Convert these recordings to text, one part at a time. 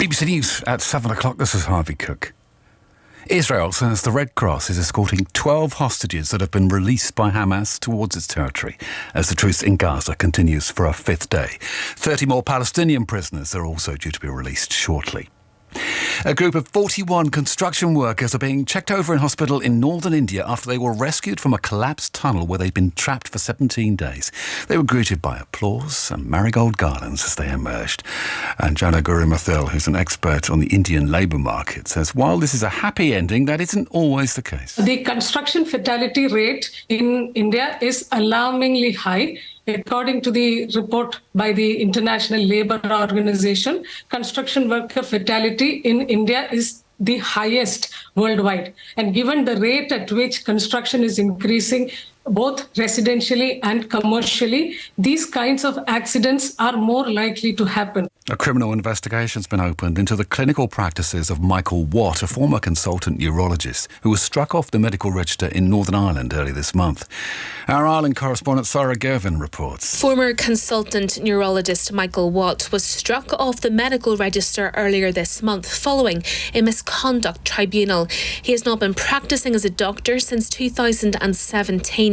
BBC News at 7 o'clock. This is Harvey Cook. Israel says the Red Cross is escorting 12 hostages that have been released by Hamas towards its territory as the truce in Gaza continues for a fifth day. 30 more Palestinian prisoners are also due to be released shortly. A group of 41 construction workers are being checked over in hospital in northern India after they were rescued from a collapsed tunnel where they'd been trapped for 17 days. They were greeted by applause and marigold garlands as they emerged. And Jana Gurimathil, who's an expert on the Indian labour market, says while this is a happy ending, that isn't always the case. The construction fatality rate in India is alarmingly high. According to the report by the International Labour Organization, construction worker fatality in India is the highest worldwide. And given the rate at which construction is increasing, both residentially and commercially, these kinds of accidents are more likely to happen. A criminal investigation's been opened into the clinical practices of Michael Watt, a former consultant neurologist who was struck off the medical register in Northern Ireland early this month. Our Ireland correspondent Sarah Gervin reports. Former consultant neurologist Michael Watt was struck off the medical register earlier this month following a misconduct tribunal. He has not been practising as a doctor since 2017.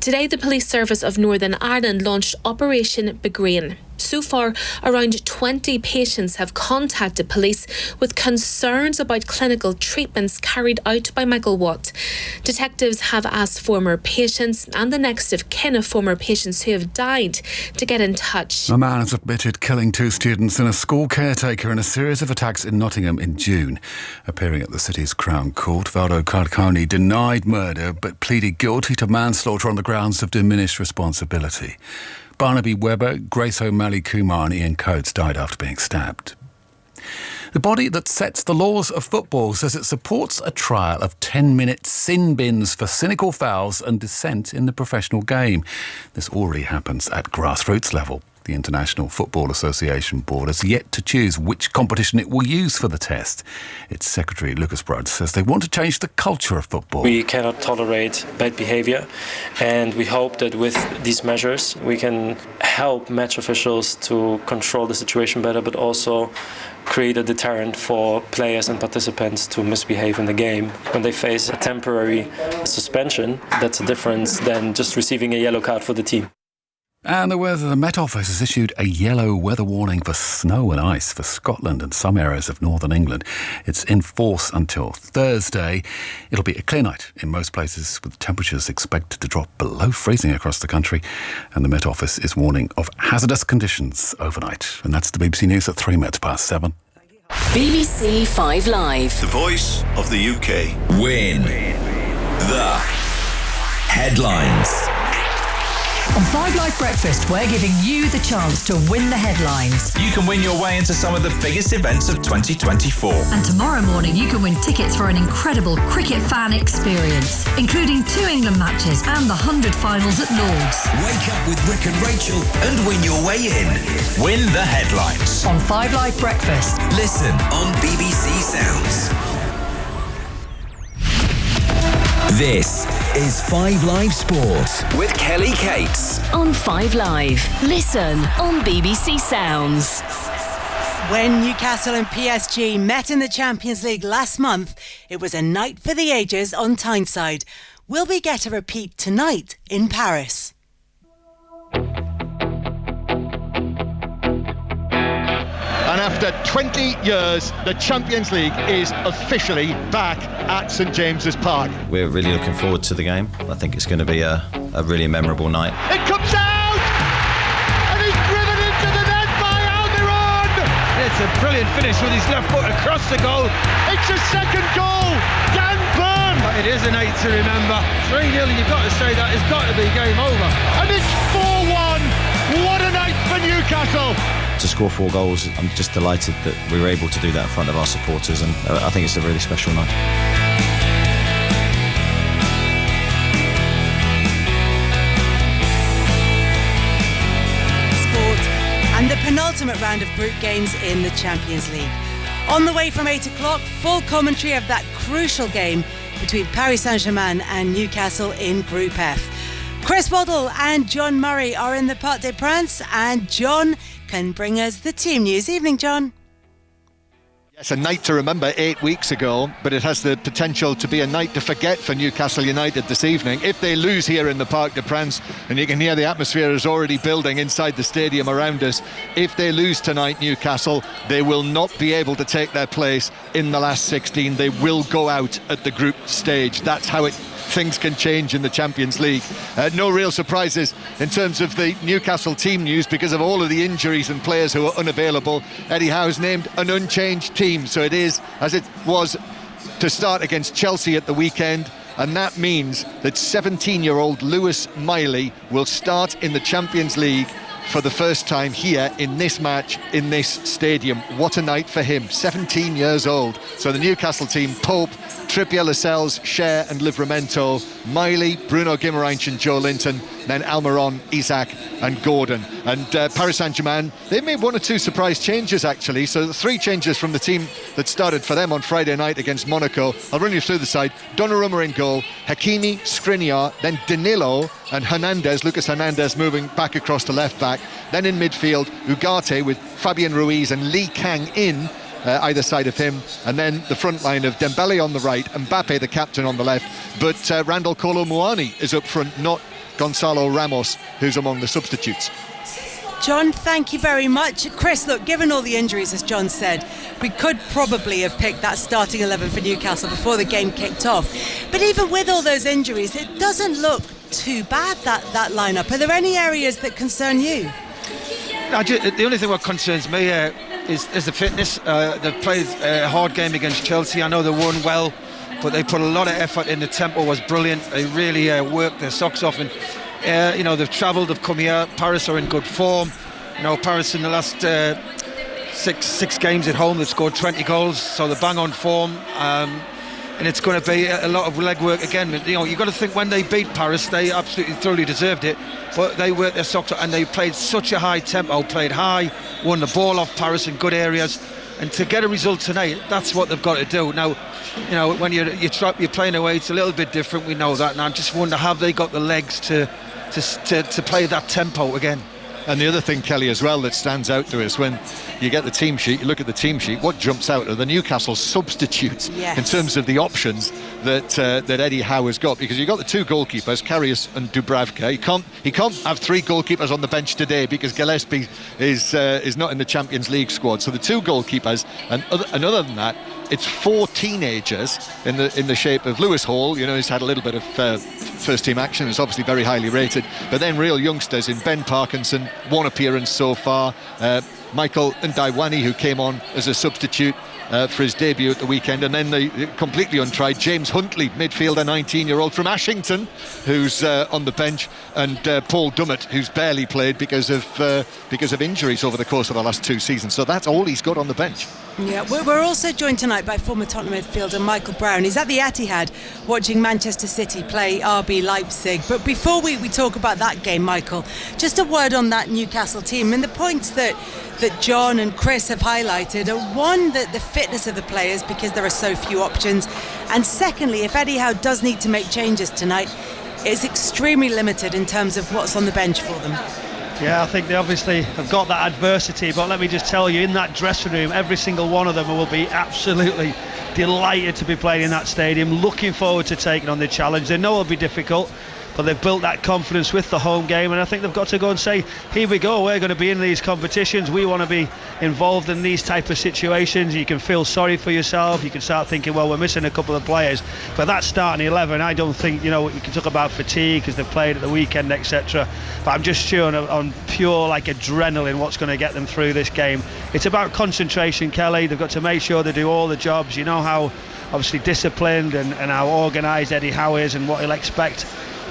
Today, the Police Service of Northern Ireland launched Operation Begrain. So far, around 20 patients have contacted police with concerns about clinical treatments carried out by Michael Watt. Detectives have asked former patients and the next of kin of former patients who have died to get in touch. A man has admitted killing 2 students and a school caretaker in a series of attacks in Nottingham in June. Appearing at the city's Crown Court, Valdo Carconi denied murder but pleaded guilty to manslaughter on the grounds of diminished responsibility. Barnaby Webber, Grace O'Malley Kumar and Ian Coates died after being stabbed. The body that sets the laws of football says it supports a trial of 10-minute sin bins for cynical fouls and dissent in the professional game. This already happens at grassroots level. The International Football Association Board has yet to choose which competition it will use for the test. Its secretary, Lucas Brudd, says they want to change the culture of football. We cannot tolerate bad behaviour, and we hope that with these measures we can help match officials to control the situation better, but also create a deterrent for players and participants to misbehave in the game. When they face a temporary suspension, that's a difference than just receiving a yellow card for the team. And the weather, the Met Office has issued a yellow weather warning for snow and ice for Scotland and some areas of northern England. It's in force until Thursday. It'll be a clear night in most places with temperatures expected to drop below freezing across the country. And the Met Office is warning of hazardous conditions overnight. And that's the BBC News at 7:03. BBC 5 Live. The voice of the UK. Win the headlines. On 5 Live Breakfast, we're giving you the chance to win the headlines. You can win your way into some of the biggest events of 2024. And tomorrow morning, you can win tickets for an incredible cricket fan experience, including 2 England matches and the 100 finals at Lord's. Wake up with Rick and Rachel and win your way in. Win the headlines. On 5 Live Breakfast. Listen on BBC Sounds. This is 5 Live Sport with Kelly Cates. On 5 Live. Listen on BBC Sounds. When Newcastle and PSG met in the Champions League last month, it was a night for the ages on Tyneside. Will we get a repeat tonight in Paris? And after 20 years, the Champions League is officially back at St James's Park. We're really looking forward to the game. I think it's going to be a really memorable night. It comes out! And he's driven into the net by Almiron! It's a brilliant finish with his left foot across the goal. It's a second goal! Dan Burn! It is a night to remember. 3-0, and you've got to say that it's got to be game over. And it's 4-1! What a night for Newcastle! To score 4 goals, I'm just delighted that we were able to do that in front of our supporters, and I think it's a really special night. Sport and the penultimate round of group games in the Champions League. On the way from 8 o'clock, full commentary of that crucial game between Paris Saint-Germain and Newcastle in Group F. Chris Waddle and John Murray are in the Parc des Princes, and John can bring us the team news. Evening, John. It's a night to remember 8 weeks ago, but it has the potential to be a night to forget for Newcastle United this evening. If they lose here in the Parc des Princes, and you can hear the atmosphere is already building inside the stadium around us, if they lose tonight, Newcastle, they will not be able to take their place in the last 16. They will go out at the group stage. That's how things can change in the Champions League. No real surprises in terms of the Newcastle team news because of all of the injuries and players who are unavailable. Eddie Howe's named an unchanged team, so it is as it was to start against Chelsea at the weekend, and that means that 17-year-old Lewis Miley will start in the Champions League for the first time here in this match, in this stadium. What a night for him, 17 years old. So the Newcastle team: Pope, Trippier, Lascelles, Cher and Livramento, Miley, Bruno Guimaraes and Joe Linton, then Almiron, Isak and Gordon. And Paris Saint-Germain, they made one or two surprise changes actually. So the 3 changes from the team that started for them on Friday night against Monaco. I'll run you through the side. Donnarumma in goal, Hakimi, Skriniar, then Danilo and Hernandez, Lucas Hernandez moving back across to left back. Then in midfield, Ugarte with Fabian Ruiz and Lee Kang in either side of him, and then the front line of Dembele on the right, Mbappe the captain on the left, but Randall Kolo Muani is up front, not Gonzalo Ramos, who's among the substitutes. John, thank you very much. Chris, look, given all the injuries, as John said, we could probably have picked that starting 11 for Newcastle before the game kicked off. But even with all those injuries, it doesn't look too bad, that lineup. Are there any areas that concern you? The only thing that concerns me is the fitness. They've played a hard game against Chelsea. I know they won well, but they put a lot of effort in. The tempo was brilliant. They really worked their socks off, and they've travelled, they've come here. Paris are in good form. Paris in the last six games at home, they've scored 20 goals, so they're bang on form. And it's going to be a lot of legwork again. You've got to think, when they beat Paris, they absolutely thoroughly deserved it, but they worked their socks off and they played such a high tempo, played high, won the ball off Paris in good areas, and to get a result tonight, that's what they've got to do. Now, when you're playing away, it's a little bit different, we know that, and I just wonder, have they got the legs to play that tempo again? And the other thing, Kelly, as well, that stands out to us when you get the team sheet, you look at the team sheet, what jumps out are the Newcastle substitutes in terms of the options that Eddie Howe has got, because you've got the 2 goalkeepers, Karius and Dubravka. He can't have 3 goalkeepers on the bench today because Gillespie is not in the Champions League squad. So the 2 goalkeepers, and other than that, it's 4 teenagers in the shape of Lewis Hall. He's had a little bit of first team action, is obviously very highly rated, but then real youngsters in Ben Parkinson, 1 appearance so far, Michael Ndaiwani, who came on as a substitute for his debut at the weekend, and then the completely untried James Huntley, midfielder, 19-year-old from Ashington, who's on the bench, and Paul Dummett, who's barely played because of injuries over the course of the last 2 seasons. So that's all he's got on the bench. Yeah, we're also joined tonight by former Tottenham midfielder Michael Brown. He's at the Etihad watching Manchester City play RB Leipzig. But before we talk about that game, Michael, just a word on that Newcastle team. And the points that John and Chris have highlighted are, one, the fitness of the players, because there are so few options, and secondly, if Eddie Howe does need to make changes tonight, it's extremely limited in terms of what's on the bench for them. Yeah, I think they obviously have got that adversity, but let me just tell you, in that dressing room, every single one of them will be absolutely delighted to be playing in that stadium, looking forward to taking on the challenge. They know it'll be difficult, but they've built that confidence with the home game, and I think they've got to go and say, here we go, we're going to be in these competitions, we want to be involved in these type of situations. You can feel sorry for yourself, you can start thinking, well, we're missing a couple of players, but that starting 11, I don't think, you can talk about fatigue because they've played at the weekend, etc., but I'm just sure on pure adrenaline what's going to get them through this game. It's about concentration, Kelly. They've got to make sure they do all the jobs. You know how obviously disciplined and how organised Eddie Howe is and what he'll expect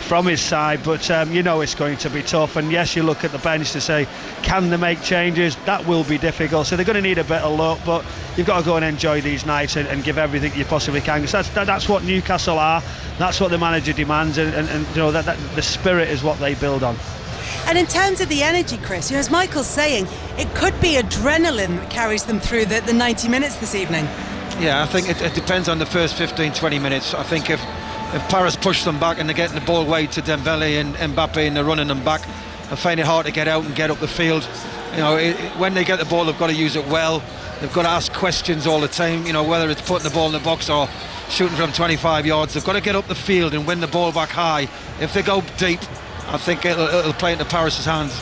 from his side, but it's going to be tough. And yes, you look at the bench to say, can they make changes? That will be difficult, so they're going to need a bit of luck, but you've got to go and enjoy these nights and give everything you possibly can, because that's what Newcastle are, that's what the manager demands, and that the spirit is what they build on. And in terms of the energy, Chris, as Michael's saying, it could be adrenaline that carries them through the 90 minutes this evening. Yeah, I think it depends on the first 15-20 minutes. I think if Paris push them back and they're getting the ball away to Dembele and Mbappe and they're running them back and find it hard to get out and get up the field, When they get the ball, they've got to use it well. They've got to ask questions all the time, whether it's putting the ball in the box or shooting from 25 yards. They've got to get up the field and win the ball back high. If they go deep, I think it'll play into Paris's hands.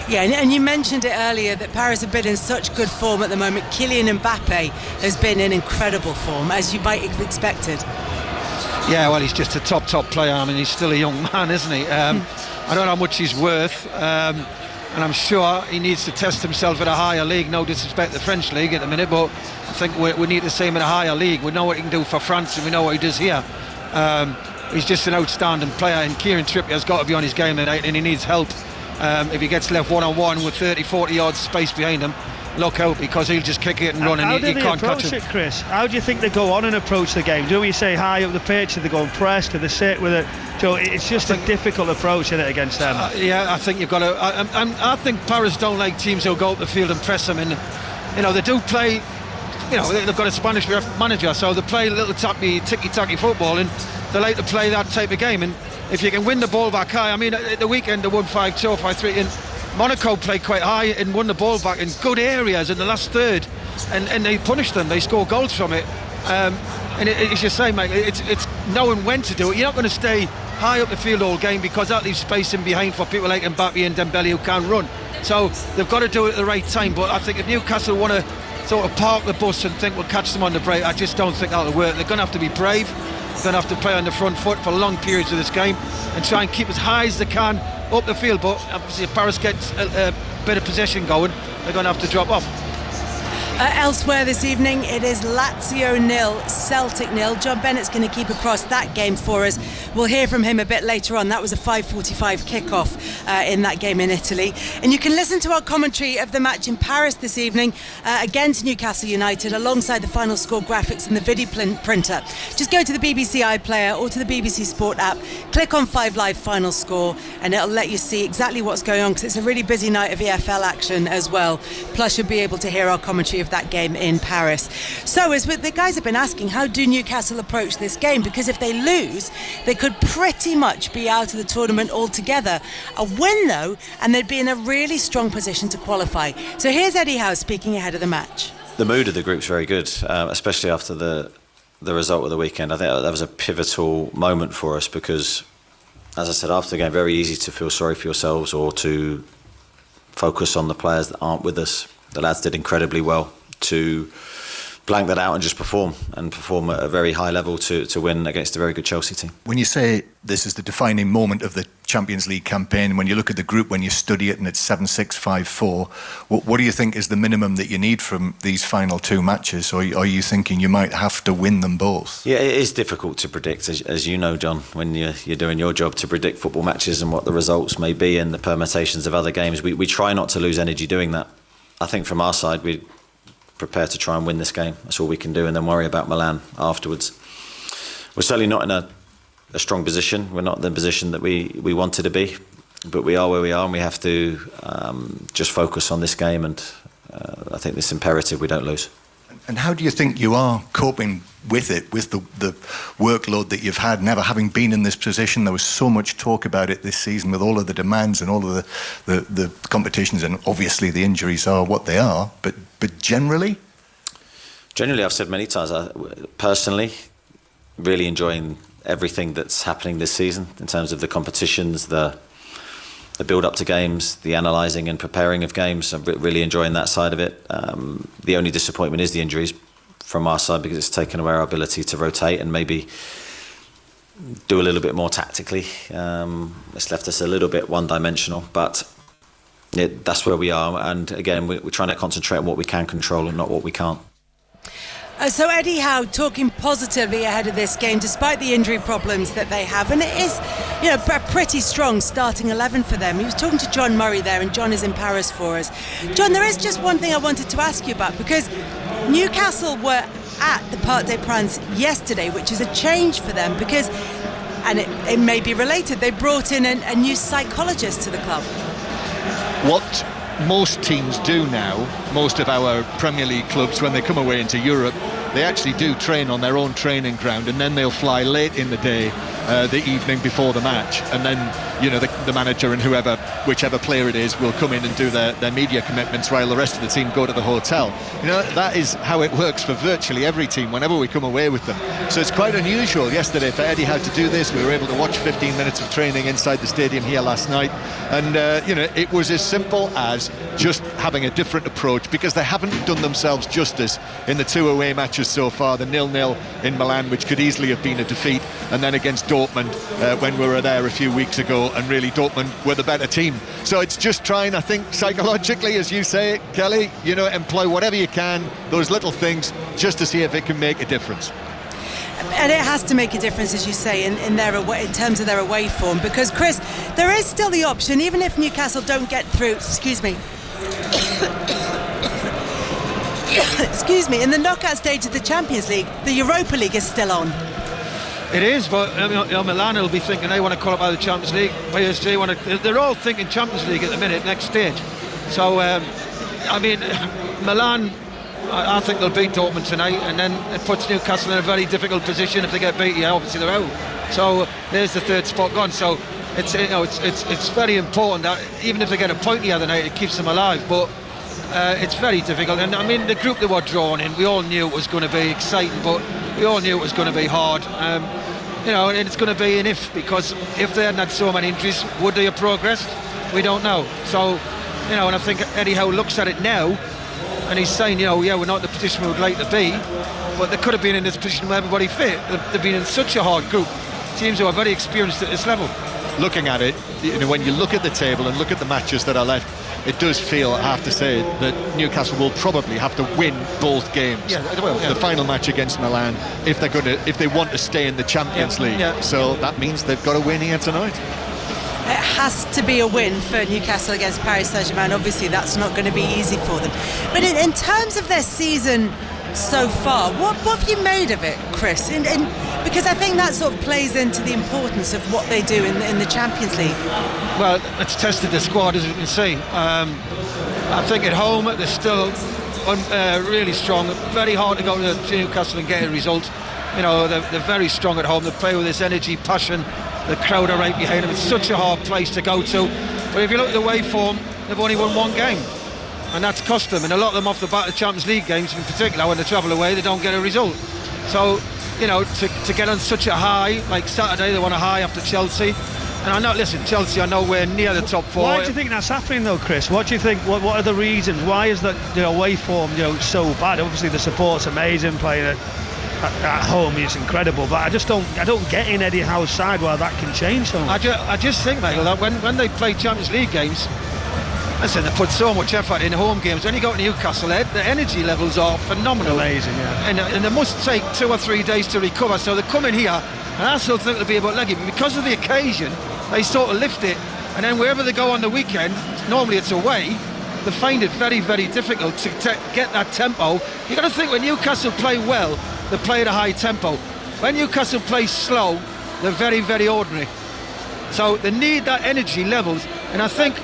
Yeah, and you mentioned it earlier that Paris have been in such good form at the moment. Kylian Mbappe has been in incredible form, as you might have expected. Yeah, well, he's just a top player. I mean, he's still a young man, isn't he? I don't know how much he's worth, and I'm sure he needs to test himself at a higher league. No disrespect to the French league at the minute, but I think we need to see him in a higher league. We know what he can do for France, and we know what he does here. He's just an outstanding player, and Kieran Trippier's got to be on his game tonight, and he needs help. If he gets left one-on-one with 30-40 yards space behind him, look out, because he'll just kick it and run, and you can't catch him. How do they approach it, Chris? How do you think they go on and approach the game? Do we say high up the pitch? Do they go and press? Do they sit with it? So it's just a difficult approach, isn't it, against them? Yeah, I think you've got to. I think Paris don't like teams who go up the field and press them, and they do play. They've got a Spanish manager, so they play a little ticky-tacky football, and they like to play that type of game. And if you can win the ball back high, I mean, at the weekend they won 5-2 or 5-3, and Monaco played quite high and won the ball back in good areas in the last third, and they punished them. They scored goals from it. And as you say, mate, it's knowing when to do it. You're not going to stay high up the field all game, because that leaves space in behind for people like Mbappe and Dembele who can run. So they've got to do it at the right time. But I think if Newcastle want to sort of park the bus and think we'll catch them on the break, I just don't think that'll work. They're going to have to be brave. They're going to have to play on the front foot for long periods of this game and try and keep as high as they can up the field. But obviously if Paris gets a bit of possession going, they're going to have to drop off. Elsewhere this evening, it is Lazio 0, Celtic 0. John Bennett's going to keep across that game for us. We'll hear from him a bit later on. That was a 5:45 kickoff in that game in Italy. And you can listen to our commentary of the match in Paris this evening against Newcastle United, alongside the final score graphics and the video printer. Just go to the BBC iPlayer or to the BBC Sport app, click on 5 Live final score, and it'll let you see exactly what's going on, because it's a really busy night of EFL action as well. Plus you'll be able to hear our commentary of that game in Paris. So as the guys have been asking, how do Newcastle approach this game? Because if they lose, they could pretty much be out of the tournament altogether. A win though, and they'd be in a really strong position to qualify. So here's Eddie Howe speaking ahead of the match. The mood of the group's very good, especially after the result of the weekend. I think that was a pivotal moment for us, because, as I said after the game, very easy to feel sorry for yourselves or to focus on the players that aren't with us. The lads did incredibly well to blank that out and just perform at a very high level to win against a very good Chelsea team. When you say this is the defining moment of the Champions League campaign, when you look at the group, when you study it and it's 7-6, 5-4, what do you think is the minimum that you need from these final two matches? Or are you thinking you might have to win them both? Yeah, it is difficult to predict, as you know, John, when you're doing your job, to predict football matches and what the results may be and the permutations of other games. We try not to lose energy doing that. I think from our side, we prepare to try and win this game. That's all we can do, and then worry about Milan afterwards. We're certainly not in a strong position. We're not in the position that we wanted to be, but we are where we are, and we have to just focus on this game, and I think it's imperative we don't lose. And how do you think you are coping with it, with the workload that you've had, never having been in this position? There was so much talk about it this season, with all of the demands and all of the competitions, and obviously the injuries are what they are, but generally? Generally, I've said many times, personally, really enjoying everything that's happening this season in terms of the competitions, the build-up to games, the analysing and preparing of games. I'm really enjoying that side of it. The only disappointment is the injuries from our side, because it's taken away our ability to rotate and maybe do a little bit more tactically. It's left us a little bit one-dimensional, but that's where we are. And again, we're trying to concentrate on what we can control and not what we can't. So Eddie Howe talking positively ahead of this game, despite the injury problems that they have, and it is, a pretty strong starting 11 for them. He was talking to John Murray there, and John is in Paris for us. John, there is just one thing I wanted to ask you about, because Newcastle were at the Parc des Princes yesterday, which is a change for them, because, and it may be related, they brought in a new psychologist to the club. What most teams do now, most of our Premier League clubs, when they come away into Europe, they actually do train on their own training ground, and then they'll fly late in the day, the evening before the match, and then the manager and whichever player it is will come in and do their media commitments while the rest of the team go to the hotel. That is how it works for virtually every team whenever we come away with them. So it's quite unusual yesterday for Eddie Howe to do this. We were able to watch 15 minutes of training inside the stadium here last night, and it was as simple as just having a different approach, because they haven't done themselves justice in the 2 away matches so far. The 0-0 in Milan, which could easily have been a defeat, and then against Dortmund when we were there a few weeks ago, and really Dortmund were the better team. So it's just trying, I think, psychologically, as you say, Kelly, employ whatever you can, those little things, just to see if it can make a difference. And it has to make a difference, as you say, in terms of their away form, because, Chris, there is still the option, even if Newcastle don't get through, excuse me, in the knockout stage of the Champions League, the Europa League is still on. It is, but Milan will be thinking they want to qualify the Champions League. PSG they're all thinking Champions League at the minute, next stage. So, Milan, I think they'll beat Dortmund tonight, and then it puts Newcastle in a very difficult position. If they get beat, obviously they're out. So there's the third spot gone. So it's very important that even if they get a point the other night, it keeps them alive. But it's very difficult. And the group they were drawn in, we all knew it was going to be exciting, but we all knew it was going to be hard. And it's going to be an if, because if they hadn't had so many injuries, would they have progressed? We don't know. So, and I think Eddie Howe looks at it now, and he's saying, we're not in the position we would like to be, but they could have been in this position where everybody fit. They've been in such a hard group, teams who are very experienced at this level. Looking at it, when you look at the table and look at the matches that are left, it does feel, I have to say, that Newcastle will probably have to win both games. Yeah, it will. Yeah. The final match against Milan, if they want to stay in the Champions League. Yeah. So that means they've got to win here tonight. It has to be a win for Newcastle against Paris Saint-Germain. Obviously, that's not going to be easy for them. But in terms of their season so far, what have you made of it, Chris? Because I think that sort of plays into the importance of what they do in the Champions League. Well, it's tested the squad, as you can see. I think at home they're still really strong. Very hard to go to Newcastle and get a result. They're very strong at home. They play with this energy, passion. The crowd are right behind them. It's such a hard place to go to. But if you look at the way form, they've only won one game, and that's cost them. And a lot of them off the back of the Champions League games, in particular, when they travel away, they don't get a result. So, to get on such a high, like Saturday, they won a high after Chelsea. And Chelsea are nowhere near the top four. Why do you think that's happening, though, Chris? What do you think? What are the reasons? Why is that away form, so bad? Obviously, the support's amazing. Playing at home is incredible, but I don't get in Eddie Howe's side why that can change so much. I just think, Michael, that when they play Champions League games, listen, they put so much effort in home games. When you go to Newcastle, the energy levels are phenomenal. Amazing, yeah. And they must take 2 or 3 days to recover. So they come in here, and I still think they'll be a bit leggy, but because of the occasion, they sort of lift it. And then wherever they go on the weekend, normally it's away, they find it very, very difficult to get that tempo. You've got to think, when Newcastle play well, they play at a high tempo. When Newcastle play slow, they're very, very ordinary. So they need that energy levels, and I think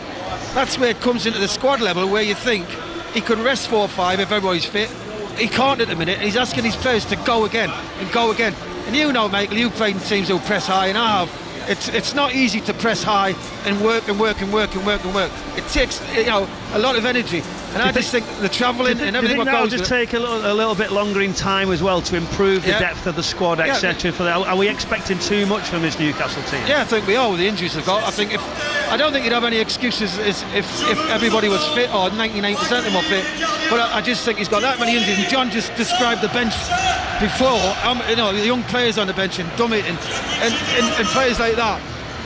that's where it comes into the squad level, where you think he could rest 4 or 5 if everybody's fit. He can't at the minute, and he's asking his players to go again and go again. And Michael, you've played in teams who press high, and I have. It's not easy to press high and work. It takes a lot of energy, and I just think the travelling and everything. Do you think that'll just take a little bit longer in time as well to improve the depth of the squad, etc. Are we expecting too much from this Newcastle team? Yeah, I think we are with the injuries they've got. I don't think you'd have any excuses if everybody was fit, or 99% of them were fit. But I just think he's got that many injuries. And John just described the bench before. The young players on the bench, and Dummett and players like that.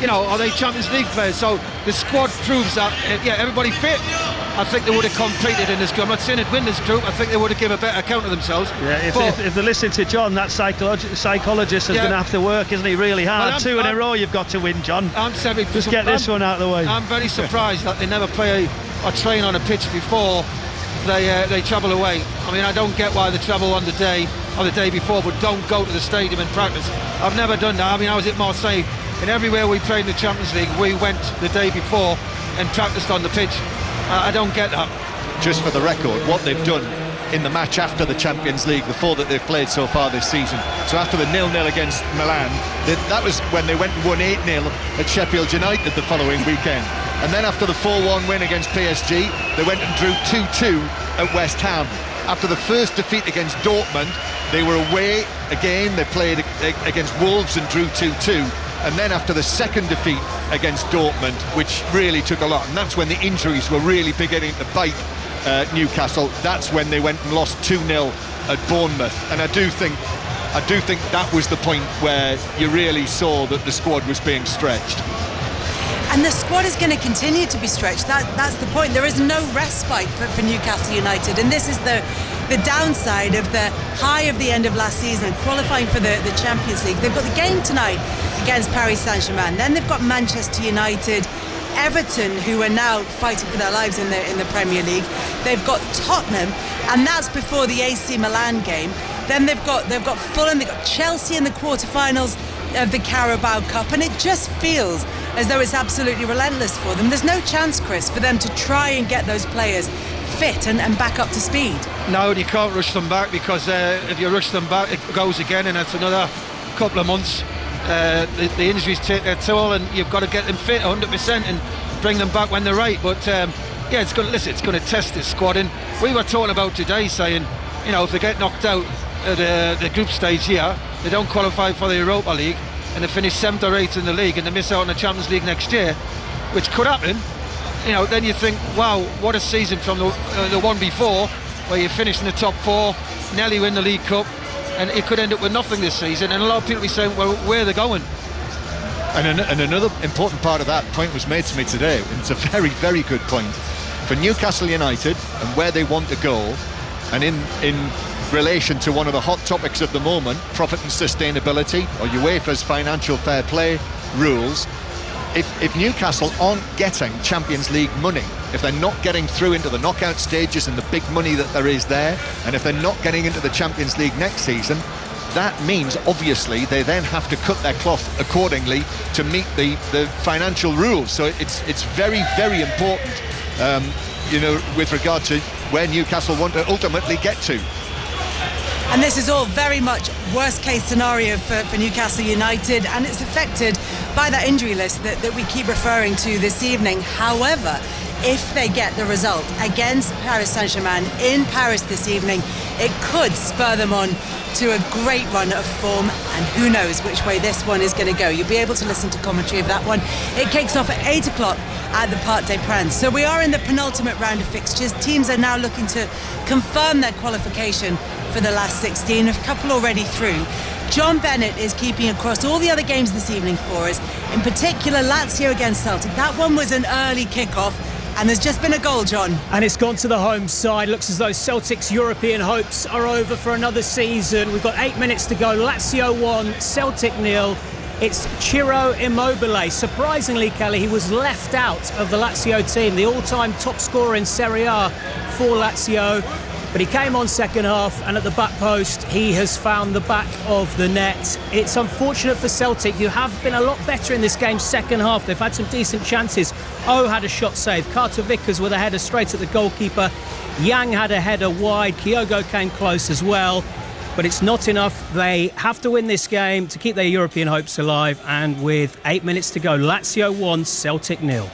Are they Champions League players? So the squad proves that, everybody fit. I think they would have competed in this group. I'm not saying they'd win this group. I think they would have given a better account of themselves. Yeah, if they listen to John, that psychologist is going to have to work, isn't he? Really hard. Well, 2 in a row you've got to win, John. Just get this one out of the way. I'm very surprised that they never play or train on a pitch before they travel away. I don't get why they travel on the day before, but don't go to the stadium and practice. I've never done that. I was at Marseille, and everywhere we played in the Champions League, we went the day before and practiced on the pitch. I don't get that. Just for the record, what they've done in the match after the Champions League, the 4 that they've played so far this season. So after the 0-0 against Milan, that was when they went and won 8-0 at Sheffield United the following weekend. And then after the 4-1 win against PSG, they went and drew 2-2 at West Ham. After the first defeat against Dortmund, they were away again. They played against Wolves and drew 2-2. And then after the second defeat against Dortmund, which really took a lot, and that's when the injuries were really beginning to bite Newcastle, that's when they went and lost 2-0 at Bournemouth. And I do think that was the point where you really saw that the squad was being stretched. And the squad is going to continue to be stretched. That's the point. There is no respite for Newcastle United, and this is the downside of the high of the end of last season, qualifying for the Champions League. They've got the game tonight against Paris Saint-Germain. Then they've got Manchester United, Everton, who are now fighting for their lives in the Premier League. They've got Tottenham, and that's before the AC Milan game. Then they've got Fulham, they've got Chelsea in the quarterfinals of the Carabao Cup, and it just feels as though it's absolutely relentless for them. There's no chance, Chris, for them to try and get those players fit and back up to speed. No, you can't rush them back, because if you rush them back, it goes again, and it's another couple of months. The injuries take their toll, and you've got to get them fit 100% and bring them back when they're right. But it's going to test this squad. And we were talking about today, saying, if they get knocked out at the group stage here, they don't qualify for the Europa League, and they finish 7th or 8th in the league, and they miss out on the Champions League next year, which could happen. Then you think, wow, what a season from the one before, where you finished in the top 4, nearly win the League Cup, and it could end up with nothing this season. And a lot of people be saying, well, where are they going? And another important part of that point was made to me today, and it's a very, very good point. For Newcastle United and where they want to go, and in relation to one of the hot topics of the moment, profit and sustainability, or UEFA's financial fair play rules, if Newcastle aren't getting Champions League money, if they're not getting through into the knockout stages and the big money that there is there, and if they're not getting into the Champions League next season, that means obviously they then have to cut their cloth accordingly to meet the financial rules. So it's very, very important, with regard to where Newcastle want to ultimately get to. And this is all very much worst case scenario for Newcastle United, and it's affected by that injury list that we keep referring to this evening. However, if they get the result against Paris Saint-Germain in Paris this evening, it could spur them on to a great run of form, and who knows which way this one is going to go. You'll be able to listen to commentary of that one. It kicks off at 8 o'clock at the Parc des Princes. So we are in the penultimate round of fixtures. Teams are now looking to confirm their qualification for the last 16, a couple already through. John Bennett is keeping across all the other games this evening for us, in particular Lazio against Celtic. That one was an early kickoff, and there's just been a goal, John. And it's gone to the home side. Looks as though Celtic's European hopes are over for another season. We've got 8 minutes to go. Lazio 1, Celtic 0. It's Ciro Immobile. Surprisingly, Kelly, he was left out of the Lazio team, the all-time top scorer in Serie A for Lazio. But he came on second half, and at the back post, he has found the back of the net. It's unfortunate for Celtic, who have been a lot better in this game second half. They've had some decent chances. O had a shot saved. Carter Vickers with a header straight at the goalkeeper. Yang had a header wide. Kyogo came close as well. But it's not enough. They have to win this game to keep their European hopes alive. And with 8 minutes to go, Lazio 1, Celtic 0.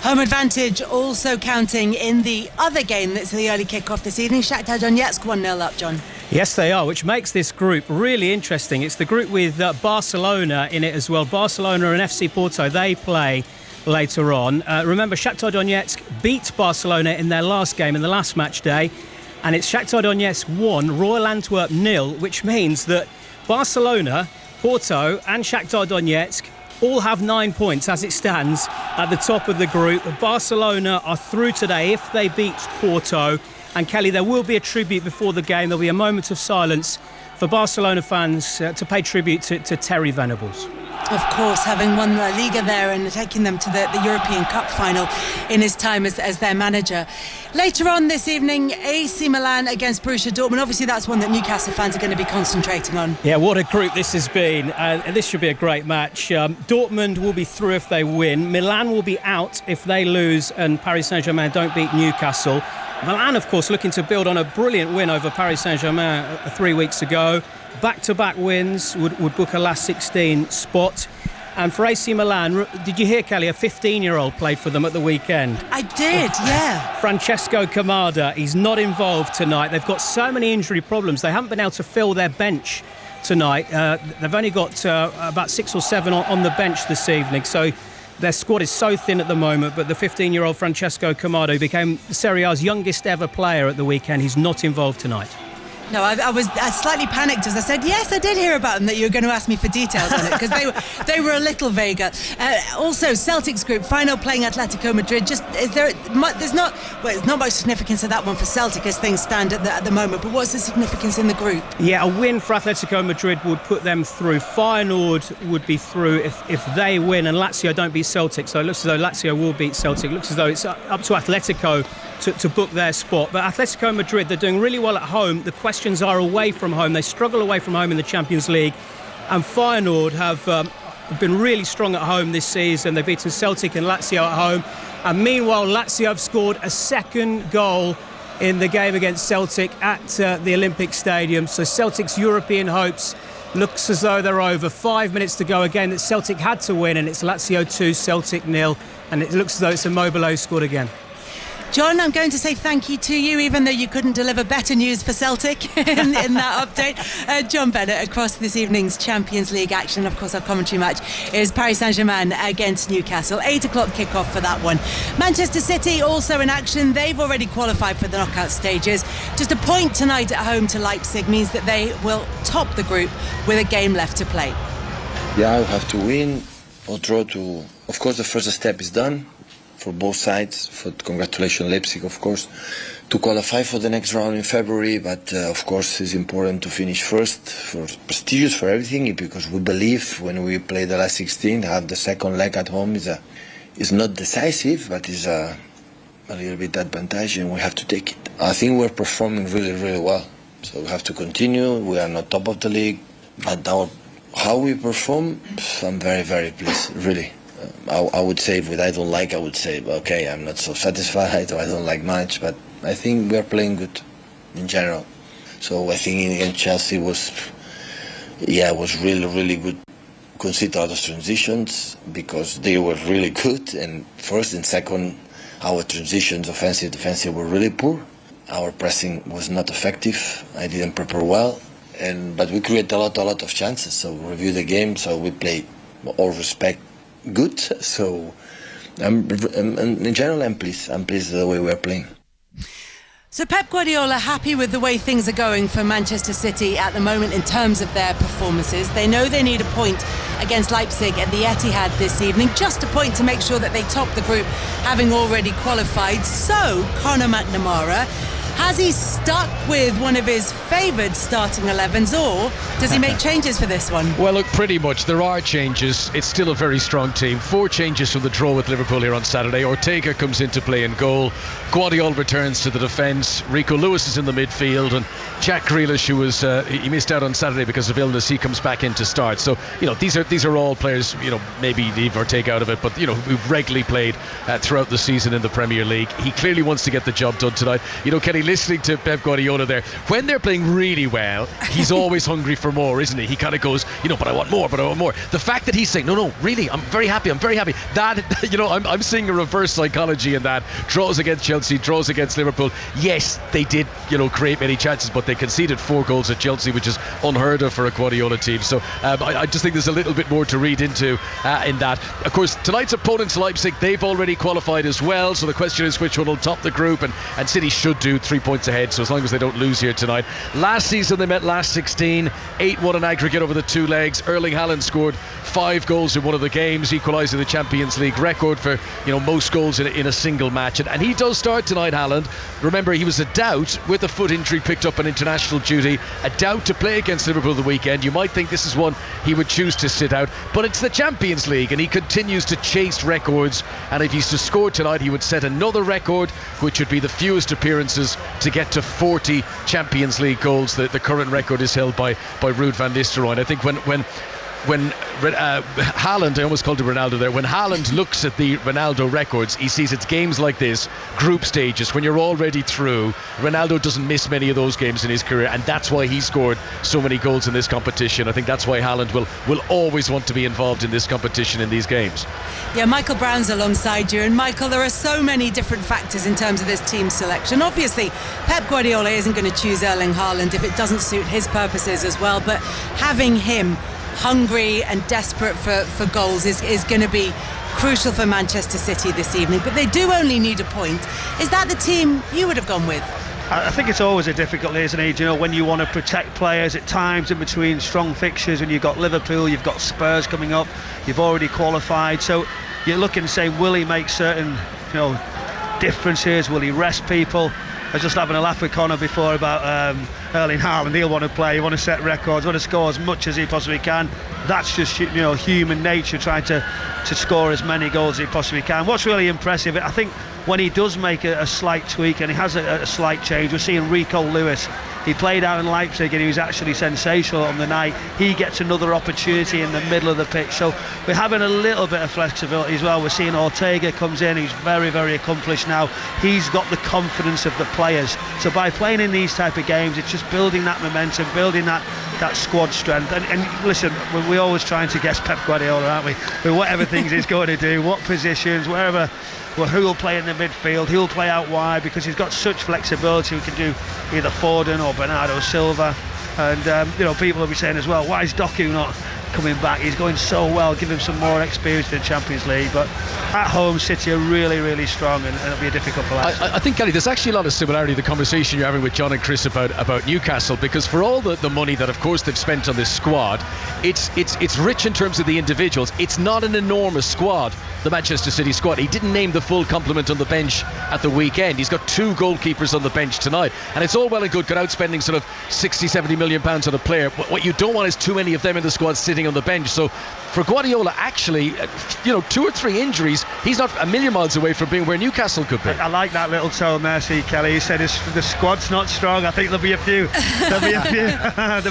Home advantage also counting in the other game that's the early kick-off this evening. Shakhtar Donetsk 1-0 up, John. Yes, they are, which makes this group really interesting. It's the group with Barcelona in it as well. Barcelona and FC Porto, they play later on. Remember, Shakhtar Donetsk beat Barcelona in their last game, in the last match day. And it's Shakhtar Donetsk 1, Royal Antwerp 0, which means that Barcelona, Porto and Shakhtar Donetsk all have 9 points as it stands at the top of the group. Barcelona are through today if they beat Porto. And Kelly, there will be a tribute before the game. There'll be a moment of silence for Barcelona fans to pay tribute to Terry Venables. Of course, having won La Liga there and taking them to the European Cup final in his time as their manager. Later on this evening, AC Milan against Borussia Dortmund. Obviously, that's one that Newcastle fans are going to be concentrating on. Yeah, what a group this has been. And this should be a great match. Dortmund will be through if they win. Milan will be out if they lose and Paris Saint-Germain don't beat Newcastle. Milan, of course, looking to build on a brilliant win over Paris Saint-Germain 3 weeks ago. Back-to-back wins would book a last 16 spot. And for AC Milan, did you hear, Kelly, a 15-year-old played for them at the weekend? I did, yeah. Francesco Kamada, he's not involved tonight. They've got so many injury problems. They haven't been able to fill their bench tonight. They've only got about 6 or 7 on the bench this evening. So their squad is so thin at the moment. But the 15-year-old Francesco Kamada, who became Serie A's youngest ever player at the weekend, he's not involved tonight. No, I was slightly panicked as I said, yes, I did hear about them, that you were going to ask me for details on it, because they were a little vaguer. Also, Celtic's group final playing Atletico Madrid. There's not much significance of that one for Celtic as things stand at the moment, but what's the significance in the group? Yeah, a win for Atletico Madrid would put them through. Feyenoord would be through if they win and Lazio don't beat Celtic. So it looks as though Lazio will beat Celtic. It looks as though it's up to Atletico to book their spot. But Atletico Madrid, they're doing really well at home. The questions are away from home. They struggle away from home in the Champions League. And Feyenoord have been really strong at home this season. They've beaten Celtic and Lazio at home. And meanwhile, Lazio have scored a second goal in the game against Celtic at the Olympic Stadium. So Celtic's European hopes looks as though they're over. 5 minutes to go again that Celtic had to win, and it's Lazio 2, Celtic 0. And it looks as though it's Immobile who scored again. John, I'm going to say thank you to you, even though you couldn't deliver better news for Celtic in that update. John Bennett across this evening's Champions League action. Of course, our commentary match is Paris Saint-Germain against Newcastle. 8 o'clock kickoff for that one. Manchester City also in action. They've already qualified for the knockout stages. Just a point tonight at home to Leipzig means that they will top the group with a game left to play. Yeah, we have to win or draw to... Of course, the first step is done for both sides. Congratulations Leipzig, of course, to qualify for the next round in February, but of course it's important to finish first, for prestigious, for everything, because we believe when we play the last 16, have the second leg at home is not decisive, but is a little bit advantage, and we have to take it. I think we're performing really, really well, so we have to continue. We are not top of the league, but how we perform, I'm very, very pleased, really. I would say, if I don't like, I would say, okay, I'm not so satisfied, or I don't like much, but I think we are playing good in general. So I think against Chelsea was really, really good. Consider other transitions, because they were really good, and first and second, our transitions, offensive, defensive, were really poor. Our pressing was not effective. I didn't prepare well, but we created a lot of chances. So we review the game, so we played, all respect, good. So in general, I'm pleased. I'm pleased with the way we're playing. So Pep Guardiola happy with the way things are going for Manchester City at the moment in terms of their performances. They know they need a point against Leipzig at the Etihad this evening, just a point to make sure that they top the group, having already qualified. So Conor McNamara, has he stuck with one of his favoured starting 11s, or does he make changes for this one? Well, look, pretty much. There are changes. It's still a very strong team. 4 changes from the draw with Liverpool here on Saturday. Ortega comes into play in goal. Guardiola returns to the defence. Rico Lewis is in the midfield. And Jack Grealish, who was he missed out on Saturday because of illness, he comes back in to start. So, these are all players, maybe leave Ortega out of it, but, who've regularly played throughout the season in the Premier League. He clearly wants to get the job done tonight. Kenny, listening to Pep Guardiola there, when they're playing really well, he's always hungry for more, isn't he? He kind of goes, but I want more. The fact that he's saying, no, really, I'm very happy. That, I'm seeing a reverse psychology in that. Draws against Chelsea, draws against Liverpool. Yes, they did, create many chances, but they conceded 4 goals at Chelsea, which is unheard of for a Guardiola team. So I just think there's a little bit more to read into in that. Of course, tonight's opponents, Leipzig, they've already qualified as well. So the question is which one will top the group, and City should do 3 3 points ahead, so as long as they don't lose here tonight. Last season they met last 16, 8-1 in aggregate over the two legs. Erling Haaland scored 5 goals in one of the games, equalising the Champions League record for most goals in a single match. And he does start tonight, Haaland. Remember, he was a doubt with a foot injury, picked up on international duty, a doubt to play against Liverpool the weekend. You might think this is one he would choose to sit out, but it's the Champions League and he continues to chase records, and if he's to score tonight he would set another record, which would be the fewest appearances to get to 40 Champions League goals. The current record is held by Ruud van Nistelrooy. I think when Haaland, I almost called it Ronaldo there, when Haaland looks at the Ronaldo records, he sees it's games like this, group stages, when you're already through. Ronaldo doesn't miss many of those games in his career, and that's why he scored so many goals in this competition. I think that's why Haaland will always want to be involved in this competition, in these games. Yeah, Michael Brown's alongside you, and Michael, there are so many different factors in terms of this team selection. Obviously, Pep Guardiola isn't going to choose Erling Haaland if it doesn't suit his purposes as well, but having him hungry and desperate for goals is going to be crucial for Manchester City this evening. But they do only need a point. Is that the team you would have gone with? I think it's always a difficult, isn't it? When you want to protect players at times in between strong fixtures, when you've got Liverpool, you've got Spurs coming up, you've already qualified, so you're looking to say, will he make certain differences, will he rest people? I was just having a laugh with Connor before about Erling Haaland. He'll want to play, he'll want to set records, want to score as much as he possibly can. That's just human nature, trying to score as many goals as he possibly can. What's really impressive, I think, when he does make a slight tweak and he has a slight change, we're seeing Rico Lewis. He played out in Leipzig and he was actually sensational on the night. He gets another opportunity in the middle of the pitch, so we're having a little bit of flexibility as well. We're seeing Ortega comes in, he's very, very accomplished now. He's got the confidence of the players, so by playing in these type of games, it's just building that momentum, building that squad strength. And listen, we're always trying to guess Pep Guardiola, aren't we, with whatever things he's going to do, what positions, wherever. Well, who will play in the midfield, who'll play out wide, because he's got such flexibility. We can do either Foden or Bernardo Silva, and people will be saying as well, why is Doku not coming back? He's going so well, give him some more experience in the Champions League. But at home, City are really, really strong, and it'll be a difficult clash. I think, Kelly, there's actually a lot of similarity to the conversation you're having with John and Chris about Newcastle, because for all the money that of course they've spent on this squad, it's rich in terms of the individuals. It's not an enormous squad, the Manchester City squad. He didn't name the full complement on the bench at the weekend. He's got 2 goalkeepers on the bench tonight, and it's all well and good outspending sort of 60-70 million pounds on a player. What you don't want is too many of them in the squad sitting on the bench. So for Guardiola, actually, 2 or 3 injuries, he's not a million miles away from being where Newcastle could be. I like that little tone there, see, Kelly. He said the squad's not strong. I think there'll be a few. There'll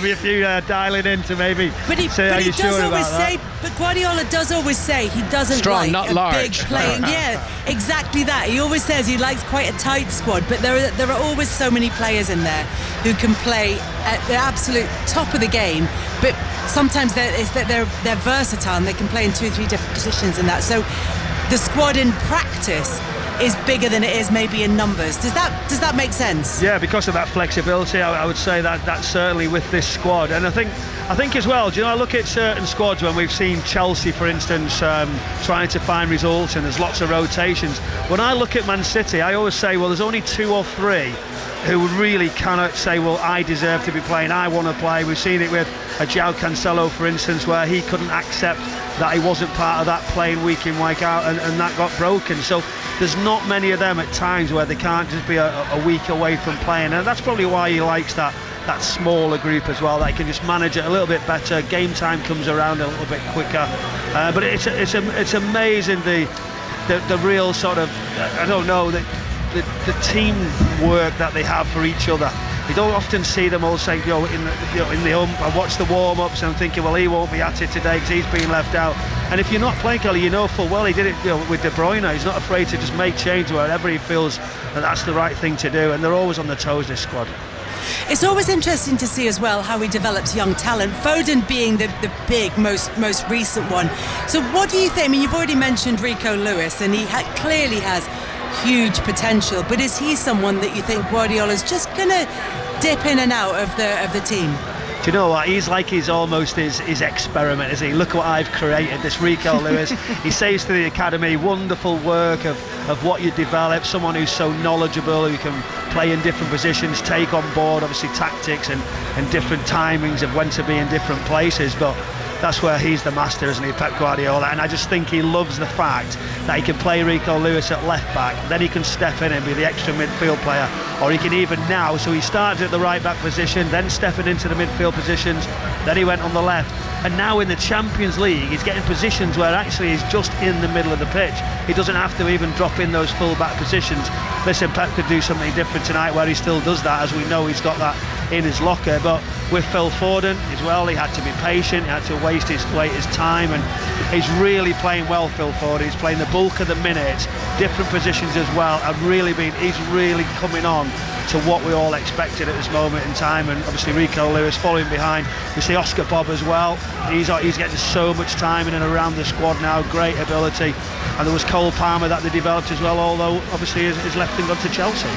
be a few dialing in to maybe say, are you sure about that? But Guardiola does always say he doesn't strong, like not a large. big playing. Yeah, exactly that. He always says he likes quite a tight squad, but there are always so many players in there who can play at the absolute top of the game, but sometimes they're versatile and they can play in 2 or 3 different positions in that. So the squad in practice is bigger than it is maybe in numbers. Does that make sense? Yeah, because of that flexibility, I would say that's certainly with this squad. And I think as well, I look at certain squads when we've seen Chelsea, for instance, trying to find results, and there's lots of rotations. When I look at Man City, I always say, well, there's only 2 or 3 who really cannot say, well, I deserve to be playing, I want to play. We've seen it with João Cancelo, for instance, where he couldn't accept that he wasn't part of that playing week in, week out, and that got broken. So there's not many of them at times where they can't just be a week away from playing, and that's probably why he likes that smaller group as well, that he can just manage it a little bit better. Game time comes around a little bit quicker, but it's amazing the real sort of, I don't know, the teamwork that they have for each other. You don't often see them all say, in the I watch the warm-ups and I'm thinking, well, he won't be at it today because he's being left out. And if you're not playing, Kelly, you know full well he did it with De Bruyne. He's not afraid to just make change wherever he feels that's the right thing to do, and they're always on the toes, this squad. It's always interesting to see as well how he develops young talent, Foden being the big, most recent one. So what do you think? I mean, you've already mentioned Rico Lewis, and he clearly has huge potential, but is he someone that you think Guardiola's just going to dip in and out of the team? Do you know what? He's like almost his experiment, isn't he? Look what I've created, this Rico Lewis. He says to the academy, wonderful work of what you develop, someone who's so knowledgeable, who can play in different positions, take on board obviously tactics and different timings of when to be in different places, but that's where he's the master, isn't he, Pep Guardiola? And I just think he loves the fact that he can play Rico Lewis at left back, then he can step in and be the extra midfield player, or he can even now, so he started at the right back position, then stepping into the midfield positions, then he went on the left, and now in the Champions League he's getting positions where actually he's just in the middle of the pitch. He doesn't have to even drop in those full back positions. Listen, Pep could do something different tonight where he still does that, as we know he's got that in his locker, but with Phil Foden as well, he had to be patient, he had to wait his time, and he's really playing well, Phil Foden. He's playing the bulk of the minutes, different positions as well, and he's really coming on to what we all expected at this moment in time. And obviously Rico Lewis following behind. We see Oscar Bob as well, he's getting so much time in and around the squad now, great ability. And there was Cole Palmer that they developed as well, although obviously he's left and gone to Chelsea.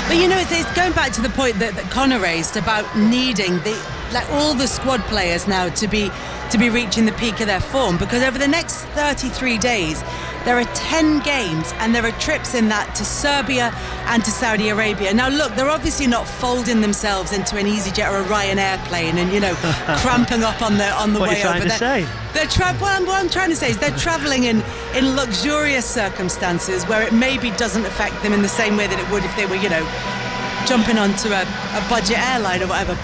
But you know, it's going back to the point that Connor raised about needing all the squad players now to be reaching the peak of their form, because over the next 33 days there are 10 games and there are trips in that to Serbia and to Saudi Arabia. Now look, they're obviously not folding themselves into an EasyJet or a Ryanair plane and cramping up on the what way over there. What I'm trying to say is they're travelling in luxurious circumstances where it maybe doesn't affect them in the same way that it would if they were jumping onto a budget airline or whatever,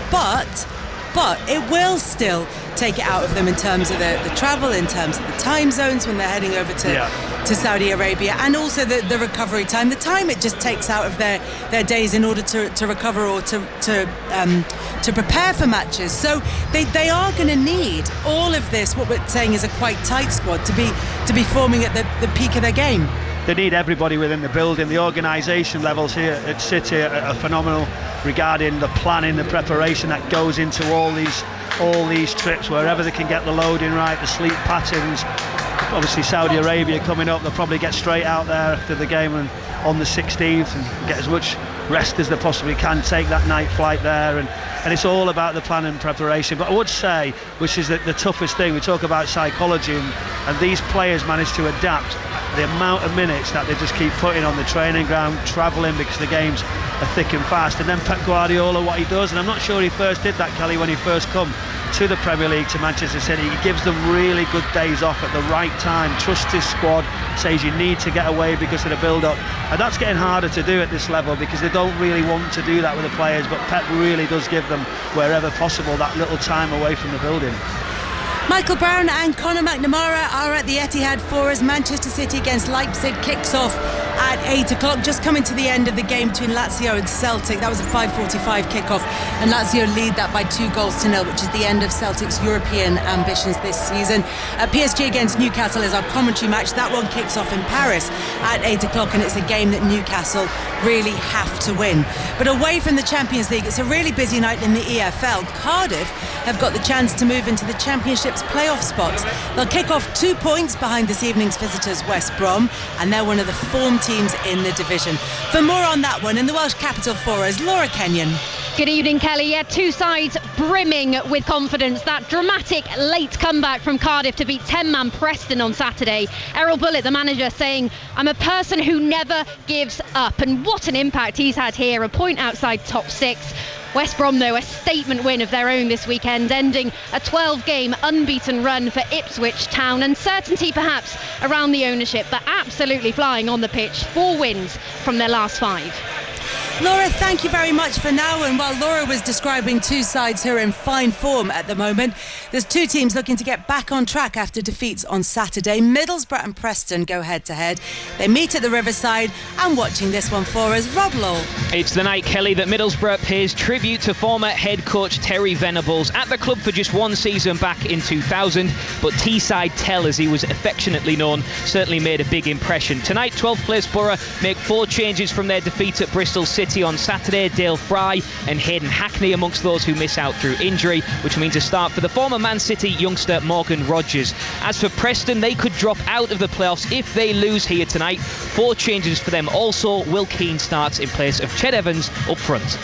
but it will still take it out of them in terms of the travel, in terms of the time zones when they're heading over to Saudi Arabia, and also the recovery time, the time it just takes out of their days in order to recover or to prepare for matches. So they are going to need all of this, what we're saying is a quite tight squad, to be forming at the peak of their game. They need everybody within the building. The organisation levels here at City are phenomenal regarding the planning, the preparation that goes into all these trips, wherever they can get the loading right, the sleep patterns. Obviously Saudi Arabia coming up, they'll probably get straight out there after the game and on the 16th and get as much rest as they possibly can, take that night flight there, and it's all about the plan and preparation. But I would say, which is the toughest thing, we talk about psychology, and these players manage to adapt the amount of minutes that they just keep putting on the training ground, travelling because the games are thick and fast. And then Pep Guardiola, what he does, and I'm not sure he first did that, Kelly, when he first come to the Premier League, to Manchester City, he gives them really good days off at the right time, trusts his squad, says you need to get away because of the build-up, and that's getting harder to do at this level because they don't really want to do that with the players, but Pep really does give them, wherever possible, that little time away from the building. Michael Brown and Conor McNamara are at the Etihad for us. Manchester City against Leipzig kicks off at 8 o'clock, just coming to the end of the game between Lazio and Celtic. That was a 5:45 kickoff, and Lazio lead that by 2-0, which is the end of Celtic's European ambitions this season. PSG against Newcastle is our commentary match. That one kicks off in Paris at 8 o'clock, and it's a game that Newcastle really have to win. But away from the Champions League, it's a really busy night in the EFL. Cardiff have got the chance to move into the Championship's playoff spots. They'll kick off 2 points behind this evening's visitors West Brom, and they're one of the form teams in the division. For more on that one, in the Welsh capital for us, Laura Kenyon. Good evening, Kelly. Yeah, two sides brimming with confidence. That dramatic late comeback from Cardiff to beat 10-man Preston on Saturday. Errol Bullitt, the manager, saying, "I'm a person who never gives up." And what an impact he's had here, a point outside top 6. West Brom, though, a statement win of their own this weekend, ending a 12-game unbeaten run for Ipswich Town. Uncertainty perhaps around the ownership, but absolutely flying on the pitch. 4 wins from their last 5. Laura, thank you very much for now. And while Laura was describing two sides who are in fine form at the moment, there's 2 teams looking to get back on track after defeats on Saturday. Middlesbrough and Preston go head-to-head. They meet at the Riverside, and watching this one for us, Rob Lowell. It's the night, Kelly, that Middlesbrough pays tribute to former head coach Terry Venables. At the club for just 1 season back in 2000, but Teesside Tell, as he was affectionately known, certainly made a big impression. Tonight, 12th place Borough make 4 changes from their defeat at Bristol City on Saturday. Dale Fry and Hayden Hackney amongst those who miss out through injury, which means a start for the former Man City youngster Morgan Rogers. As for Preston, they could drop out of the playoffs if they lose here tonight. 4 changes for them also. Will Keane starts in place of Ched Evans up front.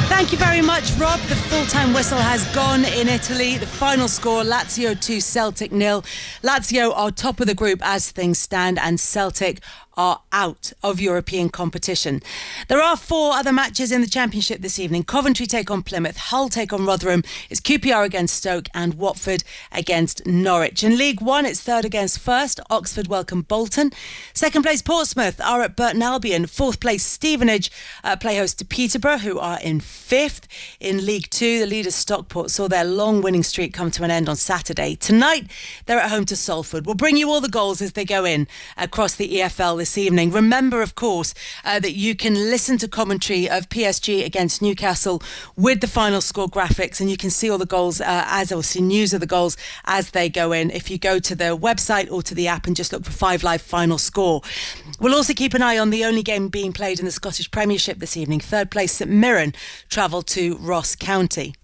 Thank you very much, Rob. The full-time whistle has gone in Italy. The final score, Lazio 2, Celtic 0. Lazio are top of the group as things stand, and Celtic are out of European competition. There are 4 other matches in the Championship this evening. Coventry take on Plymouth, Hull take on Rotherham, it's QPR against Stoke and Watford against Norwich. In League One, it's third against first. Oxford welcome Bolton. Second place Portsmouth are at Burton Albion. Fourth place Stevenage play host to Peterborough, who are in fifth. In League Two, the leaders Stockport saw their long winning streak come to an end on Saturday. Tonight, they're at home to Salford. We'll bring you all the goals as they go in across the EFL this evening. Remember, of course, that you can listen to commentary of PSG against Newcastle with the final score graphics, and you can see all the goals see news of the goals as they go in if you go to the website or to the app and just look for 5 Live final score. We'll also keep an eye on the only game being played in the Scottish Premiership this evening. Third place St Mirren travel to Ross County.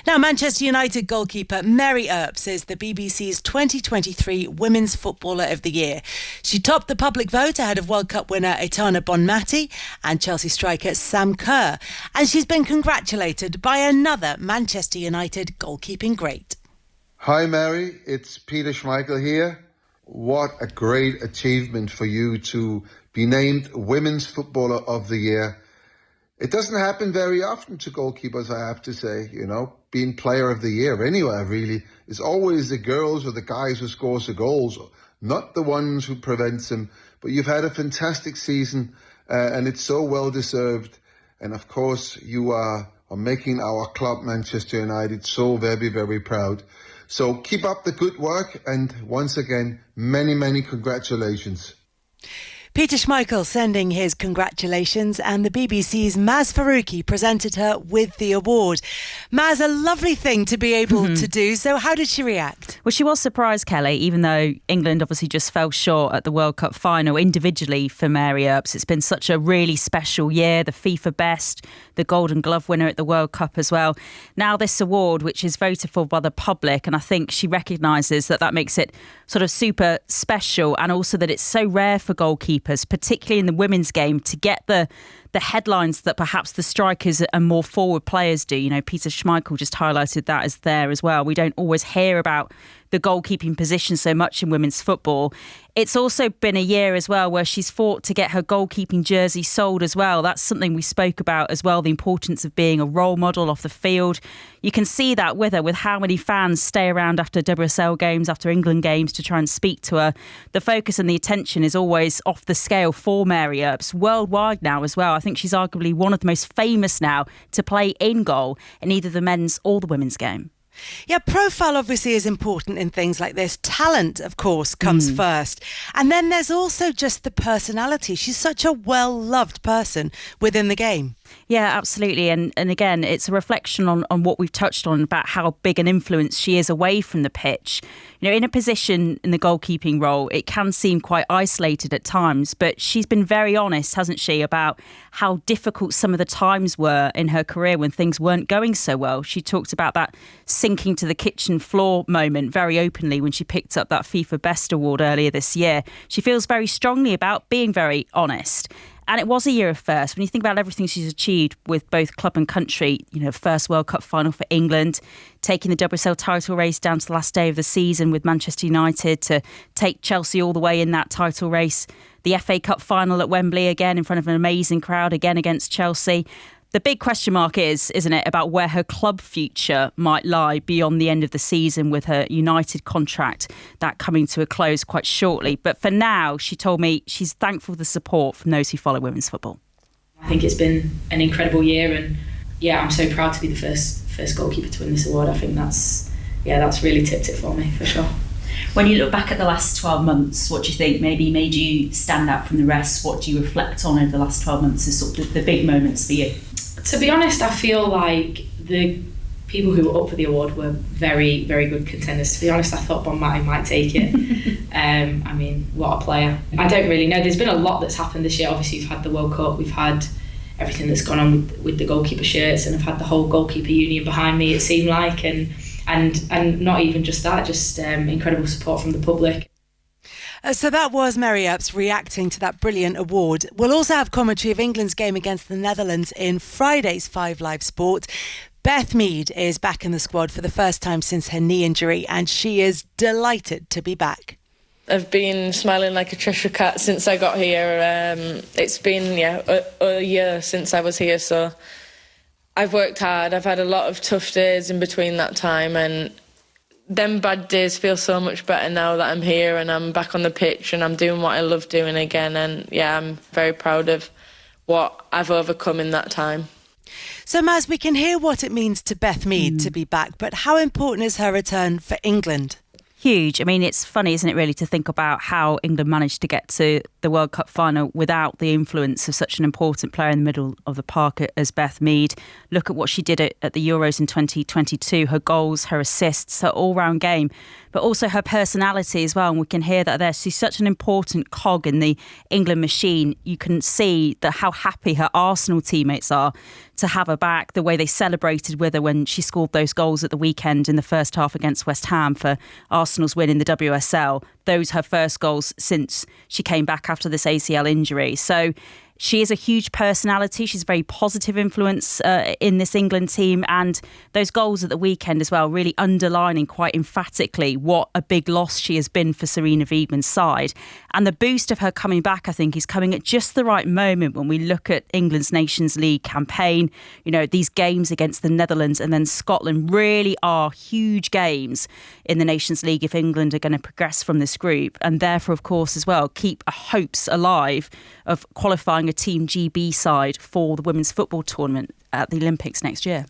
Now, Manchester United goalkeeper Mary Earps is the BBC's 2023 Women's Footballer of the Year. She topped the public vote ahead of World Cup winner Aitana Bonmati and Chelsea striker Sam Kerr. And she's been congratulated by another Manchester United goalkeeping great. Hi Mary, it's Peter Schmeichel here. What a great achievement for you to be named Women's Footballer of the Year. It doesn't happen very often to goalkeepers, I have to say, being player of the year anywhere, really. It's always the girls or the guys who scores the goals, not the ones who prevents them. But you've had a fantastic season and it's so well deserved. And of course, you are making our club, Manchester United, so very, very proud. So keep up the good work. And once again, many, many congratulations. Peter Schmeichel sending his congratulations, and the BBC's Maz Faruqi presented her with the award. Maz, a lovely thing to be able to do. So how did she react? Well, she was surprised, Kelly, even though England obviously just fell short at the World Cup final individually for Mary Earps. It's been such a really special year, the FIFA best, the Golden Glove winner at the World Cup as well. Now this award, which is voted for by the public, and I think she recognises that makes it sort of super special, and also that it's so rare for goalkeepers, particularly in the women's game, to get the headlines that perhaps the strikers and more forward players do. Peter Schmeichel just highlighted that as there as well. We don't always hear about the goalkeeping position so much in women's football. It's also been a year as well where she's fought to get her goalkeeping jersey sold as well. That's something we spoke about as well, the importance of being a role model off the field. You can see that with her, with how many fans stay around after WSL games, after England games to try and speak to her. The focus and the attention is always off the scale for Mary Earps, worldwide now as well. I think she's arguably one of the most famous now to play in goal in either the men's or the women's game. Yeah, profile obviously is important in things like this. Talent, of course, comes first. And then there's also just the personality. She's such a well-loved person within the game. Yeah, absolutely. And again, it's a reflection on what we've touched on about how big an influence she is away from the pitch. In a position in the goalkeeping role, it can seem quite isolated at times, but she's been very honest, hasn't she, about how difficult some of the times were in her career when things weren't going so well. She talked about that sinking to the kitchen floor moment very openly when she picked up that FIFA Best Award earlier this year. She feels very strongly about being very honest. And it was a year of firsts. When you think about everything she's achieved with both club and country, first World Cup final for England, taking the WSL title race down to the last day of the season with Manchester United, to take Chelsea all the way in that title race, the FA Cup final at Wembley again in front of an amazing crowd, again against Chelsea. The big question mark isn't it, about where her club future might lie beyond the end of the season with her United contract, that coming to a close quite shortly. But for now, she told me she's thankful for the support from those who follow women's football. I think it's been an incredible year, and I'm so proud to be the first goalkeeper to win this award. I think that's really tipped it for me, for sure. When you look back at the last 12 months, what do you think maybe made you stand out from the rest? What do you reflect on over the last 12 months as sort of the big moments for you? To be honest, I feel like the people who were up for the award were very, very good contenders. To be honest, I thought Bonmati might take it. What a player. I don't really know. There's been a lot that's happened this year. Obviously, we've had the World Cup, we've had everything that's gone on with the goalkeeper shirts, and I've had the whole goalkeeper union behind me, it seemed like, and not even just that, just incredible support from the public. So that was Mary Earps reacting to that brilliant award. We'll also have commentary of England's game against the Netherlands in Friday's 5 Live Sport. Beth Mead is back in the squad for the first time since her knee injury, and she is delighted to be back. I've been smiling like a Cheshire cat since I got here. It's been a year since I was here, so I've worked hard. I've had a lot of tough days in between that time, and them bad days feel so much better now that I'm here and I'm back on the pitch and I'm doing what I love doing again. And yeah, I'm very proud of what I've overcome in that time. So Maz, we can hear what it means to Beth Mead to be back, but how important is her return for England? Huge. I mean, it's funny, isn't it, really, to think about how England managed to get to the World Cup final without the influence of such an important player in the middle of the park as Beth Mead. Look at what she did at the Euros in 2022, her goals, her assists, her all-round game, but also her personality as well. And we can hear that there. She's such an important cog in the England machine. You can see how happy her Arsenal teammates are to have her back, the way they celebrated with her when she scored those goals at the weekend in the first half against West Ham for Arsenal's win in the WSL. Those her first goals since she came back after this ACL injury. So she is a huge personality. She's a very positive influence in this England team. And those goals at the weekend as well, really underlining quite emphatically what a big loss she has been for Sarina Wiedmann's side. And the boost of her coming back, I think, is coming at just the right moment when we look at England's Nations League campaign. You know, these games against the Netherlands and then Scotland really are huge games in the Nations League if England are going to progress from this group. And therefore, of course, as well, keep hopes alive of qualifying a Team GB side for the women's football tournament at the Olympics next year.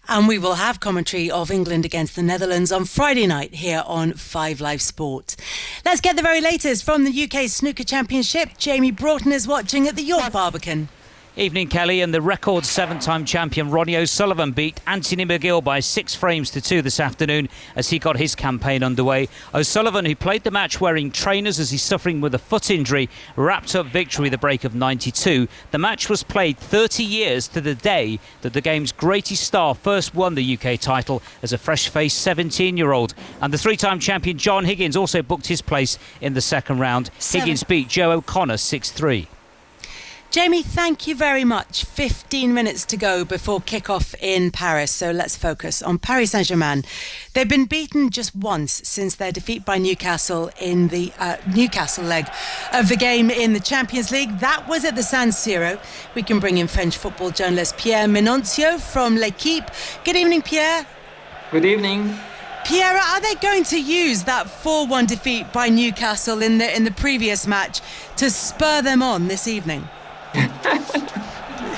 And we will have commentary of England against the Netherlands on Friday night here on 5 Live Sport. Let's get the very latest from the UK Snooker Championship. Jamie Broughton is watching at the York Barbican. Evening, Kelly, and the record 7-time champion Ronnie O'Sullivan beat Anthony McGill by 6 frames to 2 this afternoon as he got his campaign underway. O'Sullivan, who played the match wearing trainers as he's suffering with a foot injury, wrapped up victory with a break of 92. The match was played 30 years to the day that the game's greatest star first won the UK title as a fresh-faced 17-year-old. And the 3-time champion John Higgins also booked his place in the second round. Higgins beat Joe O'Connor 6-3. Jamie, thank you very much. 15 minutes to go before kick-off in Paris, so let's focus on Paris Saint-Germain. They've been beaten just once since their defeat by Newcastle in the Newcastle leg of the game in the Champions League. That was at the San Siro. We can bring in French football journalist Pierre Menoncio from L'Equipe. Good evening, Pierre. Good evening. Pierre, are they going to use that 4-1 defeat by Newcastle in the previous match to spur them on this evening?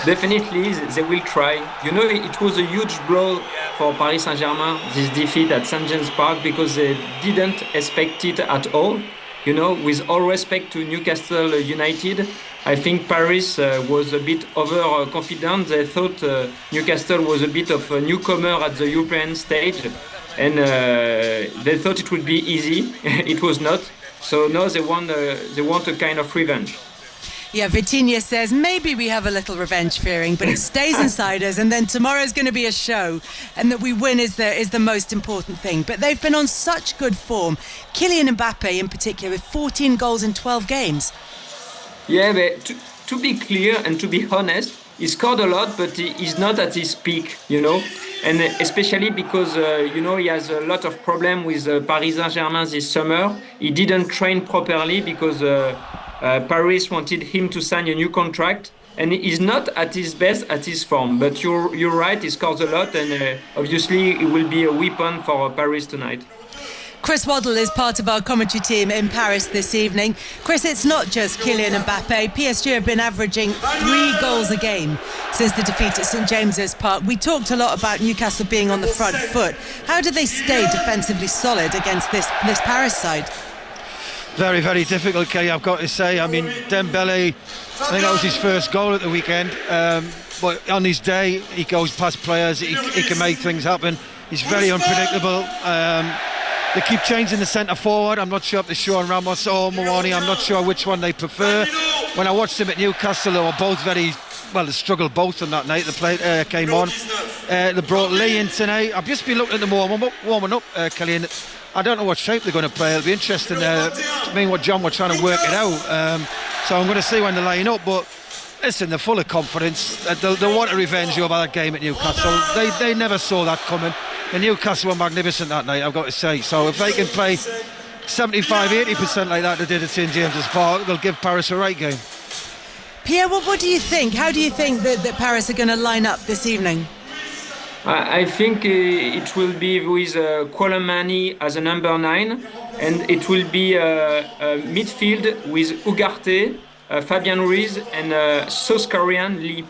Definitely, they will try. You know, it was a huge blow for Paris Saint-Germain, this defeat at St. James Park, because they didn't expect it at all. You know, with all respect to Newcastle United, I think Paris was a bit overconfident. They thought Newcastle was a bit of a newcomer at the European stage, and they thought it would be easy. It was not. So now they want a kind of revenge. Yeah, Vitinha says maybe we have a little revenge fearing, but it stays inside us, and then tomorrow's going to be a show, and that we win is the most important thing. But they've been on such good form. Kylian Mbappe in particular with 14 goals in 12 games. Yeah, but to be clear and to be honest, he scored a lot, but he's not at his peak, you know. And especially because, he has a lot of problem with Paris Saint-Germain this summer. He didn't train properly because Paris wanted him to sign a new contract, and he's not at his best, at his form. But you're right, he scores a lot, and obviously he will be a weapon for Paris tonight. Chris Waddle is part of our commentary team in Paris this evening. Chris, it's not just Kylian Mbappe. PSG have been averaging 3 goals a game since the defeat at St James's Park. We talked a lot about Newcastle being on the front foot. How did they stay defensively solid against this Paris side? Very, very difficult, Kelly, I've got to say. I mean, Dembele, I think that was his first goal at the weekend. But on his day, he goes past players, he can make things happen. He's very unpredictable. They keep changing the centre forward. I'm not sure if they're Sean Ramos or Mawani. I'm not sure which one they prefer. When I watched them at Newcastle, they were both they struggled both on that night. The play came on. They brought Lee in tonight. I've just been looking at them warming up, Kelly, and I don't know what shape they're going to play. It'll be interesting. What John were trying to work it out. So I'm going to see when they line up. But listen, they're full of confidence. They'll want a revenge over that game at Newcastle. They never saw that coming. And Newcastle were magnificent that night, I've got to say. So if they can play 75-80% like that they did at St James's Park, they'll give Paris a right game. Pierre, what do you think? How do you think that Paris are going to line up this evening? I think it will be with Koulibaly as a number 9, and it will be midfield with Ugarte, Fabian Ruiz, and South Korean Lee.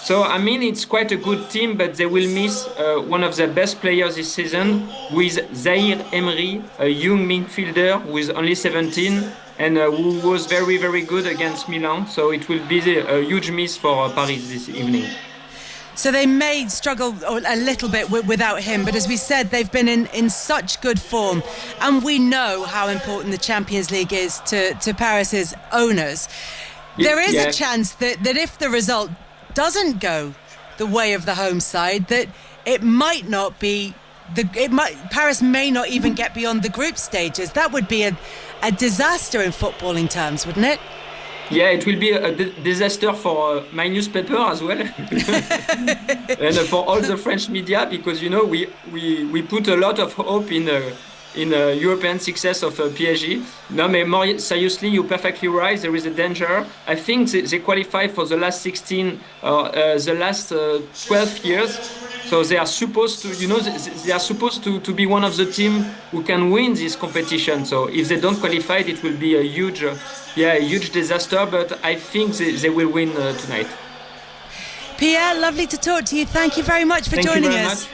So, I mean, it's quite a good team, but they will miss one of their best players this season with Zaire Emery, a young midfielder who is only 17 and who was very, very good against Milan. So it will be a huge miss for Paris this evening. So they may struggle a little bit without him, but as we said, they've been in such good form, and we know how important the Champions League is to Paris's owners. There is a chance that if the result doesn't go the way of the home side, that it might not be Paris may not even get beyond the group stages. That would be a disaster in footballing terms, wouldn't it? Yeah, it will be a disaster for my newspaper as well, and for all the French media, because we put a lot of hope in European success of PSG. No, but more seriously, you're perfectly right. There is a danger. I think they qualify for the last 16 or the last 12 years. So they are supposed to, they are supposed to be one of the teams who can win this competition. So if they don't qualify, it will be a huge disaster. But I think they will win tonight. Pierre, lovely to talk to you. Thank you very much for joining us.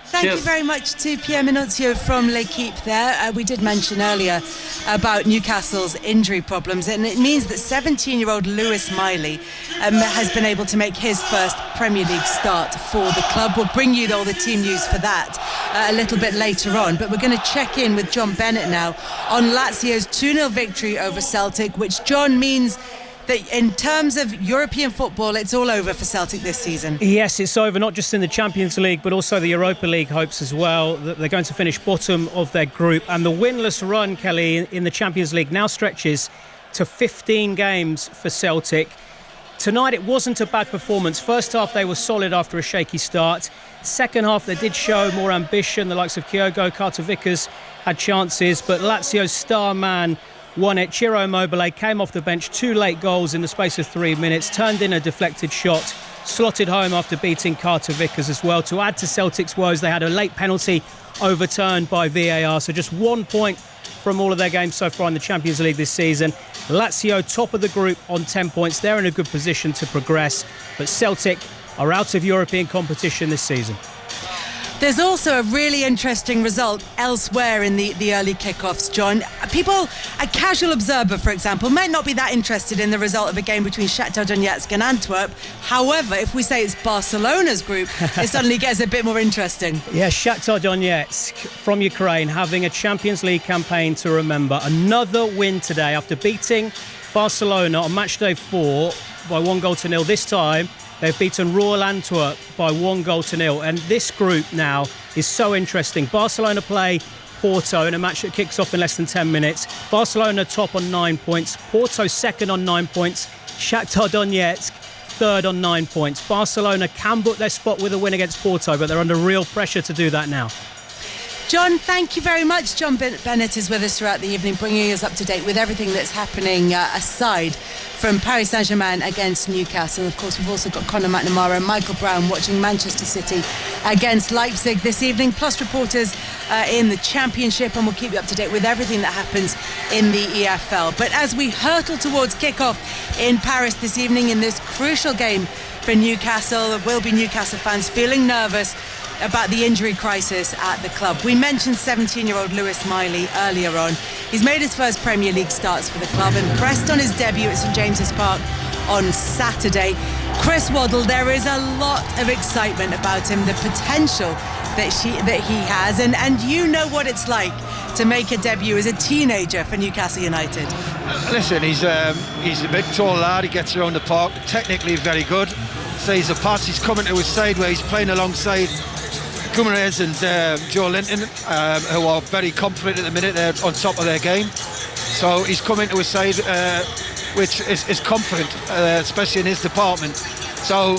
Thank Cheers. you very much to Pierre Minozio from L'Equipe there. We did mention earlier about Newcastle's injury problems, and it means that 17-year-old Lewis Miley has been able to make his first Premier League start for the club. We'll bring you all the team news for that a little bit later on, but we're going to check in with John Bennett now on Lazio's 2-0 victory over Celtic, which, John, means that in terms of European football, it's all over for Celtic this season. Yes, it's over, not just in the Champions League, but also the Europa League hopes as well. That they're going to finish bottom of their group. And the winless run, Kelly, in the Champions League now stretches to 15 games for Celtic. Tonight, it wasn't a bad performance. First half, they were solid after a shaky start. Second half, they did show more ambition. The likes of Kyogo, Carter-Vickers had chances, but Lazio's star man won it. Ciro Immobile came off the bench, 2 late goals in the space of 3 minutes, turned in a deflected shot, slotted home after beating Carter-Vickers as well. To add to Celtic's woes, they had a late penalty overturned by VAR, so just 1 point from all of their games so far in the Champions League this season. Lazio top of the group on 10 points. They're in a good position to progress, but Celtic are out of European competition this season. There's also a really interesting result elsewhere in the early kickoffs, John. A casual observer, for example, might not be that interested in the result of a game between Shakhtar Donetsk and Antwerp. However, if we say it's Barcelona's group, it suddenly gets a bit more interesting. Yeah, Shakhtar Donetsk from Ukraine having a Champions League campaign to remember. Another win today after beating Barcelona on match day 4 by 1-0. This time, they've beaten Royal Antwerp by 1-0. And this group now is so interesting. Barcelona play Porto in a match that kicks off in less than 10 minutes. Barcelona top on 9 points. Porto second on 9 points. Shakhtar Donetsk third on 9 points. Barcelona can book their spot with a win against Porto, but they're under real pressure to do that now. John, thank you very much. John Bennett is with us throughout the evening, bringing us up to date with everything that's happening aside from Paris Saint-Germain against Newcastle. Of course, we've also got Conor McNamara and Michael Brown watching Manchester City against Leipzig this evening, plus reporters in the Championship, and we'll keep you up to date with everything that happens in the EFL. But as we hurtle towards kickoff in Paris this evening in this crucial game for Newcastle, there will be Newcastle fans feeling nervous about the injury crisis at the club. We mentioned 17-year-old Lewis Miley earlier on. He's made his first Premier League starts for the club and pressed on his debut at St James's Park on Saturday. Chris Waddle, there is a lot of excitement about him, the potential that he has, and you know what it's like to make a debut as a teenager for Newcastle United. Listen, he's a big tall lad. He gets around the park, technically very good. Says the pass, he's coming to his side where he's playing alongside Guimaraes and Joe Linton, who are very confident at the minute. They're on top of their game. So he's come into a side which is confident, especially in his department. So,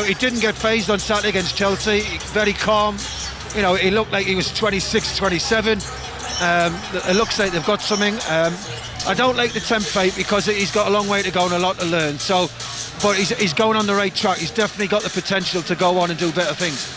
he didn't get phased on Saturday against Chelsea. Very calm. He looked like he was 26, 27. It looks like they've got something. I don't like the temp fate because he's got a long way to go and a lot to learn. So, but he's going on the right track. He's definitely got the potential to go on and do better things.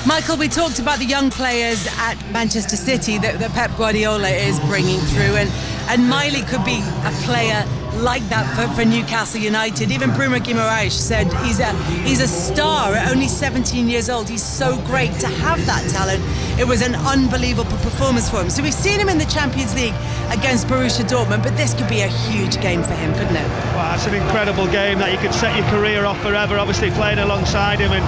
Michael, we talked about the young players at Manchester City that Pep Guardiola is bringing through, and Miley could be a player like that for Newcastle United. Even Bruno Guimaraes said he's a star at only 17 years old. He's so great to have that talent. It was an unbelievable performance for him. So we've seen him in the Champions League against Borussia Dortmund, but this could be a huge game for him, couldn't it? Well, it's an incredible game that you could set your career off forever, obviously playing alongside him, and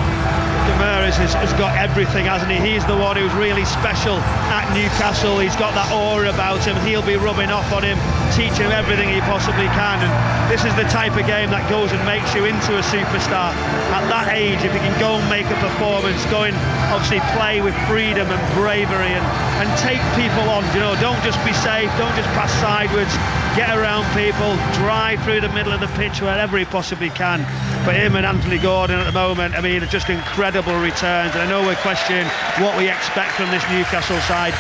Commentaries has got everything, hasn't he? He's the one who's really special at Newcastle. He's got that aura about him. He'll be rubbing off on him, teaching him everything he possibly can. And this is the type of game that goes and makes you into a superstar. At that age, if you can go and make a performance, go and obviously play with freedom and bravery and take people on, don't just be safe, don't just pass sideways, get around people, drive through the middle of the pitch wherever he possibly can. But him and Anthony Gordon at the moment, just incredible returns. And I know we're questioning what we expect from this Newcastle side.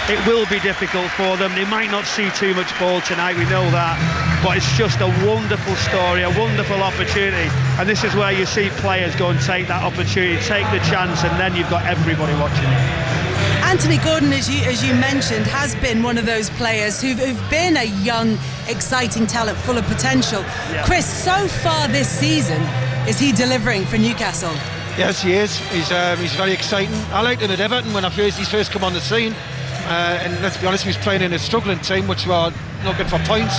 It will be difficult for them. They might not see too much ball tonight, we know that. But it's just a wonderful story, a wonderful opportunity. And this is where you see players go and take that opportunity, take the chance, and then you've got everybody watching it. Anthony Gordon, as you mentioned, has been one of those players who've been a young, exciting talent full of potential. Yeah. Chris, so far this season, is he delivering for Newcastle? Yes, he is. He's very exciting. I liked him at Everton when he first come on the scene. And let's be honest, he was playing in a struggling team, which were looking for points.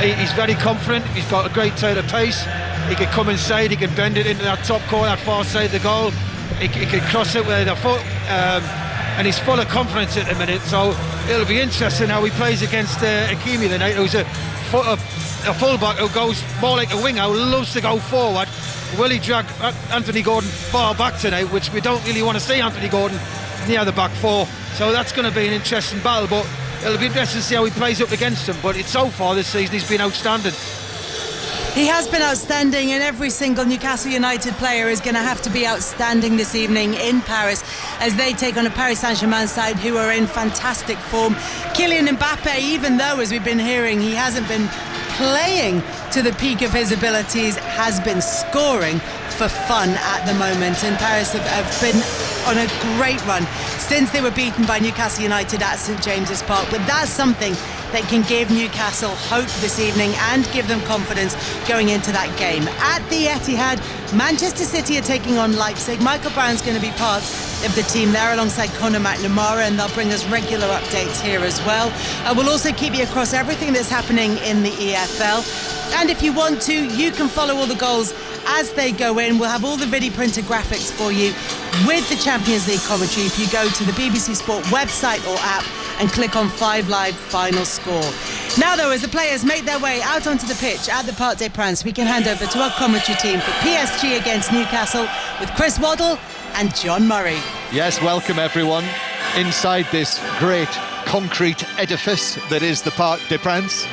He's very confident. He's got a great tail of pace. He can come inside, he can bend it into that top corner, that far side of the goal. He can cross it with a foot, and he's full of confidence at the minute. So it'll be interesting how he plays against Hakimi tonight, who's a fullback who goes more like a winger, who loves to go forward. Will he drag Anthony Gordon far back tonight, which we don't really want to see Anthony Gordon near the back four. So that's going to be an interesting battle, but it'll be interesting to see how he plays up against him. But so far this season he's been outstanding. He has been outstanding, and every single Newcastle United player is going to have to be outstanding this evening in Paris as they take on a Paris Saint-Germain side who are in fantastic form. Kylian Mbappe, even though, as we've been hearing, he hasn't been playing to the peak of his abilities, has been scoring for fun at the moment, and Paris have been on a great run since they were beaten by Newcastle United at St James's Park. But that's something that can give Newcastle hope this evening and give them confidence going into that game. At the Etihad, Manchester City are taking on Leipzig. Michael Brown's going to be part of the team there alongside Conor McNamara, and they'll bring us regular updates here as well. We'll also keep you across everything that's happening in the EFL. And if you want to, you can follow all the goals as they go in. We'll have all the video printed graphics for you with the Champions League commentary if you go to the BBC Sport website or app and click on 5 Live Final Score. Now though, as the players make their way out onto the pitch at the Parc des Princes, we can hand over to our commentary team for PSG against Newcastle with Chris Waddle and John Murray. Yes, welcome everyone inside this great concrete edifice that is the Parc des Princes.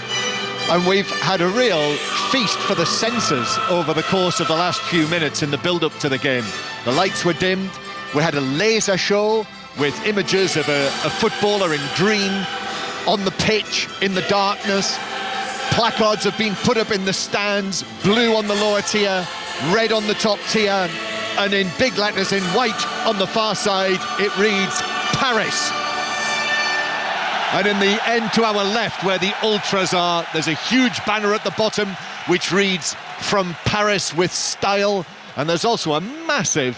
And we've had a real feast for the senses over the course of the last few minutes in the build-up to the game. The lights were dimmed, we had a laser show with images of a footballer in green on the pitch in the darkness. Placards have been put up in the stands, blue on the lower tier, red on the top tier, and in big letters in white on the far side it reads Paris. And in the end to our left, where the ultras are, there's a huge banner at the bottom which reads "From Paris with Style," and there's also a massive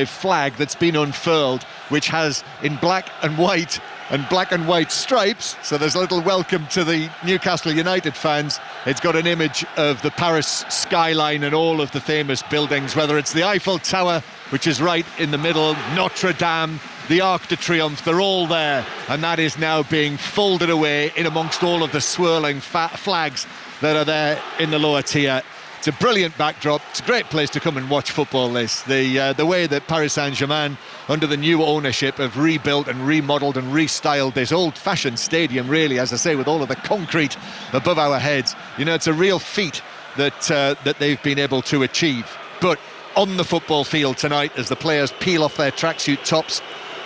flag that's been unfurled which has in black and white stripes, so there's a little welcome to the Newcastle United fans. It's got an image of the Paris skyline and all of the famous buildings, whether it's the Eiffel Tower, which is right in the middle, Notre Dame, the Arc de Triomphe, they're all there, and that is now being folded away in amongst all of the swirling flags that are there in the lower tier. It's a brilliant backdrop. It's a great place to come and watch football, this. The way that Paris Saint-Germain, under the new ownership, have rebuilt and remodelled and restyled this old-fashioned stadium, really, as I say, with all of the concrete above our heads. You know, it's a real feat that they've been able to achieve. But on the football field tonight, as the players peel off their tracksuit tops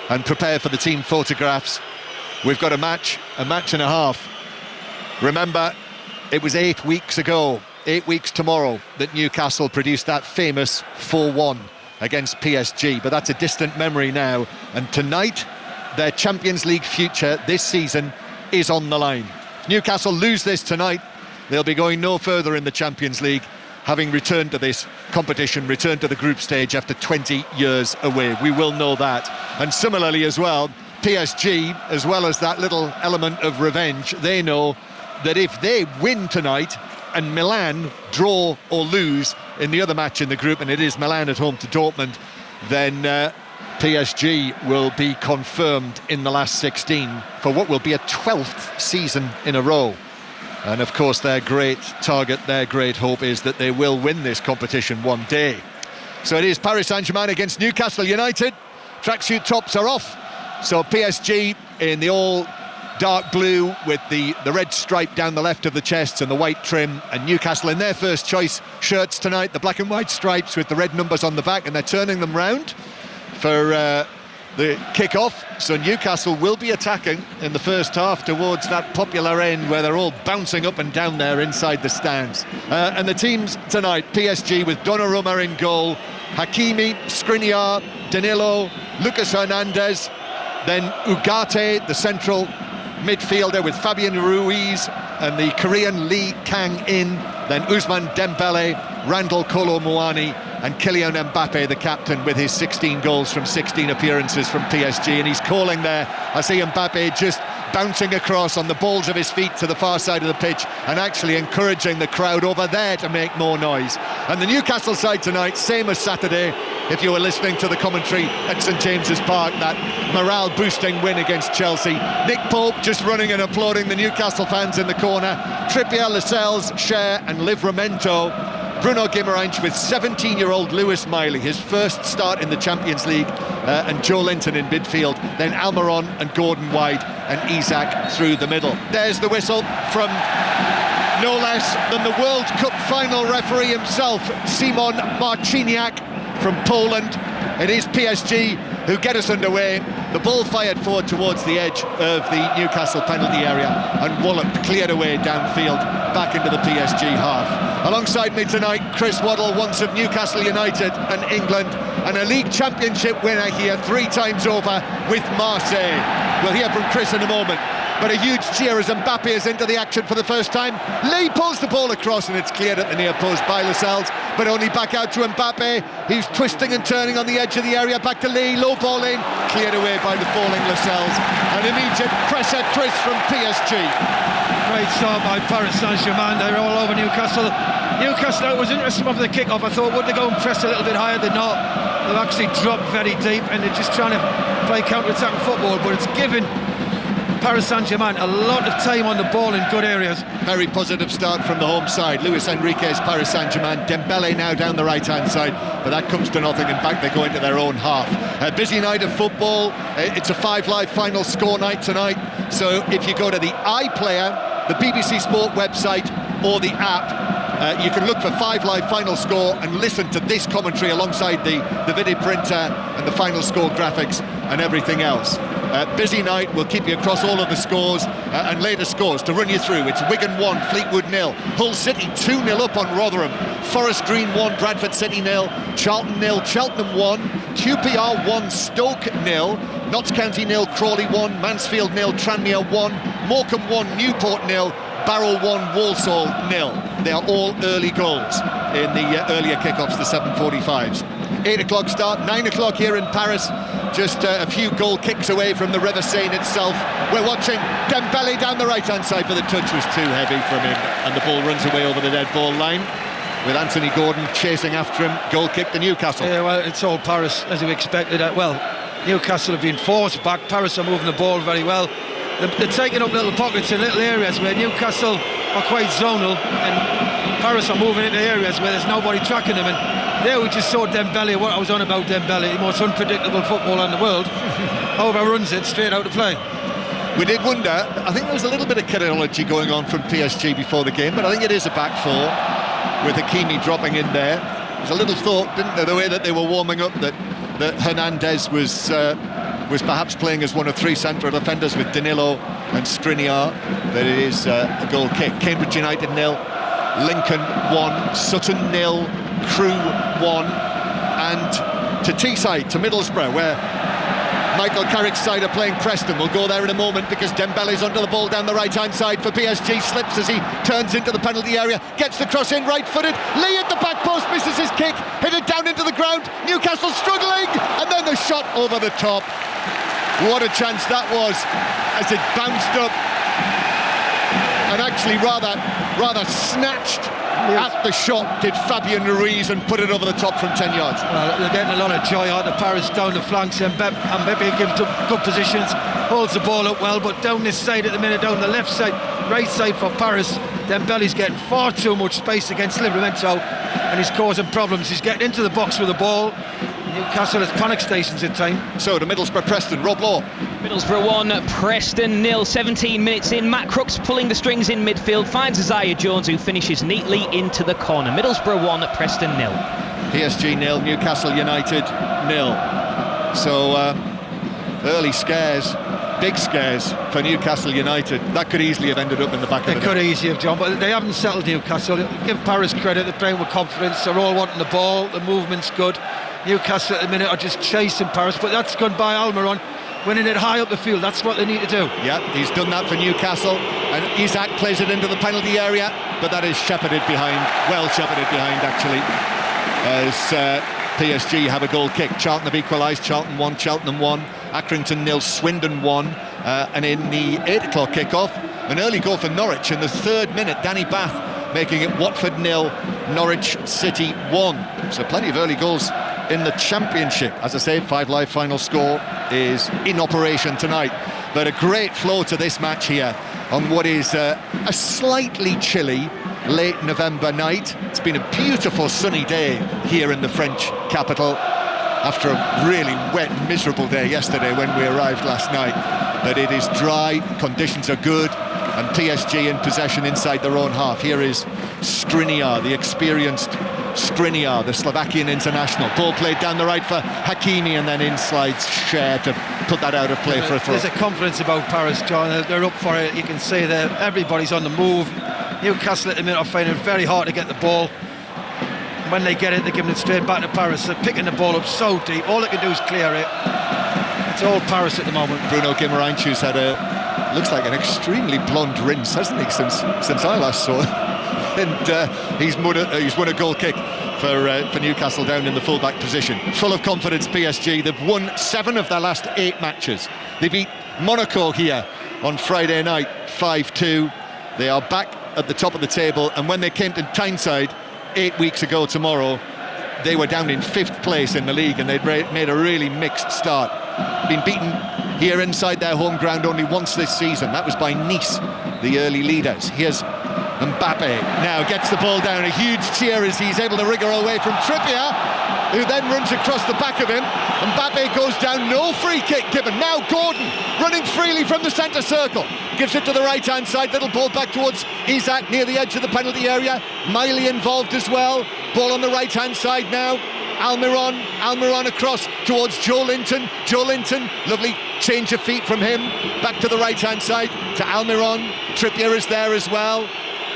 and prepare for the team photographs, we've got a match and a half. Remember, it was 8 weeks ago, 8 weeks tomorrow, that Newcastle produced that famous 4-1 against PSG, but that's a distant memory now. And tonight, their Champions League future this season is on the line. If Newcastle lose this tonight, they'll be going no further in the Champions League, having returned to this competition, returned to the group stage after 20 years away. We will know that. And similarly as well, PSG, as well as that little element of revenge, they know that if they win tonight and Milan draw or lose in the other match in the group, and it is Milan at home to Dortmund, then PSG will be confirmed in the last 16 for what will be a 12th season in a row. And of course their great target, their great hope is that they will win this competition one day. So it is Paris Saint-Germain against Newcastle United. Tracksuit tops are off. So PSG in the all dark blue with the red stripe down the left of the chests and the white trim, and Newcastle in their first choice shirts tonight, the black and white stripes with the red numbers on the back, and they're turning them round for the kick-off. So Newcastle will be attacking in the first half towards that popular end where they're all bouncing up and down there inside the stands. And the teams tonight, PSG with Donnarumma in goal, Hakimi, Skriniar, Danilo, Lucas Hernandez, then Ugarte, the central midfielder, with Fabian Ruiz and the Korean Lee Kang-in, then Ousmane Dembele, Randall Kolo Muani, and Kylian Mbappe, the captain, with his 16 goals from 16 appearances from PSG. And he's calling there. I see Mbappe just bouncing across on the balls of his feet to the far side of the pitch and actually encouraging the crowd over there to make more noise. And the Newcastle side tonight, same as Saturday, if you were listening to the commentary at St James's Park, that morale-boosting win against Chelsea. Nick Pope just running and applauding the Newcastle fans in the corner. Trippier, Lascelles, Cher and Livramento. Bruno Guimaraes with 17-year-old Lewis Miley, his first start in the Champions League, and Joe Linton in midfield, then Almiron and Gordon wide, and Isak through the middle. There's the whistle from no less than the World Cup final referee himself, Simon Marciniak from Poland. It is PSG who get us underway. The ball fired forward towards the edge of the Newcastle penalty area and walloped, cleared away downfield back into the PSG half. Alongside me tonight, Chris Waddle, once of Newcastle United and England, and a league championship winner here 3 times over with Marseille. We'll hear from Chris in a moment. But a huge cheer as Mbappe is into the action for the first time. Lee pulls the ball across and it's cleared at the near post by Lascelles, but only back out to Mbappe. He's twisting and turning on the edge of the area, back to Lee, low ball in, cleared away by the falling Lascelles. An immediate pressure, Chris, from PSG. Great start by Paris Saint-Germain. They're all over Newcastle. Newcastle, it was interesting after the kick-off. I thought, would they go and press a little bit higher? They're not. They've actually dropped very deep and they're just trying to play counter-attacking football, but it's given Paris Saint-Germain a lot of time on the ball in good areas. Very positive start from the home side. Luis Enrique's Paris Saint-Germain. Dembele now down the right-hand side, but that comes to nothing. In fact, they go into their own half. A busy night of football. It's a 5 Live final score night tonight. So if you go to the iPlayer, the BBC Sport website, or the app, you can look for 5 Live final score and listen to this commentary alongside the video printer and the final score graphics and everything else. Busy night. We'll keep you across all of the scores and later scores to run you through. It's Wigan 1, Fleetwood 0, Hull City 2-0 up on Rotherham, Forest Green 1, Bradford City 0, Charlton 0, Cheltenham 1, QPR 1, Stoke 0, Notts County 0, Crawley 1, Mansfield 0, Tranmere 1, Morecambe 1, Newport 0, Barrow 1, Walsall 0. They are all early goals in the earlier kickoffs, the 7:45s. 8 o'clock start, 9 o'clock here in Paris, just a few goal kicks away from the River Seine itself. We're watching Dembele down the right-hand side, but the touch was too heavy from him, and the ball runs away over the dead ball line, with Anthony Gordon chasing after him. Goal kick to Newcastle. Yeah, well, it's all Paris, as we expected. Well, Newcastle have been forced back. Paris are moving the ball very well. They're taking up little pockets in little areas where Newcastle are quite zonal, and Paris are moving into areas where there's nobody tracking them, and there we just saw Dembele, what I was on about Dembele, the most unpredictable footballer in the world, overruns it straight out to play. We did wonder, I think there was a little bit of chronology going on from PSG before the game, but I think it is a back four with Hakimi dropping in there. There's a little thought, didn't there, the way that they were warming up, that Hernandez was perhaps playing as one of three central defenders with Danilo and Skriniar, that it is a goal kick. Cambridge United 0, Lincoln 1, Sutton 0, Crewe 1, and to Teesside, to Middlesbrough, where Michael Carrick's side are playing Preston. We'll go there in a moment because Dembele's under the ball down the right-hand side for PSG, slips as he turns into the penalty area, gets the cross in, right-footed, Lee at the back post, misses his kick, hit it down into the ground, Newcastle struggling, and then the shot over the top. What a chance that was as it bounced up and actually rather snatched at the shot did Fabian Ruiz and put it over the top from 10 yards. Well, they're getting a lot of joy out of Paris down the flanks, and Mbappe gives them good positions, holds the ball up well, but down this side at the minute, down the left side, right side for Paris, Dembele's getting far too much space against Livramento and he's causing problems. He's getting into the box with the ball. Newcastle has panic stations at time. So to Middlesbrough-Preston, Rob Law. Middlesbrough 1, Preston 0, 17 minutes in. Matt Crooks pulling the strings in midfield, finds Isaiah Jones, who finishes neatly into the corner. Middlesbrough 1, Preston 0. PSG 0, Newcastle United 0. So early scares, big scares for Newcastle United. That could easily have ended up in the back of the net. They could easily have, John, but they haven't settled Newcastle. Give Paris credit, they're playing with confidence, they're all wanting the ball, the movement's good. Newcastle at the minute are just chasing Paris, but that's gone by Almiron, winning it high up the field. That's what they need to do. Yeah, he's done that for Newcastle, and Isak plays it into the penalty area, but that is shepherded behind, well shepherded behind actually, as PSG have a goal kick. Charlton have equalised, Charlton 1, Cheltenham 1, Accrington 0, Swindon 1, and in the 8 o'clock kick-off, an early goal for Norwich in the 3rd minute, Danny Bath making it Watford 0, Norwich City 1. So plenty of early goals in the Championship. As I say, 5 Live final score is in operation tonight, but a great flow to this match here on what is a slightly chilly late November night. It's been a beautiful sunny day here in the French capital after a really wet, miserable day yesterday when we arrived last night, but it is dry, conditions are good, and PSG in possession inside their own half. Here is Skriniar, the experienced Skriniar, the Slovakian international. Ball played down the right for Hakimi, and then in slides Cher to put that out of play for a throw. There's a confidence about Paris, John. They're up for it. You can see that everybody's on the move. Newcastle at the minute are finding it very hard to get the ball. When they get it, they're giving it straight back to Paris. They're picking the ball up so deep. All they can do is clear it. It's all Paris at the moment. Bruno Guimaraes had looks like an extremely blonde rinse, hasn't he, since I last saw him? And he's won a goal kick for Newcastle down in the full-back position. Full of confidence, PSG. They've won 7 of their last 8 matches. They beat Monaco here on Friday night 5-2. They are back at the top of the table, and when they came to Tyneside 8 weeks ago tomorrow, they were down in 5th place in the league, and they'd made a really mixed start. Been beaten here inside their home ground only once this season. That was by Nice, the early leaders. Here's Mbappe now gets the ball down. A huge cheer as he's able to wriggle away from Trippier, who then runs across the back of him. Mbappe goes down, no free kick given. Now Gordon running freely from the centre circle, gives it to the right-hand side. Little ball back towards Isak near the edge of the penalty area. Miley involved as well. Ball on the right-hand side now. Almiron across towards Joe Linton. Joe Linton, lovely change of feet from him. Back to the right-hand side to Almiron. Trippier is there as well.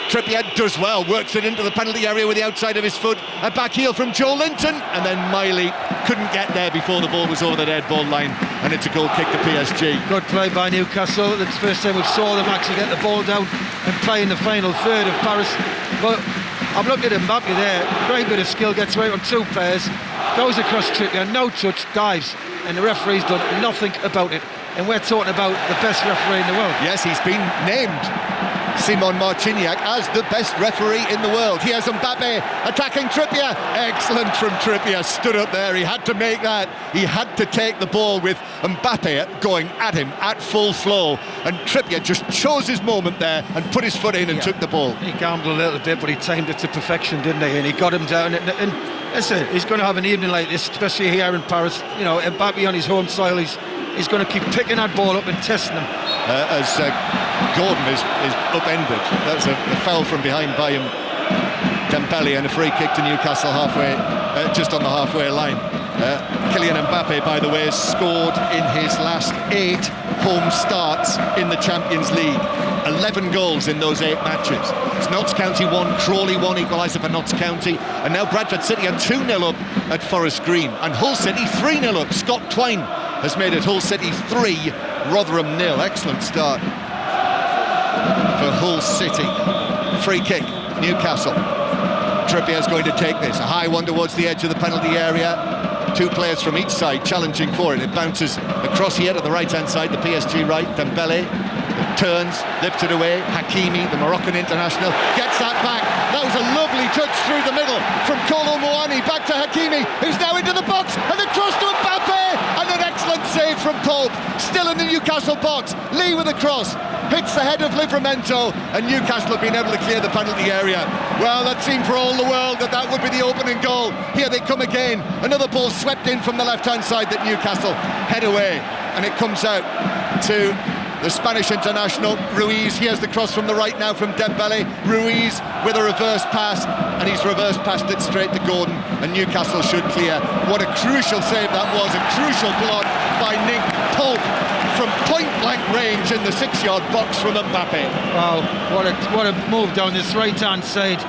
Trippier does well, works it into the penalty area with the outside of his foot. A back heel from Joe Linton, and then Miley couldn't get there before the ball was over the dead ball line, and it's a goal kick to PSG. Good play by Newcastle. It's the first time we've saw them actually get the ball down and play in the final third of Paris. But I'm looking at Mbappe there, great bit of skill, gets away on 2 players, goes across Trippier, no touch, dives, and the referee's done nothing about it. And we're talking about the best referee in the world. Yes, he's been named Simon Marciniak as the best referee in the world. Here's Mbappe attacking Trippier. Excellent from Trippier, stood up there. He had to make that. He had to take the ball with Mbappe going at him at full flow, and Trippier just chose his moment there and put his foot in and took the ball. He gambled a little bit, but he timed it to perfection, didn't he? And he got him down. And listen, he's going to have an evening like this, especially here in Paris. You know, Mbappe on his home soil, he's going to keep picking that ball up and testing him. As Gordon is upended. That's a foul from behind by Dembele, and a free kick to Newcastle halfway, just on the halfway line. Kylian Mbappe, by the way, has scored in his last 8 home starts in the Champions League. 11 goals in those 8 matches. It's Notts County 1, Crawley 1, equaliser for Notts County, and now Bradford City are 2-0 up at Forest Green, and Hull City 3-0 up. Scott Twine has made it Hull City 3, Rotherham 0. Excellent start for Hull City. Free kick, Newcastle. Trippier's going to take this. A high one towards the edge of the penalty area. 2 players from each side challenging for it. It bounces across here to the right-hand side, the PSG right. Dembele turns, lifted away. Hakimi, the Moroccan international, gets that back. That was a lovely touch through the middle from Kolo Muani back to Hakimi, who's now into the box, and the cross to Mbappe, and an excellent save from Pope. Still in the Newcastle box. Lee with a cross, hits the head of Livramento, and Newcastle have been able to clear the penalty area. Well, that seemed for all the world that would be the opening goal. Here they come again. Another ball swept in from the left-hand side that Newcastle head away, and it comes out to the Spanish international, Ruiz. Here's the cross from the right now from Dembele. Ruiz with a reverse pass, and he's reverse passed it straight to Gordon, and Newcastle should clear. What a crucial save that was, a crucial block by Nick Pope from point-blank range in the 6-yard box from Mbappe. Wow, what a move down this right-hand side.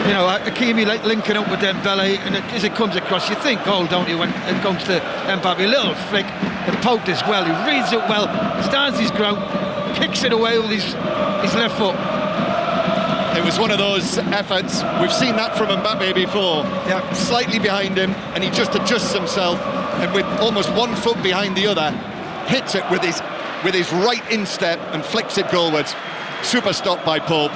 You know, Hakimi linking up with Dembele, and as it comes across, you think goal, don't you, when it comes to Mbappe. A little flick, and Pope as well. He reads it well, stands his ground, kicks it away with his left foot. It was one of those efforts. We've seen that from Mbappe before. Yeah. Slightly behind him, and he just adjusts himself, and with almost one foot behind the other, hits it with his right instep and flicks it goalwards. Super stop by Pope.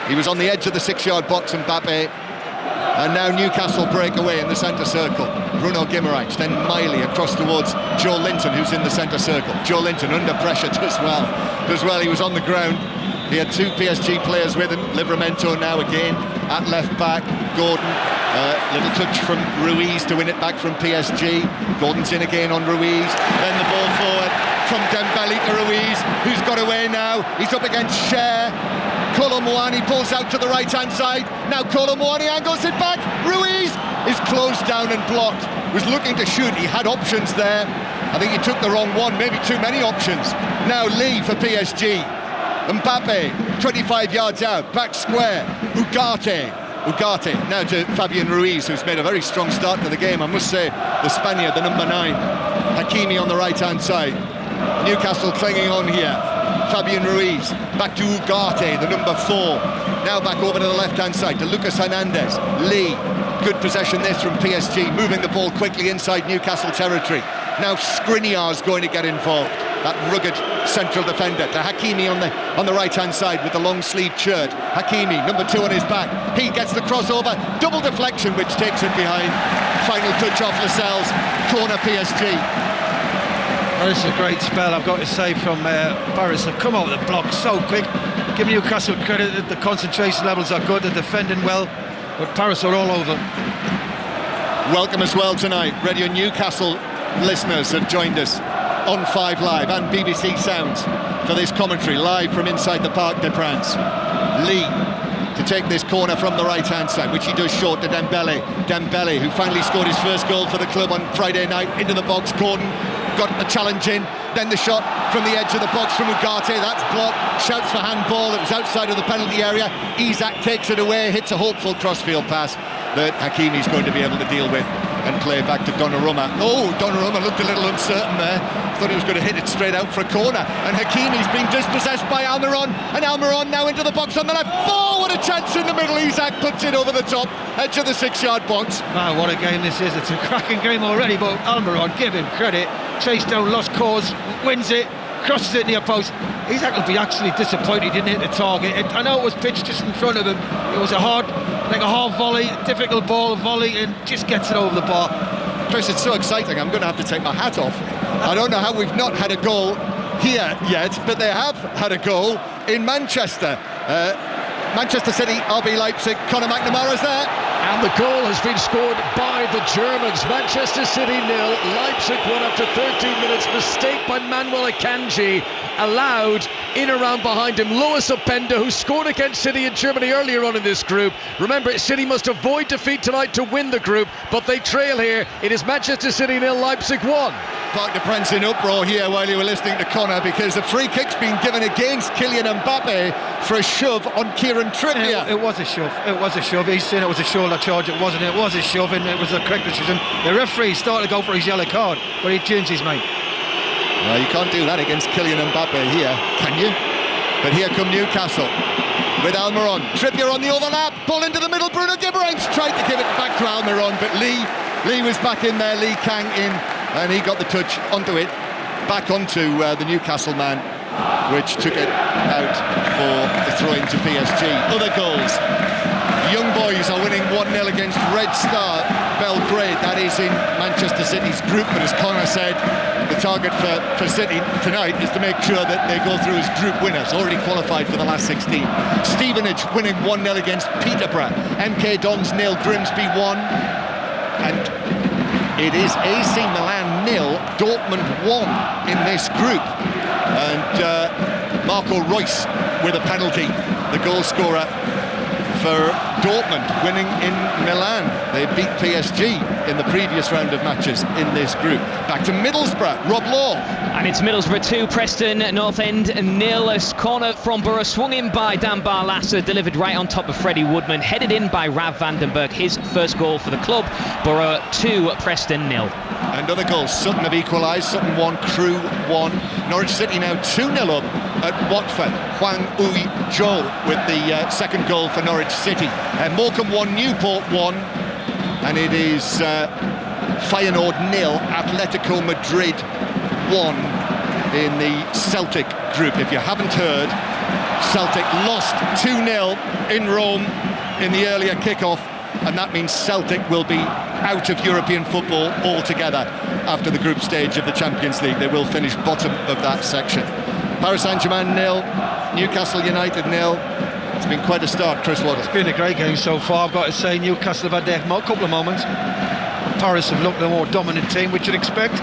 He was on the edge of the 6-yard box, Mbappe, and now Newcastle break away in the centre circle. Bruno Guimaraes, then Miley across towards Joe Linton, who's in the centre circle. Joe Linton under pressure does well. He was on the ground. He had 2 PSG players with him. Livramento now again at left back. Gordon, little touch from Ruiz to win it back from PSG. Gordon's in again on Ruiz. Then the ball forward from Dembele to Ruiz, who's got away now. He's up against Cher. Kolo Muani pulls out to the right-hand side. Now Kolo Muani angles it back. Ruiz is closed down and blocked. Was looking to shoot. He had options there. I think he took the wrong one. Maybe too many options. Now Lee for PSG. Mbappe, 25 yards out. Back square. Ugarte now to Fabian Ruiz, who's made a very strong start to the game. I must say, the Spaniard, the number 9. Hakimi on the right-hand side. Newcastle clinging on here. Fabian Ruiz, back to Ugarte, the number 4. Now back over to the left-hand side to Lucas Hernandez. Lee, good possession this from PSG, moving the ball quickly inside Newcastle territory. Now Skriniar's going to get involved, that rugged central defender, to Hakimi on the right-hand side with the long-sleeved shirt. Hakimi, number 2 on his back. He gets the crossover, double deflection, which takes it behind. Final touch off Lascelles, corner PSG. Oh, this is a great spell, I've got to say, from Paris. They've come over the block so quick. Give Newcastle credit that the concentration levels are good, they're defending well, but Paris are all over. Welcome as well tonight. Radio Newcastle listeners have joined us on 5 Live and BBC Sounds for this commentary live from inside the Parc des Princes. Lee to take this corner from the right-hand side, which he does short to Dembele. Dembele, who finally scored his first goal for the club on Friday night, into the box. Gordon got a challenge in, then the shot from the edge of the box from Ugarte, that's blocked. Shouts for handball, it was outside of the penalty area. Isak takes it away, hits a hopeful crossfield pass that Hakimi's going to be able to deal with and play back to Donnarumma. Oh, Donnarumma looked a little uncertain there. Thought he was going to hit it straight out for a corner. And Hakimi's been dispossessed by Almiron. And Almiron now into the box on the left. Oh, what a chance in the middle. Isak puts it over the top, edge of the 6-yard box. Wow, what a game this is. It's a cracking game already, but Almiron, give him credit. Chased down lost cause, wins it, crosses it near post. He's actually disappointed he didn't hit the target. I know it was pitched just in front of him. It was a hard volley, difficult ball volley, and just gets it over the bar. Chris, it's so exciting. I'm going to have to take my hat off. I don't know how we've not had a goal here yet, but they have had a goal in Manchester. Manchester City, RB Leipzig, Conor McNamara's there. And the goal has been scored by the Germans. Manchester City 0, Leipzig 1 after 13 minutes. Mistake by Manuel Akanji, allowed in around behind him. Louis Openda, who scored against City in Germany earlier on in this group. Remember, City must avoid defeat tonight to win the group, but they trail here. It is Manchester City 0, Leipzig 1. Parc des Princes in uproar here while you were listening to Conor, because a free kick's been given against Kylian Mbappe for a shove on Kieran Trippier. It was a shove. It was a shove. He's saying it was a shoulder charge. It wasn't. It was a shove, and it was a correct decision. The referee started to go for his yellow card, but he changed his mind. Well, you can't do that against Kylian Mbappe here, can you? But here come Newcastle with Almiron. Trippier on the overlap. Ball into the middle. Bruno Guimaraes tried to give it back to Almiron, but Lee was back in there. Lee Kang in, and he got the touch onto it, back onto the Newcastle man, which took it out for the throw-in to PSG. Other goals. Young Boys are winning 1-0 against Red Star Belgrade. That is in Manchester City's group, but as Conor said, the target for City tonight is to make sure that they go through as group winners, already qualified for the last 16. Stevenage winning 1-0 against Peterborough. MK Dons 0, Grimsby 1. And it is AC Milan 0, Dortmund 1 in this group. And Marco Reus with a penalty, the goal scorer for Dortmund, winning in Milan. They beat PSG in the previous round of matches in this group. Back to Middlesbrough, Rob Law. And it's Middlesbrough 2, Preston North End 0. A corner from Borough, swung in by Dan Barlasser, delivered right on top of Freddie Woodman, headed in by Rav Vandenberg, his first goal for the club. Borough 2, Preston 0. And other goals, Sutton have equalised, Sutton 1, Crewe 1. Norwich City now 2-0 up at Watford. Hwang Ui-jo with the second goal for Norwich City. Morecambe 1, Newport 1. And it is Feyenoord 0, Atletico Madrid 1 in the Celtic group. If you haven't heard, Celtic lost 2-0 in Rome in the earlier kick-off, and that means Celtic will be out of European football altogether after the group stage of the Champions League. They will finish bottom of that section. Paris Saint-Germain 0, Newcastle United 0. It's been quite a start, Chris Waddle. It's been a great game so far. I've got to say, Newcastle have had their couple of moments. Paris have looked the more dominant team, which you'd expect.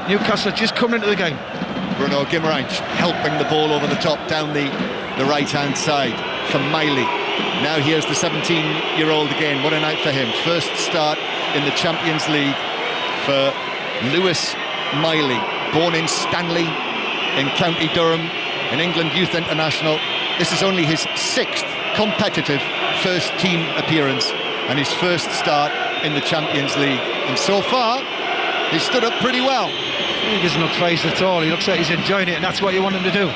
Newcastle just coming into the game. Bruno Guimaraes helping the ball over the top down the right-hand side for Miley. Now here's the 17-year-old again. What a night for him. First start in the Champions League for Lewis Miley. Born in Stanley, in County Durham, an England Youth International. This is only his 6th competitive first-team appearance and his first start in the Champions League. And so far, he's stood up pretty well. He doesn't look phased at all. He looks like he's enjoying it, and that's what you want him to do.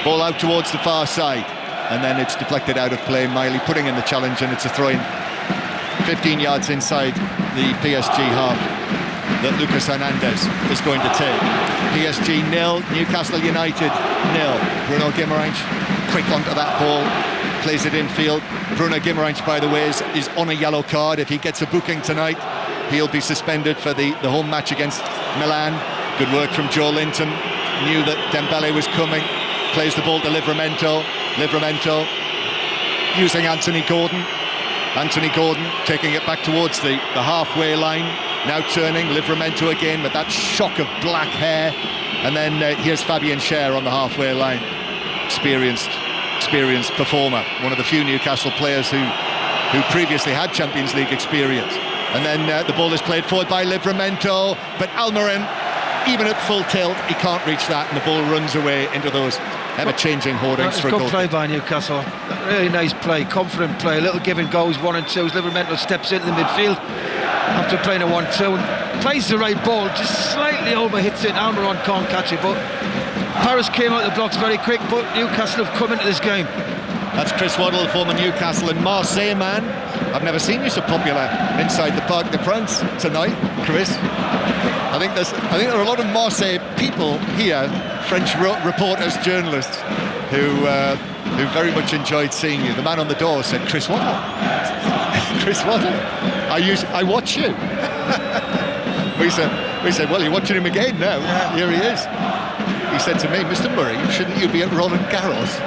Ball out towards the far side, and then it's deflected out of play. Miley putting in the challenge, and it's a throw-in 15 yards inside the PSG half that Lucas Hernandez is going to take. PSG 0, Newcastle United 0. Bruno Guimaraes quick onto that ball, plays it infield. Bruno Guimaraes, by the way, is on a yellow card. If he gets a booking tonight, he'll be suspended for the home match against Milan. Good work from Joe Linton. Knew that Dembele was coming. Plays the ball to Livramento. Livramento using Anthony Gordon. Anthony Gordon taking it back towards the halfway line. Now turning, Livramento again with that shock of black hair. And then here's Fabian Schär on the halfway line. Experienced performer. One of the few Newcastle players who previously had Champions League experience. And then the ball is played forward by Livramento, but Almiron, even at full tilt, he can't reach that, and the ball runs away into those ever-changing hoardings for a goal. Good play by Newcastle. Really nice play, confident play. Little give and goes, 1 and 2s. Livramento steps into the midfield after playing a 1-2 and plays the right ball, just slightly over hits it. Almiron can't catch it, but Paris came out the blocks very quick, but Newcastle have come into this game. That's Chris Waddle, former Newcastle and Marseille man. I've never seen you so popular inside the Parc des Princes tonight, Chris. I think there are a lot of Marseille people here, French reporters, journalists, who very much enjoyed seeing you. The man on the door said, "Chris Waddle." Chris Waddle. I watch you. we said, well, you're watching him again now. Yeah. Here he is. He said to me, "Mr. Murray, shouldn't you be at Roland Garros?"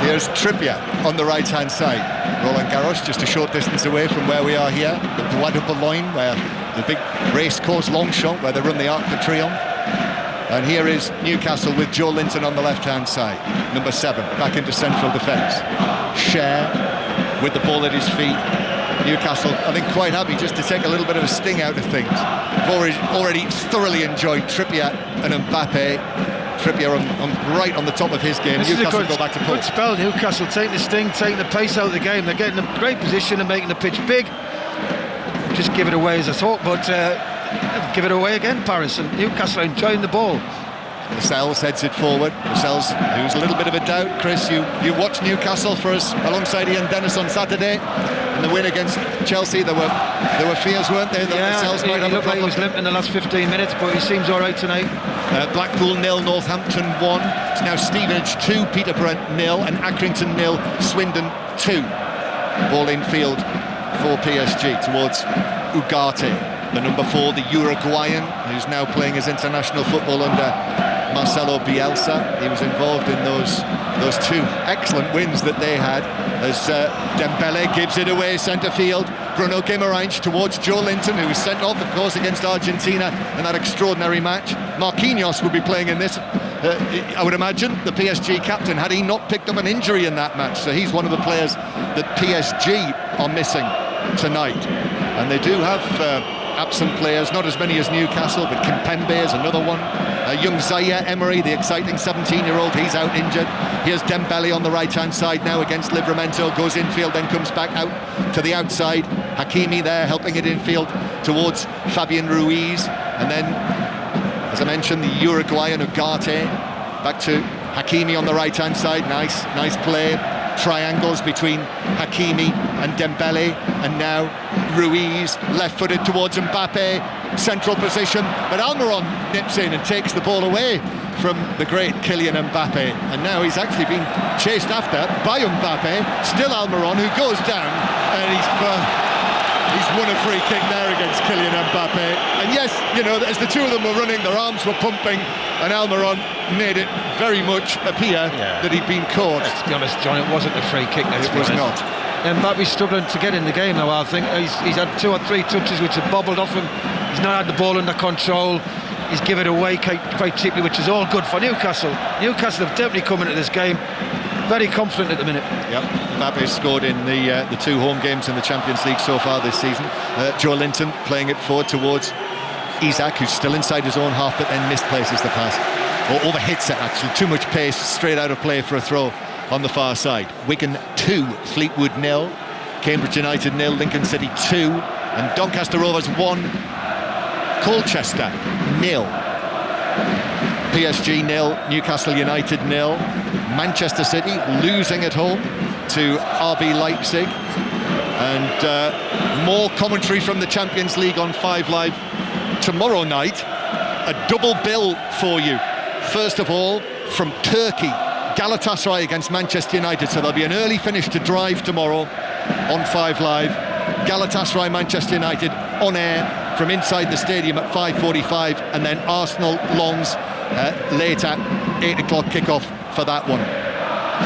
Here's Trippier on the right-hand side. Roland Garros, just a short distance away from where we are here, the Bois de Boulogne, where the big race course Longchamp, where they run the Arc de Triomphe. And here is Newcastle with Joe Linton on the left-hand side. Number 7, back into central defence. Cher with the ball at his feet. Newcastle, I think, quite happy just to take a little bit of a sting out of things. I've already thoroughly enjoyed Trippier and Mbappe. Trippier right on the top of his game. Newcastle go back to pull. Good spell, Newcastle, taking the sting, taking the pace out of the game. They're getting a great position and making the pitch big. Just give it away as I thought, but give it away again, Paris, and Newcastle enjoying the ball. Lascelles heads it forward. Lascelles, who's a little bit of a doubt. Chris, you watched Newcastle for us alongside Ian Dennis on Saturday. In the win against Chelsea, there were fears, weren't there, that Lascelles might have a problem? He looked like he was limping in the last 15 minutes, but he seems all right tonight. Blackpool 0, Northampton 1. It's now Stevenage 2, Peterborough 0, and Accrington 0, Swindon 2. Ball in field for PSG towards Ugarte, the number 4, the Uruguayan, who's now playing his international football under Marcelo Bielsa. He was involved in those 2 excellent wins that they had, as Dembele gives it away centre field. Bruno Guimaraes towards Joe Linton, who was sent off, of course, against Argentina in that extraordinary match. Marquinhos would be playing in this, I would imagine, the PSG captain, had he not picked up an injury in that match. So he's one of the players that PSG are missing tonight. And they do have absent players, not as many as Newcastle, but Kimpembe is another one. Young Zaire Emery, the exciting 17-year-old, he's out injured. Here's Dembele on the right-hand side now against Livramento, goes infield, then comes back out to the outside. Hakimi there helping it infield towards Fabian Ruiz. And then, as I mentioned, the Uruguayan Ugarte, back to Hakimi on the right-hand side. Nice play. Triangles between Hakimi and Dembele, and now Ruiz left-footed towards Mbappe, central position, but Almiron nips in and takes the ball away from the great Kylian Mbappe, and now he's actually been chased after by Mbappe. Still Almiron, who goes down, and he's won a free kick there against Kylian Mbappe. And yes, you know, as the two of them were running, their arms were pumping, and Almiron made it very much appear that he'd been caught. Let's be honest, John, it wasn't a free kick. It was not. Mbappe's struggling to get in the game now, I think. He's had 2 or 3 touches which have bobbled off him. He's not had the ball under control. He's given it away quite cheaply, which is all good for Newcastle. Newcastle have definitely come into this game very confident at the minute. Yep, Mbappe's scored in the 2 home games in the Champions League so far this season. Joe Linton playing it forward towards Isak, who's still inside his own half, but then misplaces the pass. Or overhits it, actually. Too much pace, straight out of play for a throw on the far side. Wigan 2, Fleetwood 0, Cambridge United 0, Lincoln City 2, and Doncaster Rovers 1, Colchester 0. PSG 0, Newcastle United 0. Manchester City losing at home to RB Leipzig. And more commentary from the Champions League on 5 Live tomorrow night. A double bill for you. First of all, from Turkey, Galatasaray against Manchester United. So there'll be an early finish to Drive tomorrow on 5 Live. Galatasaray, Manchester United on air from inside the stadium at 5:45, and then Arsenal Lens later, 8 o'clock kickoff for that one.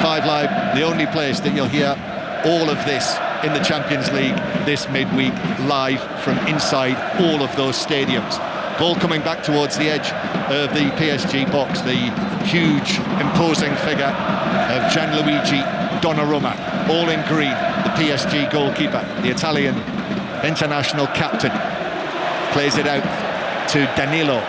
5 Live, the only place that you'll hear all of this in the Champions League this midweek, live from inside all of those stadiums. Ball coming back towards the edge of the PSG box, the huge, imposing figure of Gianluigi Donnarumma, all in green, the PSG goalkeeper, the Italian international captain. Plays it out to Danilo.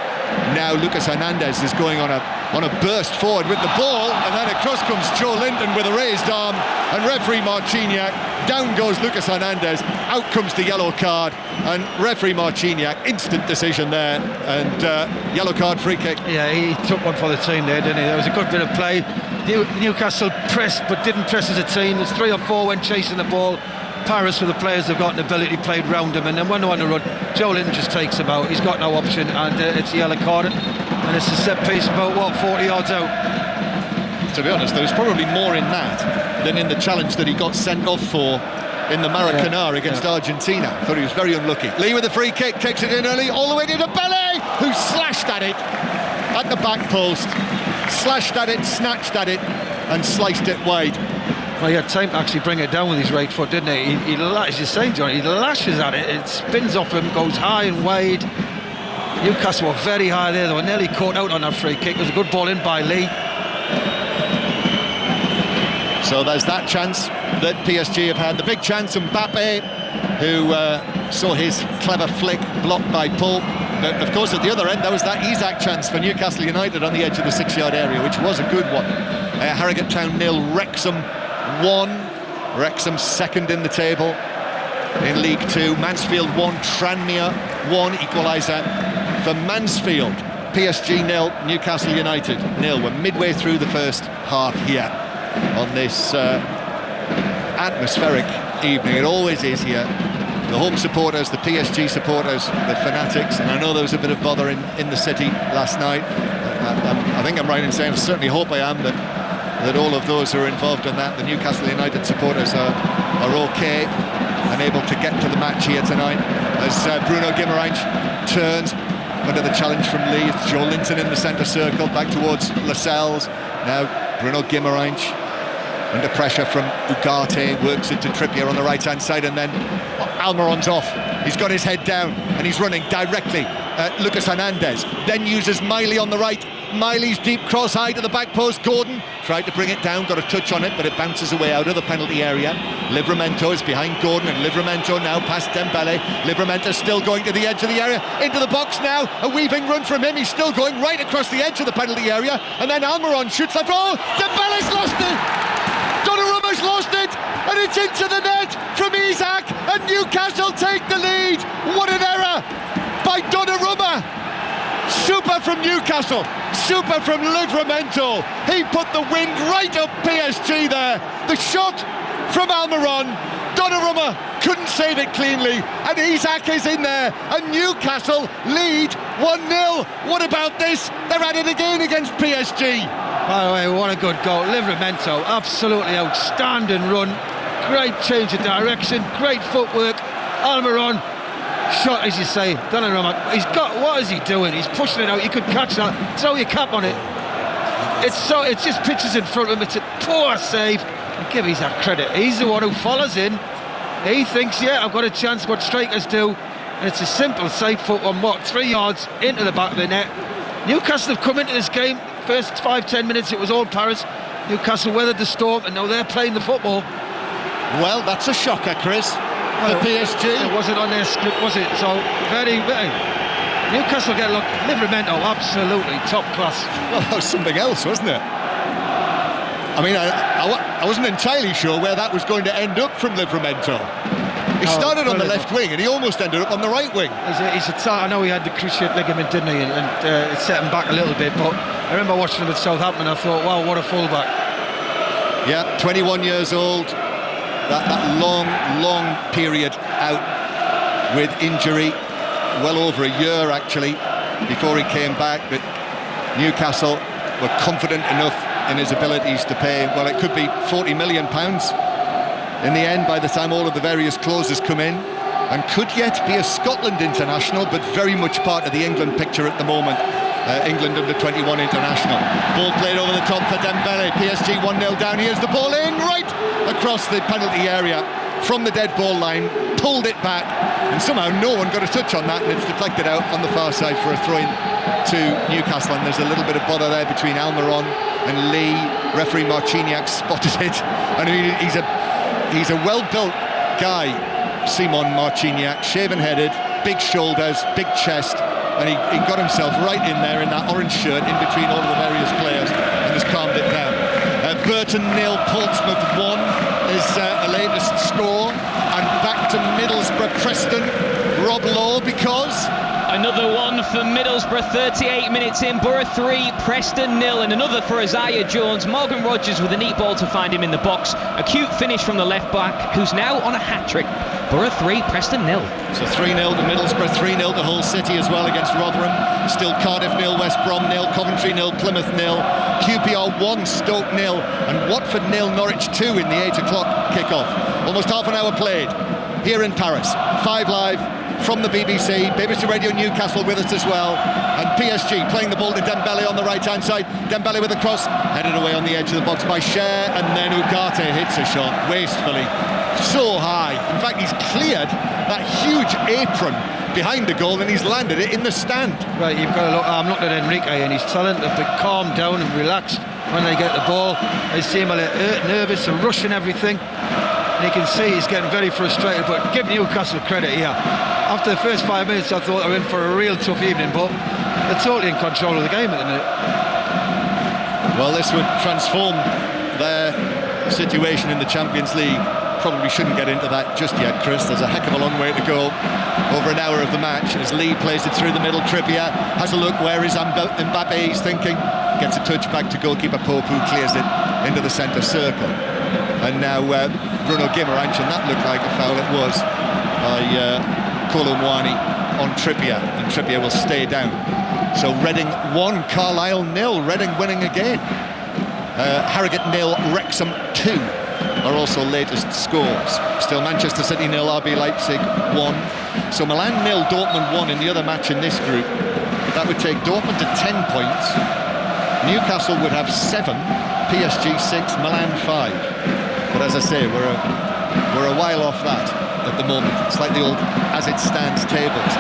Now Lucas Hernandez is going on a burst forward with the ball, and then across comes Joe Linton with a raised arm, and referee Marciniak, down goes Lucas Hernandez, out comes the yellow card, and referee Marciniak, instant decision there, and yellow card, free kick. Yeah, he took one for the team there, didn't he? There was a good bit of play. Newcastle pressed but didn't press as a team. There's 3 or 4 when chasing the ball. Paris, with the players they've got and ability, played round him, and then when they want to run, Joe Linton just takes him out. He's got no option, and it's a yellow card, and it's a set piece about 40 yards out. To be honest, there was probably more in that than in the challenge that he got sent off for in the Maracanã against Argentina. Thought he was very unlucky. Lee with the free kick, takes it in early, all the way to Dembele, who slashed at it at the back post, slashed at it, snatched at it, and sliced it wide. Well, he had time to actually bring it down with his right foot, didn't he? He as you say, John, he lashes at it, it spins off him, goes high and wide. Newcastle were very high there, they were nearly caught out on that free kick. It was a good ball in by Lee. So there's that chance that PSG have had. The big chance, Mbappe, who saw his clever flick blocked by Paul. But of course, at the other end, there was that Isak chance for Newcastle United on the edge of the 6-yard area, which was a good one. Harrogate Town 0, Wrexham 1. Wrexham second in the table in League 2. Mansfield 1, Tranmere 1, equaliser for Mansfield. PSG 0, Newcastle United 0. We're midway through the first half here on this atmospheric evening. It always is here. The home supporters, the PSG supporters, the fanatics, and I know there was a bit of bother in the city last night. I think I'm right in saying, I certainly hope I am, that all of those who are involved in that, the Newcastle United supporters, are okay and able to get to the match here tonight. As Bruno Guimaraes turns under the challenge from Lee, it's Joe Linton in the centre circle, back towards Lascelles. Now Bruno Guimaraes under pressure from Ugarte, works it to Trippier on the right-hand side, and then Almiron's off. He's got his head down and he's running directly at Lucas Hernandez, then uses Miley on the right. Miley's deep cross high to the back post. Gordon tried to bring it down, got a touch on it, but it bounces away out of the penalty area. Livramento is behind Gordon, and Livramento now past Dembele. Livramento still going to the edge of the area, into the box now, a weaving run from him. He's still going right across the edge of the penalty area, and then Almiron shoots left. Oh, Dembele's lost it! Donnarumma's lost it, and it's into the net from Isak, and Newcastle take the lead. What an error by Donnarumma! Super from Newcastle, super from Livramento. He put the wind right up PSG there. The shot from Almiron, Donnarumma couldn't save it cleanly, and Isak is in there, and Newcastle lead 1-0. What about this? They're at it again against PSG. By the way, what a good goal. Livramento, absolutely outstanding run. Great change of direction, great footwork. Almiron, shot, as you say. Donnarumma, he's got, what is he doing? He's pushing it out. You could catch that, throw your cap on it. It's just pitches in front of him. It's a poor save. And give Isak credit. He's the one who follows in. He thinks, yeah, I've got a chance, what strikers do. And it's a simple side foot on 3 yards into the back of the net. Newcastle have come into this game. First 5-10 minutes, it was all Paris. Newcastle weathered the storm, and now they're playing the football. Well, that's a shocker, Chris. For PSG. It wasn't on their script, was it? So, very. Newcastle get a look. Livramento, absolutely top class. Well, that was something else, wasn't it? I mean, I wasn't entirely sure where that was going to end up from Livramento. He started on the left wing and he almost ended up on the right wing. I know he had the cruciate ligament, didn't he? And it set him back a little bit, but I remember watching him at Southampton, I thought, wow, what a fullback. Yeah, 21 years old. That long period out with injury, well over a year actually, before he came back. But Newcastle were confident enough in his abilities to pay, well, it could be £40 million in the end by the time all of the various clauses come in, and could yet be a Scotland international, but very much part of the England picture at the moment. England under 21 international. Ball played over the top for Dembele. PSG 1-0 down. Here's the ball in right across the penalty area from the dead ball line, pulled it back, and somehow no one got a touch on that, and it's deflected out on the far side for a throw-in to Newcastle. And there's a little bit of bother there between Almiron and Lee. Referee Marciniak spotted it, and he's a well-built guy, Simon Marciniak, shaven-headed, big shoulders, big chest, and he got himself right in there in that orange shirt in between all of the various players and has calmed it down. Burton 0, Portsmouth 1 is the latest score, and back to Middlesbrough Preston. Rob Law, because Another one for Middlesbrough, 38 minutes in. Borough 3, Preston 0, and another for Isaiah Jones. Morgan Rogers with a neat ball to find him in the box. A cute finish from the left back, who's now on a hat-trick. Borough 3, Preston 0. So 3-0 to Middlesbrough, 3-0 to Hull City as well against Rotherham. Still Cardiff 0, West Brom 0, Coventry 0, Plymouth 0, QPR 1, Stoke 0, and Watford 0, Norwich 2 in the 8 o'clock kick-off. Almost half an hour played here in Paris. 5 Live from the BBC Radio Newcastle with us as well, and PSG playing the ball to Dembele on the right hand side. Dembele with a cross, headed away on the edge of the box by Cher, and then Ugarte hits a shot wastefully, so high. In fact, he's cleared that huge apron behind the goal and he's landed it in the stand. Right, you've got to look. I'm looking at Enrique and he's telling them to calm down and relax when they get the ball. They seem a little nervous and rushing everything, and you can see he's getting very frustrated. But give Newcastle credit here. After the first 5 minutes, I thought they were in for a real tough evening, but they're totally in control of the game at the minute. Well, this would transform their situation in the Champions League. Probably shouldn't get into that just yet, Chris. There's a heck of a long way to go. Over an hour of the match as Lee plays it through the middle. Trippier has a look. Where is Mbappe? He's thinking. Gets a touch back to goalkeeper Pope, who clears it into the centre circle. And now Bruno Guimaraes, and that looked like a foul. It was by Kolo Muani on Trippier, and Trippier will stay down. So Reading 1, Carlisle 0. Reading winning again. Harrogate 0, Wrexham 2 are also latest scores. Still Manchester City 0, RB Leipzig 1. So Milan 0, Dortmund 1 in the other match in this group. That would take Dortmund to 10 points. Newcastle would have 7, PSG 6, Milan 5. But as I say, we're a while off that at the moment. It's like the old as it stands tables.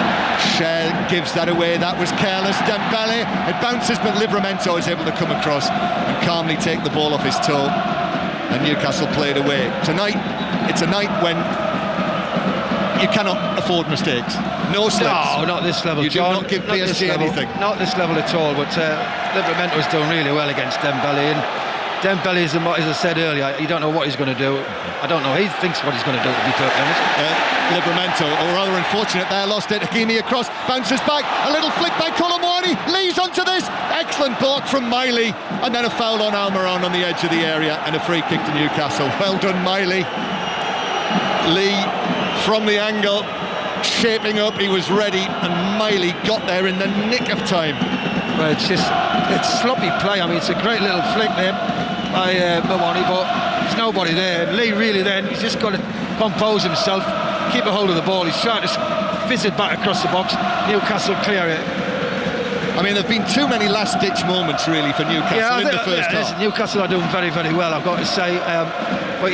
Cher gives that away. That was careless. Dembele, it bounces, but Livramento is able to come across and calmly take the ball off his toe. And Newcastle played away. Tonight, it's a night when you cannot afford mistakes. No slips. No, not this level, you John. Do not give PSG anything. Not this level at all, but Livramento's doing really well against Dembele. And Dembele, as I said earlier, you don't know what he's going to do. I don't know. He thinks what he's going to do, to be perfectly honest. Livramento, rather unfortunate there, lost it. Hakimi across, bounces back, a little flick by Kolo Muani, leads onto this. Excellent block from Miley, and then a foul on Almiron on the edge of the area, and a free kick to Newcastle. Well done, Miley. Lee from the angle, shaping up, he was ready, and Miley got there in the nick of time. Well, it's sloppy play. I mean, it's a great little flick there by Muani, but there's nobody there. And Lee really then, he's just got to compose himself, keep a hold of the ball. He's trying to fizz it back across the box. Newcastle clear it. I mean, there've been too many last-ditch moments, really, for Newcastle in the first half. Newcastle are doing very, very well, I've got to say. But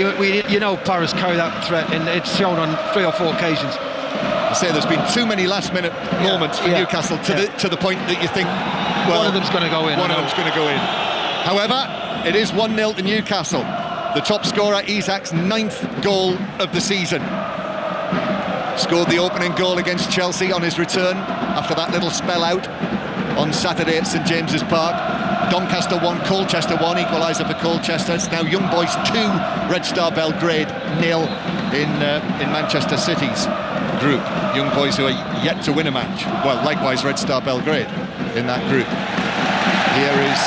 you know Paris carry that threat, and it's shown on 3 or 4 occasions. I say there's been too many last-minute moments for Newcastle to the point that you think, well, one of them's going to go in. One of them's going to go in. However, it is 1-0 to Newcastle. The top scorer, Isak's 9th goal of the season. Scored the opening goal against Chelsea on his return after that little spell out on Saturday at St James's Park. Doncaster 1, Colchester 1, equaliser for Colchester. It's now Young Boys 2, Red Star Belgrade 0 in Manchester City's group. Young Boys who are yet to win a match. Well, likewise Red Star Belgrade in that group. Here is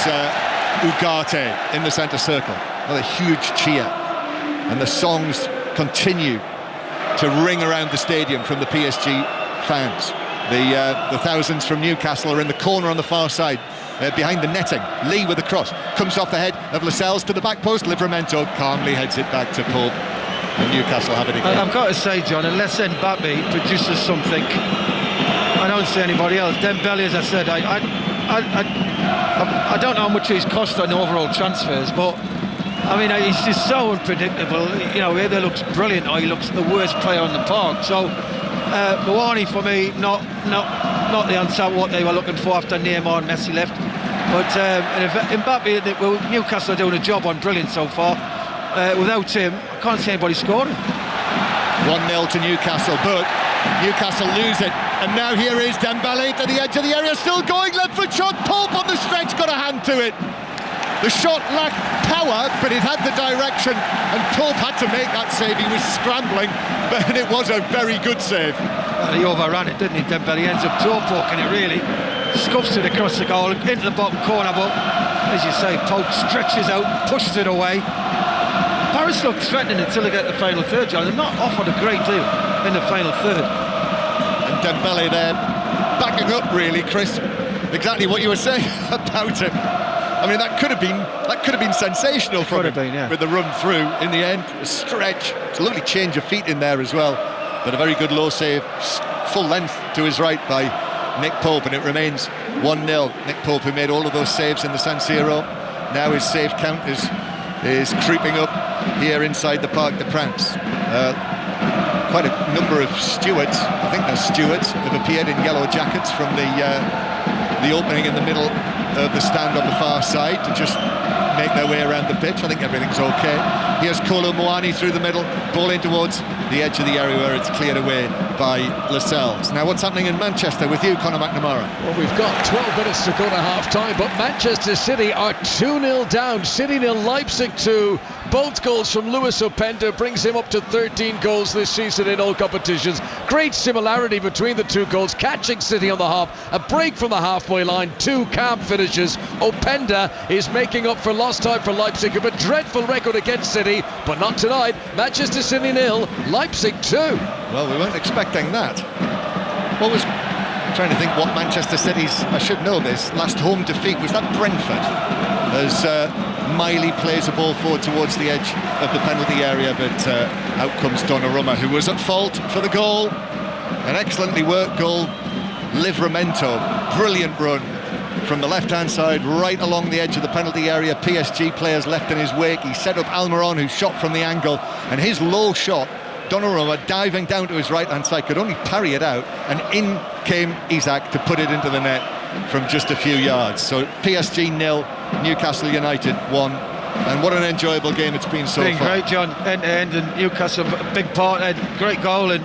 Ugarte in the centre circle. Another huge cheer. And the songs continue to ring around the stadium from the PSG fans. The thousands from Newcastle are in the corner on the far side, behind the netting. Lee with a cross, comes off the head of Lascelles to the back post. Livramento calmly heads it back to Pope, and Newcastle have it again. I've got to say, John, unless Mbappe produces something, I don't see anybody else. Dembele, as I said, I don't know how much he's cost on overall transfers, but I mean, he's just so unpredictable. You know, either looks brilliant or he looks the worst player on the park. So Muani, for me, not the answer what they were looking for after Neymar and Messi left. But Mbappe, well, Newcastle are doing a job on brilliant so far. Without him, I can't see anybody scoring. 1-0 to Newcastle, but Newcastle lose it. And now here is Dembele to the edge of the area, still going, left foot shot. Pope on the stretch, got a hand to it. The shot lacked power, but it had the direction, and Pope had to make that save. He was scrambling, but it was a very good save. Well, he overran it, didn't he? Dembele ends up toe poking it, really. Scuffs it across the goal, into the bottom corner, but as you say, Pope stretches out, pushes it away. Paris looked threatening until they get the final third, John. They're not offered a great deal in the final third. And Dembele there, backing up really, Chris, exactly what you were saying about him. I mean, that could have been sensational from him, yeah. With the run through in the end, a stretch. It's a lovely change of feet in there as well, but a very good low save, full length to his right by Nick Pope, and it remains 1-0. Nick Pope, who made all of those saves in the San Siro, now his save count is creeping up here inside the Parc des Princes. Quite a number of stewards, I think they're stewards, have appeared in yellow jackets from the opening in the middle of the stand on the far side to just make their way around the pitch. I think everything's okay. Here's Kolo Muani through the middle, ball in towards the edge of the area where it's cleared away by Lascelles. Now what's happening in Manchester with you, Conor McNamara? Well, we've got 12 minutes to go to half-time, but Manchester City are 2-0 down. City 0, Leipzig 2. Both goals from Luis Openda brings him up to 13 goals this season in all competitions. Great similarity between the two goals, catching City on the half, a break from the halfway line, 2 calm finishes. Openda is making up for lost time for Leipzig, a dreadful record against City, but not tonight. Manchester City 0, Leipzig 2. Well, we weren't expecting that. I'm trying to think what Manchester City's, I should know this, last home defeat was. That Brentford, as Miley plays a ball forward towards the edge of the penalty area, but out comes Donnarumma, who was at fault for the goal. An excellently worked goal. Livramento, brilliant run from the left-hand side right along the edge of the penalty area. PSG players left in his wake. He set up Almiron, who shot from the angle, and his low shot, Donnarumma diving down to his right-hand side, could only parry it out, and in came Isak to put it into the net from just a few yards. So PSG 0, Newcastle United 1, and what an enjoyable game it's been so far. Great, John, end-to-end, and Newcastle a big part, great goal, and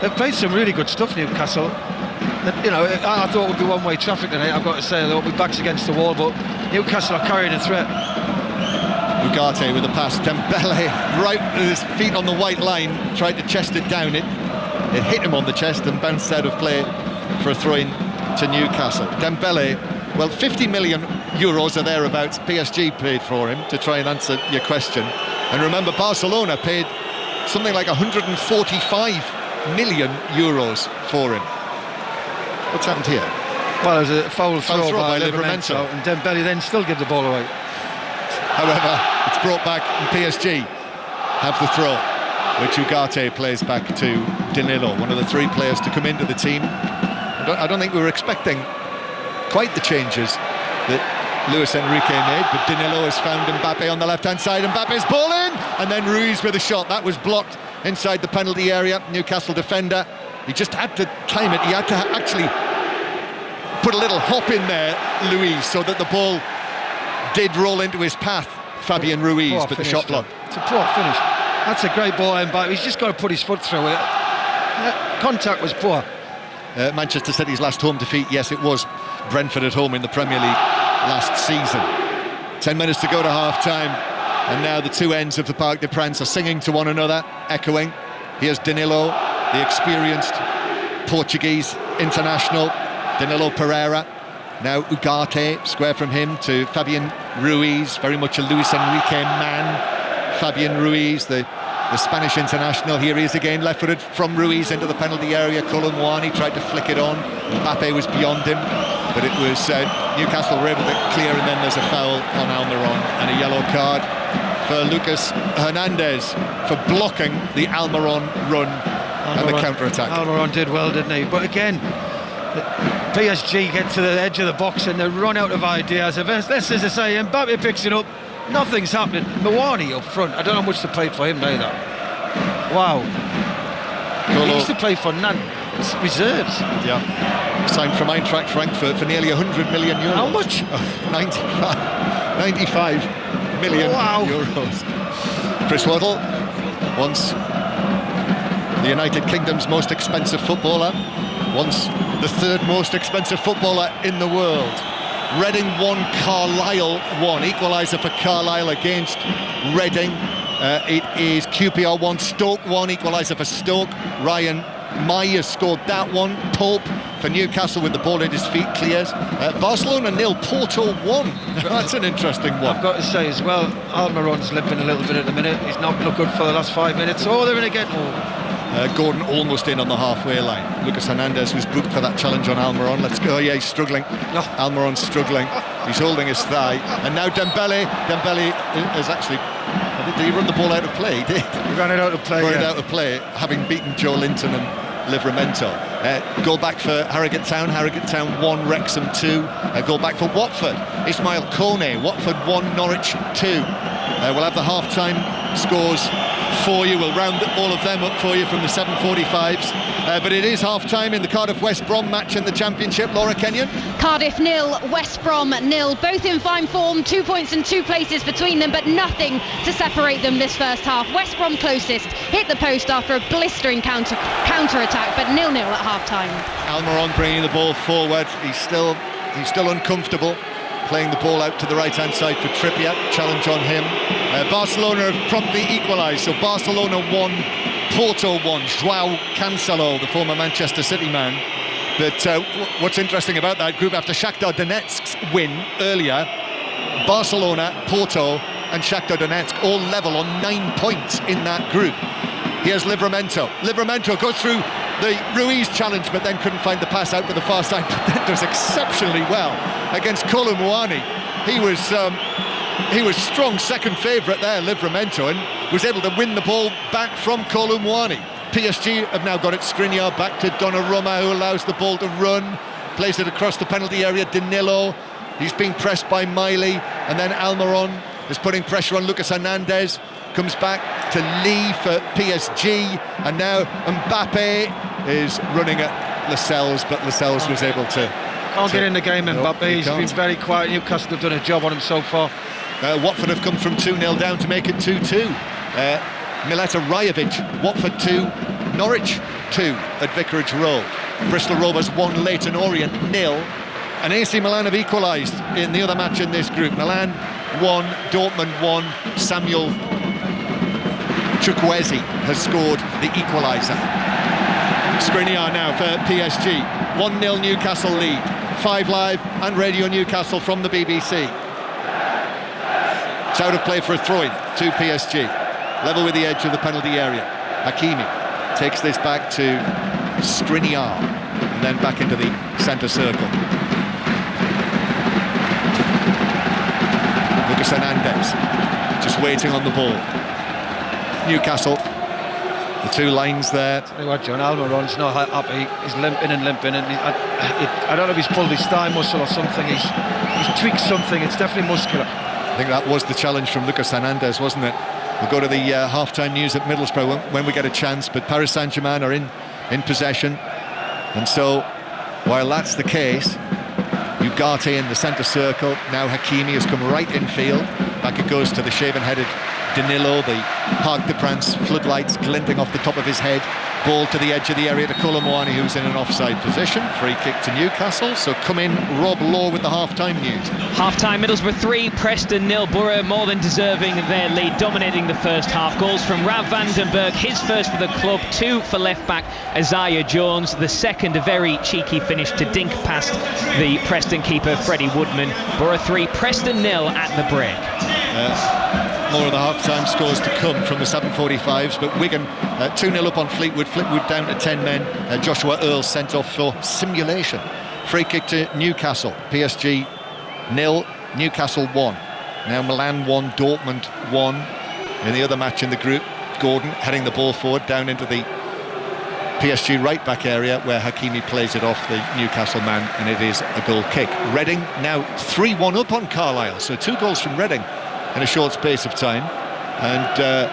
they've played some really good stuff, Newcastle. And, you know, I thought it would be one-way traffic tonight, I've got to say. They'll be backs against the wall, but Newcastle are carrying a threat. Ugarte with a pass. Dembele right with his feet on the white line, tried to chest it down. It hit him on the chest and bounced out of play for a throw-in to Newcastle. Dembele, well, 50 million euros or thereabouts PSG paid for him, to try and answer your question. And remember, Barcelona paid something like 145 million euros for him. What's happened here? Well, there's a foul throw by Livramento, and Dembele then still gives the ball away. However, it's brought back, and PSG have the throw, which Ugarte plays back to Danilo, one of the 3 players to come into the team. I don't think we were expecting quite the changes that Luis Enrique made, but Danilo has found Mbappe on the left-hand side. Mbappe's ball in, and then Ruiz with a shot. That was blocked inside the penalty area. Newcastle defender, he just had to time it. He had to actually put a little hop in there, Luiz, so that the ball did roll into his path. Fabian Ruiz, but the shot blocked. It's a poor finish. That's a great ball, Mbappe. He's just got to put his foot through it. Contact was poor. Manchester City's last home defeat, yes, it was Brentford at home in the Premier League last season. 10 minutes to go to half-time, and now the two ends of the Parc des Princes are singing to one another, echoing. Here's Danilo, the experienced Portuguese international, Danilo Pereira. Now Ugarte, square from him to Fabian Ruiz, very much a Luis Enrique man. Fabian Ruiz, the Spanish international. Here he is again, left-footed from Ruiz into the penalty area. Kolo Muani tried to flick it on. Mbappe was beyond him, but it was Newcastle were able to clear, and then there's a foul on Almiron and a yellow card for Lucas Hernandez for blocking the Almiron run and the counter-attack. Almiron did well, didn't he? But again, PSG get to the edge of the box and they run out of ideas. Let's as I say, Mbappe picks it up. Nothing's happening. Muani up front. I don't know how much they played for him either. Wow. He used to play for Nantes reserves. Yeah. Signed from Eintracht Frankfurt for nearly 100 million euros. How much? 95 million euros. Chris Waddle, once the United Kingdom's most expensive footballer, once the 3rd most expensive footballer in the world. Reading 1, Carlisle 1. Equaliser for Carlisle against Reading. It is QPR 1, Stoke 1. Equaliser for Stoke. Ryan Maya scored that one. Pope for Newcastle with the ball at his feet clears. Barcelona 0, Porto 1. That's an interesting one. I've got to say as well, Almiron's limping a little bit at the minute. He's not looked good for the last 5 minutes. Oh, they're in again. Gordon almost in on the halfway line. Lucas Hernandez was booked for that challenge on Almiron. Let's go. Yeah, he's struggling. Almiron's struggling. He's holding his thigh. And now Dembele is actually... Did he run the ball out of play? He did. He ran it out of play, Ran it out of play, having beaten Joe Linton and Livramento. Goal back for Harrogate Town. Harrogate Town 1, Wrexham 2. Goal back for Watford. Ismail Kone. Watford 1, Norwich 2. We'll have the half-time scores for you. We'll round all of them up for you from the 7:45s. But it is half-time in the Cardiff-West Brom match in the Championship. Laura Kenyon? Cardiff 0, West Brom 0. Both in fine form, 2 points and 2 places between them, but nothing to separate them this first half. West Brom closest, hit the post after a blistering counter-attack, but 0-0 at half-time. Almiron bringing the ball forward. He's still uncomfortable. Playing the ball out to the right-hand side for Trippier. Challenge on him. Barcelona have promptly equalised. So Barcelona 1, Porto 1. Joao Cancelo, the former Manchester City man. But what's interesting about that group, after Shakhtar Donetsk's win earlier, Barcelona, Porto and Shakhtar Donetsk all level on 9 points in that group. Here's Livramento. Livramento goes through the Ruiz challenge, but then couldn't find the pass out to the far side. But then does exceptionally well against Kolo Muani. He was strong second favourite there, Livramento, and was able to win the ball back from Kolo Muani. PSG have now got it. Skriniar back to Donnarumma, who allows the ball to run, plays it across the penalty area. Danilo, he's being pressed by Miley, and then Almiron is putting pressure on Lucas Hernandez. Comes back to Lee for PSG, and now Mbappe is running at Lascelles, but Lascelles was able to... Can't get in the game, Mbappe. He's been very quiet. Newcastle have done a job on him so far. Watford have come from 2-0 down to make it 2-2. Mileta Rajovic, Watford 2, Norwich 2 at Vicarage Road. Bristol Rovers 1, Leyton Orient 0. And AC Milan have equalised in the other match in this group. Milan 1, Dortmund 1, Samuel Chukwueze has scored the equaliser. Skriniar now for PSG. 1-0 Newcastle lead. 5 Live and Radio Newcastle from the BBC. It's out of play for a throw-in to PSG. Level with the edge of the penalty area. Hakimi takes this back to Skriniar and then back into the centre circle. Lucas Hernandez just waiting on the ball. Newcastle, the two lines there. Tell you what, John, Almiron's not happy. He's limping, and I don't know if he's pulled his thigh muscle or something. He's tweaked something. It's definitely muscular. I think that was the challenge from Lucas Hernandez, wasn't it? We'll go to the half-time news at Middlesbrough when we get a chance, but Paris Saint-Germain are in possession, and so while that's the case, Ugarte in the centre circle. Now Hakimi has come right in field. Back it goes to the shaven-headed Danilo, the Parc des Princes floodlights glinting off the top of his head. Ball to the edge of the area to Kolo Muani, who's in an offside position. Free kick to Newcastle. So come in, Rob Law with the half-time news. Half-time, Middlesbrough 3, Preston 0. Borough more than deserving their lead, dominating the first half. Goals from Rav Vandenberg, his first for the club, 2 for left-back Isaiah Jones. The second, a very cheeky finish to dink past the Preston keeper, Freddie Woodman. Borough 3, Preston 0 at the break. More of the half-time scores to come from the 7:45s, but Wigan 2-0 up on Fleetwood. Fleetwood down to 10 men. Joshua Earl sent off for simulation. Free kick to Newcastle. PSG 0, Newcastle 1. Now Milan 1, Dortmund 1. In the other match in the group, Gordon heading the ball forward down into the PSG right-back area, where Hakimi plays it off the Newcastle man, and it is a goal kick. Reading now 3-1 up on Carlisle, so 2 goals from Reading in a short space of time, and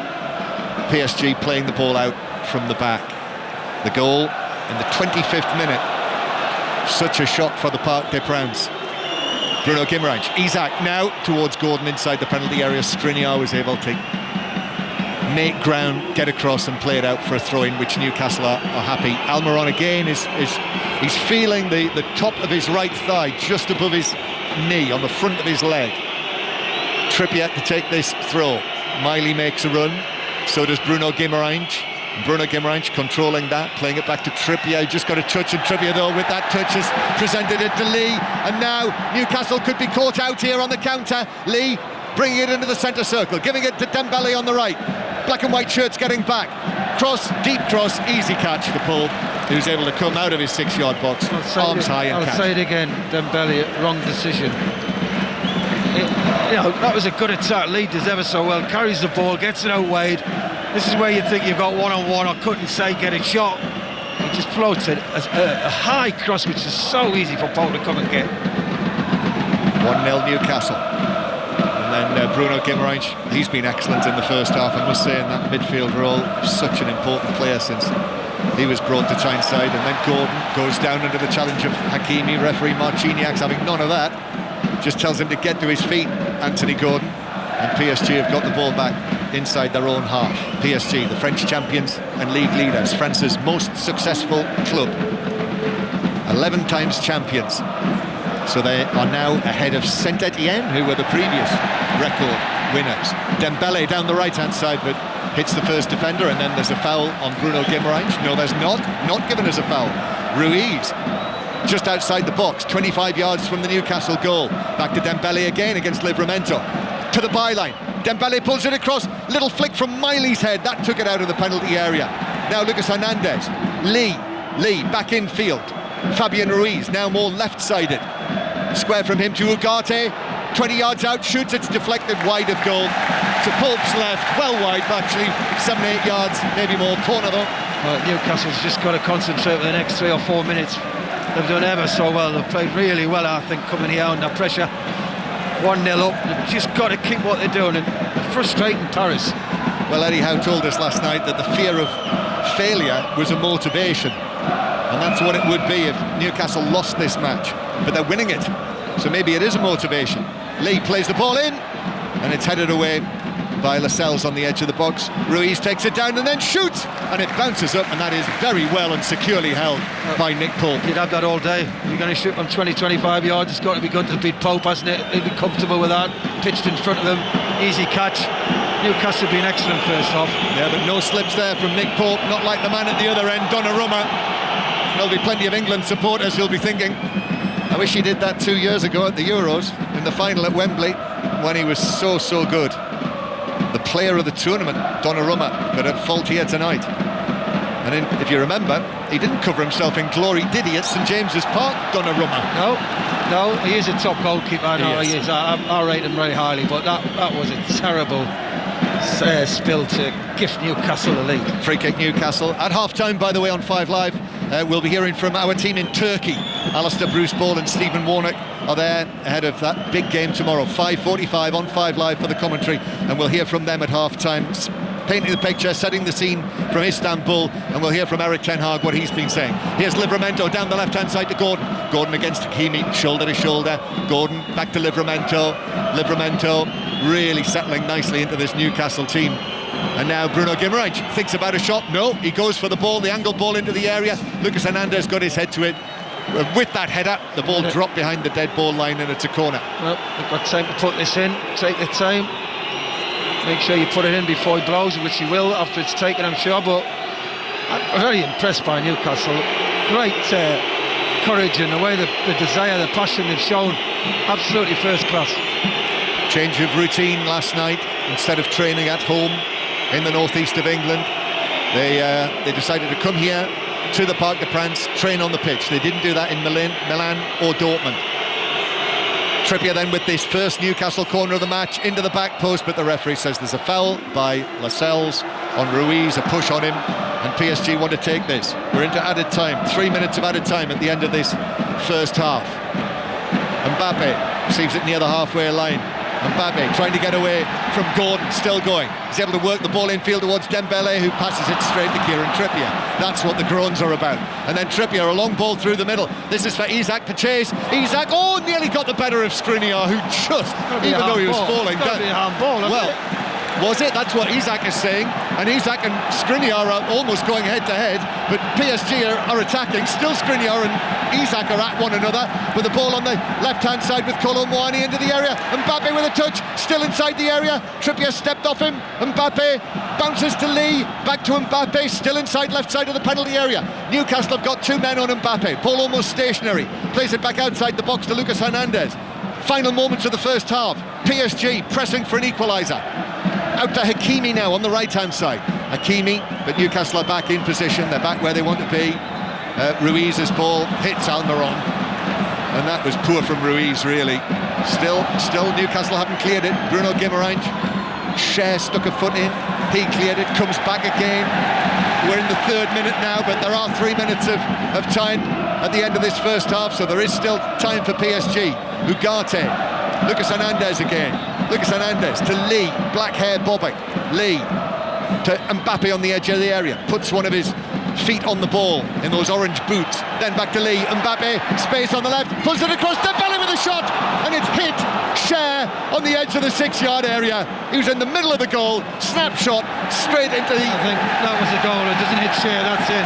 PSG playing the ball out from the back. The goal in the 25th minute. Such a shock for the Parc des Princes. Bruno Guimaraes. Isaac now towards Gordon inside the penalty area. Skriniar was able to make ground, get across and play it out for a throw-in, which Newcastle are happy. Almiron again he's feeling the top of his right thigh just above his knee, on the front of his leg. Trippier to take this throw. Miley makes a run, so does Bruno Guimaraes. Bruno Guimaraes controlling that, playing it back to Trippier. Just got a touch, and Trippier though with that touch has presented it to Lee, and now Newcastle could be caught out here on the counter. Lee bringing it into the centre circle, giving it to Dembele on the right. Black and white shirts getting back. Cross, deep cross, easy catch for Paul, who's able to come out of his 6-yard box, arms high and catch. I'll say it again, Dembele, wrong decision. That was a good attack. Lee does ever so well, carries the ball, gets it out wide. This is where you think you've got one-on-one, or couldn't say get a shot. He just floats it as a high cross, which is so easy for Paul to come and get. 1-0 Newcastle. And then Bruno Guimaraes, he's been excellent in the first half, I must say, in that midfield role. Such an important player since he was brought to Tyneside. And then Gordon goes down under the challenge of Hakimi. Referee Marciniak's having none of that. Just tells him to get to his feet, Anthony Gordon. And PSG have got the ball back inside their own half. PSG, the French champions and league leaders, France's most successful club. 11 times champions. So they are now ahead of Saint-Etienne, who were the previous record winners. Dembele down the right-hand side, but hits the first defender, and then there's a foul on Bruno Guimaraes. No, there's not given as a foul. Ruiz, just outside the box, 25 yards from the Newcastle goal. Back to Dembele again against Livramento. To the byline. Dembele pulls it across. Little flick from Miley's head. That took it out of the penalty area. Now Lucas Hernandez. Lee back in field. Fabian Ruiz now more left-sided. Square from him to Ugarte. 20 yards out, shoots, it's deflected wide of goal. To Pope's left, well wide actually. 7-8 yards, maybe more. Corner though. Newcastle's just got to concentrate for the next 3 or 4 minutes. They've done ever so well. They've played really well, I think, coming here under pressure. 1-0 up. They've just got to keep what they're doing, and frustrating Paris. Well, Eddie Howe told us last night that the fear of failure was a motivation, and that's what it would be if Newcastle lost this match. But they're winning it, so maybe it is a motivation. Lee plays the ball in, and it's headed away by Lascelles on the edge of the box. Ruiz takes it down and then shoots, and it bounces up, and that is very well and securely held by Nick Pope. You'd have that all day. If you're going to shoot from 20-25 yards, it's got to be good to beat Pope, hasn't it? He'd be comfortable with that. Pitched in front of them, easy catch. Newcastle have been excellent first half. Yeah, but no slips there from Nick Pope, not like the man at the other end, Donnarumma. There'll be plenty of England supporters who'll be thinking, I wish he did that 2 years ago at the Euros, in the final at Wembley, when he was so good. The player of the tournament, Donnarumma, but at fault here tonight. And if you remember, he didn't cover himself in glory, did he, at St James's Park, Donnarumma? No, he is a top goalkeeper. I know he is. I rate him very highly, but that was a terrible spill to gift Newcastle the lead. Free kick Newcastle. At half-time, by the way, on 5 Live, we'll be hearing from our team in Turkey. Alistair Bruce Ball and Stephen Warnock are there ahead of that big game tomorrow. 5:45 on 5 Live for the commentary, and we'll hear from them at half-time, painting the picture, setting the scene from Istanbul, and we'll hear from Eric Ten Hag what he's been saying. Here's Livramento down the left-hand side to Gordon. Gordon against Hakimi, shoulder to shoulder. Gordon back to Livramento. Livramento really settling nicely into this Newcastle team. And now Bruno Guimaraes thinks about a shot. No, he goes for the ball, the angle ball into the area. Lucas Hernandez got his head to it. With that header, the ball dropped behind the dead ball line, and it's a corner. Well, they've got time to put this in. Take the time. Make sure you put it in before he blows, which he will after it's taken, I'm sure. But I'm very impressed by Newcastle. Great courage and the way the desire, the passion they've shown. Absolutely first class. Change of routine last night. Instead of training at home in the northeast of England, they decided to come here to the Parc des Princes, train on the pitch. They didn't do that in Milan or Dortmund. Trippier then with this first Newcastle corner of the match into the back post, but the referee says there's a foul by Lascelles on Ruiz, a push on him, and PSG want to take this. We're into added time, 3 minutes of added time at the end of this first half. Mbappe receives it near the halfway line. Mbappe trying to get away from Gordon, still going. He's able to work the ball infield towards Dembele, who passes it straight to Kieran Trippier. That's what the groans are about. And then Trippier, a long ball through the middle. This is for Isak to chase. Isak, nearly got the better of Skriniar, who just, even though he was falling down. Be a handball, was it? That's what Isak is saying. And Isak and Skriniar are almost going head to head. but PSG are attacking. Still Skriniar and Isak are at one another, with the ball on the left-hand side with Kolo Muani into the area. Mbappe with a touch, still inside the area. Trippier stepped off him. Mbappe bounces to Lee, back to Mbappe, still inside left side of the penalty area. Newcastle have got 2 men on Mbappe. Ball almost stationary. Plays it back outside the box to Lucas Hernandez. Final moments of the first half. PSG pressing for an equaliser. Out to Hakimi now on the right-hand side. Hakimi, but Newcastle are back in position. They're back where they want to be. Ruiz's ball hits Almiron, and that was poor from Ruiz, really. Still Newcastle haven't cleared it. Bruno Guimaraes, Cher stuck a foot in. He cleared it, comes back again. We're in the 3rd minute now, but there are 3 minutes of time at the end of this first half, so there is still time for PSG. Ugarte, Lucas Hernandez again. Lucas Hernandez to Lee, black hair bobbing. Lee to Mbappe on the edge of the area, puts one of his feet on the ball in those orange boots. Then back to Lee, Mbappe, space on the left, pulls it across, Dembele with a shot, and it's hit Cher on the edge of the 6-yard area. He was in the middle of the goal, snapshot straight into the... I think that was a goal. It doesn't hit Cher, that's in.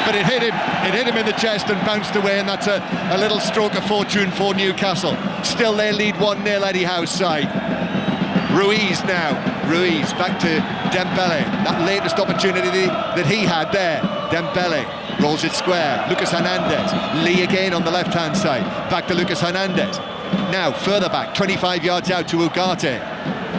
But it hit him in the chest and bounced away, and that's a little stroke of fortune for Newcastle. Still they lead 1-0 Eddie Howe's side. Ruiz now. Ruiz back to Dembele. That latest opportunity that he had there. Dembele rolls it square. Lucas Hernandez. Lee again on the left-hand side. Back to Lucas Hernandez. Now further back, 25 yards out to Ugarte.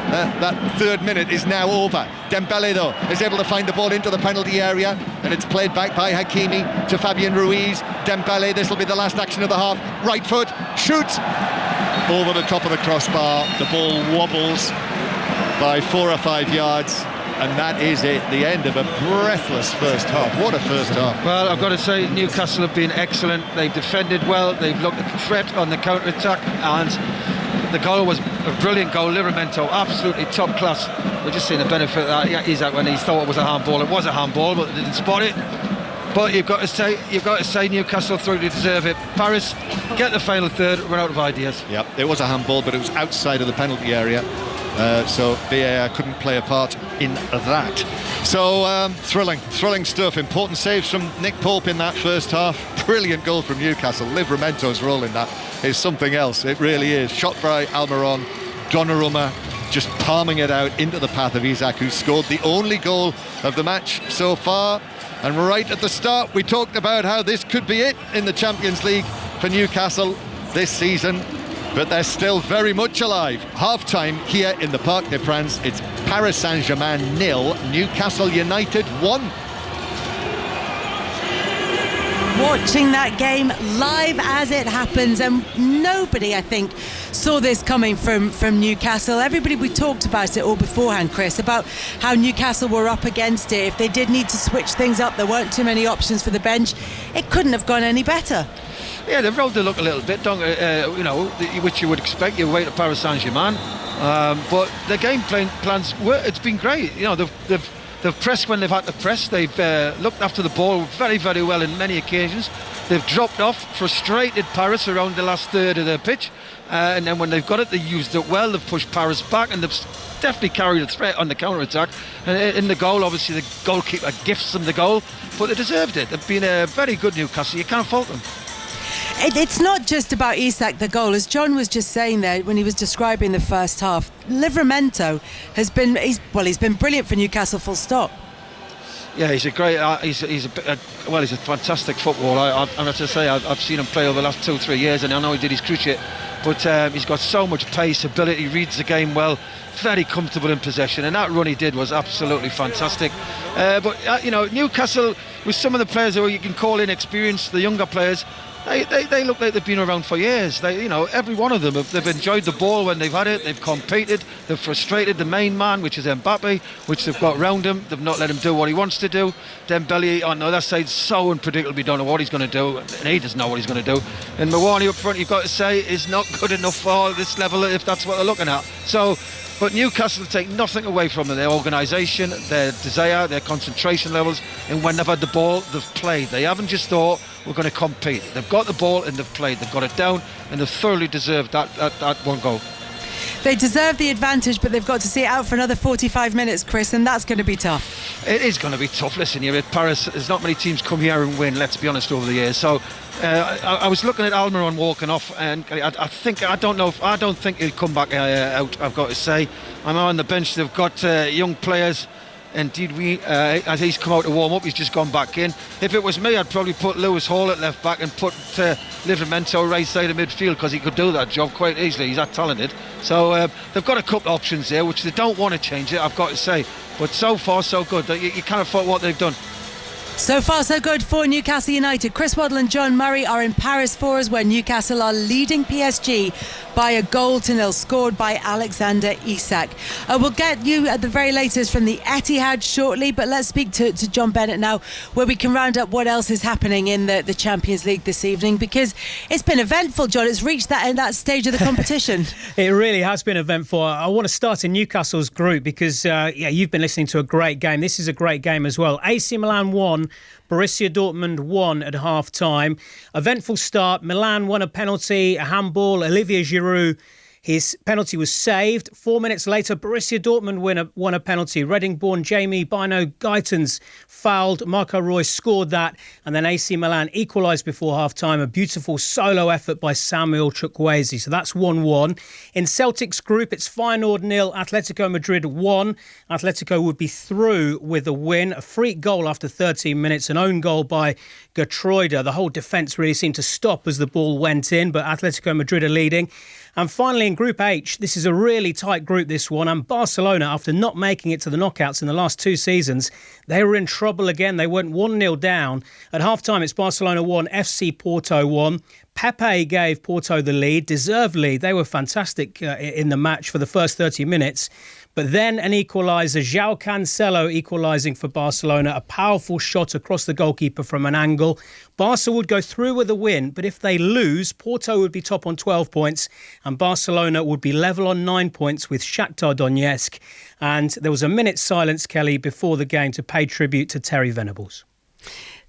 That 3rd minute is now over. Dembele, though, is able to find the ball into the penalty area, and it's played back by Hakimi to Fabian Ruiz. Dembele, this will be the last action of the half. Right foot, shoots over the top of the crossbar. The ball wobbles by 4 or 5 yards, and that is it, the end of a breathless first half. What a first half. Well, I've got to say, Newcastle have been excellent. They've defended well, they've looked at the threat on the counter-attack, and the goal was a brilliant goal. Livramento, absolutely top class. We're just seeing the benefit of that. Isaac, when he thought it was a handball, it was a handball, but they didn't spot it. But you've got to say Newcastle thoroughly deserve it. Paris get the final third, run out of ideas. Yep, it was a handball, but it was outside of the penalty area. So VAR couldn't play a part in that. So thrilling stuff. Important saves from Nick Pope in that first half. Brilliant goal from Newcastle. Livramento's role in that is something else. It really is. Shot by Almiron. Donnarumma just palming it out into the path of Isak, who scored the only goal of the match so far. And right at the start, we talked about how this could be it in the Champions League for Newcastle this season. But they're still very much alive. Half-time here in the Parc des Princes. It's Paris Saint-Germain 0, Newcastle United 1. Watching that game live as it happens, and nobody, I think, saw this coming from Newcastle. Everybody, we talked about it all beforehand, Chris, about how Newcastle were up against it. If they did need to switch things up, there weren't too many options for the bench. It couldn't have gone any better. Yeah, they've rolled the look a little bit, which you would expect. You wait at Paris Saint-Germain, but the game plans it's been great. They've pressed when they've had to press. They've looked after the ball very, very well in many occasions. They've dropped off, frustrated Paris around the last third of the pitch, and then when they've got it, they used it well. They've pushed Paris back, and they've definitely carried a threat on the counter-attack. And in the goal, obviously the goalkeeper gifts them the goal, but they deserved it. They've been a very good Newcastle. You can't fault them. It's not just about Isak, the goal. As John was just saying there when he was describing the first half, Livramento has been he's been brilliant for Newcastle, full stop. Yeah, he's a great. He's a fantastic footballer. I have to say, I've seen him play over the last 2-3 years, and I know he did his cruciate, but he's got so much pace, ability, reads the game well, very comfortable in possession, and that run he did was absolutely fantastic. But Newcastle, with some of the players who you can call inexperienced, the younger players, They look like they've been around for years. Every one of them, they've enjoyed the ball when they've had it. They've competed. They've frustrated the main man, which is Mbappe, which they've got round him. They've not let him do what he wants to do. Dembele on the other side, so unpredictable. You don't know what he's going to do, and he doesn't know what he's going to do. And Muani up front, you've got to say, is not good enough for this level if that's what they're looking at. But Newcastle take nothing away from them. Their organisation, their desire, their concentration levels, and when they've had the ball, they've played. They haven't just thought, we're going to compete. They've got the ball and they've played. They've got it down, and they've thoroughly deserved that one goal. They deserve the advantage, but they've got to see it out for another 45 minutes, Chris, and that's going to be tough. It is going to be tough. Listen, you're at Paris. There's not many teams come here and win, let's be honest, over the years. So I was looking at Almiron walking off, and I don't think he'll come back out, I've got to say. I'm on the bench. They've got young players. Indeed, as he's come out to warm up, he's just gone back in. If it was me, I'd probably put Lewis Hall at left back and put Livramento right side of midfield, because he could do that job quite easily. He's that talented. So they've got a couple of options there, which they don't want to change it, I've got to say. But so far, so good. You can't fault what they've done. So far, so good for Newcastle United. Chris Waddle and John Murray are in Paris for us, where Newcastle are leading PSG by 1-0, scored by Alexander Isak. We'll get you at the very latest from the Etihad shortly, but let's speak to John Bennett now, where we can round up what else is happening in the Champions League this evening, because it's been eventful, John. It's reached that stage of the competition. It really has been eventful. I want to start in Newcastle's group because, you've been listening to a great game. This is a great game as well. AC Milan won. Borussia Dortmund won at half-time. Eventful start. Milan won a penalty, a handball. Olivier Giroud, his penalty was saved. 4 minutes later, Borussia Dortmund won a penalty. Reading-born Jamie Bino Guytons fouled. Marco Reus scored that. And then AC Milan equalised before half-time. A beautiful solo effort by Samuel Chukwueze. So that's 1-1. In Celtic's group, it's Feyenoord 0, Atletico Madrid 1. Atletico would be through with a win. A freak goal after 13 minutes. An own goal by Gertruida. The whole defence really seemed to stop as the ball went in, but Atletico Madrid are leading. And finally, in Group H, this is a really tight group, this one. And Barcelona, after not making it to the knockouts in the last 2 seasons, they were in trouble again. They went 1-0 down. At half-time, it's Barcelona 1, FC Porto 1. Pepe gave Porto the lead, deserved lead. They were fantastic in the match for the first 30 minutes. But then an equaliser, João Cancelo equalising for Barcelona, a powerful shot across the goalkeeper from an angle. Barca would go through with a win, but if they lose, Porto would be top on 12 points and Barcelona would be level on 9 points with Shakhtar Donetsk. And there was a minute's silence, Kelly, before the game to pay tribute to Terry Venables.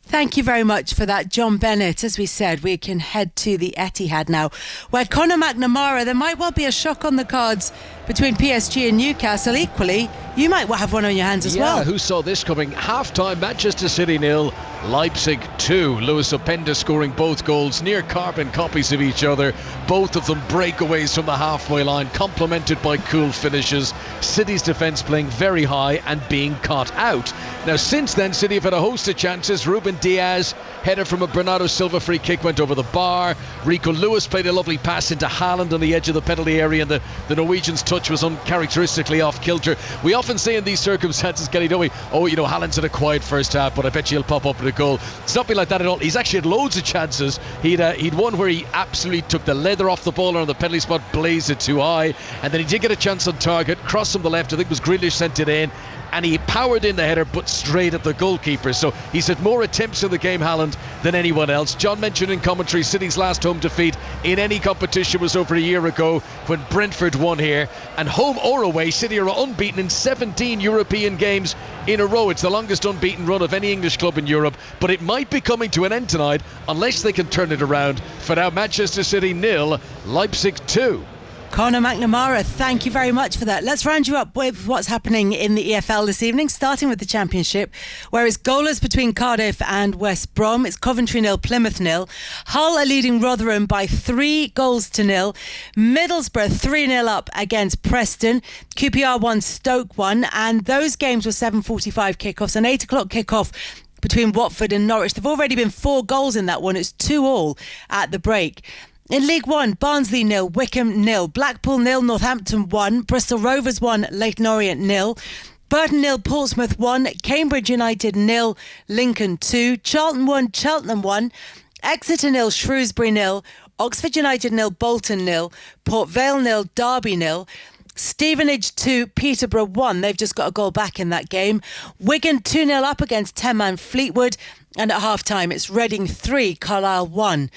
Thank you very much for that, John Bennett. As we said, we can head to the Etihad now, where Conor McNamara, there might well be a shock on the cards between PSG and Newcastle. Equally, you might have one on your hands as well. Yeah, who saw this coming? Half-time, Manchester City 0, Leipzig 2. Lewis Openda scoring both goals, near carbon copies of each other. Both of them breakaways from the halfway line, complemented by cool finishes. City's defence playing very high and being caught out. Now, since then, City have had a host of chances. Ruben Diaz, header from a Bernardo Silva free kick, went over the bar. Rico Lewis played a lovely pass into Haaland on the edge of the penalty area, and the Norwegian's touch was uncharacteristically off kilter. We often say in these circumstances, Kelly, don't we? Haaland's had a quiet first half, but I bet you he'll pop up with a goal. It's not been like that at all. He's actually had loads of chances. He'd one where he absolutely took the leather off the ball on the penalty spot, blazed it too high, and then he did get a chance on target, crossed from the left, I think it was Grealish sent it in, and he powered in the header but straight at the goalkeeper. So he's had more attempts in the game, Haaland, than anyone else. John mentioned in commentary City's last home defeat in any competition was over a year ago when Brentford won here, and home or away City are unbeaten in 17 European games in a row. It's the longest unbeaten run of any English club in Europe, but it might be coming to an end tonight unless they can turn it around. For now, Manchester City 0, Leipzig 2. Conor McNamara, thank you very much for that. Let's round you up with what's happening in the EFL this evening, starting with the Championship, where it's goalless between Cardiff and West Brom. It's Coventry 0, Plymouth 0. Hull are leading Rotherham by 3-0. Middlesbrough 3-0 up against Preston. QPR 1, Stoke 1, and those games were 7:45 kickoffs. An 8 o'clock kickoff between Watford and Norwich. There've already been 4 goals in that one. It's 2-2 at the break. In League One, Barnsley 0, Wickham 0, Blackpool 0, Northampton 1, Bristol Rovers 1, Leyton Orient 0, Burton 0, Portsmouth 1, Cambridge United 0, Lincoln 2, Charlton 1, Cheltenham 1, Exeter 0, Shrewsbury 0, Oxford United 0, Bolton 0, Port Vale 0, Derby 0, Stevenage 2, Peterborough 1. They've just got a goal back in that game. Wigan 2-0 up against 10-man Fleetwood. And at half-time, it's Reading 3, Carlisle 1.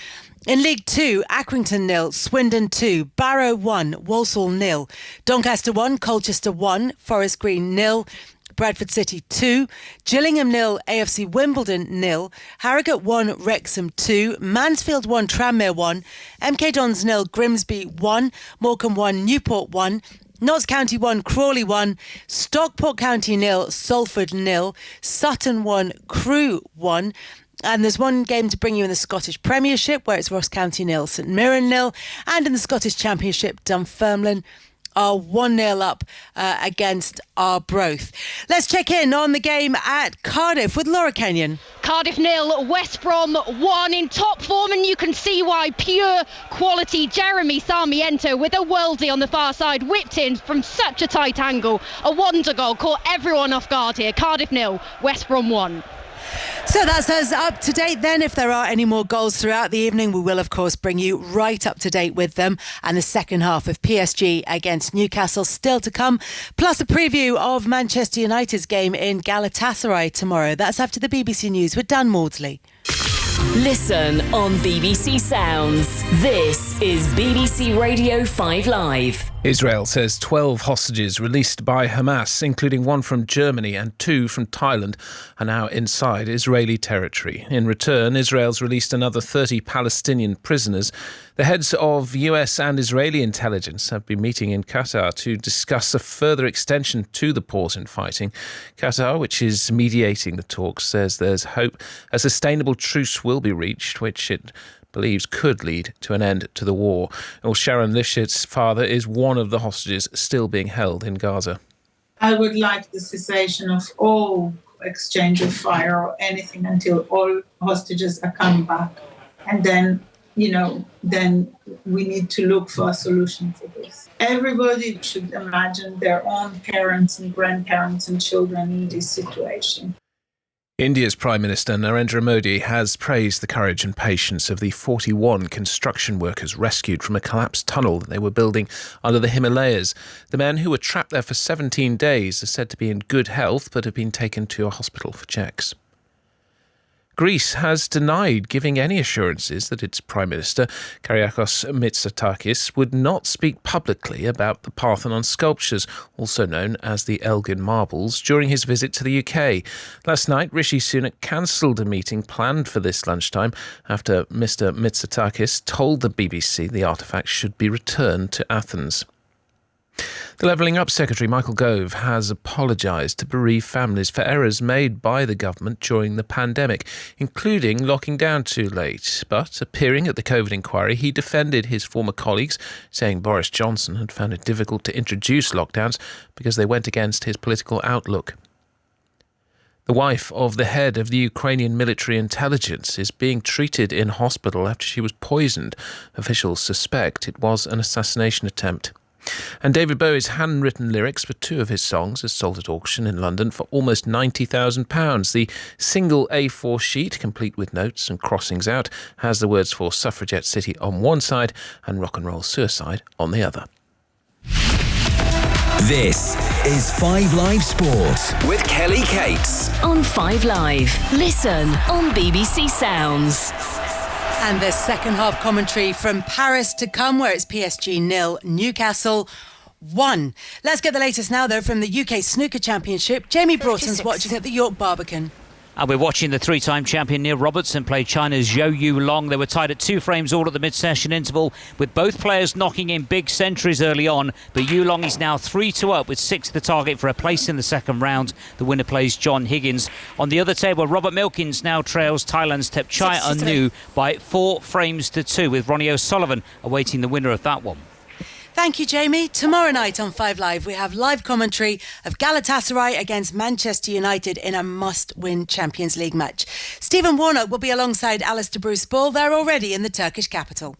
In League 2, Accrington 0, Swindon 2, Barrow 1, Walsall 0, Doncaster 1, Colchester 1, Forest Green 0, Bradford City 2, Gillingham 0, AFC Wimbledon 0, Harrogate 1, Wrexham 2, Mansfield 1, Tranmere 1, MK Dons 0, Grimsby 1, Morecambe 1, Newport 1, Notts County 1, Crawley 1, Stockport County 0, Salford 0, Sutton 1, Crewe 1. And there's one game to bring you in the Scottish Premiership, where it's Ross County 0, St Mirren 0. And in the Scottish Championship, Dunfermline are 1-0 up against Arbroath. Let's check in on the game at Cardiff with Laura Kenyon. Cardiff 0, West Brom 1, in top form, and you can see why. Pure quality. Jeremy Sarmiento with a worldie on the far side, whipped in from such a tight angle. A wonder goal, caught everyone off guard here. Cardiff 0, West Brom 1. So that's us up to date then. If there are any more goals throughout the evening, we will of course bring you right up to date with them. And the second half of PSG against Newcastle still to come, plus a preview of Manchester United's game in Galatasaray tomorrow. That's after the BBC News with Dan Maudsley. Listen on BBC Sounds. This is BBC Radio 5 Live. Israel says 12 hostages released by Hamas, including one from Germany and 2 from Thailand, are now inside Israeli territory. In return, Israel's released another 30 Palestinian prisoners. The heads of US and Israeli intelligence have been meeting in Qatar to discuss a further extension to the pause in fighting. Qatar, which is mediating the talks, says there's hope a sustainable truce will be reached, which it believes could lead to an end to the war. Well, Sharon Lifshit's father is one of the hostages still being held in Gaza. I would like the cessation of all exchange of fire or anything until all hostages are coming back. And then, then we need to look for a solution for this. Everybody should imagine their own parents and grandparents and children in this situation. India's Prime Minister Narendra Modi has praised the courage and patience of the 41 construction workers rescued from a collapsed tunnel that they were building under the Himalayas. The men, who were trapped there for 17 days, are said to be in good health but have been taken to a hospital for checks. Greece has denied giving any assurances that its Prime Minister, Kyriakos Mitsotakis, would not speak publicly about the Parthenon sculptures, also known as the Elgin Marbles, during his visit to the UK. Last night, Rishi Sunak cancelled a meeting planned for this lunchtime after Mr Mitsotakis told the BBC the artefacts should be returned to Athens. The Levelling Up Secretary Michael Gove has apologised to bereaved families for errors made by the government during the pandemic, including locking down too late. But appearing at the COVID inquiry, he defended his former colleagues, saying Boris Johnson had found it difficult to introduce lockdowns because they went against his political outlook. The wife of the head of the Ukrainian military intelligence is being treated in hospital after she was poisoned. Officials suspect it was an assassination attempt. And David Bowie's handwritten lyrics for 2 of his songs are sold at auction in London for almost £90,000. The single A4 sheet, complete with notes and crossings out, has the words for Suffragette City on one side and Rock and Roll Suicide on the other. This is 5 Live Sport with Kelly Cates. On 5 Live. Listen on BBC Sounds. And the second half commentary from Paris to come, where it's PSG 0, Newcastle 1. Let's get the latest now, though, from the UK Snooker Championship. Jamie Broughton's watching at the York Barbican. And we're watching the 3-time champion Neil Robertson play China's Zhou Yu Long. They were tied at 2 frames all at the mid-session interval, with both players knocking in big centuries early on. But Yu Long is now 3-2 up with 6 to the target for a place in the second round. The winner plays John Higgins. On the other table, Robert Milkins now trails Thailand's Thepchai Anu by 4 frames to 2, with Ronnie O'Sullivan awaiting the winner of that one. Thank you, Jamie. Tomorrow night on 5 Live, we have live commentary of Galatasaray against Manchester United in a must-win Champions League match. Stephen Warnock will be alongside Alistair Bruce Ball. They're already in the Turkish capital.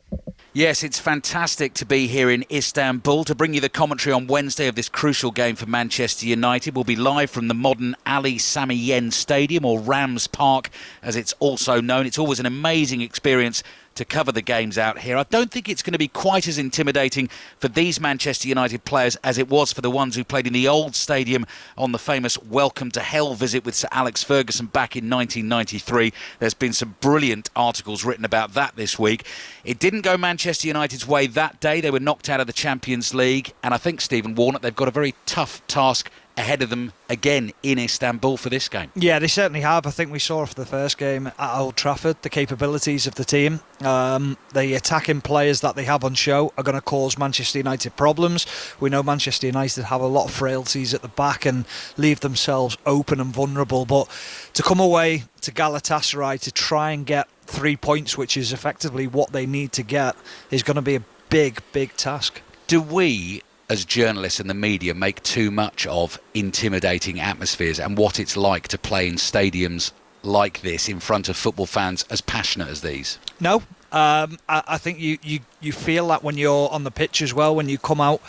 Yes, it's fantastic to be here in Istanbul to bring you the commentary on Wednesday of this crucial game for Manchester United. We'll be live from the modern Ali Sami Yen Stadium, or Rams Park as it's also known. It's always an amazing experience to cover the games out here. I don't think it's going to be quite as intimidating for these Manchester United players as it was for the ones who played in the old stadium on the famous Welcome to Hell visit with Sir Alex Ferguson back in 1993. There's been some brilliant articles written about that this week. It didn't go Manchester United's way that day. They were knocked out of the Champions League, and I think, Stephen Warnock, they've got a very tough task ahead of them again in Istanbul for this game. Yeah, they certainly have. I think we saw for the first game at Old Trafford the capabilities of the team. The attacking players that they have on show are going to cause Manchester United problems. We know Manchester United have a lot of frailties at the back and leave themselves open and vulnerable. But to come away to Galatasaray to try and get 3 points, which is effectively what they need to get, is going to be a big, big task. Do we, as journalists and the media, make too much of intimidating atmospheres and what it's like to play in stadiums like this in front of football fans as passionate as these? No. I think you feel that when you're on the pitch as well. When you come out,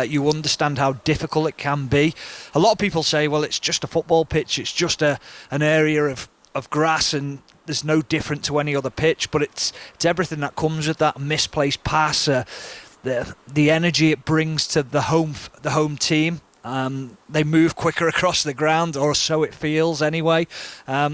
you understand how difficult it can be. A lot of people say, well, it's just a football pitch, it's just an area of grass and there's no different to any other pitch, but it's everything that comes with that misplaced pass, the energy it brings to the home team. They move quicker across the ground, or so it feels anyway.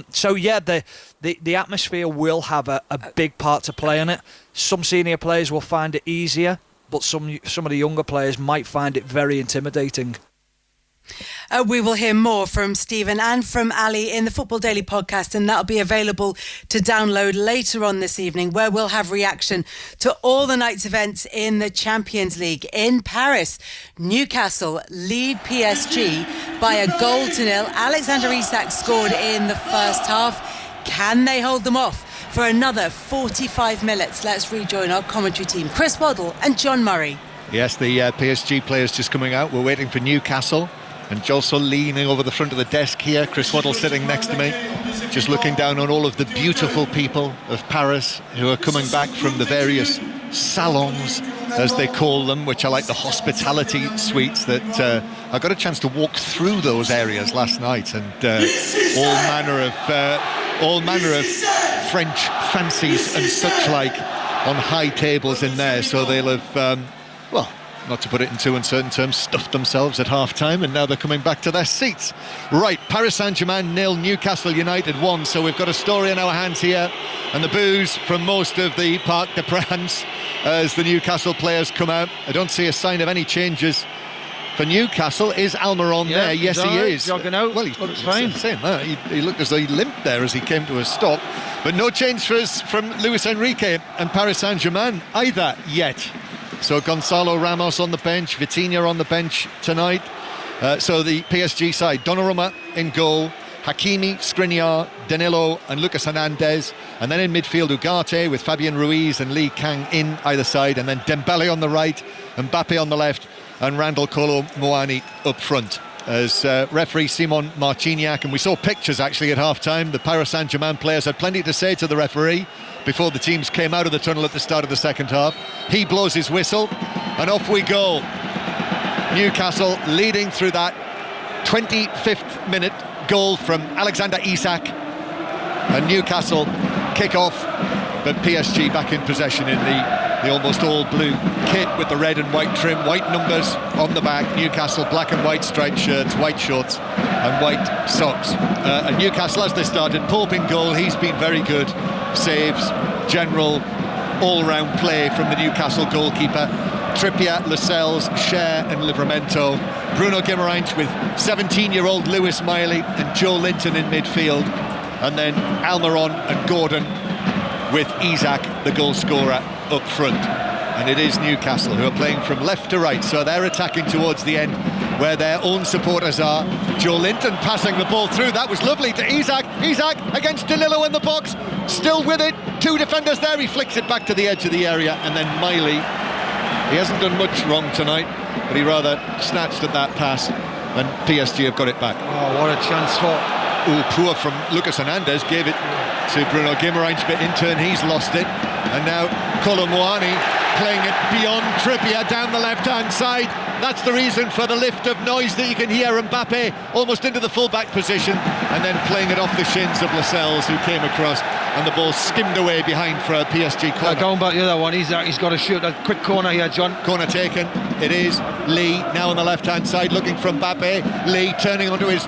So yeah, the atmosphere will have a big part to play in it. Some senior players will find it easier, but some of the younger players might find it very intimidating. We will hear more from Stephen and from Ali in the Football Daily podcast, and that'll be available to download later on this evening, where we'll have reaction to all the night's events in the Champions League. In Paris, Newcastle lead PSG by a 1-0. Alexander Isak scored in the first half. Can they hold them off for another 45 minutes? Let's rejoin our commentary team, Chris Waddle and John Murray. Yes, the PSG players just coming out. We're waiting for Newcastle. And Jolson leaning over the front of the desk here. Chris Waddle sitting next to me, just looking down on all of the beautiful people of Paris who are coming back from the various salons, as they call them, which are like the hospitality suites that I got a chance to walk through those areas last night, and all manner of French fancies and such like on high tables in there. So they'll have not to put it in too uncertain terms, stuffed themselves at half-time, and now they're coming back to their seats. Right, Paris Saint-Germain 0, Newcastle United 1, so we've got a story in our hands here, and the boos from most of the Parc des Princes as the Newcastle players come out. I don't see a sign of any changes for Newcastle. Is Almiron there? Yes, he is. Jogging out. Well, he looks fine. Saying that, he looked as though he limped there as he came to a stop, but no change from Luis Enrique and Paris Saint-Germain either yet. So Gonzalo Ramos on the bench, Vitinha on the bench tonight. So the PSG side, Donnarumma in goal, Hakimi, Skriniar, Danilo and Lucas Hernandez. And then in midfield, Ugarte with Fabian Ruiz and Lee Kang in either side. And then Dembele on the right, Mbappe on the left, and Randall Kolo Muani up front. As referee Simon Marciniak, and we saw pictures actually at half-time. The Paris Saint-Germain players had plenty to say to the referee before the teams came out of the tunnel at the start of the second half. He blows his whistle and off we go. Newcastle leading through that 25th minute goal from Alexander Isak, and Newcastle kick off, but PSG back in possession in the almost all blue kit with the red and white trim, white numbers on the back. Newcastle black and white striped shirts, white shorts and white socks. And Newcastle, as they started, Pope in goal. He's been very good. Saves, general all-round play from the Newcastle goalkeeper. Trippier, Lascelles, Cher and Livramento. Bruno Guimaraes with 17-year-old Lewis Miley and Joe Linton in midfield. And then Almiron and Gordon with Isak, the goal scorer, up front. And it is Newcastle who are playing from left to right, so they're attacking towards the end where their own supporters are. Joe Linton passing the ball through. That was lovely to Isak. Isak against Danilo in the box, still with it. Two defenders there. He flicks it back to the edge of the area, and then Miley, he hasn't done much wrong tonight, but he rather snatched at that pass, and PSG have got it back. Oh, what a chance for... Poor from Lucas Hernandez, gave it to Bruno Guimaraes, but in turn he's lost it. And now Kolo Muani playing it beyond Trippier down the left-hand side. That's the reason for the lift of noise that you can hear. Mbappe almost into the full-back position, and then playing it off the shins of Lascelles, who came across, and the ball skimmed away behind for a PSG corner. Going back the other one, he's got to shoot a quick corner here, John. Corner taken. It is Lee now on the left-hand side looking for Mbappe. Lee turning onto his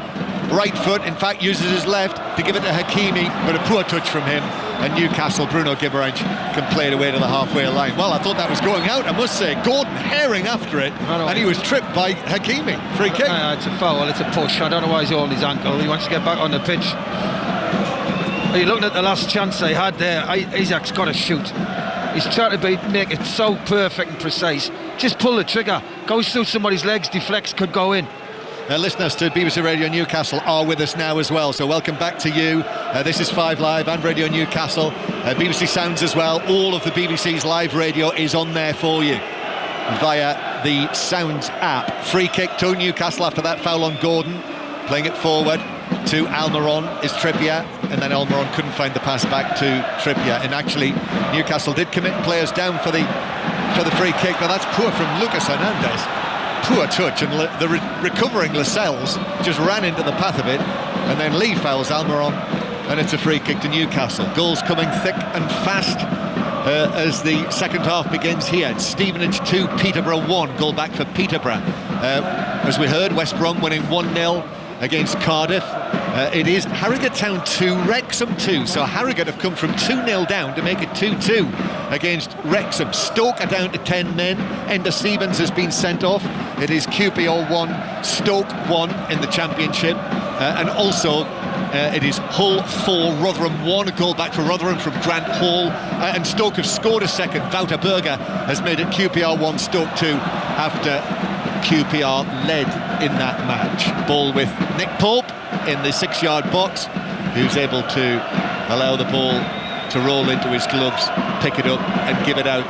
right foot, in fact uses his left to give it to Hakimi, but a poor touch from him, and Newcastle, Bruno Guimaraes can play it away to the halfway line. Well, I thought that was going out, I must say. Gordon herring after it, and he was tripped by Hakimi. Free kick. It's a foul, it's a push. I don't know why he's holding his ankle. He wants to get back on the pitch. You're looking at the last chance they had there. Isaac's got to shoot. He's trying to make it so perfect and precise. Just pull the trigger. Goes through somebody's legs, deflects, could go in. Listeners to BBC Radio Newcastle are with us now as well, so welcome back to you. This is 5 Live and Radio Newcastle. BBC Sounds as well. All of the BBC's live radio is on there for you via the Sounds app. Free kick to Newcastle after that foul on Gordon. Playing it forward to Almiron is Trippier, and then Almiron couldn't find the pass back to Trippier. And actually, Newcastle did commit players down for the free kick, but that's poor from Lucas Hernandez. Poor touch, and the recovering Lascelles just ran into the path of it, and then Lee fouls Almiron, and it's a free kick to Newcastle. Goals coming thick and fast as the second half begins here. It's Stevenage 2, Peterborough 1. Goal back for Peterborough. As we heard, West Brom winning 1-0 against Cardiff. It is Harrogate Town 2, Wrexham 2. So Harrogate have come from 2-0 down to make it 2-2 against Wrexham. Stoke are down to 10 men. Enda Stevens has been sent off. It is QPR 1, Stoke 1 in the Championship. And also it is Hull 4, Rotherham 1. A goal back for Rotherham from Grant Hall. And Stoke have scored a second. Wouter Berger has made it QPR 1, Stoke 2 after QPR led in that match. Ball with Nick Pope in the 6-yard box, who's able to allow the ball to roll into his gloves, pick it up and give it out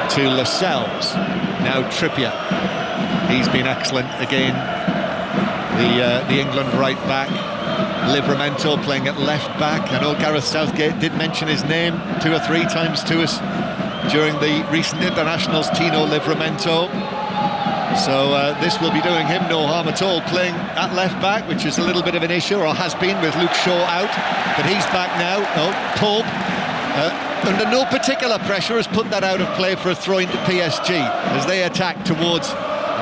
to Lascelles. Now Trippier, he's been excellent again. The England right back. Livramento playing at left back. I know Gareth Southgate did mention his name 2 or 3 times to us during the recent internationals, Tino Livramento. So this will be doing him no harm at all, playing at left back, which is a little bit of an issue, or has been, with Luke Shaw out, but he's back now. Pope, under no particular pressure, has put that out of play for a throw into PSG as they attack towards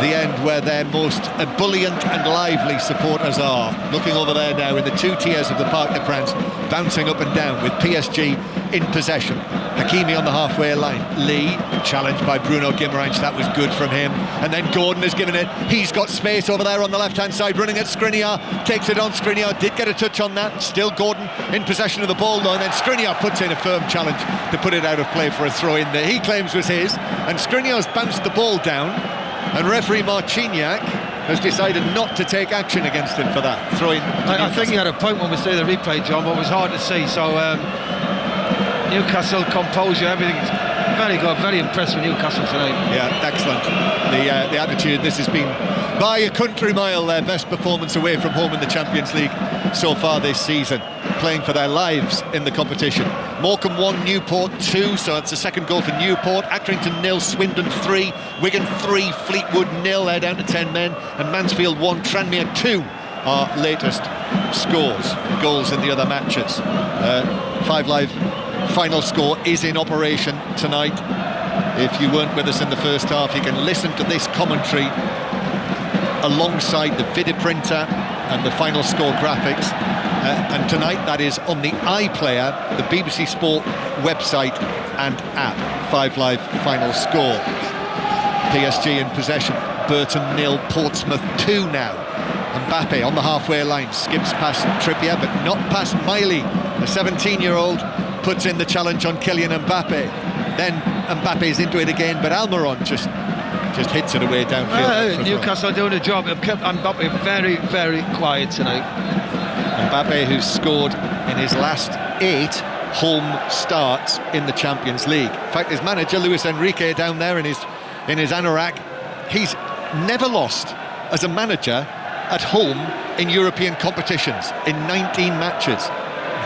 the end where their most ebullient and lively supporters are. Looking over there now in the 2 tiers of the Parc des Princes, bouncing up and down with PSG in possession. Hakimi on the halfway line. Lee, challenged by Bruno Guimaraes, that was good from him. And then Gordon has given it. He's got space over there on the left-hand side, running at Skriniar, takes it on. Skriniar did get a touch on that. Still Gordon in possession of the ball though, and then Skriniar puts in a firm challenge to put it out of play for a throw-in that he claims was his. And Skriniar's bounced the ball down, and referee Marciniak has decided not to take action against him for that throw-in. I think he had a point when we see the replay, John, but it was hard to see. So Newcastle composure, everything's very good, very impressed with Newcastle tonight. Yeah, excellent. The attitude, this has been by a country mile their best performance away from home in the Champions League so far this season, playing for their lives in the competition. Morecambe 1, Newport 2, so it's the second goal for Newport. Accrington 0, Swindon 3, Wigan 3, Fleetwood 0, they're down to 10 men, and Mansfield 1, Tranmere 2 are latest scores, goals in the other matches. 5 Live final score is in operation tonight. If you weren't with us in the first half, you can listen to this commentary alongside the video printer and the final score graphics. And tonight that is on the iPlayer, the BBC Sport website and app. 5 Live final score. PSG in possession. Burton 0, Portsmouth 2 now. Mbappe on the halfway line, skips past Trippier but not past Miley. The 17-year-old puts in the challenge on Kylian Mbappe. Then Mbappe's into it again, but Almiron just hits it away downfield. Newcastle doing a job. It kept Mbappe very, very quiet tonight. Mbappe, who's scored in his last 8 home starts in the Champions League. In fact, his manager, Luis Enrique, down there in his anorak, he's never lost as a manager at home in European competitions in 19 matches.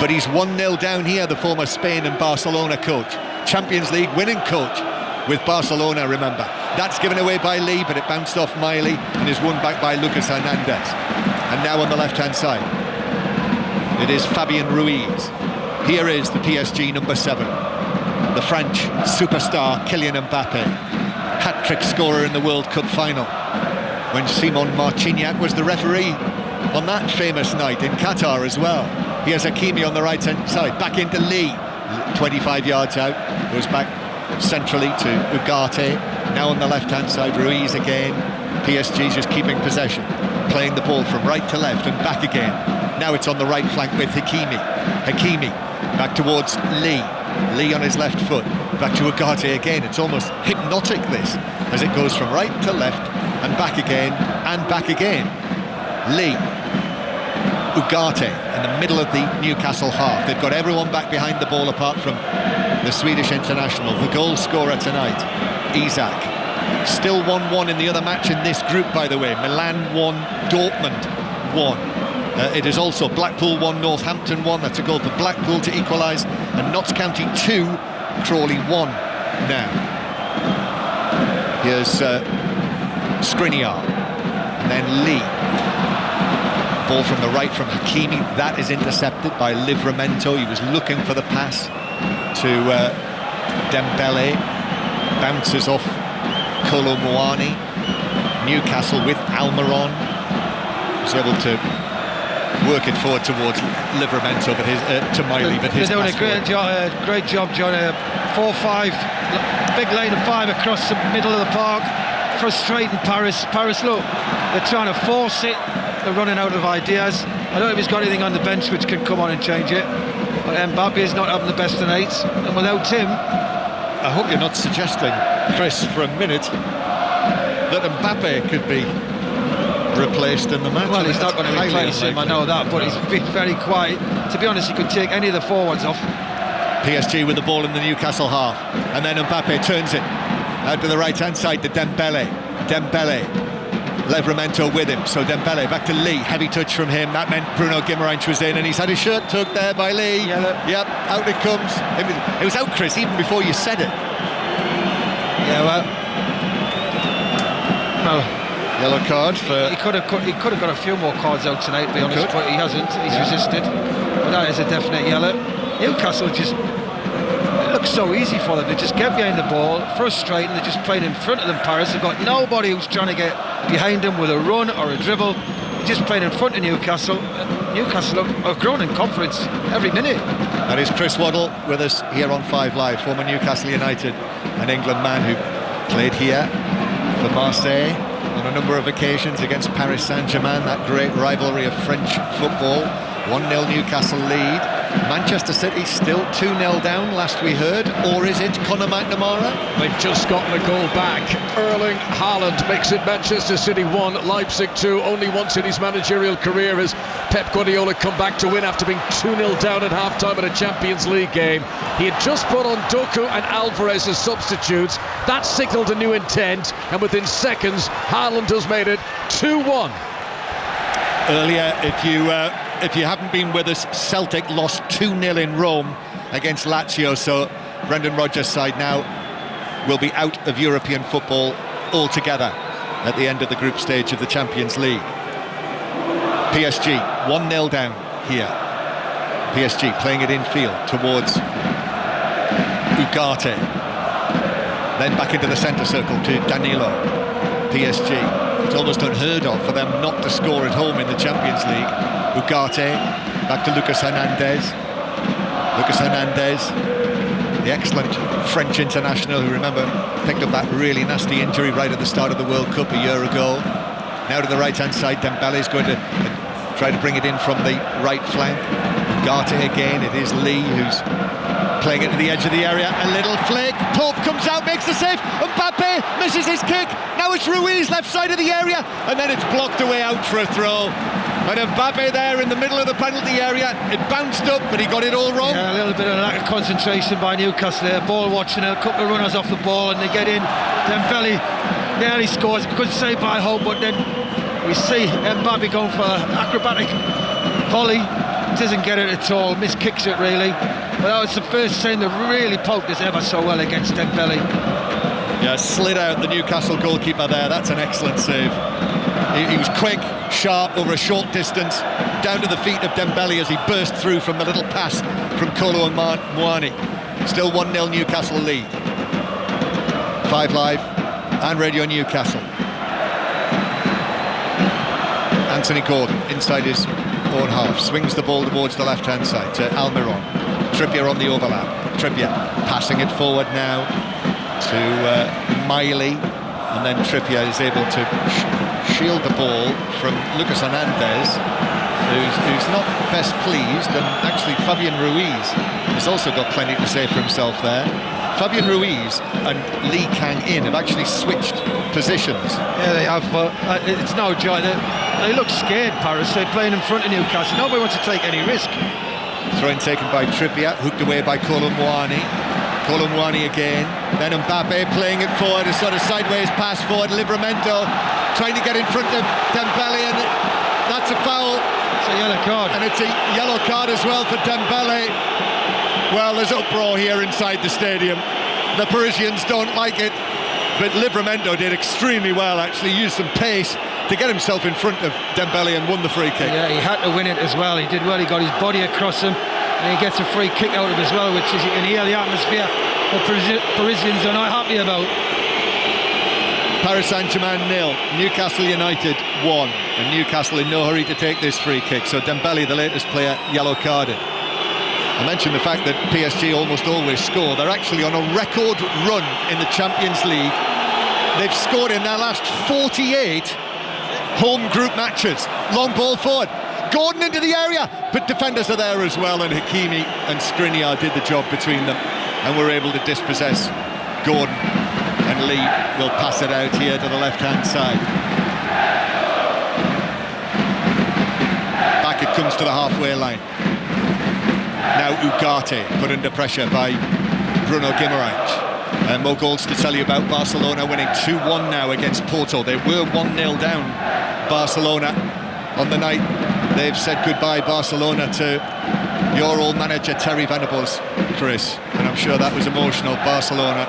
But he's 1-0 down here, the former Spain and Barcelona coach. Champions League winning coach with Barcelona, remember. That's given away by Lee, but it bounced off Miley and is won back by Lucas Hernandez. And now on the left-hand side, it is Fabien Ruiz. Here is the PSG number 7, the French superstar Kylian Mbappe, hat-trick scorer in the World Cup final, when Simon Marciniak was the referee on that famous night in Qatar as well. Here's Hakimi on the right-hand side, back into Lee. 25 yards out, goes back centrally to Ugarte. Now on the left-hand side, Ruiz again. PSG just keeping possession, playing the ball from right to left and back again. Now it's on the right flank with Hakimi. Hakimi back towards Lee. Lee on his left foot, back to Ugarte again. It's almost hypnotic, this, as it goes from right to left and back again and back again. Lee, Ugarte in the middle of the Newcastle half. They've got everyone back behind the ball apart from the Swedish international, the goal scorer tonight, Isak. Still 1-1 in the other match in this group, by the way. Milan 1, Dortmund 1. It is also Blackpool 1, Northampton 1. That's a goal for Blackpool to equalise. And Notts County 2, Crawley 1 now. Here's Skriniar. And then Lee. Ball from the right from Hakimi. That is intercepted by Livramento. He was looking for the pass to Dembele. Bounces off Kolo Muani. Newcastle with Almiron. Was able to work it forward towards Livramento, but to Miley, but his they're doing a great job, John. 4-5, big lane of 5 across the middle of the park, frustrating Paris. Paris, look, they're trying to force it. They're running out of ideas. I don't know if he's got anything on the bench which can come on and change it. But Mbappe is not having the best of nights, and without him, I hope you're not suggesting, Chris, for a minute that Mbappe could be replaced in the match. Well, he's not going to replace him, I know that, but he's been very quiet. To be honest, he could take any of the forwards off. PSG with the ball in the Newcastle half, and then Mbappe turns it out to the right-hand side to Dembele. Livramento with him, so Dembele back to Lee. Heavy touch from him. That meant Bruno Guimaraes was in, and he's had his shirt tugged there by Lee. Yep, out it comes. It was out, Chris, even before you said it. Yeah, well, yellow card for... He could have got a few more cards out tonight, to be honest, but he hasn't. He's resisted. But that is a definite yellow. Newcastle just... It looks so easy for them. They just get behind the ball, frustrating. They're just playing in front of them, Paris. They've got nobody who's trying to get behind them with a run or a dribble. They're just playing in front of Newcastle. Newcastle are growing in confidence every minute. That is Chris Waddle with us here on 5 Live, former Newcastle United and England man who played here for Marseille on a number of occasions against Paris Saint-Germain, that great rivalry of French football. 1-0 Newcastle lead. Manchester City still 2-0 down, last we heard, or is it Conor McNamara? They've just gotten a goal back. Erling Haaland makes it Manchester City 1, Leipzig 2. Only once in his managerial career has Pep Guardiola come back to win after being 2-0 down at half-time in a Champions League game. He had just brought on Doku and Alvarez as substitutes. That signalled a new intent, and within seconds, Haaland has made it 2-1. Earlier, if you haven't been with us, Celtic lost 2-0 in Rome against Lazio, so Brendan Rodgers' side now will be out of European football altogether at the end of the group stage of the Champions League. PSG 1-0 down here. PSG playing it infield towards Ugarte, then back into the centre circle to Danilo. PSG, it's almost unheard of for them not to score at home in the Champions League. Ugarte, back to Lucas Hernandez. Lucas Hernandez, the excellent French international who, remember, picked up that really nasty injury right at the start of the World Cup a year ago. Now to the right-hand side, Dembele is going to try to bring it in from the right flank. Ugarte again, it is Lee who's playing it to the edge of the area. A little flick, Pope comes out, makes the save. Mbappe misses his kick. Now it's Ruiz, left side of the area, and then it's blocked away out for a throw. And Mbappe there in the middle of the penalty area. It bounced up, but he got it all wrong. Yeah, a little bit of lack of concentration by Newcastle there. Ball watching, a couple of runners off the ball, and they get in. Dembele nearly scores. Good save by Hope, but then we see Mbappe going for an acrobatic volley. Doesn't get it at all, miskicks it really. But that was the first time they've really poked us ever so well against Dembele. Yeah, slid out the Newcastle goalkeeper there. That's an excellent save. He was quick, sharp, over a short distance, down to the feet of Dembele as he burst through from the little pass from Kolo Muani. Still 1-0 Newcastle lead. 5 Live and Radio Newcastle. Anthony Gordon inside his own half, swings the ball towards the left-hand side to Almiron. Trippier on the overlap. Trippier passing it forward now to Miley, and then Trippier is able to shield the ball from Lucas Hernandez, who's not best pleased, and actually Fabian Ruiz has also got plenty to say for himself there. Fabian Ruiz and Lee Kang-in have actually switched positions. Yeah, they have, but it's no joy. They look scared, Paris. They're playing in front of Newcastle. Nobody wants to take any risk. Throw-in taken by Trippier, hooked away by Kolomwani. Kolomwani again, then Mbappe playing it forward, a sort of sideways pass forward. Livramento trying to get in front of Dembele, and that's a foul. It's a yellow card. And it's a yellow card as well for Dembele. Well, there's uproar here inside the stadium. The Parisians don't like it, but Livramento did extremely well, actually used some pace to get himself in front of Dembele and won the free kick. Yeah, he had to win it as well. He did well. He got his body across him, and he gets a free kick out of it as well, which is, you can hear the atmosphere the Parisians are not happy about. Paris Saint-Germain 0, Newcastle United 1, and Newcastle in no hurry to take this free kick. So Dembele, the latest player, yellow carded. I mentioned the fact that PSG almost always score. They're actually on a record run in the Champions League. They've scored in their last 48 home group matches. Long ball forward, Gordon into the area, but defenders are there as well, and Hakimi and Skriniar did the job between them and were able to dispossess Gordon. And Lee will pass it out here to the left-hand side. Back it comes to the halfway line. Now Ugarte put under pressure by Bruno Guimaraes. And more goals to tell you about. Barcelona winning 2-1 now against Porto. They were 1-0 down, Barcelona, on the night. They've said goodbye, Barcelona, to your old manager Terry Venables, Chris. And I'm sure that was emotional. Barcelona,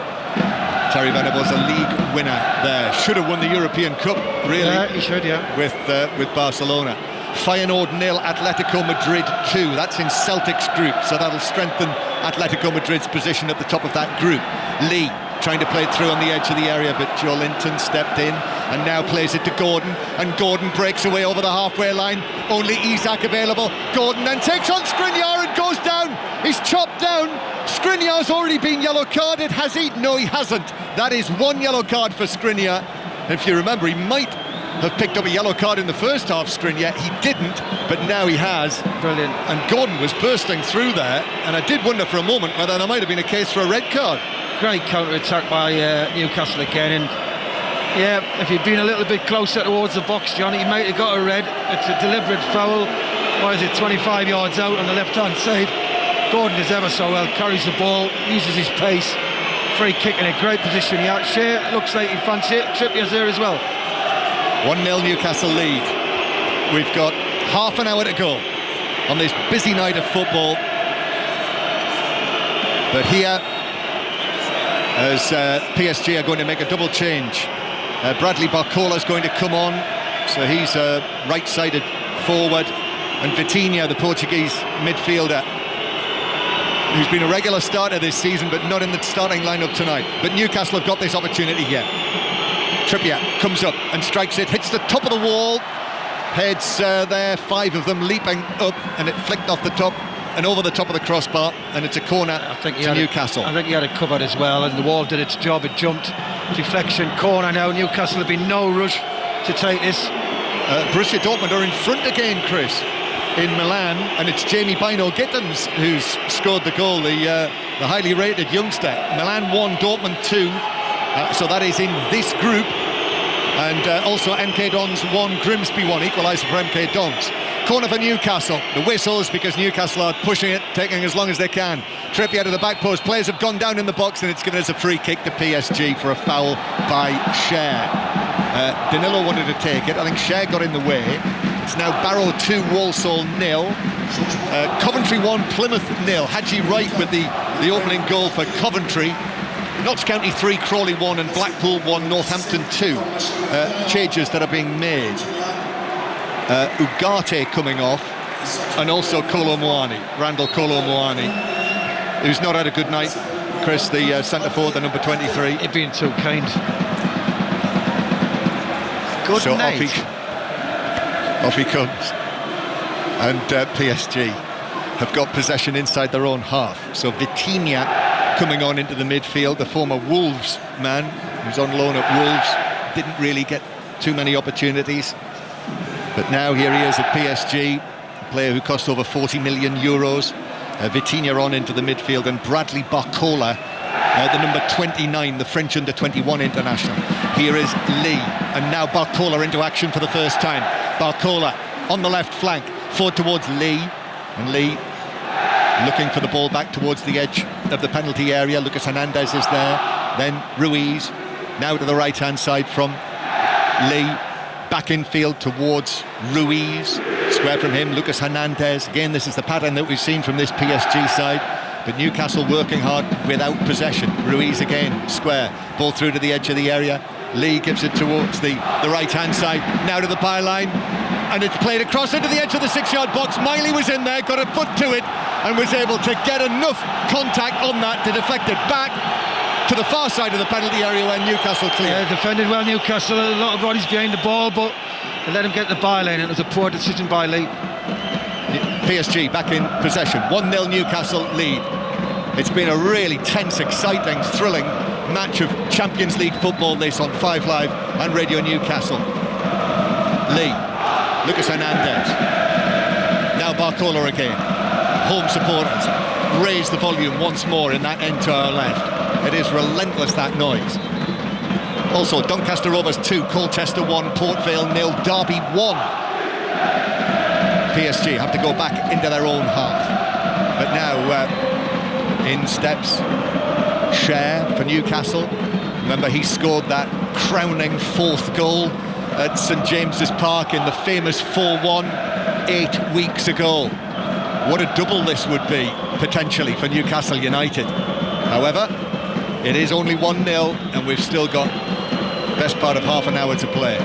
Terry Venables, a league winner there. Should have won the European Cup, really. Yeah, he should, yeah. With Barcelona. Feyenoord 0, Atletico Madrid 2. That's in Celtic's group, so that'll strengthen Atletico Madrid's position at the top of that group. Lee trying to play it through on the edge of the area, but Joe Linton stepped in and now plays it to Gordon, and Gordon breaks away over the halfway line. Only Isak available. Gordon then takes on Skriniar and goes down. He's chopped down. Skriniar's already been yellow carded, has he? No, he hasn't. That is one yellow card for Skriniar. If you remember, he might have picked up a yellow card in the first half, Skriniar. He didn't, but now he has. Brilliant. And Gordon was bursting through there, and I did wonder for a moment whether there might have been a case for a red card. Great counter-attack by Newcastle again, and yeah, if he'd been a little bit closer towards the box, John, he might have got a red. It's a deliberate foul. What is it, 25 yards out on the left-hand side. Gordon does ever so well, carries the ball, uses his pace. Free kick in a great position. Yeah, Shea looks like he fancies it. Trippier's there as well. 1-0 Newcastle lead. We've got half an hour to go on this busy night of football. But here, as PSG are going to make a double change, Bradley Barcola's going to come on, so he's a right-sided forward, and Vitinha, the Portuguese midfielder, who's been a regular starter this season but not in the starting lineup tonight. But Newcastle have got this opportunity here. Trippier comes up and strikes it, hits the top of the wall, heads there, 5 of them leaping up, and it flicked off the top and over the top of the crossbar, and it's a corner to Newcastle. I think he had it covered as well, and the wall did its job. It jumped, deflection, corner now. Newcastle have been no rush to take this. Borussia Dortmund are in front again, Chris, in Milan, and it's Jamie Bino Gittens who's scored the goal, the highly rated youngster. Milan 1, Dortmund 2. So that is in this group, and also MK Dons 1, Grimsby 1, equaliser for MK Dons. Corner for Newcastle. The whistles because Newcastle are pushing it, taking as long as they can. Trippier to the back post. Players have gone down in the box, and it's given us a free kick to PSG for a foul by Cher. Danilo wanted to take it. I think Cher got in the way. It's now Barrow 2, Walsall 0. Coventry 1, Plymouth 0. Hadji Wright with the opening goal for Coventry. Notts County 3, Crawley 1, and Blackpool 1, Northampton 2. Changes that are being made. Ugarte coming off, and also Randall Kolo Muani, who's not had a good night. Chris, the centre forward, the number 23. He's been too kind. Good night. Off he comes. And PSG have got possession inside their own half. So Vitinha coming on into the midfield, the former Wolves man who's on loan at Wolves, didn't really get too many opportunities, but now here he is at PSG, a player who cost over 40 million euros. Vitinha on into the midfield, and Bradley Barcola, the number 29, the French under-21 international. Here is Lee, and now Barcola into action for the first time. Barcola on the left flank, forward towards Lee, and Lee looking for the ball back towards the edge of the penalty area. Lucas Hernandez is there, then Ruiz, now to the right-hand side from Lee, back in field towards Ruiz, square from him, Lucas Hernandez. Again, this is the pattern that we've seen from this PSG side, but Newcastle working hard without possession. Ruiz again, square, ball through to the edge of the area. Lee gives it towards the right-hand side, now to the byline, and it's played across into the edge of the 6-yard box. Miley was in there, got a foot to it, and was able to get enough contact on that to deflect it back to the far side of the penalty area when Newcastle cleared. Yeah, defended well Newcastle, a lot of bodies behind the ball, but they let him get the byline. It was a poor decision by Lee. PSG back in possession, 1-0 Newcastle lead. It's been a really tense, exciting, thrilling match of Champions League football, this on 5 Live and Radio Newcastle. Lee, Lucas Hernandez, now Barcola again. Home supporters raise the volume once more in that end to our left. It is relentless, that noise. Also, Doncaster Rovers 2, Colchester 1, Port Vale 0, Derby 1. PSG have to go back into their own half. But now in steps Cher for Newcastle. Remember, he scored that crowning 4th goal at St James's Park in the famous 4-1 8 weeks ago. What a double this would be, potentially, for Newcastle United. However, it is only 1-0, and we've still got the best part of half an hour to play.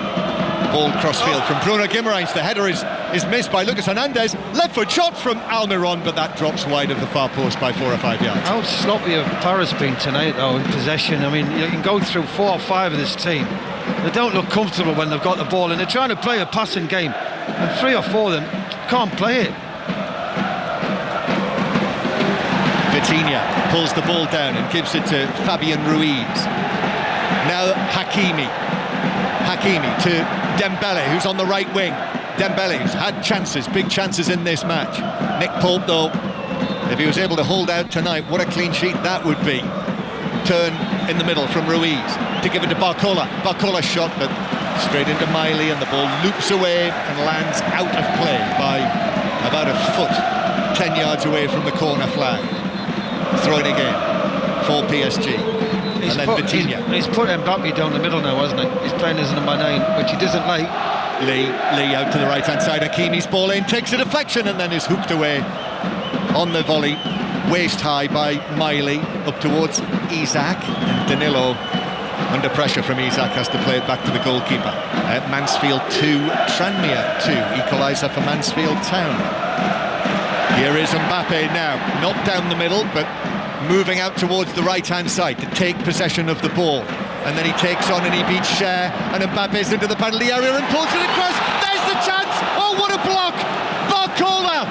Ball crossfield from Bruno Guimaraes. The header is missed by Lucas Hernandez. Left foot shot from Almiron, but that drops wide of the far post by 4 or 5 yards. How sloppy have Paris been tonight, though, in possession? I mean, you can go through 4 or 5 of this team. They don't look comfortable when they've got the ball, and they're trying to play a passing game, and 3 or 4 of them can't play it. Vitinha pulls the ball down and gives it to Fabian Ruiz. Now Hakimi to Dembele, who's on the right wing. Dembele's had chances, big chances in this match. Nick Pope, though, if he was able to hold out tonight, what a clean sheet that would be. Turn in the middle from Ruiz to give it to Barcola. Barcola's shot, but straight into Miley, and the ball loops away and lands out of play by about a foot, 10 yards away from the corner flag. Thrown again for PSG. He's and then Vitinha. He's put Mbappe down the middle now, hasn't he? He's playing as number 9, which he doesn't like. Lee out to the right-hand side. Hakimi's ball in, takes a deflection, and then is hooked away on the volley, waist high by Miley, up towards Isak, and Danilo, under pressure from Isak, has to play it back to the goalkeeper. Mansfield 2, Tranmere 2, equaliser for Mansfield Town. Here is Mbappe now, not down the middle, but moving out towards the right-hand side to take possession of the ball. And then he takes on and he beats Cher, and Mbappe's into the penalty area and pulls it across. There's the chance! Oh, what a block! Barcola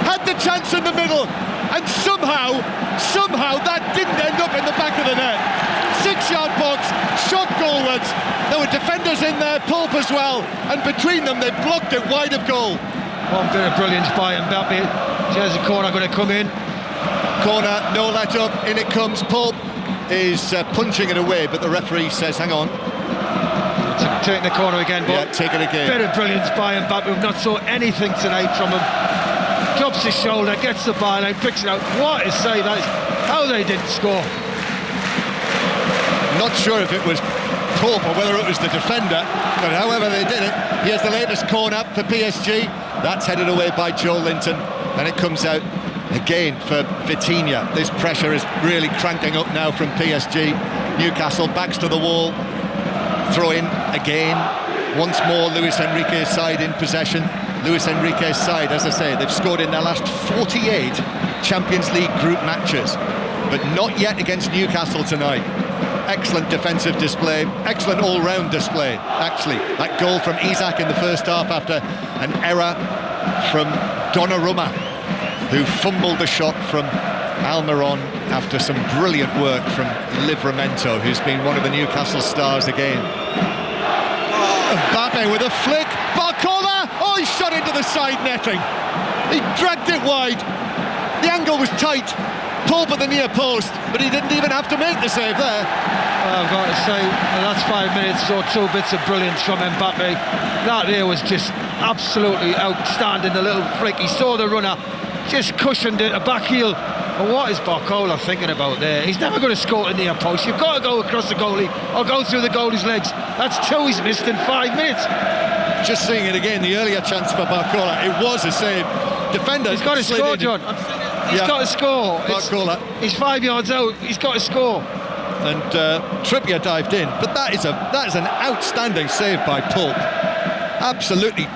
had the chance in the middle, and somehow that didn't end up in the back of the net. 6-yard box, shot goalwards. There were defenders in there, Pope as well, and between them they blocked it wide of goal. One bit of brilliance by Mbappe. There's a corner going to come in. Corner, no let up, in it comes. Pope is punching it away, but the referee says, hang on. Taking the corner again, but yeah, take it again. Bit of brilliance by Mbappe. We've not saw anything tonight from him. Drops his shoulder, gets the byline, picks it out. What a save that is. How they didn't score. Not sure if it was Pope or whether it was the defender, but however they did it. Here's the latest corner for PSG. That's headed away by Joe Linton, and it comes out again for Vitinha. This pressure is really cranking up now from PSG. Newcastle backs to the wall. Throw in again. Once more, Luis Enrique's side in possession. Luis Enrique's side, as I say, they've scored in their last 48 Champions League group matches, but not yet against Newcastle tonight. Excellent defensive display, excellent all-round display, actually. That goal from Isak in the first half after an error from Donnarumma. who fumbled the shot from Almiron after some brilliant work from Livramento, who's been one of the Newcastle stars again. Mbappe with a flick. Barcola! Oh, he shot into the side netting. He dragged it wide. The angle was tight. Pope at the near post, but he didn't even have to make the save there. Well, I've got to say, the last 5 minutes saw 2 bits of brilliance from Mbappe. That there was just absolutely outstanding. The little flick. He saw the runner, just cushioned it, a back heel. But what is Barcola thinking about there? He's never going to score in the near post. You've got to go across the goalie or go through the goalie's legs. That's 2 he's missed in 5 minutes. Just seeing it again, the earlier chance for Barcola, it was a save. Defender, he's got to score, John. He's got to score. Barcola. He's 5 yards out. He's got to score. And Trippier dived in, but that is an outstanding save by Pope. Absolutely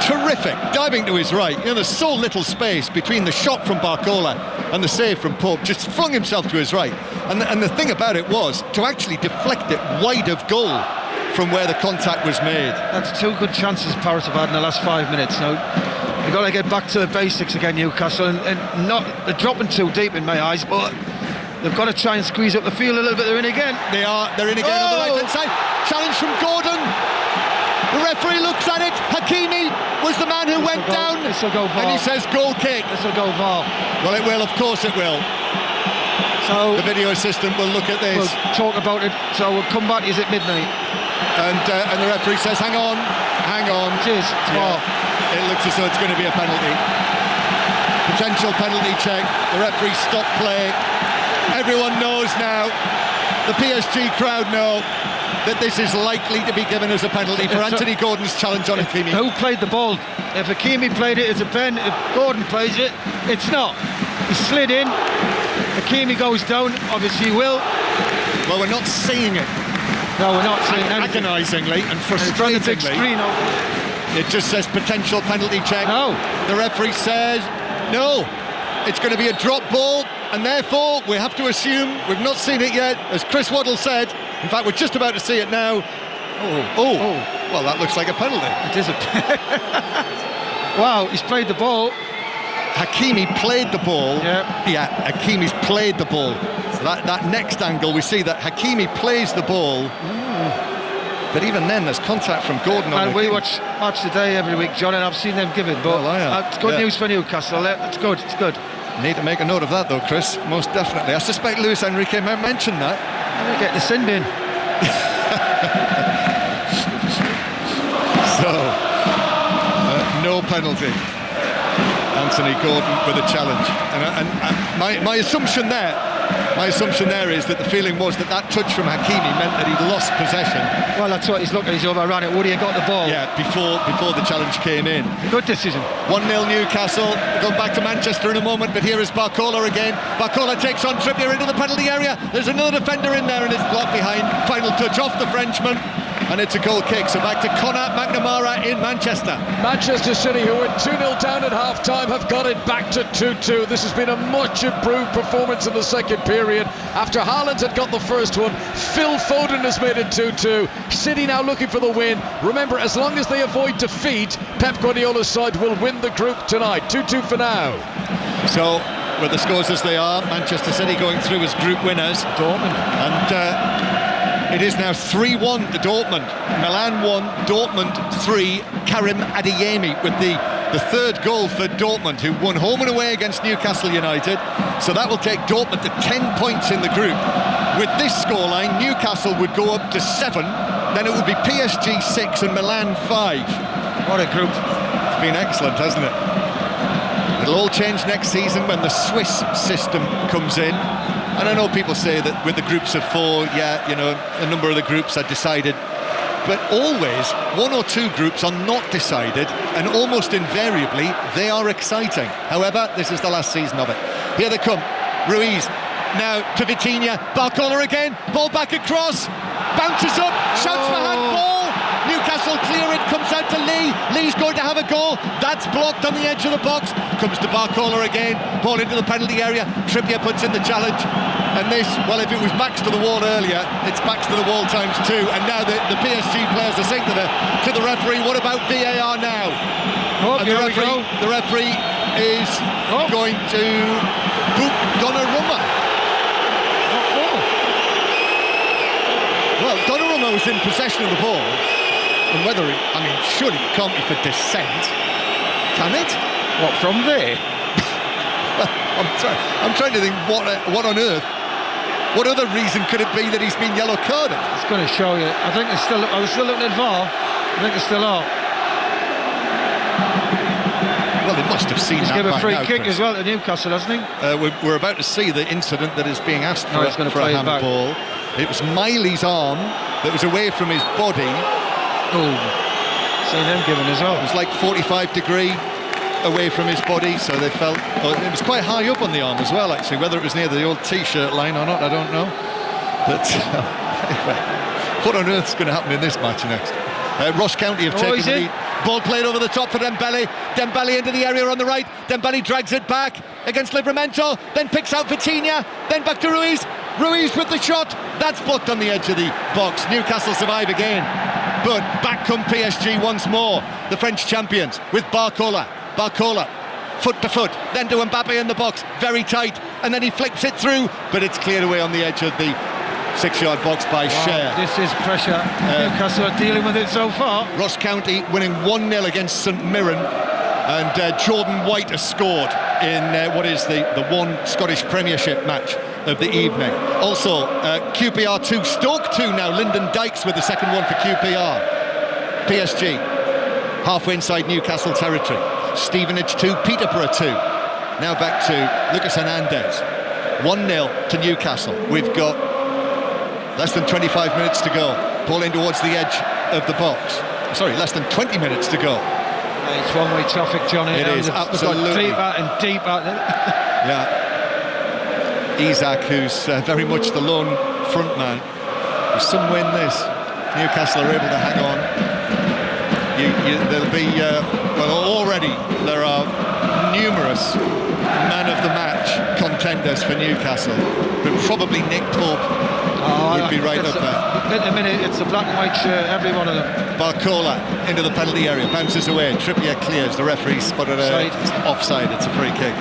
terrific, diving to his right. You know, there's so little space between the shot from Barcola and the save from Pope. Just flung himself to his right, and the thing about it was to actually deflect it wide of goal from where the contact was made. That's 2 good chances Paris have had in the last 5 minutes. Now you've got to get back to the basics again, Newcastle, and not they're dropping too deep in my eyes, but they've got to try and squeeze up the field a little bit. They're in again. They're in again on the right hand side. Challenge from Gordon. The referee looks at it. Hakimi was the man who went down. This will go VAR. And he says goal kick. This will go VAR. Well, it will, of course it will. So the video assistant will look at this. We'll talk about it. So we'll come back. Is it midnight? And the referee says, hang on. Cheers. Yeah. It looks as though it's going to be a penalty. Potential penalty check. The referee stopped play. Everyone knows now. The PSG crowd know that this is likely to be given as a penalty for Anthony Gordon's challenge on Hakimi. Who played the ball? If Hakimi played it, it's a pen. If Gordon plays it, it's not. He slid in. Hakimi goes down. Obviously he will. Well, we're not seeing it. No, we're not seeing anything. Agonisingly and frustratingly. It just says potential penalty check. No. The referee says no. It's going to be a drop ball, and therefore we have to assume we've not seen it yet, as Chris Waddle said. In fact, we're just about to see it now. Oh. Well, that looks like a penalty. It is a wow, he's played the ball. Hakimi played the ball. Yeah, Hakimi's played the ball. So that next angle, we see that Hakimi plays the ball. But even then, there's contact from Gordon. And we watch Match Today every week, John, and I've seen them give it. But it's good news for Newcastle. It's good. It's good. Need to make a note of that, though, Chris. Most definitely. I suspect Luis Enrique might mention that. Get the sin bin. So, no penalty. Anthony Gordon with a challenge. And my assumption there is that the feeling was that touch from Hakimi meant that he'd lost possession. Well, that's what he's looking. He's overran it. Woody had got the ball. Yeah, before the challenge came in. Good decision. 1-0 Newcastle. We'll go back to Manchester in a moment, but here is Barcola again. Barcola takes on Trippier into the penalty area. There's another defender in there and it's blocked behind. Final touch off the Frenchman. And it's a goal kick, so back to Conor McNamara in Manchester. Manchester City, who were 2-0 down at half-time, have got it back to 2-2. This has been a much improved performance in the second period. After Haaland had got the first one, Phil Foden has made it 2-2. City now looking for the win. Remember, as long as they avoid defeat, Pep Guardiola's side will win the group tonight. 2-2 for now. So, with the scores as they are, Manchester City going through as group winners. Dortmund. And it is now 3-1 to Dortmund. Milan 1, Dortmund 3. Karim Adeyemi with the third goal for Dortmund, who won home and away against Newcastle United. So that will take Dortmund to 10 points in the group. With this scoreline, Newcastle would go up to 7. Then it would be PSG 6 and Milan 5. What a group. It's been excellent, hasn't it? It'll all change next season when the Swiss system comes in. And I know people say that with the groups of 4, a number of the groups are decided. But always, 1 or 2 groups are not decided, and almost invariably, they are exciting. However, this is the last season of it. Here they come. Ruiz, now to Vitinha. Barcola again, ball back across. Bounces up, shouts for handball. Newcastle clear it, comes out to Lee. Lee's going to have a goal. That's blocked on the edge of the box. Comes to Barcola again. Ball into the penalty area. Trippier puts in the challenge. And this, well, if it was backs to the wall earlier, it's backs to the wall times 2. And now the PSG players are saying to the referee, what about VAR now? Oh, and the referee is going to book Donnarumma. What for? Well, Donnarumma was in possession of the ball, and surely it can't be for dissent, can it? What, from there? I'm trying to think what on earth, what other reason could it be that he's been yellow carded? It's going to show you. I think it's still. I was still looking at VAR. I think it's still out. Well, they must have seen he's that. He's given a free now, kick Chris. as well to Newcastle, hasn't he? We're about to see the incident that is being asked for, for a handball. It was Miley's arm that was away from his body. Oh, seen him given as well. It was like 45 degree away from his body, so they felt it was quite high up on the arm as well, actually. Whether it was near the old t-shirt line or not, I don't know. But anyway, what on earth's going to happen in this match next? Ross County have taken the lead. Ball played over the top for Dembele. Dembele into the area on the right. Dembele drags it back against Livramento, then picks out Vitinha, then back to Ruiz. Ruiz with the shot. That's blocked on the edge of the box. Newcastle survive again. But back come PSG once more. The French champions with Barcola, foot to foot, then to Mbappe in the box, very tight, and then he flips it through, but it's cleared away on the edge of the 6-yard box by Cher. This is pressure. Newcastle are dealing with it so far. Ross County winning 1-0 against St Mirren, and Jordan White has scored in what is the one Scottish Premiership match of the evening. Also, QPR 2, Stoke 2 now. Lyndon Dykes with the second one for QPR. PSG, halfway inside Newcastle territory. Stevenage 2, Peterborough 2. Now back to Lucas Hernandez. 1-0 to Newcastle. We've got less than 25 minutes to go. Ball in towards the edge of the box. Sorry, less than 20 minutes to go. It's one-way traffic, Johnny. It is, absolutely. Deeper and deeper. Yeah. Isak, who's very much the lone front man. If some win this, Newcastle are able to hang on. There'll be, already there are numerous man of the match contenders for Newcastle, but probably Nick Pope would be right up there. In a minute, it's a black and white shirt, every one of them. Barcola into the penalty area, bounces away, Trippier clears, the referee spotted it's offside, it's a free kick.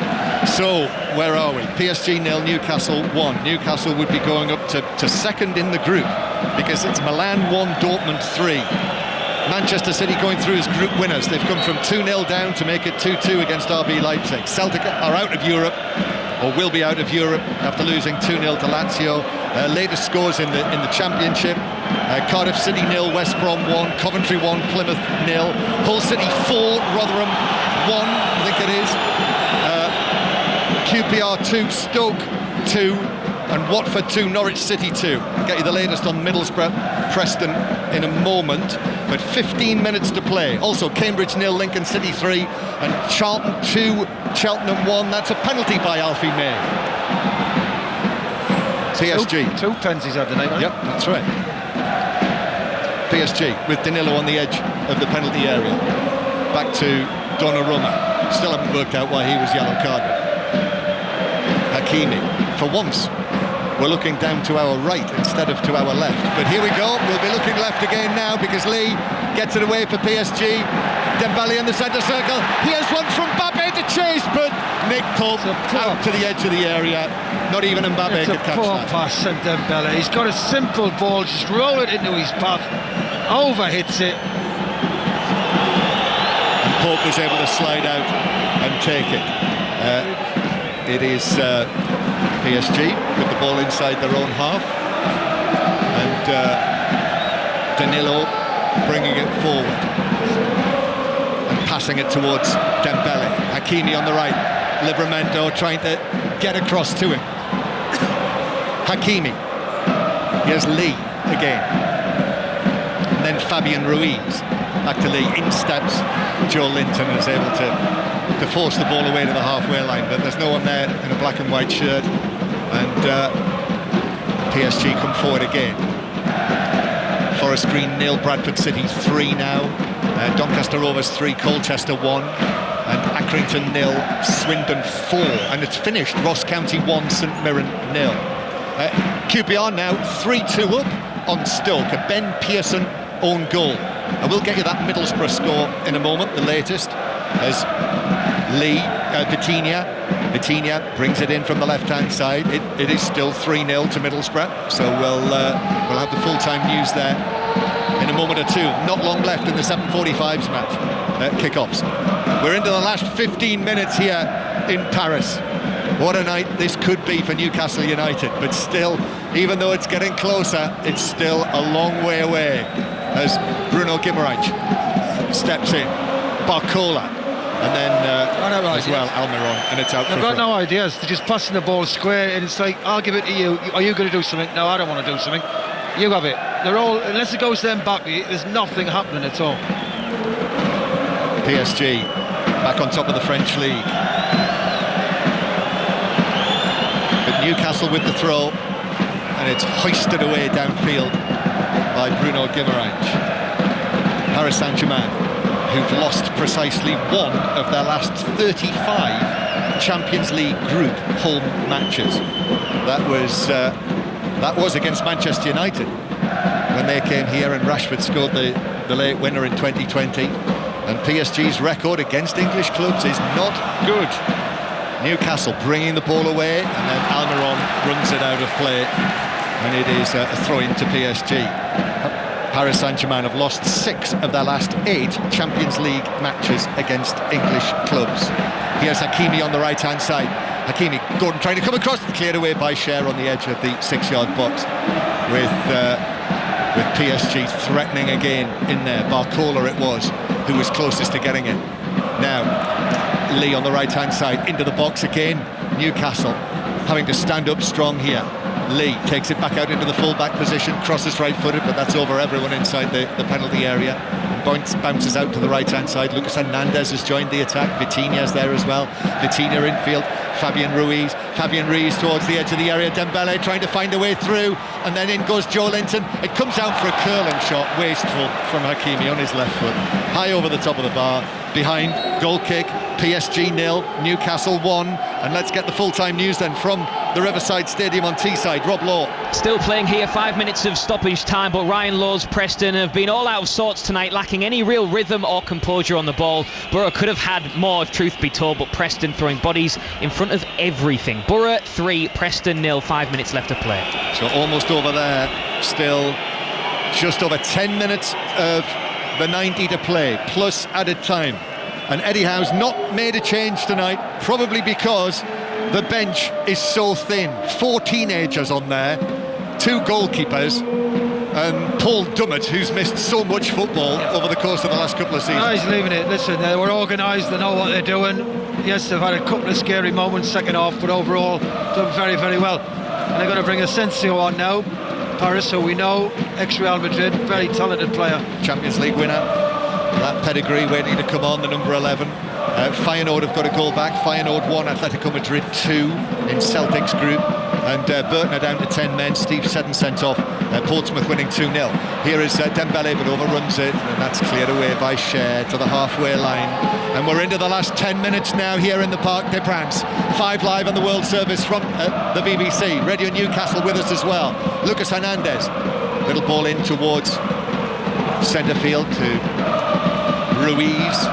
So, where are we? PSG 0, Newcastle 1. Newcastle would be going up to second in the group, because it's Milan 1, Dortmund 3. Manchester City going through as group winners. They've come from 2-0 down to make it 2-2 against RB Leipzig. Celtic are out of Europe, or will be out of Europe after losing 2-0 to Lazio. Latest scores in the Championship: Cardiff City 0, West Brom 1, Coventry 1, Plymouth 0, Hull City 4, Rotherham 1, I think it is. QPR 2, Stoke 2, and Watford 2, Norwich City 2. Get you the latest on Middlesbrough, Preston in a moment, but 15 minutes to play. Also Cambridge 0, Lincoln City 3, and Charlton 2, Cheltenham 1. That's a penalty by Alfie May. PSG. Two penalties had tonight, right? Yep, that's right. PSG with Danilo on the edge of the penalty area. Back to Donnarumma. Still haven't worked out why he was yellow carded. Hakimi. For once, we're looking down to our right instead of to our left. But here we go. We'll be looking left again now, because Lee gets it away for PSG. Dembele in the centre circle. Here's one from Mbappe to chase, but Nick Pope out to the edge of the area. Not even Mbappe could catch that. It's a poor pass from Dembele. He's got a simple ball, just roll it into his path, overhits it. And Pope is able to slide out and take it. It is PSG with the ball inside their own half, and Danilo bringing it forward and passing it towards Dembele. Hakimi on the right, Livramento trying to get across to him. Hakimi, here's Lee again, and then Fabian Ruiz, back to Lee, in steps Joe Linton, is able to force the ball away to the halfway line, but there's no one there in a black and white shirt, and PSG come forward again. Forest Green 0, Bradford City 3 now, Doncaster Rovers 3, Colchester 1, and Accrington 0, Swindon 4, and it's finished. Ross County 1, St Mirren 0. QPR now 3-2 up on Stoke, a Ben Pearson own goal. I will get you that Middlesbrough score in a moment, the latest, as Vitinha brings it in from the left-hand side. It is still 3-0 to Middlesbrough, so we'll have the full-time news there in a moment or two. Not long left in the 7:45s match, kickoffs. We're into the last 15 minutes here in Paris. What a night this could be for Newcastle United, but still, even though it's getting closer, it's still a long way away as Bruno Guimaraes steps in. Barcola, and then as well Almiron, and it's out. They've got no ideas. They're just passing the ball square, and it's like, I'll give it to you. Are you going to do something? No, I don't want to do something. You have it. They're all, unless it goes them back, there's nothing happening at all. PSG back on top of the French league. But Newcastle with the throw, and it's hoisted away downfield by Bruno Guimaraes. Paris Saint-Germain, who've lost precisely one of their last 35 Champions League group home matches. That was against Manchester United when they came here and Rashford scored the late winner in 2020. And PSG's record against English clubs is not good. Newcastle bringing the ball away, and then Almiron runs it out of play, and it is a throw-in to PSG. Paris Saint-Germain have lost 6 of their last 8 Champions League matches against English clubs. Here's Hakimi on the right-hand side. Hakimi, Gordon trying to come across, cleared away by Cher on the edge of the 6-yard box, with PSG threatening again in there. Barcola it was who was closest to getting it. Now Lee on the right-hand side, into the box again. Newcastle having to stand up strong here. Lee takes it back out into the full-back position, crosses right-footed, but that's over everyone inside the penalty area. Bounces out to the right-hand side. Lucas Hernandez has joined the attack. Vitinha's there as well. Vitinha infield. Fabian Ruiz towards the edge of the area. Dembele trying to find a way through, and then in goes Joe Linton. It comes out for a curling shot, wasteful from Hakimi on his left foot, high over the top of the bar. Behind, goal kick, PSG 0, Newcastle 1. And let's get the full-time news then from the Riverside Stadium on Teesside. Rob Law. Still playing here, 5 minutes of stoppage time, but Ryan Law's Preston have been all out of sorts tonight, lacking any real rhythm or composure on the ball. Borough could have had more, if truth be told, but Preston throwing bodies in front of everything. Borough 3, Preston 0, 5 minutes left to play. So almost over there, still just over 10 minutes of the 90 to play, plus added time. And Eddie Howe's not made a change tonight, probably because the bench is so thin. 4 teenagers on there, 2 goalkeepers, and Paul Dummett, who's missed so much football over the course of the last couple of seasons. No, he's leaving it. Listen, they were organised, they know what they're doing. Yes, they've had a couple of scary moments second half, but overall done very, very well. And they're going to bring Asensio on now. Paris, who we know, ex-Real Madrid, very talented player. Champions League winner. That pedigree waiting to come on, the number 11. Feyenoord have got a goal back. Feyenoord 1, Atletico Madrid 2 in Celtic's group. And Burton are down to 10 men. Steve Seddon sent off. Portsmouth winning 2-0. Here is Dembele, but overruns it. And that's cleared away by Cher to the halfway line. And we're into the last 10 minutes now here in the Parc des Princes. 5 Live on the World Service from the BBC. Radio Newcastle with us as well. Lucas Hernandez. Little ball in towards centre field to Ruiz.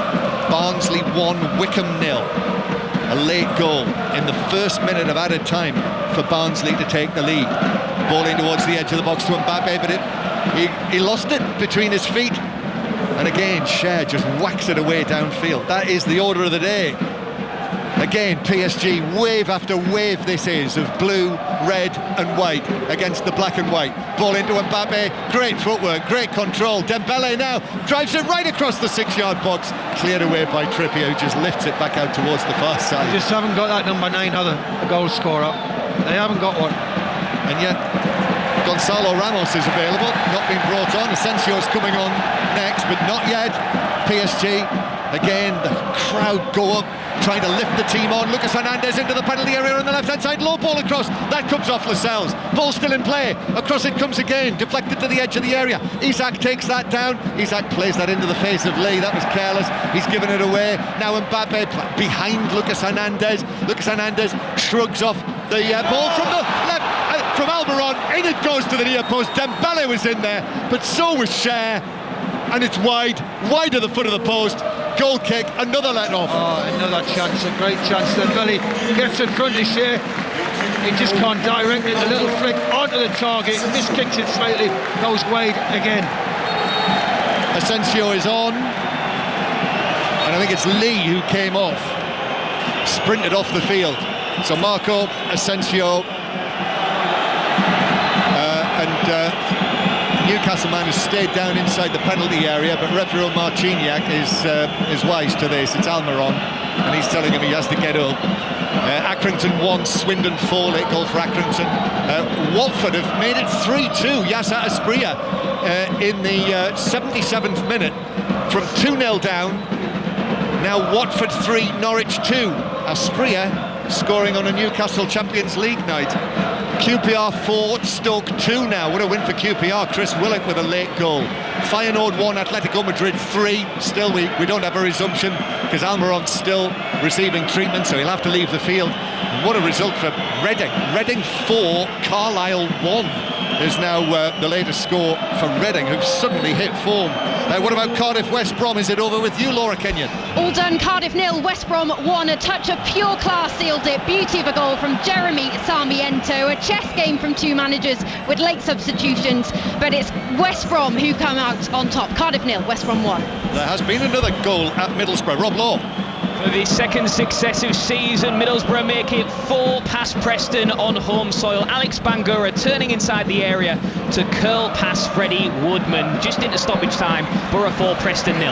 Barnsley 1, Wickham 0. A late goal in the first minute of added time for Barnsley to take the lead. Ball in towards the edge of the box to Mbappe, but he lost it between his feet. And again, Cher just whacks it away downfield. That is the order of the day. Again, PSG, wave after wave this is, of blue, red and white against the black and white. Ball into Mbappe, great footwork, great control. Dembele now drives it right across the 6-yard box. Cleared away by Trippier, who just lifts it back out towards the far side. They just haven't got that number 9, a goal scorer. They haven't got one. And yet, Gonzalo Ramos is available, not been brought on. Asensio's coming on next, but not yet. PSG, again, the crowd go up, trying to lift the team on. Lucas Hernandez into the penalty area on the left-hand side. Low ball across. That comes off Lascelles. Ball still in play. Across it comes again. Deflected to the edge of the area. Isak takes that down. Isak plays that into the face of Lee. That was careless. He's given it away. Now Mbappe behind Lucas Hernandez. Lucas Hernandez shrugs off the ball from the left. From Almiron. In it goes to the near post. Dembele was in there, but so was Cher. And it's wide of the foot of the post. Goal kick, another let off. Oh, another chance, a great chance. Dembele gets in front this year. He just can't direct it. A little flick onto the target. Miskicks it slightly. Goes wide again. Asensio is on. And I think it's Lee who came off. Sprinted off the field. So Marco Asensio Newcastle man has stayed down inside the penalty area, but referee Marciniak is wise to this. It's Almiron, and he's telling him he has to get up. Accrington 1, Swindon 4, late goal for Accrington. Watford have made it 3-2. Yassa Asprilla in the 77th minute from 2-0 down. Now Watford 3, Norwich 2. Asprilla scoring on a Newcastle Champions League night. QPR 4, Stoke 2 now. What a win for QPR. Chris Willock with a late goal. Feyenoord 1, Atletico Madrid 3. Still, we don't have a resumption because Almiron's still receiving treatment, so he'll have to leave the field. And what a result for Reading. Reading 4, Carlisle 1 is now the latest score for Reading, who've suddenly hit form. What about Cardiff West Brom? Is it over with you, Laura Kenyon? All done. Cardiff 0, West Brom 1. A touch of pure class sealed it. Beauty of a goal from Jeremy Sarmiento. A chess game from two managers with late substitutions, but it's West Brom who come out on top. Cardiff 0, West Brom 1. There has been another goal at Middlesbrough. Rob Law. For the second successive season, Middlesbrough make it 4 past Preston on home soil. Alex Bangura turning inside the area to curl past Freddie Woodman. Just into stoppage time, Borough 4, Preston 0.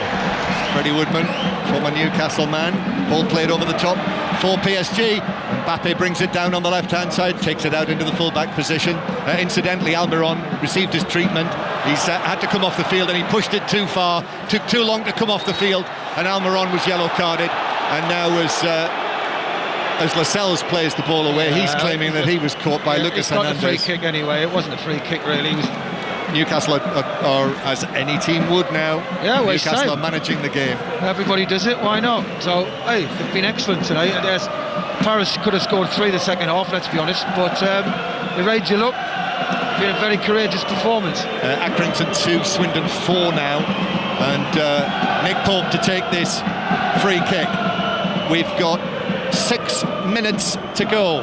Freddie Woodman, former Newcastle man. Ball played over the top for PSG. Mbappe brings it down on the left-hand side, takes it out into the full-back position. Incidentally, Almiron received his treatment. He's had to come off the field and he pushed it too far. Took too long to come off the field, and Almiron was yellow-carded. And now as Lascelles plays the ball away, he's claiming that he was caught by Lucas Hernandez. It's not a free kick anyway. It wasn't a free kick really. Newcastle are as any team would now. Yeah, well, Newcastle are managing the game. Everybody does it, why not? So, hey, they've been excellent today. Paris could have scored 3 the second half, let's be honest, but they raised you up. Been a very courageous performance. Accrington 2, Swindon 4 now, and Nick Pope to take this free kick. We've got 6 minutes to go.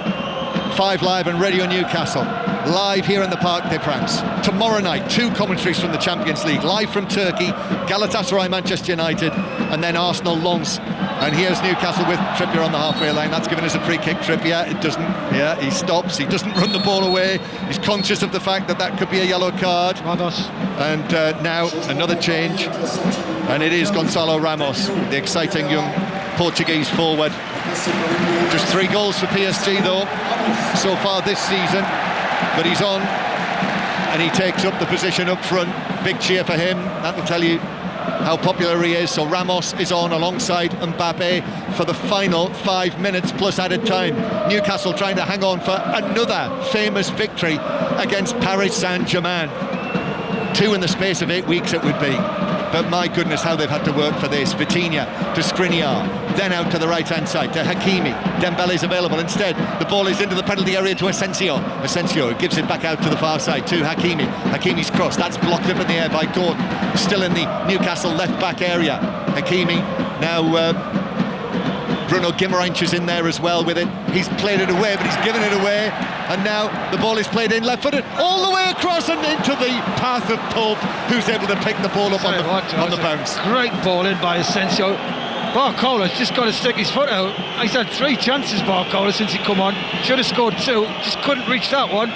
5 Live and Radio Newcastle. Live here in the Parc des Princes. Tomorrow night, 2 commentaries from the Champions League. Live from Turkey, Galatasaray, Manchester United, and then Arsenal, Lens. And here's Newcastle with Trippier on the halfway line. That's given us a free kick. Trippier, it doesn't, he stops. He doesn't run the ball away. He's conscious of the fact that could be a yellow card. Ramos. And now another change. And it is Gonçalo Ramos, the exciting young Portuguese forward. Just 3 goals for PSG though so far this season, but he's on and he takes up the position up front. Big cheer for him. That'll tell you how popular he is. So Ramos is on alongside Mbappe for the final 5 minutes plus added time. Newcastle trying to hang on for another famous victory against Paris Saint-Germain. 2 in the space of 8 weeks it would be. But my goodness, how they've had to work for this. Vitinha to Skriniar, then out to the right-hand side to Hakimi. Dembele's available instead. The ball is into the penalty area to Asensio. Asensio gives it back out to the far side to Hakimi. Hakimi's cross, that's blocked up in the air by Gordon. Still in the Newcastle left-back area. Hakimi now... Bruno Guimaraes is in there as well with it. He's played it away, but he's given it away. And now the ball is played in left-footed, all the way across and into the path of Pope, who's able to pick the ball up on the bounce. Great ball in by Asensio. Barcola's just got to stick his foot out. He's had 3 chances, Barcola, since he come on. Should have scored 2, just couldn't reach that one.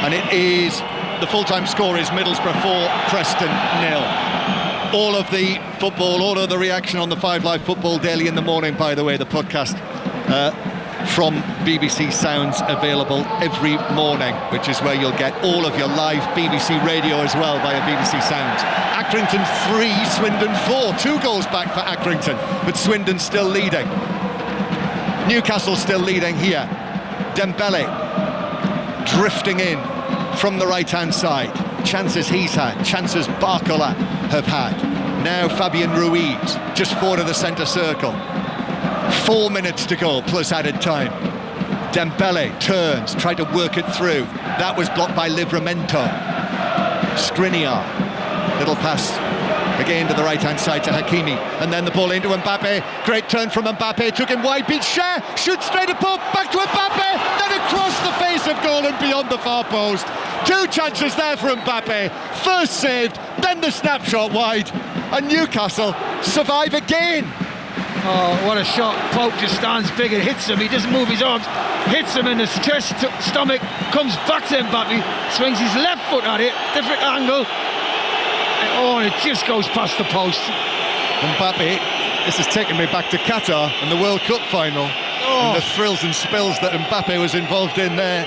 And it is, the full-time score is Middlesbrough 4, Preston 0. All of the football, all of the reaction on the 5 Live Football Daily in the morning, by the way, the podcast from BBC Sounds available every morning, which is where you'll get all of your live BBC radio as well via BBC Sounds. Accrington 3, Swindon 4, 2 goals back for Accrington, but Swindon still leading. Newcastle still leading here. Dembele drifting in from the right-hand side. Chances he's had, chances Barcola have had. Now Fabian Ruiz, just forward of the centre circle. 4 minutes to go, plus added time. Dembele turns, tried to work it through. That was blocked by Livramento. Skriniar, little pass Again to the right-hand side to Hakimi, and then the ball into Mbappe. Great turn from Mbappe, took him wide, beat Cher, shoots straight at Pope, back to Mbappe, then across the face of goal and beyond the far post. 2 chances there for Mbappe, first saved, then the snapshot wide, and Newcastle survive again. Oh, what a shot. Pope just stands big and hits him. He doesn't move his arms, hits him in the chest, stomach, comes back to Mbappe, swings his left foot at it, different angle. And it just goes past the post. Mbappe, this has taken me back to Qatar and the World Cup final. And the thrills and spills that Mbappe was involved in there.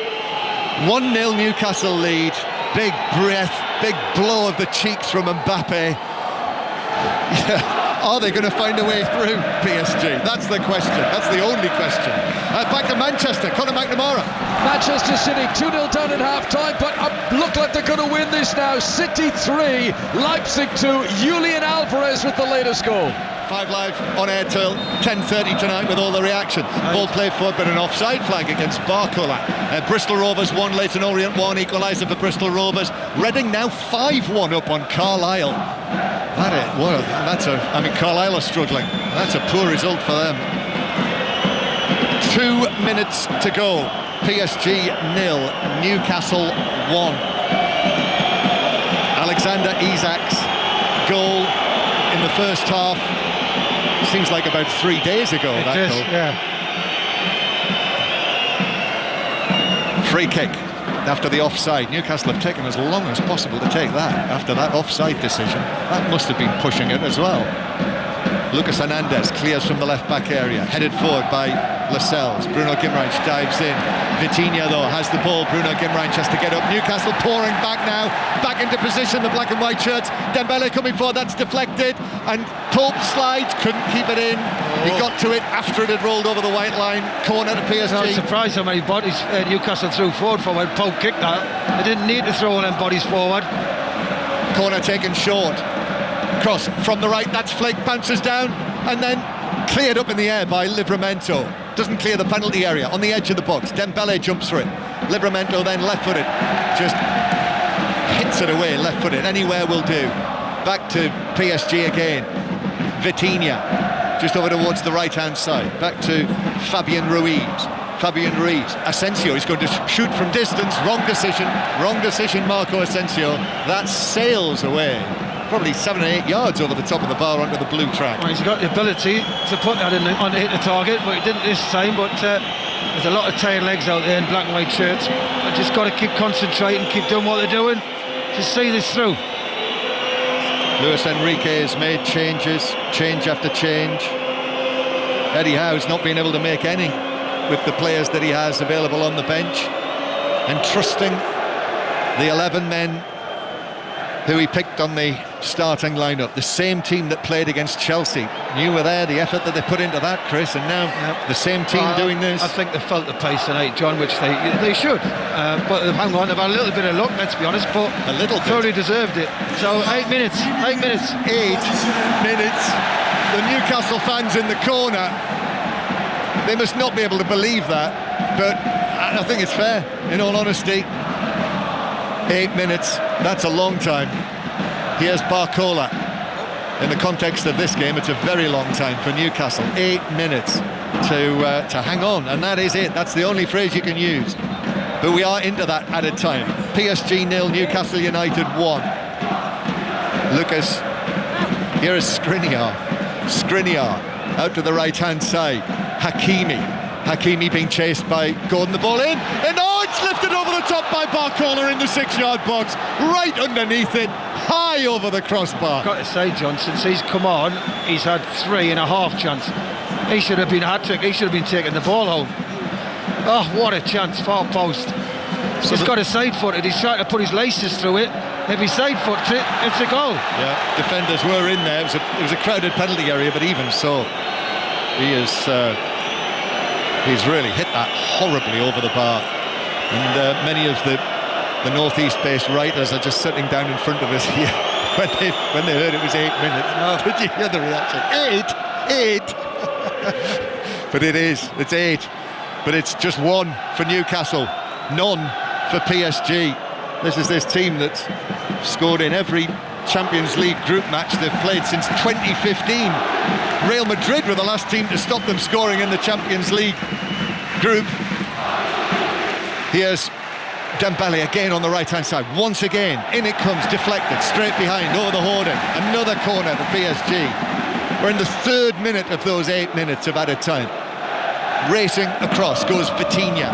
1-0 Newcastle lead. Big breath, big blow of the cheeks from Mbappe. Are they going to find a way through, PSG? That's the question. That's the only question. Back to Manchester, Conor McNamara. Manchester City 2-0 down at half-time, but look like they're going to win this now. City 3, Leipzig 2. Julian Alvarez with the latest goal. 5 Live on air till 10:30 tonight with all the reaction. Ball played forward, but an offside flag against Barcola. Bristol Rovers 1, Leyton Orient 1, equaliser for Bristol Rovers. Reading now 5-1 up on Carlisle. Carlisle are struggling. That's a poor result for them. 2 minutes to go. PSG 0, Newcastle 1. Alexander Isak's goal in the first half. Seems like about 3 days ago, that goal. Yeah. Free kick after the offside. Newcastle have taken as long as possible to take that after that offside decision. That must have been pushing it as well. Lucas Hernandez clears from the left-back area, headed forward by Lascelles. Bruno Guimaraes dives in. Vitinha, though, has the ball. Bruno Guimaraes has to get up. Newcastle pouring back now. Back into position, the black and white shirts. Dembele coming forward, that's deflected. And Pope slides, couldn't keep it in. He got to it after it had rolled over the white line. Corner to PSG. I was surprised how many bodies Newcastle threw forward for when Pope kicked that. They didn't need to throw all them bodies forward. Corner taken short. Cross from the right, that's flicked, bounces down, and then cleared up in the air by Livramento. Doesn't clear the penalty area, on the edge of the box. Dembele jumps for it. Livramento then left-footed, just hits it away, left-footed. Anywhere will do. Back to PSG again. Vitinha, just over towards the right-hand side. Back to Fabian Ruiz. Asensio is going to shoot from distance. Wrong decision, Marco Asensio. That sails away. Probably 7 or 8 yards over the top of the bar onto the blue track. Well, he's got the ability to put that on to hit the target, but he didn't this time. But there's a lot of tail legs out there in black and white shirts. I just got to keep concentrating, keep doing what they're doing to see this through. Luis Enrique has made change after change. Eddie Howe's not been able to make any with the players that he has available on the bench, and trusting the 11 men who he picked on the starting lineup, the same team that played against Chelsea. You were there, the effort that they put into that, Chris, and now the same team doing this. I think they felt the pace tonight, John, which they should. But they've hung on, they've had a little bit of luck, let's be honest, but a little thoroughly deserved it. So 8 minutes. 8 minutes. The Newcastle fans in the corner, they must not be able to believe that, but I think it's fair, in all honesty. 8 minutes, that's a long time. Here's Barcola. In the context of this game, it's a very long time for Newcastle. 8 minutes to hang on, and that is it. That's the only phrase you can use. But we are into that added time. PSG 0, Newcastle United 1. Lucas, here is Skriniar out to the right-hand side. Hakimi being chased by Gordon, the ball in, and it's lifted over the top by Barcola in the 6-yard box, right underneath it, high over the crossbar. Got to say, John, since he's come on, he's had 3.5 chances. He should have been a hat-trick, he should have been taking the ball home. Oh, what a chance, far post. So he's got a side footed, he's trying to put his laces through it. If he side foots it, it's a goal. Yeah, defenders were in there, it was a crowded penalty area, but even so, he's really hit that horribly over the bar. And many of the northeast-based writers are just sitting down in front of us here when they heard it was 8 minutes. Oh. Did you hear the reaction? 8! But it's 8. But it's just 1 for Newcastle, none for PSG. This is this team that's scored in every Champions League group match they've played since 2015. Real Madrid were the last team to stop them scoring in the Champions League group. Here's Dembele again on the right-hand side. Once again, in it comes, deflected, straight behind, over the hoarding. Another corner for PSG. We're in the 3rd minute of those 8 minutes of added time. Racing across goes Vitinha.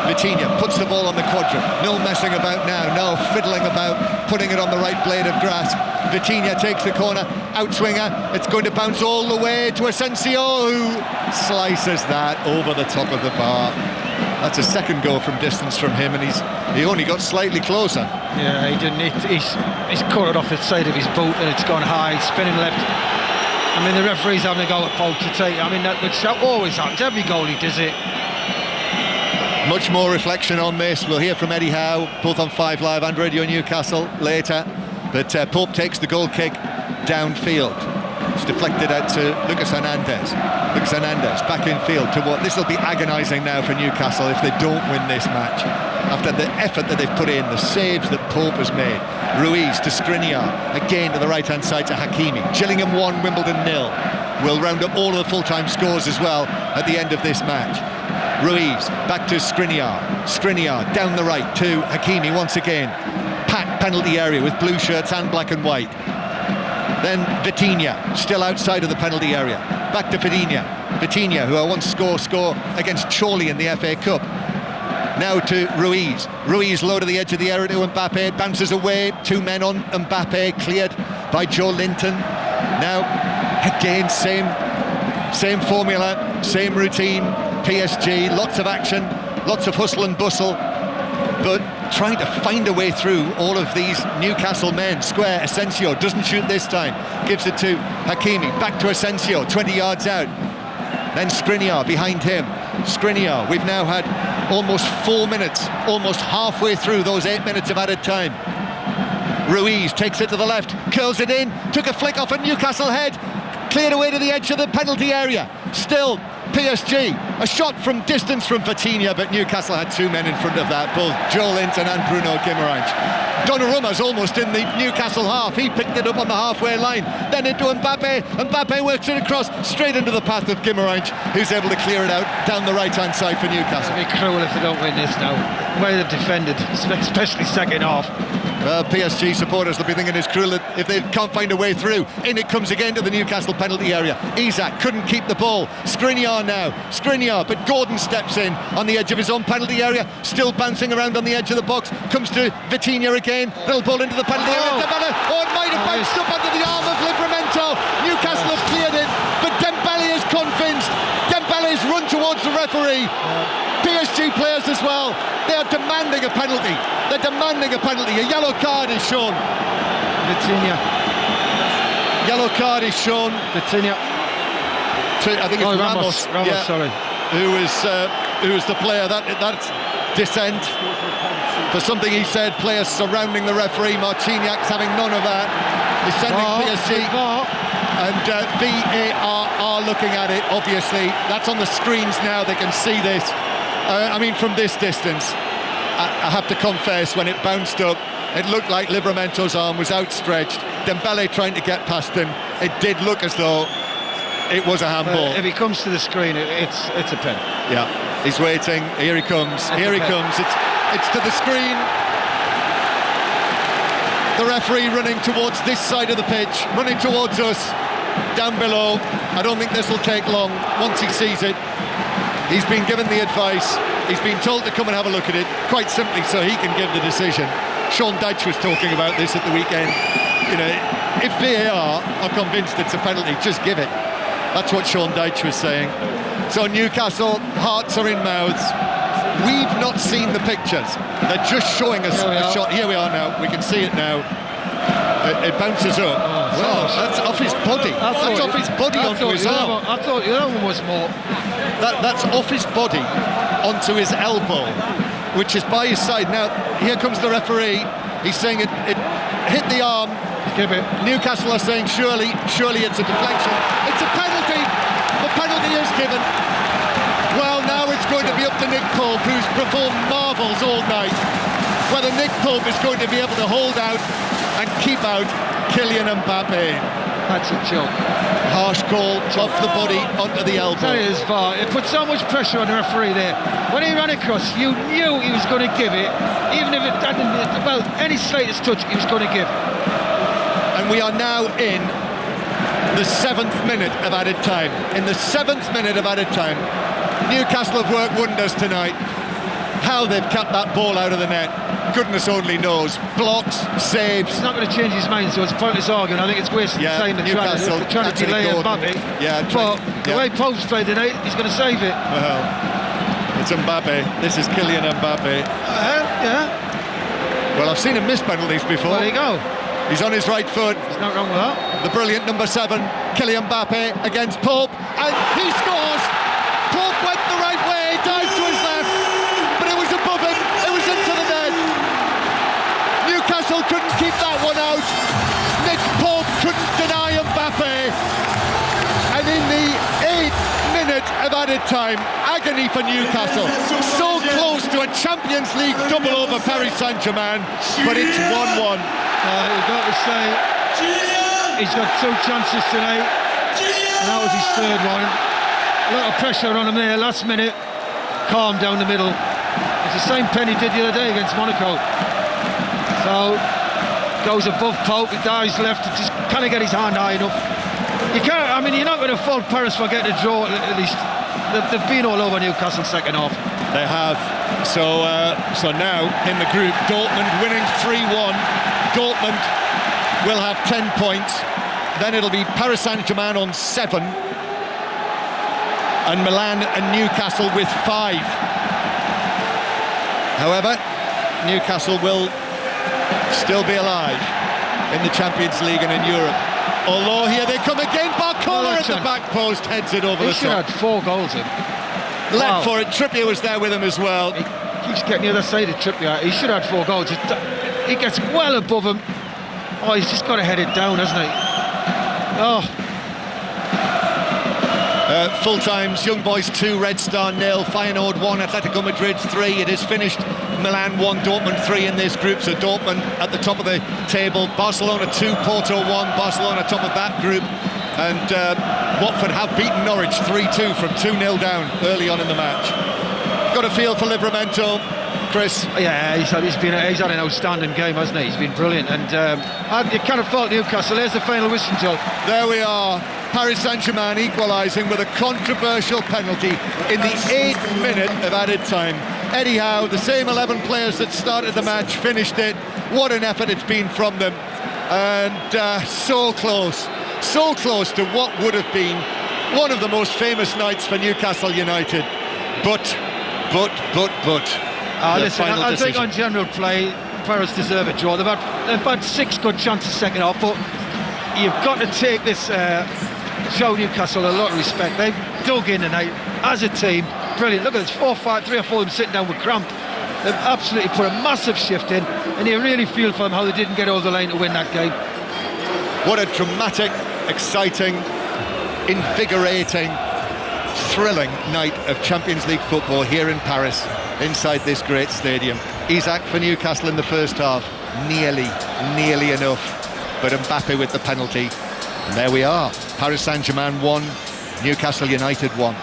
Vitinha puts the ball on the quadrant. No messing about now, no fiddling about, putting it on the right blade of grass. Vitinha takes the corner, outswinger. It's going to bounce all the way to Asensio, who slices that over the top of the bar. That's a second goal from distance from him, and he only got slightly closer. Yeah, he didn't. He's caught it off the side of his boot, and it's gone high, spinning left. I mean, the referee's having a go at Paul to take. I mean, which always happens. Every goalie does it. Much more reflection on this. We'll hear from Eddie Howe, both on 5 Live and Radio Newcastle later. But Pope takes the goal kick downfield. It's deflected out to Lucas Hernandez. Lucas Hernandez back in field to what? This will be agonising now for Newcastle if they don't win this match. After the effort that they've put in, the saves that Pope has made. Ruiz to Skriniar, again to the right-hand side to Hakimi. Gillingham 1, Wimbledon 0. We'll round up all of the full-time scores as well at the end of this match. Ruiz back to Skriniar. Skriniar down the right to Hakimi once again. Packed penalty area with blue shirts and black and white. Then Vitinha, still outside of the penalty area. Back to Vitinha. Vitinha, who I once score against Chorley in the FA Cup. Now to Ruiz. Ruiz low to the edge of the area to Mbappe. Bounces away. 2 men on Mbappe. Cleared by Joe Linton. Now, again, same formula, same routine. PSG, lots of action, lots of hustle and bustle. But trying to find a way through all of these Newcastle men. Square, Asensio doesn't shoot this time. Gives it to Hakimi. Back to Asensio, 20 yards out. Then Skriniar behind him. Skriniar, we've now had almost 4 minutes, almost halfway through those 8 minutes of added time. Ruiz takes it to the left, curls it in, took a flick off a Newcastle head, cleared away to the edge of the penalty area. Still PSG, a shot from distance from Vitinha, but Newcastle had 2 men in front of that, both Joe Linton and Bruno Guimaraes. Donnarumma's almost in the Newcastle half. He picked it up on the halfway line, then into Mbappe. Mbappe works it across, straight into the path of Guimaraes, who's able to clear it out down the right-hand side for Newcastle. It'd be cruel if they don't win this now. The way they've defended, especially second half. PSG supporters will be thinking it's cruel if they can't find a way through. In it comes again to the Newcastle penalty area. Isak couldn't keep the ball. Skriniar now. Skriniar, but Gordon steps in on the edge of his own penalty area. Still bouncing around on the edge of the box. Comes to Vitinha again. Little ball into the penalty area. Oh, it might have bounced up under the arm of Livramento. Newcastle have cleared it, but Dembele is convinced. Dembele's run towards the referee. PSG players as well. They are demanding a penalty. They're demanding a penalty. A yellow card is shown. Vitinha. Yellow card is shown. Vitinha. I think it's Ramos. Yeah, sorry. Who was the player that's dissent for something he said. Players surrounding the referee. Marciniak's having none of that. He's sending PSG. And VAR are looking at it, obviously. That's on the screens now, they can see this. I mean, from this distance, I have to confess, when it bounced up, it looked like Livramento's arm was outstretched. Dembele trying to get past him. It did look as though it was a handball. If he comes to the screen, it's a pen. Yeah, he's waiting. Here he comes. Here he comes. It's to the screen. The referee running towards this side of the pitch, running towards us, down below. I don't think this will take long once he sees it. He's been given the advice. He's been told to come and have a look at it, quite simply so he can give the decision. Sean Dyche was talking about this at the weekend. You know, if VAR are convinced it's a penalty, just give it. That's what Sean Dyche was saying. So Newcastle, hearts are in mouths. We've not seen the pictures. They're just showing us a shot. Here we are now. We can see it now. It bounces up. That's off his body. That's off his body onto his arm. I thought the other one was more. That's off his body onto his elbow, which is by his side. Now, here comes the referee. He's saying it hit the arm. Give it. Newcastle are saying surely it's a deflection. It's a penalty. The penalty is given. Well, now it's going to be up to Nick Pope, who's performed marvels all night, whether Nick Pope is going to be able to hold out and keep out Kylian Mbappe. That's a joke. Harsh call off the body onto the elbow. That is far. It put so much pressure on the referee there. When he ran across, you knew he was going to give it, even if it hadn't, well, any slightest touch, he was going to give. And we are now in the 7th minute of added time. In the 7th minute of added time, Newcastle have worked wonders tonight. How they've kept that ball out of the net, goodness only knows. Blocks, saves. He's not going to change his mind, so it's pointless arguing. I think it's wasting time to try to delay Mbappe. Yeah, but the way Pope's played tonight, he's going to save it. Well, it's Mbappe. This is Kylian Mbappe. Yeah. Well, I've seen him miss penalties before. There you go. He's on his right foot. He's not wrong with that. The brilliant number 7, Kylian Mbappe against Pope, and he scores. Pope went the right way, dived to his left, but it was above him. It was into the net. Newcastle couldn't keep that one out. Nick Pope couldn't deny Mbappe, and in the 8th minute of added time, agony for Newcastle. So close to a Champions League double over Paris Saint-Germain, but it's 1-1. You've got to say, he's got 2 chances tonight, and that was his 3rd one. A lot of pressure on him there, last minute, calm down the middle. It's the same pen he did the other day against Monaco. So, goes above Pope, he dives left, just can't get his hand high enough. You can't, I mean, you're not going to fault Paris for getting a draw, at least. They've been all over Newcastle second half. They have. So now, in the group, Dortmund winning 3-1. Dortmund will have 10 points. Then it'll be Paris Saint-Germain on 7. And Milan and Newcastle with 5. However, Newcastle will still be alive in the Champions League and in Europe. Although here they come again, Barcola at the back post, heads it over the top. He should have had 4 goals in. Led for it, Trippier was there with him as well. He keeps getting the other side of Trippier. He should have had 4 goals. He gets well above him. Oh, he's just got to head it down, hasn't he? Oh. Full times, Young Boys 2, Red Star 0, Feyenoord 1, Atletico Madrid 3. It is finished. Milan 1, Dortmund 3 in this group. So Dortmund at the top of the table. Barcelona 2, Porto 1. Barcelona top of that group. And Watford have beaten Norwich 3-2 from 2-0 down early on in the match. Got a feel for Livramento, Chris? Yeah, he's had an outstanding game, hasn't he? He's been brilliant. And you can't fault Newcastle. There's the final whistle, Joe. There we are. Paris Saint-Germain equalising with a controversial penalty in the 8th minute of added time. Eddie Howe, the same 11 players that started the match, finished it. What an effort it's been from them. And so close to what would have been one of the most famous nights for Newcastle United. But. Listen, I think on general play, Paris deserve a draw. They've had 6 good chances second half, but you've got to take this, show Newcastle a lot of respect. They've dug in tonight as a team. Brilliant. Look at this, 3 or 4 of them sitting down with cramp. They've absolutely put a massive shift in, and you really feel for them how they didn't get over the line to win that game. What a dramatic, exciting, invigorating, thrilling night of Champions League football here in Paris, inside this great stadium. Isak for Newcastle in the first half, nearly enough, but Mbappe with the penalty. And there we are, Paris Saint-Germain 1, Newcastle United 1.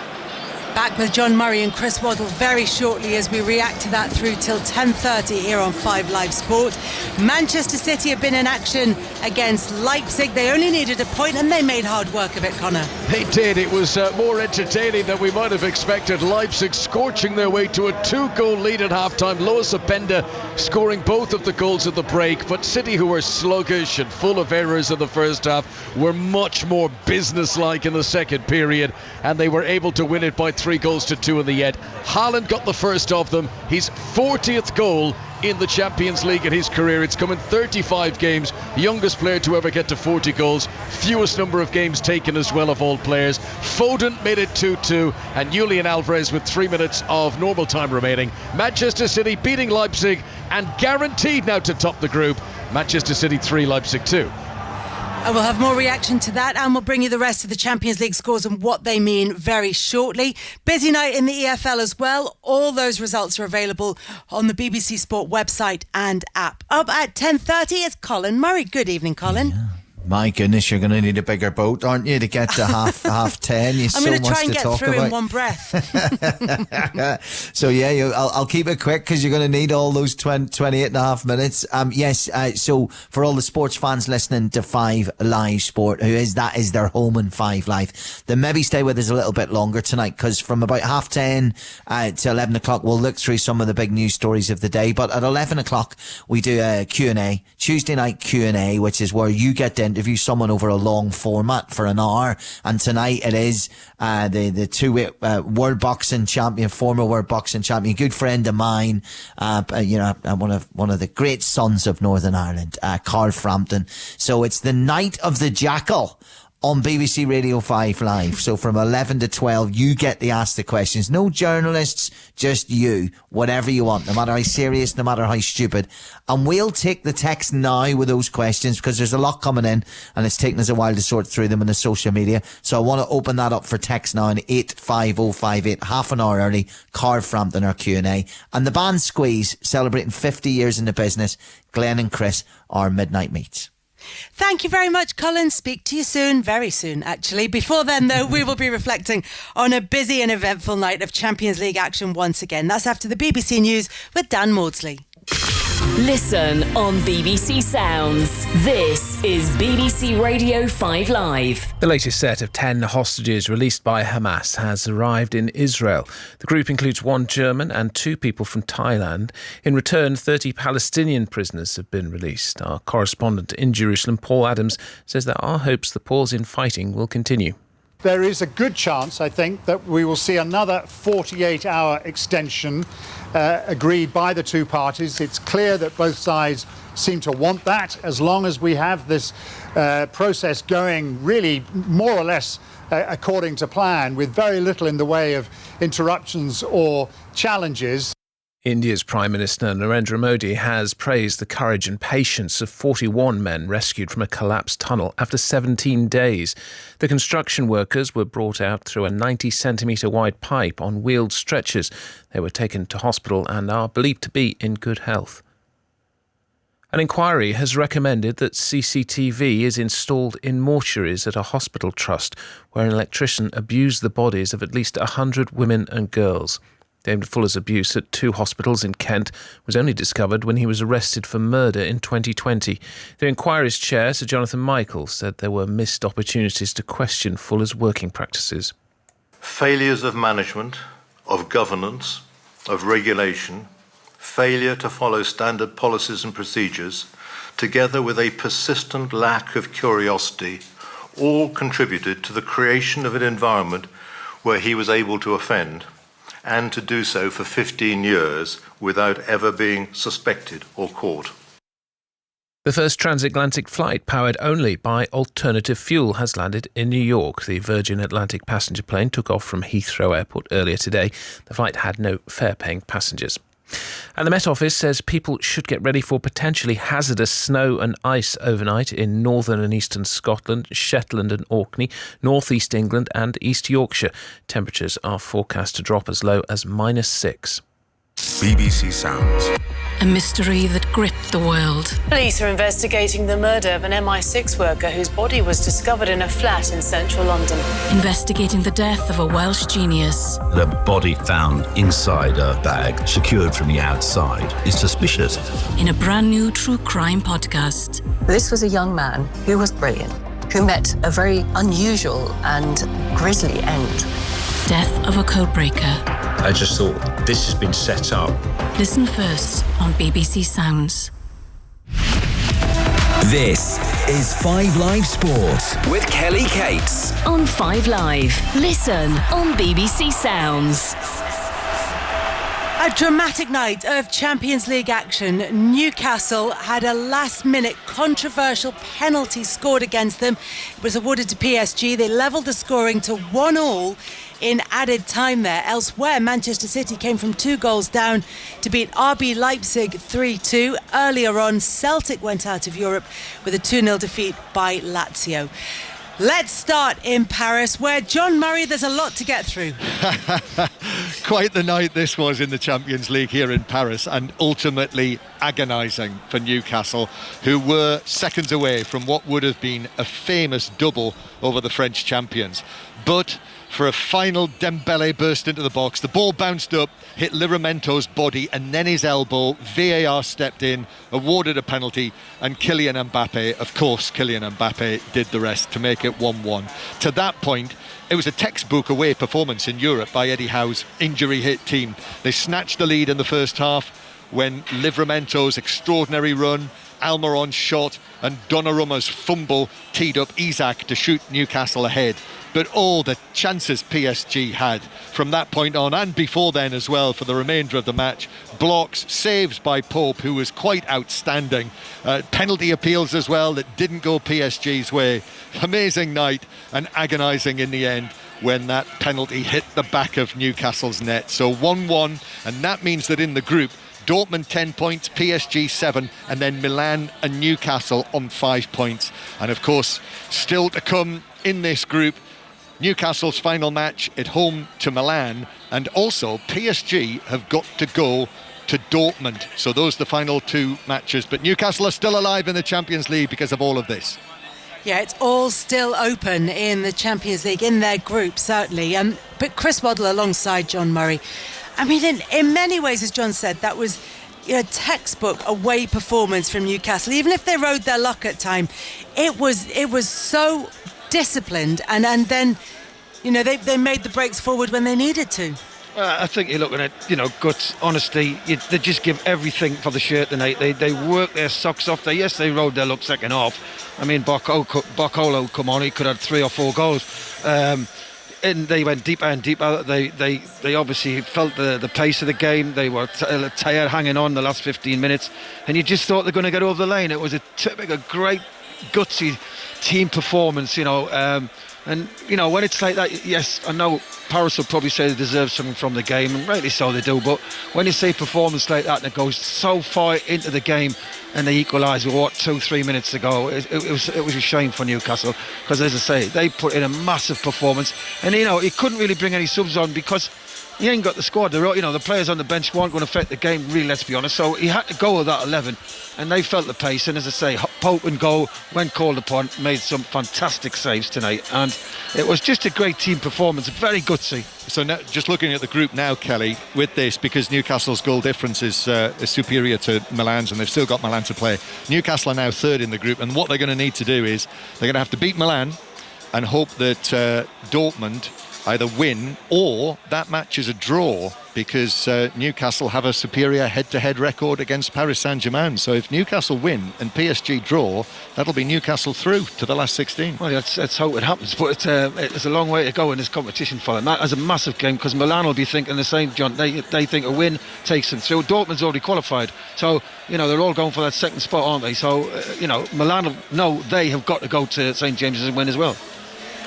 Back with John Murray and Chris Waddle very shortly as we react to that through till 10:30 here on 5 Live Sport. Manchester City have been in action against Leipzig. They only needed a point and they made hard work of it, Connor. They did. It was more entertaining than we might have expected. Leipzig scorching their way to a 2-goal lead at half-time. Lois Openda scoring both of the goals at the break. But City, who were sluggish and full of errors in the first half, were much more businesslike in the second period. And they were able to win it by 3-2 in the end. Haaland got the first of them. His 40th goal in the Champions League in his career. It's come in 35 games. Youngest player to ever get to 40 goals. Fewest number of games taken as well of all players. Foden made it 2-2, and Julian Alvarez with 3 minutes of normal time remaining. Manchester City beating Leipzig and guaranteed now to top the group. Manchester City 3, Leipzig 2. And we'll have more reaction to that, and we'll bring you the rest of the Champions League scores and what they mean very shortly. Busy night in the EFL as well. All those results are available on the BBC Sport website and app. Up at 10:30 is Colin Murray. Good evening, Colin. Yeah. My goodness, you're going to need a bigger boat, aren't you, to get to half 10? I'm going to try and get through in one breath. So, yeah, I'll keep it quick because you're going to need all those 28 and a half minutes. So for all the sports fans listening to 5 Live Sport, that is their home in 5 Live, then maybe stay with us a little bit longer tonight, because from about 10:30 to 11 o'clock, we'll look through some of the big news stories of the day. But at 11 o'clock, we do a Q&A, Tuesday night Q&A, which is where you get to interview someone over a long format for an hour. And tonight it is the two-weight world boxing champion, former world boxing champion, good friend of mine, one of the great sons of Northern Ireland, Carl Frampton. So it's the Night of the Jackal on BBC Radio 5 Live. So from 11 to 12, you get to ask the questions. No journalists, just you. Whatever you want, no matter how serious, no matter how stupid. And we'll take the text now with those questions, because there's a lot coming in and it's taken us a while to sort through them in the social media. So I want to open that up for text now on 85058, half an hour early. Carl Frampton, our Q&A. And the band Squeeze, celebrating 50 years in the business. Glenn and Chris, our midnight meets. Thank you very much, Colin. Speak to you soon, very soon, actually. Before then, though, we will be reflecting on a busy and eventful night of Champions League action once again. That's after the BBC News with Dan Maudsley. Listen on BBC Sounds. This is BBC Radio 5 Live. The latest set of 10 hostages released by Hamas has arrived in Israel. The group includes 1 German and 2 people from Thailand. In return, 30 Palestinian prisoners have been released. Our correspondent in Jerusalem, Paul Adams, says there are hopes the pause in fighting will continue. There is a good chance, I think, that we will see another 48-hour extension agreed by the two parties. It's clear that both sides seem to want that, as long as we have this process going really more or less according to plan, with very little in the way of interruptions or challenges. India's Prime Minister Narendra Modi has praised the courage and patience of 41 men rescued from a collapsed tunnel after 17 days. The construction workers were brought out through a 90-centimetre wide pipe on wheeled stretchers. They were taken to hospital and are believed to be in good health. An inquiry has recommended that CCTV is installed in mortuaries at a hospital trust where an electrician abused the bodies of at least 100 women and girls. David Fuller's abuse at 2 hospitals in Kent was only discovered when he was arrested for murder in 2020. The inquiry's chair, Sir Jonathan Michael, said there were missed opportunities to question Fuller's working practices. Failures of management, of governance, of regulation, failure to follow standard policies and procedures, together with a persistent lack of curiosity, all contributed to the creation of an environment where he was able to offend, and to do so for 15 years without ever being suspected or caught. The first transatlantic flight powered only by alternative fuel has landed in New York. The Virgin Atlantic passenger plane took off from Heathrow Airport earlier today. The flight had no fare-paying passengers. And the Met Office says people should get ready for potentially hazardous snow and ice overnight in northern and eastern Scotland, Shetland and Orkney, northeast England and East Yorkshire. Temperatures are forecast to drop as low as -6. BBC Sounds. A mystery that gripped the world. Police are investigating the murder of an MI6 worker whose body was discovered in a flat in central London. Investigating the death of a Welsh genius. The body found inside a bag, secured from the outside, is suspicious. In a brand new true crime podcast. This was a young man who was brilliant, who met a very unusual and grisly end. Death of a codebreaker. I just thought, this has been set up. Listen first on BBC Sounds. This is 5 Live Sport with Kelly Cates. On 5 Live. Listen on BBC Sounds. A dramatic night of Champions League action. Newcastle had a last-minute controversial penalty scored against them. It was awarded to PSG. They levelled the scoring to 1-1 in added time there. Elsewhere, Manchester City came from 2 goals down to beat RB Leipzig 3-2. Earlier on, Celtic went out of Europe with a 2-0 defeat by Lazio. Let's start in Paris, where, John Murray, there's a lot to get through. Quite the night this was in the Champions League here in Paris, and ultimately agonising for Newcastle, who were seconds away from what would have been a famous double over the French champions. But for a final Dembele burst into the box, the ball bounced up, hit Livramento's body and then his elbow. VAR stepped in, awarded a penalty, and Kylian Mbappe did the rest to make it 1-1. To that point, it was a textbook away performance in Europe by Eddie Howe's injury-hit team. They snatched the lead in the first half when Livramento's extraordinary run, Almiron's shot and Donnarumma's fumble teed up Isak to shoot Newcastle ahead. But all the chances PSG had from that point on, and before then as well, for the remainder of the match, blocks, saves by Pope, who was quite outstanding, penalty appeals as well that didn't go PSG's way. Amazing night, and agonising in the end when that penalty hit the back of Newcastle's net. So 1-1, and that means that in the group, Dortmund 10 points, PSG 7, and then Milan and Newcastle on 5 points. And of course, still to come in this group, Newcastle's final match at home to Milan, and also PSG have got to go to Dortmund. So those are the final 2 matches. But Newcastle are still alive in the Champions League because of all of this. Yeah, it's all still open in the Champions League, in their group, certainly. But Chris Waddle alongside John Murray. I mean, in many ways, as John said, that was a textbook away performance from Newcastle. Even if they rode their luck at time, it was so disciplined, and then they made the breaks forward when they needed to. I think you're looking at guts, honesty. They just give everything for the shirt tonight. They work their socks off. They rode their luck second half. I mean, Barcolo come on, he could have 3 or 4 goals. And they went deeper and deeper. They obviously felt the pace of the game. They were tired, hanging on the last 15 minutes, and you just thought they're going to get over the line. It was a great gutsy team performance, and when it's like that, yes, I know Paris will probably say they deserve something from the game, and rightly so they do, but when you see performance like that and it goes so far into the game and they equalise with 2-3 minutes to go, it was a shame for Newcastle, because as I say, they put in a massive performance, and he couldn't really bring any subs on because he ain't got the squad. The players on the bench weren't going to affect the game, really, let's be honest. So he had to go with that 11, and they felt the pace. And as I say, Pope and goal, when called upon, made some fantastic saves tonight. And it was just a great team performance, very gutsy. So now, just looking at the group now, Kelly, with this, because Newcastle's goal difference is superior to Milan's, and they've still got Milan to play. Newcastle are now third in the group, and what they're going to need to do is they're going to have to beat Milan and hope that Dortmund either win or that match is a draw, because Newcastle have a superior head-to-head record against Paris Saint-Germain. So if Newcastle win and PSG draw, that'll be Newcastle through to the last 16. Well, let's hope it happens, but it's a long way to go in this competition for them. That is a massive game, because Milan will be thinking the same, John. They think a win takes them through. Dortmund's already qualified, so they're all going for that second spot, aren't they? So Milan will know they have got to go to St James's and win as well.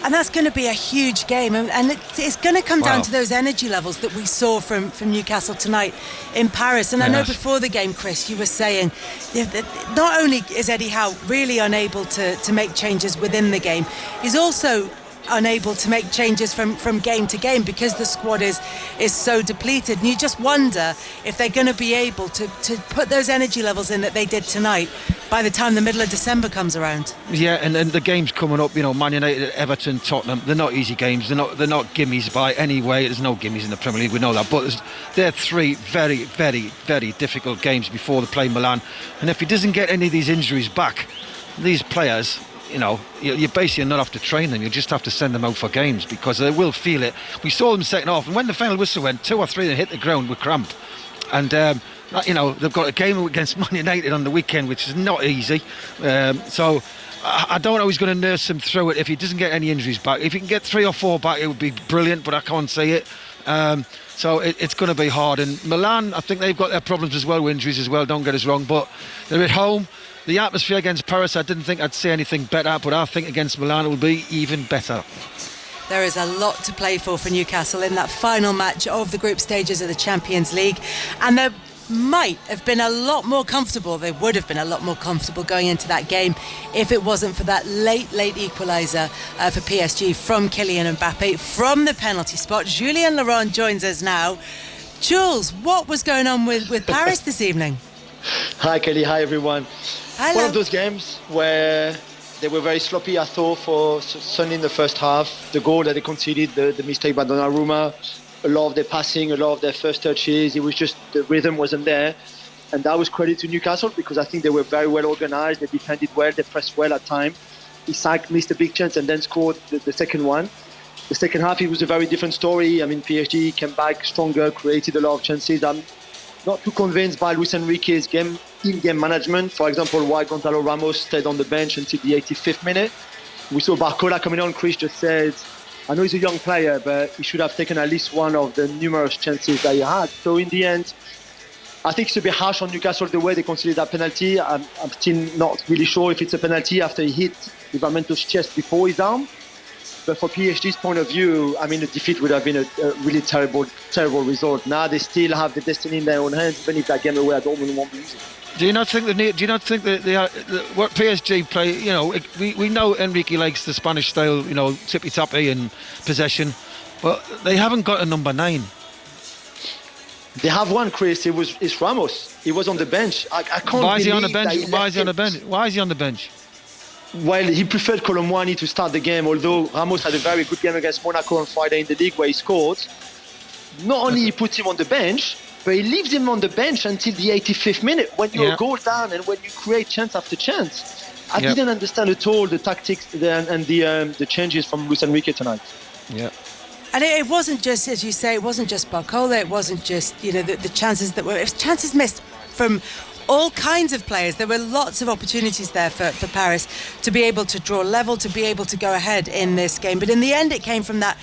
And that's going to be a huge game, and it's going to come down to those energy levels that we saw from Newcastle tonight in Paris. And I know before the game, Chris, you were saying that not only is Eddie Howe really unable to make changes within the game, he's also unable to make changes from game to game because the squad is so depleted. And you just wonder if they're going to be able to put those energy levels in that they did tonight by the time the middle of December comes around. Yeah, and the games coming up, Man United, Everton, Tottenham, they're not easy games. They're not gimmies by any way. There's no gimmies in the Premier League, we know that. But they're 3 very, very, very difficult games before they play Milan. And if he doesn't get any of these injuries back, these players, you basically not have to train them. You just have to send them out for games, because they will feel it. We saw them second half, and when the final whistle went, 2 or 3 that hit the ground with cramp. And they've got a game against Man United on the weekend, which is not easy. So I don't know who's going to nurse him through it if he doesn't get any injuries back. If he can get 3 or 4 back, it would be brilliant, but I can't see it. So it's going to be hard. And Milan, I think they've got their problems as well with injuries as well, don't get us wrong, but they're at home. The atmosphere against Paris, I didn't think I'd see anything better, but I think against Milan it will be even better. There is a lot to play for Newcastle in that final match of the group stages of the Champions League, and they would have been a lot more comfortable going into that game if it wasn't for that late equaliser for PSG from Kylian Mbappe from the penalty spot. Julien Laurent joins us now. Jules, what was going on with Paris this evening? Hi Kelly, hi everyone. Hello. One of those games where they were very sloppy, I thought, for certainly in the first half. The goal that they conceded, the mistake by Donnarumma, a lot of their passing, a lot of their first touches, it was just the rhythm wasn't there. And that was credit to Newcastle because I think they were very well organised, they defended well, they pressed well at times. Isak missed a big chance and then scored the second one. The second half, it was a very different story. I mean, PSG came back stronger, created a lot of chances. I'm not too convinced by Luis Enrique's in-game management. For example, why Gonzalo Ramos stayed on the bench until the 85th minute. We saw Barcola coming on. Chris just said, I know he's a young player, but he should have taken at least one of the numerous chances that he had. So in the end, I think it's a bit harsh on Newcastle the way they considered that penalty. I'm still not really sure if it's a penalty after he hit Livramenta's chest before his arm. But for PSG's point of view, I mean, a defeat would have been a really terrible result. Now they still have the destiny in their own hands, even if that game away at Dortmund won't be easy. Do you not think that they are, what PSG play? You know, we know Enrique likes the Spanish style, you know, tippy-tappy and possession, but they haven't got a number 9. They have one, Chris. It's Ramos. He was on the bench. I can't. Why is he on the believe bench? that Why is he on the bench? Why is he on the bench? Well, he preferred Colomwani to start the game, although Ramos had a very good game against Monaco on Friday in the league where he scored. Not only he puts him on the bench, but he leaves him on the bench until the 85th minute when you're a goal down and when you create chance after chance. I didn't understand at all the tactics and the changes from Luis Enrique tonight. Yeah. And it wasn't just, as you say, it wasn't just Barcola, it wasn't just, you know, the chances that were, it was chances missed from all kinds of players. There were lots of opportunities there for Paris to be able to draw level, to be able to go ahead in this game. But in the end, it came from that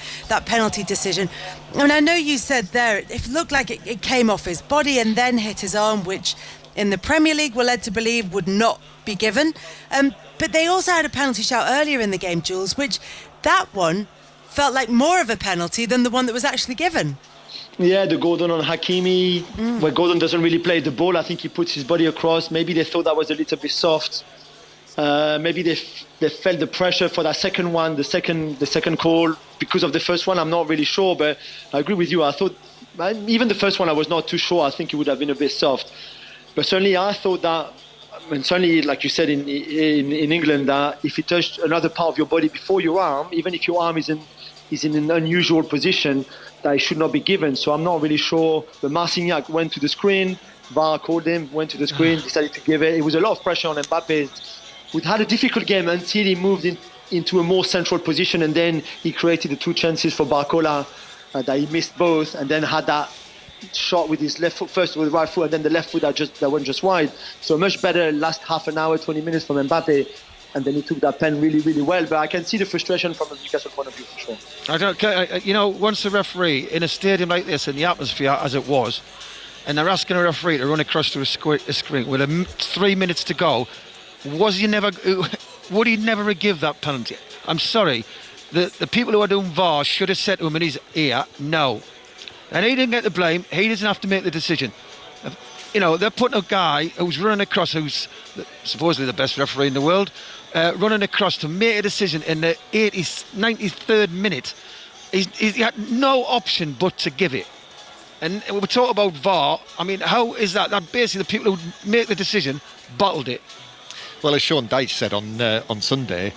penalty decision. And I know you said there, it looked like it came off his body and then hit his arm, which in the Premier League we're led to believe would not be given. But they also had a penalty shout earlier in the game, Jules, which that one felt like more of a penalty than the one that was actually given. Yeah, the Gordon on Hakimi, where Gordon doesn't really play the ball. I think he puts his body across. Maybe they thought that was a little bit soft. Maybe they felt the pressure for that second one, the second call. Because of the first one, I'm not really sure, but I agree with you. I thought, even the first one, I was not too sure. I think it would have been a bit soft. But certainly I thought that, and certainly, like you said in England, that if you touched another part of your body before your arm, even if your arm is in an unusual position, that it should not be given. So I'm not really sure. But Marcignac went to the screen, VAR called him, went to the screen, decided to give it. It was a lot of pressure on Mbappe, who had a difficult game until he moved into a more central position, and then he created the 2 chances for Barcola that he missed both, and then had that shot with his left foot first with the right foot, and then the left foot that went just wide. So much better last half an hour, 20 minutes from Mbappe. And then he took that pen really, really well. But I can see the frustration from a Newcastle point of view, for sure. You know, once the referee, in a stadium like this, in the atmosphere as it was, and they're asking a referee to run across to a screen with 3 minutes to go, would he never give that penalty? I'm sorry. The people who are doing VAR should have said to him in his ear, no. And he didn't get the blame. He doesn't have to make the decision. You know, they're putting a guy who's running across, who's supposedly the best referee in the world, running across to make a decision in the 93rd minute. He had no option but to give it. And we talk about VAR. I mean, how is that? That basically the people who make the decision bottled it. Well, as Sean Dyche said on Sunday,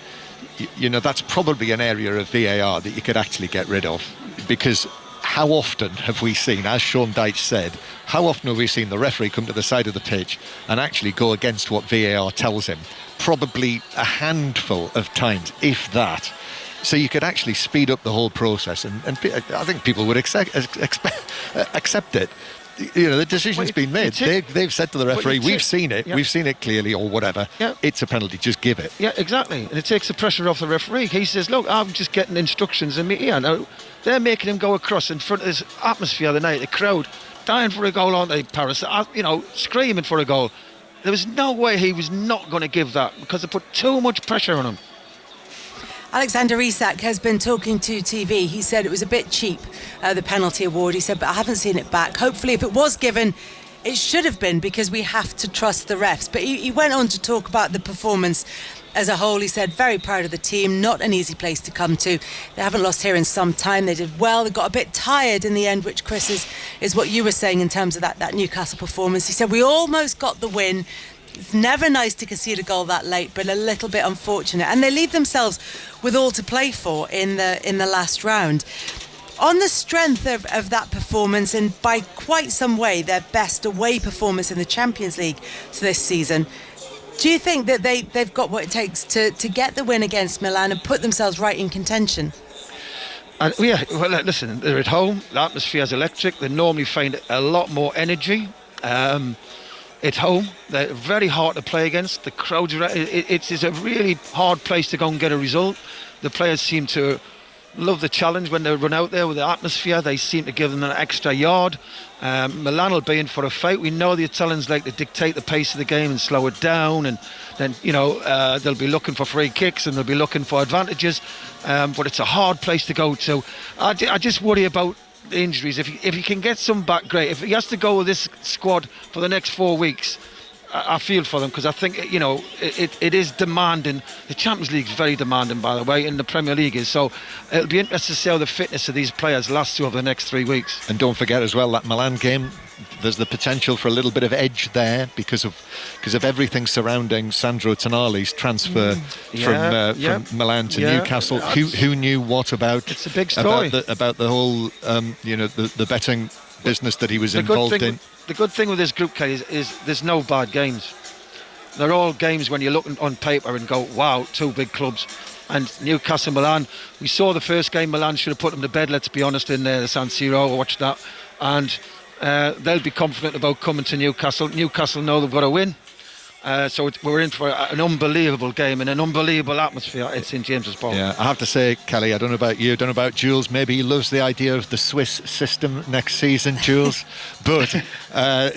you know, that's probably an area of VAR that you could actually get rid of, because how often have we seen, as Sean Dyche said, how often have we seen the referee come to the side of the pitch and actually go against what VAR tells him? Probably a handful of times, if that. So you could actually speed up the whole process, and I think people would accept it. You know, the decision's been made. They've said to the referee, we've seen it clearly, or whatever. Yeah. It's a penalty, just give it. Yeah, exactly. And it takes the pressure off the referee. He says, look, I'm just getting instructions in my ear. Now, they're making him go across in front of this atmosphere the night, the crowd dying for a goal, aren't they, Paris? You know, screaming for a goal. There was no way he was not going to give that, because they put too much pressure on him. Alexander Isak has been talking to TV. He said it was a bit cheap, the penalty award. He said, but I haven't seen it back. Hopefully, if it was given, it should have been, because we have to trust the refs. But he went on to talk about the performance as a whole. He said, very proud of the team, not an easy place to come to. They haven't lost here in some time. They did well. They got a bit tired in the end, which, Chris, is what you were saying in terms of that Newcastle performance. He said, we almost got the win. It's never nice to concede a goal that late, but a little bit unfortunate. And they leave themselves with all to play for in the last round. On the strength of that performance, and by quite some way their best away performance in the Champions League this season, do you think that they've got what it takes to get the win against Milan and put themselves right in contention? Yeah, well, listen, they're at home. The atmosphere is electric. They normally find a lot more energy. At home, they're very hard to play against. The crowds are. It's a really hard place to go and get a result. The players seem to love the challenge when they run out there with the atmosphere. They seem to give them an extra yard. Milan will be in for a fight. We know the Italians like to dictate the pace of the game and slow it down, and then they'll be looking for free kicks and they'll be looking for advantages. But it's a hard place to go to. I just worry about the injuries. If he can get some back, great. If he has to go with this squad for the next 4 weeks, I feel for them, because I think it is demanding. The Champions League is very demanding, by the way, and the Premier League is. So it'll be interesting to see how the fitness of these players lasts over the next 3 weeks. And don't forget as well, that Milan game, there's the potential for a little bit of edge there because of everything surrounding Sandro Tonali's transfer from Milan to Newcastle. Who knew what about? It's a big story about the whole the betting business that he was involved in. The good thing with this group, Kelly, is there's no bad games. They're all games when you look on paper and go, wow, two big clubs. And Newcastle, Milan, we saw the first game. Milan should have put them to bed, let's be honest, in the San Siro. I watched that. And they'll be confident about coming to Newcastle. Newcastle know they've got to win. So we're in for an unbelievable game and an unbelievable atmosphere at St James's Park. Yeah, I have to say, Kelly, I don't know about you, I don't know about Jules, maybe he loves the idea of the Swiss system next season, Jules. But, I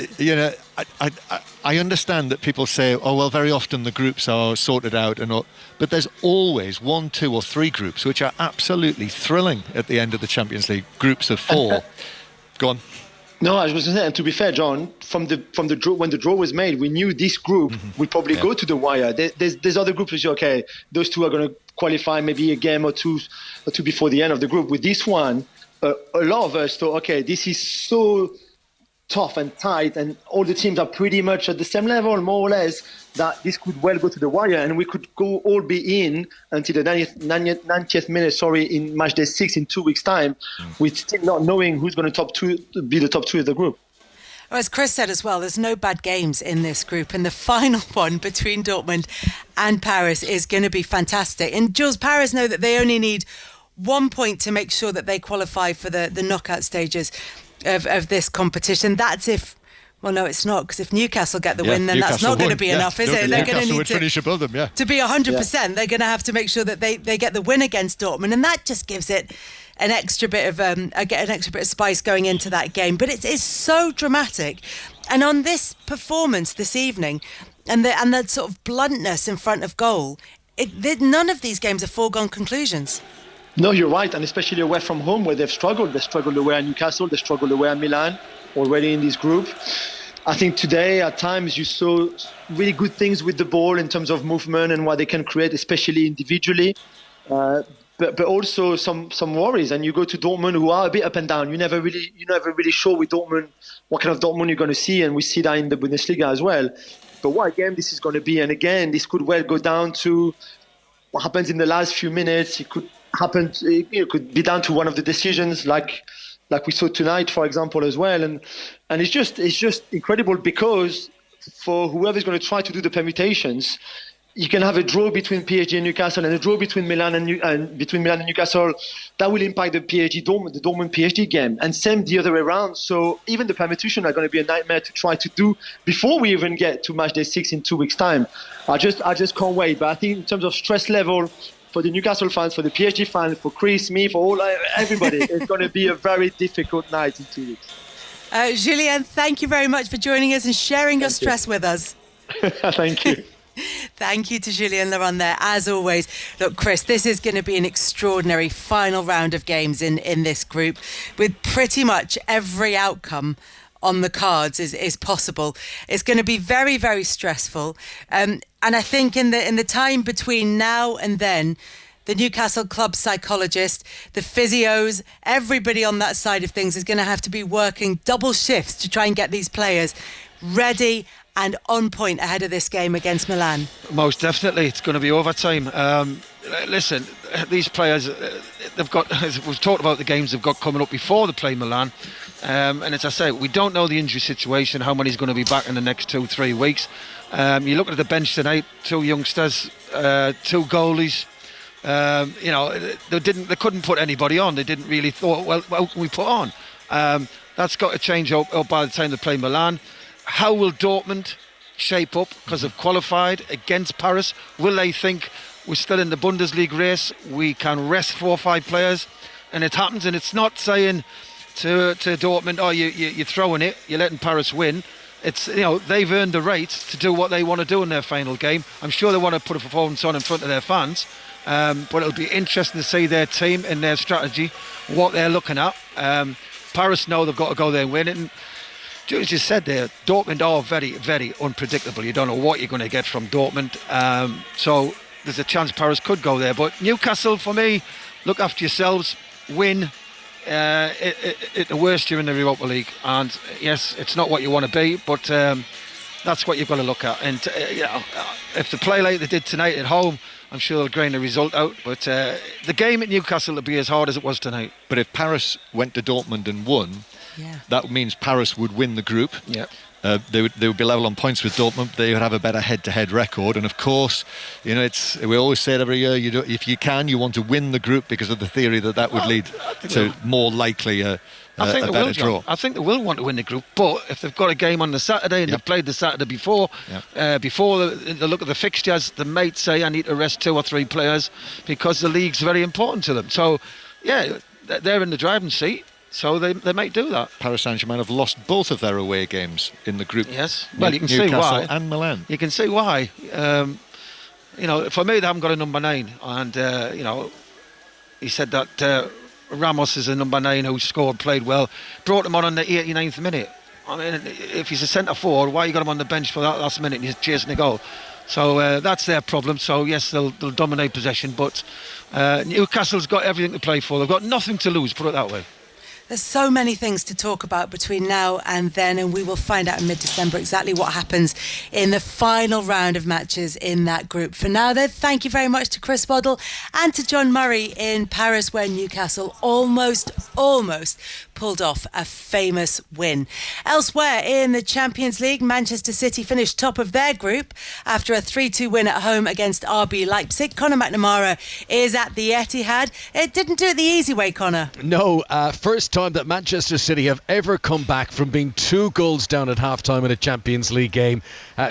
understand that people say, oh, well, very often the groups are sorted out and all, but there's always 1, 2 or 3 groups which are absolutely thrilling at the end of the Champions League, groups of 4. Go on. No, I was going to say, and to be fair, John, from the draw, when the draw was made, we knew this group would probably go to the wire. There's other groups which, okay, those two are going to qualify maybe a game or two before the end of the group. With this one, a lot of us thought, okay, this is so tough and tight, and all the teams are pretty much at the same level, more or less, that this could well go to the wire, and we could all be in until the 90th minute, in match day 6 in 2 weeks' time, with still not knowing who's going to be the top 2 of the group. As Chris said as well, there's no bad games in this group, and the final one between Dortmund and Paris is going to be fantastic. And Jules, Paris know that they only need 1 point to make sure that they qualify for the knockout stages of this competition. That's if... Well, no, it's not, because if Newcastle get the win, then Newcastle that's not going to be enough, is it? They're going to need finish above them, to be 100%. They're going to have to make sure that they get the win against Dortmund, and that just gives it an extra bit of spice going into that game. But it's so dramatic, and on this performance this evening, and the sort of bluntness in front of goal, none of these games are foregone conclusions. No, you're right, and especially away from home where they've struggled. They struggled away at Newcastle, they struggled away at Milan, already in this group. I think today, at times, you saw really good things with the ball in terms of movement and what they can create, especially individually. But also some worries. And you go to Dortmund, who are a bit up and down. You're never really sure with Dortmund what kind of Dortmund you're going to see, and we see that in the Bundesliga as well. But what a game this is going to be. And again, this could well go down to what happens in the last few minutes. It could happen. It could be down to one of the decisions, like we saw tonight, for example, as well. And it's just incredible, because for whoever's going to try to do the permutations, you can have a draw between PSG and Newcastle, and a draw between Milan and Newcastle. That will impact the Dortmund PSG game, and same the other way around. So even the permutation are going to be a nightmare to try to do before we even get to match day 6 in 2 weeks' time. I just can't wait. But I think in terms of stress level, for the Newcastle fans, for the PSG fans, for Chris, me, for everybody, it's going to be a very difficult night in 2 weeks. Julien, thank you very much for joining us and sharing your stress with us. Thank you. Thank you to Julien Laurent there, as always. Look, Chris, this is going to be an extraordinary final round of games in this group, with pretty much every outcome on the cards is possible. It's going to be very, very stressful. And I think in the time between now and then, the Newcastle club psychologist, the physios, everybody on that side of things is going to have to be working double shifts to try and get these players ready and on point ahead of this game against Milan. Most definitely, it's going to be overtime. Listen, these players, they've got, as we've talked about the games they've got coming up before they play Milan. And as I say, we don't know the injury situation, how many's going to be back in the next 2-3 weeks. You look at the bench tonight, 2 youngsters, 2 goalies. They couldn't put anybody on. They didn't really thought, well, what can we put on? That's got to change up by the time they play Milan. How will Dortmund shape up because they've qualified against Paris? Will they think we're still in the Bundesliga race, we can rest 4 or 5 players? And it happens, and it's not saying to Dortmund, oh, you're throwing it, you're letting Paris win. It's, they've earned the right to do what they want to do in their final game. I'm sure they want to put a performance on in front of their fans. But it'll be interesting to see their team and their strategy, what they're looking at. Paris know they've got to go there and win it. And Jules just said there, Dortmund are very, very unpredictable. You don't know what you're going to get from Dortmund. So there's a chance Paris could go there. But Newcastle, for me, look after yourselves, win. The worst you're in the Europa League. And yes, it's not what you want to be, but that's what you've got to look at. And if they play like they did tonight at home, I'm sure they'll grind the result out. But the game at Newcastle will be as hard as it was tonight. But if Paris went to Dortmund and won, that means Paris would win the group. Yeah. They would be level on points with Dortmund. They would have a better head-to-head record. And of course, we always say it every year. You want to win the group because of the theory that would lead to more likely a better draw. I think they will want to win the group, but if they've got a game on the Saturday and they've played the Saturday before, before they look at the fixtures, they might say, I need to rest 2 or 3 players because the league's very important to them. So, they're in the driving seat. So they might do that. Paris Saint-Germain have lost both of their away games in the group. Yes. Well, you can Newcastle see why. And Milan. You can see why. For me, they haven't got a number 9. And, he said that Ramos is a number 9 who scored, played well. Brought him on the 89th minute. I mean, if he's a centre forward, why you got him on the bench for that last minute and he's chasing a goal? So that's their problem. So, yes, they'll dominate possession. But Newcastle's got everything to play for. They've got nothing to lose, put it that way. There's so many things to talk about between now and then, and we will find out in mid-December exactly what happens in the final round of matches in that group. For now, then, thank you very much to Chris Waddle and to John Murray in Paris, where Newcastle almost pulled off a famous win. Elsewhere in the Champions League, Manchester City finished top of their group after a 3-2 win at home against RB Leipzig. Conor McNamara is at the Etihad. It didn't do it the easy way, Conor. No, first time that Manchester City have ever come back from being 2 goals down at half-time in a Champions League game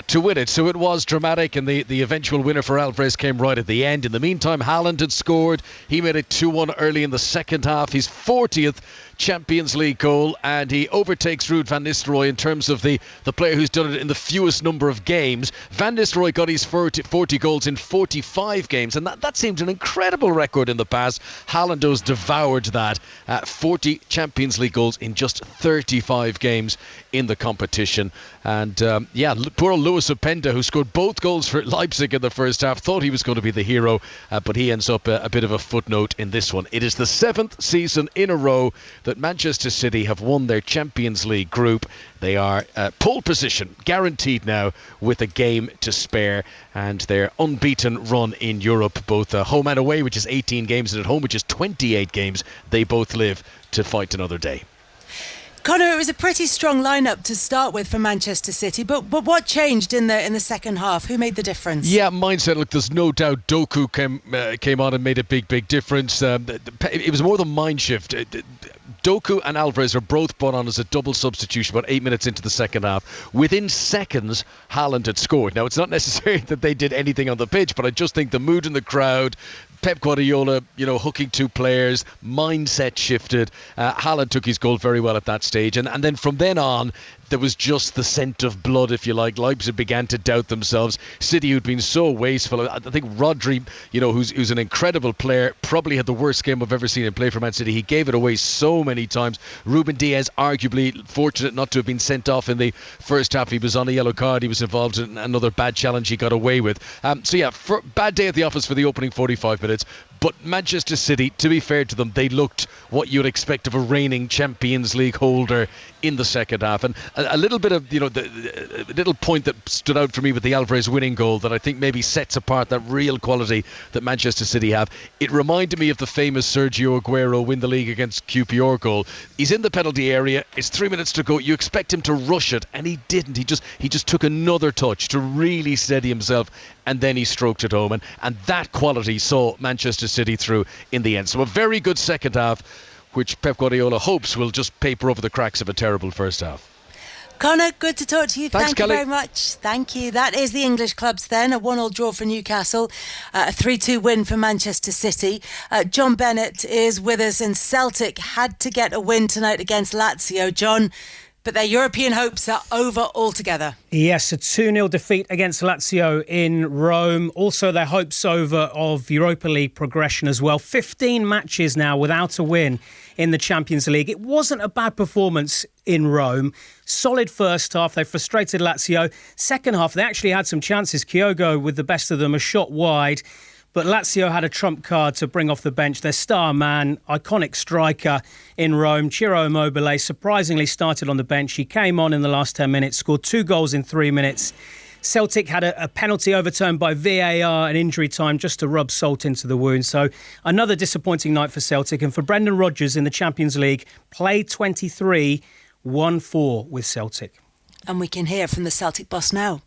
to win it. So it was dramatic, and the eventual winner for Alvarez came right at the end. In the meantime, Haaland had scored. He made it 2-1 early in the second half. His 40th Champions League goal, and he overtakes Ruud van Nistelrooy in terms of the player who's done it in the fewest number of games. Van Nistelrooy got his 40 goals in 45 games, and that seems an incredible record in the past. Haaland has devoured that. 40 Champions League goals in just 35 games in the competition. And poor Luis Openda, who scored both goals for Leipzig in the first half, thought he was going to be the hero, but he ends up a bit of a footnote in this one. It is the 7th season in a row that Manchester City have won their Champions League group. They are pole position guaranteed now with a game to spare, and their unbeaten run in Europe, both home and away, which is 18 games, and at home, which is 28 games, they both live to fight another day. Conor, it was a pretty strong lineup to start with for Manchester City, but what changed in the second half? Who made the difference? Yeah, mindset. Look, there's no doubt Doku came on and made a big difference. It was more the mind shift. Doku and Alvarez are both brought on as a double substitution about 8 minutes into the second half. Within seconds, Haaland had scored. Now, it's not necessary that they did anything on the pitch, but I just think the mood in the crowd, Pep Guardiola, hooking 2 players, mindset shifted. Haaland took his goal very well at that stage. And then from then on, there was just the scent of blood, if you like. Leipzig began to doubt themselves. City, who'd been so wasteful. I think Rodri, who's an incredible player, probably had the worst game I've ever seen him play for Man City. He gave it away so many times. Ruben Diaz, arguably fortunate not to have been sent off in the first half. He was on a yellow card. He was involved in another bad challenge he got away with. Bad day at the office for the opening 45 minutes. But Manchester City, to be fair to them, they looked what you'd expect of a reigning Champions League holder in the second half. And a little bit of, the little point that stood out for me with the Alvarez winning goal that I think maybe sets apart that real quality that Manchester City have. It reminded me of the famous Sergio Aguero win the league against QPR goal. He's in the penalty area. It's 3 minutes to go. You expect him to rush it, and he didn't. He just took another touch to really steady himself, and then he stroked it home. And that quality saw Manchester City through in the end. So a very good second half, which Pep Guardiola hopes will just paper over the cracks of a terrible first half. Connor, good to talk to you. Thanks, Thank Kelly. you very much. Thank you. That is the English clubs then. A 1-1 draw for Newcastle, a 3-2 win for Manchester City. John Bennett is with us, and Celtic had to get a win tonight against Lazio. John, but their European hopes are over altogether. Yes, a 2-0 defeat against Lazio in Rome. Also, their hopes over of Europa League progression as well. 15 matches now without a win in the Champions League. It wasn't a bad performance in Rome. Solid first half. They frustrated Lazio. Second half, they actually had some chances. Kyogo with the best of them, a shot wide. But Lazio had a trump card to bring off the bench. Their star man, iconic striker in Rome, Ciro Immobile, surprisingly started on the bench. He came on in the last 10 minutes, scored 2 goals in 3 minutes. Celtic had a penalty overturned by VAR in injury time just to rub salt into the wound. So another disappointing night for Celtic. And for Brendan Rodgers in the Champions League, played 23, 1-4 with Celtic. And we can hear from the Celtic boss now.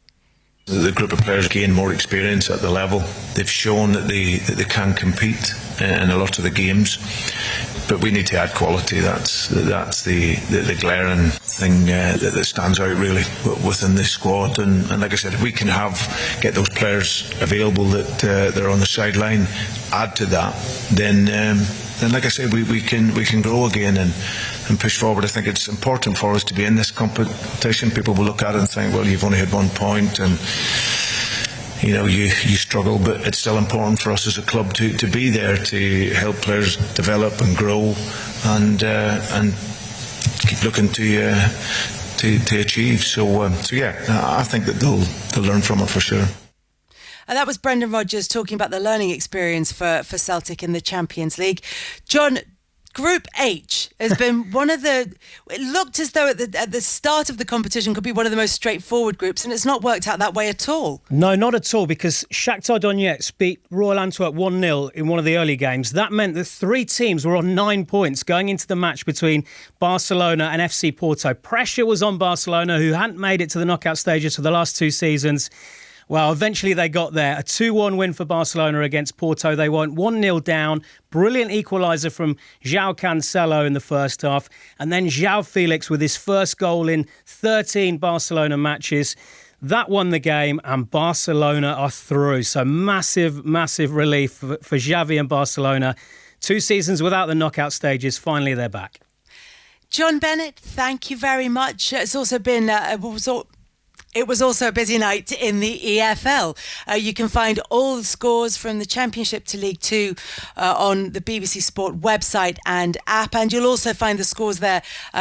The group of players gain more experience at the level. They've shown that they can compete in a lot of the games, but we need to add quality. That's the glaring thing that stands out really within this squad. And like I said, if we can get those players available that they're on the sideline, add to that, then like I said, we can grow again and push forward. I think it's important for us to be in this competition. People will look at it and think, well, you've only had 1 point and you struggle, but it's still important for us as a club to be there to help players develop and grow and keep looking to achieve. So yeah, I think that they'll learn from it for sure. And that was Brendan Rodgers talking about the learning experience for Celtic in the Champions League. John, Group H has been one of the... It looked as though at the start of the competition could be one of the most straightforward groups, and it's not worked out that way at all. No, not at all, because Shakhtar Donetsk beat Royal Antwerp 1-0 in one of the early games. That meant that 3 teams were on 9 points going into the match between Barcelona and FC Porto. Pressure was on Barcelona, who hadn't made it to the knockout stages for the last 2 seasons. Well, eventually they got there. A 2-1 win for Barcelona against Porto. They went 1-0 down. Brilliant equaliser from João Cancelo in the first half. And then João Felix with his first goal in 13 Barcelona matches. That won the game, and Barcelona are through. So massive, massive relief for Xavi and Barcelona. 2 seasons without the knockout stages. Finally, they're back. John Bennett, thank you very much. It's also been... It was also a busy night in the EFL. You can find all the scores from the Championship to League 2 on the BBC Sport website and app. And you'll also find the scores there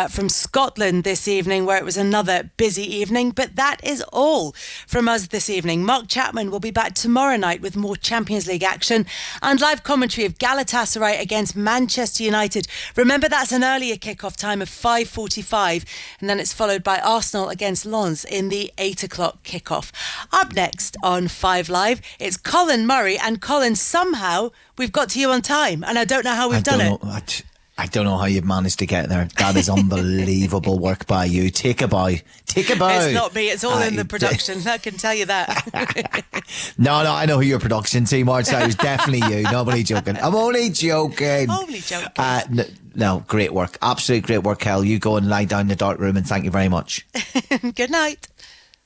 from Scotland this evening, where it was another busy evening. But that is all from us this evening. Mark Chapman will be back tomorrow night with more Champions League action and live commentary of Galatasaray against Manchester United. Remember, that's an earlier kick-off time of 5:45, and then it's followed by Arsenal against Lens in the 8 o'clock kickoff. Up next on 5 Live, it's Colin Murray. And Colin, somehow we've got to you on time, and I don't know how we've done it. I don't know how you've managed to get there. That is unbelievable work by you. Take a bow. Take a bow. It's not me. It's all in the production. I can tell you that. No, I know who your production team are. So it was definitely you. Nobody joking. I'm only joking. Only joking. No, great work. Absolute great work, Kel. You go and lie down in the dark room, and thank you very much. Good night.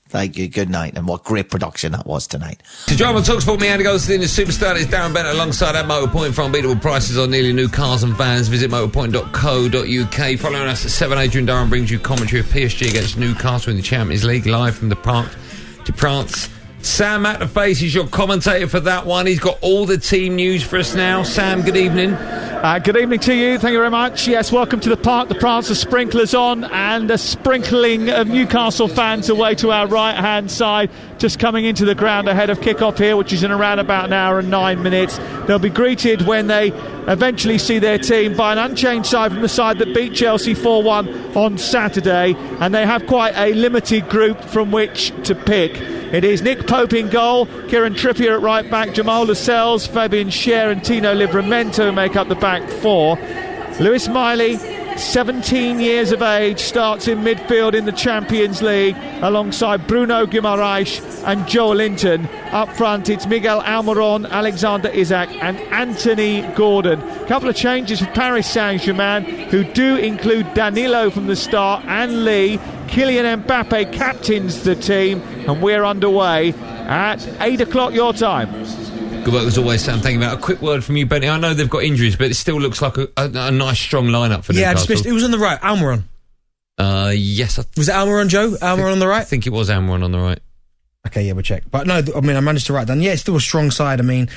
Thank you. Good night. And what great production that was tonight. To drive on TalkSport, me and goes to the superstar is Darren Bennett alongside at Motorpoint for unbeatable prices on nearly new cars and vans. Visit motorpoint.co.uk. Following us at 7, Adrian Durham brings you commentary of PSG against Newcastle in the Champions League live from the Parc des Princes. Sam Matterface is your commentator for that one. He's got all the team news for us now. Sam, good evening. Good evening to you. Thank you very much. Yes, welcome to the Parc des Princes. The sprinklers on and a sprinkling of Newcastle fans away to our right-hand side, just coming into the ground ahead of kick-off here, which is in around about an hour and 9 minutes. They'll be greeted when they eventually see their team by an unchanged side from the side that beat Chelsea 4-1 on Saturday, and they have quite a limited group from which to pick. It is Nick Pope in goal, Kieran Trippier at right back, Jamal Lascelles, Fabian Schär and Tino Livramento make up the back four. Lewis Miley, 17 years of age, starts in midfield in the Champions League alongside Bruno Guimaraes and Joe Linton. Up front it's Miguel Almiron, Alexander Isak and Anthony Gordon. A couple of changes for Paris Saint-Germain, who do include Danilo from the start and Lee. Kylian Mbappe captains the team, and we're underway at 8 o'clock your time. Good work as always, Sam. Thank you. A quick word from you, Benny. I know they've got injuries, but it still looks like a nice, strong lineup for Newcastle. Yeah, I just missed. It was on the right. Almiron. Yes. Was it Almiron, Joe? Almiron on the right? I think it was Almiron on the right. Okay, yeah, we'll check. But no, I mean, I managed to write down. Yeah, it's still a strong side. I mean,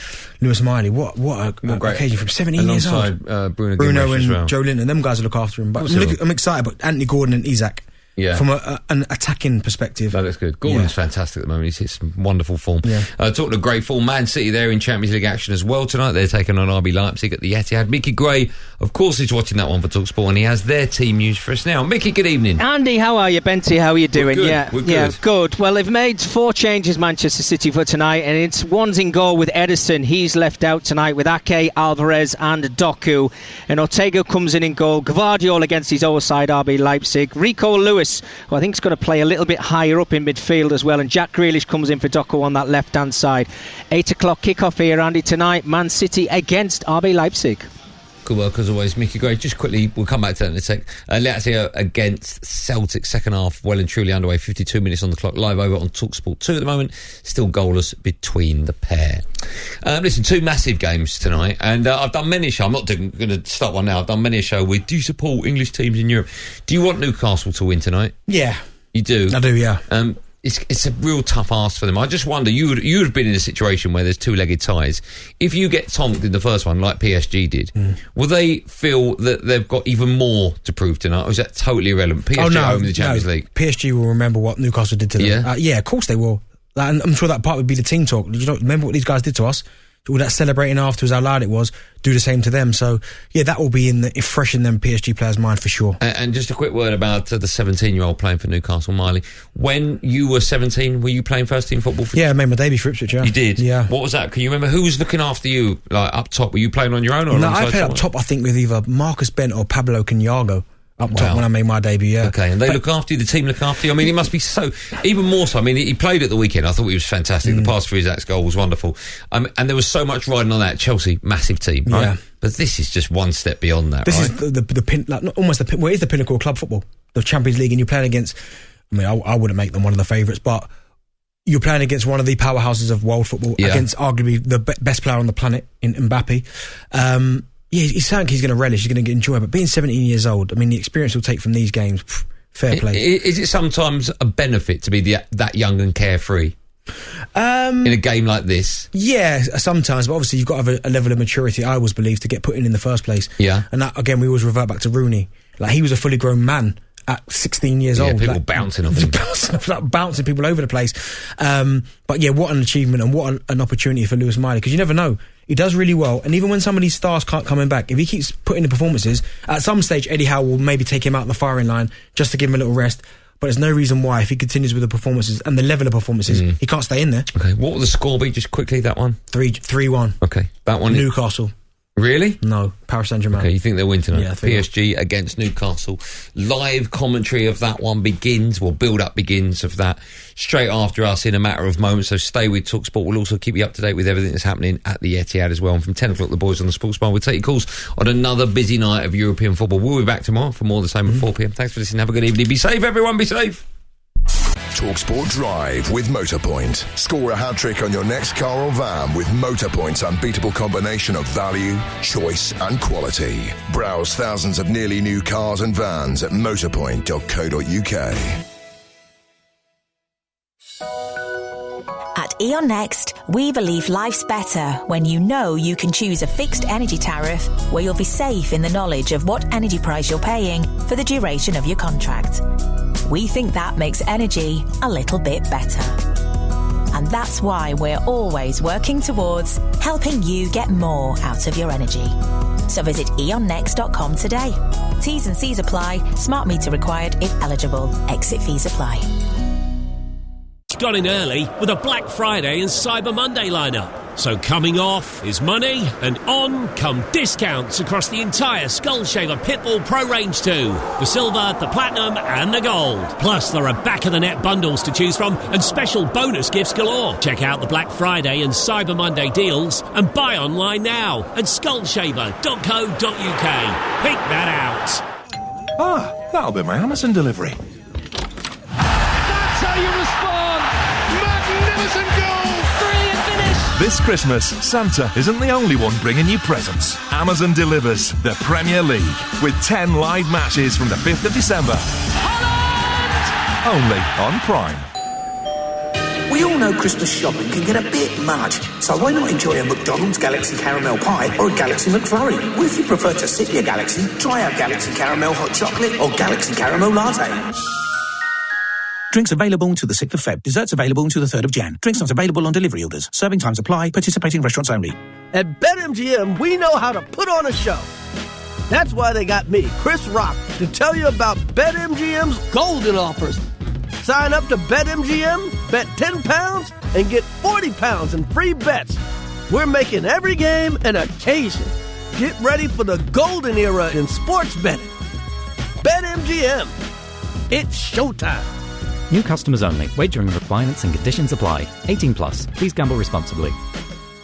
Lewis Miley, what a occasion from 17 years old. Bruno and well. Joe Linton, them guys will look after him. But I'm excited about Anthony Gordon and Isak. Yeah. From an attacking perspective. That looks good. Gordon's fantastic at the moment. He's hit some wonderful form. Yeah. Talking of great form, Man City, they're in Champions League action as well tonight. They're taking on RB Leipzig at the Etihad. Mickey Gray, of course, is watching that one for TalkSport, and he has their team news for us now. Mickey, good evening. Andy, how are you? Benty, how are you doing? We're good. Yeah, good. Well, they've made 4 changes, Manchester City, for tonight, and it's one's in goal with Ederson. He's left out tonight with Ake, Alvarez and Doku. And Ortega comes in goal. Gvardiol against his old side, RB Leipzig. Rico Lewis, who I think is going to play a little bit higher up in midfield as well, and Jack Grealish comes in for Doku on that left-hand side. 8 o'clock kick-off here, Andy, tonight. Man City against RB Leipzig. Good work as always, Mickey Gray. Just quickly, we'll come back to that in a sec. Lazio against Celtic, second half well and truly underway. 52 minutes on the clock, live over on TalkSport 2 at the moment. Still goalless between the pair. Listen, 2 massive games tonight, and I've done many a show. I'm not going to start one now. I've done many a show with, do you support English teams in Europe? Do you want Newcastle to win tonight? Yeah. You do? I do, yeah. It's a real tough ask for them. I just wonder, you would have been in a situation where there's 2-legged ties. If you get tonked in the first one, like PSG did, will they feel that they've got even more to prove tonight, or is that totally irrelevant? PSG home in the Champions League. PSG will remember what Newcastle did to them. Yeah, of course they will. And I'm sure that part would be the team talk. You don't remember what these guys did to us? All that celebrating afterwards, how loud it was, do the same to them. So, yeah, that will be fresh in them PSG players' mind for sure. And just a quick word about the 17-year-old playing for Newcastle, Miley. When you were 17, were you playing first-team football? Yeah, I made my debut for Ipswich, yeah. You did? Yeah. What was that? Can you remember who was looking after you, like, up top? Were you playing on your own or No, alongside I played up top, I think, with either Marcus Bent or Pablo Canyago. Up top when I made my debut, yeah. Okay, and they look after you, the team look after you. I mean, it must be so, even more so. I mean, he played at the weekend. I thought he was fantastic. The pass for Isak's goal was wonderful. And there was so much riding on that. Chelsea, massive team, right? Yeah. But this is just one step beyond that, This is the it is the pinnacle of club football, the Champions League, and you're playing against, I mean, I wouldn't make them one of the favourites, but you're playing against one of the powerhouses of world football, against arguably the best player on the planet in Mbappe. Yeah, he's saying he's going to relish, he's going to enjoy it, but being 17 years old, I mean, the experience he'll take from these games, fair play. Is it sometimes a benefit to be that young and carefree? In a game like this? Yeah, sometimes, but obviously you've got to have a level of maturity, I always believe, to get put in the first place. Yeah. And that, again, we always revert back to Rooney. Like, he was a fully grown man at 16 years old. People bouncing off him. Bouncing people over the place. But yeah, what an achievement and what an opportunity for Lewis Miley, because you never know. He does really well, and even when some of these stars can't coming back, if he keeps putting the performances, at some stage Eddie Howe will maybe take him out the firing line just to give him a little rest. But there's no reason why, if he continues with the performances and the level of performances, he can't stay in there. Okay, what will the score be, just quickly, that one? 3-1. Okay, that one. Newcastle. Really? No, Paris Saint-Germain. Okay, you think they'll win tonight? Yeah, PSG against Newcastle. Live commentary of that one begins, build-up begins of that straight after us in a matter of moments, so stay with TalkSport. We'll also keep you up to date with everything that's happening at the Etihad as well. And from 10 o'clock, the boys on the Sports Bar will take your calls on another busy night of European football. We'll be back tomorrow for more of the same at 4 p.m. Thanks for listening. Have a good evening. Be safe, everyone. Be safe. TalkSport Drive with Motorpoint. Score a hat-trick on your next car or van with Motorpoint's unbeatable combination of value, choice and quality. Browse thousands of nearly new cars and vans at motorpoint.co.uk. At E.ON Next, we believe life's better when you know you can choose a fixed energy tariff where you'll be safe in the knowledge of what energy price you're paying for the duration of your contract. We think that makes energy a little bit better. And that's why we're always working towards helping you get more out of your energy. So visit eonnext.com today. T's and C's apply. Smart meter required if eligible. Exit fees apply. Got in early with a Black Friday and Cyber Monday lineup. So coming off is money, and on come discounts across the entire Skull Shaver Pitbull Pro range too. The silver, the platinum and the gold. Plus there are back-of-the-net bundles to choose from and special bonus gifts galore. Check out the Black Friday and Cyber Monday deals and buy online now at skullshaver.co.uk. Pick that out. Ah, that'll be my Amazon delivery. That's how you respond! Magnificent goal! Brilliant finish! This Christmas, Santa isn't the only one bringing you presents. Amazon delivers the Premier League with 10 live matches from the 5th of December. Holland! Only on Prime. We all know Christmas shopping can get a bit much, so why not enjoy a McDonald's Galaxy Caramel Pie or a Galaxy McFlurry? Or if you prefer to sip your Galaxy, try our Galaxy Caramel Hot Chocolate or Galaxy Caramel Latte. Drinks available until the 6th of Feb. Desserts available until the 3rd of Jan. Drinks not available on delivery orders. Serving times apply. Participating restaurants only. At BetMGM, we know how to put on a show. That's why they got me, Chris Rock, to tell you about BetMGM's golden offers. Sign up to BetMGM, bet £10, and get £40 in free bets. We're making every game an occasion. Get ready for the golden era in sports betting. BetMGM. It's showtime. New customers only. Wagering requirements and conditions apply. 18 plus. Please gamble responsibly.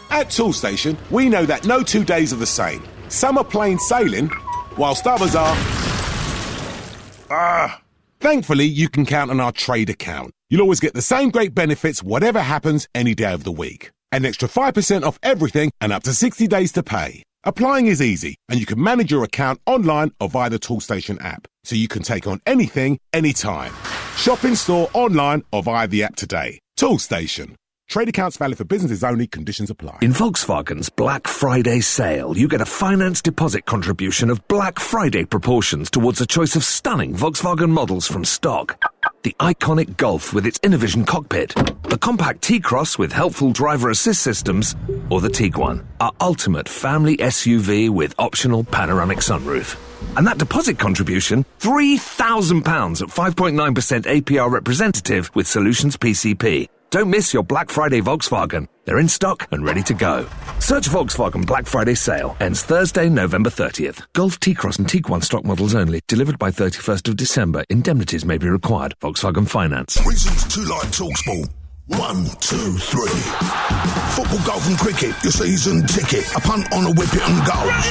At Toolstation, we know that no 2 days are the same. Some are plain sailing, whilst others are... Thankfully, you can count on our trade account. You'll always get the same great benefits whatever happens any day of the week. An extra 5% off everything and up to 60 days to pay. Applying is easy, and you can manage your account online or via the Toolstation app, so you can take on anything, anytime. Shop in store, online, or via the app today. Toolstation. Trade accounts valid for businesses only. Conditions apply. In Volkswagen's Black Friday sale, you get a finance deposit contribution of Black Friday proportions towards a choice of stunning Volkswagen models from stock. The iconic Golf with its Innovision cockpit, the compact T-Cross with helpful driver assist systems, or the Tiguan, our ultimate family SUV with optional panoramic sunroof. And that deposit contribution, £3,000 at 5.9% APR representative with Solutions PCP. Don't miss your Black Friday Volkswagen. They're in stock and ready to go. Search Volkswagen Black Friday sale. Ends Thursday, November 30th. Golf T-Cross and Tiguan stock models only. Delivered by 31st of December. Indemnities may be required. Volkswagen Finance. Reasons to like TalkSport. 1, 2, 3. Football, golf and cricket, your season ticket. A punt on a whippet and goals.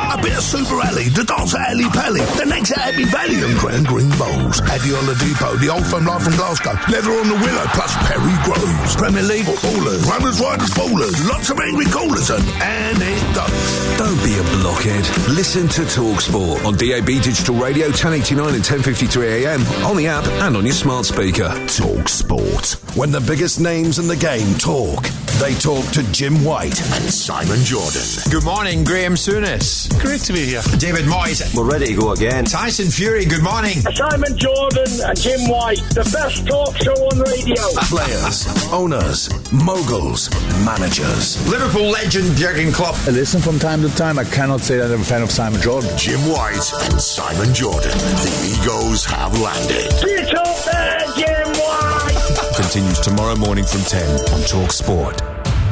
A bit of Super Alley, the dance at Alley Pally. The next at Abbey Valley and Grand Green Bowls. Adiola Depot, the old firm life from Glasgow. Leather on the Willow, plus Perry Groves. Premier League footballers, runners, riders, ballers. Lots of angry callers and anecdotes. Don't be a blockhead. Listen to TalkSport on DAB Digital Radio 1089 and 10:53 AM, on the app and on your smart speaker. TalkSport. When the biggest names in the game talk, they talk to Jim White and Simon Jordan. Good morning, Graham Souness. Great to be here. David Moyes. We're ready to go again. Tyson Fury, good morning. Simon Jordan and Jim White, the best talk show on radio. Players, owners, moguls, managers. Liverpool legend Jurgen Klopp. I listen from time to time. I cannot say that I'm a fan of Simon Jordan. Jim White and Simon Jordan. The Egos have landed. Get up there, Jim White! Continues tomorrow morning from 10 on TalkSport.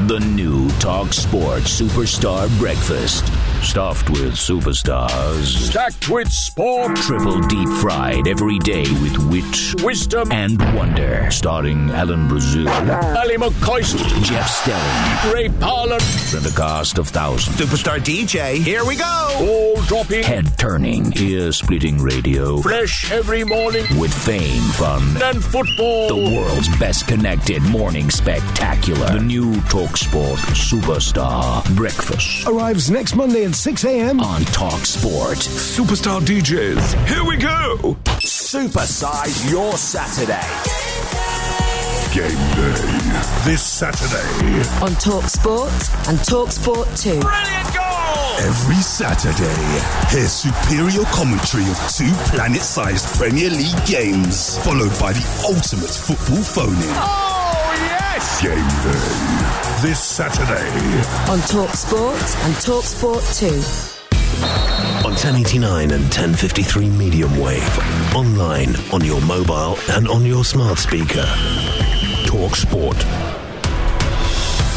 The new TalkSport Superstar Breakfast. Stuffed with superstars. Stacked with sport. Triple deep fried every day with wit, wisdom, and wonder. Starring Alan Brazil, Ali McCoist, Jeff Stelling, Ray Parlin, and the cast of thousands. Superstar DJ, here we go. All dropping. Head turning, ear splitting radio. Fresh every morning. With fame, fun, and football. The world's best connected morning spectacular. The new TalkSport Superstar Breakfast arrives next Monday at 6 a.m. on TalkSport. Superstar DJs, here we go. Supersize your Saturday. Game day. This Saturday. On TalkSport and TalkSport 2. Brilliant goal! Every Saturday, hear superior commentary of two planet-sized Premier League games, followed by the ultimate football phone-in. Oh, yes! Game day. This Saturday. On TalkSport and TalkSport 2. On 1089 and 1053 medium wave. Online, on your mobile and on your smart speaker. TalkSport.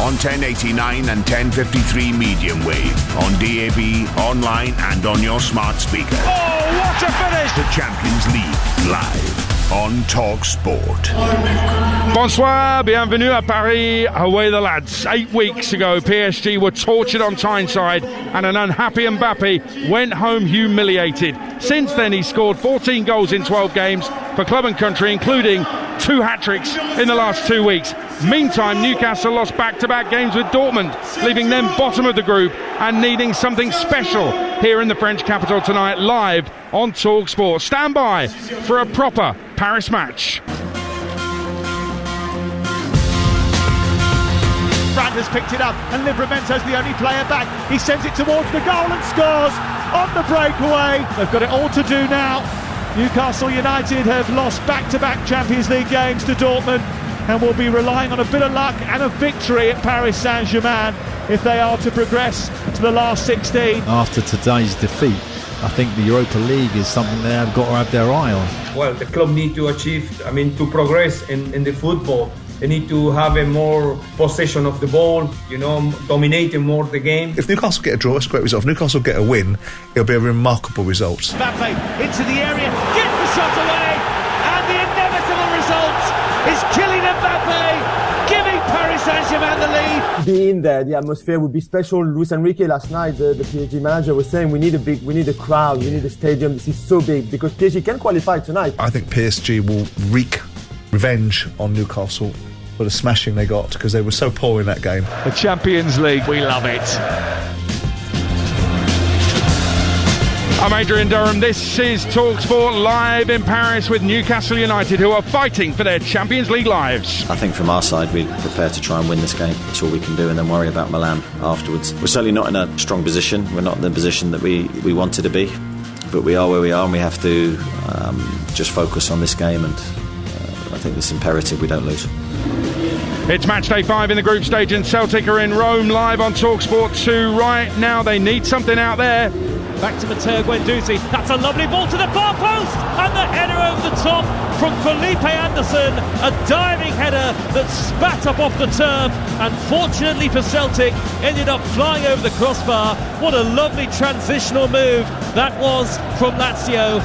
On 1089 and 1053 medium wave. On DAB, online and on your smart speaker. Oh, what a finish! The Champions League, live on TalkSport. Bonsoir, bienvenue à Paris, away the lads. 8 weeks ago, PSG were tortured on Tyneside and an unhappy Mbappe went home humiliated. Since then, he's scored 14 goals in 12 games for club and country, including 2 hat-tricks in the last 2 weeks. Meantime, Newcastle lost back-to-back games with Dortmund, leaving them bottom of the group and needing something special here in the French capital tonight, live on TalkSport. Stand by for a proper Paris match. Brand has picked it up and Livramento's the only player back. He sends it towards the goal and scores on the breakaway. They've got it all to do now. Newcastle United have lost back-to-back Champions League games to Dortmund and will be relying on a bit of luck and a victory at Paris Saint-Germain if they are to progress to the last 16. After today's defeat, I think the Europa League is something they have got to have their eye on. Well, the club need to achieve, to progress in the football. They need to have a more possession of the ball, dominating more the game. If Newcastle get a draw, it's a great result. If Newcastle get a win, it'll be a remarkable result. Mbappe into the area, get the shot away, and the inevitable result is Kylian Mbappe, giving Paris Saint-Germain the lead. Being there, the atmosphere would be special. Luis Enrique last night, the PSG manager, was saying we need a crowd, we need a stadium. This is so big because PSG can qualify tonight. I think PSG will wreak revenge on Newcastle for the smashing they got because they were so poor in that game. The Champions League, we love it. I'm Adrian Durham. This is TalkSport live in Paris with Newcastle United, who are fighting for their Champions League lives. I think from our side, we're prepared to try and win this game. That's all we can do, and then worry about Milan afterwards. We're certainly not in a strong position. We're not in the position that we wanted to be, but we are where we are, and we have to just focus on this game, and I think it's imperative we don't lose. It's match day 5 in the group stage, and Celtic are in Rome live on TalkSport 2 right now. They need something out there. Back to Matteo Guendouzi. That's a lovely ball to the far post, and the header over the top from Felipe Anderson. A diving header that spat up off the turf, and fortunately for Celtic, ended up flying over the crossbar. What a lovely transitional move that was from Lazio.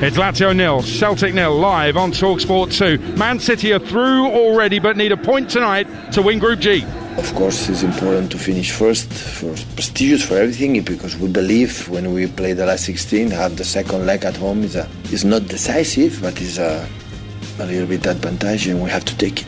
It's Lazio 0, Celtic 0, live on TalkSport 2. Man City are through already, but need a point tonight to win Group G. Of course, it's important to finish first, for prestigious, for everything, because we believe when we play the last 16, have the second leg at home is not decisive, but is a little bit advantage, and we have to take it.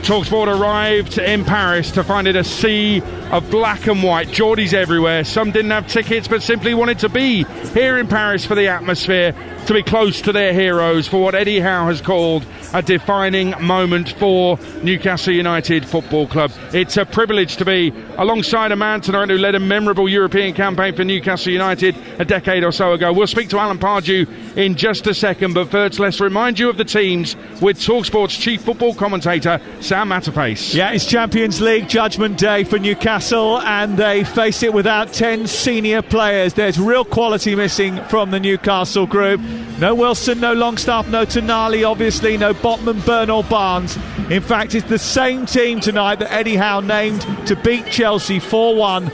TalkSport arrived in Paris to find it a sea of black and white. Geordies everywhere. Some didn't have tickets but simply wanted to be here in Paris for the atmosphere, to be close to their heroes, for what Eddie Howe has called a defining moment for Newcastle United Football Club. It's a privilege to be alongside a man tonight who led a memorable European campaign for Newcastle United a decade or so ago. We'll speak to Alan Pardew in just a second, but first let's remind you of the teams with TalkSport's chief football commentator Sam Matterface. Yeah, it's Champions League Judgment Day for Newcastle, and they face it without 10 senior players. There's real quality missing from the Newcastle group. No Wilson, no Longstaff, no Tonali, obviously, no Botman, Bernal, Barnes. In fact, it's the same team tonight that Eddie Howe named to beat Chelsea 4-1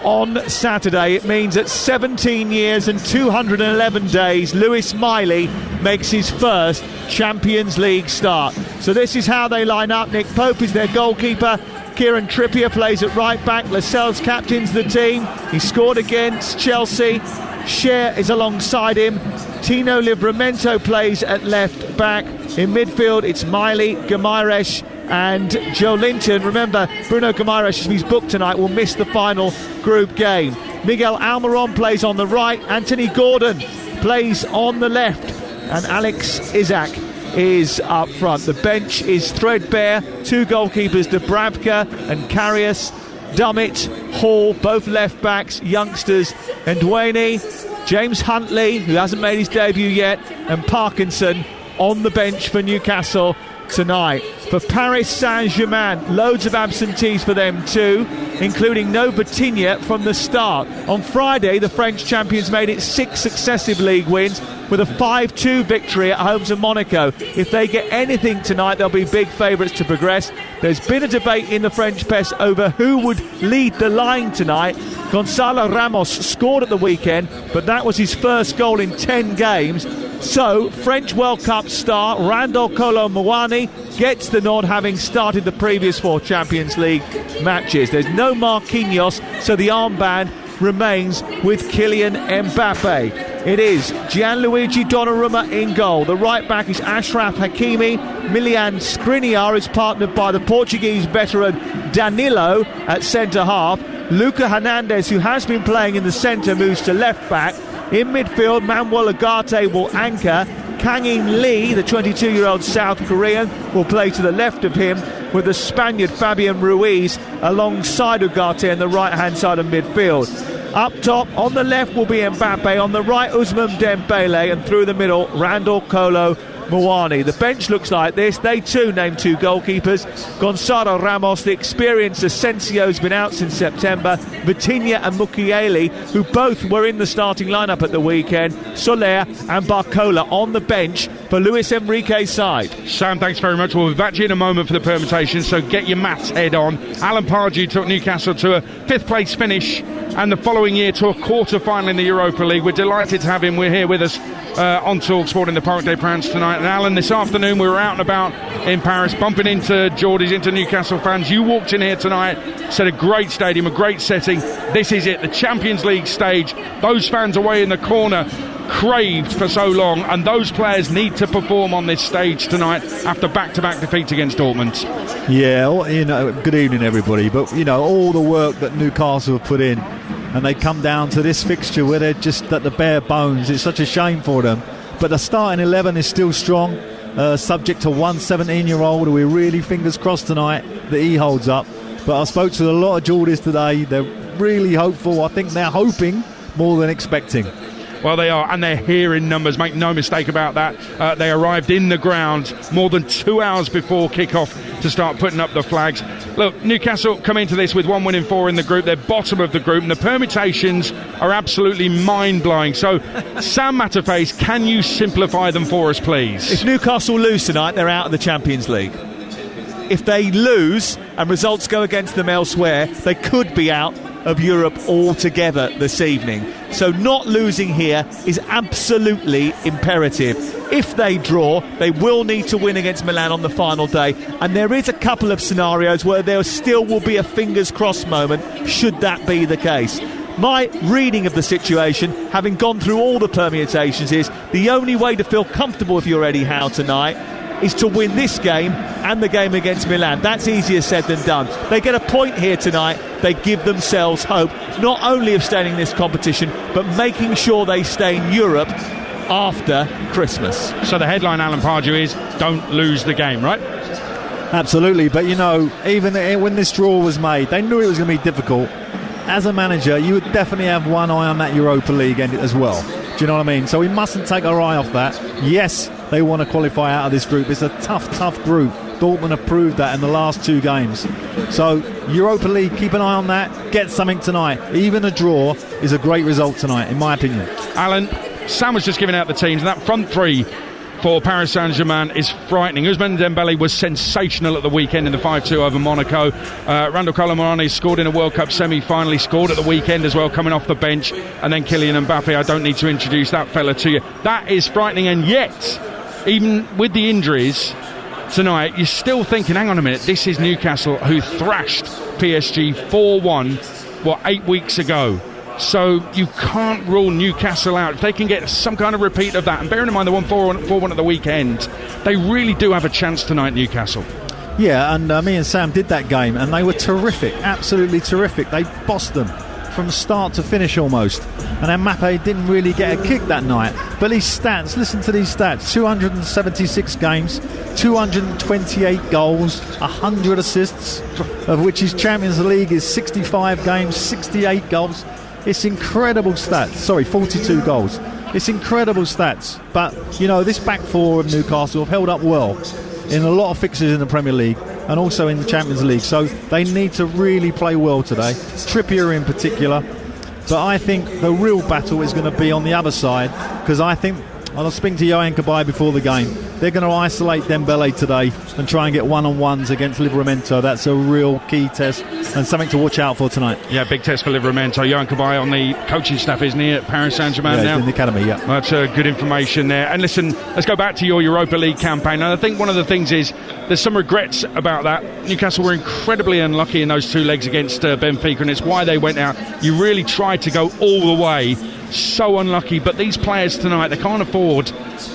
on Saturday. It means at 17 years and 211 days, Lewis Miley makes his first Champions League start. So this is how they line up. Nick Pope is their goalkeeper. Kieran Trippier plays at right back. Lascelles captains the team. He scored against Chelsea. Cher is alongside him. Tino Livramento plays at left back. In midfield, it's Miley, Guimaraes and Joe Linton. Remember, Bruno Guimaraes, if he's booked tonight, will miss the final group game. Miguel Almiron plays on the right. Anthony Gordon plays on the left. And Alex Isak is up front. The bench is threadbare. Two goalkeepers, Dubravka and Karius. Dummett, Hall, both left backs, youngsters, and Ndwene, James Huntley, who hasn't made his debut yet, and Parkinson on the bench for Newcastle tonight. For Paris Saint-Germain, loads of absentees for them too, including no Vitinha from the start. On Friday, the French champions made it 6 successive league wins with a 5-2 victory at home to Monaco. If they get anything tonight, they'll be big favourites to progress. There's been a debate in the French press over who would lead the line tonight. Gonzalo Ramos scored at the weekend, but that was his first goal in 10 games. So, French World Cup star Randal Kolo Muani gets the nod, having started the previous 4 Champions League matches. There's no Marquinhos, so the armband remains with Kylian Mbappe. It is Gianluigi Donnarumma in goal. The right back is Achraf Hakimi. Milian Skriniar is partnered by the Portuguese veteran Danilo at centre-half. Luca Hernandez, who has been playing in the centre, moves to left back. In midfield, Manuel Ugarte will anchor. Kang-in Lee, the 22-year-old South Korean, will play to the left of him, with the Spaniard Fabian Ruiz alongside Ugarte on the right-hand side of midfield. Up top, on the left will be Mbappe, on the right Ousmane Dembele, and through the middle, Randal Kolo Muani. The bench looks like this. They too named 2 goalkeepers. Gonzalo Ramos, the experienced Asensio's been out since September. Vitinha and Mukiele, who both were in the starting lineup at the weekend. Soler and Barcola on the bench for Luis Enrique's side. Sam, thanks very much. We'll be back to you in a moment for the permutation, so get your maths head on. Alan Pardew took Newcastle to a 5th place finish and the following year to a quarter-final in the Europa League. We're delighted to have him. We're here with us on TalkSport in the Parc des Princes tonight. And Alan, this afternoon we were out and about in Paris, bumping into Geordies, into Newcastle fans. You walked in here tonight, said a great stadium, a great setting. This is it, the Champions League stage. Those fans away in the corner craved for so long, and those players need to perform on this stage tonight after back-to-back defeats against Dortmund. Yeah, good evening everybody. But all the work that Newcastle have put in, and they come down to this fixture where they're just at the bare bones. It's such a shame for them. But the starting 11 is still strong, subject to one 17-year-old who we're really fingers crossed tonight that he holds up. But I spoke to a lot of Geordies today. They're really hopeful. I think they're hoping more than expecting. Well, they are, and they're here in numbers, make no mistake about that. They arrived in the ground more than 2 hours before kick-off to start putting up the flags. Look, Newcastle come into this with 1 win in 4 in the group. They're bottom of the group, and the permutations are absolutely mind-blowing. So, Sam Matterface, can you simplify them for us, please? If Newcastle lose tonight, they're out of the Champions League. If they lose and results go against them elsewhere, they could be out of Europe altogether this evening. So not losing here is absolutely imperative. If they draw, they will need to win against Milan on the final day, and there is a couple of scenarios where there still will be a fingers crossed moment should that be the case. My reading of the situation, having gone through all the permutations, is the only way to feel comfortable if you're Eddie Howe tonight is to win this game and the game against Milan. That's easier said than done. They get a point here tonight. They give themselves hope, not only of staying in this competition, but making sure they stay in Europe after Christmas. So the headline, Alan Pardew, is don't lose the game, right? Absolutely, but even when this draw was made, they knew it was going to be difficult. As a manager, you would definitely have one eye on that Europa League as well. Do you know what I mean? So we mustn't take our eye off that. Yes, they want to qualify out of this group. It's a tough group. Dortmund have proved that in the last 2 games. So Europa League, keep an eye on that. Get something tonight. Even a draw is a great result tonight, in my opinion. Alan, Sam was just giving out the teams, and that front three for Paris Saint-Germain is frightening. Ousmane Dembele was sensational at the weekend in the 5-2 over Monaco. Randall Colomani scored in a World Cup semi-final. He scored at the weekend as well, coming off the bench. And then Kylian Mbappe, I don't need to introduce that fella to you. That is frightening, and yet, even with the injuries tonight, you're still thinking, hang on a minute, this is Newcastle, who thrashed PSG 4-1, 8 weeks ago. So you can't rule Newcastle out. If they can get some kind of repeat of that, and bearing in mind they won 4-1 at the weekend, they really do have a chance tonight, Newcastle. Yeah, and me and Sam did that game, and they were terrific, absolutely terrific. They bossed them from start to finish almost. And Mbappe didn't really get a kick that night. But these stats, listen to these stats: 276 games, 228 goals, 100 assists, of which his Champions League is 65 games, 68 goals. It's incredible stats. Sorry, 42 goals. It's incredible stats. But, you know, this back four of Newcastle have held up well in a lot of fixtures in the Premier League and also in the Champions League. So they need to really play well today. Trippier in particular. But I think the real battle is going to be on the other side, because I think, I was speaking to Yohan Cabaye before the game, they're going to isolate Dembele today and try and get one-on-ones against Livramento. That's a real key test and something to watch out for tonight. Yeah, big test for Livramento. Yohan Cabaye on the coaching staff, isn't he, at Paris Saint-Germain now? In the academy, yeah. That's good information there. And listen, let's go back to your Europa League campaign. And I think one of the things is there's some regrets about that. Newcastle were incredibly unlucky in those 2 legs against Benfica, and it's why they went out. You really tried to go all the way. So unlucky, but these players tonight, they can't afford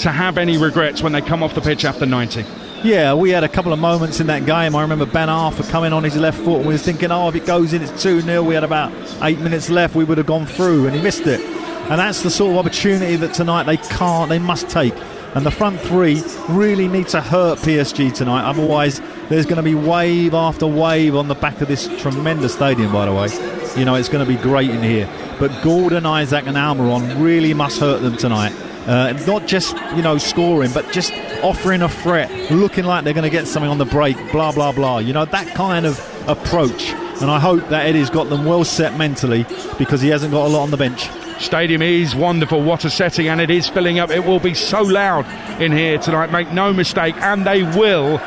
to have any regrets when they come off the pitch after 90. Yeah, we had a couple of moments in that game. I remember Ben Arthur coming on his left foot, and we was thinking, if it goes in, it's 2-0. We had about 8 minutes left, we would have gone through, and he missed it. And that's the sort of opportunity that tonight they must take. And the front three really need to hurt PSG tonight, otherwise there's going to be wave after wave on the back of this tremendous stadium, by the way. You know, it's going to be great in here. But Gordon, Isaac and Almiron really must hurt them tonight. Not just, scoring, but just offering a threat, looking like they're going to get something on the break, blah, blah, blah. You know, that kind of approach. And I hope that Eddie's got them well set mentally, because he hasn't got a lot on the bench. Stadium is wonderful. What a setting, and it is filling up. It will be so loud in here tonight, make no mistake, and they will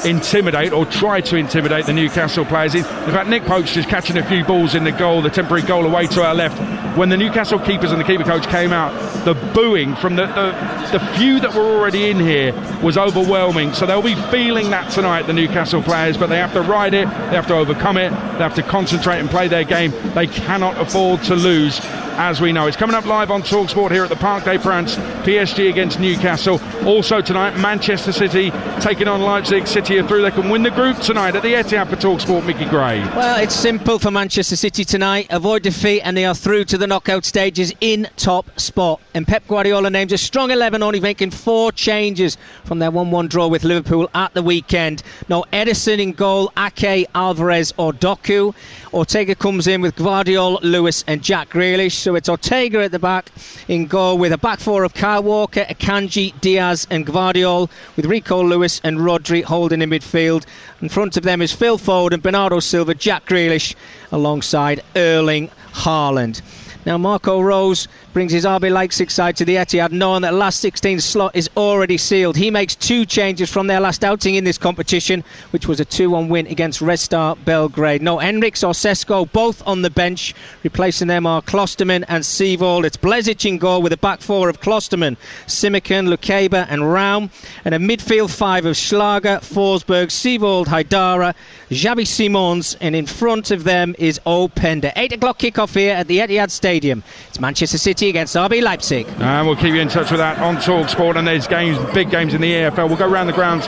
intimidate or try to intimidate the Newcastle players. In fact, Nick Pope's just catching a few balls in the goal, the temporary goal away to our left. When the Newcastle keepers and the keeper coach came out, the booing from the few that were already in here was overwhelming. So they'll be feeling that tonight, the Newcastle players, but they have to ride it, they have to overcome it, they have to concentrate and play their game. They cannot afford to lose, as we know. It's coming up live on TalkSport here at the Parc des Princes, PSG against Newcastle. Also tonight, Manchester City taking on Leipzig. City are through. They can win the group tonight at the Etihad for TalkSport. Mickey Gray. Well, it's simple for Manchester City tonight. Avoid defeat and they are through to the knockout stages in top spot. And Pep Guardiola names a strong 11, only making 4 changes from their 1-1 draw with Liverpool at the weekend. No Edison in goal, Ake, Alvarez or Doku. Ortega comes in with Gvardiol, Lewis and Jack Grealish. So it's Ortega at the back in goal with a back four of Kyle Walker, Akanji, Diaz and Gvardiol, with Rico Lewis and Rodri holding in midfield. In front of them is Phil Foden, Bernardo Silva, Jack Grealish alongside Erling Haaland. Now Marco Rose brings his RB Leipzig side to the Etihad, knowing that the last 16 slot is already sealed. He makes 2 changes from their last outing in this competition, which was a 2-1 win against Red Star Belgrade. No Henriks or Sesko, both on the bench. Replacing them are Klosterman and Sievold. It's Blezic in goal with a back four of Klosterman, Simican, Lukeba and Raum, and a midfield 5 of Schlager, Forsberg, Sievold, Haidara, Xabi Simons, and in front of them is Openda. 8 o'clock kickoff here at the Etihad Stadium. It's Manchester City against RB Leipzig. And we'll keep you in touch with that on TalkSport, and there's big games in the EFL. We'll go around the grounds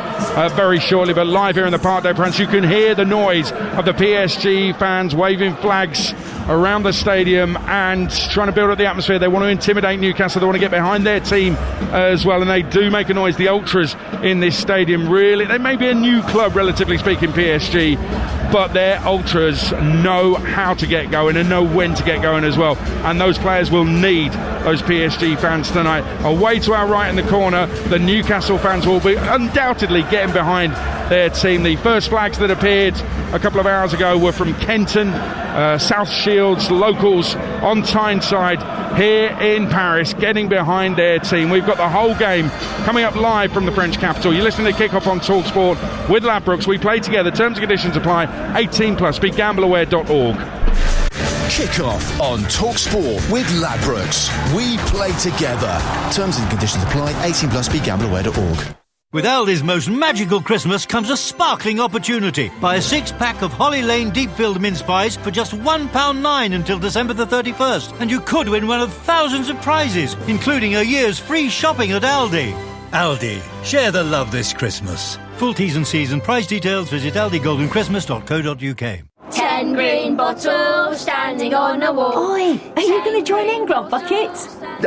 very shortly, but live here in the Parc des Princes, you can hear the noise of the PSG fans waving flags around the stadium and trying to build up the atmosphere. They want to intimidate Newcastle, they want to get behind their team as well, and they do make a noise. The ultras in this stadium, really, they may be a new club relatively speaking, PSG, but their ultras know how to get going and know when to get going as well, and those players will need those PSG fans tonight. Away to our right in the corner, the Newcastle fans will be undoubtedly getting behind their team. The first flags that appeared a couple of hours ago were from Kenton, South Shields, locals on Tyneside. here in Paris, getting behind their team. We've got the whole game coming up live from the French capital. You're listening to Kick-Off on TalkSport with Ladbrokes. We play together. Terms and conditions apply. 18+. BeGambleAware.org. Kick-Off on TalkSport with Ladbrokes. We play together. Terms and conditions apply. 18+. BeGambleAware.org. With Aldi's most magical Christmas comes a sparkling opportunity. Buy a 6-pack of Holly Lane deep-filled mince pies for just £1.09 until December the 31st. And you could win one of thousands of prizes, including a year's free shopping at Aldi. Aldi. Share the love this Christmas. Full T's and C's and price details visit aldigoldenchristmas.co.uk. 10 green bottles standing on a wall. Oi, are you going to join in, Grog Bucket?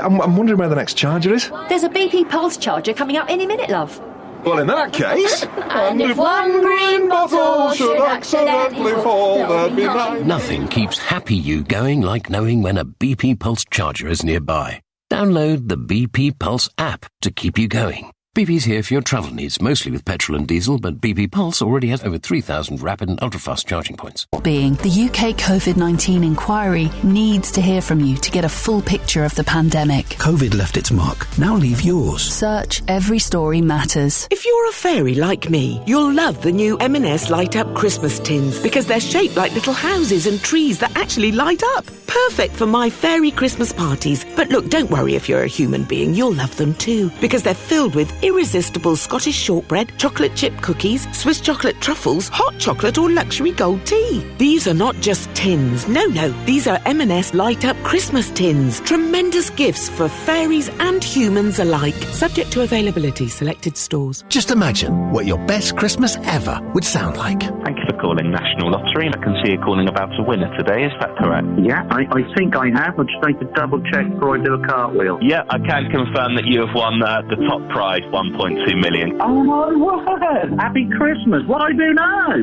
I'm wondering where the next charger is. There's a BP Pulse charger coming up any minute, love. Well, in that case... And if one green bottle should accidentally fall, there'd be 9. Nothing keeps happy you going like knowing when a BP Pulse charger is nearby. Download the BP Pulse app to keep you going. BP's here for your travel needs, mostly with petrol and diesel, but BP Pulse already has over 3,000 rapid and ultra-fast charging points. The UK COVID-19 inquiry needs to hear from you to get a full picture of the pandemic. COVID left its mark. Now leave yours. Search Every Story Matters. If you're a fairy like me, you'll love the new M&S Light Up Christmas tins because they're shaped like little houses and trees that actually light up. Perfect for my fairy Christmas parties. But look, don't worry if you're a human being, you'll love them too because they're filled with irresistible Scottish shortbread, chocolate chip cookies, Swiss chocolate truffles, hot chocolate or luxury gold tea. These are not just tins. No, these are M&S Light Up Christmas tins. Tremendous gifts for fairies and humans alike. Subject to availability, selected stores. Just imagine what your best Christmas ever would sound like. Thank you for calling National Lottery. I can see you're calling about a winner today. Is that correct? Yeah, I think I have. I just need to double check before I do a cartwheel. Yeah, I can confirm that you have won the top prize, 1.2 million. Oh my word! Happy Christmas! What do I do now?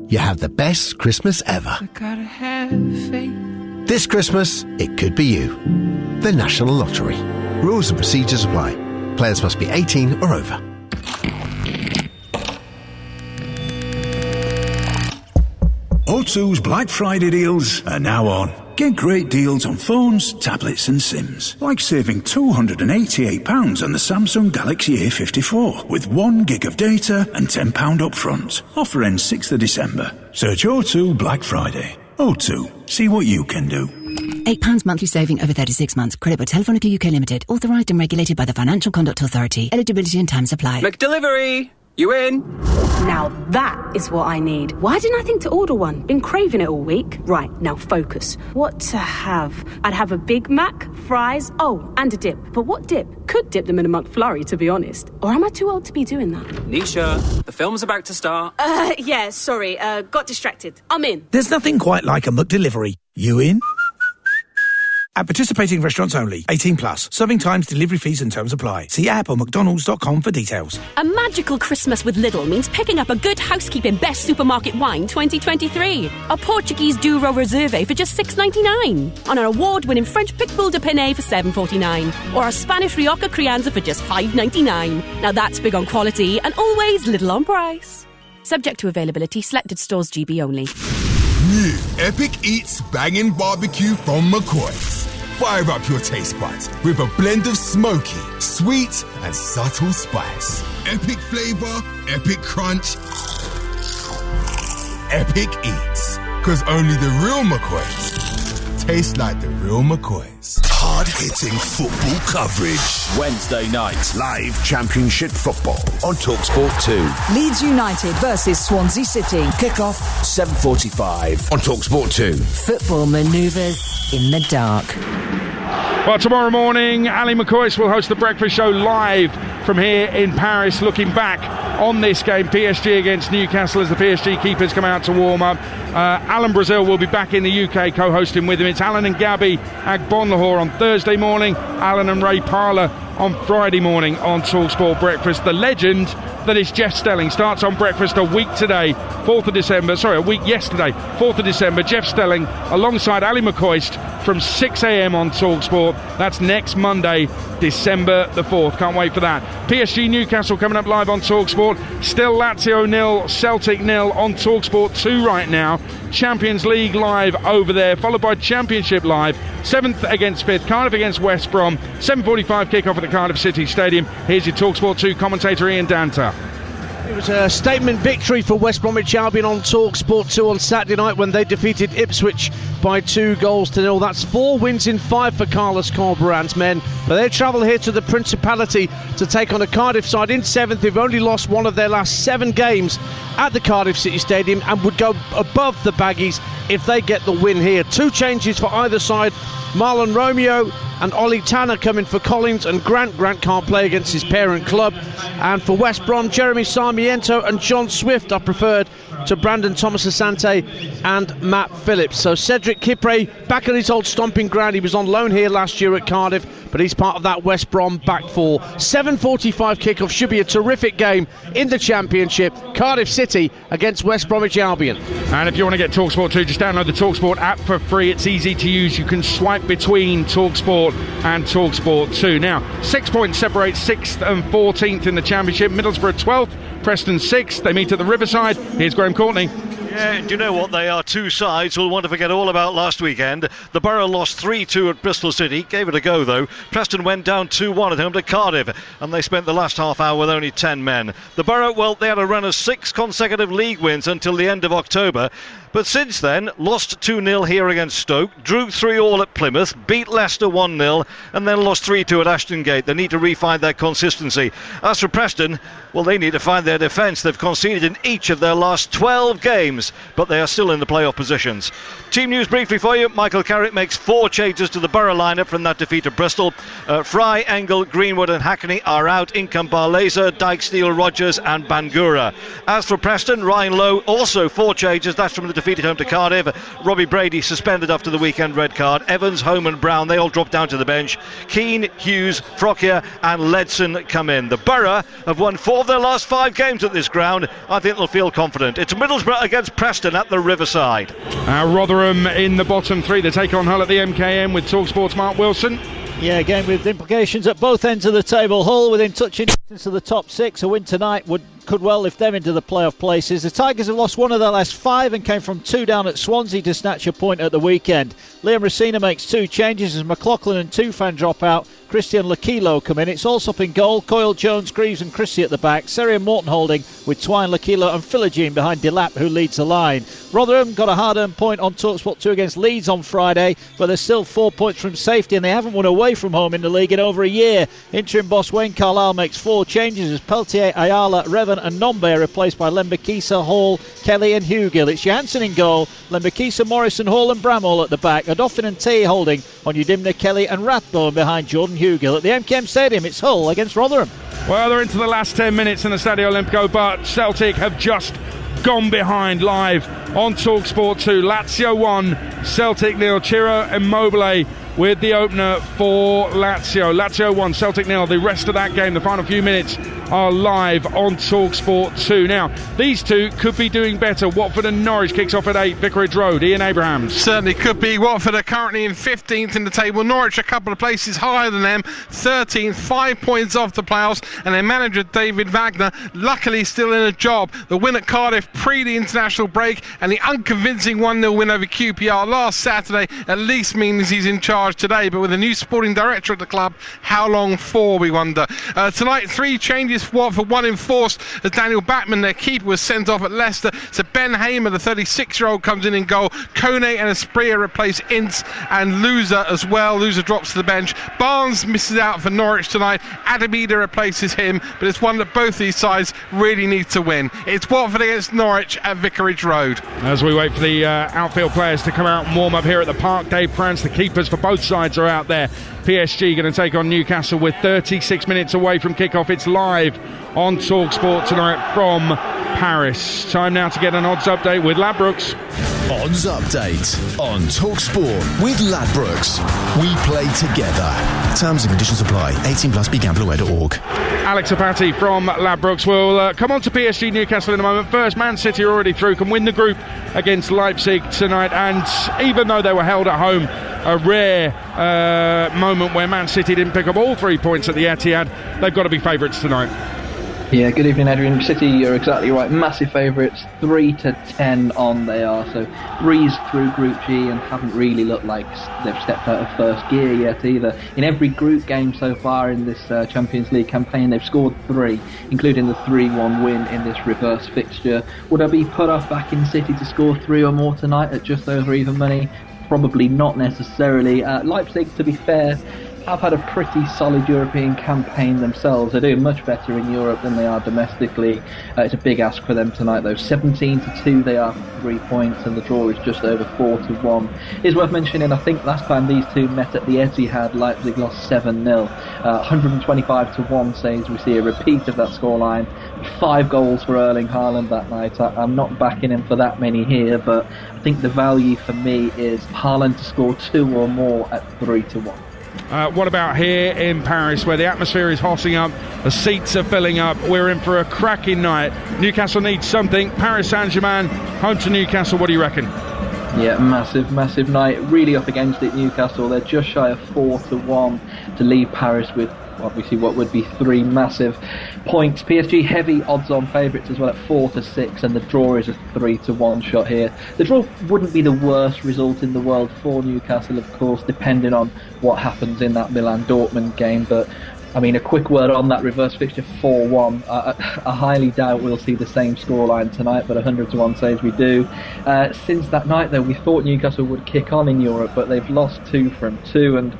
You have the best Christmas ever. I gotta have faith. This Christmas, it could be you. The National Lottery. Rules and procedures apply. Players must be 18 or over. O2's Black Friday deals are now on. Get great deals on phones, tablets and SIMs. Like saving £288 on the Samsung Galaxy A54 with 1 gig of data and £10 up front. Offer ends 6th of December. Search O2 Black Friday. O2. See what you can do. £8 monthly saving over 36 months. Credit by Telefonica UK Limited. Authorised and regulated by the Financial Conduct Authority. Eligibility and terms apply. McDelivery! You in? Now that is what I need. Why didn't I think to order one? Been craving it all week. Right, now focus. What to have? I'd have a Big Mac, fries, and a dip. But what dip? Could dip them in a McFlurry, to be honest. Or am I too old to be doing that? Nisha, the film's about to start. Yeah, sorry. Got distracted. I'm in. There's nothing quite like a McDelivery. You in? At participating restaurants only. 18+. Serving times, delivery fees and terms apply. See app or mcdonalds.com for details. A magical Christmas with Lidl means picking up a Good Housekeeping Best Supermarket Wine 2023. A Portuguese Douro Reserve for just $6.99. On an award-winning French Pitbull de Pinet for $7.49. Or a Spanish Rioja Crianza for just $5.99. Now that's big on quality and always Lidl on price. Subject to availability, selected stores GB only. New Epic Eats Bangin' Barbecue from McCoy's. Fire up your taste buds with a blend of smoky, sweet, and subtle spice. Epic flavor, epic crunch, epic eats. Cause only the real McCoy's taste like the real McCoy's. Hard-hitting football coverage. Wednesday night. Live Championship football on TalkSport 2. Leeds United versus Swansea City. Kick-off 7:45 on TalkSport 2. Football manoeuvres in the dark. Well, tomorrow morning, Ali McCoyce will host the breakfast show live from here in Paris, looking back on this game, PSG against Newcastle, as the PSG keepers come out to warm up. Alan Brazil will be back in the UK co-hosting with him. It's Alan and Gabby Agbonlahor on Thursday morning, Alan and Ray Parler on Friday morning on TalkSport Breakfast. The legend that is Jeff Stelling starts on breakfast a week yesterday, 4th of December. Jeff Stelling alongside Ali McCoyst from 6 a.m. on TalkSport. That's next Monday, December the 4th. Can't wait for that. PSG Newcastle coming up live on TalkSport. Still Lazio 0, Celtic 0 on TalkSport 2 right now. Champions League live over there, followed by Championship live. 7th against 5th, Cardiff against West Brom. 7:45 kick-off at the Cardiff City Stadium. Here's your TalkSport 2 commentator Ian Danta. It was a statement victory for West Bromwich Albion on TalkSport 2 on Saturday night when they defeated Ipswich by 2-0. That's 4 wins in 5 for Carlos Corberán's men. But they travel here to the Principality to take on a Cardiff side in 7th. They've only lost one of their last 7 games at the Cardiff City Stadium and would go above the Baggies if they get the win here. 2 changes for either side. Marlon Romeo and Ollie Tanner come in for Collins and Grant. Grant can't play against his parent club. And for West Brom, Jeremy Sarmiento and John Swift are preferred to Brandon Thomas-Asante and Matt Phillips. So Cedric Kipre back on his old stomping ground. He was on loan here last year at Cardiff, but he's part of that West Brom back four. 7:45 kickoff. Should be a terrific game in the Championship. Cardiff City against West Bromwich Albion. And if you want to get TalkSport 2, just download the TalkSport app for free. It's easy to use. You can swipe between TalkSport and TalkSport 2. Now, 6 points separate 6th and 14th in the Championship. Middlesbrough 12th, Preston 6th. They meet at the Riverside. Here's Graham Courtney. Yeah, do you know what? They are two sides we'll want to forget all about last weekend. The Borough lost 3-2 at Bristol City, gave it a go though. Preston went down 2-1 at home to Cardiff, and they spent the last half hour with only 10 men. The Borough, well, they had a run of 6 consecutive league wins until the end of October. But since then, lost 2-0 here against Stoke, drew 3-3 at Plymouth, beat Leicester 1-0, and then lost 3-2 at Ashton Gate. They need to refine their consistency. As for Preston, well, they need to find their defence. They've conceded in each of their last 12 games, but they are still in the playoff positions. Team news briefly for you. Michael Carrick makes 4 changes to the Borough lineup from that defeat at Bristol. Fry, Engel, Greenwood and Hackney are out. In come Barlaser, Dyke, Steele, Rogers and Bangura. As for Preston, Ryan Lowe, also 4 changes. That's from the defeat at home to Cardiff. Robbie Brady suspended after the weekend red card. Evans, Home and Brown, they all drop down to the bench. Keane, Hughes, Frockier and Ledson come in. The Borough have won 4 of their last 5 games at this ground. I think they'll feel confident. It's Middlesbrough against Preston at the Riverside. Rotherham in the bottom 3. They take on Hull at the MKM with TalkSport's Mark Wilson. Yeah, again with implications at both ends of the table. Hull within touching distance of the top 6. A win tonight could well lift them into the playoff places. The Tigers have lost 1 of their last 5 and came from 2 down at Swansea to snatch a point at the weekend. Liam Racina makes 2 changes as McLaughlin and Tufan drop out. Christian Lakilo come in. It's Allsop in goal. Coyle, Jones, Greaves and Christie at the back. Serian Morton holding with Twine, Lakilo and Philogene behind Delap, who leads the line. Rotherham got a hard-earned point on TalkSport 2 against Leeds on Friday, but they're still 4 points from safety and they haven't won away from home in the league in over a year. Interim boss Wayne Carlisle makes 4 changes as Peltier, Ayala, Revan and Nombe are replaced by Lembekisa, Hall, Kelly and Hugill. It's Janssen in goal, Lembekisa, Morrison, Hall and Bramall at the back. Odoffin and Tay holding on Udimna, Kelly and Rathbone behind Jordan Hugill. At the MKM Stadium, it's Hull against Rotherham. Well, they're into the last 10 minutes in the Stadio Olimpico, but Celtic have just gone behind live on TalkSport 2. Lazio 1, Celtic 0. Ciro Immobile with the opener for Lazio. Lazio 1, Celtic 0. The rest of that game, the final few minutes, are live on TalkSport 2. Now, these two could be doing better. Watford and Norwich kicks off at 8, Vicarage Road. Ian Abrahams. Certainly could be. Watford are currently in 15th in the table. Norwich a couple of places higher than them, 13th, 5 points off the playoffs, and their manager David Wagner luckily still in a job. The win at Cardiff pre the international break and the unconvincing 1-0 win over QPR last Saturday at least means he's in charge today, but with a new sporting director at the club, how long for, we wonder. Tonight, 3 changes for Watford, 1 enforced as Daniel Batman, their keeper, was sent off at Leicester. So Ben Hamer, the 36-year-old, comes in goal. Kone and Espria replace Ince and Loser as well. Loser drops to the bench. Barnes misses out for Norwich tonight. Adamida replaces him, but it's one that both these sides really need to win. It's Watford against Norwich at Vicarage Road. As we wait for the outfield players to come out and warm up here at the Park, Dave Prance, the keepers for both sides are out there. PSG going to take on Newcastle with 36 minutes away from kickoff. It's live on TalkSport tonight from Paris. Time now to get an odds update with Ladbrokes. Odds update on TalkSport with Ladbrokes. We play together. Terms and conditions apply. 18 plus. BeGambleAware.org. Alex Apati from Ladbrokes will come on to PSG Newcastle in a moment. First, Man City are already through, can win the group against Leipzig tonight, and even though they were held at home a rare moment where Man City didn't pick up all 3 points at the Etihad. They've got to be favourites tonight. Yeah, good evening, Adrian. City, you're exactly right. Massive favourites, 3-10 on they are. So breezed through Group G and haven't really looked like they've stepped out of first gear yet either. In every group game so far in this Champions League campaign, they've scored 3, including the 3-1 win in this reverse fixture. Would I be put off backing City to score 3 or more tonight at just over even money? Probably not necessarily. Leipzig, to be fair, have had a pretty solid European campaign themselves. They're doing much better in Europe than they are domestically. It's a big ask for them tonight though. 17-2 they are for 3 points, and the draw is just over 4-1. It's worth mentioning, I think last time these two met at the Etihad, Leipzig lost 7-0. 125-1 says we see a repeat of that scoreline. 5 goals for Erling Haaland that night. I'm not backing him for that many here, but I think the value for me is Haaland to score 2 or more at 3-1. What about here in Paris, where the atmosphere is hotting up, the seats are filling up, we're in for a cracking night. Newcastle needs something. Paris Saint-Germain, home to Newcastle, what do you reckon? Yeah, massive night. Really up against it, Newcastle. They're just shy of 4-1 to leave Paris with obviously what would be 3 massive points. PSG heavy odds-on favourites as well at 4-6, and the draw is a 3-1 shot here. The draw wouldn't be the worst result in the world for Newcastle, of course, depending on what happens in that Milan-Dortmund game, but I mean, a quick word on that reverse fixture, 4-1. I highly doubt we'll see the same scoreline tonight, but 100-1 says we do. Since that night, though, we thought Newcastle would kick on in Europe, but they've lost 2 from 2 and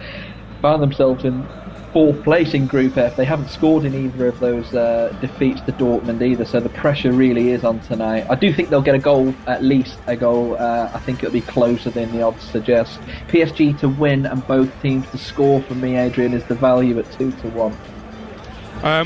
found themselves in 4th place in Group F. They haven't scored in either of those defeats to Dortmund either, so the pressure really is on tonight. I do think they'll get a goal, at least a goal. I think it'll be closer than the odds suggest. PSG to win and both teams to score for me, Adrian, is the value at 2-1.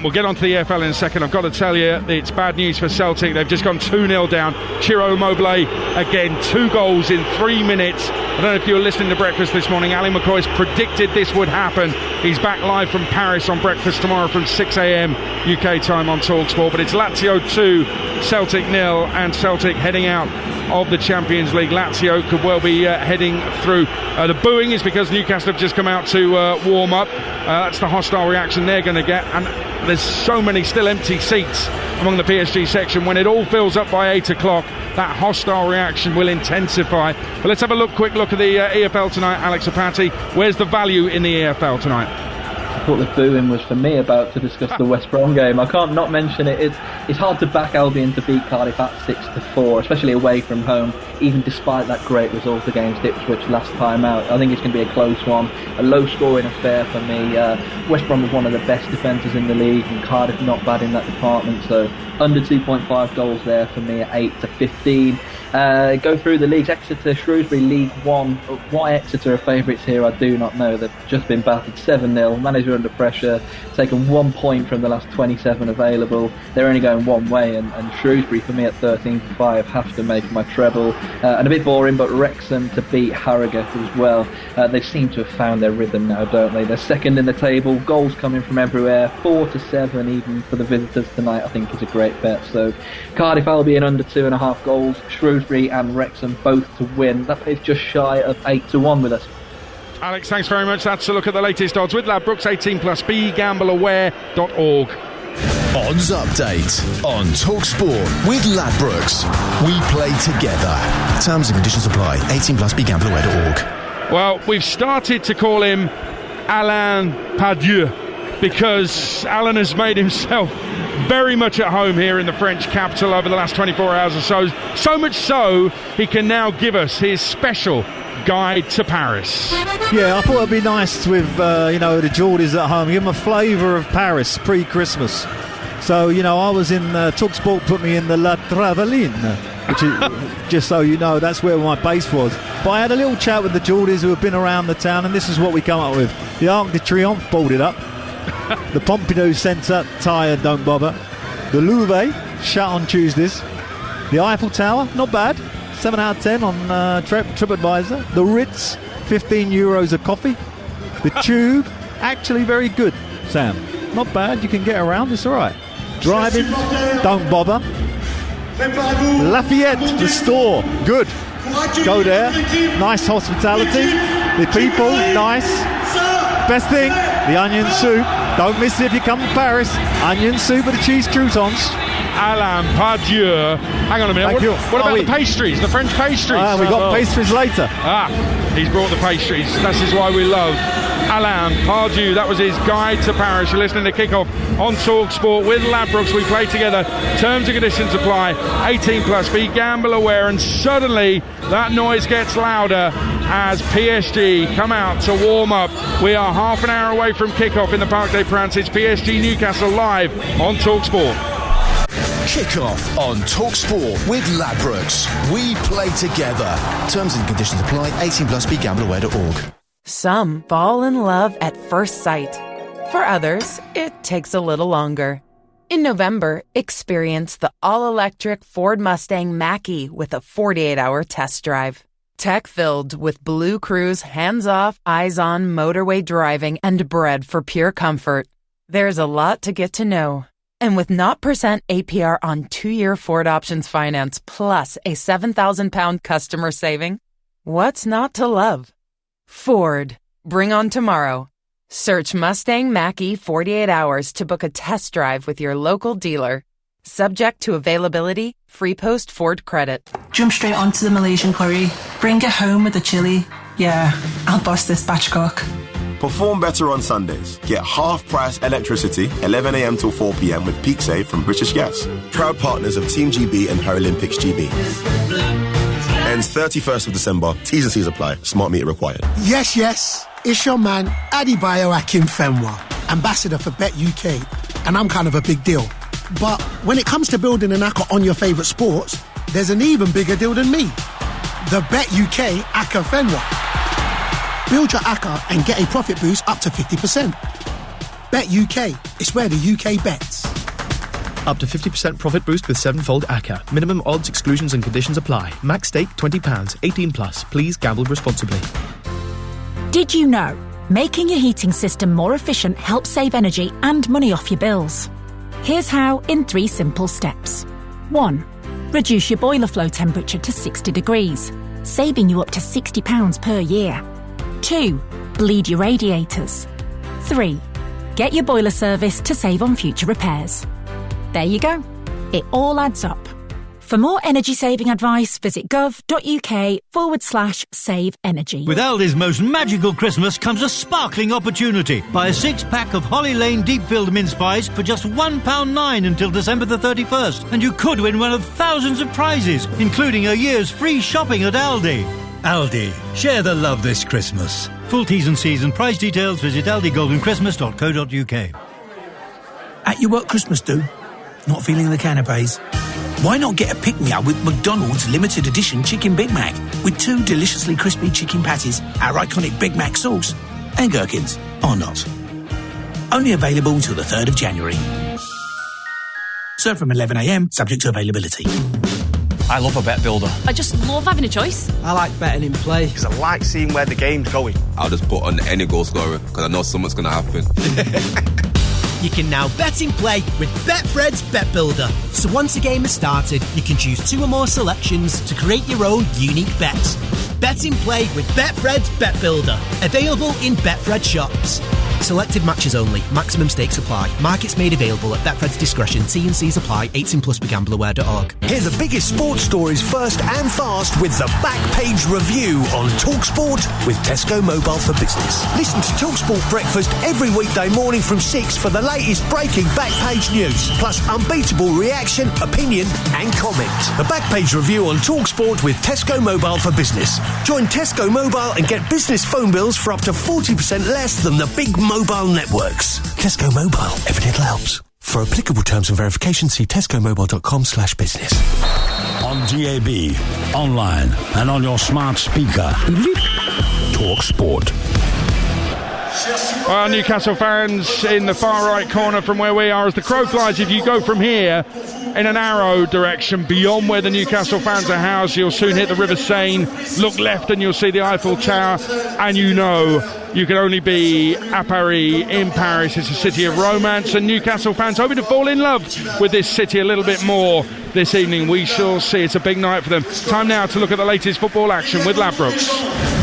We'll get on to the EFL in a second. I've got to tell you, it's bad news for Celtic. They've just gone 2-0 down. Ciro Immobile, again, 2 goals in 3 minutes. I don't know if you were listening to Breakfast this morning. Ali McCoy's predicted this would happen. He's back live from Paris on Breakfast tomorrow from 6 a.m. UK time on TalkSport. But it's Lazio 2, Celtic 0, and Celtic heading out of the Champions League. Lazio could well be heading through. The booing is because Newcastle have just come out to warm up. That's the hostile reaction they're going to get. And there's so many still empty seats among the PSG section. When it all fills up by 8 o'clock, that hostile reaction will intensify. But let's have a quick look at the EFL tonight, Alex Apati. Where's the value in the EFL tonight? I thought the booing was for me about to discuss the West Brom game. I can't not mention it. It's hard to back Albion to beat Cardiff at 6-4, especially away from home, even despite that great result against Ipswich last time out. I think it's going to be a close one, a low-scoring affair for me. West Brom is one of the best defenders in the league, and Cardiff not bad in that department, so under 2.5 goals there for me at 8-15. Go through the leagues. Exeter, Shrewsbury, League One. Why Exeter are favourites here, I do not know. They've just been battered 7-0. Manager under pressure, taken 1 point from the last 27 available. They're only going one way, and Shrewsbury for me at 13-5 have to make my treble. And a bit boring, but Wrexham to beat Harrogate as well. They seem to have found their rhythm now, don't they? They're second in the table. Goals coming from everywhere. 4-7 even for the visitors tonight, I think is a great bet. So Cardiff, Albion under 2.5 goals. Shrewsbury and Wrexham both to win. That pays just shy of 8-1 with us. Alex, thanks very much. That's a look at the latest odds with Ladbrokes 18+. BeGambleAware.org. Odds update on TalkSport with Ladbrokes. We play together. Terms and conditions apply. 18+. BeGambleAware.org. Well, we've started to call him Alain Pardieu because Alan has made himself very much at home here in the French capital over the last 24 hours or so. So much so, he can now give us his special guide to Paris. Yeah, I thought it'd be nice with, the Geordies at home. Give them a flavour of Paris pre-Christmas. So, I was in TalkSport, put me in the La Traveline, which is, just so you know, that's where my base was. But I had a little chat with the Geordies who have been around the town, and this is what we come up with. The Arc de Triomphe boarded up. The Pompidou Centre, tired, don't bother. The Louvre, shut on Tuesdays. The Eiffel Tower, not bad, 7 out of 10 on TripAdvisor. The Ritz, €15 a coffee. The Tube, actually very good, Sam. Not bad, you can get around, it's alright. Driving, don't bother. Lafayette, the store, good. Go there, nice hospitality. The people, nice. Best thing, the onion soup. Don't miss it if you come to Paris. Onion soup with the cheese croutons. Alain Pardieu. Hang on a minute. What about the pastries? The French pastries? We got pastries later. He's brought the pastries. This is why we love Alain Pardieu. That was his guide to Paris. You're listening to Kickoff on TalkSport with Ladbrokes. We play together. Terms and conditions apply. 18 plus. Be gamble aware. And suddenly that noise gets louder as PSG come out to warm up. We are half an hour away from kickoff in the Parc des Princes. It's PSG Newcastle live on TalkSport. Kick-off on TalkSport with Ladbrokes. We play together. Terms and conditions apply. 18 plus. BeGambleAware.org. Some fall in love at first sight. For others, it takes a little longer. In November, experience the all-electric Ford Mustang Mach-E with a 48-hour test drive. Tech-filled with Blue Cruise hands-off, eyes-on motorway driving and bred for pure comfort. There's a lot to get to know. And with 0% APR on 2-year Ford Options finance plus a £7,000 customer saving, what's not to love? Ford. Bring on tomorrow. Search Mustang Mach-E 48 hours to book a test drive with your local dealer. Subject to availability, free post Ford credit. Jump straight onto the Malaysian curry. Bring it home with the chili. Yeah, I'll bust this batch cook. Perform better on Sundays. Get half-price electricity, 11 a.m. till 4 p.m. with Peak Save from British Gas. Proud partners of Team GB and Paralympics GB. Ends 31st of December. T's and C's apply. Smart meter required. Yes. It's your man, Adebayo Akinfenwa, ambassador for Bet UK. And I'm kind of a big deal. But when it comes to building an ACCA on your favourite sports, there's an even bigger deal than me. The Bet UK ACCA Fenwa. Build your ACCA and get a profit boost up to 50%. Bet UK. It's where the UK bets. Up to 50% profit boost with 7-fold ACCA. Minimum odds, exclusions and conditions apply. Max stake £20. 18 plus. Please gamble responsibly. Did you know? Making your heating system more efficient helps save energy and money off your bills. Here's how in 3 simple steps. 1. Reduce your boiler flow temperature to 60 degrees, saving you up to £60 per year. 2. Bleed your radiators. 3. Get your boiler service to save on future repairs. There you go. It all adds up. For more energy-saving advice, visit gov.uk/save energy. With Aldi's most magical Christmas comes a sparkling opportunity. Buy a 6-pack of Holly Lane deep-filled mince pies for just £1.09 until December the 31st. And you could win one of thousands of prizes, including a year's free shopping at Aldi. Aldi. Share the love this Christmas. Full T's and C's and price details visit aldigoldenchristmas.co.uk. At your work Christmas do? Not feeling the canapes? Why not get a pick-me-up with McDonald's limited edition Chicken Big Mac with 2 deliciously crispy chicken patties, our iconic Big Mac sauce, and gherkins, or not. Only available until the 3rd of January. Served from 11 a.m, subject to availability. I love a bet builder. I just love having a choice. I like betting in play because I like seeing where the game's going. I'll just put on any goal scorer because I know something's going to happen. You can now bet in play with Betfred's Bet Builder. So once a game has started, you can choose 2 or more selections to create your own unique bets. Bet in play with Betfred's Bet Builder. Available in Betfred shops. Selected matches only. Maximum stakes apply. Markets made available at Betfred's discretion. T&Cs apply. 18 plus. BeGambleAware.org. Hear the biggest sports stories first and fast with the Back Page Review on TalkSport with Tesco Mobile for Business. Listen to TalkSport Breakfast every weekday morning from 6 for the latest breaking Back Page news, plus unbeatable reaction, opinion and comment. The Back Page Review on TalkSport with Tesco Mobile for Business. Join Tesco Mobile and get business phone bills for up to 40% less than the big mobile networks. Tesco Mobile. Every little helps. For applicable terms and verification, see tescomobile.com/business. On DAB, online and on your smart speaker. TalkSport. Well, Newcastle fans in the far right corner from where we are as the crow flies. If you go from here in an arrow direction beyond where the Newcastle fans are housed, you'll soon hit the River Seine. Look left and you'll see the Eiffel Tower, and you know you can only be à Paris, in Paris. It's a city of romance, and Newcastle fans hoping to fall in love with this city a little bit more this evening. We shall see. It's a big night for them. Time now to look at the latest football action with Ladbrokes.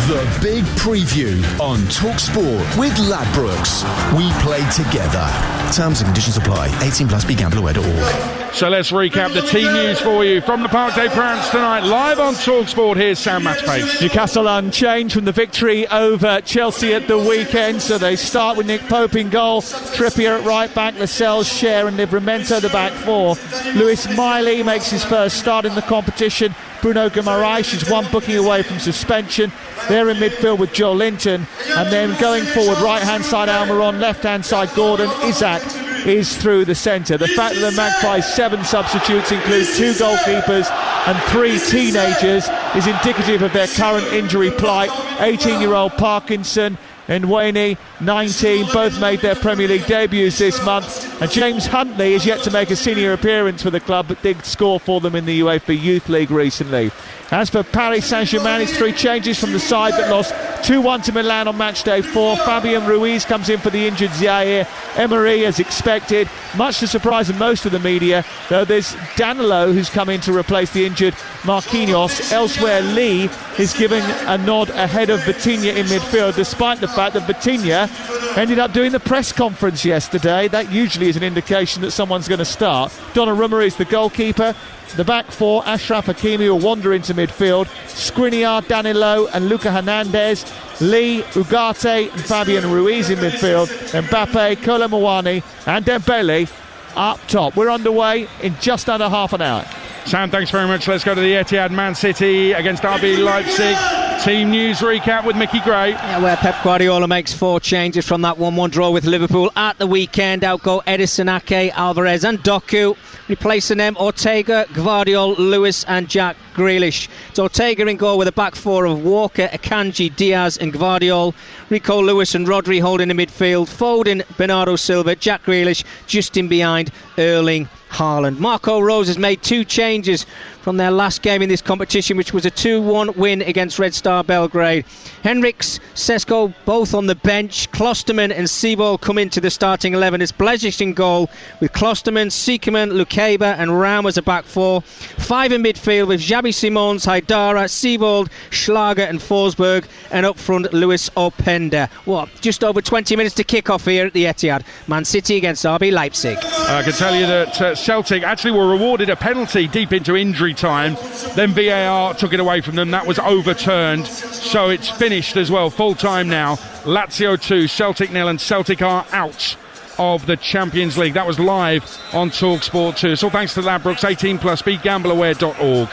The big preview on TalkSport with Ladbrokes. We play together. Terms and conditions apply. 18 plus. BeGambleAware.org. So let's recap the team news for you from the Parc des Princes tonight, live on TalkSport. Here's Sam Matchpace. Newcastle unchanged from the victory over Chelsea at the weekend, so they start with Nick Pope in goal, Trippier at right back, Lascelles, Cher and Livramento the back four. Lewis Miley makes his first start in the competition. Bruno Guimaraes is one booking away from suspension. They're in midfield with Joe Linton, and then going forward, right hand side Almiron, left hand side Gordon. Isaac is through the centre. The fact that the Magpies' 7 substitutes include 2 goalkeepers and 3 teenagers is indicative of their current injury plight. 18-year-old Parkinson and Wayne, 19, both made their Premier League debuts this month, and James Huntley is yet to make a senior appearance for the club but did score for them in the UEFA Youth League recently. As for Paris Saint-Germain, it's 3 changes from the side that lost 2-1 to Milan on match day 4. Fabian Ruiz comes in for the injured Zaire Emery as expected, much to surprise of most of the media, though there's Danilo who's come in to replace the injured Marquinhos. Elsewhere, Lee is giving a nod ahead of Vitinha in midfield, despite the fact that Vitinha ended up doing the press conference yesterday. That usually is an indication that someone's going to start. Donnarumma is the goalkeeper. The back four, Ashraf Hakimi will wander into midfield. Skriniar, Danilo and Luca Hernandez. Lee, Ugarte and Fabian Ruiz in midfield. Mbappe, Kolo Muani and Dembele up top. We're underway in just under half an hour. Sam, thanks very much. Let's go to the Etihad. Man City against RB Leipzig. Team news recap with Mickey Gray. Yeah, where Pep Guardiola makes 4 changes from that 1-1 draw with Liverpool at the weekend. Out go Edison, Ake, Alvarez and Doku. Replacing them, Ortega, Gvardiol, Lewis and Jack Grealish. It's Ortega in goal with a back four of Walker, Akanji, Diaz and Gvardiol. Rico Lewis and Rodri holding the midfield. Foden, Bernardo Silva, Jack Grealish just in behind Erling Haaland. Marco Rose has made 2 changes from their last game in this competition, which was a 2-1 win against Red Star Belgrade. Henriks, Sesko both on the bench. Klosterman and Seabold come into the starting 11. It's Blejic in goal with Klosterman, Siekerman, Lukeba and Raum as a back four. 5 in midfield with Xabi Simons, Haidara, Seabold, Schlager and Forsberg, and up front Luis Openda. Just over 20 minutes to kick off here at the Etihad. Man City against RB Leipzig. I can tell you that Celtic actually were rewarded a penalty deep into injury time. Then VAR took it away from them. That was overturned. So it's finished as well. Full time now. Lazio 2, Celtic 0, and Celtic are out of the Champions League. That was live on TalkSport 2. So thanks to Ladbrokes, 18 plus, BeGambleAware.org.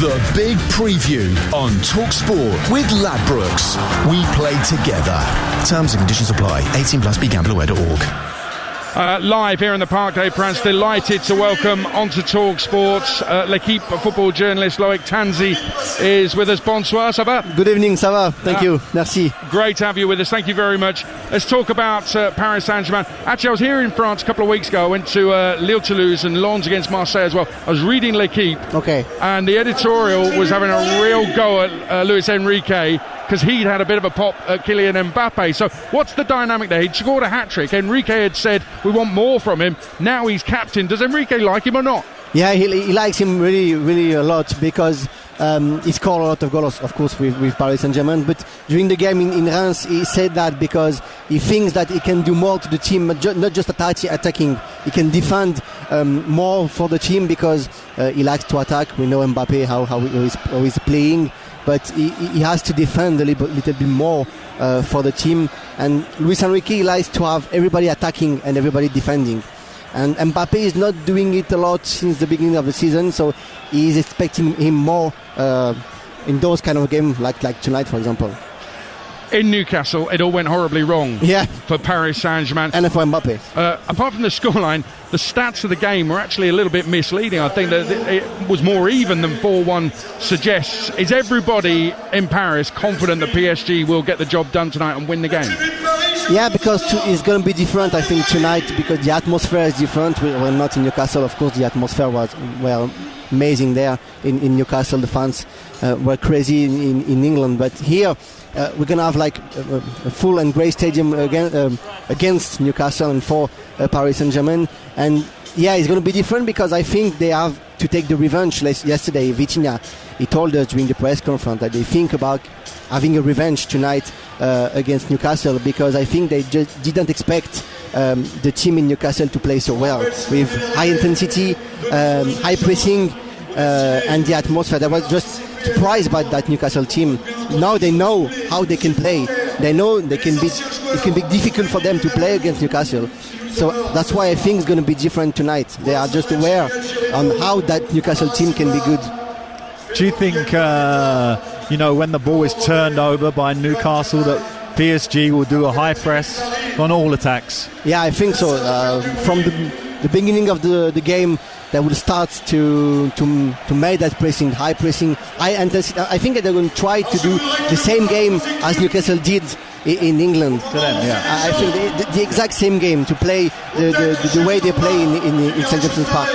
The big preview on TalkSport with Ladbrokes. We play together. Terms and conditions apply. 18 plus, BeGambleAware.org. Live here in the Parc des Princes, delighted to welcome onto TalkSport L'Equipe football journalist Loic Tanzi is with us. Bonsoir, ça va? Good evening, ça va? Thank you, merci. Great to have you with us, thank you very much. Let's talk about Paris Saint-Germain. Actually, I was here in France a couple of weeks ago. I went to Lille-Toulouse and Lens against Marseille as well. I was reading L'Equipe, and the editorial was having a real go at Luis Enrique, because he'd had a bit of a pop at Kylian Mbappe. So what's the dynamic there? He'd scored a hat-trick. Enrique had said, we want more from him. Now he's captain. Does Enrique like him or not? Yeah, he likes him really, really a lot, because he scored a lot of goals, of course, with Paris Saint-Germain. But during the game in Reims, he said that because he thinks that he can do more to the team, not just attacking. He can defend more for the team, because he likes to attack. We know Mbappe, how he's playing. But he has to defend a little bit more for the team. And Luis Enrique likes to have everybody attacking and everybody defending. And Mbappe is not doing it a lot since the beginning of the season, so he's expecting him more in those kind of games, like tonight, for example. In Newcastle, it all went horribly wrong for Paris Saint-Germain. And for Mbappe. Apart from the scoreline, the stats of the game were actually a little bit misleading. I think that it was more even than 4-1 suggests. Is everybody in Paris confident that PSG will get the job done tonight and win the game? Yeah, because it's going to be different, I think, tonight, because the atmosphere is different. We're not in Newcastle, of course. The atmosphere was amazing there in Newcastle. The fans were crazy in England, but here we're going to have like a full and grey stadium against Newcastle and for Paris Saint-Germain. And yeah, it's going to be different because I think they have to take the revenge. Yesterday, Vitinha, he told us during the press conference that they think about having a revenge tonight against Newcastle, because I think they just didn't expect the team in Newcastle to play so well with high intensity, high pressing, and the atmosphere. They was just surprised by that Newcastle team. Now they know how they can play. They know it can be difficult for them to play against Newcastle. So that's why I think it's going to be different tonight. They are just aware on how that Newcastle team can be good. Do you think, when the ball is turned over by Newcastle, that PSG will do a high press on all attacks? Yeah, I think so. From the beginning of the game, they will start to make that pressing, high intensity. I think that they're going to try to do the same game as Newcastle did in England. To them, yeah. I think the exact same game, to play the way they play in St. James's Park.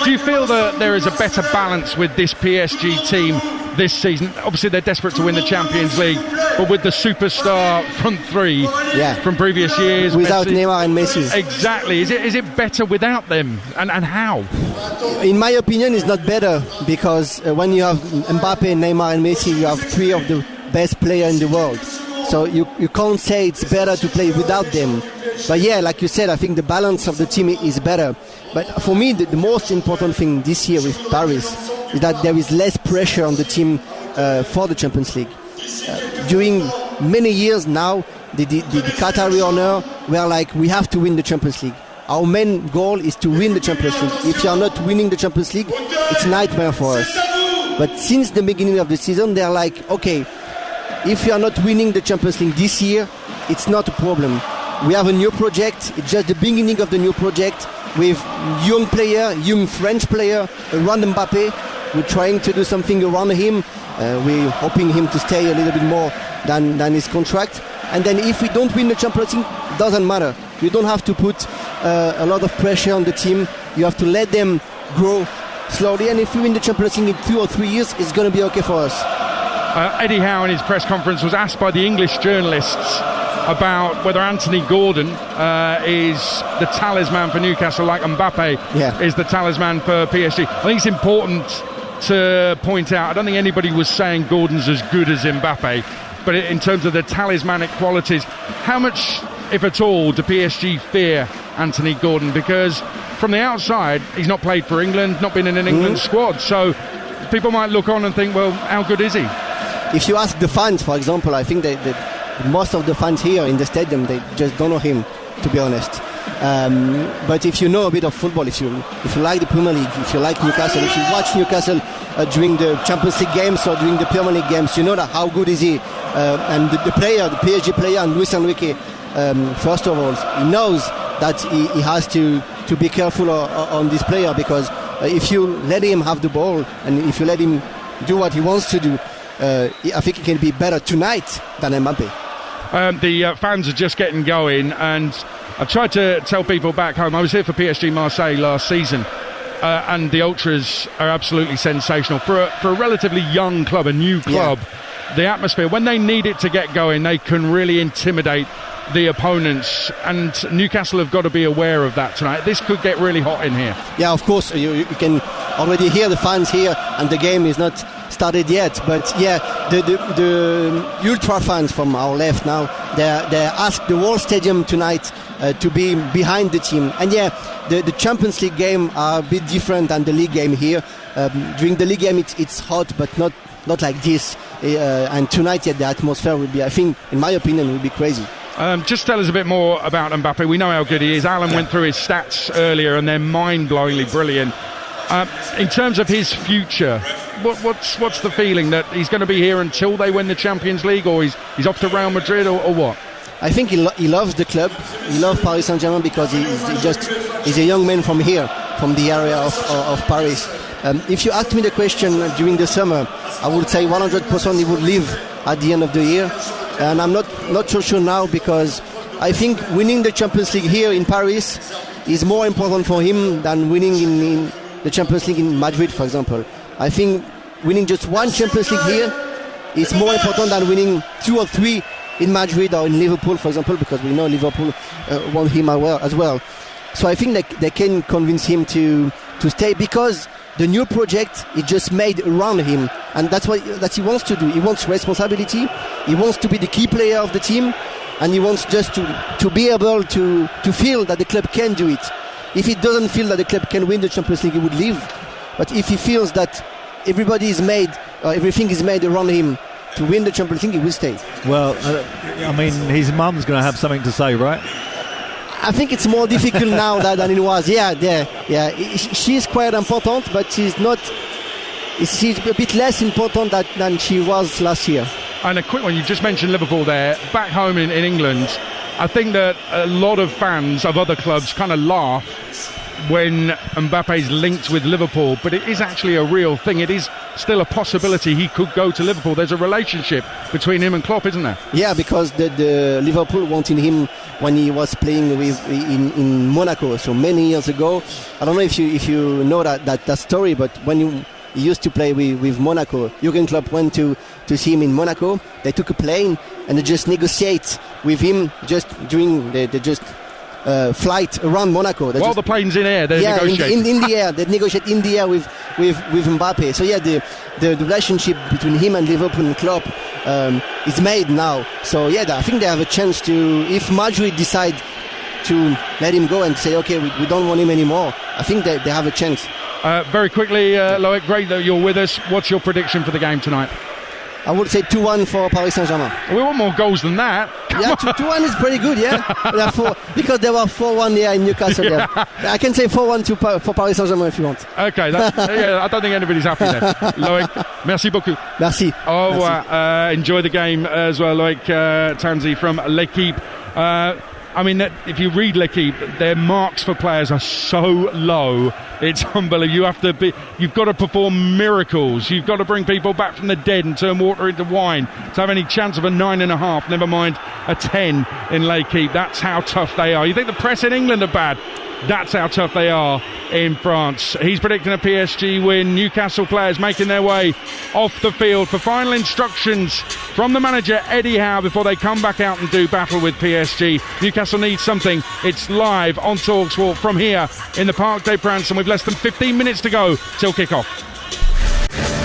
Do you feel that there is a better balance with this PSG team this season? Obviously they're desperate to win the Champions League, but with the superstar front three from previous years, without Messi, Neymar and Messi. Exactly. Is it better without them, and how? In my opinion, it's not better, because when you have Mbappe, Neymar and Messi, you have three of the best players in the world. So you can't say it's better to play without them. But yeah, like you said, I think the balance of the team is better. But for me, the most important thing this year with Paris is that there is less pressure on the team for the Champions League. During many years now, the Qatari owner were like, we have to win the Champions League. Our main goal is to win the Champions League. If you are not winning the Champions League, it's a nightmare for us. But since the beginning of the season, they're like, okay, if you are not winning the Champions League this year, it's not a problem. We have a new project. It's just the beginning of the new project with young French player around Mbappe. We're trying to do something around him. We're hoping him to stay a little bit more than his contract. And then if we don't win the Champions League, it doesn't matter. You don't have to put a lot of pressure on the team. You have to let them grow slowly. And if we win the Champions League in 2 or 3 years, it's going to be okay for us. Eddie Howe in his press conference was asked by the English journalists about whether Anthony Gordon is the talisman for Newcastle, like Mbappe is the talisman for PSG. I think it's important to point out, I don't think anybody was saying Gordon's as good as Mbappe, but in terms of the talismanic qualities, how much, if at all, do PSG fear Anthony Gordon? Because from the outside, he's not played for England, not been in an England squad, so people might look on and think, well, how good is he? If you ask the fans, for example, I think that most of the fans here in the stadium, they just don't know him, to be honest. But if you know a bit of football, if you like the Premier League, if you like Newcastle, if you watch Newcastle during the Champions League games or during the Premier League games, you know that how good is he. And the PSG player, and Luis Enrique, first of all, he knows that he has to be careful on this player, because if you let him have the ball and if you let him do what he wants to do, I think he can be better tonight than Mbappe. The fans are just getting going, and I've tried to tell people back home, I was here for PSG Marseille last season, and the ultras are absolutely sensational. For a relatively young club, a new club, the atmosphere, when they need it to get going, they can really intimidate the opponents, and Newcastle have got to be aware of that tonight. This could get really hot in here. Yeah, of course, you can already hear the fans here, and the game is not started yet, but yeah, the ultra fans from our left now, they asked the whole stadium tonight to be behind the team. And yeah, the Champions League game are a bit different than the league game here. During the league game it's hot, but not like this, and tonight the atmosphere will be, I think, in my opinion, will be crazy. Just tell us a bit more about Mbappe. We know how good he is. Alan went through his stats earlier, and they're mind-blowingly brilliant. In terms of his future, what's the feeling, that he's going to be here until they win the Champions League, or he's off to Real Madrid, or what? I think he loves the club. He loves Paris Saint-Germain because he's a young man from here, from the area of Paris. If you asked me the question during the summer, I would say 100% he would leave at the end of the year. And I'm not so sure now, because I think winning the Champions League here in Paris is more important for him than winning the Champions League in Madrid, for example. I think winning just one Champions League here is more important than winning 2 or 3 in Madrid or in Liverpool, for example, because we know Liverpool want him as well. So I think they can convince him to stay, because the new project is just made around him, and that's what he wants to do. He wants responsibility, he wants to be the key player of the team, and he wants just to be able to feel that the club can do it. If he doesn't feel that the club can win the Champions League, he would leave. But if he feels that everything is made around him to win the Champions League, he will stay. Well, I mean, his mum's going to have something to say, right? I think it's more difficult now than it was. Yeah. She's quite important, but she's a bit less important than she was last year. And a quick one, you just mentioned Liverpool there. Back home in England, I think that a lot of fans of other clubs kind of laugh when Mbappe's linked with Liverpool, but it is actually a real thing. It is still a possibility he could go to Liverpool. There's a relationship between him and Klopp, isn't there? Yeah, because the Liverpool wanted him when he was playing in Monaco, so many years ago. I don't know if you know that story, but when he used to play with Monaco, Jurgen Klopp went to see him in Monaco. They took a plane and they just negotiate with him just during the flight around Monaco. While the plane's in air, they negotiate. in the air. They negotiate in the air with Mbappe. So yeah, the relationship between him and Liverpool and Klopp is made now. So yeah, I think they have a chance to, if Madrid decide to let him go and say, okay, we don't want him anymore, I think they have a chance. Very quickly, Loic, great that you're with us. What's your prediction for the game tonight? I would say 2-1 for Paris Saint-Germain. We want more goals than that. Yeah, 2-1 is pretty good, yeah. Because there were 4-1 there in Newcastle. Yeah. I can say 4-1 for Paris Saint-Germain if you want. Okay, I don't think anybody's happy there. Loic, merci beaucoup. Merci. Au revoir. Enjoy the game as well, Loic Tanzi from L'Equipe. I mean, if you read L'Equipe, their marks for players are so low. It's unbelievable. You've got to perform miracles. You've got to bring people back from the dead and turn water into wine to have any chance of a 9.5, never mind a 10 in L'Equipe. That's how tough they are. You think the press in England are bad? That's how tough they are in France. He's predicting a PSG win. Newcastle players making their way off the field for final instructions from the manager Eddie Howe before they come back out and do battle with PSG. Newcastle needs something. It's live on TalkSport from here in the Parc des Princes, and we've less than 15 minutes to go till kick-off.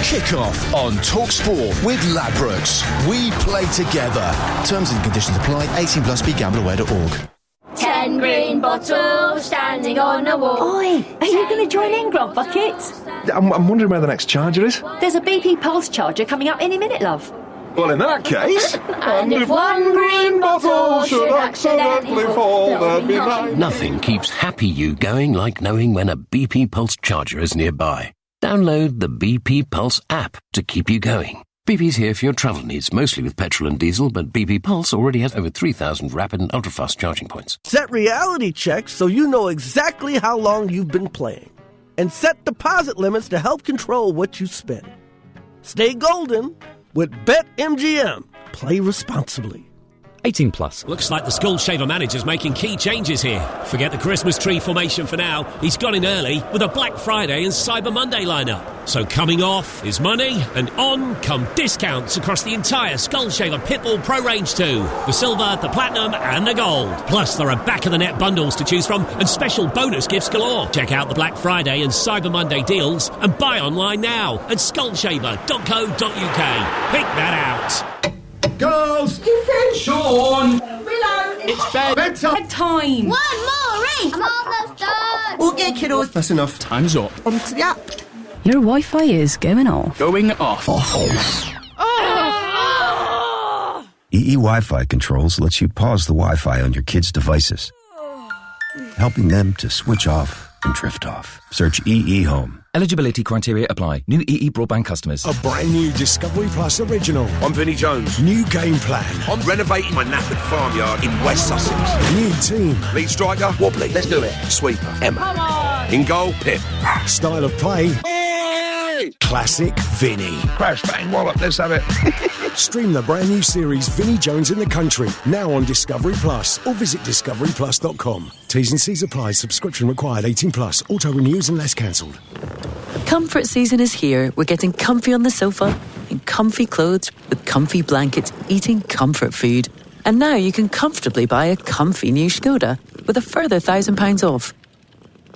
Kick-off on TalkSport with Ladbrokes. We play together. Terms and conditions apply. 18+. BeGambleAware.org. 10 green bottles standing on a wall. Oi, are you going to join in, Grog Bucket? I'm wondering where the next charger is. There's a BP Pulse charger coming up any minute, love. Well, in that case... And if one green bottle should accidentally fall, there'd be nine. Nothing keeps happy you going like knowing when a BP Pulse charger is nearby. Download the BP Pulse app to keep you going. BP's here for your travel needs, mostly with petrol and diesel, but BP Pulse already has over 3,000 rapid and ultra-fast charging points. Set reality checks so you know exactly how long you've been playing. And set deposit limits to help control what you spend. Stay golden with BetMGM. Play responsibly. 18+. Looks like the Skull Shaver manager's making key changes here. Forget the Christmas tree formation for now. He's gone in early with a Black Friday and Cyber Monday lineup. So coming off is money, and on come discounts across the entire Skull Shaver Pitbull Pro range too. The silver, the platinum and the gold. Plus there are back-of-the-net bundles to choose from and special bonus gifts galore. Check out the Black Friday and Cyber Monday deals and buy online now at skullshaver.co.uk. Pick that out. Girls! Sean! Willow! It's bedtime! One more ring! I'm almost done! Okay, kiddos. That's enough. Time's up. On to the app. Your Wi-Fi is going off. Going off. EE Wi-Fi Controls lets you pause the Wi-Fi on your kids' devices, helping them to switch off and drift off. Search EE Home. Eligibility criteria apply. New EE broadband customers. A brand new Discovery Plus original. I'm Vinnie Jones. New game plan. I'm renovating my knackered farmyard in West Sussex. New team. Lead striker, Wobbly. Let's do it. Sweeper, Emma. In goal, Pip. Style of play. Classic Vinnie. Crash, bang, wallop, let's have it. Stream the brand new series Vinnie Jones in the Country, now on Discovery Plus, or visit discoveryplus.com. T's and C's apply. Subscription required. 18 plus. Auto renews unless cancelled. Comfort season is here. We're getting comfy on the sofa, in comfy clothes, with comfy blankets, eating comfort food. And now you can comfortably buy a comfy new Skoda with a further £1,000 off.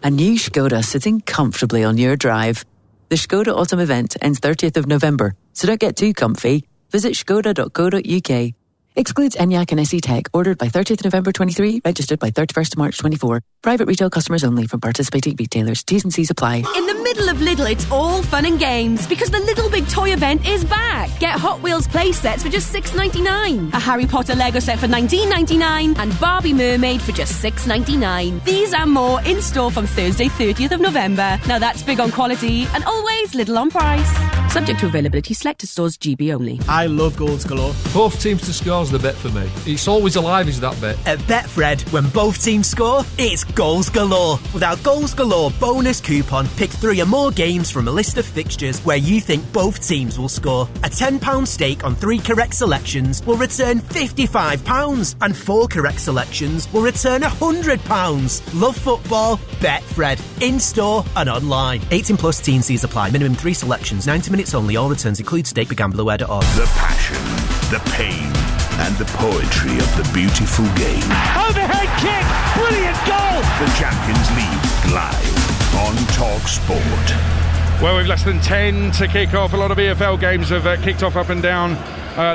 A new Skoda sitting comfortably on your drive. The Skoda Autumn event ends 30th of November, so don't get too comfy. Visit skoda.co.uk. Excludes Enyaq and SE Tech. Ordered by 30th November 23, registered by 31st March 24. Private retail customers only from participating retailers. T's and C's apply. In the middle of Lidl, it's all fun and games because the Little Big Toy event is back. Get Hot Wheels play sets for just $6.99, a Harry Potter Lego set for $19.99, and Barbie Mermaid for just $6.99. These and more in store from Thursday 30th of November. Now that's big on quality and always little on price. Subject to availability, selected stores, GB only. I love goals galore. Both teams to score is the bet for me. It's always alive, is that bet. At Betfred, when both teams score, it's goals galore. With our goals galore bonus coupon, pick 3 or more games from a list of fixtures where you think both teams will score. A £10 stake on 3 correct selections will return £55, and 4 correct selections will return £100. Love football? Betfred. In store and online. 18 plus T&Cs apply. Minimum 3 selections. 90 minutes only. All returns include stake. BeGambleAware.org. The passion, the pain, and the poetry of the beautiful game. Overhead kick! Brilliant goal! The Champions League live on TalkSport. Well, we've less than 10 to kick off. A lot of EFL games have kicked off up and down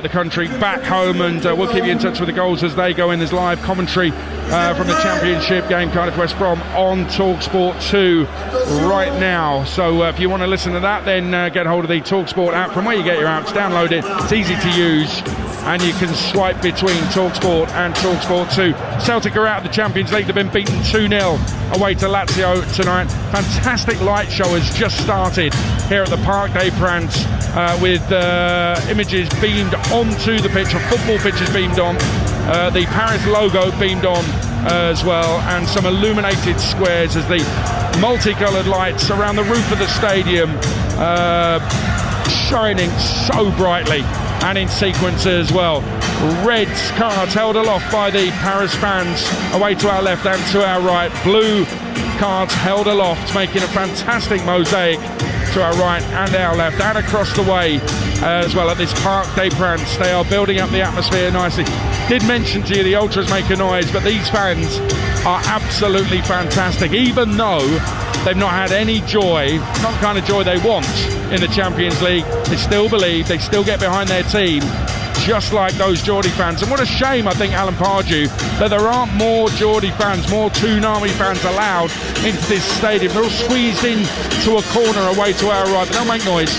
the country, back home, and we'll keep you in touch with the goals as they go in. There's live commentary from the Championship game, Cardiff West Brom, on TalkSport 2 right now. So if you want to listen to that, then get hold of the TalkSport app. From where you get your apps, download it. It's easy to use, and you can swipe between TalkSport and TalkSport 2. Celtic are out of the Champions League. They've been beaten 2-0 away to Lazio tonight. Fantastic light show has just started here at the Parc des Princes with images beamed onto the pitch. A football pitch is beamed on. The Paris logo beamed on as well, and some illuminated squares as the multicoloured lights around the roof of the stadium shining so brightly and in sequence as well. Red cards held aloft by the Paris fans away to our left and to our right. Blue cards held aloft, making a fantastic mosaic to our right and our left and across the way as well at this Parc des Princes. They are building up the atmosphere nicely. Did mention to you the ultras make a noise, but these fans are absolutely fantastic. Even though they've not had any joy, not the kind of joy they want in the Champions League, they still believe, they still get behind their team, just like those Geordie fans. And what a shame, I think, Alan Pardew, that there aren't more Geordie fans, more Toonami fans allowed into this stadium. They're all squeezed in to a corner away to our right, but they'll make noise.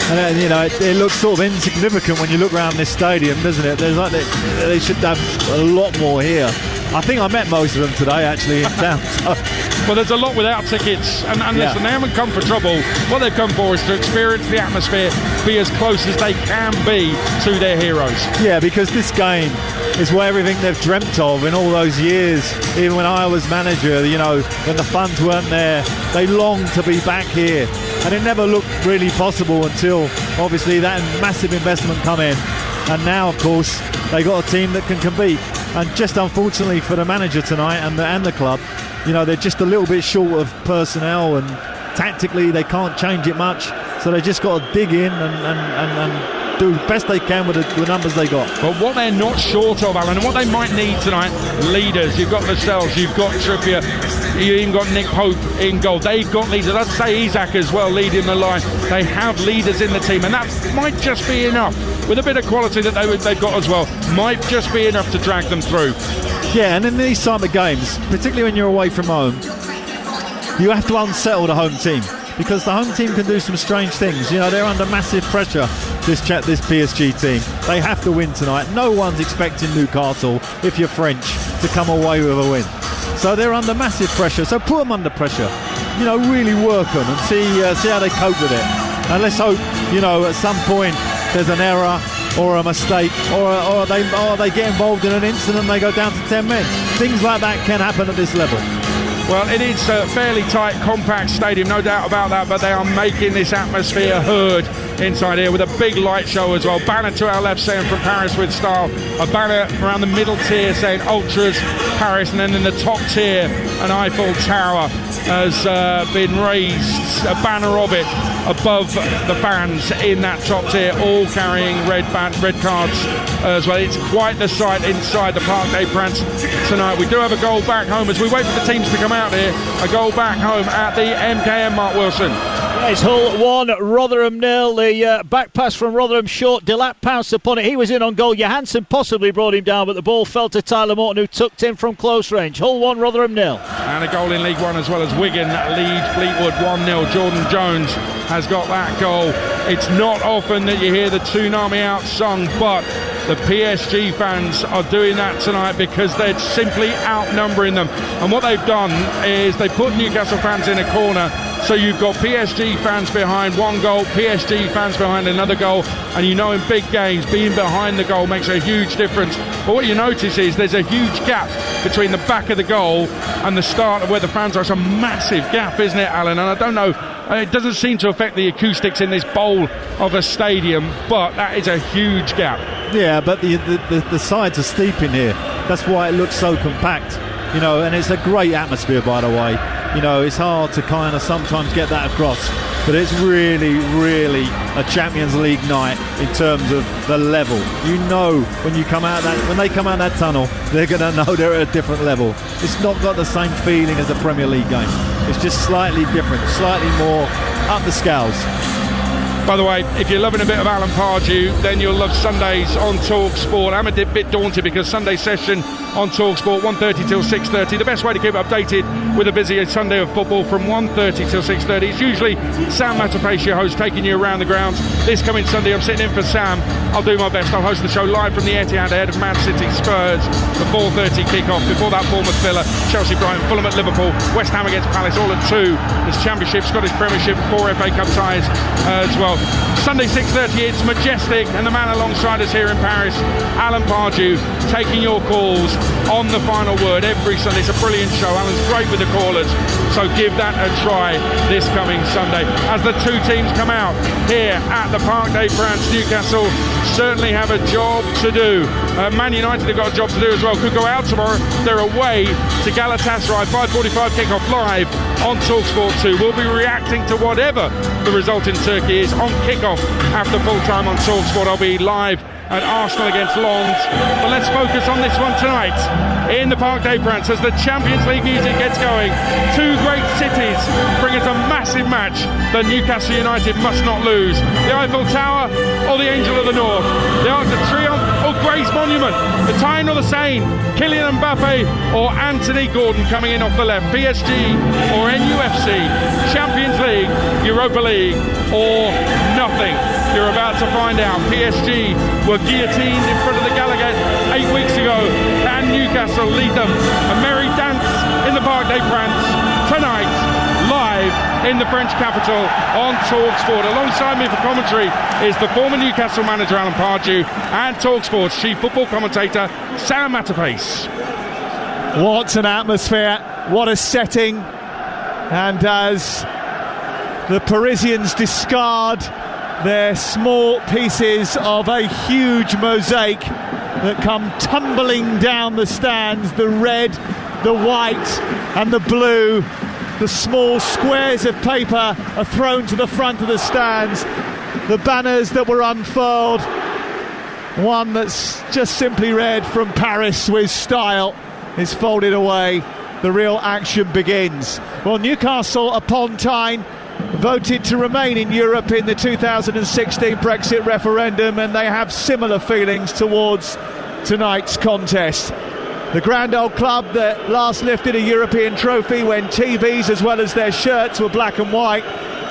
And you know, it looks sort of insignificant when you look around this stadium, doesn't it? There's like they should have a lot more here. I think I met most of them today, actually, in town. So. Well, there's a lot without tickets, and listen, they haven't come for trouble. What they've come for is to experience the atmosphere, be as close as they can be to their heroes. Yeah, because this game is where everything they've dreamt of in all those years, even when I was manager, you know, when the funds weren't there, they longed to be back here. And it never looked really possible until, obviously, that massive investment come in. And now, of course, they got a team that can compete. And just unfortunately for the manager tonight and the club, you know, they're just a little bit short of personnel, and tactically they can't change it much. So they just got to dig in and do the best they can with the numbers they got. But what they're not short of, Alan, and what they might need tonight, leaders. You've got Lascelles, you've got Trippier, you've even got Nick Pope in goal. They've got leaders. I'd say Isak as well leading the line. They have leaders in the team, and that might just be enough. With a bit of quality that they've got as well, might just be enough to drag them through. Yeah, and in these type of games, particularly when you're away from home, you have to unsettle the home team, because the home team can do some strange things. You know, they're under massive pressure, this PSG team. They have to win tonight. No one's expecting Newcastle, if you're French, to come away with a win. So they're under massive pressure. So put them under pressure. You know, really work on and see how they cope with it. And let's hope, you know, at some point there's an error or a mistake, or they get involved in an incident and they go down to 10 men. Things like that can happen at this level. Well, it is a fairly tight, compact stadium, no doubt about that, but they are making this atmosphere heard inside here with a big light show as well. Banner to our left saying from Paris with style. A banner around the middle tier saying Ultras Paris, and then in the top tier an Eiffel Tower has been raised, a banner of it above the fans in that top tier, all carrying red cards as well. It's quite the sight inside the Parc des Princes tonight. We do have a goal back home as we wait for the teams to come out here. A goal back home at the MKM, Mark Wilson. It's Hull 1, Rotherham 0. The back pass from Rotherham short. Delap pounced upon it. He was in on goal. Johansson possibly brought him down, but the ball fell to Tyler Morton, who tucked in from close range. Hull 1, Rotherham 0. And a goal in League One as well as Wigan lead Fleetwood 1-0. Jordan Jones has got that goal. It's not often that you hear the Tsunami Out sung, but the PSG fans are doing that tonight because they're simply outnumbering them. And what they've done is they put Newcastle fans in a corner. So you've got PSG fans behind one goal, PSG fans behind another goal, and you know in big games being behind the goal makes a huge difference. But what you notice is there's a huge gap between the back of the goal and the start of where the fans are. It's a massive gap, isn't it, Alan? And I don't know, it doesn't seem to affect the acoustics in this bowl of a stadium, but that is a huge gap. Yeah, but the sides are steep in here. That's why it looks so compact, you know, and it's a great atmosphere, by the way. You know, it's hard to kind of sometimes get that across, but it's really, really a Champions League night in terms of the level. You know, when they come out that tunnel, they're going to know they're at a different level. It's not got the same feeling as a Premier League game. It's just slightly different, slightly more up the scales. By the way, if you're loving a bit of Alan Pardew, then you'll love Sundays on TalkSport. I'm a bit daunted because Sunday session on TalkSport, 1:30 till 6:30. The best way to keep updated with a busy Sunday of football from 1:30 till 6:30. It's usually Sam Matterface, your host, taking you around the grounds. This coming Sunday, I'm sitting in for Sam. I'll do my best. I'll host the show live from the Etihad ahead of Man City Spurs, the 4:30 kick-off. Before that, Bournemouth Villa, Chelsea Brighton, Fulham at Liverpool, West Ham against Palace, all at 2. There's Championship, Scottish Premiership, 4 FA Cup ties as well. Sunday 6:30, it's Majestic, and the man alongside us here in Paris, Alan Pardew, taking your calls on the final word every Sunday. It's a brilliant show. Alan's great with the callers, so give that a try this coming Sunday. As the two teams come out here at the Parc des Princes, Newcastle certainly have a job to do. Man United have got a job to do as well. Could go out tomorrow. They're away to Galatasaray. 5:45 kick-off live on TalkSport 2. We'll be reacting to whatever the result in Turkey is on kick-off after full-time on TalkSport. I'll be live at Arsenal against Lens. But let's focus on this one tonight in the Parc des Princes as the Champions League music gets going. Two great cities bring us a massive match that Newcastle United must not lose. The Eiffel Tower or the Angel of the North? The Arc de Triomphe or Grace Monument? The Tyne or the Seine? Kylian Mbappe or Anthony Gordon coming in off the left? PSG or NUFC? Champions League, Europa League or nothing? You're about to find out. PSG were guillotined in front of the Gallagher 8 weeks ago, and Newcastle lead them. A merry dance in the Parc des Princes tonight, live in the French capital on TalkSport. Alongside me for commentary is the former Newcastle manager Alan Pardew and TalkSport's chief football commentator Sam Matterface. What an atmosphere, what a setting. And as the Parisians discard their small pieces of a huge mosaic that come tumbling down the stands, the red, the white and the blue, the small squares of paper are thrown to the front of the stands, the banners that were unfurled, one that's just simply read "From Paris with Style" is folded away. The real action begins. Well, Newcastle upon Tyne voted to remain in Europe in the 2016 Brexit referendum, and they have similar feelings towards tonight's contest. The grand old club that last lifted a European trophy when TVs as well as their shirts were black and white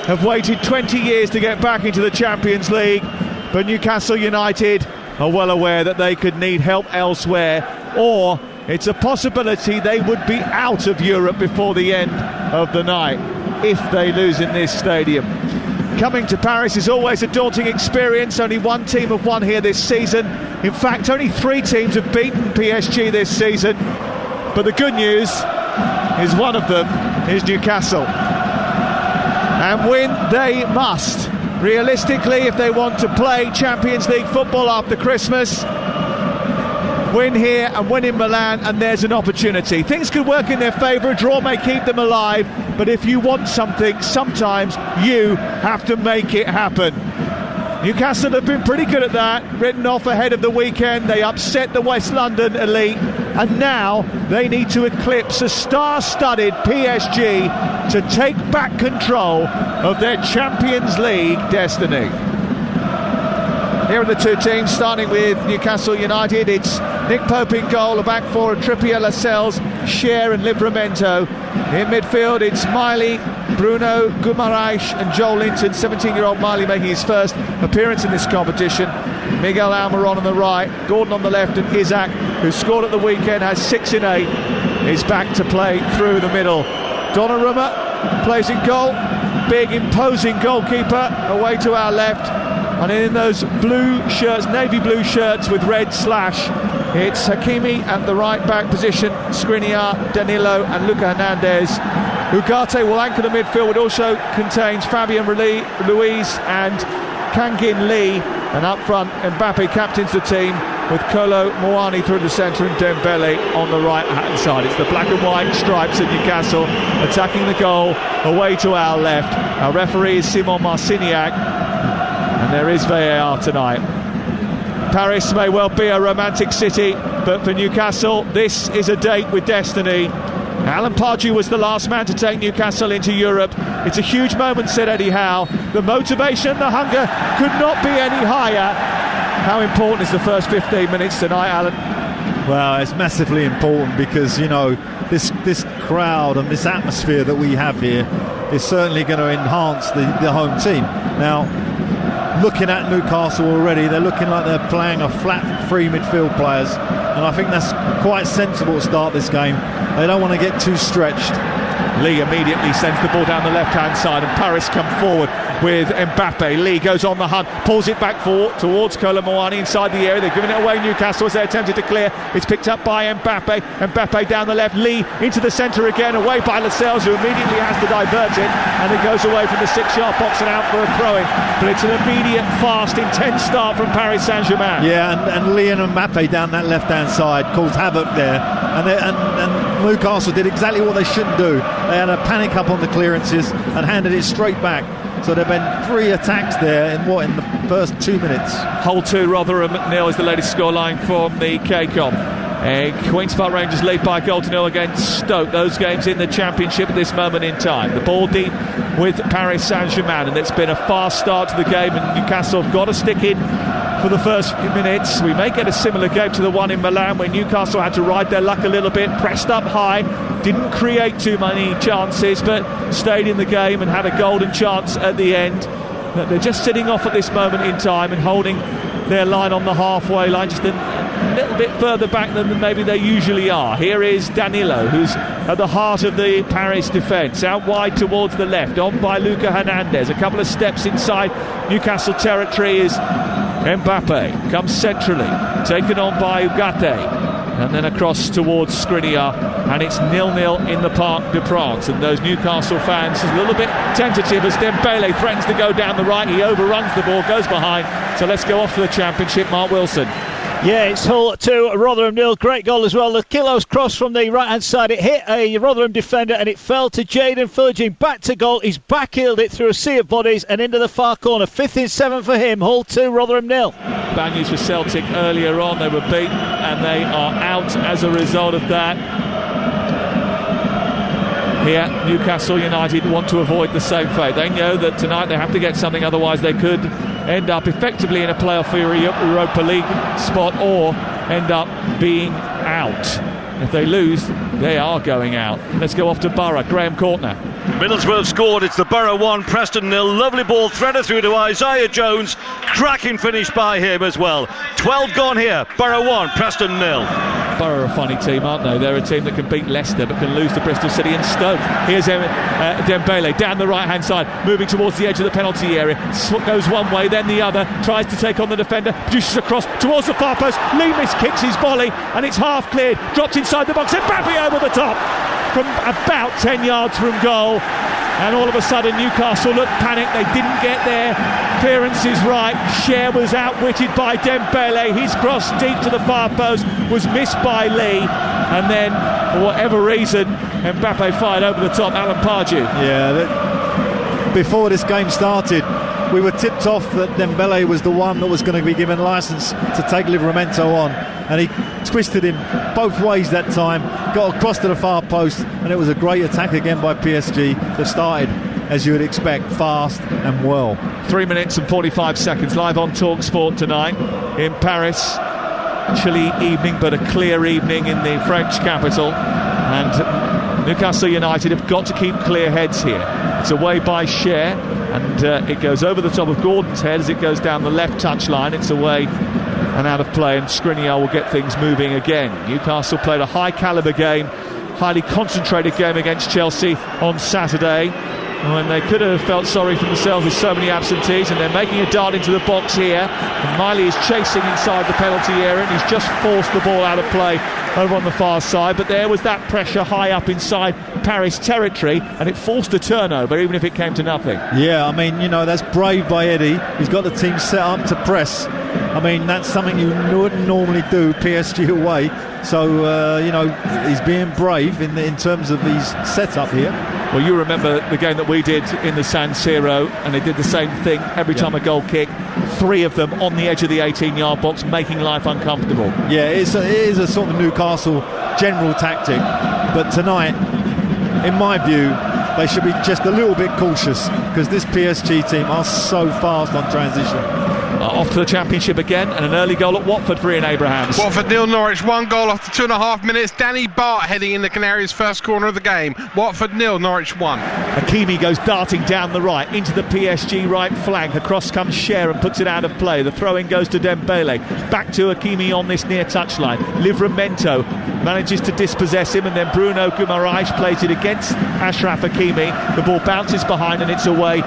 have waited 20 years to get back into the Champions League, but Newcastle United are well aware that they could need help elsewhere, or it's a possibility they would be out of Europe before the end of the night if they lose in this stadium. Coming to Paris is always a daunting experience. Only one team have won here this season. In fact, only 3 teams have beaten PSG this season. But the good news is one of them is Newcastle. And win they must Realistically, if they want to play Champions League football after Christmas, win here and win in Milan, and there's an opportunity. Things could work in their favour, a draw may keep them alive, but if you want something, sometimes you have to make it happen. Newcastle have been pretty good at that, written off ahead of the weekend. They upset the West London elite, and now they need to eclipse a star-studded PSG to take back control of their Champions League destiny. Here are the two teams, starting with Newcastle United. It's Nick Pope in goal, a back four of Trippier, Lascelles, Cher and Livramento. In midfield, it's Miley, Bruno Guimaraes and Joel Linton. 17-year-old Miley making his first appearance in this competition. Miguel Almiron on the right, Gordon on the left, and Isaac, who scored at the weekend, has 6 in 8, is back to play through the middle. Donnarumma plays in goal, big imposing goalkeeper away to our left. And in those blue shirts, navy blue shirts with red slash, it's Hakimi at the right back position, Skriniar, Danilo and Luka Hernandez. Ugarte will anchor the midfield, which also contains Fabian Ruiz and Kangin Lee. And up front, Mbappe captains the team with Kolo Muani through the centre and Dembele on the right-hand side. It's the black and white stripes of Newcastle attacking the goal away to our left. Our referee is Simon Marciniak. And there is VAR tonight. Paris may well be a romantic city, but for Newcastle, this is a date with destiny. Alan Pardew was the last man to take Newcastle into Europe. It's a huge moment, said Eddie Howe. The motivation, the hunger could not be any higher. How important is the first 15 minutes tonight, Alan? Well, it's massively important because, you know, this crowd and this atmosphere that we have here is certainly going to enhance the home team. Now, looking at Newcastle already, they're looking like they're playing a flat three midfield players, and I think that's quite sensible to start this game. They don't want to get too stretched. Lee immediately sends the ball down the left-hand side, and Paris come forward with Mbappe. Lee goes on the hunt, pulls it back towards Kolo Muani inside the area. They're giving it away, Newcastle, as they attempted to clear. It's picked up by Mbappe. Mbappe down the left, Lee into the centre again, away by Lascelles, who immediately has to divert it, and it goes away from the 6-yard box and out for a throw-in. But it's an immediate, fast, intense start from Paris Saint-Germain. Yeah, and Lee and Mbappe down that left-hand side caused havoc there, and Newcastle did exactly what they shouldn't do. They had a panic up on the clearances and handed it straight back. So there have been 3 attacks there in the first 2 minutes. Hull 2, Rotherham 0 is the latest scoreline from the KCOM. Queen's Park Rangers lead by a goal to 0 against Stoke. Those games in the Championship at this moment in time. The ball deep with Paris Saint-Germain, and it's been a fast start to the game, and Newcastle have got to stick in for the first minutes. We may get a similar game to the one in Milan, where Newcastle had to ride their luck a little bit, pressed up high, didn't create too many chances, but stayed in the game and had a golden chance at the end. They're just sitting off at this moment in time and holding their line on the halfway line, just a little bit further back than maybe they usually are. Here is Danilo, who's at the heart of the Paris defence, out wide towards the left, on by Luka Hernandez. A couple of steps inside Newcastle territory is Mbappe, comes centrally, taken on by Ugarte, and then across towards Skriniar, and it's 0-0 in the Parc des Princes. And those Newcastle fans a little bit tentative as Dembele threatens to go down the right. He overruns the ball, goes behind. So let's go off to the Championship. Mark Wilson. Yeah, it's Hull 2, Rotherham 0. Great goal as well. The Kilos cross from the right-hand side. It hit a Rotherham defender and it fell to Jaden Philogene. Back to goal. He's backheeled it through a sea of bodies and into the far corner. 5th in 7 for him. Hull 2, Rotherham 0. Bad news for Celtic earlier on. They were beaten and they are out as a result of that. Here, Newcastle United want to avoid the same fate. They know that tonight they have to get something, otherwise they could end up effectively in a playoff for a Europa League spot or end up being out. If they lose, they are going out. Let's go off to Borough. Graham Courtner. Middlesbrough scored. It's the Borough 1, Preston 0. Lovely ball threaded through to Isaiah Jones. Cracking finish by him as well. 12 gone here. Borough 1, Preston 0. Borough are a funny team, aren't they? They're a team that can beat Leicester but can lose to Bristol City and Stoke. Here's Dembele down the right hand side, moving towards the edge of the penalty area. Goes one way, then the other, tries to take on the defender, produces a cross towards the far post. Leamis kicks his volley and it's half cleared, dropped inside the box. Mbappe over the top from about 10 yards from goal. And all of a sudden Newcastle looked panicked. They didn't get there Clearance is right. Cher was outwitted by Dembele. His cross deep to the far post was missed by Lee. And then, for whatever reason, Mbappe fired over the top. Alan Pardew. Yeah, before this game started, we were tipped off that Dembele was the one that was going to be given licence to take Livramento on, and he twisted him both ways that time, got across to the far post, and it was a great attack again by PSG that started, as you would expect, fast and well. 3 minutes and 45 seconds live on TalkSport tonight in Paris. Chilly evening, but a clear evening in the French capital, and Newcastle United have got to keep clear heads here. It's away by Cher, and it goes over the top of Gordon's head as it goes down the left touchline. It's away and out of play, and Skriniar will get things moving again. Newcastle played a high calibre game, highly concentrated game against Chelsea on Saturday, when they could have felt sorry for themselves with so many absentees, and they're making a dart into the box here, and Miley is chasing inside the penalty area, and he's just forced the ball out of play over on the far side. But there was that pressure high up inside Paris territory, and it forced a turnover even if it came to nothing. Yeah, I mean, you know, that's brave by Eddie. He's got the team set up to press. I mean, that's something you wouldn't normally do, PSG away. So, you know, he's being brave in terms of his setup here. Well, you remember the game that we did in the San Siro, and they did the same thing every time a goal kick. 3 of them on the edge of the 18-yard box, making life uncomfortable. Yeah, it is a sort of Newcastle general tactic. But tonight, in my view, they should be just a little bit cautious, because this PSG team are so fast on transition. Off to the Championship again, and an early goal at Watford for Ian Abrahams. Watford 0, Norwich 1 goal after 2.5 minutes. Danny Bart heading in the Canaries' first corner of the game. Watford 0, Norwich 1. Hakimi goes darting down the right into the PSG right flank. Across comes Cher and puts it out of play. The throw-in goes to Dembele. Back to Hakimi on this near touchline. Livramento manages to dispossess him, and then Bruno Guimaraes plays it against Achraf Hakimi. The ball bounces behind, and it's away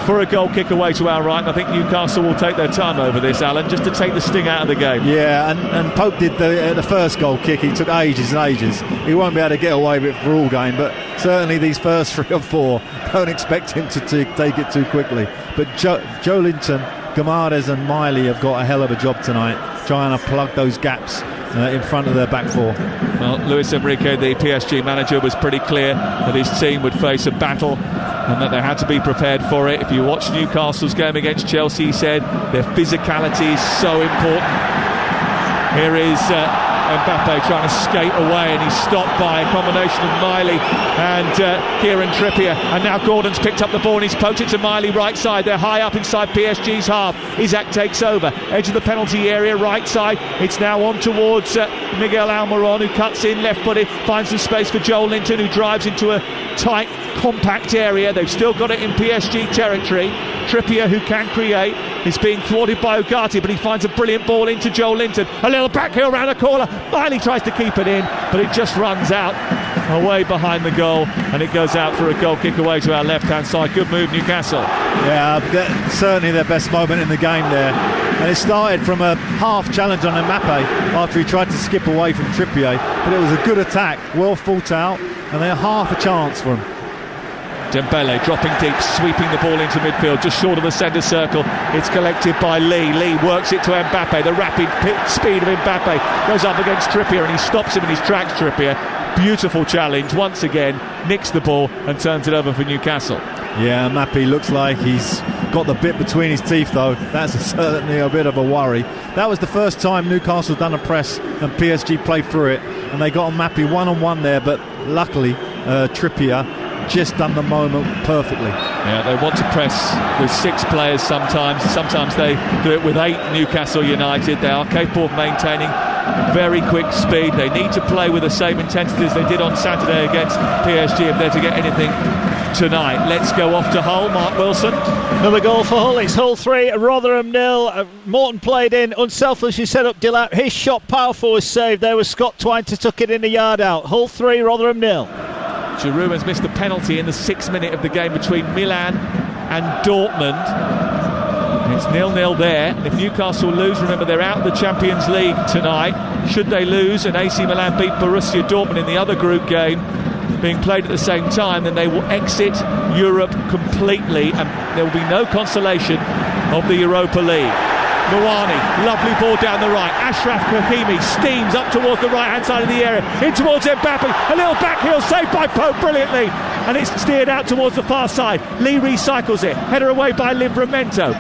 for a goal kick away to our right. And I think Newcastle will take their time over this, Alan, just to take the sting out of the game. Yeah, and Pope did the first goal kick. He took ages and ages. He won't be able to get away with it for all game, but certainly these first 3 or 4, don't expect him to take it too quickly. But Joe Linton, Guimaraes and Miley have got a hell of a job tonight, trying to plug those gaps in front of their back 4. Well, Luis Enrique, the PSG manager, was pretty clear that his team would face a battle and that they had to be prepared for it. If you watch Newcastle's game against Chelsea, he said their physicality is so important. Here is Mbappe trying to skate away, and he's stopped by a combination of Miley and Kieran Trippier. And now Gordon's picked up the ball and he's poked it to Miley right side. They're high up inside PSG's half. Isaac takes over, edge of the penalty area, right side. It's now on towards Miguel Almiron, who cuts in left-footed, finds some space for Joel Linton, who drives into a tight, compact area. They've still got it in PSG territory. Trippier, who can create, is being thwarted by Ugarte, but he finds a brilliant ball into Joel Linton. A little backheel around the corner. Miley tries to keep it in, but it just runs out away behind the goal, and it goes out for a goal kick away to our left-hand side. Good move, Newcastle. Yeah, certainly their best moment in the game there. And it started from a half challenge on Mbappe after he tried to skip away from Trippier, but it was a good attack, well thought out, and they're half a chance for him. Dembele dropping deep, sweeping the ball into midfield, just short of the centre circle. It's collected by Lee. Lee works it to Mbappe. The rapid speed of Mbappe goes up against Trippier, and he stops him in his tracks. Trippier, beautiful challenge once again, nicks the ball and turns it over for Newcastle. Yeah, Mbappe looks like he's got the bit between his teeth, though. That's certainly a bit of a worry. That was the first time Newcastle done a press and PSG played through it, and they got Mbappe one-on-one there, but luckily Trippier just done the moment perfectly. Yeah, they want to press with 6 players sometimes. Sometimes they do it with 8. Newcastle United, they are capable of maintaining very quick speed. They need to play with the same intensity as they did on Saturday against PSG if they're to get anything tonight. Let's go off to Hull. Mark Wilson. Another goal for Hull. It's Hull 3, Rotherham 0. Morton played in, unselfishly set up Dillap. His shot, powerful, was saved. There was Scott Twine to tuck it in the yard out. Hull 3, Rotherham 0. Giroud has missed a penalty in the 6th minute of the game between Milan and Dortmund. It's 0-0 there, and if Newcastle lose, remember they're out of the Champions League tonight. Should they lose and AC Milan beat Borussia Dortmund in the other group game being played at the same time, then they will exit Europe completely, and there will be no consolation of the Europa League. Mawani, lovely ball down the right. Achraf Hakimi steams up towards the right-hand side of the area, in towards Mbappe. A little backheel saved by Pope brilliantly, and it's steered out towards the far side. Lee recycles it, header away by Livramento.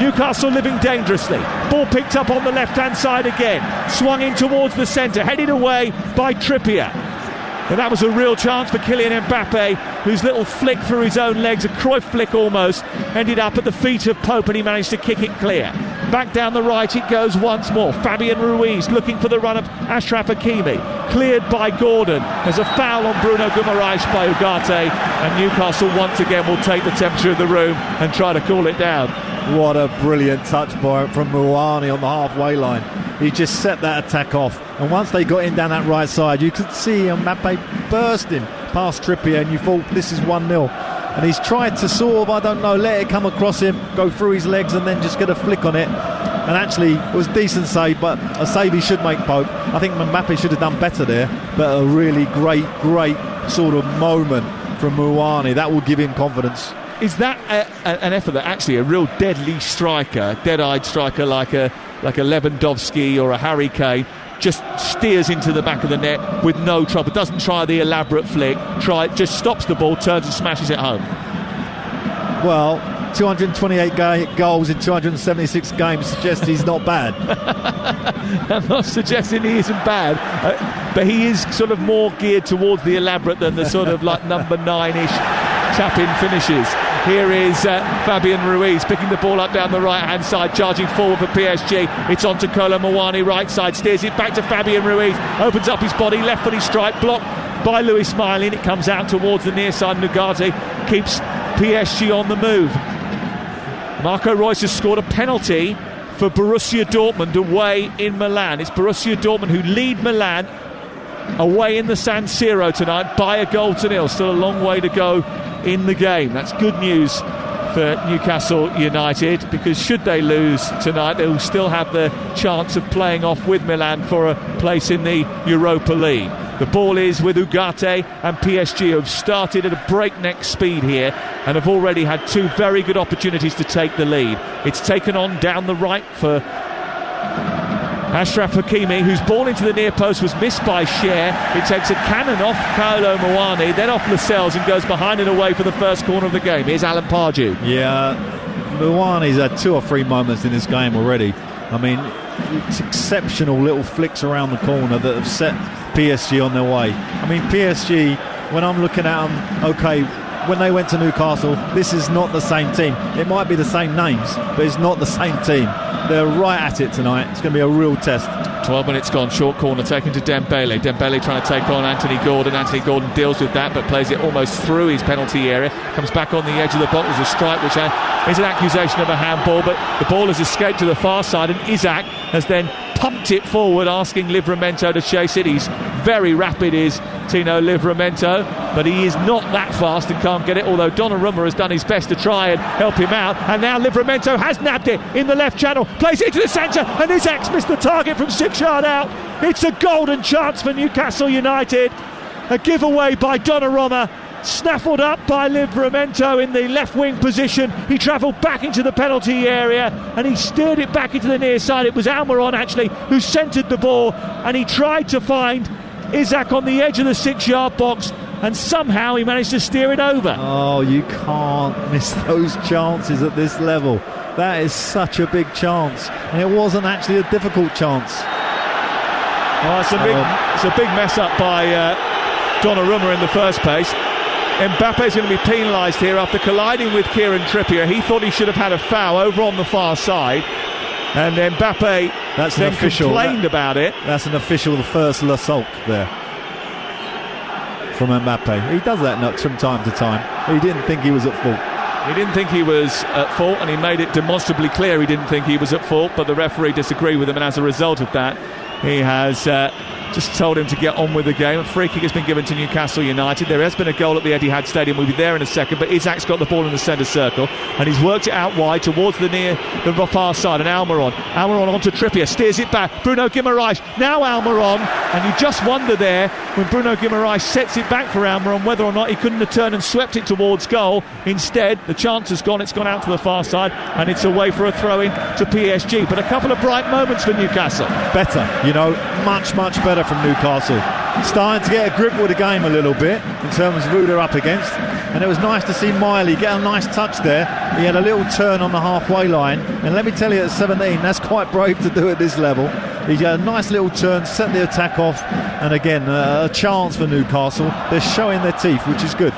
Newcastle living dangerously. Ball picked up on the left-hand side again, swung in towards the centre, headed away by Trippier. And that was a real chance for Kylian Mbappe, whose little flick through his own legs, a Cruyff flick almost, ended up at the feet of Pope, and he managed to kick it clear. Back down the right it goes once more. Fabian Ruiz looking for the run of Achraf Hakimi. Cleared by Gordon. There's a foul on Bruno Guimaraes by Ugarte, and Newcastle once again will take the temperature of the room and try to cool it down. What a brilliant touch from Mawani on the halfway line. He just set that attack off, and once they got in down that right side, you could see Mbappe bursting past Trippier, and you thought this is 1-0. And he's tried to sort of, let it come across him, go through his legs and then just get a flick on it. And actually, it was a decent save, but a save he should make, Pope. I think Mbappe should have done better there, but a really great sort of moment from Mawani. That will give him confidence. Is that an effort that actually a real deadly striker, dead-eyed striker like a Lewandowski or a Harry Kane, just steers into the back of the net with no trouble, doesn't try the elaborate flick, just stops the ball, turns and smashes it home? Well, 228 goals in 276 games suggests he's not bad. I'm not suggesting he isn't bad, but he is sort of more geared towards the elaborate than the sort of like number 9-ish tap-in finishes. Here is Fabian Ruiz picking the ball up down the right-hand side, charging forward for PSG. It's on to Kolo Muani, right side, steers it back to Fabian Ruiz, opens up his body, left-footed strike, blocked by Louis Smiling. It comes out towards the near side, and Ugarte keeps PSG on the move. Marco Reus has scored a penalty for Borussia Dortmund away in Milan. It's Borussia Dortmund who lead Milan away in the San Siro tonight by a 0-0. Still a long way to go in the game. That's good news for Newcastle United, because should they lose tonight, they will still have the chance of playing off with Milan for a place in the Europa League. The ball is with Ugarte, and PSG have started at a breakneck speed here and have already had two very good opportunities to take the lead. It's taken on down the right for Achraf Hakimi, whose ball into the near post was missed by Cher. It takes a cannon off Kolo Muani, then off Lascelles, and goes behind and away for the first corner of the game. Here's Alan Pardew. Yeah, Muani's had 2 or 3 moments in this game already. I mean, it's exceptional little flicks around the corner that have set PSG on their way. I mean, PSG, when I'm looking at them, okay, when they went to Newcastle, this is not the same team. It might be the same names, but it's not the same team. They're right at it tonight. It's going to be a real test. 12 minutes gone, short corner taken to Dembele. Dembele trying to take on Anthony Gordon. Anthony Gordon deals with that, but plays it almost through his penalty area. Comes back on the edge of the box. There's a strike, which is an accusation of a handball, but the ball has escaped to the far side, and Isaac has then pumped it forward, asking Livramento to chase it. He's very rapid, is Tino Livramento, but he is not that fast and can't get it, although Donnarumma has done his best to try and help him out. And now Livramento has nabbed it in the left channel, plays it into the centre, and Isaac's missed the target from 6 yards out. It's a golden chance for Newcastle United. A giveaway by Donnarumma, snaffled up by Livramento in the left wing position. He travelled back into the penalty area and he steered it back into the near side. It was Almiron actually who centred the ball, and he tried to find Isaac on the edge of the 6 yard box, and somehow he managed to steer it over. Oh, you can't miss those chances at this level. That is such a big chance, and it wasn't actually a difficult chance. Oh, it's a big mess up by Donnarumma in the first place. Mbappe's going to be penalised here after colliding with Kieran Trippier. He thought he should have had a foul over on the far side, and Mbappe complained about it. That's an official, the first assault there from Mbappe. He does that from time to time. He didn't think he was at fault. He didn't think he was at fault, and he made it demonstrably clear he didn't think he was at fault, but the referee disagreed with him, and as a result of that, he has just told him to get on with the game. A free kick has been given to Newcastle United. There has been a goal at the Etihad Stadium. We'll be there in a second, but Isak's got the ball in the centre circle and he's worked it out wide towards the far side, and Almiron onto Trippier, steers it back, Bruno Guimaraes, now Almiron, and you just wonder there when Bruno Guimaraes sets it back for Almiron whether or not he couldn't have turned and swept it towards goal. Instead, the chance has gone, it's gone out to the far side and it's away for a throw-in to PSG. But a couple of bright moments for Newcastle. Better, much better from Newcastle. Starting to get a grip with the game a little bit in terms of who they're up against, and it was nice to see Miley get a nice touch there. He had a little turn on the halfway line, and let me tell you, at 17 that's quite brave to do at this level. He had a nice little turn, set the attack off, and again a chance for Newcastle. They're showing their teeth, which is good.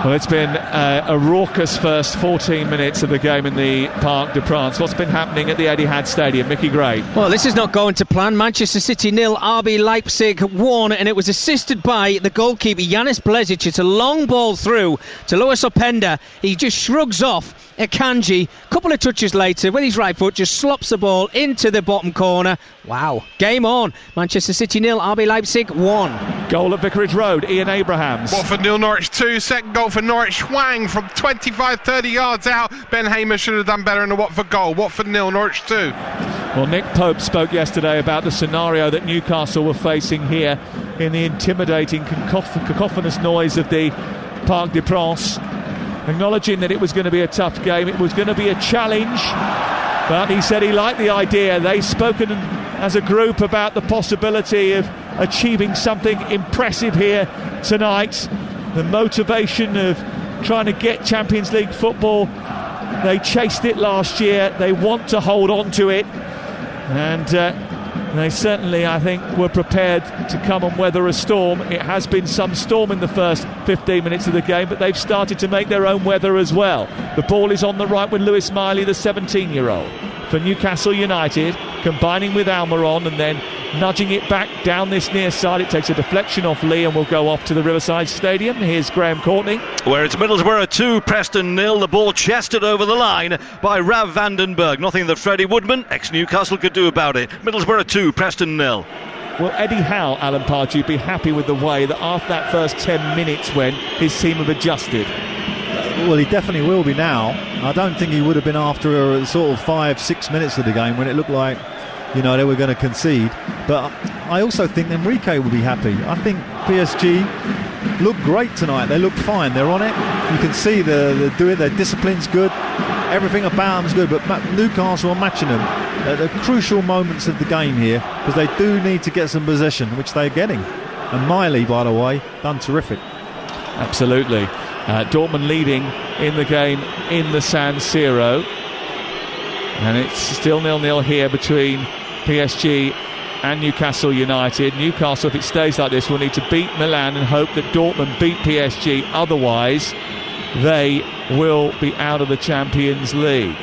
Well, it's been a raucous first 14 minutes of the game in the Parc des Princes. What's been happening at the Etihad Stadium? Mickey Gray. Well, this is not going to plan. Manchester City 0, RB Leipzig 1, and it was assisted by the goalkeeper Yanis Blezic. It's a long ball through to Luis Openda. He just shrugs off Akanji. A couple of touches later, with his right foot, just slops the ball into the bottom corner. Wow. Game on. Manchester City 0, RB Leipzig 1. Goal at Vicarage Road, Ian Abrahams. Watford 0, Norwich 2. Second goal for Norwich, Hwang from 25-30 yards out. Ben Hamer should have done better in the Watford goal. Watford 0, Norwich 2. Well, Nick Pope spoke yesterday about the scenario that Newcastle were facing here in the intimidating cacophonous noise of the Parc des Princes, acknowledging that it was going to be a tough game, it was going to be a challenge, but he said he liked the idea. They've spoken as a group about the possibility of achieving something impressive here tonight. The motivation of trying to get Champions League football, they chased it last year, they want to hold on to it, and they certainly, I think, were prepared to come and weather a storm. It has been some storm in the first 15 minutes of the game, but they've started to make their own weather as well. The ball is on the right with Lewis Miley, the 17-year-old, for Newcastle United, combining with Almiron and then nudging it back down this near side. It takes a deflection off Lee and will go off to the Riverside Stadium. Here's Graham Courtney. Where it's Middlesbrough 2, Preston 0. The ball chested over the line by Rav Vandenberg. Nothing that Freddie Woodman, ex-Newcastle, could do about it. Middlesbrough 2, Preston 0. Will Eddie Howe, Alan Pardew, be happy with the way that after that first 10 minutes when his team have adjusted? Well, he definitely will be now. I don't think he would have been after sort of 5-6 minutes of the game when it looked like they were going to concede. But I also think Enrique will be happy. I think PSG look great tonight. They look fine. They're on it. You can see they're doing, their discipline's good. Everything about them's good. But Newcastle are matching them at the crucial moments of the game here, because they do need to get some possession, which they're getting. And Miley, by the way, done terrific. Absolutely. Dortmund leading in the game in the San Siro. And it's still 0-0 here between PSG and Newcastle United. Newcastle, if it stays like this, will need to beat Milan and hope that Dortmund beat PSG. Otherwise, they will be out of the Champions League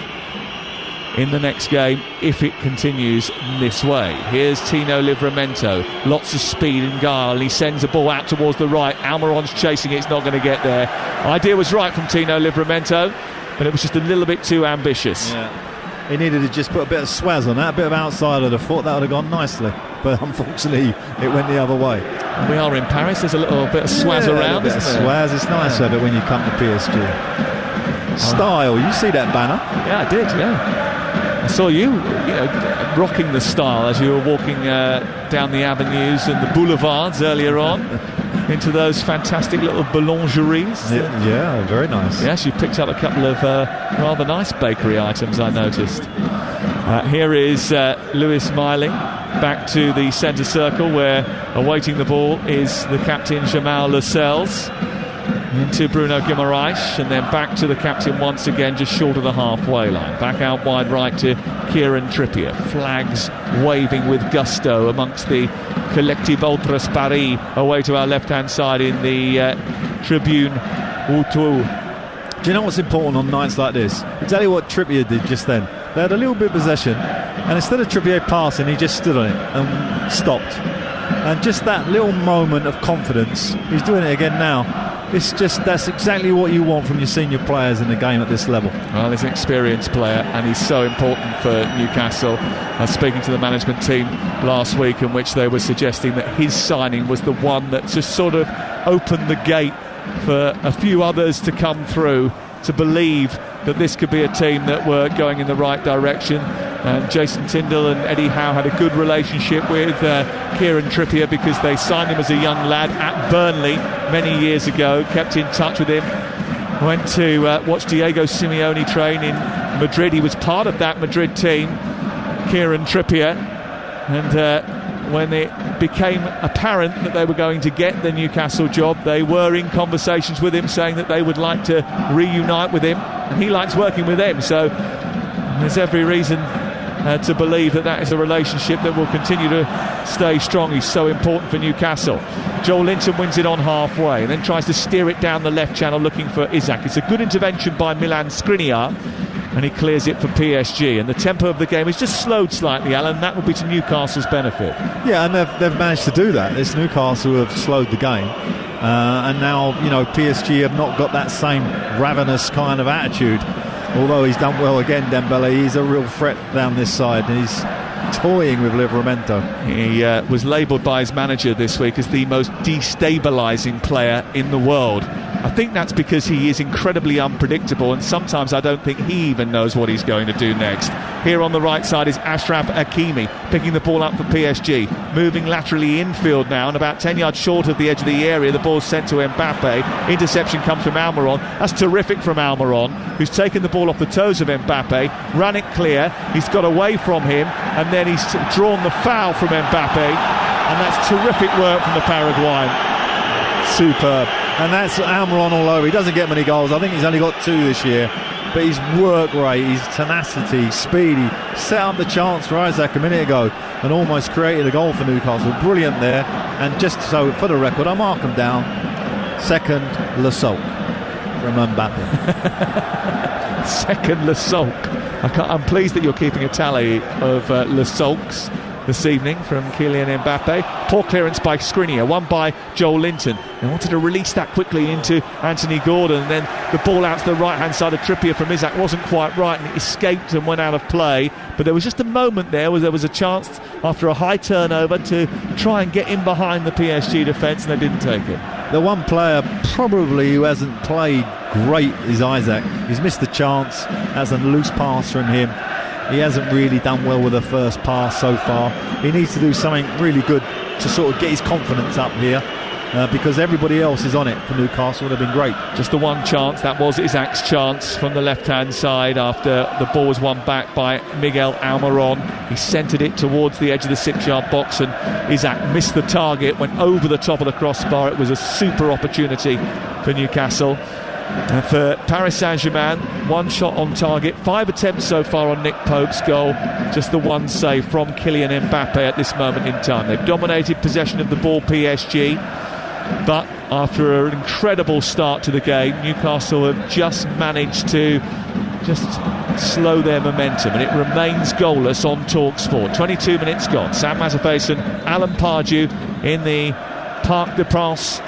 in the next game if it continues this way. Here's Tino Livramento, lots of speed and guile, and he sends the ball out towards the right. Almiron's chasing it, it's not going to get there. Idea was right from Tino Livramento, but it was just a little bit too ambitious. Yeah. He needed to just put a bit of swaz on that, a bit of outside of the foot. That would have gone nicely, but unfortunately it went the other way. And we are in Paris, there's a little bit of swaz around, isn't there? Swaz, it's nice of it when you come to PSG. Style, you see that banner? Yeah, I did, yeah. I saw you rocking the style as you were walking down the avenues and the boulevards earlier on into those fantastic little boulangeries. Yeah, very nice. Yes, you picked up a couple of rather nice bakery items, I noticed. Here is Lewis Miley back to the centre circle, where awaiting the ball is the captain Jamal Lascelles. Into Bruno Guimaraes, and then back to the captain once again, just short of the halfway line. Back out wide right to Kieran Trippier. Flags waving with gusto amongst the Collectif Ultras Paris away to our left-hand side in the Tribune Outou. Do you know what's important on nights like this? Exactly what Trippier did just then. They had a little bit of possession, and instead of Trippier passing, he just stood on it and stopped. And just that little moment of confidence, he's doing it again now. that's exactly what you want from your senior players in the game at this level. Well, he's an experienced player and he's so important for Newcastle. I was speaking to the management team last week in which they were suggesting that his signing was the one that just sort of opened the gate for a few others to come through, to believe that this could be a team that were going in the right direction. And Jason Tindall and Eddie Howe had a good relationship with Kieran Trippier because they signed him as a young lad at Burnley many years ago, kept in touch with him, went to watch Diego Simeone train in Madrid. He was part of that Madrid team, Kieran Trippier, and when it became apparent that they were going to get the Newcastle job, they were in conversations with him saying that they would like to reunite with him, and he likes working with them, so there's every reason to believe that is a relationship that will continue to stay strong. He's so important for Newcastle. Joel Linton wins it on halfway and then tries to steer it down the left channel looking for Isak. It's a good intervention by Milan Skriniar, and he clears it for PSG, and the tempo of the game is just slowed slightly, Alan. That will be to Newcastle's benefit. Yeah, and they've managed to do that. This Newcastle have slowed the game, and now PSG have not got that same ravenous kind of attitude. Although he's done well again, Dembele, he's a real threat down this side, and he's toying with Livramento. He was labelled by his manager this week as the most destabilising player in the world. I think that's because he is incredibly unpredictable, and sometimes I don't think he even knows what he's going to do next. Here on the right side is Achraf Hakimi picking the ball up for PSG, moving laterally infield now, and about 10 yards short of the edge of the area. The ball's sent to Mbappe. Interception comes from Almiron. That's terrific from Almiron, who's taken the ball off the toes of Mbappe, run it clear. He's got away from him, and then he's drawn the foul from Mbappe, and that's terrific work from the Paraguayan. Superb. And that's Almiron all over. He doesn't get many goals. I think he's only got 2 this year. But his work rate, his tenacity, speedy, set up the chance for Isak a minute ago and almost created a goal for Newcastle. Brilliant there. And just so, for the record, I mark him down. Second, Le Sulk from Mbappe. Second, Le Sulk. I'm pleased that you're keeping a tally of Le Sulks this evening from Kylian Mbappe. Poor clearance by Skriniar, one by Joel Linton. They wanted to release that quickly into Anthony Gordon, and then the ball out to the right hand side of Trippier from Isak wasn't quite right, and it escaped and went out of play. But there was just a moment there where there was a chance after a high turnover to try and get in behind the PSG defence, and they didn't take it. The one player probably who hasn't played great is Isak. He's missed the chance. That's a loose pass from him. He hasn't really done well with the first pass so far. He needs to do something really good to sort of get his confidence up here, because everybody else is on it for Newcastle. Would have been great. Just the one chance, that was Isak's chance from the left-hand side after the ball was won back by Miguel Almiron. He centred it towards the edge of the 6-yard box, and Isak missed the target, went over the top of the crossbar. It was a super opportunity for Newcastle. And for Paris Saint-Germain, 1 shot on target, 5 attempts so far on Nick Pope's goal, just the 1 save from Kylian Mbappe at this moment in time. They've dominated possession of the ball, PSG, but after an incredible start to the game, Newcastle have just managed to just slow their momentum, and it remains goalless on TalkSport. 22 minutes gone. Sam Mazzaface and Alan Pardew in the Parc des Princes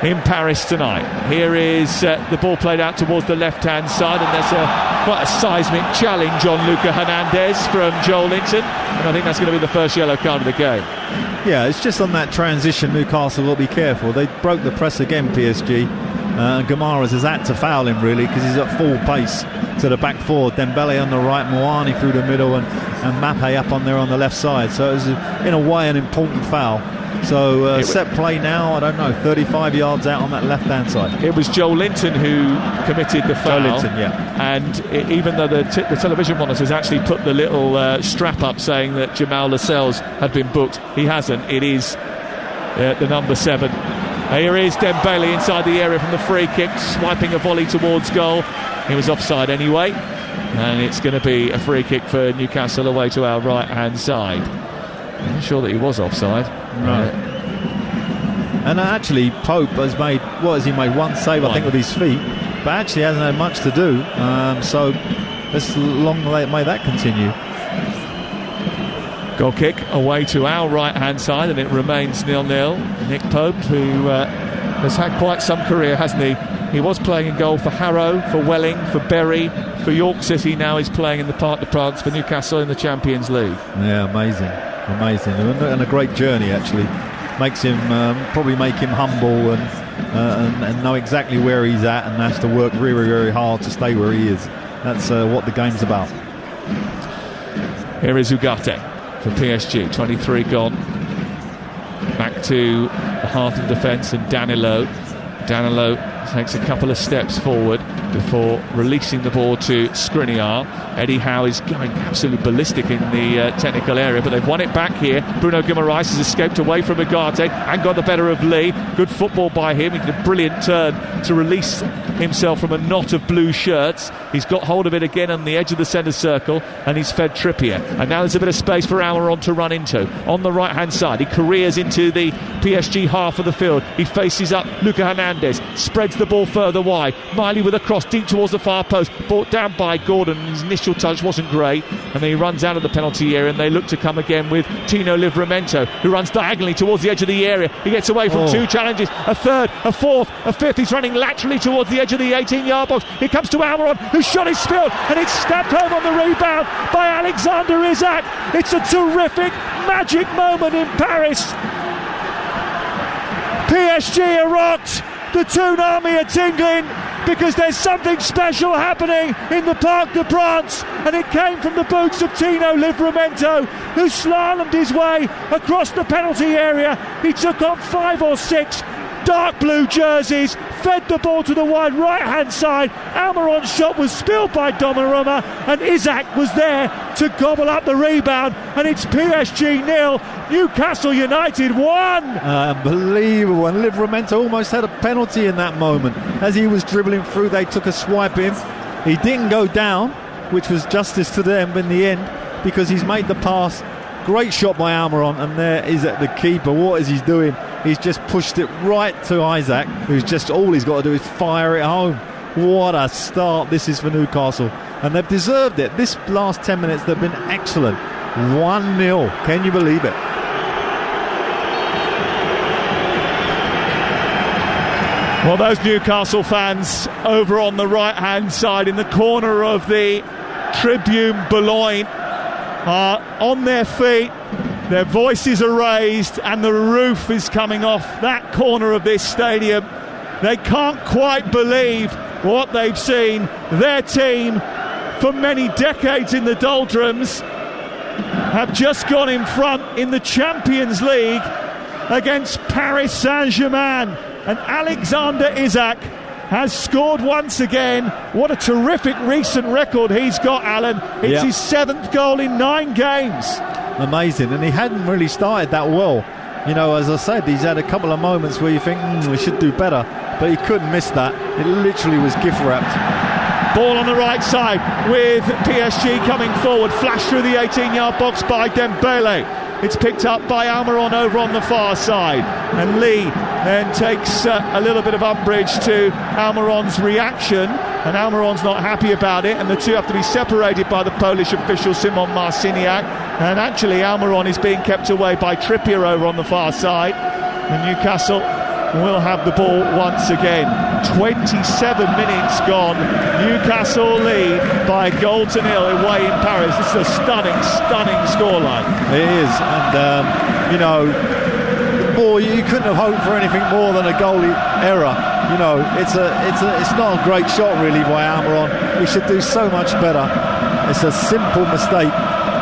in Paris tonight. Here is the ball played out towards the left-hand side, and there's quite a seismic challenge on Luca Hernandez from Joel Linton, and I think that's going to be the first yellow card of the game. Yeah, it's just on that transition Newcastle will be careful. They broke the press again, PSG. Guimaraes has had to foul him really because he's at full pace to the back four. Dembele on the right, Moani through the middle, and Mbappe up on there on the left side. So it was in a way an important foul. So set play now, I don't know, 35 yards out on that left-hand side. It was Joel Linton who committed the foul. Joel Linton, yeah. And even though the television monitors actually put the little strap up saying that Jamal Lascelles had been booked, he hasn't. It is the number 7. Here is Dembele inside the area from the free kick, swiping a volley towards goal. He was offside anyway, and it's going to be a free kick for Newcastle away to our right-hand side. I'm not sure that he was offside. Right. And actually Pope has made, what has he made? 1 save, I think, with his feet, but actually hasn't had much to do. So let's may that continue. Goal kick away to our right hand side, and it remains 0-0. Nick Pope, who has had quite some career, hasn't he? He was playing in goal for Harrow, for Welling, for Bury, for York City. Now he's playing in the Parc des Princes for Newcastle in the Champions League. Yeah, amazing, and a great journey actually. Makes him probably make him humble and know exactly where he's at, and has to work very, very hard to stay where he is. That's what the game's about. Here is Ugarte for PSG, 23 gone. Back to the heart of defence, and Danilo takes a couple of steps forward before releasing the ball to Skriniar. Eddie Howe is going absolutely ballistic in the technical area, but they've won it back here. Bruno Guimaraes has escaped away from Ugarte and got the better of Lee. Good football by him. He did a brilliant turn to release himself from a knot of blue shirts. He's got hold of it again on the edge of the centre circle, and he's fed Trippier. And now there's a bit of space for Almiron to run into. On the right hand side, he careers into the PSG half of the field. He faces up Luca Hernandez, spreads the ball further wide. Miley with a cross deep towards the far post, brought down by Gordon. His initial touch wasn't great, and then he runs out of the penalty area, and they look to come again with Tino Livramento, who runs diagonally towards the edge of the area. He gets away from two challenges, a third, a fourth, a fifth. He's running laterally towards the edge of the 18-yard box. He comes to Almiron, whose shot is spilled, and it's stabbed home on the rebound by Alexander Isak. It's a terrific, magic moment in Paris. PSG are rocked. The Toon Army are tingling, because there's something special happening in the Parc des Princes, and it came from the boots of Tino Livramento, who slalomed his way across the penalty area. He took on 5 or 6 dark blue jerseys, fed the ball to the wide right hand side. Almiron's shot was spilled by Donnarumma, and Isak was there to gobble up the rebound, and it's PSG 0, Newcastle United 1. Unbelievable, and Livramento almost had a penalty in that moment. As he was dribbling through, they took a swipe in. He didn't go down, which was justice to them in the end, because he's made the pass. Great shot by Almiron, and there is the keeper. What is he doing? He's just pushed it right to Isak, who's just, all he's got to do is fire it home. What a start this is for Newcastle, and they've deserved it. This last 10 minutes they've been excellent. 1-0, can you believe it? Well, those Newcastle fans over on the right hand side in the corner of the Tribune Boulogne are on their feet. Their voices are raised, and the roof is coming off that corner of this stadium. They can't quite believe what they've seen. Their team, for many decades in the doldrums, have just gone in front in the Champions League against Paris Saint-Germain, and Alexander Isak has scored once again. What a terrific recent record he's got, Alan. It's his 7th goal in 9 games. Amazing, and he hadn't really started that well. You know, as I said, he's had a couple of moments where you think, we should do better, but he couldn't miss that. It literally was gift wrapped. Ball on the right side with PSG coming forward, flash through the 18-yard box by Dembele. It's picked up by Almiron over on the far side, and Lee then takes a little bit of umbrage to Almiron's reaction, and Almiron's not happy about it, and the two have to be separated by the Polish official Simon Marciniak, and actually Almiron is being kept away by Trippier over on the far side, and Newcastle will have the ball once again. 27 minutes gone. Newcastle lead by a goal to nil away in Paris. This is a stunning scoreline. It is, and you know, the ball, you couldn't have hoped for anything more than a goalie error. You know, it's not a great shot really by Almiron. He should do so much better. It's a simple mistake,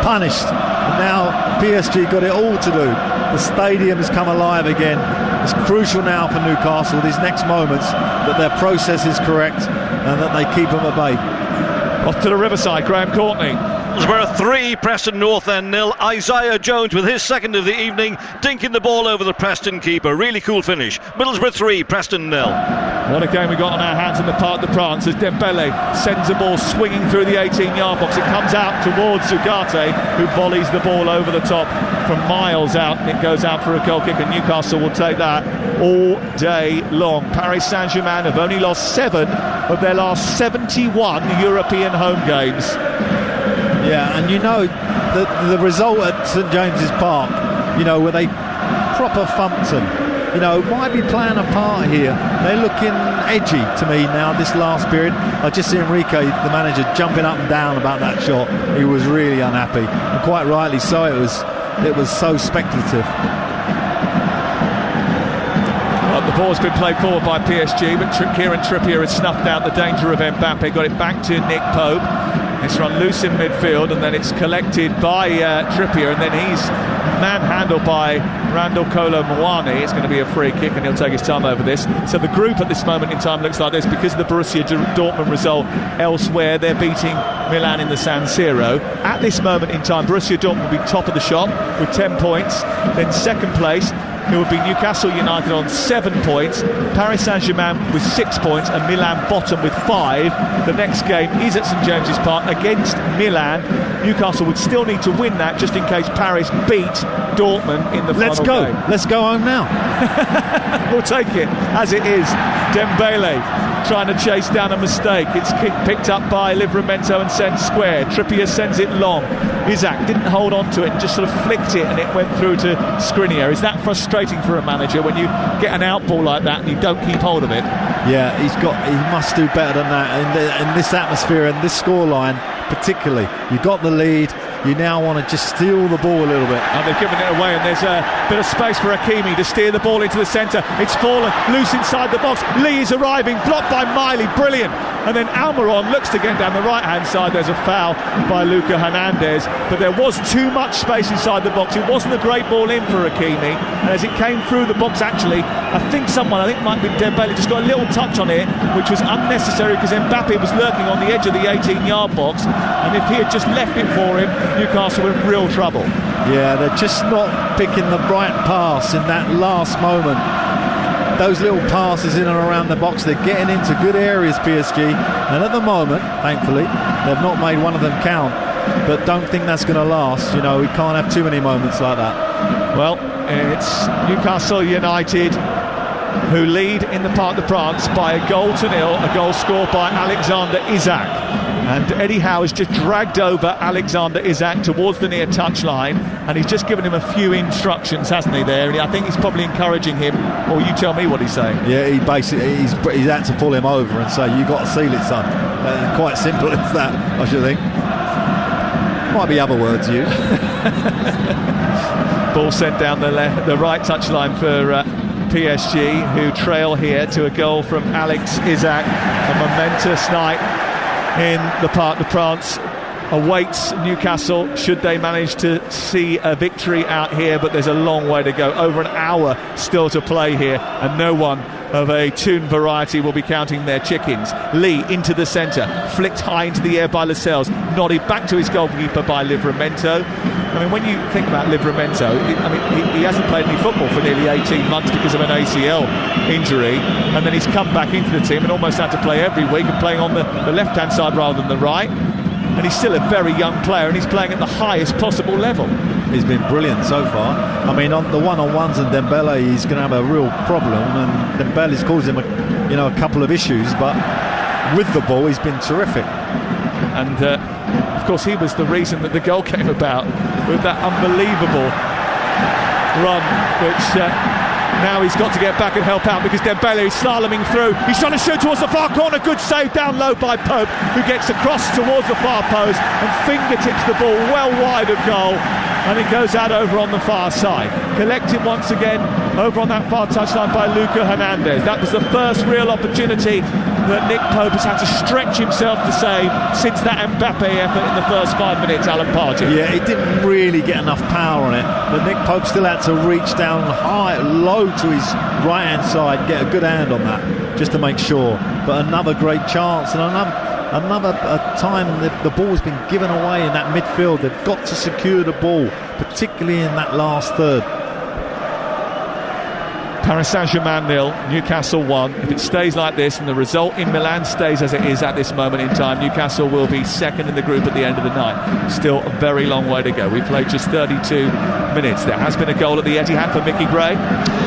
punished. And now PSG got it all to do. The stadium has come alive again. It's crucial now for Newcastle, these next moments, that their process is correct and that they keep them at bay. Off to the Riverside, Graham Courtney. Middlesbrough 3, Preston North End 0. Isaiah Jones with his second of the evening, dinking the ball over the Preston keeper. Really cool finish. Middlesbrough 3, Preston 0. What a game we got on our hands in the Parc des Princes as Dembele sends the ball swinging through the 18-yard box. It comes out towards Ugarte, who volleys the ball over the top from miles out. It goes out for a goal kick, and Newcastle will take that all day long. Paris Saint-Germain have only lost 7 of their last 71 European home games. Yeah, and you know, the result at St James's Park, you know, where they proper thumped them. might be playing a part here. They're looking edgy to me now this last period. I just see Enrique, the manager, jumping up and down about that shot. He was really unhappy, and quite rightly so. It was so speculative. Well, the ball's been played forward by PSG, but Kieran Trippier has snuffed out the danger of Mbappe, got it back to Nick Pope. It's run loose in midfield, and then it's collected by Trippier, and then he's manhandled by Randall Kolo Muani. It's going to be a free kick, and he'll take his time over this. So the group at this moment in time looks like this because of the Borussia Dortmund result elsewhere. They're beating Milan in the San Siro. At this moment in time, Borussia Dortmund will be top of the shop with 10 points. Then second place, it would be Newcastle United on 7 points, Paris Saint-Germain with 6 points, and Milan bottom with 5. The next game is at St James's Park against Milan. Newcastle would still need to win that just in case Paris beat Dortmund in the final game. Let's go home now. We'll take it as it is. Dembele trying to chase down a mistake. It's picked up by Livramento and sent square. Trippier sends it long. Isaac didn't hold on to it and just sort of flicked it, and it went through to Skriniar. Is that frustrating for a manager when you get an out ball like that and you don't keep hold of it? Yeah, he must do better than that in this atmosphere and this scoreline particularly. You got the lead, you now want to just steal the ball a little bit. And they've given it away, and there's a bit of space for Hakimi to steer the ball into the centre. It's fallen loose inside the box. Lee is arriving, blocked by Miley, brilliant. And then Almiron looks to get down the right hand side. There's a foul by Luca Hernandez, but there was too much space inside the box. It wasn't a great ball in for Hakimi, and as it came through the box, actually I think it might be Dembele, just got a little touch on it, which was unnecessary because Mbappe was lurking on the edge of the 18-yard box, and if he had just left it for him, Newcastle were in real trouble. Yeah, they're just not picking the right pass in that last moment. Those little passes in and around the box, they're getting into good areas, PSG, and at the moment, thankfully, they've not made one of them count, but don't think that's going to last. We can't have too many moments like that. Well, it's Newcastle United who lead in the Parc des Princes by a goal to nil, a goal scored by Alexander Isak. And Eddie Howe has just dragged over Alexander Isak towards the near touchline, and he's just given him a few instructions, hasn't he, there? And I think he's probably encouraging him, or you tell me what he's saying. Yeah, he's had to pull him over and say, "You got to seal it, son." Quite simple as that, I should think. Might be other words used. Ball sent down the right touchline for PSG, who trail here to a goal from Alex Isak. A momentous night in the Parc des Princes awaits Newcastle should they manage to see a victory out here, but there's a long way to go. Over an hour still to play here, and no one of a Toon variety will be counting their chickens. Lee into the centre, flicked high into the air by Lascelles, nodded back to his goalkeeper by Livramento. I mean, when you think about Livramento, he hasn't played any football for nearly 18 months because of an ACL injury, and then he's come back into the team and almost had to play every week, and playing on the left-hand side rather than the right. And he's still a very young player, and he's playing at the highest possible level. He's been brilliant so far. I mean, on the one-on-ones and Dembele, he's going to have a real problem, and Dembele's caused him a couple of issues, but with the ball he's been terrific. And of course he was the reason that the goal came about, with that unbelievable run, which now he's got to get back and help out because Dembele is slaloming through. He's trying to shoot towards the far corner. Good save down low by Pope, who gets across towards the far post and fingertips the ball well wide of goal, and it goes out over on the far side. Collected once again over on that far touchline by Luca Hernandez. That was the first real opportunity that Nick Pope has had to stretch himself to save since that Mbappe effort in the first 5 minutes, Alan Pardew. Yeah, he didn't really get enough power on it, but Nick Pope still had to reach down low to his right hand side, get a good hand on that just to make sure. But another great chance, and another time the ball's been given away in that midfield. They've got to secure the ball, particularly in that last third. Paris Saint-Germain 0, Newcastle 1. If it stays like this and the result in Milan stays as it is at this moment in time, Newcastle will be second in the group at the end of the night. Still a very long way to go. We've played just 32 minutes. There has been a goal at the Etihad for Mickey Gray.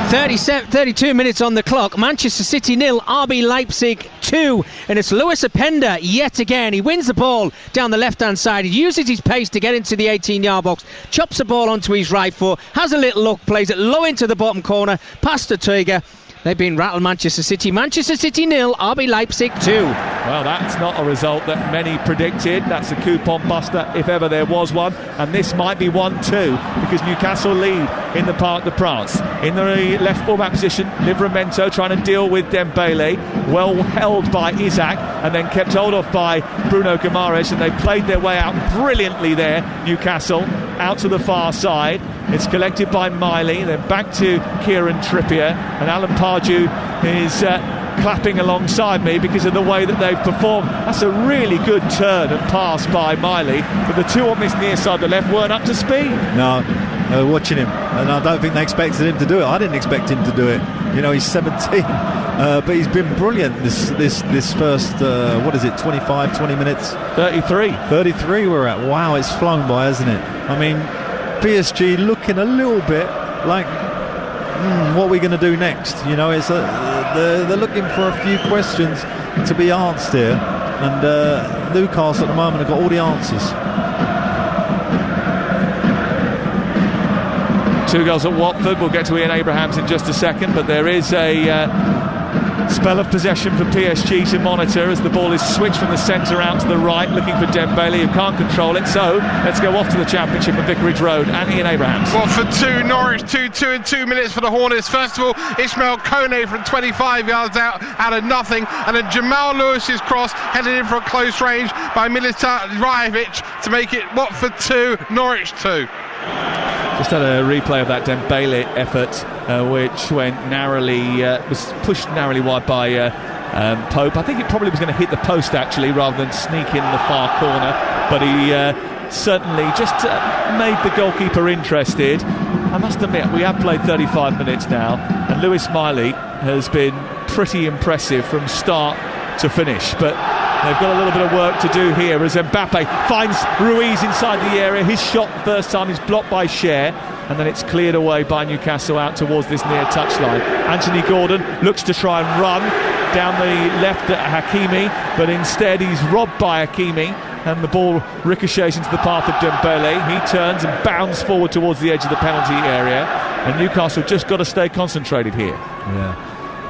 32 minutes on the clock. Manchester City 0, RB Leipzig 2. And it's Lewis Openda yet again. He wins the ball down the left-hand side. He uses his pace to get into the 18-yard box. Chops the ball onto his right foot. Has a little look. Plays it low into the bottom corner. Past Ortega. They've been rattled, Manchester City. Manchester City 0, RB Leipzig 2. Well, that's not a result that many predicted. That's a coupon buster if ever there was one. And this might be one too, because Newcastle lead in the Parc des Princes. In the left fullback position, Livramento trying to deal with Dembele. Well held by Isaac and then kept hold of by Bruno Guimaraes. And they played their way out brilliantly there, Newcastle, out to the far side. It's collected by Miley, then back to Kieran Trippier, and Alan Pardew is clapping alongside me because of the way that they've performed. That's a really good turn and pass by Miley, but the two on this near side, the left, weren't up to speed. No, watching him, and I don't think they expected him to do it. I didn't expect him to do it. You know, he's 17, but he's been brilliant this first, 20 minutes? 33 we're at. Wow, it's flown by, hasn't it? I mean, PSG looking a little bit like, what are we going to do next? You know, it's they're looking for a few questions to be answered here, and Newcastle at the moment have got all the answers. 2 goals at Watford. We'll get to Ian Abrahams in just a second, but there is a spell of possession for PSG to monitor as the ball is switched from the centre out to the right, looking for Dembele, who can't control it. So let's go off to the Championship at Vicarage Road and Ian Abrahams. Watford 2, Norwich 2 in 2 minutes for the Hornets. First of all, Ismail Kone from 25 yards out of nothing, and then Jamal Lewis's cross headed in for a close range by Milica Rajovic to make it Watford 2, Norwich 2. Just had a replay of that Dembele effort, which went narrowly, was pushed narrowly wide by Pope. I think it probably was going to hit the post actually, rather than sneak in the far corner. But he certainly just made the goalkeeper interested. I must admit, we have played 35 minutes now, and Lewis Miley has been pretty impressive from start to finish. But they've got a little bit of work to do here as Mbappe finds Ruiz inside the area. His shot the first time is blocked by Cher, and then it's cleared away by Newcastle out towards this near touchline. Anthony Gordon looks to try and run down the left at Hakimi, but instead he's robbed by Hakimi, and the ball ricochets into the path of Dembele. He turns and bounds forward towards the edge of the penalty area, and Newcastle just got to stay concentrated here. Yeah,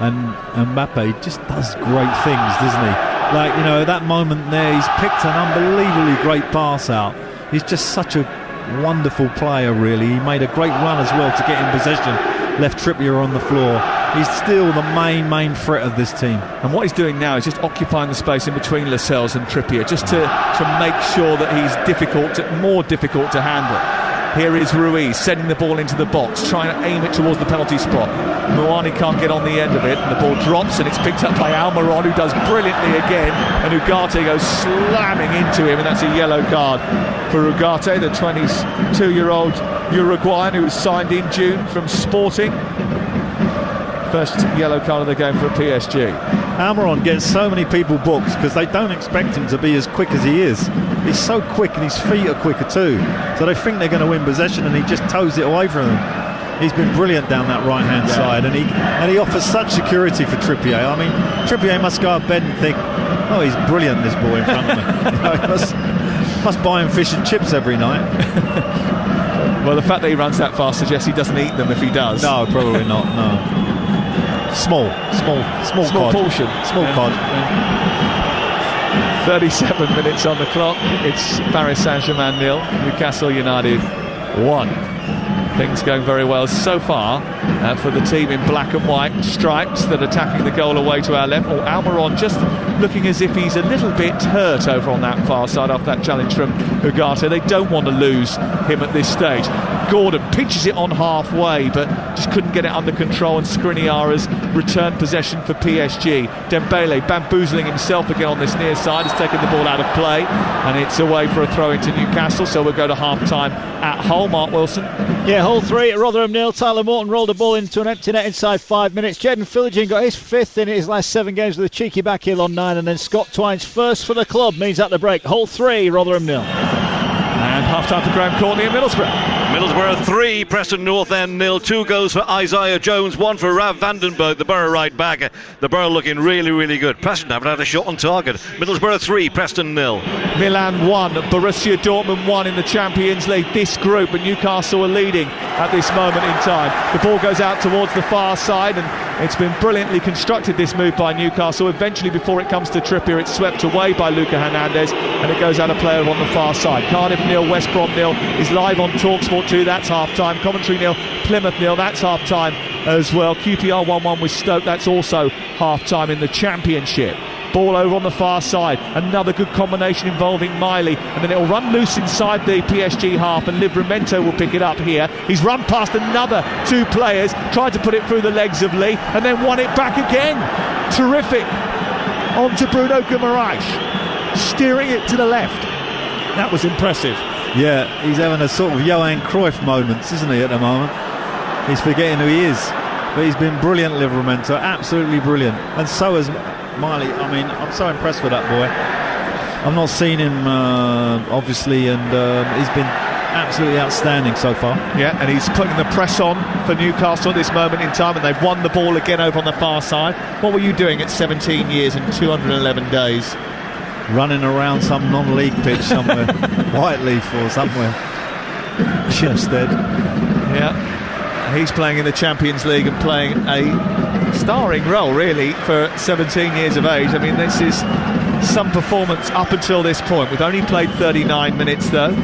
and Mbappe just does great things, doesn't he? Like, you know, that moment there, he's picked an unbelievably great pass out. He's just such a wonderful player, really. He made a great run as well to get in possession. Left Trippier on the floor. He's still the main threat of this team. And what he's doing now is just occupying the space in between Lascelles and Trippier, just to make sure that he's more difficult to handle. Here is Ruiz sending the ball into the box, trying to aim it towards the penalty spot. Mouani can't get on the end of it, and the ball drops, and it's picked up by Almiron, who does brilliantly again, and Ugarte goes slamming into him, and that's a yellow card for Ugarte, the 22-year-old Uruguayan who was signed in June from Sporting. First yellow card of the game for PSG. Almiron gets so many people booked because they don't expect him to be as quick as he is. He's so quick, and his feet are quicker too, so they think they're going to win possession, and he just toes it away from them. He's been brilliant down that right-hand side, and he offers such security for Trippier. I mean, Trippier must go to bed and think, oh, he's brilliant, this boy in front of me. You know, he must buy him fish and chips every night. Well, the fact that he runs that fast suggests he doesn't eat them if he does. No, probably not, no. Small cod. Portion. Small cod. 37 minutes on the clock. It's Paris Saint-Germain 0, Newcastle United 1. Things going very well so far for the team in black and white stripes that are attacking the goal away to our left. Almiron just looking as if he's a little bit hurt over on that far side after that challenge from Ugarte. They don't want to lose him at this stage. Gordon pinches it on halfway, but just couldn't get it under control, and Skriniar's returned possession for PSG. Dembele bamboozling himself again on this near side, has taken the ball out of play, and it's away for a throw into Newcastle, so we'll go to half-time at Hull. Mark Wilson. Yeah, Hull 3, Rotherham 0. Tyler Morton rolled a ball into an empty net inside 5 minutes. Jaden Philogene got his 5th in his last 7 games with a cheeky back heel on 9, and then Scott Twine's first for the club means at the break. Hull 3, Rotherham 0. And Half-time for Graham Courtney at Middlesbrough 3, Preston North End 0. 2 goals for Isaiah Jones, 1 for Rav Vandenberg, the Borough right back. The Borough looking really, really good. Preston haven't had a shot on target. Middlesbrough 3, Preston 0. Milan 1, Borussia Dortmund 1 in the Champions League. This group, and Newcastle are leading at this moment in time. The ball goes out towards the far side, and it's been brilliantly constructed, this move by Newcastle. Eventually, before it comes to Trippier, it's swept away by Luca Hernandez, and it goes out of play on the far side. Cardiff 0, West Brom 0 is live on TalkSport 2, that's half-time. Commentary 0, Plymouth 0, that's half-time as well. QPR 1-1 with Stoke, that's also half-time in the Championship. Ball over on the far side, another good combination involving Miley, and then it'll run loose inside the PSG half, and Livramento will pick it up here. He's run past another 2 players, tried to put it through the legs of Lee, and then won it back again. Terrific. On to Bruno Guimaraes, steering it to the left. That was impressive. Yeah, he's having a sort of Johan Cruyff moments, isn't he, at the moment? He's forgetting who he is. But he's been brilliant, Livramento, absolutely brilliant. And so has Miley. I mean, I'm so impressed with that boy. I've not seen him, obviously, and he's been absolutely outstanding so far. Yeah, and he's putting the press on for Newcastle at this moment in time, and they've won the ball again over on the far side. What were you doing at 17 years and 211 days? Running around some non-league pitch somewhere. Whiteleaf or somewhere. Shipstead. Yeah, he's playing in the Champions League and playing a starring role, really, for 17 years of age. I mean, this is some performance up until this point. We've only played 39 minutes, though.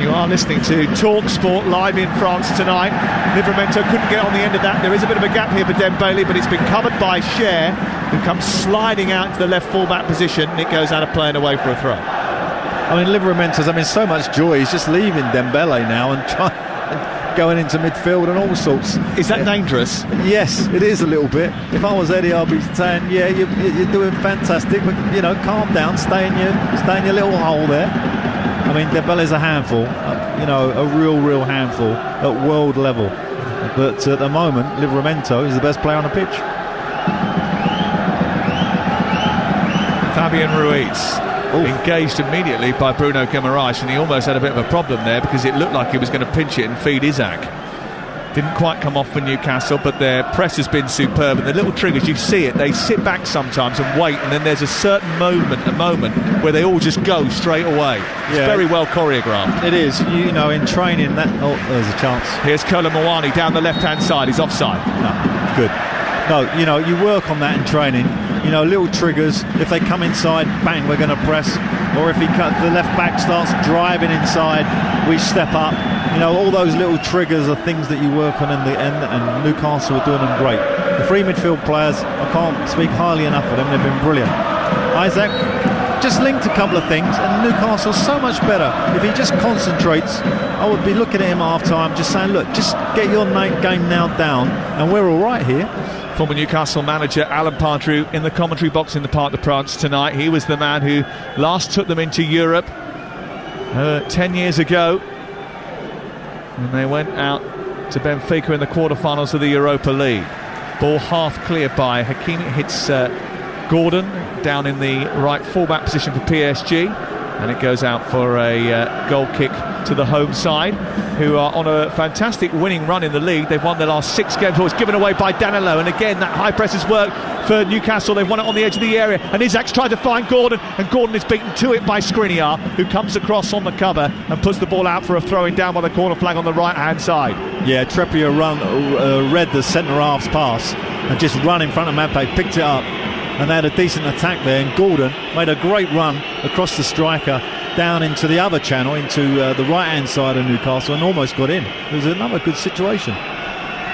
You are listening to TalkSport live in France tonight. Livramento couldn't get on the end of that. There is a bit of a gap here for Dembele, but it's been covered by Cher, who comes sliding out to the left full-back position, and it goes out of play and away for a throw. I mean, Livramento's having so much joy. He's just leaving Dembele now and going into midfield and all sorts. Is that dangerous? Yes, it is a little bit. If I was Eddie, I'd be saying, yeah, you're doing fantastic, but, you know, calm down, stay in your little hole there. I mean, Dembele's a handful, you know, a real handful at world level. But at the moment, Livramento is the best player on the pitch. Fabian Ruiz engaged immediately by Bruno Guimaraes, and he almost had a bit of a problem there because it looked like he was going to pinch it and feed Isaac. Didn't quite come off for Newcastle, but their press has been superb, and the little triggers, you see it, they sit back sometimes and wait, and then there's a certain moment where they all just go straight away. It's very well choreographed. It is, you know, in training that... Oh, there's a chance. Here's Kolo Muani down the left-hand side, he's offside. No, good. No, you know, you work on that in training. You know, little triggers. If they come inside, bang, we're going to press. Or if the left back starts driving inside, we step up. You know, all those little triggers are things that you work on in the end, and Newcastle are doing them great. The 3 midfield players, I can't speak highly enough of them. They've been brilliant. Isaac just linked a couple of things, and Newcastle's so much better. If he just concentrates, I would be looking at him at half-time, just saying, look, just get your game now down, and we're all right here. Former Newcastle manager Alan Pardew in the commentary box in the Parc des Princes tonight. He was the man who last took them into Europe 10 years ago, and they went out to Benfica in the quarterfinals of the Europa League. Ball half cleared by Hakimi. It hits Gordon down in the right fullback position for PSG, and it goes out for a goal kick to the home side, who are on a fantastic winning run in the league. They've won their last 6 games. It was given away by Danilo, and again that high press has worked for Newcastle. They've won it on the edge of the area, and Isaac's tried to find Gordon, and Gordon is beaten to it by Skriniar, who comes across on the cover and puts the ball out for a throw-in down by the corner flag on the right hand side. Yeah, Trippier read the centre half's pass and just run in front of Mape, picked it up, and they had a decent attack there, and Gordon made a great run across the striker down into the other channel, into the right hand side of Newcastle, and almost got in. It was another good situation.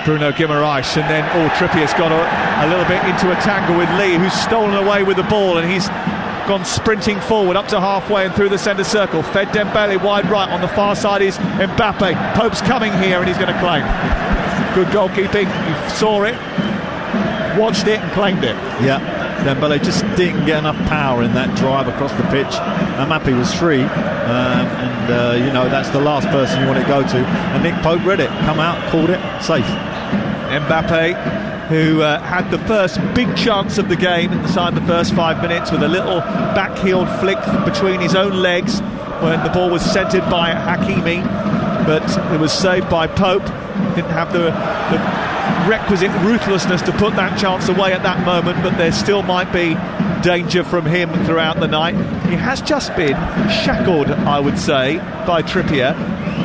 Bruno Guimaraes, and then Trippier's got a little bit into a tangle with Lee, who's stolen away with the ball, and he's gone sprinting forward up to halfway and through the centre circle. Fed Dembele wide right. On the far side is Mbappe. Pope's coming here, and he's going to claim. Good goalkeeping. You saw it, watched it and claimed it. Yeah, Dembele just didn't get enough power in that drive across the pitch. Mbappe was free, and you know, that's the last person you want to go to, and Nick Pope read it, come out, called it, safe. Mbappe, who had the first big chance of the game inside the first 5 minutes with a little back-heeled flick between his own legs, when the ball was centred by Hakimi, but it was saved by Pope. Didn't have the requisite ruthlessness to put that chance away at that moment, but there still might be danger from him throughout the night. He has just been shackled, I would say, by Trippier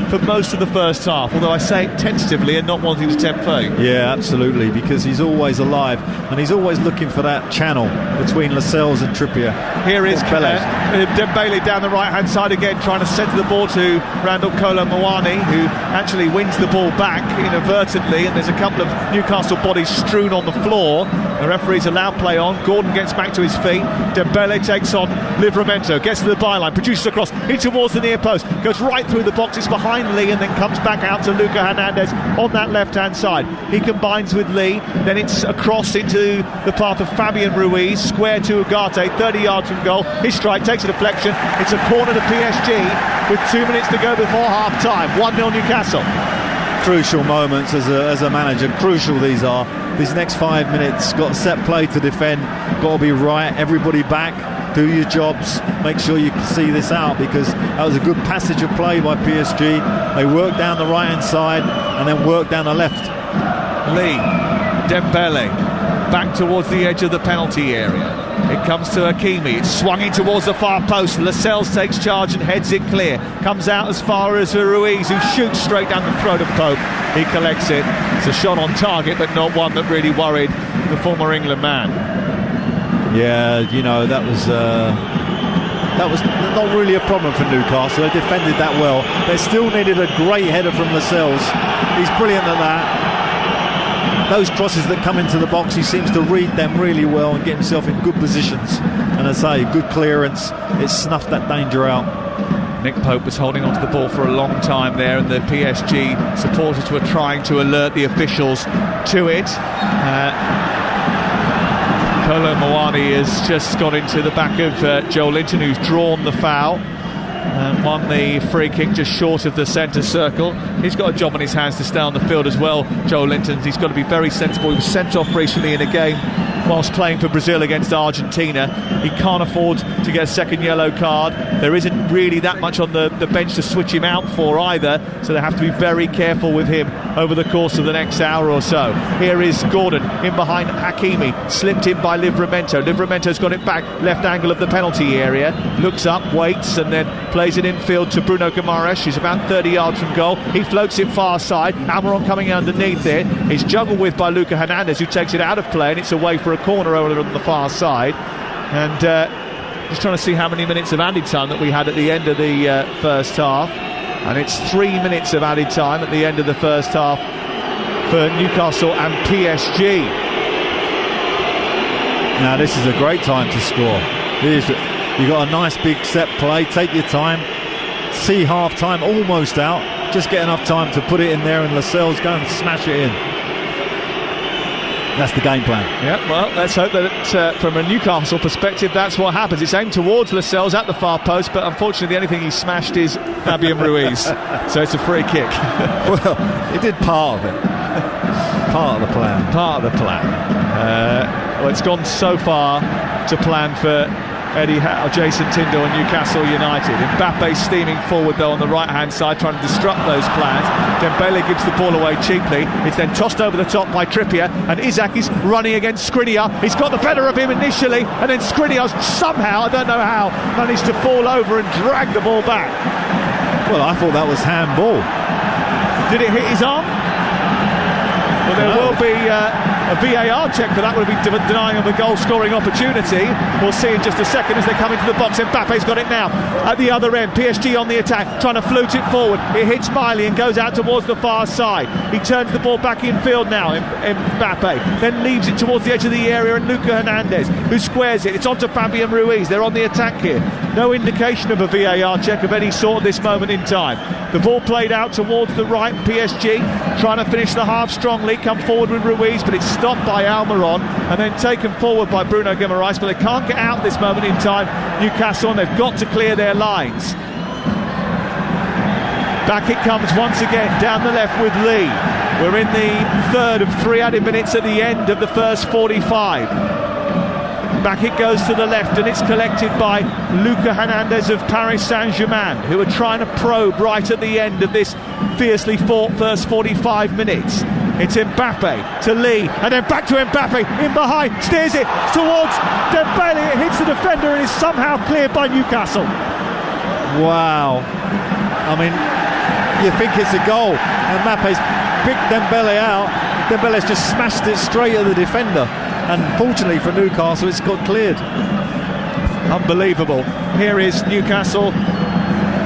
for most of the first half, although I say it tentatively and not wanting to tempt fate. Yeah, absolutely, because he's always alive and he's always looking for that channel between Lascelles and Trippier. Here is Dembele down the right hand side again, trying to centre the ball to Randall Kolo Muani, who actually wins the ball back inadvertently, and there's a couple of Newcastle bodies strewn on the floor. The referee's allowed play on. Gordon gets back to his feet. Dembele takes on Livramento, gets to the byline, produces a cross in towards the near post, goes right through the box, it's behind Lee, and then comes back out to Luca Hernandez on that left hand side. He combines with Lee, then it's a cross into the path of Fabian Ruiz, square to Ugarte, 30 yards from goal. His strike takes a deflection. It's a corner to PSG with 2 minutes to go before half time. 1-0 Newcastle. Crucial moments as a manager, crucial these are. These next 5 minutes, got set play to defend, got to be right, everybody back, do your jobs, make sure you see this out, because that was a good passage of play by PSG. They worked down the right hand side and then worked down the left. Lee, Dembele, back towards the edge of the penalty area. It comes to Hakimi, it's swung in towards the far post. Lascelles takes charge and heads it clear. Comes out as far as Ruiz, who shoots straight down the throat of Pope. He collects it. It's a shot on target, but not one that really worried the former England man. Yeah, you know, that was not really a problem for Newcastle. They defended that well. They still needed a great header from Lascelles. He's brilliant at that. Those crosses that come into the box, he seems to read them really well and get himself in good positions. And as I say, good clearance. It snuffed that danger out. Nick Pope was holding onto the ball for a long time there, and the PSG supporters were trying to alert the officials to it. Kolo Muani has just got into the back of Joe Linton, who's drawn the foul and won the free kick just short of the centre circle. He's got a job on his hands to stay on the field as well, Joe Linton. He's got to be very sensible. He was sent off recently in a game whilst playing for Brazil against Argentina. He can't afford to get a second yellow card. There isn't really that much on the bench to switch him out for either, so they have to be very careful with him over the course of the next hour or so. Here is Gordon in behind Hakimi, slipped in by Livramento. Livramento's got it back, left angle of the penalty area, looks up, waits, and then plays it infield to Bruno Guimaraes. He's about 30 yards from goal. He floats it far side. Almiron coming underneath it. He's juggled with by Luca Hernandez, who takes it out of play, and it's away for a corner over on the far side. And just trying to see how many minutes of added time that we had at the end of the first half. And it's 3 minutes of added time at the end of the first half for Newcastle and PSG. Now this is a great time to score. You've got a nice big set play, take your time, see half time almost out, just get enough time to put it in there and Lascelles go and smash it in. That's the game plan. Yeah, well, let's hope that from a Newcastle perspective that's what happens. It's aimed towards Lascelles at the far post, but unfortunately the only thing he smashed is Fabian Ruiz, so it's a free kick. Well, he did part of it. Part of the plan. Part of the plan. Well, it's gone so far to plan for Eddie Howe, Jason Tindall and Newcastle United. Mbappe steaming forward though on the right hand side, trying to disrupt those plans. Dembele gives the ball away cheaply. It's then tossed over the top by Trippier, and Isak is running against Skriniar. He's got the better of him initially, and then Skriniar somehow, I don't know how, managed to fall over and drag the ball back. Well, I thought that was handball. Did it hit his arm? Well, there will be a VAR check for that. Would be denying of a goal scoring opportunity. We'll see in just a second as they come into the box. Mbappe's got it now at the other end. PSG on the attack, trying to float it forward. It hits Miley and goes out towards the far side. He turns the ball back in field now, Mbappe, then leaves it towards the edge of the area, and Luca Hernandez, who squares it. It's onto Fabian Ruiz. They're on the attack here. No indication of a VAR check of any sort at this moment in time. The ball played out towards the right. PSG trying to finish the half strongly, come forward with Ruiz, but it's stopped by Almiron and then taken forward by Bruno Guimaraes. But they can't get out at this moment in time, Newcastle, and they've got to clear their lines. Back it comes once again down the left with Lee. We're in the third of 3 added minutes at the end of the first 45. Back it goes to the left, and it's collected by Luca Hernandez of Paris Saint-Germain, who are trying to probe right at the end of this fiercely fought first 45 minutes. It's Mbappe to Lee, and then back to Mbappe, in behind, steers it towards Dembele. It hits the defender and is somehow cleared by Newcastle. Wow. I mean, you think it's a goal. Mbappe's picked Dembele out. Dembele's just smashed it straight at the defender. And fortunately for Newcastle, it's got cleared. Unbelievable. Here is Newcastle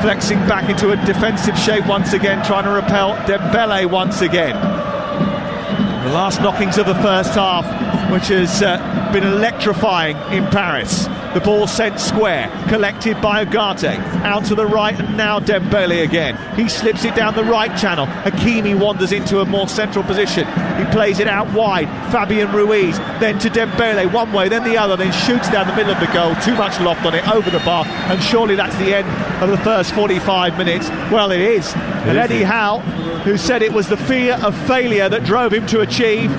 flexing back into a defensive shape once again, trying to repel Dembele once again. The last knockings of the first half, which has been electrifying in Paris. The ball sent square, collected by Ugarte, out to the right, and now Dembele again. He slips it down the right channel. Hakimi wanders into a more central position. He plays it out wide. Fabian Ruiz, then to Dembele, one way, then the other, then shoots down the middle of the goal. Too much loft on it, over the bar, and surely that's the end of the first 45 minutes. Well, it is. And Eddie Howe, who said it was the fear of failure that drove him to achieve.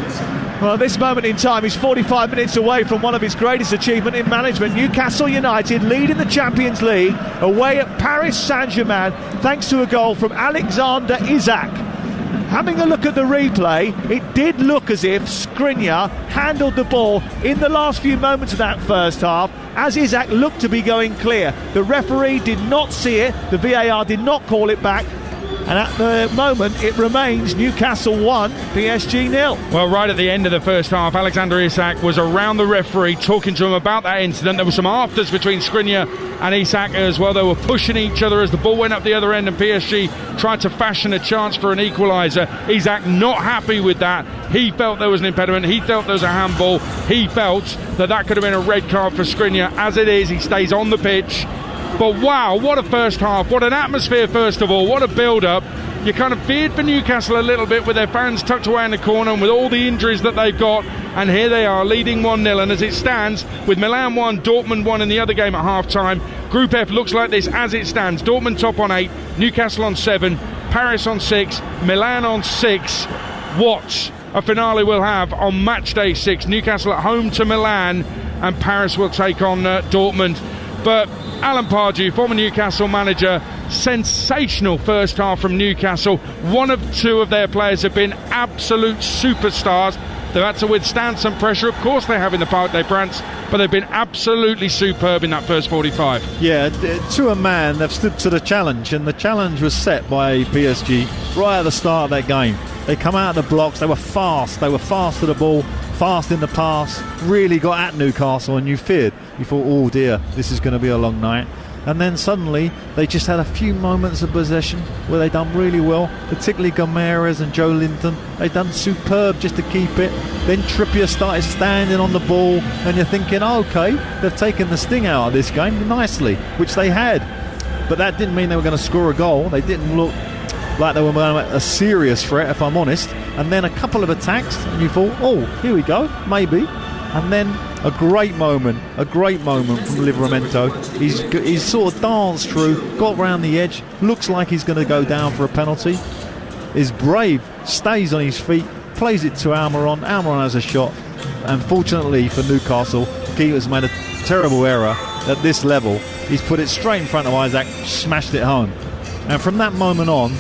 Well, at this moment in time, he's 45 minutes away from one of his greatest achievements in management. Newcastle United leading the Champions League away at Paris Saint-Germain thanks to a goal from Alexander Isak. Having a look at the replay, it did look as if Skriniar handled the ball in the last few moments of that first half as Isak looked to be going clear. The referee did not see it, the VAR did not call it back. And at the moment, it remains Newcastle 1, PSG 0. Well, right at the end of the first half, Alexander Isak was around the referee talking to him about that incident. There were some afters between Skriniar and Isak as well. They were pushing each other as the ball went up the other end, and PSG tried to fashion a chance for an equaliser. Isak not happy with that. He felt there was an impediment. He felt there was a handball. He felt that could have been a red card for Skriniar. As it is, he stays on the pitch. But wow, what a first half, what an atmosphere first of all, what a build-up. You kind of feared for Newcastle a little bit with their fans tucked away in the corner and with all the injuries that they've got, and here they are leading 1-0, and as it stands, with Milan 1, Dortmund 1 in the other game at half-time, Group F looks like this as it stands. Dortmund top on 8, Newcastle on 7, Paris on 6, Milan on 6. What a finale we'll have on match day 6. Newcastle at home to Milan, and Paris will take on Dortmund. But Alan Pardew, former Newcastle manager, sensational first half from Newcastle. One of two of their players have been absolute superstars. They've had to withstand some pressure. Of course they have in the Parc des Princes, but they've been absolutely superb in that first 45. Yeah, to a man, they've stood to the challenge, and the challenge was set by PSG right at the start of that game. They come out of the blocks, they were fast to the ball, fast in the pass, really got at Newcastle, and you thought, oh dear, this is going to be a long night. And then suddenly they just had a few moments of possession where they done really well, particularly Gomes and Joe Linton. They done superb just to keep it. Then Trippier started standing on the ball, and you're thinking, okay, they've taken the sting out of this game nicely, which they had. But that didn't mean they were going to score a goal. They didn't look like they were a serious threat, if I'm honest. And then a couple of attacks, and you thought, oh, here we go, maybe. And then a great moment from Livramento. He's sort of danced through, got round the edge, looks like he's going to go down for a penalty. Is brave, stays on his feet, plays it to Almiron. Almiron has a shot, and fortunately for Newcastle, keeper's made a terrible error at this level. He's put it straight in front of Isaac, smashed it home. And from that moment on,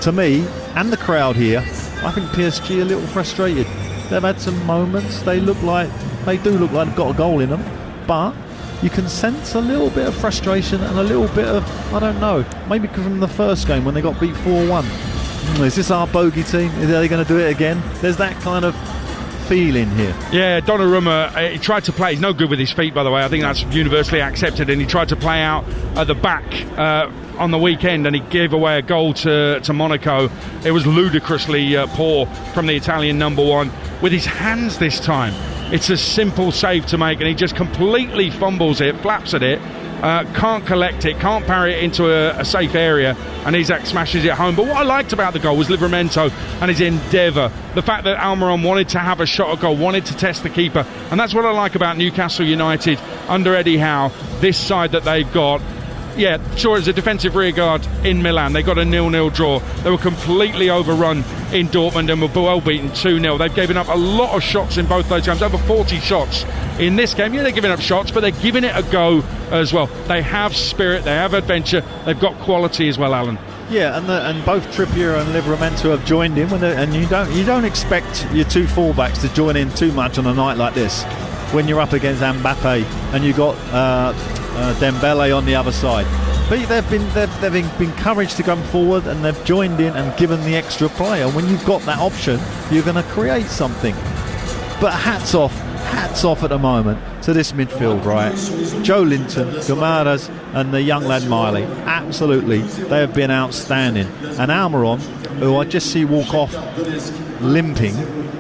to me and the crowd here, I think PSG are a little frustrated. They've had some moments. They do look like they've got a goal in them, but you can sense a little bit of frustration and a little bit of, I don't know, maybe from the first game when they got beat 4-1. Is this our bogey team? Are they going to do it again? There's that kind of feeling here. Yeah, Donnarumma, he tried to play. He's no good with his feet, by the way. I think that's universally accepted, and he tried to play out at the back on the weekend, and he gave away a goal to Monaco. It was ludicrously poor from the Italian number one. With his hands this time, it's a simple save to make, and he just completely fumbles it, flaps at it, can't collect it, can't parry it into a safe area, and Isak smashes it home. But what I liked about the goal was Livramento and his endeavour, the fact that Almiron wanted to have a shot at goal, wanted to test the keeper, and that's what I like about Newcastle United under Eddie Howe, this side that they've got. it was a defensive rearguard in Milan. They got a 0-0 draw. They were completely overrun in Dortmund and were well beaten 2-0. They've given up a lot of shots in both those games, over 40 shots in this game. Yeah, they're giving up shots, but they're giving it a go as well. They have spirit, they have adventure, they've got quality as well, Alan. Yeah, and both Trippier and Livramento have joined in, and you don't expect your two fullbacks to join in too much on a night like this when you're up against Mbappe and you've got Dembele on the other side. But they've been encouraged to come forward, and they've joined in and given the extra play. And when you've got that option, you're going to create something. But hats off at the moment to this midfield, right? Joe Linton, Guimarães and the young lad Miley, absolutely, they have been outstanding. And Almiron, who I just see walk off limping,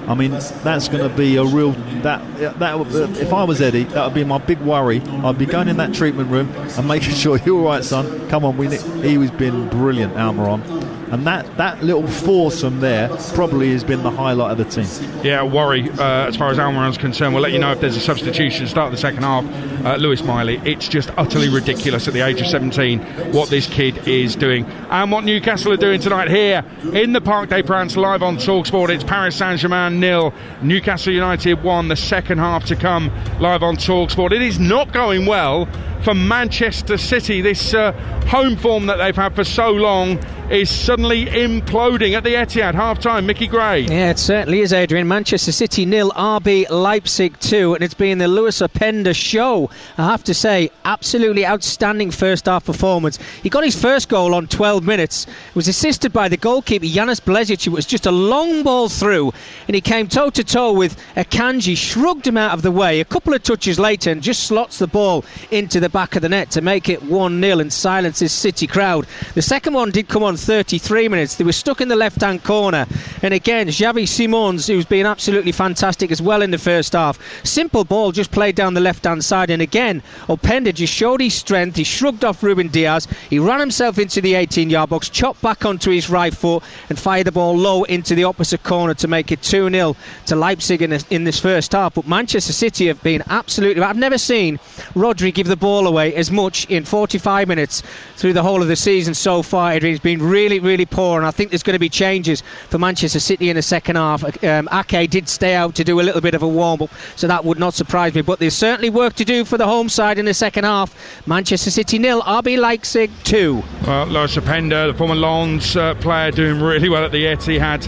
I mean, that's going to be a real... That if I was Eddie, that would be my big worry. I'd be going in that treatment room and making sure you're all right, son. Come on, he was been brilliant, Almiron. And that little foursome there probably has been the highlight of the team. Yeah, worry as far as Almiron's concerned. We'll let you know if there's a substitution start of the second half. Lewis Miley, it's just utterly ridiculous at the age of 17 what this kid is doing and what Newcastle are doing tonight here in the Parc des Princes, live on TalkSport. It's Paris Saint-Germain 0, Newcastle United 1. The second half to come live on TalkSport. It is not going well for Manchester City. This home form that they've had for so long is suddenly imploding at the Etihad. Half-time, Mickey Gray. Yeah, it certainly is, Adrian. Manchester City 0, RB Leipzig 2, and it's been the Lewis Openda show. I have to say, absolutely outstanding first-half performance. He got his first goal on 12 minutes. It was assisted by the goalkeeper, Janez Bležić. It was just a long ball through, and he came toe-to-toe with Akanji, shrugged him out of the way. A couple of touches later, and just slots the ball into the back of the net to make it 1-0 and silence his City crowd. The second one did come on 33 minutes. They were stuck in the left-hand corner, and again Xavi Simons, who's been absolutely fantastic as well in the first half. Simple ball just played down the left-hand side, and again Openda just showed his strength. He shrugged off Ruben Diaz, he ran himself into the 18-yard box, chopped back onto his right foot and fired the ball low into the opposite corner to make it 2-0 to Leipzig in this first half. But Manchester City have been absolutely... I've never seen Rodri give the ball away as much in 45 minutes through the whole of the season so far. He's been really, really poor, and I think there's going to be changes for Manchester City in the second half. Ake did stay out to do a little bit of a warm-up, so that would not surprise me, but there's certainly work to do for the home side in the second half. Manchester City 0, RB Leipzig 2. Well, Lewis Openda, the former Lens player, doing really well at the Etihad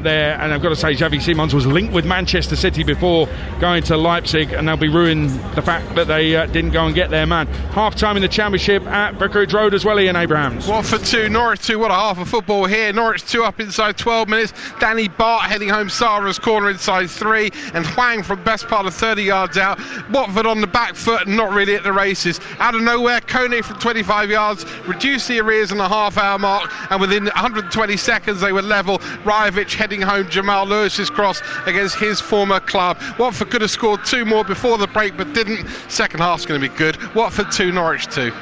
there, and I've got to say Xavi Simons was linked with Manchester City before going to Leipzig, and they'll be ruined the fact that they didn't go and get their man. Half-time in the Championship at Vicarage Road as well, Ian Abrahams. Watford 2, Norwich 2. What a half of football here. Norwich 2 up inside 12 minutes. Danny Bart heading home Sarah's corner inside 3, and Hwang from best part of 30 yards out. Watford on the back foot and not really at the races. Out of nowhere, Kone from 25 yards reduced the arrears on the half-hour mark, and within 120 seconds they were level. Rajovic heading home Jamal Lewis's cross against his former club. Watford could have scored 2 more before the break but didn't. Second half's going to be good. Watford 2, Norwich 2.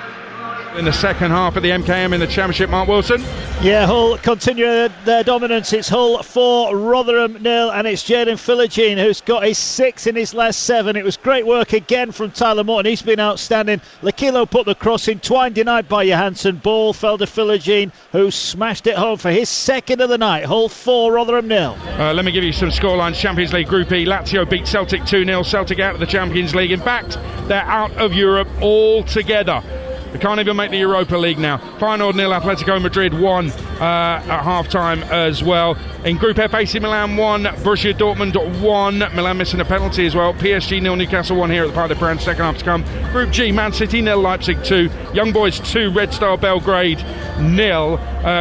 In the second half of the MKM in the Championship, Mark Wilson. Yeah, Hull continue their dominance. It's Hull 4, Rotherham 0, and it's Jaden Philogene who's got his 6 in his last 7. It was great work again from Tyler Morton. He's been outstanding. Lakilo put the cross in, Twine denied by Johansson. Ball fell to Philogene, who smashed it home for his second of the night. Hull 4, Rotherham 0. Let me give you some scorelines. Champions League Group E, Lazio beat Celtic 2-0. Celtic out of the Champions League. In fact, they're out of Europe altogether. They can't even make the Europa League now. Feyenoord 0, Atletico Madrid 1 at half-time as well. In Group F, AC Milan 1, Borussia Dortmund 1. Milan missing a penalty as well. PSG 0, Newcastle 1 here at the Parc des Princes. Second half to come. Group G, Man City 0, Leipzig 2. Young Boys 2, Red Star Belgrade 0.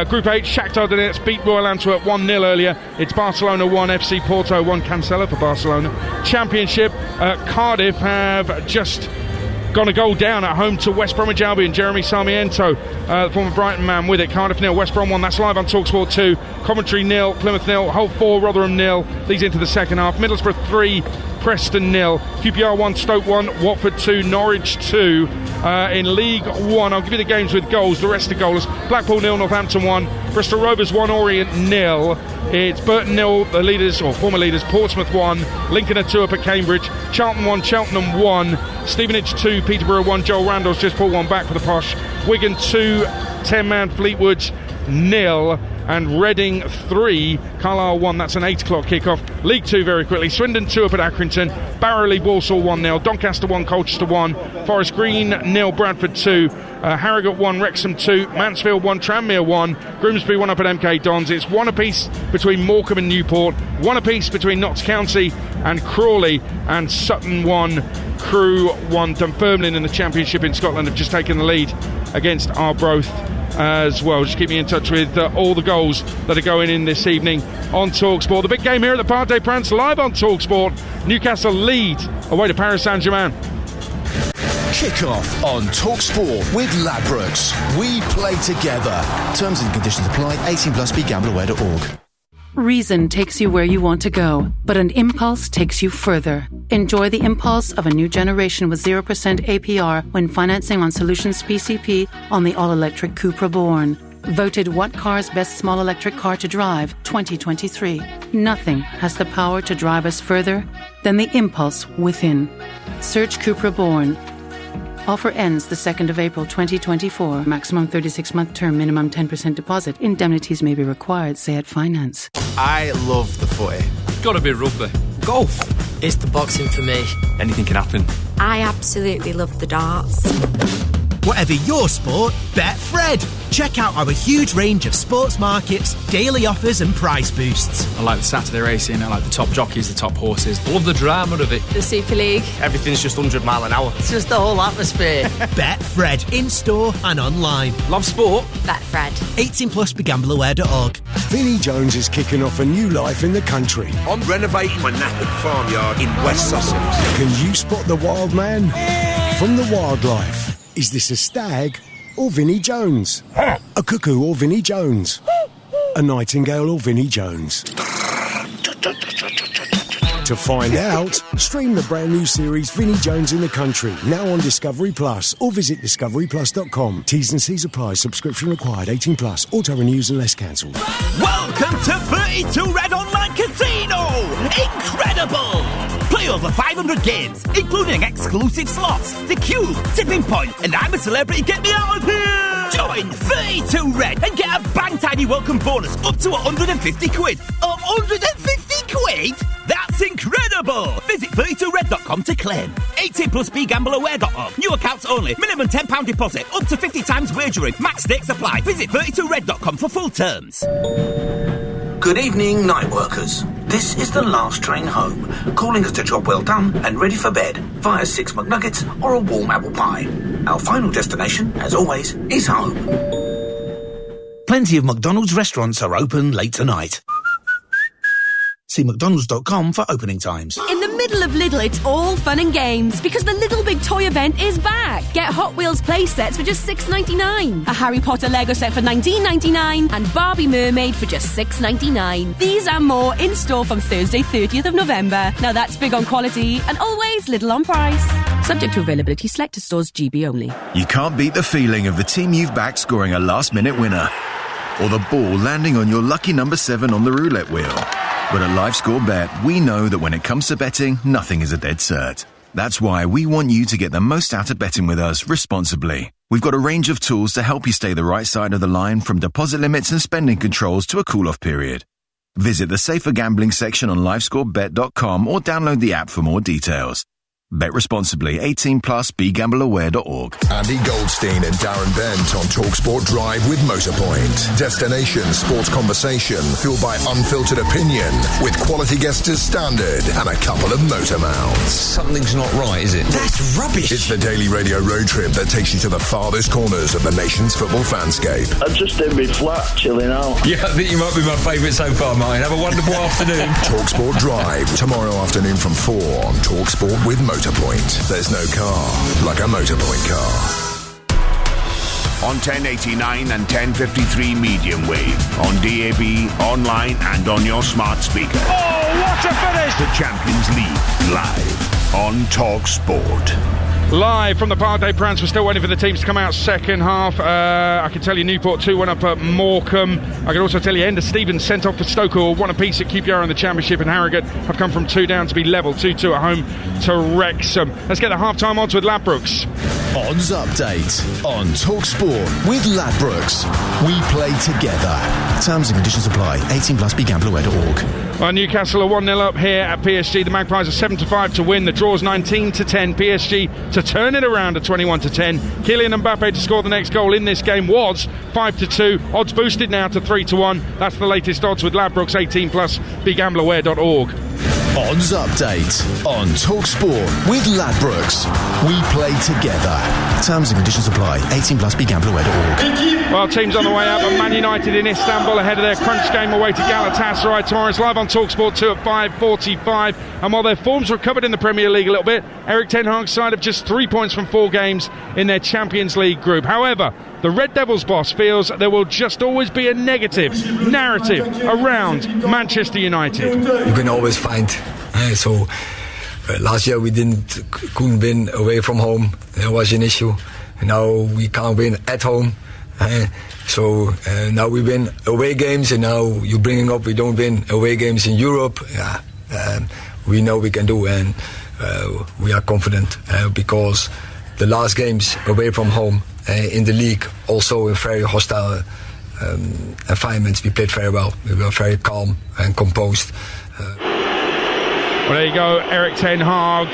Group H, Shakhtar Donetsk beat Royal Antwerp 1-0 earlier. It's Barcelona 1, FC Porto 1. Cancelo for Barcelona. Championship, Cardiff have just gone a goal down at home to West Bromwich Albion. Jeremy Sarmiento, the former Brighton man, with it. Cardiff 0, West Brom 1. That's live on TalkSport 2. Coventry 0, Plymouth 0. Hull 4, Rotherham 0. Leads into the second half. Middlesbrough 3, Preston 0. QPR 1, Stoke 1. Watford 2, Norwich 2. In League 1, I'll give you the games with goals. The rest are goalless. Blackpool 0, Northampton 1. Bristol Rovers 1, Orient 0. It's Burton 0, the leaders, or former leaders. Portsmouth 1, Lincoln are 2 up at Cambridge. Charlton 1, Cheltenham 1, Stevenage 2, Peterborough 1. Joel Randall's just pulled one back for the Posh. Wigan 2, 10-man Fleetwood 0, and Reading 3, Carlisle 1. That's an 8 o'clock kickoff. League 2 very quickly. Swindon 2 up at Accrington. Barrow Walsall 1-0. Doncaster 1, Colchester 1. Forest Green 0, Bradford 2. Harrogate 1, Wrexham 2. Mansfield 1, Tranmere 1. Grimsby 1 up at MK Dons. It's 1 apiece between Morecambe and Newport. 1 apiece between Notts County and Crawley. And Sutton 1, Crewe 1. Dunfermline in the Championship in Scotland have just taken the lead against Arbroath as well. Just keep me in touch with all the goals that are going in this evening on TalkSport. The big game here at the Parc des Princes, live on TalkSport. Newcastle lead away to Paris Saint-Germain. Kick-off on TalkSport with Ladbrokes. We play together. Terms and conditions apply. 18+. BeGambleAware.org. Reason takes you where you want to go, but an impulse takes you further. Enjoy the impulse of a new generation with 0% APR when financing on Solutions PCP on the all-electric Cupra Born. Voted What Car's Best Small Electric Car to Drive 2023. Nothing has the power to drive us further than the impulse within. Search Cupra Born. Offer ends the 2nd of April 2024. Maximum 36-month term, minimum 10% deposit. Indemnities may be required, say at Finance. I love the footy. Gotta be rugby. Golf. It's the boxing for me. Anything can happen. I absolutely love the darts. Whatever your sport, bet Fred. Check out our huge range of sports markets, daily offers and price boosts. I like the Saturday racing, I like the top jockeys, the top horses. I love the drama of it. The Super League. Everything's just 100 mile an hour. It's just the whole atmosphere. Bet Fred. In-store and online. Love sport. Bet Fred. 18+. BeGambleAware.org. Vinnie Jones is kicking off a new life in the country. I'm renovating my knackered farmyard in West Sussex. Can you spot the wild man from the wildlife? Is this a stag or Vinnie Jones? A cuckoo or Vinnie Jones? A nightingale or Vinnie Jones? To find out, stream the brand new series Vinnie Jones in the Country, now on Discovery Plus, or visit discoveryplus.com. T's and C's apply. Subscription required. 18+. Auto renews unless cancelled. Welcome to 32 Red Online Casino! Incredible! Play over 500 games, including exclusive slots, the Cube, Tipping Point, and I'm a Celebrity, Get Me Out of Here! Join 32 Red and get a bang tiny welcome bonus up to 150 quid. 150 quid? That's incredible! Visit 32red.com to claim. 18+. BeGambleAware.org. New accounts only. Minimum £10 deposit. Up to 50 times wagering. Max stakes apply. Visit 32red.com for full terms. Good evening, night workers. This is the last train home, calling us a job well done and ready for bed via 6 McNuggets or a warm apple pie. Our final destination, as always, is home. Plenty of McDonald's restaurants are open late tonight. See mcdonalds.com for opening times. In the middle of Lidl, it's all fun and games because the Little Big Toy event is back. Get Hot Wheels play sets for just $6.99, a Harry Potter Lego set for $19.99, and Barbie Mermaid for just $6.99. These and more in store from Thursday, 30th of November. Now that's big on quality and always little on price. Subject to availability, selected stores, GB only. You can't beat the feeling of the team you've backed scoring a last-minute winner, or the ball landing on your lucky number 7 on the roulette wheel. But at LifeScore Bet, we know that when it comes to betting, nothing is a dead cert. That's why we want you to get the most out of betting with us responsibly. We've got a range of tools to help you stay the right side of the line, from deposit limits and spending controls to a cool-off period. Visit the safer gambling section on LifeScoreBet.com or download the app for more details. Bet responsibly. 18+. BeGambleAware.org. Andy Goldstein and Darren Bent on TalkSport Drive with Motorpoint. Destination sports conversation fueled by unfiltered opinion with quality guests as standard and a couple of motor mounts. Something's not right, is it? That's rubbish. It's the daily radio road trip that takes you to the farthest corners of the nation's football fanscape. I'm just in my flat, chilling out. Yeah, I think you might be my favourite so far, Martin. Have a wonderful afternoon. TalkSport Drive, tomorrow afternoon from 4 on TalkSport with Motorpoint. There's no car like a Motorpoint car. On 1089 and 1053 medium wave, on DAB, online and on your smart speaker. Oh, what a finish! The Champions League live on TalkSport. Live from the Parc des Princes. We're still waiting for the teams to come out second half. I can tell you Newport 2-1 up at Morecambe. I can also tell you Enda Stevens sent off for Stoke, who are 1 apiece at QPR in the Championship, and Harrogate have come from 2 down to be level, 2-2 at home to Wrexham. Let's get the half-time odds with Ladbrokes. Odds update on TalkSport with Ladbrokes. We play together. Terms and conditions apply. 18 plus. BeGambleAware.org. Well, Newcastle are 1-0 up here at PSG. The Magpies are 7-5 to win. The draw's 19-10. PSG to turn it around at 21-10. Kylian Mbappe to score the next goal in this game was 5-2. Odds boosted now to 3-1. That's the latest odds with Ladbrokes. 18 plus. BeGambleAware.org. Odds update on TalkSport with Ladbrokes. We play together. Terms and conditions apply. 18 plus. BeGambleAware.org. Well, teams on the way up. Man United in Istanbul ahead of their crunch game away to Galatasaray tomorrow. It's live on TalkSport 2 at 5:45. And while their form's recovered in the Premier League a little bit, Erik ten Hag's side have just 3 points from 4 games in their Champions League group. However, the Red Devils boss feels there will just always be a negative narrative around Manchester United. You can always find. Last year we couldn't win away from home. There was an issue. Now we can't win at home. Now we win away games, and now you're bringing up we don't win away games in Europe. We know we can do, and we are confident because the last games away from home in the league, also in very hostile environments, we played very well. We were very calm and composed. Well, there you go, Erik ten Hag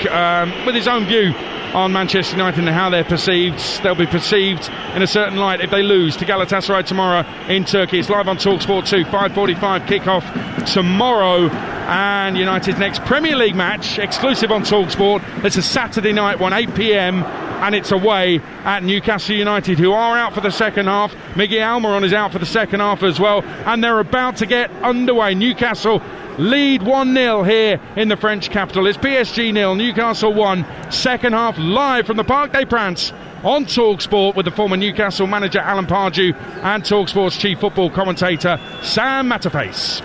with his own view on Manchester United and how they're perceived. They'll be perceived in a certain light if they lose to Galatasaray tomorrow in Turkey. It's live on TalkSport 2, 5:45 kick-off tomorrow. And United's next Premier League match, exclusive on TalkSport. It's a Saturday night one, 8 p.m, and it's away at Newcastle United, who are out for the second half. Miguel Almiron is out for the second half as well, and they're about to get underway. Newcastle lead 1-0 here in the French capital. It's PSG 0, Newcastle 1. Second half live from the Parc des Princes on TalkSport with the former Newcastle manager Alan Pardew and TalkSport's chief football commentator Sam Matterface.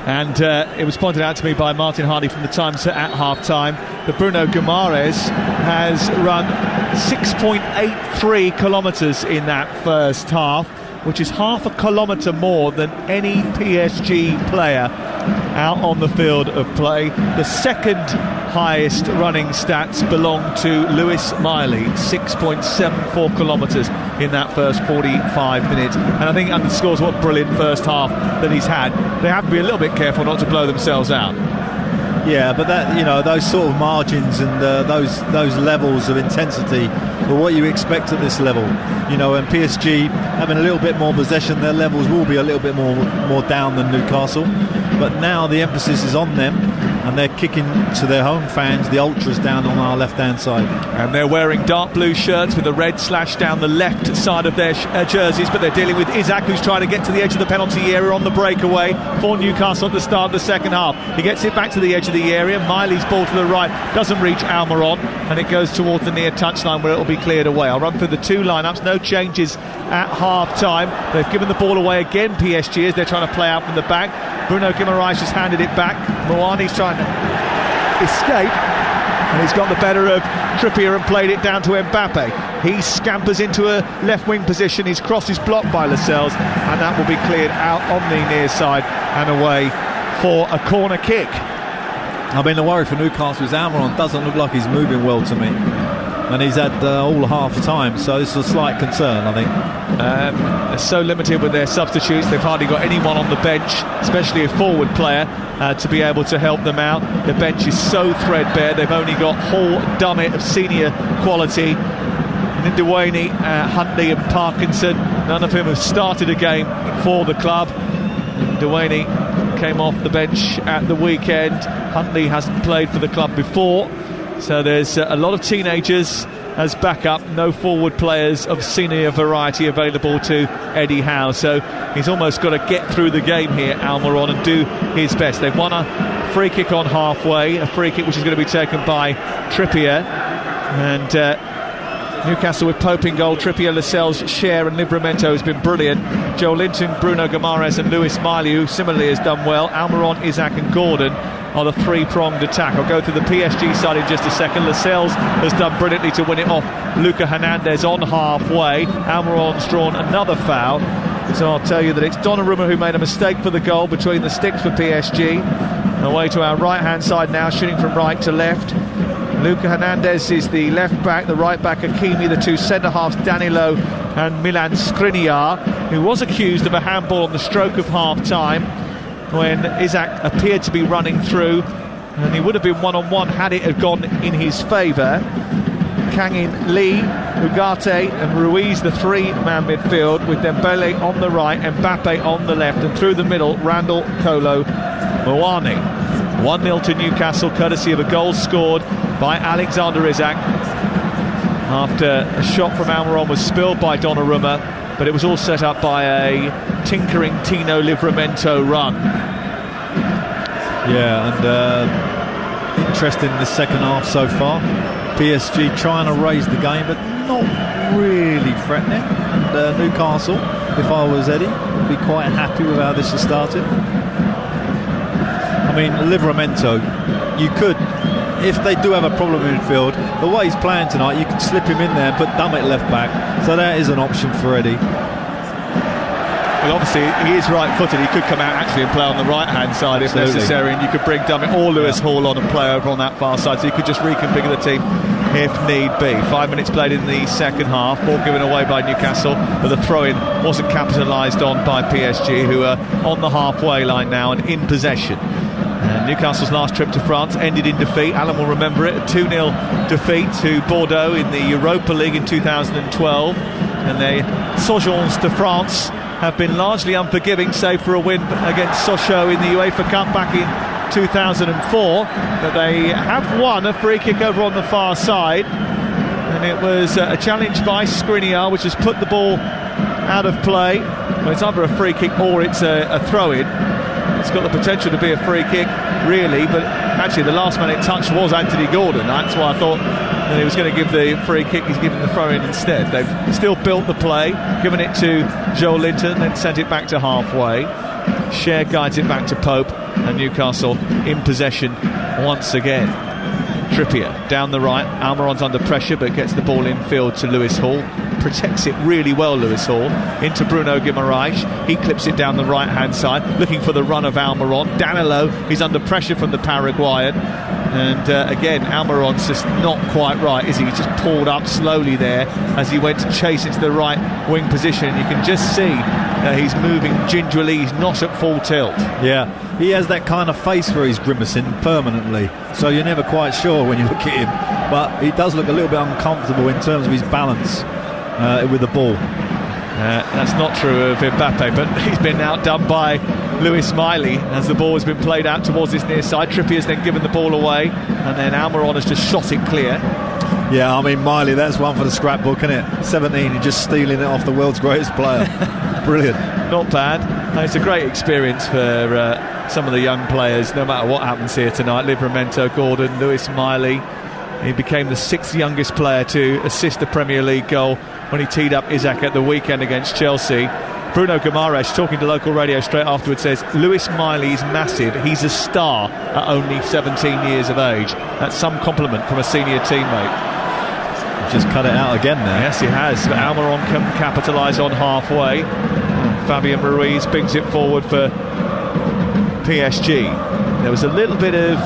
And it was pointed out to me by Martin Hardy from the Times at half-time that Bruno Guimaraes has run 6.83 kilometres in that first half, which is half a kilometre more than any PSG player out on the field of play. The second highest running stats belong to Lewis Miley, 6.74 kilometres in that first 45 minutes. And I think it underscores what brilliant first half that he's had. They have to be a little bit careful not to blow themselves out. Yeah, but that, you know, those sort of margins and those levels of intensity are what you expect at this level. You know, and PSG having a little bit more possession, their levels will be a little bit more down than Newcastle. But now the emphasis is on them, and they're kicking to their home fans, the ultras down on our left-hand side. And they're wearing dark blue shirts with a red slash down the left side of their jerseys, but they're dealing with Isak, who's trying to get to the edge of the penalty area on the breakaway for Newcastle at the start of the second half. He gets it back to the edge of the area. Miley's ball to the right doesn't reach Almiron, and it goes towards the near touchline where it'll be cleared away. I'll run through the two lineups. No changes at half-time. They've given the ball away again, PSG, as they're trying to play out from the back. Bruno Guimaraes has handed it back. Mouani's trying to escape, and he's got the better of Trippier and played it down to Mbappe. He scampers into a left wing position. His cross is blocked by Lascelles, and that will be cleared out on the near side and away for a corner kick. I mean, the worry for Newcastle is Almiron doesn't look like he's moving well to me, and he's had all half time, so this is a slight concern, I think. They're so limited with their substitutes. They've hardly got anyone on the bench, especially a forward player, to be able to help them out. The bench is so threadbare. They've only got Hall, Dummett of senior quality, Ndewani, Huntley and Parkinson. None of whom have started a game for the club. Ndewani came off the bench at the weekend. Huntley hasn't played for the club before, so there's a lot of teenagers as backup, no forward players of senior variety available to Eddie Howe, so he's almost got to get through the game here, Almiron, and do his best. They've won a free kick on halfway, a free kick which is going to be taken by Trippier, and Newcastle with Pope in goal. Trippier, Lascelles, Cher and Livramento has been brilliant. Joe Linton, Bruno Guimaraes and Lewis Miley, who similarly has done well. Almiron, Isaac and Gordon are the three-pronged attack. I'll go through the PSG side in just a second. Lascelles has done brilliantly to win it off Luca Hernandez on halfway. Almiron's drawn another foul. So I'll tell you that it's Donnarumma who made a mistake for the goal between the sticks for PSG. Away to our right-hand side now, shooting from right to left. Luca Hernandez is the left back, the right back Hakimi, the two centre-halves Danilo and Milan Skriniar, who was accused of a handball on the stroke of half-time when Isaac appeared to be running through, and he would have been one-on-one had it have gone in his favour. Kangin, Lee, Ugarte and Ruiz, the three-man midfield, with Dembele on the right, Mbappe on the left, and through the middle, Randall, Kolo, Moani. 1-0 to Newcastle, courtesy of a goal scored by Alexander Isak after a shot from Almiron was spilled by Donnarumma, but it was all set up by a tinkering Tino Livramento run. Yeah, and interesting in the second half so far. PSG trying to raise the game, but not really threatening. And Newcastle, if I was Eddie, would be quite happy with how this has started. I mean, Livramento, you could, if they do have a problem in midfield, the way he's playing tonight, you could slip him in there and put Dummett left back. So that is an option for Eddie. Well, obviously, he is right-footed. He could come out actually and play on the right-hand side if necessary, and you could bring Dummett or Lewis Hall on and play over on that far side, so you could just reconfigure the team if need be. 5 minutes played in the second half, ball given away by Newcastle, but the throw-in wasn't capitalised on by PSG, who are on the halfway line now and in possession. And Newcastle's last trip to France ended in defeat. Alan will remember it, a 2-0 defeat to Bordeaux in the Europa League in 2012, and they Sojourns de France have been largely unforgiving, save for a win against Sochaux in the UEFA Cup back in 2004, but they have won a free kick over on the far side, and it was a challenge by Skriniar which has put the ball out of play. Well, it's either a free kick or it's a throw-in. It's got the potential to be a free kick, really, but actually the last man it touched was Anthony Gordon. That's why I thought that he was going to give the free kick. He's given the throw-in instead. They've still built the play, given it to Joel Linton, then sent it back to halfway. Cher guides it back to Pope, and Newcastle in possession once again. Trippier down the right, Almiron's under pressure but gets the ball in field to Lewis Hall, protects it really well, Lewis Hall, into Bruno Guimaraes. He clips it down the right hand side, looking for the run of Almiron. Danilo, he's under pressure from the Paraguayan, and again Almiron's just not quite right, is he? He's just pulled up slowly there as he went to chase into the right wing position. You can just see he's moving gingerly, he's not at full tilt. Yeah, he has that kind of face where he's grimacing permanently, so you're never quite sure when you look at him, but he does look a little bit uncomfortable in terms of his balance with the ball. That's not true of Mbappe, but he's been outdone by Lewis Miley as the ball has been played out towards his near side. Trippier's then given the ball away, and then Almiron has just shot it clear. Yeah, I mean, Miley, that's one for the scrapbook, isn't it? 17, and just stealing it off the world's greatest player. Brilliant. Not bad. It's a great experience for some of the young players, no matter what happens here tonight. Livramento, Gordon, Lewis Miley. He became the 6th youngest player to assist a Premier League goal when he teed up Isaac at the weekend against Chelsea. Bruno Guimaraes, talking to local radio straight afterwards, says Lewis Miley is massive. He's a star at only 17 years of age. That's some compliment from a senior teammate. Just cut it out again there. Yes, he has. But Almiron can capitalise on halfway. Fabian Ruiz brings it forward for PSG. There was a little bit of,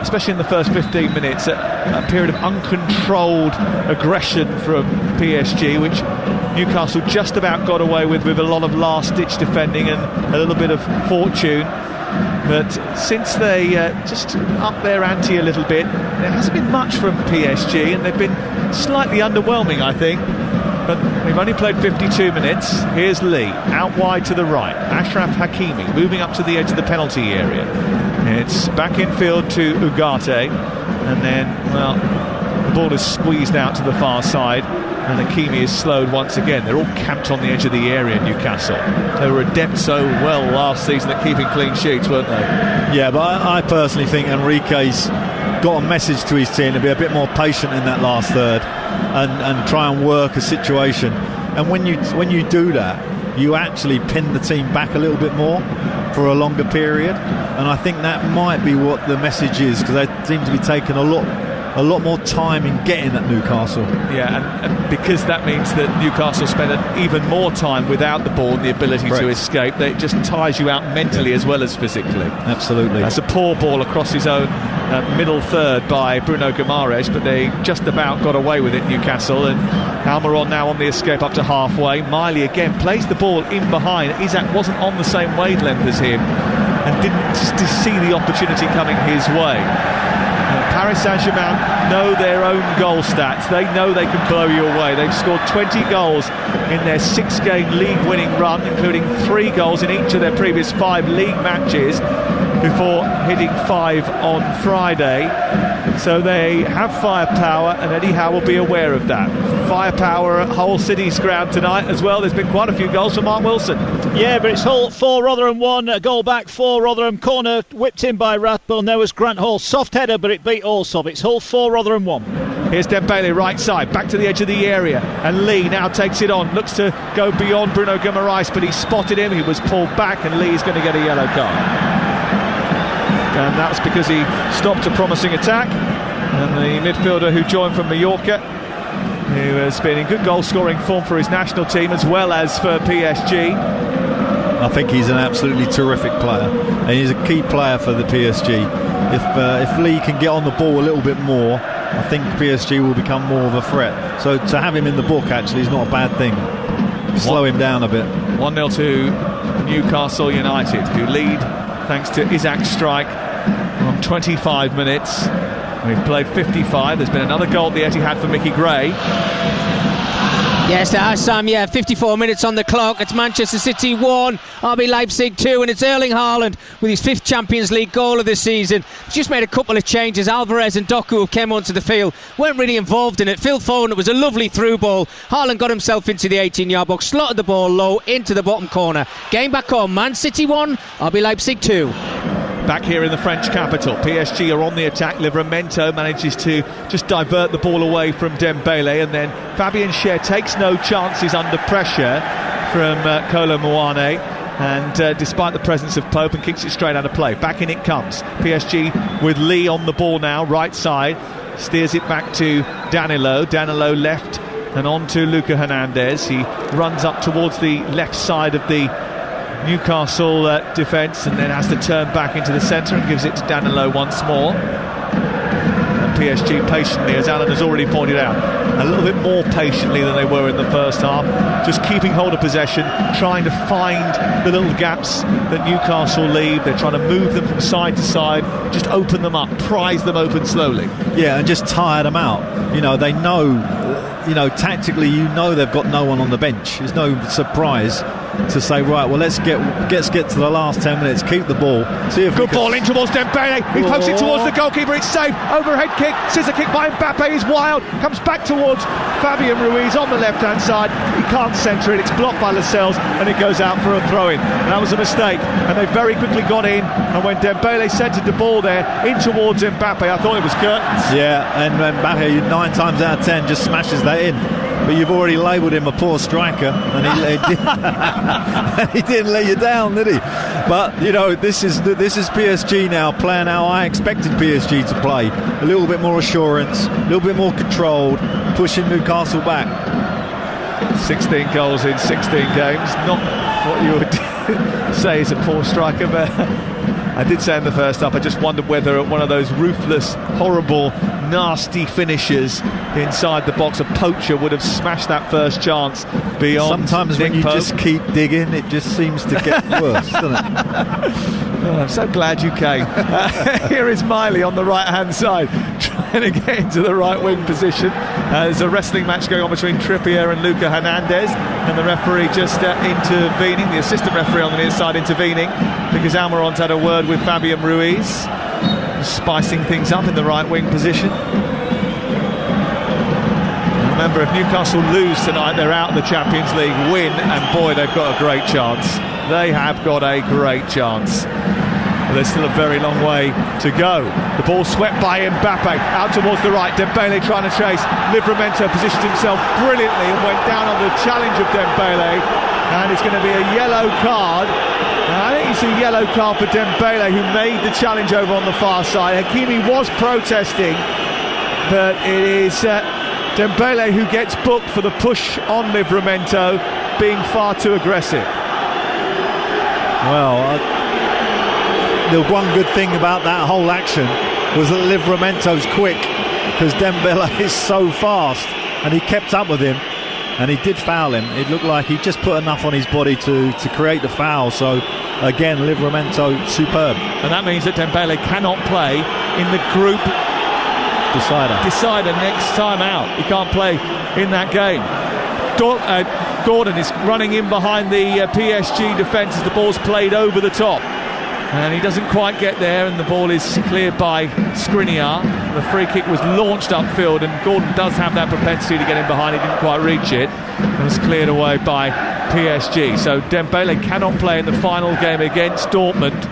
especially in the first 15 minutes, a period of uncontrolled aggression from PSG, which Newcastle just about got away with a lot of last-ditch defending and a little bit of fortune. But since they just upped their ante a little bit, there hasn't been much from PSG, and they've been slightly underwhelming, I think. But they've only played 52 minutes. Here's Lee, out wide to the right. Achraf Hakimi moving up to the edge of the penalty area. It's back in field to Ugarte, and then, well, the ball is squeezed out to the far side, and Hakimi is slowed once again. They're all camped on the edge of the area, Newcastle. They were adept so well last season at keeping clean sheets, weren't they? Yeah, but I personally think Enrique's got a message to his team to be a bit more patient in that last third. and try and work a situation. And when you do that, you actually pin the team back a little bit more for a longer period. And I think that might be what the message is, because they seem to be taking a lot more time in getting at Newcastle. Yeah, and because that means that Newcastle spend even more time without the ball and the ability to escape, that it just tires you out mentally as well as physically. Absolutely. That's a poor ball across his own middle third by Bruno Guimaraes, but they just about got away with it, Newcastle. And Almiron now on the escape up to halfway. Miley again plays the ball in behind. Isak wasn't on the same wavelength as him and didn't see the opportunity coming his way. Paris Saint-Germain know their own goal stats. They know they can blow you away. They've scored 20 goals in their 6-game league-winning run, including 3 goals in each of their previous 5 league matches, before hitting 5 on Friday. So they have firepower, and Eddie Howe will be aware of that. Firepower at Hull City's ground tonight as well. There's been quite a few goals from Mark Wilson. Yeah, but it's Hull 4, Rotherham 1. A goal back for Rotherham. Corner whipped in by Rathbone. There was Grant Hall. Soft header, but it beat Allsop. It's Hull 4, Rotherham 1. Here's Dembele, right side, back to the edge of the area, and Lee now takes it on, looks to go beyond Bruno Guimaraes, but he spotted him. He was pulled back, and Lee's going to get a yellow card. And that's because he stopped a promising attack. And the midfielder who joined from Mallorca, who has been in good goal-scoring form for his national team as well as for PSG. I think he's an absolutely terrific player, and he's a key player for the PSG. If Lee can get on the ball a little bit more, I think PSG will become more of a threat. So to have him in the book actually is not a bad thing. Slow him down a bit. 1-0 to Newcastle United, who lead thanks to Isak's strike on 25 minutes. We've played 55. There's been another goal at the Etihad for Mickey Gray. Yes, there has, Sam. Yeah, 54 minutes on the clock. It's Manchester City 1, RB Leipzig 2, and it's Erling Haaland with his 5th Champions League goal of the season. He's just made a couple of changes. Alvarez and Doku, who came onto the field, weren't really involved in it. Phil Foden, it was a lovely through ball. Haaland got himself into the 18-yard box, slotted the ball low into the bottom corner. Game back on. Man City 1, RB Leipzig 2. Back here in the French capital, PSG are on the attack. Livramento manages to just divert the ball away from Dembele, and then Fabien Cher takes no chances under pressure from Kolo Muane, and despite the presence of Pope, and kicks it straight out of play. Back in it comes. PSG with Lee on the ball now, right side, steers it back to Danilo. Danilo left and on to Luca Hernandez. He runs up towards the left side of the Newcastle defence, and then has to turn back into the centre and gives it to Danilo once more. And PSG patiently, as Alan has already pointed out, a little bit more patiently than they were in the first half, just keeping hold of possession, trying to find the little gaps that Newcastle leave. They're trying to move them from side to side, just open them up, prise them open slowly. Yeah, and just tire them out. You know, they know, tactically, they've got no one on the bench. There's no surprise to say, right, well, let's get to the last 10 minutes, keep the ball, see if good ball in towards Dembele. He pokes it towards the goalkeeper. It's safe. Overhead kick, scissor kick by Mbappe. He's wild, comes back towards Fabian Ruiz on the left hand side. He can't centre it. It's blocked by Lascelles, and it goes out for a throw in. And that was a mistake, and they very quickly got in. And when Dembele centred the ball there in towards Mbappe, I thought it was curtains. Yeah, and Mbappe 9 times out of 10 just smashes that in. But you've already labelled him a poor striker, and he didn't let you down, did he? But this is PSG now, playing how I expected PSG to play. A little bit more assurance, a little bit more controlled, pushing Newcastle back. 16 goals in 16 games, not what you would say is a poor striker, but I did say in the first half, I just wondered whether one of those ruthless, horrible, nasty finishers inside the box, a poacher, would have smashed that first chance beyond. Sometimes Nick when you Pope. Just keep digging, it just seems to get worse, doesn't it? Oh, I'm so glad you came. Here is Miley on the right-hand side, trying to get into the right-wing position. There's a wrestling match going on between Trippier and Luca Hernandez, and the referee just intervening, the assistant referee on the near side intervening, because Almiron's had a word with Fabian Ruiz, spicing things up in the right-wing position. Remember, if Newcastle lose tonight, they're out of the Champions League. Win, and boy, they've got a great chance. They have got a great chance. but there's still a very long way to go. The ball swept by Mbappe out towards the right. Dembele trying to chase. Livramento positioned himself brilliantly and went down on the challenge of Dembele, and it's going to be a yellow card. And I think it's a yellow card for Dembele, who made the challenge over on the far side. Hakimi was protesting, but it is Dembele who gets booked for the push on Livramento, being far too aggressive. Well, the one good thing about that whole action was that Livramento's quick, because Dembele is so fast, and he kept up with him, and he did foul him. It looked like he just put enough on his body to create the foul. So again, Livramento superb. And that means that Dembele cannot play in the group decider next time out. He can't play in that game. Gordon is running in behind the PSG defence as the ball's played over the top, and he doesn't quite get there, and the ball is cleared by Skriniar. The free kick was launched upfield, and Gordon does have that propensity to get in behind. He didn't quite reach it. It was cleared away by PSG. So Dembele cannot play in the final game against Dortmund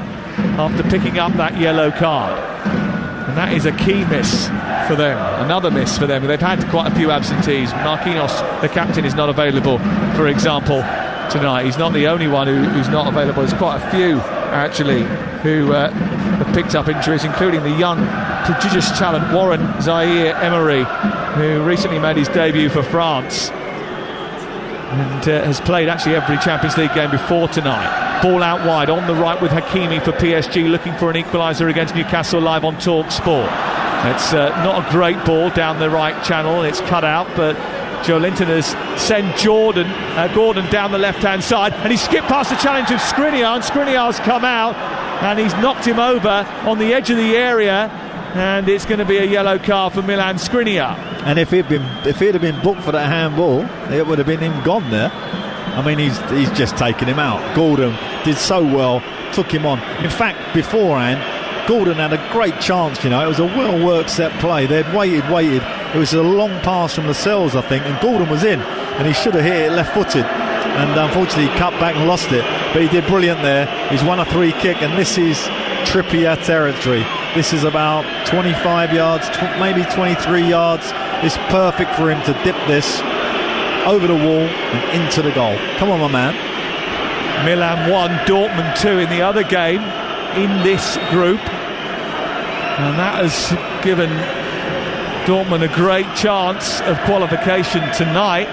after picking up that yellow card, and that is a key miss for them, another miss for them. They've had quite a few absentees. Marquinhos, the captain, is not available, for example, tonight. He's not the only one who's not available. There's quite a few, actually, who have picked up injuries, including the young, prodigious talent Warren Zaire-Emery, who recently made his debut for France and has played actually every Champions League game before tonight. Ball out wide on the right with Hakimi for PSG, looking for an equaliser against Newcastle, live on TalkSport. It's not a great ball down the right channel, it's cut out, but Joe Linton has sent Gordon down the left-hand side, and he skipped past the challenge of Skriniar, and Skriniar's come out and he's knocked him over on the edge of the area, and it's going to be a yellow card for Milan Skriniar. And if he'd have been booked for that handball, it would have been him gone there. I mean, he's just taken him out. Gordon did so well, took him on. In fact, beforehand, Gordon had a great chance, you know. It was a well-worked set play. They'd waited. It was a long pass from Lascelles, I think, and Gordon was in, and he should have hit it left-footed. And unfortunately, he cut back and lost it. But he did brilliant there. He's won a free kick, and this is Trippier territory. This is about 25 yards, maybe 23 yards. It's perfect for him to dip this over the wall and into the goal. Come on, my man. Milan 1, Dortmund 2 in the other game in this group, and that has given Dortmund a great chance of qualification tonight.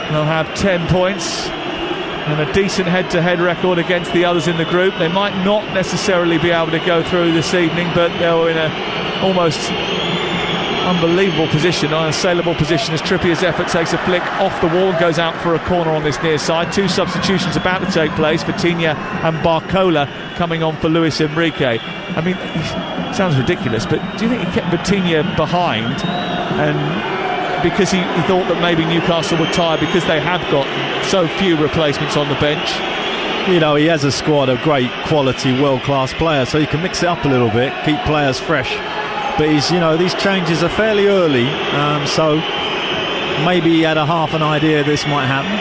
They'll have 10 points and a decent head-to-head record against the others in the group. They might not necessarily be able to go through this evening, but they're in a almost unbelievable position, unassailable position, as Trippier's effort takes a flick off the wall and goes out for a corner on this near side. Two substitutions about to take place. Vitinha and Barcola coming on for Luis Enrique. I mean, it sounds ridiculous, but do you think he kept Vitinha behind and because he thought that maybe Newcastle would tire because they have got so few replacements on the bench? You know, he has a squad of great quality, world-class players, so he can mix it up a little bit, keep players fresh. But these changes are fairly early, so maybe he had a half an idea this might happen.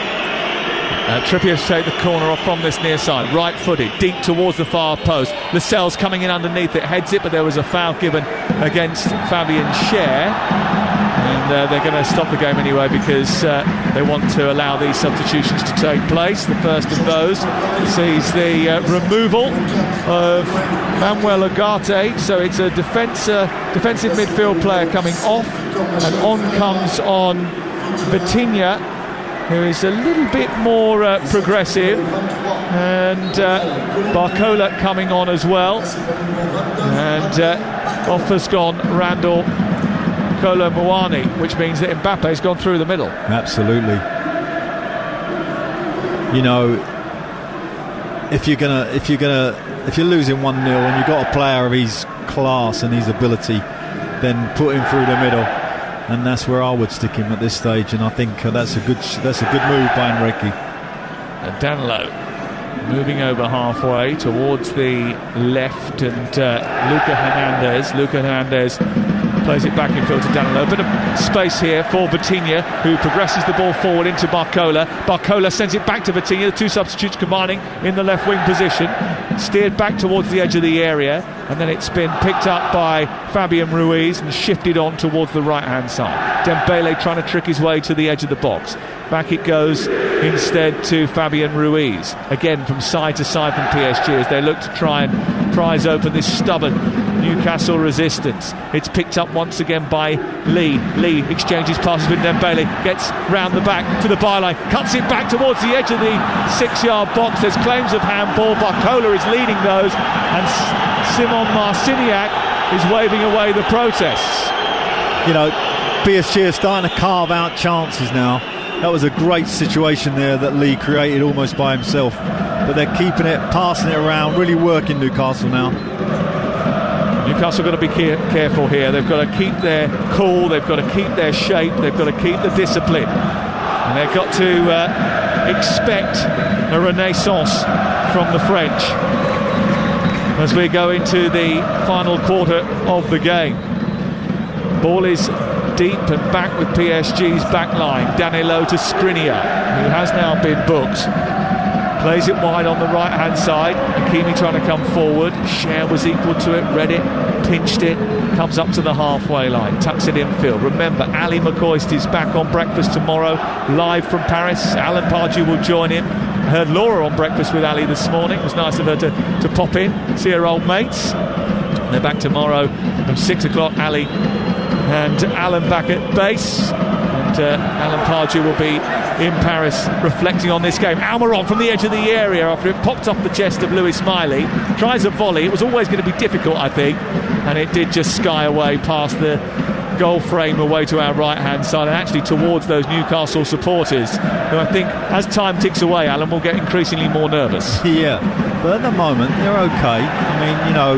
Trippier take the corner off from this near side, right-footed, deep towards the far post. Lascelles coming in underneath it, heads it, but there was a foul given against Fabian Schär, and they're going to stop the game anyway because they want to allow these substitutions to take place. The first of those sees the removal of Manuel Ugarte, so it's a defensive midfield player coming off, and on comes on Vitinha, who is a little bit more progressive, and Barcola coming on as well, and off has gone Randall Kolo Muani, which means that Mbappe's gone through the middle. Absolutely. You know, if you're losing 1-0 and you've got a player of his class and his ability, then put him through the middle. And that's where I would stick him at this stage, and I think that's a good move by Enrique. Danilo moving over halfway towards the left, and Luca Hernandez Plays it back in field to Danilo. A bit of space here for Vitinha, who progresses the ball forward into Barcola. Barcola sends it back to Vitinha. The two substitutes combining in the left wing position. Steered back towards the edge of the area, and then it's been picked up by Fabian Ruiz and shifted on towards the right hand side. Dembele trying to trick his way to the edge of the box. Back it goes instead to Fabian Ruiz, again from side to side from PSG as they look to try and prise open this stubborn Newcastle resistance. It's picked up once again by Lee. Lee exchanges passes with Dembele, gets round the back to the byline, cuts it back towards the edge of the 6-yard box. There's claims of handball. Barcola is leading those, and Simon Marciniak is waving away the protests. You know, PSG are starting to carve out chances now. That was a great situation there that Lee created almost by himself, but they're keeping it, passing it around, really working Newcastle now. Newcastle got to be careful here. They've got to keep their cool, they've got to keep their shape, they've got to keep the discipline, and they've got to expect a renaissance from the French as we go into the final quarter of the game. Ball is deep and back with PSG's back line. Danilo to Skriniar, who has now been booked. Plays it wide on the right hand side. Hakimi trying to come forward. Cher was equal to it, read it, pinched it, comes up to the halfway line, tucks it infield. Remember, Ali McCoist is back on Breakfast tomorrow, live from Paris. Alan Pardew will join him. I heard Laura on Breakfast with Ali this morning. It was nice of her to pop in, see her old mates. They're back tomorrow from 6 o'clock. Ali and Alan back at base, and Alan Pardew will be in Paris reflecting on this game. Almiron from the edge of the area after it popped off the chest of Lewis Miley, tries a volley. It was always going to be difficult, I think, and it did just sky away past the goal frame away to our right hand side and actually towards those Newcastle supporters, who I think as time ticks away, Alan, will get increasingly more nervous. Yeah, but at the moment they're okay. I mean, you know,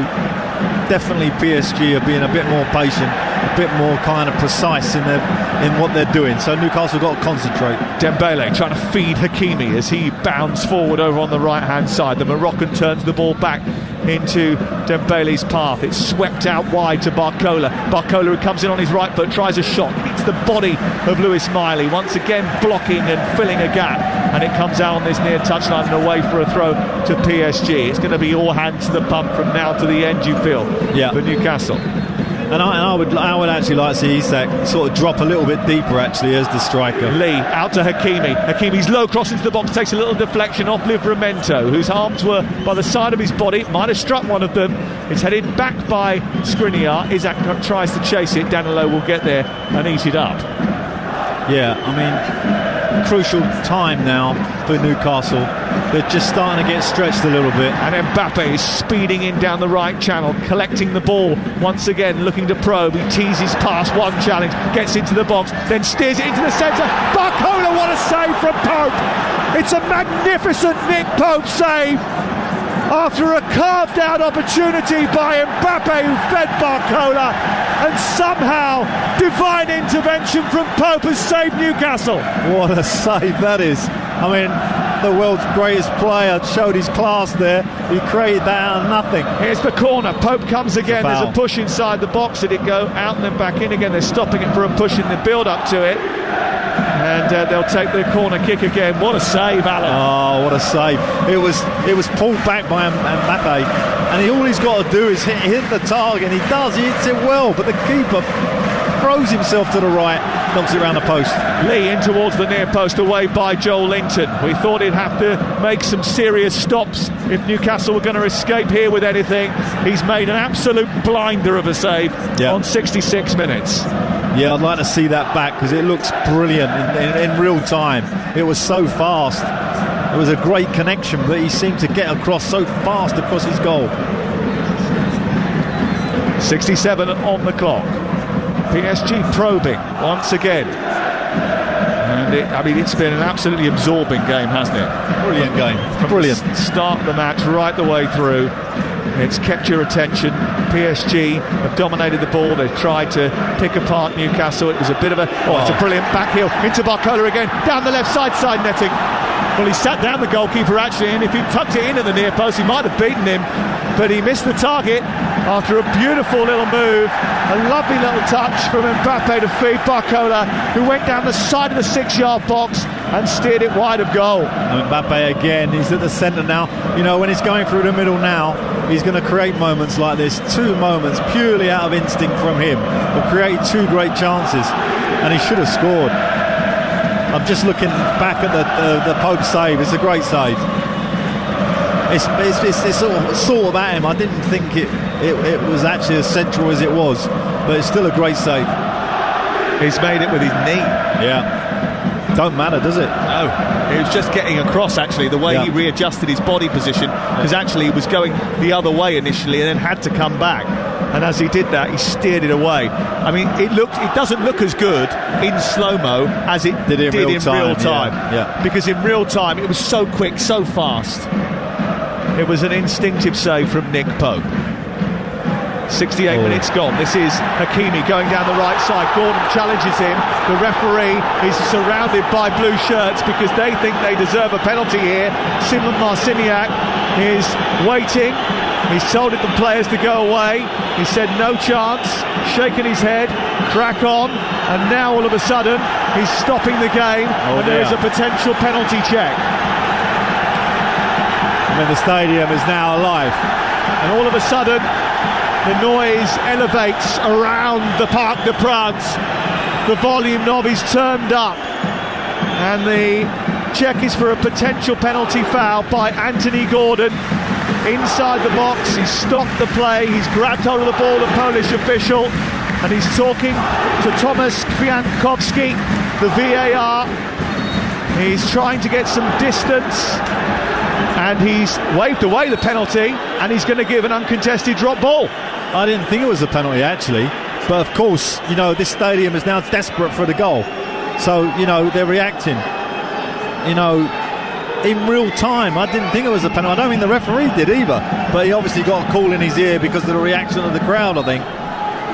definitely PSG are being a bit more patient, a bit more kind of precise in what they're doing. So Newcastle got to concentrate. Dembele trying to feed Hakimi as he bounds forward over on the right hand side. The Moroccan turns the ball back into Dembele's path. It's swept out wide to Barcola. Barcola, who comes in on his right foot, tries a shot, hits the body of Lewis Miley, once again blocking and filling a gap, and it comes out on this near touchline and away for a throw to PSG. It's going to be all hands to the pump from now to the end, you feel, for Newcastle. And I would actually like to see Isak sort of drop a little bit deeper actually as the striker. Lee out to Hakimi. Hakimi's low cross into the box, takes a little deflection off Livramento, whose arms were by the side of his body. Might have struck one of them. It's headed back by Skriniar. Isak tries to chase it. Danilo will get there and eat it up. Yeah, I mean, crucial time now for Newcastle. They're just starting to get stretched a little bit. And Mbappe is speeding in down the right channel, collecting the ball once again, looking to probe. He teases past one challenge, gets into the box, then steers it into the centre. Barcola, what a save from Pope! It's a magnificent Nick Pope save after a carved out opportunity by Mbappe, who fed Barcola, and somehow divine intervention from Pope has saved Newcastle. What a save that is. I mean, the world's greatest player showed his class there. He created that out of nothing. Here's the corner. Pope comes again. There's a push inside the box. Did it go out and then back in again? They're stopping it for a push in the build up to it, and they'll take the corner kick again. What a save, Alan. Oh, what a save. It was pulled back by Mbappe, and all he's got to do is hit the target, and he does. He hits it well, but the keeper throws himself to the right, knocks it around the post. Lee in towards the near post, away by Joel Linton. We thought he'd have to make some serious stops if Newcastle were going to escape here with anything. He's made an absolute blinder of a save on 66 minutes. Yeah, I'd like to see that back because it looks brilliant in real time. It was so fast. It was a great connection that he seemed to get across so fast across his goal. 67 on the clock. PSG probing once again. And it's been an absolutely absorbing game, hasn't it? Brilliant game. Brilliant. Start of the match right the way through. It's kept your attention. PSG have dominated the ball. They've tried to pick apart Newcastle. It was a bit of a... it's a brilliant back heel into Barcola again. Down the left side netting. Well, he sat down the goalkeeper actually, and if he tucked it in at the near post, he might have beaten him. But he missed the target after a beautiful little move A lovely little touch from Mbappe to feed Barcola, who went down the side of the 6-yard box and steered it wide of goal. Mbappe again, he's at the centre now. You know, when he's going through the middle now, he's going to create moments like this. 2 moments purely out of instinct from him. Will create 2 great chances, and he should have scored. I'm just looking back at the Pope save. It's a great save. It's sort of at him. I didn't think it was actually as central as it was, but it's still a great save. He's made it with his knee. Yeah. Don't matter, does it? No. He was just getting across, actually, the way he readjusted his body position, because actually he was going the other way initially and then had to come back. And as he did that, he steered it away. I mean, it doesn't look as good in slow-mo as it did in real time. Yeah. Because in real time, it was so quick, so fast. It was an instinctive save from Nick Pope. 68 minutes gone. This is Hakimi going down the right side. Gordon challenges him. The referee is surrounded by blue shirts because they think they deserve a penalty here. Simon Marciniak is waiting. He's told the players to go away. He said no chance, shaking his head, crack on, and now all of a sudden he's stopping the game and there is a potential penalty check. I mean, the stadium is now alive. And all of a sudden the noise elevates around the Parc des Princes. The volume knob is turned up, and the check is for a potential penalty foul by Anthony Gordon. Inside the box, he's stopped the play, he's grabbed hold of the ball, the Polish official, and he's talking to Tomasz Kwiatkowski, the VAR. He's trying to get some distance, and he's waved away the penalty, and he's going to give an uncontested drop ball. I didn't think it was a penalty, actually, but of course, you know, this stadium is now desperate for the goal, so, you know, they're reacting, you know, in real time. I didn't think it was a penalty. I don't think the referee did either, but he obviously got a call in his ear because of the reaction of the crowd, I think,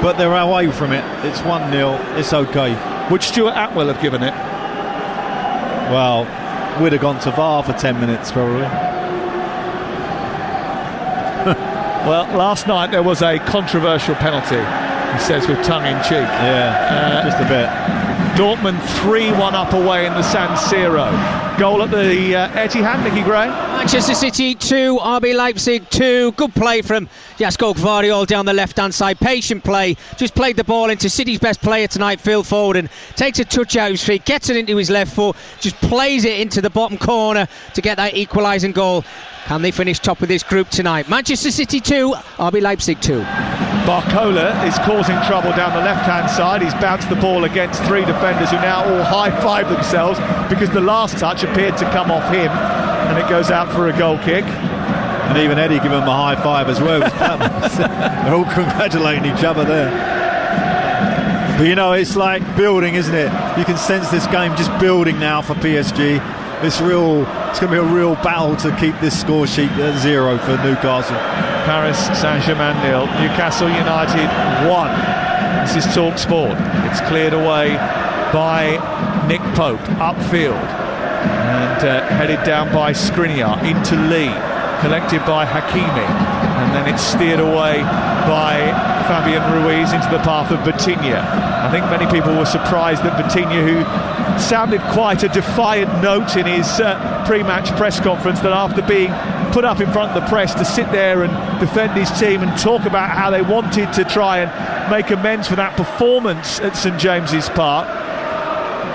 but they're away from it. It's 1-0, it's okay. Would Stuart Atwell have given it? Well, we'd have gone to VAR for 10 minutes probably. Well, last night there was a controversial penalty, he says with tongue-in-cheek. Yeah, just a bit. Dortmund 3-1 up away in the San Siro. Goal at the Etihad, Nicky Gray. Manchester City 2, RB Leipzig 2. Good play from Jasko Gvardiol down the left-hand side. Patient play. Just played the ball into City's best player tonight, Phil Foden. Takes a touch out of his feet, gets it into his left foot, just plays it into the bottom corner to get that equalising goal. Can they finish top of this group tonight? Manchester City 2, RB Leipzig 2. Barcola is causing trouble down the left-hand side. He's bounced the ball against 3 defenders who now all high-five themselves because the last touch appeared to come off him, and it goes out for a goal kick. And even Eddie giving him a high-five as well. They're all congratulating each other there. But you know, it's like building, isn't it? You can sense this game just building now for PSG. It's going to be a real battle to keep this score sheet at 0 for Newcastle. Paris Saint-Germain 0, Newcastle United 1. This is TalkSport. It's cleared away by Nick Pope upfield and headed down by Skriniar into Lee, collected by Hakimi, and then it's steered away by Fabian Ruiz into the path of Vitinha. I think many people were surprised that Vitinha, who sounded quite a defiant note in his pre-match press conference, that after being put up in front of the press to sit there and defend his team and talk about how they wanted to try and make amends for that performance at St James's Park,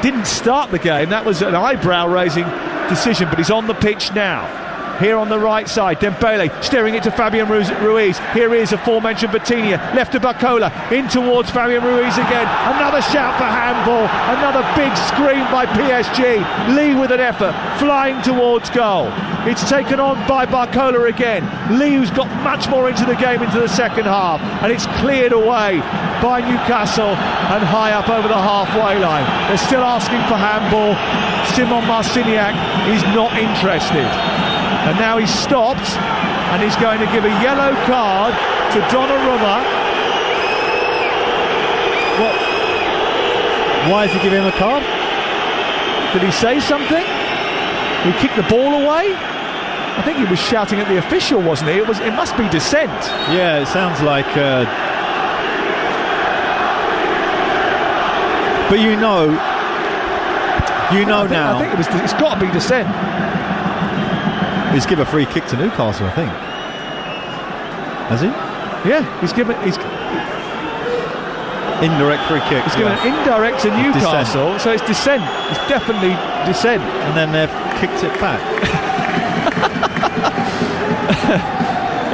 didn't start the game. That was an eyebrow-raising decision, but he's on the pitch now. Here on the right side, Dembele steering it to Fabian Ruiz. Here is aforementioned Vitinha, left to Barcola, in towards Fabian Ruiz again. Another shout for handball, another big scream by PSG. Lee with an effort, flying towards goal. It's taken on by Barcola again. Lee, who's got much more into the game into the second half, and it's cleared away by Newcastle and high up over the halfway line. They're still asking for handball. Simon Marciniak is not interested. And now he's stopped, and he's going to give a yellow card to Donnarumma. What? Why is he giving him a card? Did he say something? He kicked the ball away? I think he was shouting at the official, wasn't he? It must be dissent. Yeah, it sounds like But you know now. I think it's got to be dissent. He's given a free kick to Newcastle, I think. Has he? Yeah, he's indirect free kick. He's given an indirect to Newcastle, dissent. So it's dissent. It's definitely dissent. And then they've kicked it back.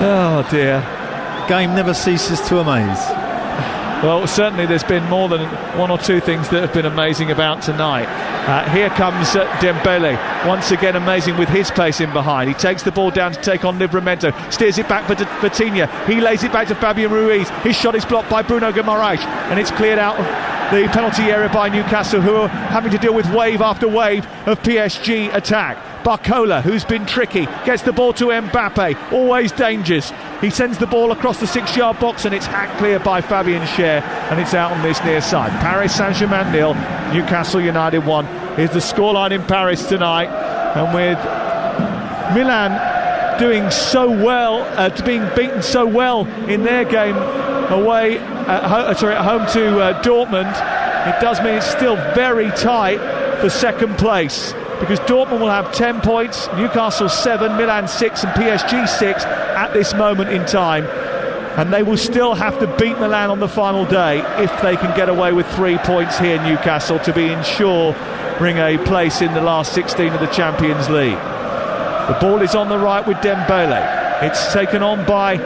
Oh dear. Game never ceases to amaze. Well, certainly there's been more than one or two things that have been amazing about tonight. Here comes Dembele, once again amazing with his pace in behind. He takes the ball down to take on Livramento, steers it back for Vitinha. He lays it back to Fabian Ruiz. His shot is blocked by Bruno Guimaraes, and it's cleared out of the penalty area by Newcastle, who are having to deal with wave after wave of PSG attack. Barcola, who's been tricky, gets the ball to Mbappe, always dangerous. He sends the ball across the 6-yard box, and it's hacked clear by Fabian Schär, and it's out on this near side. Paris Saint-Germain 0, Newcastle United 1 is the scoreline in Paris tonight, and with Milan doing so well, being beaten so well in their game away at home to Dortmund, it does mean it's still very tight for second place, because Dortmund will have 10 points, Newcastle 7, Milan 6 and PSG 6 at this moment in time, and they will still have to beat Milan on the final day if they can get away with 3 points here, Newcastle, to be ensuring a place in the last 16 of the Champions League. The ball is on the right with Dembele. It's taken on by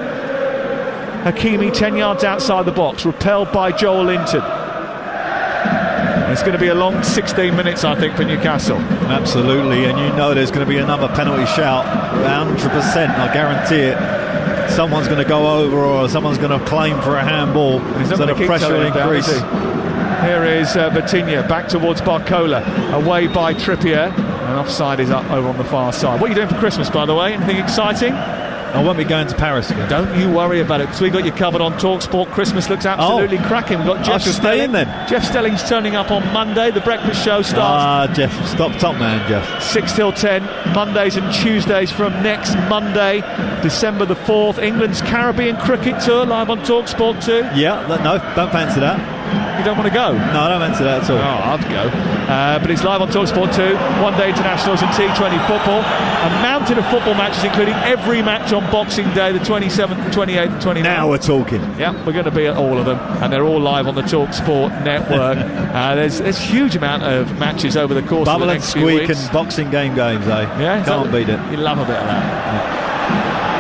Hakimi 10 yards outside the box, repelled by Joel Linton. It's going to be a long 16 minutes, I think, for Newcastle. Absolutely, and you know there's going to be another penalty shout, 100%, I guarantee it. Someone's going to go over, or someone's going to claim for a handball, so the pressure will increase. Here is Vitinha back towards Barcola, away by Trippier, and offside is up over on the far side. What are you doing for Christmas, by the way? Anything exciting? I won't be going to Paris again. Don't you worry about it, because we got you covered on TalkSport. Christmas looks absolutely cracking. We've got Jeff Stelling then. Jeff Stelling's turning up on Monday. The breakfast show starts. Jeff, top man, Jeff. 6 till 10, Mondays and Tuesdays from next Monday, December the 4th. England's Caribbean Cricket Tour live on TalkSport too. Yeah, no, don't fancy that. You don't want to go? No, I don't fancy that at all. Oh, I'd go. But it's live on TalkSport 2, one-day internationals and T20 football. A mountain of football matches, including every match on Boxing Day, the 27th, 28th, 29th. Now we're talking. Yeah, we're going to be at all of them, and they're all live on the TalkSport network. There's a huge amount of matches over the course of the next few weeks. Bubble and squeak and boxing games, eh? Yeah, can't beat it. You love a bit of that. Yeah.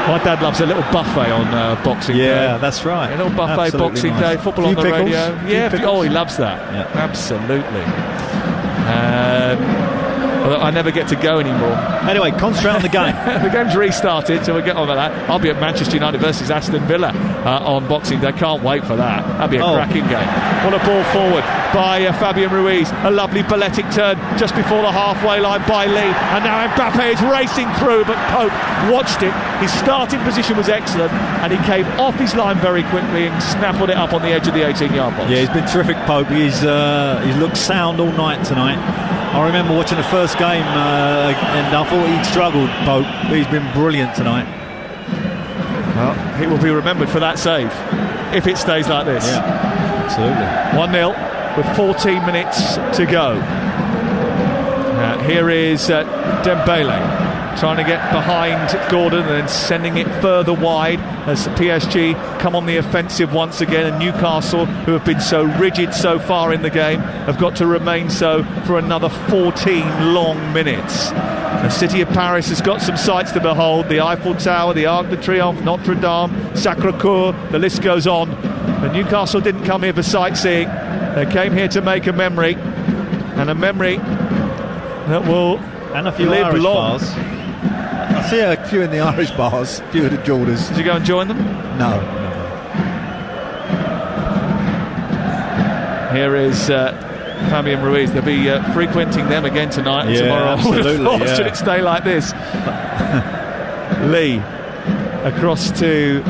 My dad loves a little buffet on Boxing Day. Yeah, that's right. A little buffet Absolutely Boxing nice. Day, football on the pickles. radio. Yeah, he loves that. Yeah. Absolutely. Although I never get to go anymore. Anyway, concentrate on the game. The game's restarted, so we'll get on with that. I'll be at Manchester United versus Aston Villa on Boxing Day. Can't wait for that. That'll be a cracking game. What a ball forward by Fabian Ruiz. A lovely balletic turn just before the halfway line by Lee. And now Mbappe is racing through, but Pope watched it. His starting position was excellent, and he came off his line very quickly and snaffled it up on the edge of the 18-yard box. Yeah, he's been terrific, Pope. He's looked sound all night tonight. I remember watching the first game and I thought he'd struggled, Pope, but he's been brilliant tonight. Well, he will be remembered for that save if it stays like this. Yeah, absolutely. 1-0 with 14 minutes to go. Here is Dembele trying to get behind Gordon and then sending it further wide as PSG come on the offensive once again, and Newcastle, who have been so rigid so far in the game, have got to remain so for another 14 long minutes. The city of Paris has got some sights to behold: the Eiffel Tower, the Arc de Triomphe, Notre Dame, Sacré-Cœur, the list goes on. But Newcastle didn't come here for sightseeing. They came here to make a memory, and a memory that will and a few live Irish long. Bars. I see a few in the Irish bars, a few of the Jordans. Did you go and join them? No. Here is Fabian Ruiz. They'll be frequenting them again tonight and tomorrow. Absolutely, Should it stay like this? Lee across to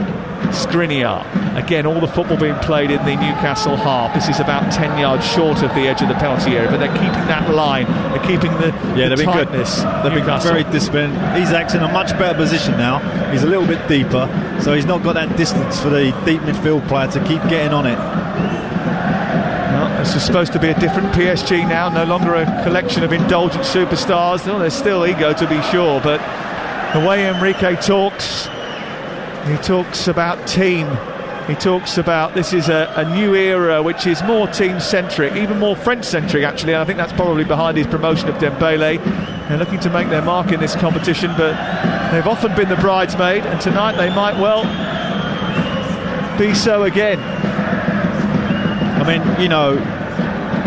Skriniar. Again, all the football being played in the Newcastle half. This is about 10 yards short of the edge of the penalty area, but they're keeping that line. They're keeping the they've been tightness. Good. They've been very disciplined. He's in a much better position now. He's a little bit deeper, so he's not got that distance for the deep midfield player to keep getting on it. Well, This is supposed to be a different PSG now, no longer a collection of indulgent superstars. Well, there's still ego, to be sure, but the way Enrique talks, he talks about team. He talks about this is a new era which is more team-centric, even more French-centric actually, and I think that's probably behind his promotion of Dembele. They're looking to make their mark in this competition, but they've often been the bridesmaid, and tonight they might well be so again. I mean, you know,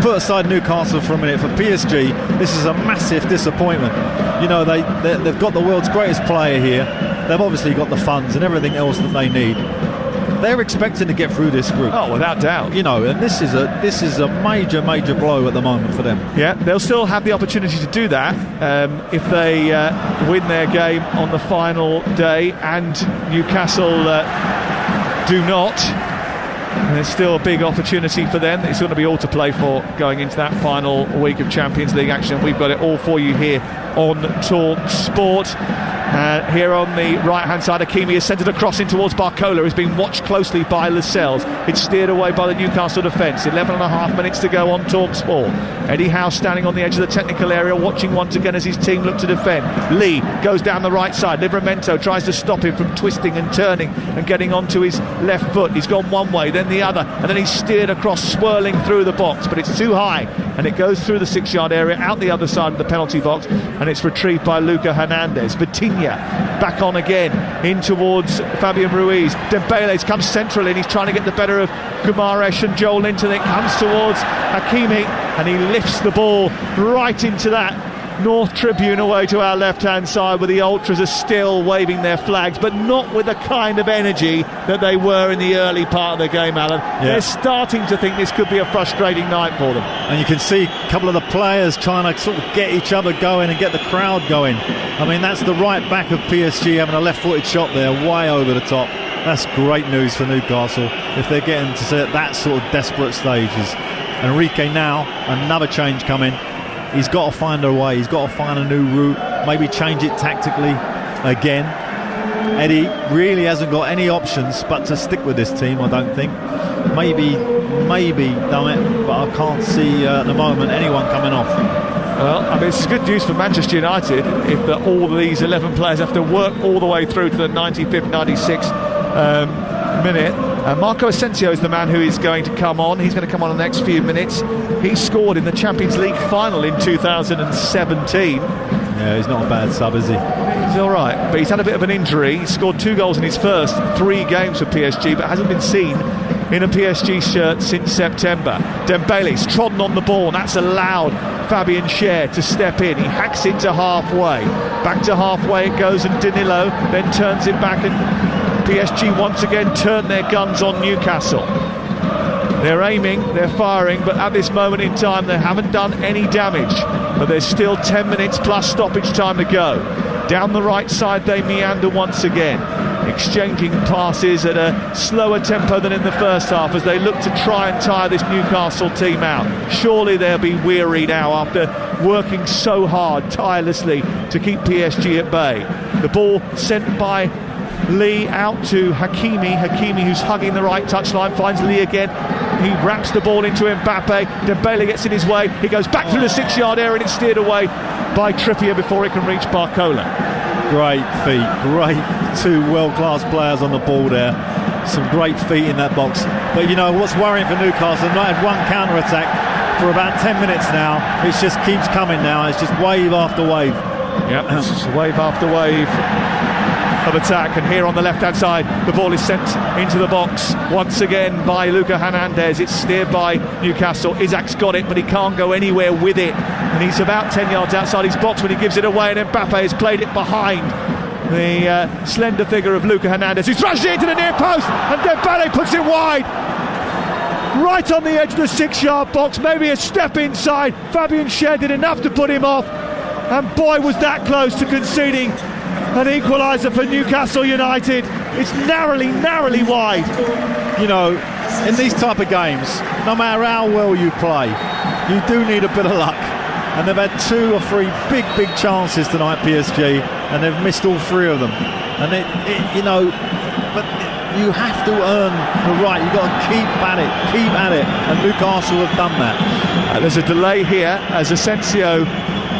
put aside Newcastle for a minute. For PSG, this is a massive disappointment. You know, they've got the world's greatest player here. They've obviously got the funds and everything else that they need. They're expecting to get through this group. Oh, without doubt. You know, and this is a major blow at the moment for them. Yeah, they'll still have the opportunity to do that if they win their game on the final day, and Newcastle do not. And there's still a big opportunity for them. It's going to be all to play for going into that final week of Champions League action. We've got it all for you here on TalkSport. Here on the right-hand side, Hakimi is centred across in towards Barcola, who's been watched closely by Lascelles. It's steered away by the Newcastle defence. 11.5 minutes to go on TalkSport. Eddie Howe standing on the edge of the technical area, watching once again as his team look to defend. Lee goes down the right side. Livramento tries to stop him from twisting and turning and getting onto his left foot. He's gone one way, then the other, and then he's steered across, swirling through the box, but it's too high, and it goes through the 6-yard area, out the other side of the penalty box, and it's retrieved by Luca Hernandez. Vitinha back on again, in towards Fabian Ruiz. Dembele's come central in, he's trying to get the better of Guimaraes and Joel Linton. It comes towards Hakimi, and he lifts the ball right into that North Tribune away to our left-hand side, where the Ultras are still waving their flags, but not with the kind of energy that they were in the early part of the game, Alan. Yeah. They're starting to think this could be a frustrating night for them. And you can see a couple of the players trying to sort of get each other going and get the crowd going. I mean, that's the right back of PSG having a left-footed shot there, way over the top. That's great news for Newcastle if they're getting to that sort of desperate stages. Enrique now, another change coming. He's got to find a way. He's got to find a new route. Maybe change it tactically again. Eddie really hasn't got any options but to stick with this team, I don't think. Maybe done it, but I can't see at the moment anyone coming off. Well, I mean, it's good news for Manchester United if all of these 11 players have to work all the way through to the 95th, 96th minute. Marco Asensio is the man who is going to come on. He's going to come on in the next few minutes. He scored in the Champions League final in 2017. Yeah, he's not a bad sub, is he? He's all right, but he's had a bit of an injury. He scored 2 goals in his first 3 games for PSG, but hasn't been seen in a PSG shirt since September. Dembele's trodden on the ball, and that's allowed Fabian Schär to step in. He hacks it to halfway. Back to halfway it goes, and Danilo then turns it back, and PSG once again turn their guns on Newcastle. They're aiming, they're firing, but at this moment in time they haven't done any damage. But there's still 10 minutes plus stoppage time to go. Down the right side they meander once again, exchanging passes at a slower tempo than in the first half as they look to try and tire this Newcastle team out. Surely they'll be weary now after working so hard, tirelessly, to keep PSG at bay. The ball sent by Lee out to Hakimi who's hugging the right touchline, finds Lee again. He wraps the ball into Mbappe. Dembele gets in his way. He goes back through the 6-yard area, and it's steered away by Trippier before it can reach Barcola. Great feet, great 2 world-class players on the ball there. Some great feet in that box. But you know what's worrying for Newcastle? They've not had one counter-attack for about 10 minutes now. It just keeps coming now. It's just wave after wave. Yep, it's just wave after wave of attack, and here on the left hand side the ball is sent into the box once again by Luca Hernandez. It's steered by Newcastle. Isaac's got it, but he can't go anywhere with it, and he's about 10 yards outside his box when he gives it away, and Mbappe has played it behind the slender figure of Luca Hernandez, who thrashes it into the near post, and Dembele puts it wide right on the edge of the 6-yard box. Maybe a step inside. Fabian Schär did enough to put him off, and boy was that close to conceding an equaliser for Newcastle United. It's narrowly wide. You know, in these type of games, no matter how well you play, you do need a bit of luck. And they've had 2 or 3 big chances tonight, PSG, and they've missed all 3 of them. And you know, but you have to earn the right. You've got to keep at it, and Newcastle have done that. There's a delay here as Asensio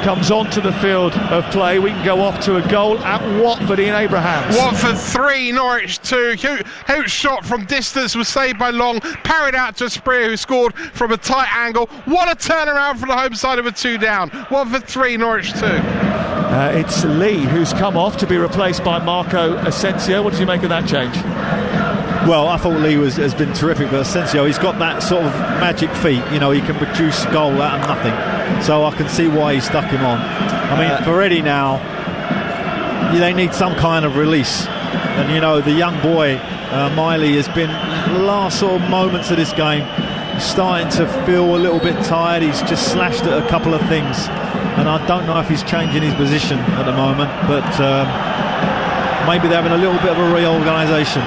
comes onto the field of play. We can go off to a goal at Watford. Ian Abrahams. Watford 3, Norwich 2. Hoot's shot from distance was saved by Long, parried out to Spree, who scored from a tight angle. What a turnaround for the home side of a 2 down. Watford 3, Norwich 2. It's Lee who's come off to be replaced by Marco Asensio. What did you make of that change? Well, I thought Lee has been terrific, but Asensio, he's got that sort of magic feat. You know, he can produce a goal out of nothing. So I can see why he stuck him on. I mean, for Eddie now, they need some kind of release. And, you know, the young boy, Miley, has been the last sort of moments of this game starting to feel a little bit tired. He's just slashed at a couple of things. And I don't know if he's changing his position at the moment, but maybe they're having a little bit of a reorganisation.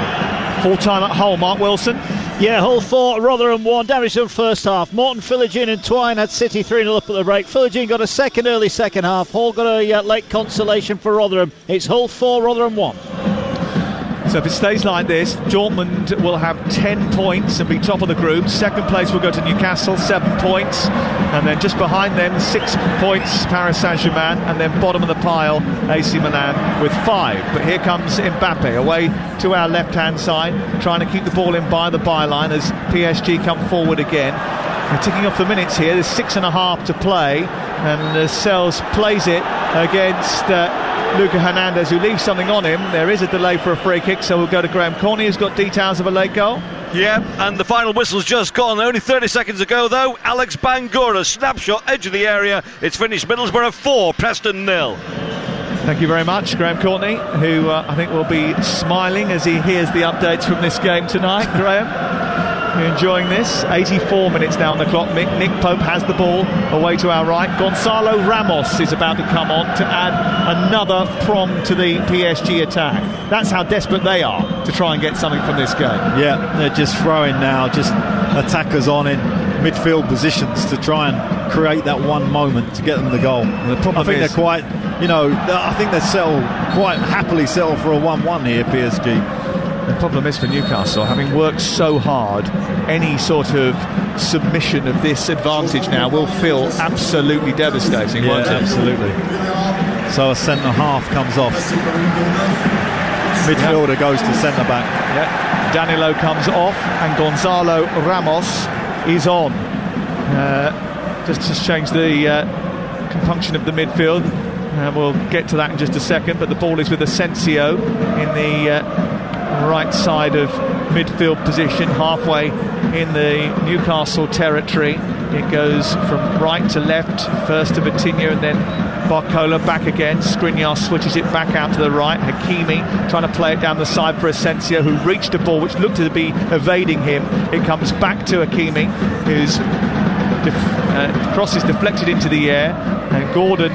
Full time at Hull, Mark Wilson. Yeah, Hull 4, Rotherham 1. Damage first half. Morton, Philogene and Twine had City 3-0 up at the break. Philogene got a early second half. Hull got a late consolation for Rotherham. It's Hull 4, Rotherham 1. So if it stays like this, Dortmund will have 10 points and be top of the group. Second place will go to Newcastle, 7 points. And then just behind them, 6 points, Paris Saint-Germain. And then bottom of the pile, AC Milan with 5. But here comes Mbappe away to our left-hand side, trying to keep the ball in by the byline as PSG come forward again. We're ticking off the minutes here. There's 6.5 to play. And Sells plays it against Luca Hernandez, who leaves something on him. There is a delay for a free kick, so we'll go to Graham Corney, who's got details of a late goal. Yeah, and the final whistle's just gone. Only 30 seconds ago, though. Alex Bangura, snapshot, edge of the area. It's finished. Middlesbrough 4, Preston 0. Thank you very much, Graham Courtney, who I think will be smiling as he hears the updates from this game tonight. Graham, you're enjoying this. 84 minutes now on the clock. Nick Pope has the ball away to our right. Gonzalo Ramos is about to come on to add another prong to the PSG attack. That's how desperate they are to try and get something from this game. Yeah, they're just throwing now, just attackers on in midfield positions to try and create that one moment to get them the goal. The problem I think they're quite, I think they quite happily settle for a 1-1 here, PSG. The problem is for Newcastle, having worked so hard, any sort of submission of this advantage now will feel absolutely devastating, won't it? Absolutely. So a centre-half comes off. Midfielder goes to centre-back. Yeah. Danilo comes off and Gonzalo Ramos is on. Just to change the compunction of the midfield. We'll get to that in just a second, but the ball is with Asensio in the right side of midfield position, halfway in the Newcastle territory. It goes from right to left, first to Vitinha and then Barcola back again. Skriniar switches it back out to the right. Hakimi trying to play it down the side for Asensio, who reached a ball which looked to be evading him. It comes back to Hakimi, whose cross is deflected into the air, and Gordon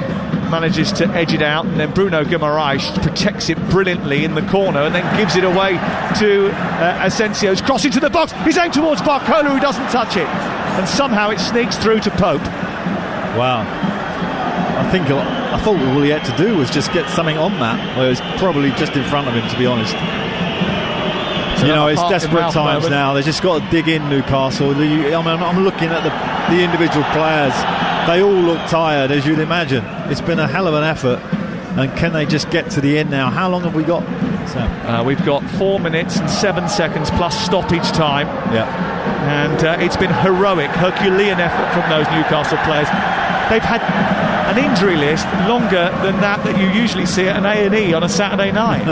manages to edge it out, and then Bruno Guimaraes protects it brilliantly in the corner and then gives it away to Asensio's cross into the box. He's aimed towards Barcola, who doesn't touch it, and somehow it sneaks through to Pope. Wow. I thought all he had to do was just get something on that. Well, it was probably just in front of him, to be honest. So it's desperate times now. They've just got to dig in, Newcastle. I'm looking at the individual players. They all look tired, as you'd imagine. It's been a hell of an effort. And can they just get to the end now? How long have we got, Sam? We've got 4 minutes and 7 seconds plus stoppage time. Yeah. And it's been heroic, Herculean effort from those Newcastle players. They've had an injury list longer than that you usually see at an A&E on a Saturday night.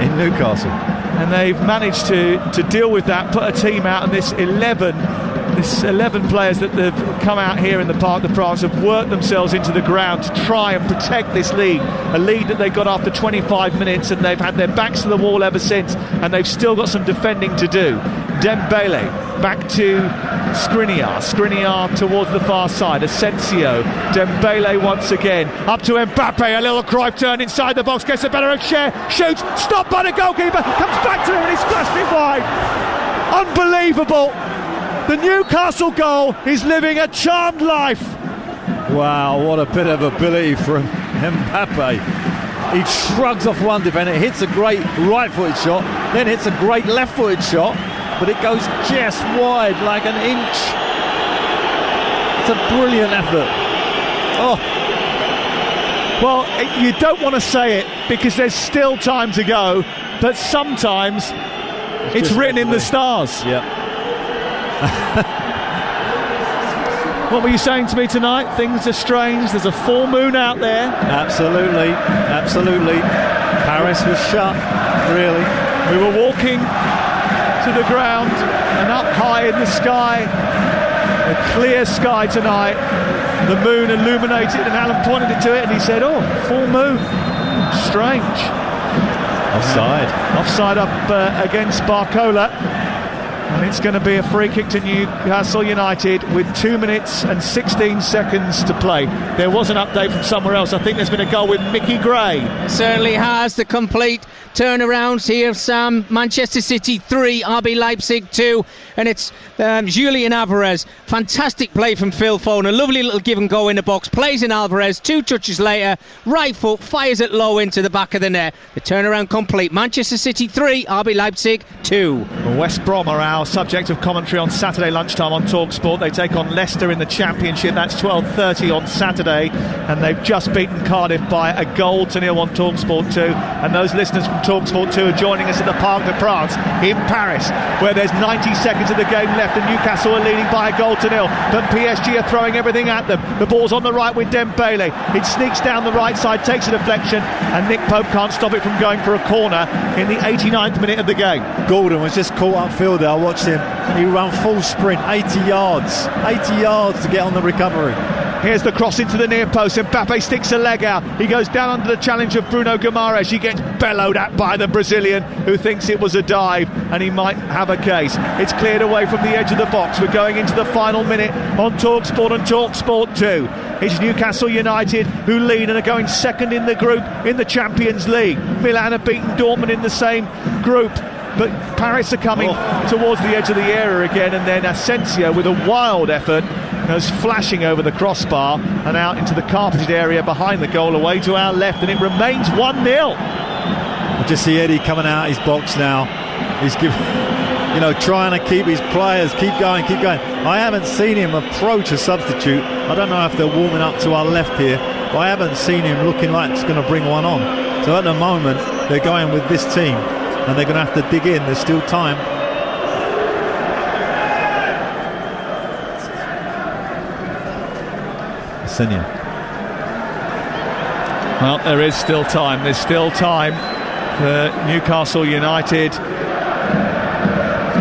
In Newcastle. And they've managed to deal with that, put a team out, and this 11 players that have come out here in the Parc des Princes have worked themselves into the ground to try and protect this lead, a lead that they got after 25 minutes, and they've had their backs to the wall ever since, and they've still got some defending to do. Dembele back to Skriniar towards the far side. Asensio, Dembele once again up to Mbappe, a little Cruyff turn inside the box, gets a better of Cher, shoots, stopped by the goalkeeper, comes back to him and he's flushed it wide. Unbelievable. The Newcastle goal is living a charmed life. Wow, what a bit of ability from Mbappe. He shrugs off one defender, hits a great right-footed shot, then hits a great left-footed shot, but it goes just wide, like an inch. It's a brilliant effort. Oh. Well, you don't want to say it because there's still time to go, but sometimes it's written in the stars. Yeah. What were you saying to me tonight? Things are strange. There's a full moon out there. Absolutely. Paris was shut, really. We were walking to the ground and up high in the sky, a clear sky tonight. The moon illuminated, and Alan pointed it to it and he said, "Oh, full moon. Strange." Offside up against Barcola. And it's going to be a free kick to Newcastle United with 2 minutes and 16 seconds to play. There was an update from somewhere else. I think there's been a goal with Mickey Gray. Certainly has. The complete turnaround here, Sam. Manchester City 3, RB Leipzig 2. And it's Julian Alvarez. Fantastic play from Phil Foden. A lovely little give and go in the box. Plays in Alvarez. 2 touches later. Right foot fires it low into the back of the net. The turnaround complete. Manchester City 3, RB Leipzig 2. West Brom are our subject of commentary on Saturday lunchtime on TalkSport. They take on Leicester in the Championship. That's 12:30 on Saturday, and they've just beaten Cardiff by a goal to nil on TalkSport 2. And those listeners from TalkSport 2 are joining us at the Parc des Princes in Paris, where there's 90 seconds of the game left and Newcastle are leading by a goal to nil, but PSG are throwing everything at them. The ball's on the right with Dembele. It sneaks down the right side, takes a deflection, and Nick Pope can't stop it from going for a corner in the 89th minute of the game. Gordon was just caught upfield there. I watched him. He ran full sprint, 80 yards to get on the recovery. Here's the cross into the near post. Mbappe sticks a leg out. He goes down under the challenge of Bruno Guimaraes. He gets bellowed at by the Brazilian, who thinks it was a dive, and he might have a case. It's cleared away from the edge of the box. We're going into the final minute on TalkSport and TalkSport 2. It's Newcastle United who lead and are going second in the group in the Champions League. Milan have beaten Dortmund in the same group, but Paris are coming towards the edge of the area again, and then Asensio with a wild effort goes flashing over the crossbar and out into the carpeted area behind the goal away to our left, and it remains 1-0. I just see Eddie coming out his box now. He's trying to keep his players, keep going. I haven't seen him approach a substitute. I don't know if they're warming up to our left here, but I haven't seen him looking like it's going to bring one on. So at the moment, they're going with this team, and they're going to have to dig in. There's still time. Senior. Well, there is still time. There's still time for Newcastle United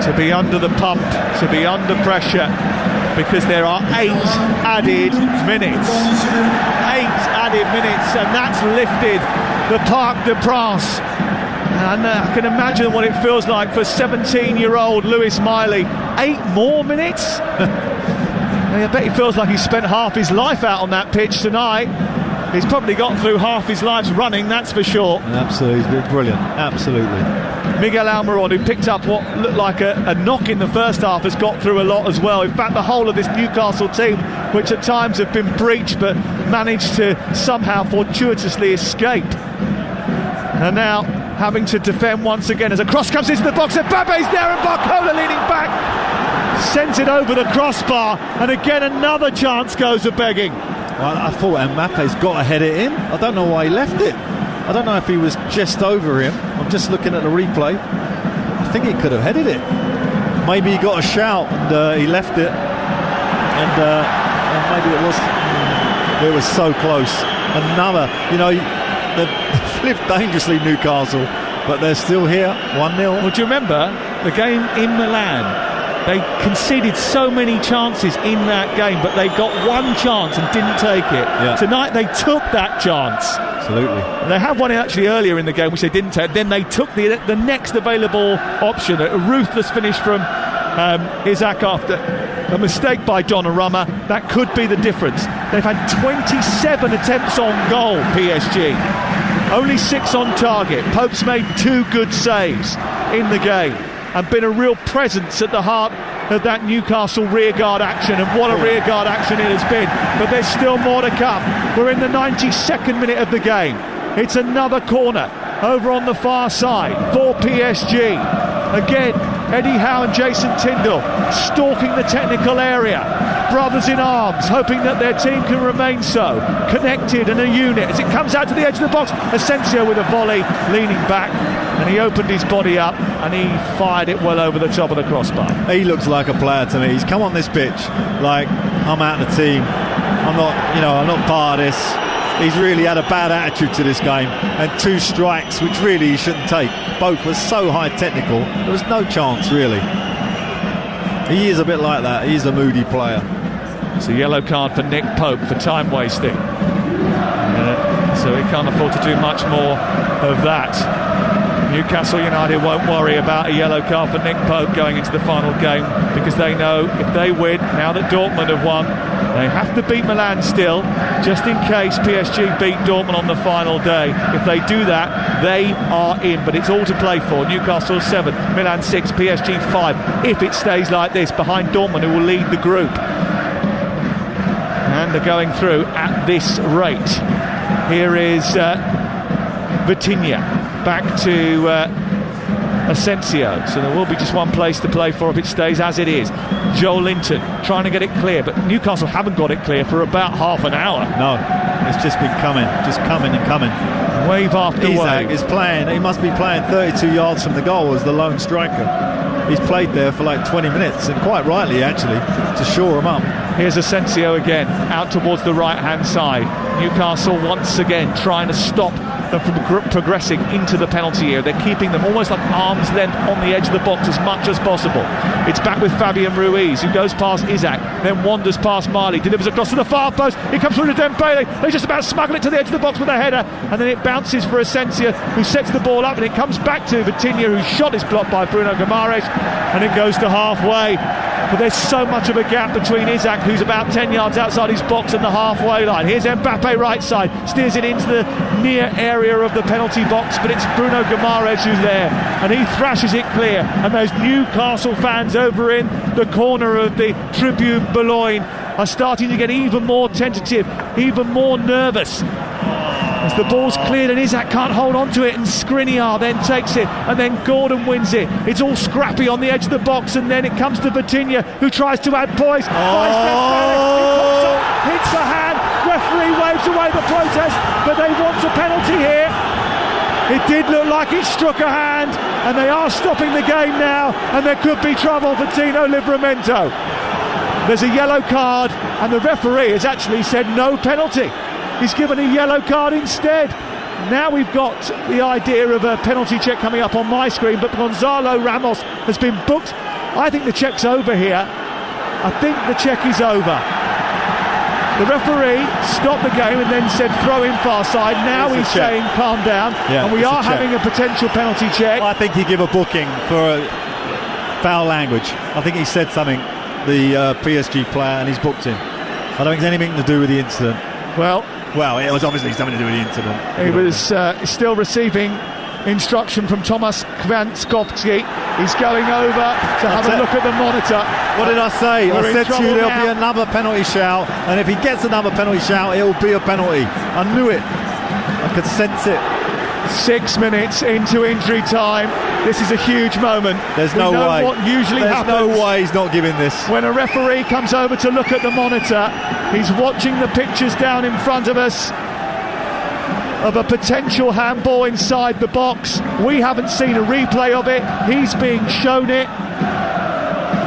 to be under the pump, to be under pressure, because there are 8 added minutes. 8 added minutes, and that's lifted the Parc des Princes. And I can imagine what it feels like for 17-year-old Lewis Miley. 8 more minutes? I bet he feels like he spent half his life out on that pitch tonight. He's probably got through half his life's running, that's for sure. Absolutely, he's been brilliant. Absolutely. Miguel Almiron, who picked up what looked like a knock in the first half, has got through a lot as well. In fact, the whole of this Newcastle team, which at times have been breached but managed to somehow fortuitously escape. And now having to defend once again as a cross comes into the box. Mbappe's there and Barcola leaning back. Sends it over the crossbar, and again another chance goes a begging. Well, I thought Mbappe's got to head it in. I don't know why he left it. I don't know if he was just over him. I'm just looking at the replay. I think he could have headed it. Maybe he got a shout and he left it. And maybe it was so close. Another, they flipped dangerously, Newcastle, but they're still here, 1-0. Well, do you remember the game in Milan? They conceded so many chances in that game, but they got one chance and didn't take it. Yeah. Tonight they took that chance. Absolutely. They had one actually earlier in the game which they didn't take. Then they took the next available option, a ruthless finish from Isaac after a mistake by Donnarumma. That could be the difference. They've had 27 attempts on goal, PSG. Only 6 on target. Pope's made 2 good saves in the game and been a real presence at the heart of that Newcastle rearguard action, and what a rearguard action it has been. But there's still more to come. We're in the 92nd minute of the game. It's another corner over on the far side for PSG. Again, Eddie Howe and Jason Tyndall stalking the technical area. Brothers in arms, hoping that their team can remain so connected and a unit. As it comes out to the edge of the box, Asensio with a volley, leaning back, and he opened his body up and he fired it well over the top of the crossbar. He looks like a player to me. He's come on this pitch like, I'm out of the team. I'm not part of this. He's really had a bad attitude to this game, and 2 strikes which really he shouldn't take. Both were so high technical, there was no chance really. He is a bit like that. He's a moody player. It's a yellow card for Nick Pope for time wasting. So he can't afford to do much more of that. Newcastle United won't worry about a yellow card for Nick Pope going into the final game, because they know if they win, now that Dortmund have won, they have to beat Milan still, just in case PSG beat Dortmund on the final day. If they do that, they are in, but it's all to play for. Newcastle 7, Milan 6, PSG 5. If it stays like this, behind Dortmund, who will lead the group. And they're going through at this rate. Here is Vitinha back to Asensio. So there will be just one place to play for if it stays as it is. Joe Linton trying to get it clear, but Newcastle haven't got it clear for about half an hour. No, it's just been coming and coming. Wave after Isak wave. is playing. He must be playing 32 yards from the goal as the lone striker. He's played there for like 20 minutes, and quite rightly actually, to shore him up. Here's Asensio again, out towards the right-hand side. Newcastle once again trying to stop them from progressing into the penalty area. They're keeping them almost like arm's length on the edge of the box as much as possible. It's back with Fabian Ruiz, who goes past Isak, then wanders past Marley, delivers across to the far post. It comes through to Dembele. They just about smuggle it to the edge of the box with a header, and then it bounces for Asensio, who sets the ball up, and it comes back to Vitinha, whose shot is blocked by Bruno Guimaraes, and it goes to halfway. But there's so much of a gap between Isak, who's about 10 yards outside his box, and the halfway line. Here's Mbappe right side, steers it into the near area of the penalty box, but it's Bruno Guimaraes who's there, and he thrashes it clear. And those Newcastle fans over in the corner of the Tribune Boulogne are starting to get even more tentative, even more nervous. As the ball's cleared and Isak can't hold on to it, and Skriniar then takes it, and then Gordon wins it. It's all scrappy on the edge of the box, and then it comes to Vitinha, who tries to add poise. Hits the hand, referee waves away the protest, but they want a penalty here. It did look like it struck a hand, and they are stopping the game now, and there could be trouble for Tino Livramento. There's a yellow card, and the referee has actually said no penalty. He's given a yellow card instead. Now we've got the idea of a penalty check coming up on my screen, but Gonzalo Ramos has been booked. I think the check's over here. I think the check is over. The referee stopped the game and then said throw in far side. Now he's saying calm down, and we are having a potential penalty check. I think he gave a booking for foul language. I think he said something, the PSG player, and he's booked him. I don't think it's anything to do with the incident. Well, it was obviously something to do with the incident. He was still receiving instruction from Tomasz Kwiatkowski. He's going over to have a look at the monitor. What did I say? I said to you there'll now. be another penalty shout, and if he gets another penalty shout, it will be a penalty. I knew it. I could sense it. 6 minutes into injury time. This is a huge moment. There's no way. What usually happens. There's no way he's not giving this. When a referee comes over to look at the monitor, he's watching the pictures down in front of us of a potential handball inside the box. We haven't seen a replay of it. He's being shown it.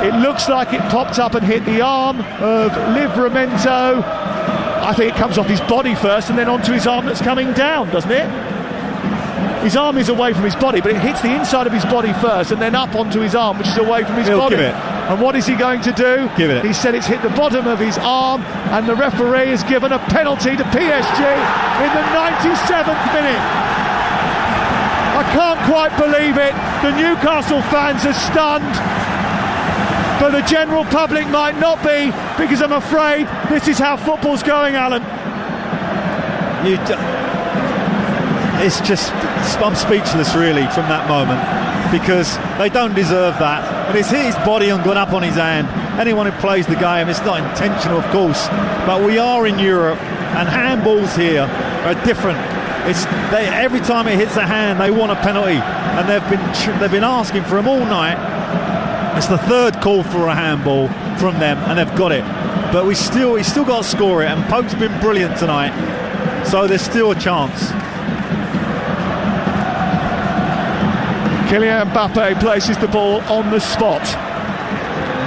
It looks like it popped up and hit the arm of Livramento. I think it comes off his body first and then onto his arm that's coming down, doesn't it? His arm is away from his body, but it hits the inside of his body first and then up onto his arm, which is away from his body. Give it. And what is he going to do? Give it. He said it's hit the bottom of his arm, and the referee has given a penalty to PSG in the 97th minute. I can't quite believe it. The Newcastle fans are stunned, but the general public might not be, because I'm afraid this is how football's going, Alan. I'm speechless really from that moment, because they don't deserve that. And it's hit his body and gone up on his hand. Anyone who plays the game, it's not intentional, of course, but we are in Europe, and handballs here are different. Every time it hits the hand, they want a penalty, and they've been asking for them all night. It's the third call for a handball from them, and they've got it. But we still got to score it, and Pope's been brilliant tonight, so there's still a chance. Kylian Mbappe places the ball on the spot.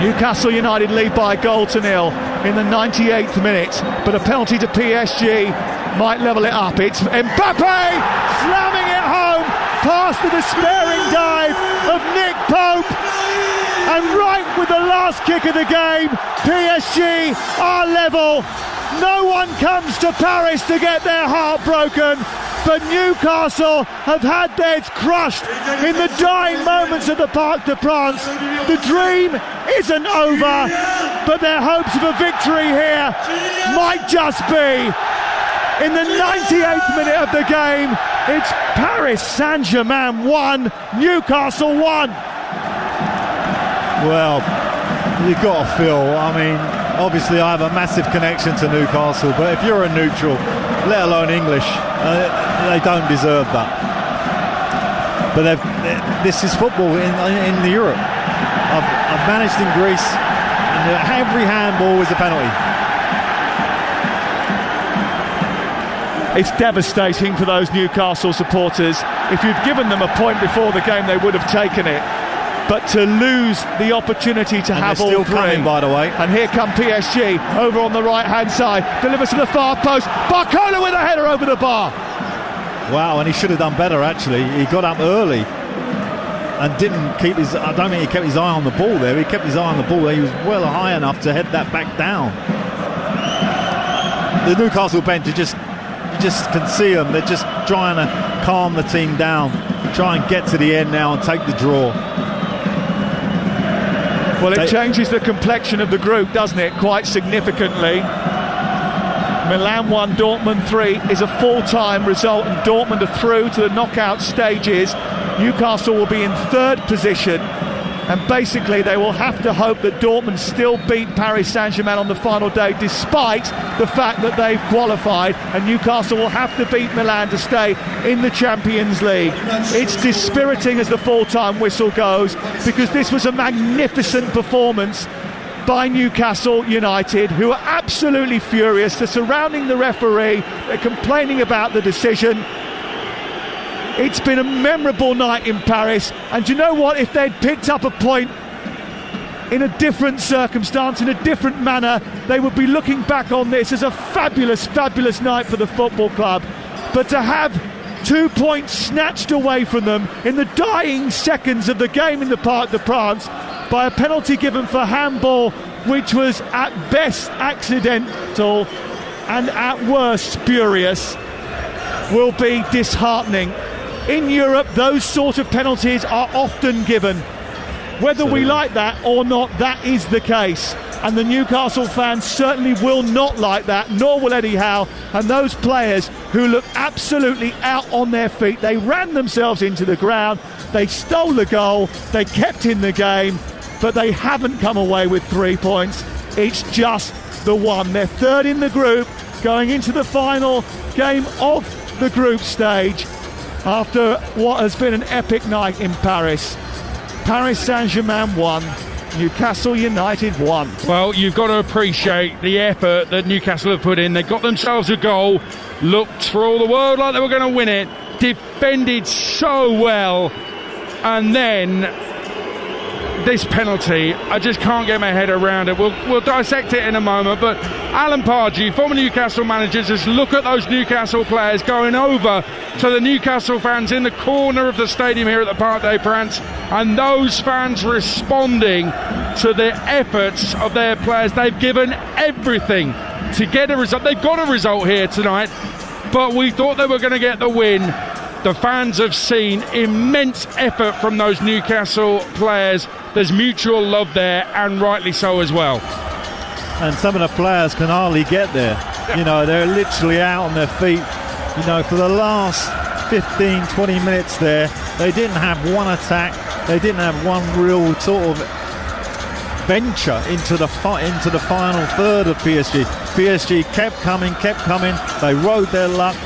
Newcastle United lead by a goal to nil in the 98th minute, but a penalty to PSG might level it up. It's Mbappe slamming it home past the despairing dive of Nick Pope, and right with the last kick of the game, PSG are level. No one comes to Paris to get their heart broken, but Newcastle have had theirs crushed in the dying moments of the Parc des Princes. The dream isn't over, but their hopes of a victory here might just be. In the 98th minute of the game, it's Paris Saint-Germain 1, Newcastle 1. Well, you've got to feel, obviously I have a massive connection to Newcastle, but if you're a neutral, let alone English, they don't deserve that. But this is football in Europe. I've managed in Greece, and every handball is a penalty. It's devastating for those Newcastle supporters. If you'd given them a point before the game, they would have taken it. But to lose the opportunity to have all three. Coming, by the way. And here come PSG over on the right-hand side. Delivers to the far post. Barcola with a header over the bar. Wow, and he should have done better, actually. He got up early and didn't keep his... I don't think he kept his eye on the ball there. He kept his eye on the ball. He was well high enough to head that back down. The Newcastle bench, you just can see them. They're just trying to calm the team down, try and get to the end now and take the draw. Well, it changes the complexion of the group, doesn't it, quite significantly. Milan 1, Dortmund 3 is a full-time result, and Dortmund are through to the knockout stages. Newcastle will be in third position, and basically they will have to hope that Dortmund still beat Paris Saint-Germain on the final day, despite the fact that they've qualified, and Newcastle will have to beat Milan to stay in the Champions League. It's dispiriting as the full-time whistle goes, because this was a magnificent performance by Newcastle United, who are absolutely furious. They're surrounding the referee, they're complaining about the decision. It's been a memorable night in Paris, and do you know what? If they'd picked up a point in a different circumstance, in a different manner, they would be looking back on this as a fabulous, fabulous night for the football club. But to have 2 points snatched away from them in the dying seconds of the game in the Parc des Princes by a penalty given for handball, which was at best accidental and at worst spurious, will be disheartening. In Europe, those sort of penalties are often given. Whether we like that or not, that is the case. And the Newcastle fans certainly will not like that, nor will Eddie Howe. And those players who look absolutely out on their feet, they ran themselves into the ground, they stole the goal, they kept in the game, but they haven't come away with 3 points. It's just the one. They're third in the group, going into the final game of the group stage, after what has been an epic night in Paris. Paris Saint-Germain 1, Newcastle United 1. Well, you've got to appreciate the effort that Newcastle have put in. They got themselves a goal, looked for all the world like they were going to win it, defended so well, and then this penalty, I just can't get my head around it. We'll dissect it in a moment, but Alan Pardew, former Newcastle manager, just look at those Newcastle players going over to the Newcastle fans in the corner of the stadium here at the Parc des Princes, and those fans responding to the efforts of their players. They've given everything to get a result. They've got a result here tonight, but we thought they were going to get the win. The fans have seen immense effort from those Newcastle players. There's mutual love there, and rightly so as well. And some of the players can hardly get there. You know, they're literally out on their feet. You know, for the last 15, 20 minutes there, they didn't have one attack. They didn't have one real sort of venture into the final third of PSG. PSG kept coming. They rode their luck.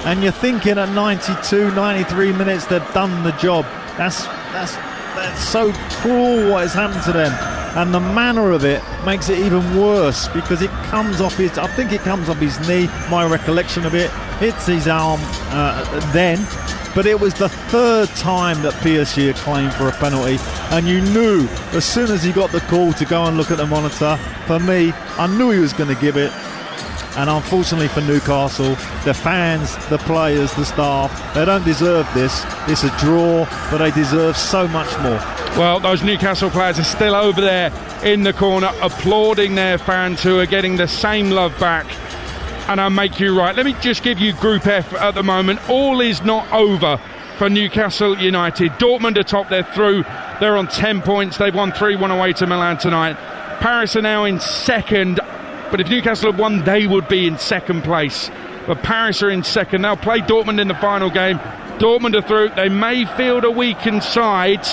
and you're thinking at 92, 93 minutes they've done the job. That's so cruel what has happened to them, and the manner of it makes it even worse because it comes off his, I think it comes off his knee, my recollection of it, hits his arm then, but it was the third time that PSG had claimed for a penalty, and you knew as soon as he got the call to go and look at the monitor, for me, I knew he was going to give it. And unfortunately for Newcastle, the fans, the players, the staff, they don't deserve this. It's a draw, but they deserve so much more. Well, those Newcastle players are still over there in the corner applauding their fans who are getting the same love back. And I'll make you right. Let me just give you Group F at the moment. All is not over for Newcastle United. Dortmund are top, they're through. They're on 10 points. They've won 3-1 away to Milan tonight. Paris are now in second. But if Newcastle had won, they would be in second place. But Paris are in second. They'll play Dortmund in the final game. Dortmund are through. They may field a weakened side.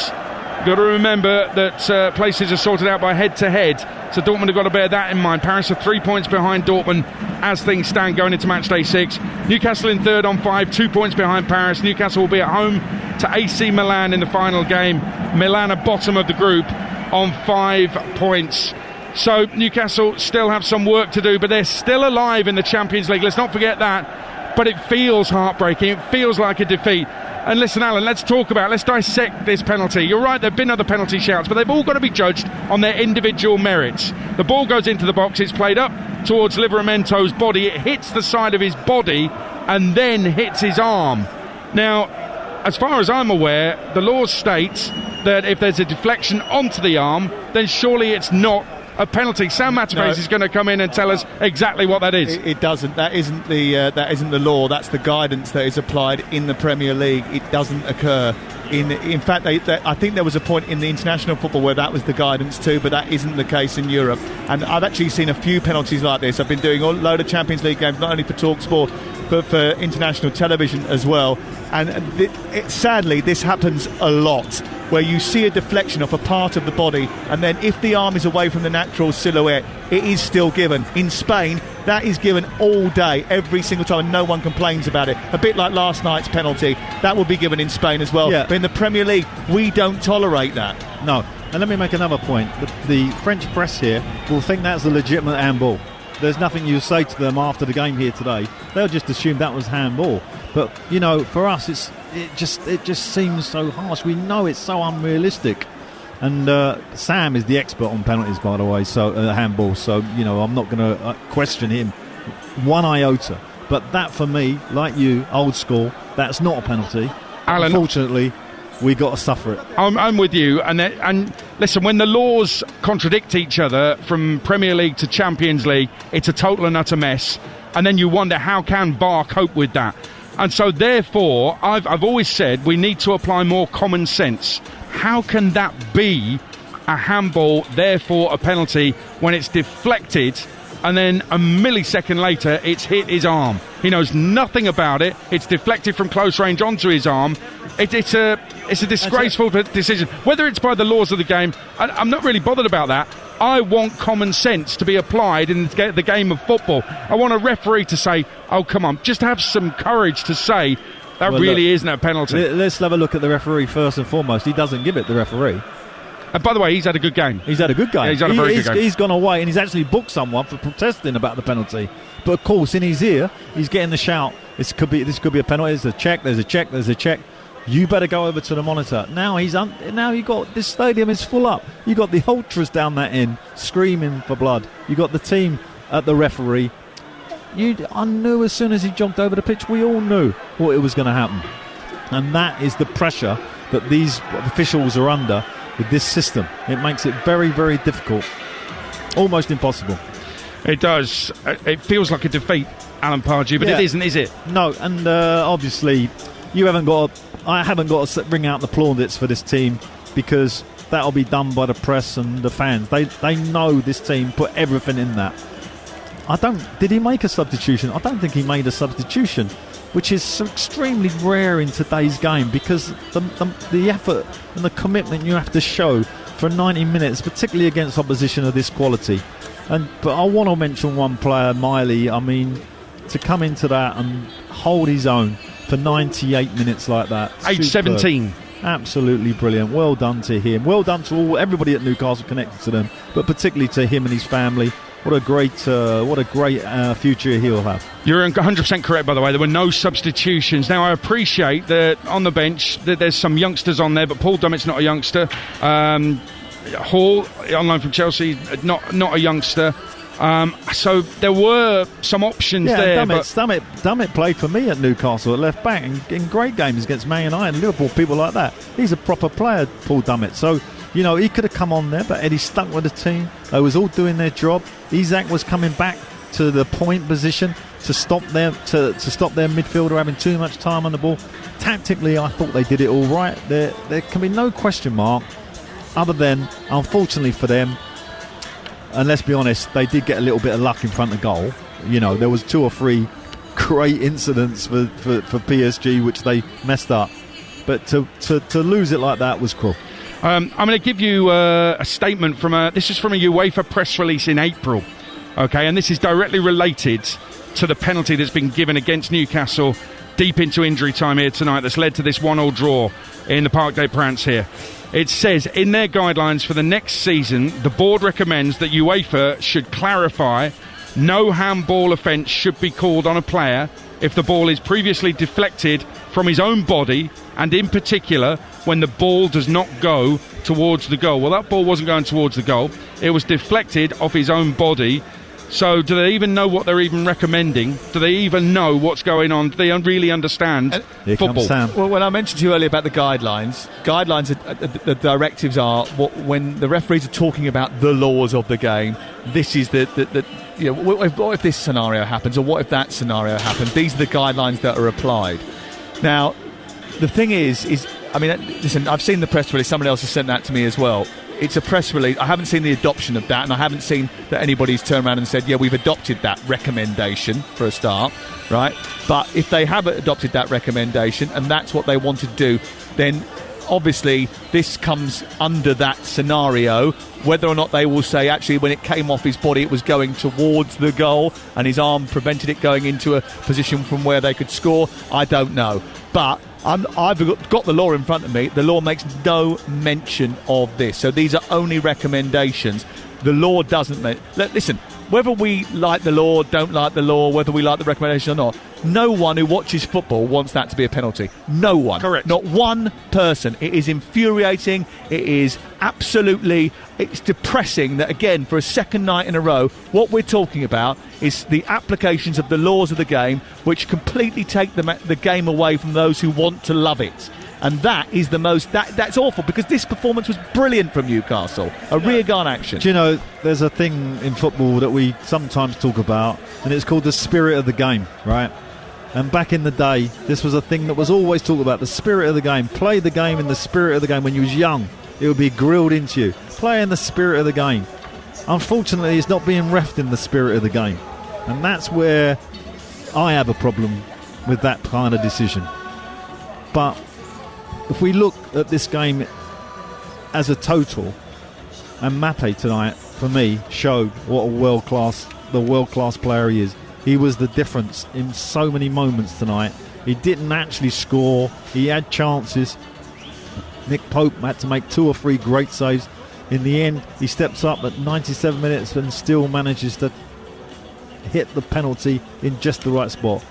Got to remember that places are sorted out by head-to-head. So Dortmund have got to bear that in mind. Paris are 3 points behind Dortmund as things stand going into match day 6. Newcastle in third on 5, 2 points behind Paris. Newcastle will be at home to AC Milan in the final game. Milan are bottom of the group on 5 points. So Newcastle still have some work to do, but they're still alive in the Champions League. Let's not forget that. But it feels heartbreaking. It feels like a defeat. And listen, Alan, let's dissect this penalty. You're right, there have been other penalty shouts, but they've all got to be judged on their individual merits. The ball goes into the box, it's played up towards Livramento's body, it hits the side of his body and then hits his arm. Now, as far as I'm aware, the law states that if there's a deflection onto the arm, then surely it's not a penalty. Sam Matterface is going to come in and tell us exactly what that is. It doesn't. That isn't the law. That's the guidance that is applied in the Premier League. It doesn't occur. In fact, I think there was a point in the international football where that was the guidance too, but that isn't the case in Europe. And I've actually seen a few penalties like this. I've been doing a load of Champions League games, not only for TalkSport, but for international television as well. And sadly, this happens a lot, where you see a deflection off a part of the body, and then if the arm is away from the natural silhouette, it is still given. In Spain, that is given all day, every single time, and no one complains about it. A bit like last night's penalty, that will be given in Spain as well. Yeah. But in the Premier League, we don't tolerate that. No. And let me make another point. The French press here will think that's a legitimate handball. There's nothing you say to them after the game here today. They'll just assume that was handball. But, you know, for us, it just seems so harsh. We know it's so unrealistic. And Sam is the expert on penalties, by the way, so handball. So, you know, I'm not going to question him one iota. But that, for me, like you, old school, that's not a penalty. Alan, unfortunately, we got to suffer it. I'm with you. And listen, when the laws contradict each other from Premier League to Champions League, it's a total and utter mess. And then you wonder, how can VAR cope with that? And so, therefore, I've always said we need to apply more common sense. How can that be a handball, therefore a penalty, when it's deflected and then a millisecond later it's hit his arm? He knows nothing about it. It's deflected from close range onto his arm. It's a disgraceful decision. Whether it's by the laws of the game, I'm not really bothered about that. I want common sense to be applied in the game of football. I want a referee to say, oh, come on, just have some courage to say that really isn't a penalty. Let's have a look at the referee first and foremost. He doesn't give it, the referee. And by the way, he's had a good game. He's had a good game. Yeah, he's had a very good game. He's gone away and he's actually booked someone for protesting about the penalty. But of course, in his ear, he's getting the shout. This could be a penalty. There's a check. There's a check. There's a check. You better go over to the monitor. Now you got this stadium is full up. You got the ultras down that end screaming for blood. You got the team at the referee. I knew as soon as he jumped over the pitch, we all knew what it was going to happen. And that is the pressure that these officials are under with this system. It makes it very, very difficult. Almost impossible. It does. It feels like a defeat, Alan Pardew, but it isn't, is it? No, and obviously I haven't got to bring out the plaudits for this team, because that'll be done by the press and the fans. They know this team put everything in that. Did he make a substitution? I don't think he made a substitution, which is so extremely rare in today's game, because the effort and the commitment you have to show for 90 minutes, particularly against opposition of this quality. But I want to mention one player, Miley. I mean, to come into that and hold his own for 98 minutes like that. Age 17. Absolutely brilliant. Well done to him. Well done to everybody at Newcastle connected to them, but particularly to him and his family. What a great future he'll have. You're 100% correct, by the way. There were no substitutions. Now, I appreciate that on the bench that there's some youngsters on there, but Paul Dummett's not a youngster. Hall, on loan from Chelsea, not a youngster. So there were some options there. Dummett played for me at Newcastle at left back in great games against Man United and Liverpool, people like that. He's a proper player, Paul Dummett. So, you know, he could have come on there, but Eddie stuck with the team. They was all doing their job. Isak was coming back to the point position to stop their midfielder having too much time on the ball. Tactically, I thought they did it all right. There can be no question mark, other than, unfortunately for them, and let's be honest, they did get a little bit of luck in front of goal. You know, there was 2 or 3 great incidents for PSG which they messed up. But to lose it like that was cruel. I'm going to give you a statement this is from a UEFA press release in April. Okay, and this is directly related to the penalty that's been given against Newcastle deep into injury time here tonight that's led to this 1-1 draw in the Parc des Princes here. It says, in their guidelines for the next season, the board recommends that UEFA should clarify no handball offence should be called on a player if the ball is previously deflected from his own body, and in particular when the ball does not go towards the goal. Well, that ball wasn't going towards the goal. It was deflected off his own body. So do they even know what they're even recommending? Do they even know what's going on? Do they really understand football? Well, when I mentioned to you earlier about the guidelines, the directives are when the referees are talking about the laws of the game, this is what if this scenario happens, or what if that scenario happens? These are the guidelines that are applied. Now, the thing is, I mean, listen, I've seen the press release. Somebody else has sent that to me as well. It's a press release. I haven't seen the adoption of that, and I haven't seen that anybody's turned around and said, yeah, we've adopted that recommendation for a start, right? But if they have adopted that recommendation and that's what they want to do, then obviously this comes under that scenario. Whether or not they will say, actually, when it came off his body, it was going towards the goal and his arm prevented it going into a position from where they could score, I don't know. But I've got the law in front of me. The law makes no mention of this. So these are only recommendations. The law doesn't listen, whether we like the law, don't like the law, whether we like the recommendation or not, no one who watches football wants that to be a penalty. No one. Correct. Not one person. It is infuriating. It is absolutely... It's depressing that, again, for a second night in a row, what we're talking about is the applications of the laws of the game, which completely take the game away from those who want to love it. And that is the most... That's awful, because this performance was brilliant from Newcastle. A rearguard action. Do you know, there's a thing in football that we sometimes talk about, and it's called the spirit of the game, right? And back in the day, this was a thing that was always talked about, the spirit of the game. Play the game in the spirit of the game. When you was young, it would be grilled into you. Play in the spirit of the game. Unfortunately, it's not being reffed in the spirit of the game. And that's where I have a problem with that kind of decision. But if we look at this game as a total, and Mape tonight, for me, showed what the world-class player he is. He was the difference in so many moments tonight. He didn't actually score. He had chances. Nick Pope had to make 2 or 3 great saves. In the end, he steps up at 97 minutes and still manages to hit the penalty in just the right spot.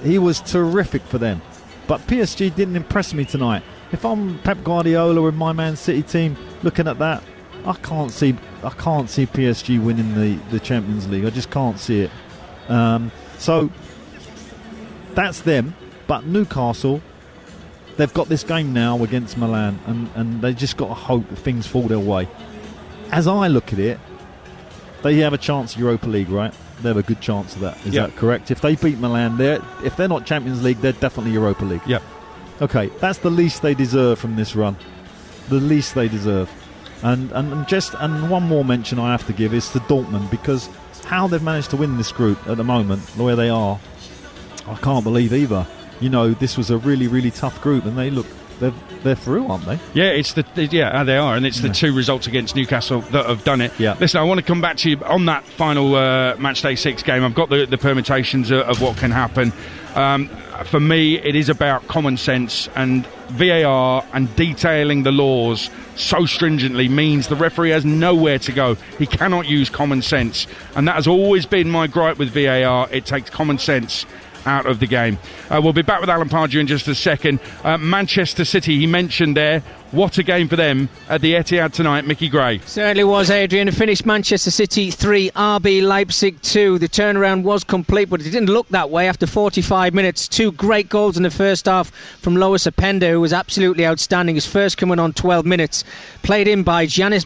He was terrific for them. But PSG didn't impress me tonight. If I'm Pep Guardiola with my Man City team looking at that, I can't see PSG winning the Champions League. I just can't see it. So that's them. But Newcastle, they've got this game now against Milan, and they just got to hope that things fall their way. As I look at it, they have a chance of Europa League, right? They have a good chance of that. Is that correct? If they beat Milan, if they're not Champions League, they're definitely Europa League. Yeah. Okay, that's the least they deserve from this run. The least they deserve. And one more mention I have to give is to Dortmund, because how they've managed to win this group at the moment, the way they are, I can't believe either. You know, this was a really, really tough group, and they look they're through, aren't they? Yeah, they are, and it's the two results against Newcastle that have done it. Yeah. Listen, I want to come back to you on that final match day 6 game. I've got the permutations of what can happen. For me, it is about common sense, and VAR and detailing the laws so stringently means the referee has nowhere to go. He cannot use common sense, and that has always been my gripe with VAR. It takes common sense out of the game. We'll be back with Alan Pardew in just a second. Manchester City, he mentioned there, what a game for them at the Etihad tonight. Mickey Gray. Certainly was, Adrian. It finished Manchester City 3, RB Leipzig 2. The turnaround was complete, but it didn't look that way after 45 minutes. 2 great goals in the first half from Lois Openda, who was absolutely outstanding. His first coming on 12 minutes. Played in by Janis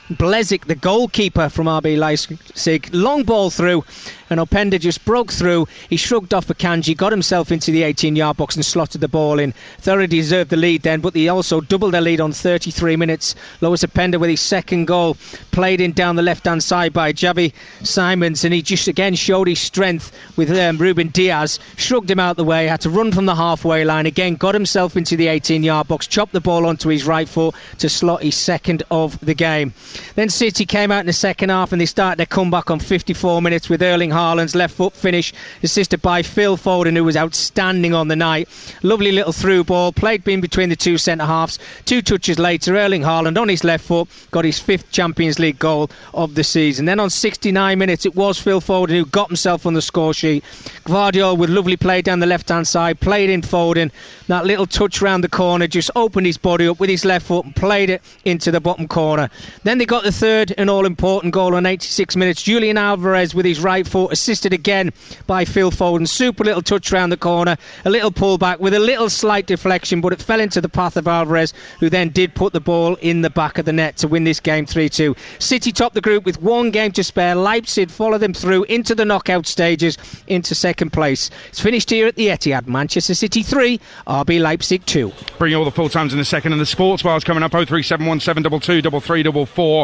Blezic, the goalkeeper from RB Leipzig. Long ball through, and Openda just broke through. He shrugged off Akanji, got himself into the 18-yard box and slotted the ball in. Thoroughly deserved the lead then, but he also doubled their lead on 33 minutes. Lois Openda with his second goal, played in down the left-hand side by Javi Simons, and he just again showed his strength with Ruben Diaz. Shrugged him out the way, had to run from the halfway line again, got himself into the 18-yard box, chopped the ball onto his right foot to slot his second of the game. Then City came out in the second half and they started their comeback on 54 minutes with Erling Haaland's left foot finish, assisted by Phil Foden, who was outstanding on the night. Lovely little through ball, played in between the two centre-halves. 2 touches later, Erling Haaland on his left foot got his 5th Champions League goal of the season. Then on 69 minutes, it was Phil Foden who got himself on the score sheet. Gvardiol with lovely play down the left-hand side, played in Foden. That little touch round the corner, just opened his body up with his left foot and played it into the bottom corner. Then they got the third and all-important goal on 86 minutes. Julian Alvarez with his right foot, assisted again by Phil Foden. Super little touch round the corner, a little pullback with a little slight deflection, but it fell into the path of Alvarez, who then did put the ball in the back of the net to win this game 3-2. City topped the group with 1 game to spare. Leipzig followed them through into the knockout stages, into second place. It's finished here at the Etihad. Manchester City 3, RB Leipzig 2. Bring you all the full times in a second, and the sports bars coming up. 0371722 33344.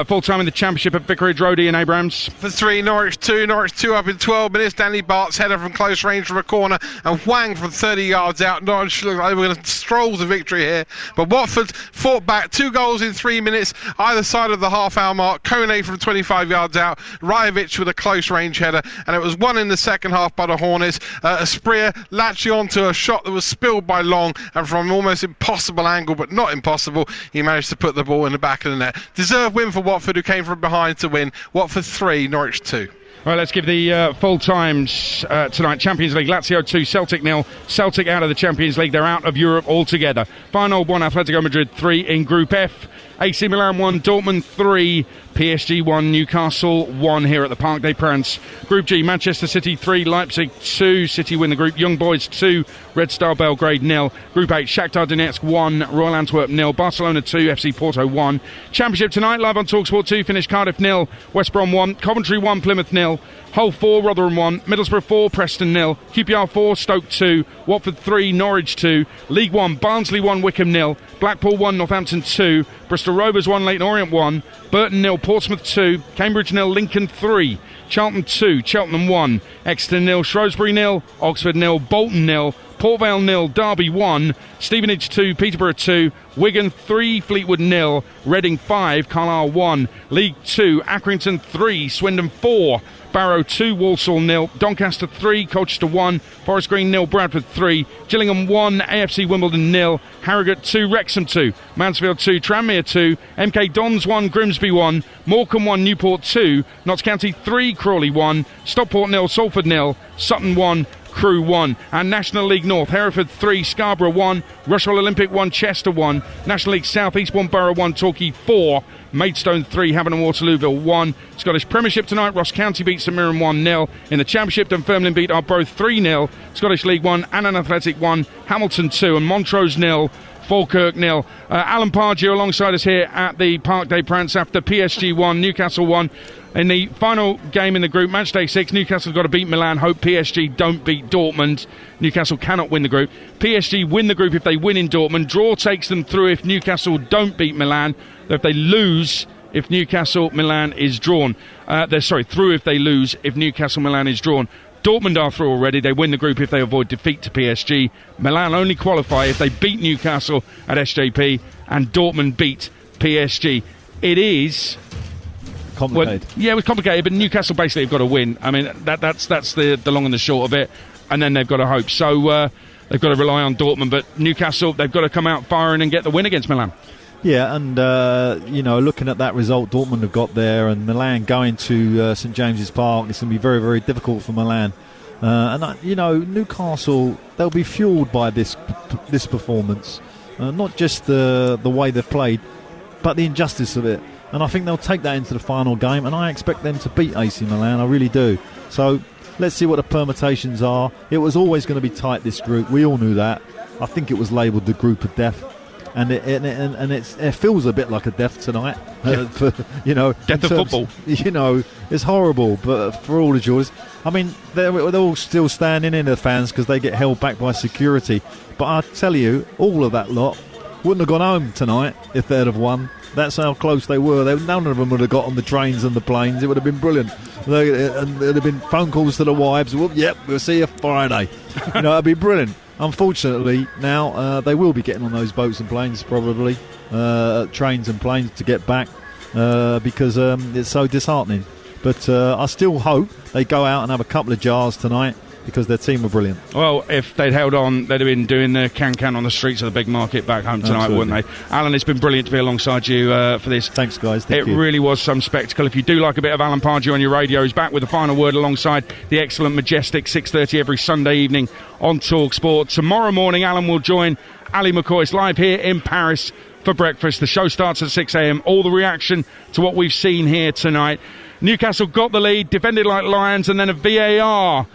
Full time in the Championship at Vicarage Road. Ian Abrams. For 3, Norwich 2 up in 12 minutes. Danny Bart's header from close range from a corner and whang from 30 yards out. Norwich look like they were going to stroll to victory here, but Watford fought back. 2 goals in 3 minutes either side of the half-hour mark. Kone from 25 yards out, Rajovic with a close range header, and it was 1 in the second half by the Hornets. Asprilla latching onto a shot that was spilled by Long, and from an almost impossible angle, but not impossible, he managed to put the ball in the back of the net. Deserved win for Watford, who came from behind to win. Watford 3, Norwich 2. All right, let's give the full times tonight. Champions League, Lazio 2, Celtic 0. Celtic out of the Champions League. They're out of Europe altogether. Bayern 1, Atletico Madrid 3 in Group F. AC Milan 1, Dortmund 3, PSG 1, Newcastle 1 here at the Parc des Princes. Group G, Manchester City 3, Leipzig 2, City win the group. Young Boys 2, Red Star Belgrade 0. Group H, Shakhtar Donetsk 1, Royal Antwerp 0, Barcelona 2, FC Porto 1. Championship tonight, live on TalkSport 2, finished Cardiff 0, West Brom 1, Coventry 1, Plymouth 0, Hull 4, Rotherham 1, Middlesbrough 4, Preston 0, QPR 4, Stoke 2, Watford 3, Norwich 2, League 1, Barnsley 1, Wickham 0, Blackpool 1, Northampton 2, Bristol Rovers 1, Leyton Orient 1, Burton 0, Portsmouth 2, Cambridge 0, Lincoln 3, Charlton 2, Cheltenham 1, Exeter 0, Shrewsbury 0, Oxford 0, Bolton 0, Port Vale 0, Derby 1, Stevenage 2, Peterborough 2, Wigan 3, Fleetwood 0, Reading 5, Carlisle 1, League 2, Accrington 3, Swindon 4, Barrow 2, Walsall 0, Doncaster 3, Colchester 1, Forest Green 0, Bradford 3, Gillingham 1, AFC Wimbledon 0, Harrogate 2, Wrexham 2, Mansfield 2, Tranmere 2, MK Dons 1, Grimsby 1, Morecambe 1, Newport 2, Notts County 3, Crawley 1, Stockport 0, Salford 0, Sutton 1, Crewe 1, and National League North, Hereford 3, Scarborough 1, Rushall Olympic 1, Chester 1, National League South, Eastbourne Borough 1, Torquay 4, Maidstone 3, Havant and Waterlooville 1. Scottish Premiership tonight, Ross County beat St Mirren 1-0. In the Championship, Dunfermline beat Arbroath 3-0. Scottish League 1, Annan Athletic 1, Hamilton 2, and Montrose 0. Falkirk 0. Alan Pardew alongside us here at the Parc des Princes after PSG 1, Newcastle 1. In the final game in the group, match day 6, Newcastle got to beat Milan. Hope PSG don't beat Dortmund. Newcastle cannot win the group. PSG win the group if they win in Dortmund. Draw takes them through if Newcastle don't beat Milan. If they lose, if Newcastle Milan is drawn. Through if they lose, if Newcastle Milan is drawn. Dortmund are through already. They win the group if they avoid defeat to PSG. Milan only qualify if they beat Newcastle at SJP, and Dortmund beat PSG. It is complicated. Well, yeah, it was complicated, but Newcastle basically have got to win. I mean, that's the long and the short of it, and then they've got to hope. So they've got to rely on Dortmund, but Newcastle, they've got to come out firing and get the win against Milan. Yeah, and, looking at that result Dortmund have got there, and Milan going to St James's Park, it's going to be very, very difficult for Milan. Newcastle, they'll be fuelled by this performance. Not just the way they've played, but the injustice of it. And I think they'll take that into the final game, and I expect them to beat AC Milan, I really do. So let's see what the permutations are. It was always going to be tight, this group. We all knew that. I think it was labelled the group of death. And it feels a bit like a death tonight. Death of football. It's horrible, but for all the joys. I mean, they're all still standing in, the fans, because they get held back by security. But I tell you, all of that lot wouldn't have gone home tonight if they'd have won. That's how close they were. None of them would have got on the trains and the planes. It would have been brilliant. There'd have been phone calls to the wives. Well, yep, we'll see you Friday. It'd be brilliant. Unfortunately, now they will be getting on those boats and planes, probably trains and planes to get back because it's so disheartening. But I still hope they go out and have a couple of jars tonight, because their team were brilliant. Well, if they'd held on, they'd have been doing the can on the streets of the big market back home tonight, Absolutely. wouldn't they? Alan, it's been brilliant to be alongside you for this. Thanks, guys. Thank you. It really was some spectacle. If you do like a bit of Alan Pardew on your radio, he's back with the final word alongside the excellent Majestic, 6:30 every Sunday evening on TalkSport. Tomorrow morning, Alan will join Ali McCoy live here in Paris for breakfast. The show starts at 6 a.m. All the reaction to what we've seen here tonight. Newcastle got the lead, defended like lions, and then a VAR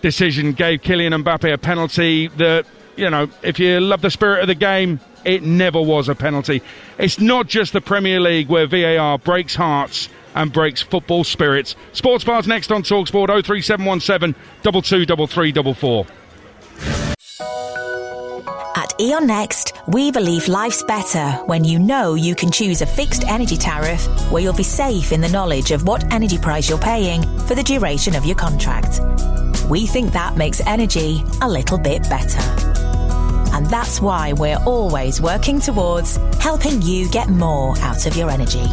decision gave Kylian Mbappe a penalty that, if you love the spirit of the game, it never was a penalty. It's not just the Premier League where VAR breaks hearts and breaks football spirits. Sports Bar's next on TalkSport. 03717 223344. At E.ON Next, we believe life's better when you know you can choose a fixed energy tariff where you'll be safe in the knowledge of what energy price you're paying for the duration of your contract. We think that makes energy a little bit better. And that's why we're always working towards helping you get more out of your energy.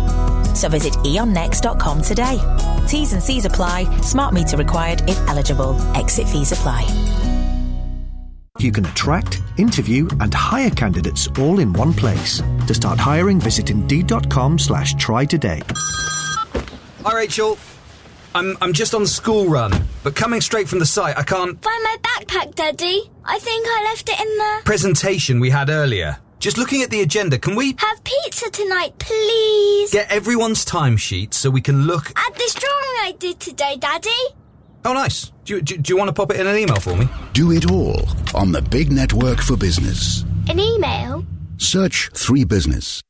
So visit eonnext.com today. T's and C's apply. Smart meter required if eligible. Exit fees apply. You can attract, interview and hire candidates all in one place. To start hiring, visit Indeed.com/try today. Hi, Rachel. I'm just on the school run, but coming straight from the site, I can't... Find my backpack, Daddy. I think I left it in the... presentation we had earlier. Just looking at the agenda, can we... have pizza tonight, please? get everyone's timesheet so we can look... at this drawing I did today, Daddy. Oh, nice. Do you want to pop it in an email for me? Do it all on the big network for business. An email? Search 3 Business.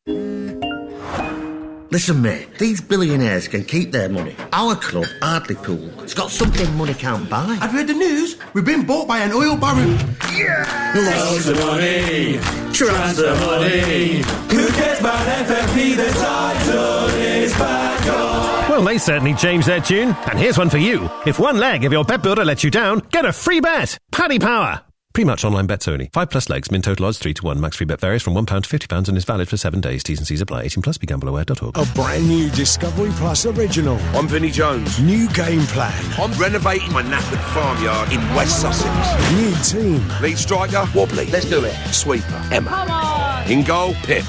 Listen, mate, these billionaires can keep their money. Our club, hardly cool. It's got something money can't buy. I've heard the news. We've been bought by an oil baron. Yeah! Loads of money. Transfer money. Who cares about FFP? The title is back on. Well, they certainly changed their tune. And here's one for you. If one leg of your bet builder lets you down, get a free bet. Paddy Power. Pre-match online bets only. 5+ legs, min total odds 3-1. Max free bet varies from £1 to £50 and is valid for 7 days. T's and C's apply. 18+. BeGambleAware.org. A brand new Discovery Plus original. I'm Vinnie Jones. New game plan. I'm renovating my knackered farmyard in West Sussex. New team. Lead striker, Wobbly. Let's do it. Sweeper, Emma. Come on. In goal, Pip.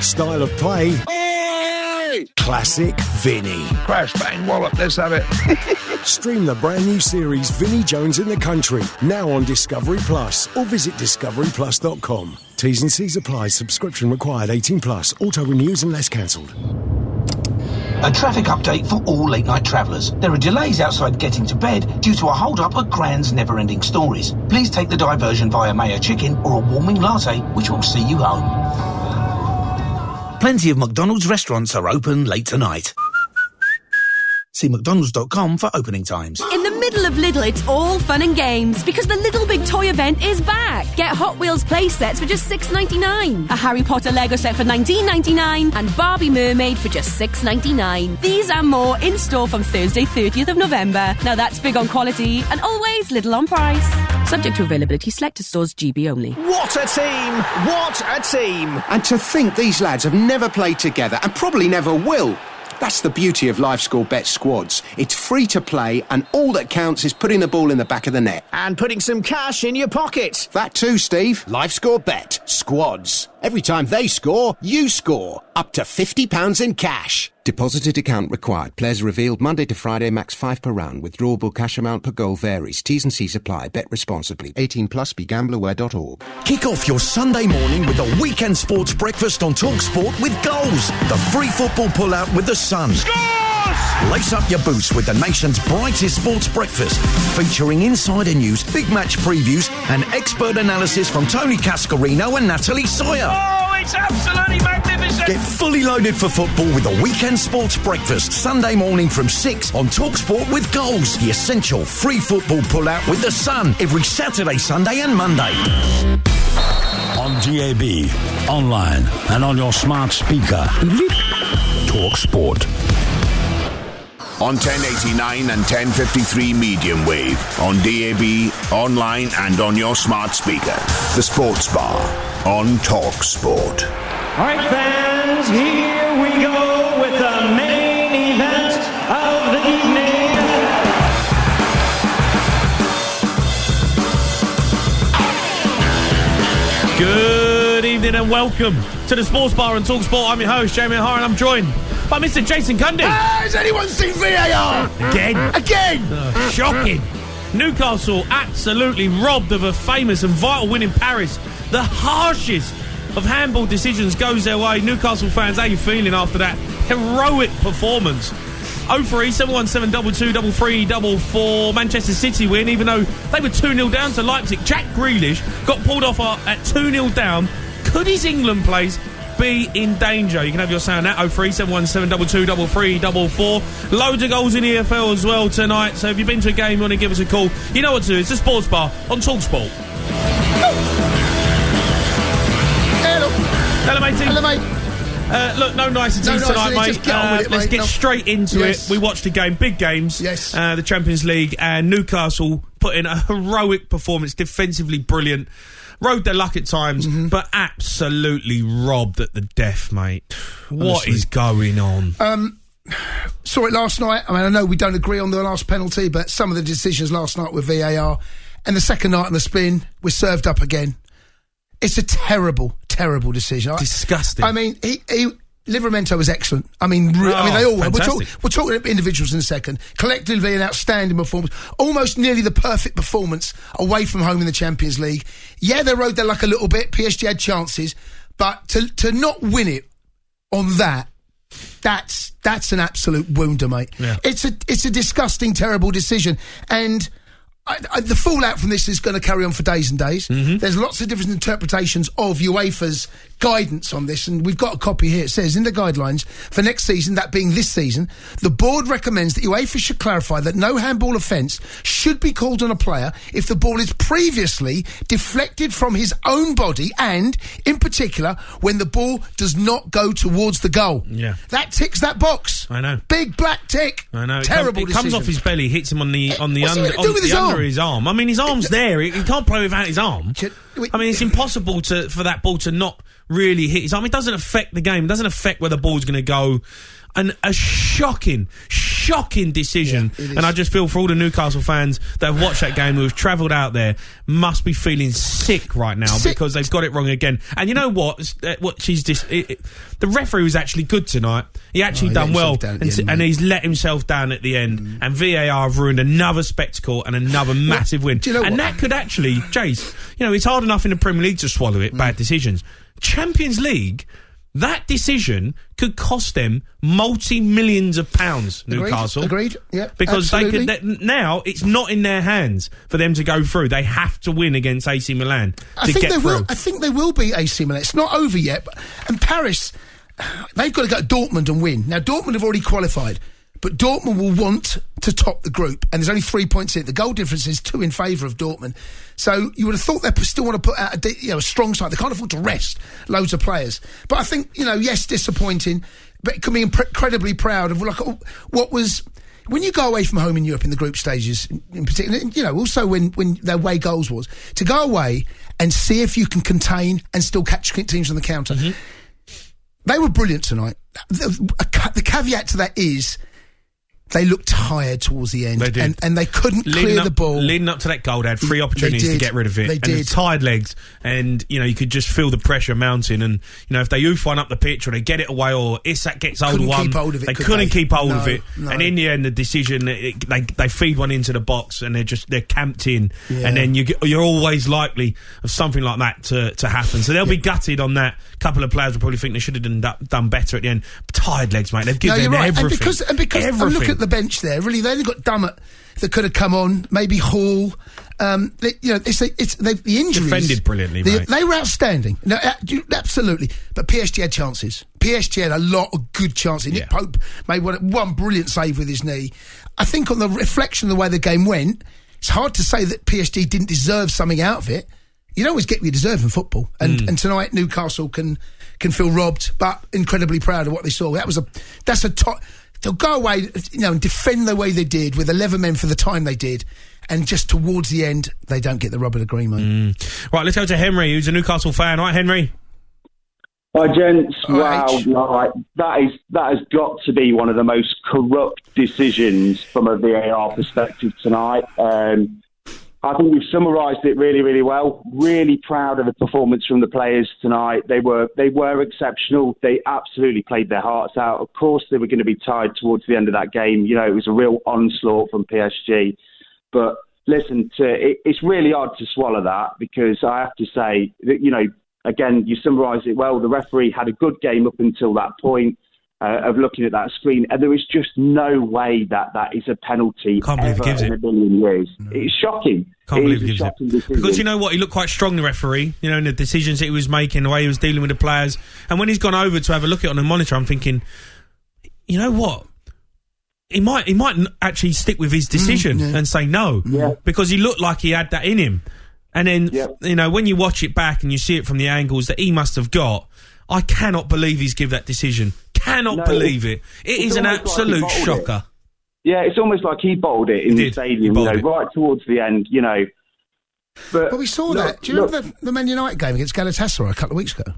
Style of play. Classic Vinny. Crash, bang, wallop. Let's have it. Stream the brand new series Vinnie Jones in the Country, now on Discovery Plus, or visit discoveryplus.com. T's and C's apply. Subscription required. 18+. Auto renews unless cancelled. A traffic update for all late-night travellers. There are delays outside getting to bed due to a hold-up at Grand's Never-Ending Stories. Please take the diversion via Mayo Chicken or a warming latte, which will see you home. Plenty of McDonald's restaurants are open late tonight. See mcdonalds.com for opening times. In the middle of Lidl, it's all fun and games because the Lidl Big Toy event is back. Get Hot Wheels play sets for just $6.99, a Harry Potter Lego set for $19.99, and Barbie Mermaid for just $6.99. These and more in store from Thursday, 30th of November. Now that's big on quality and always Lidl on price. Subject to availability, selected stores, GB only. What a team! What a team! And to think these lads have never played together and probably never will. That's the beauty of LiveScore Bet squads. It's free to play and all that counts is putting the ball in the back of the net. And putting some cash in your pocket. That too, Steve. LiveScore Bet squads. Every time they score, you score. Up to £50 in cash. Deposited account required. Players revealed Monday to Friday, max 5 per round. Withdrawable cash amount per goal varies. T's and C's apply. Bet responsibly. 18 plus. BeGambleAware.org. Kick off your Sunday morning with a weekend sports breakfast on TalkSport with goals. The free football pull-out with the sun. Scores! Lace up your boots with the nation's brightest sports breakfast, featuring insider news, big match previews, and expert analysis from Tony Cascarino and Natalie Sawyer. Oh, it's absolutely magnificent! Get fully loaded for football with a weekend sports breakfast, Sunday morning from 6 on TalkSport with goals. The essential free football pull-out with the sun every Saturday, Sunday and Monday. On DAB, online, and on your smart speaker. TalkSport. On 1089 and 1053 medium wave, on DAB, online and on your smart speaker. The Sports Bar on TalkSport. All right, fans, here we go with the main event of the evening. Good evening and welcome to the Sports Bar on TalkSport. I'm your host, Jamie O'Hara, and I'm joined by Mr. Jason Cundy. Has anyone seen VAR? Again! Shocking. Newcastle absolutely robbed of a famous and vital win in Paris. The harshest of handball decisions goes their way. Newcastle fans, how are you feeling after that heroic performance? 03 717 22 33 44. Manchester City win, even though they were 2-0 down to Leipzig. Jack Grealish got pulled off at 2-0 down. Could his England place be in danger? You can have your sound at 03 717 22 33 44. Loads of goals in the EFL as well tonight. So if you've been to a game, you want to give us a call, you know what to do. It's the Sports Bar on TalkSport. Hello, matey. Hello, mate. Look, no niceties tonight, mate. Let's get straight into it. We watched a game, big games. Yes. The Champions League, and Newcastle put in a heroic performance, defensively brilliant. Rode their luck at times, but absolutely robbed at the death, mate. What is going on? Saw it last night. I mean, I know we don't agree on the last penalty, but some of the decisions last night with VAR and the second night on the spin, we're served up again. It's a terrible, terrible decision. Disgusting. I mean, Livramento was excellent. I mean, they all were. We're talking about individuals in a second. Collectively, an outstanding performance. Almost nearly the perfect performance away from home in the Champions League. Yeah, they rode their luck a little bit. PSG had chances. But to not win it on that's an absolute wounder, mate. Yeah. It's a disgusting, terrible decision. And the fallout from this is going to carry on for days and days. There's lots of different interpretations of UEFA's guidance on this, and we've got a copy here. It says, in the guidelines for next season, that being this season, the board recommends that UEFA should clarify that no handball offence should be called on a player if the ball is previously deflected from his own body and, in particular, when the ball does not go towards the goal. Yeah. That ticks that box. I know. Big black tick. I know. Terrible It comes decision. off his belly, hits him on the What's he gonna do with his arm? under his arm. I mean, his arm's there. He can't play without his arm. I mean, it's impossible for that ball to not really hit his arm. It doesn't affect the game. It doesn't affect where the ball's going to go. And a shocking decision. Yeah, and I just feel for all the Newcastle fans that have watched that game, who have travelled out there, must be feeling sick right now because they've got it wrong again. And you know what? The referee was actually good tonight. He actually done well, and he's let himself down at the end. And VAR have ruined another spectacle and another massive win. Do you know and what? that could actually, Jace, it's hard enough in the Premier League to swallow it, bad decisions. Champions League, that decision could cost them multi-millions of pounds, Newcastle. Agreed. Yeah, because absolutely. now it's not in their hands for them to go through. They have to win against AC Milan I think they will beat AC Milan. It's not over yet. And Paris, they've got to go to Dortmund and win. Now, Dortmund have already qualified. But Dortmund will want to top the group, and there's only 3 points in. The goal difference is 2 in favour of Dortmund. So you would have thought they still want to put out a strong side. They can't afford to rest loads of players. But I think, yes, disappointing, but it can be incredibly proud of what was... When you go away from home in Europe in the group stages, in particular, also when their away goals was, to go away and see if you can contain and still catch teams on the counter. Mm-hmm. They were brilliant tonight. The caveat to that is they looked tired towards the end. They did. And they couldn't clear the ball. Leading up to that goal, they had 3 opportunities to get rid of it. They did. And tired legs. And, you could just feel the pressure mounting. And, if they oof one up the pitch or they get it away or Isak gets hold of one. They couldn't keep hold of it. No. And in the end, the decision, they feed one into the box and they're camped in. Yeah. And then you're always likely of something like that to happen. So they'll be gutted on that. A couple of players will probably think they should have done better at the end. Tired legs, mate. They've given everything. And because everything. Look at the bench there. Really, they only got Dummett that could have come on. Maybe Hall. The injuries defended brilliantly, mate. They were outstanding. No, absolutely. But PSG had chances. PSG had a lot of good chances. Nick Pope made one brilliant save with his knee. I think on the reflection of the way the game went, it's hard to say that PSG didn't deserve something out of it. You don't always get what you deserve in football, and tonight Newcastle can feel robbed, but incredibly proud of what they saw. That's a top. They'll go away, and defend the way they did with 11 men for the time they did, and just towards the end they don't get the rub of the green, mate. Right, let's go to Henry, who's a Newcastle fan. All right, Henry. Hi, gents. Wow, that has got to be one of the most corrupt decisions from a VAR perspective tonight. I think we've summarised it really, really well. Really proud of the performance from the players tonight. They were exceptional. They absolutely played their hearts out. Of course, they were going to be tied towards the end of that game. It was a real onslaught from PSG. But listen, it's really hard to swallow that, because I have to say that, again, you summarised it well. The referee had a good game up until that point of looking at that screen, and there is just no way that is a penalty ever in a million years. No. It's shocking. Can't believe he gives it. Because you know what? He looked quite strong, the referee, in the decisions that he was making, the way he was dealing with the players. And when he's gone over to have a look at it on the monitor, I'm thinking, you know what? He might actually stick with his decision and say no, because he looked like he had that in him. And then, when you watch it back and you see it from the angles that he must have got, I cannot believe he's given that decision. Cannot believe it. It is an absolute shocker. Yeah, it's almost like he bottled it in the stadium, right towards the end, But we saw that. Do you remember the Man United game against Galatasaray a couple of weeks ago?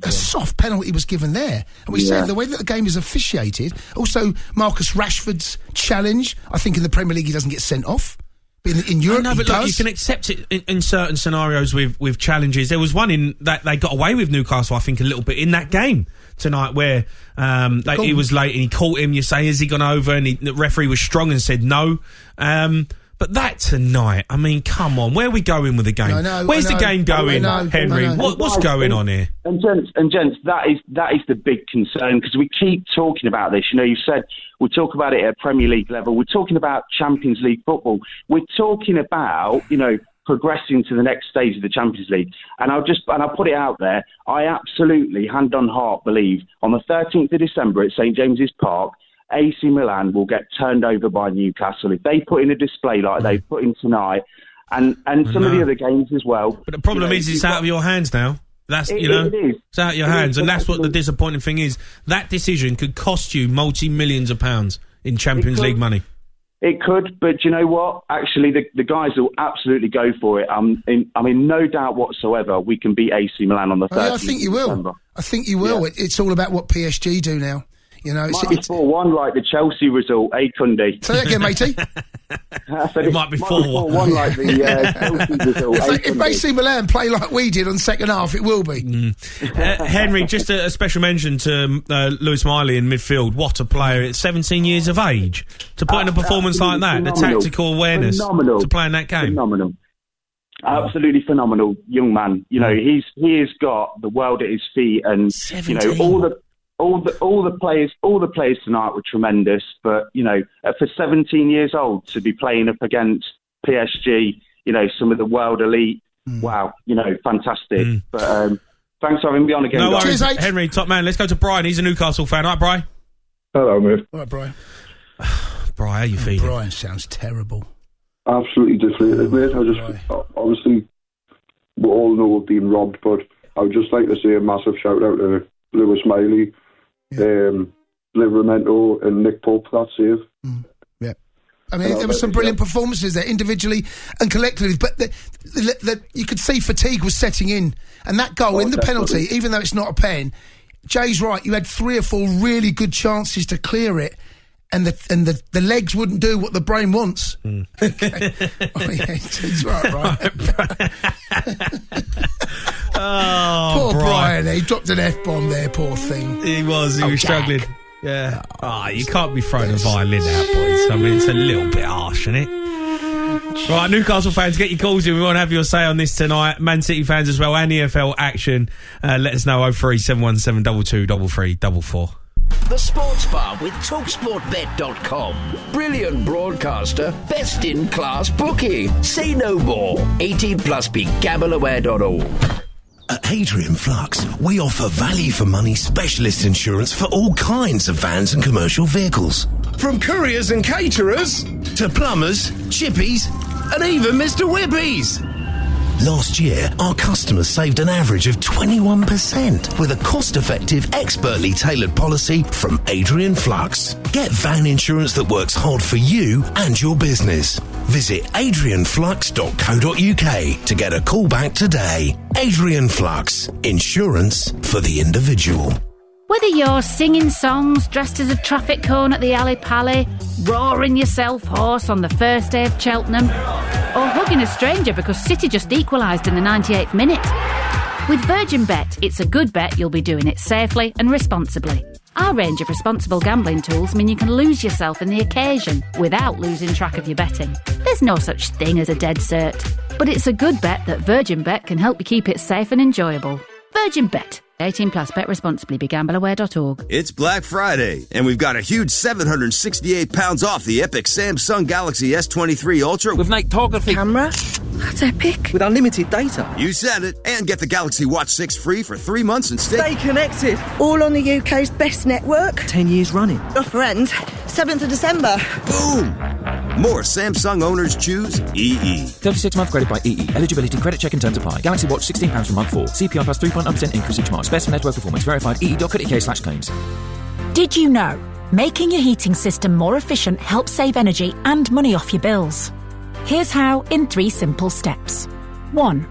A soft penalty was given there. And we said the way that the game is officiated, also Marcus Rashford's challenge, I think in the Premier League he doesn't get sent off. In Europe, but look, you can accept it in certain scenarios with challenges. There was one in that they got away with Newcastle, I think, a little bit in that game tonight, where he was late and he caught him. You say, has he gone over? And the referee was strong and said no. But that tonight, I mean, come on, where are we going with the game? Where's the game going, Henry? What's going on here? And gents, that is the big concern, because we keep talking about this. You said we talk about it at Premier League level. We're talking about Champions League football. We're talking about, progressing to the next stage of the Champions League. And I'll put it out there. I absolutely, hand on heart, believe on the 13th of December at St James's Park, AC Milan will get turned over by Newcastle if they put in a display like they put in tonight, and some of the other games as well. But the problem is, it's out of your hands now. That's it is. It's out of your hands, and that's what the disappointing thing is. That decision could cost you multi-millions of pounds in Champions League money. It could, but you know what? Actually, the guys will absolutely go for it. No doubt whatsoever we can beat AC Milan on the 13th. I think you will. December. I think you will. Yeah. It's all about what PSG do now. Might be 4-1 like the Chelsea result, Kunde? Say that again, matey. It might be 4-1 like the Chelsea result. If AC Milan play like we did on second half, it will be. Henry, just a special mention to Lewis Miley in midfield. What a player at 17 years of age. To put in a performance like that, the tactical awareness to play in that game. Phenomenal. Absolutely phenomenal young man. He has got the world at his feet, and 17. All the players tonight were tremendous, but for 17 years old to be playing up against PSG, some of the world elite, wow, fantastic. But thanks for having me on again. No worries, Henry, top man. Let's go to Brian. He's a Newcastle fan, right, Brian? Hello, mate. All right, Brian. Brian, how you feeling? Brian sounds terrible. Absolutely deflated, mate. Obviously, we all know we've been robbed, but I would just like to say a massive shout out to Lewis Miley, Livramento and Nick Pope, that save. Yeah. I mean, there were some brilliant performances there, individually and collectively, but you could see fatigue was setting in. And that goal in the penalty, even though it's not a pen, Jay's right, you had 3 or 4 really good chances to clear it, and the legs wouldn't do what the brain wants. Okay. He's right. Poor Brian. He dropped an F-bomb there, poor thing. He was struggling. Yeah. You can't be throwing a violin out, boys. I mean, it's a little bit harsh, isn't it? Right, Newcastle fans, get your calls in. We want to have your say on this tonight. Man City fans as well, and EFL action. Let us know, 03717 223344. The Sports Bar with TalkSportBet.com. Brilliant broadcaster, best in class bookie. Say no more. 18 plus BeGambleAware.org. At Adrian Flux, we offer value-for-money specialist insurance for all kinds of vans and commercial vehicles. From couriers and caterers to plumbers, chippies, and even Mr. Whippies. Last year, our customers saved an average of 21% with a cost-effective, expertly tailored policy from Adrian Flux. Get van insurance that works hard for you and your business. Visit adrianflux.co.uk to get a call back today. Adrian Flux. Insurance for the individual. Whether you're singing songs dressed as a traffic cone at the Alley Pally, roaring yourself hoarse on the first day of Cheltenham, or hugging a stranger because City just equalised in the 98th minute. With Virgin Bet, it's a good bet you'll be doing it safely and responsibly. Our range of responsible gambling tools mean you can lose yourself in the occasion without losing track of your betting. There's no such thing as a dead cert, but it's a good bet that Virgin Bet can help you keep it safe and enjoyable. Virgin Bet. 18 plus, bet responsibly, BeGambleAware.org. It's Black Friday, and we've got a huge £768 off the epic Samsung Galaxy S23 Ultra with night photography camera. That's epic. With unlimited data. You said it. And get the Galaxy Watch 6 free for 3 months and stay connected. All on the UK's best network. 10 years running. Offer ends 7th of December. Boom! More Samsung owners choose EE. 36-month credit by EE. Eligibility, credit check and terms apply. Galaxy Watch £16 for month 4. CPI plus 3.9% increase each month. Best for network performance. Verified ee.co.uk/claims. Did you know? Making your heating system more efficient helps save energy and money off your bills. Here's how in 3 simple steps. 1.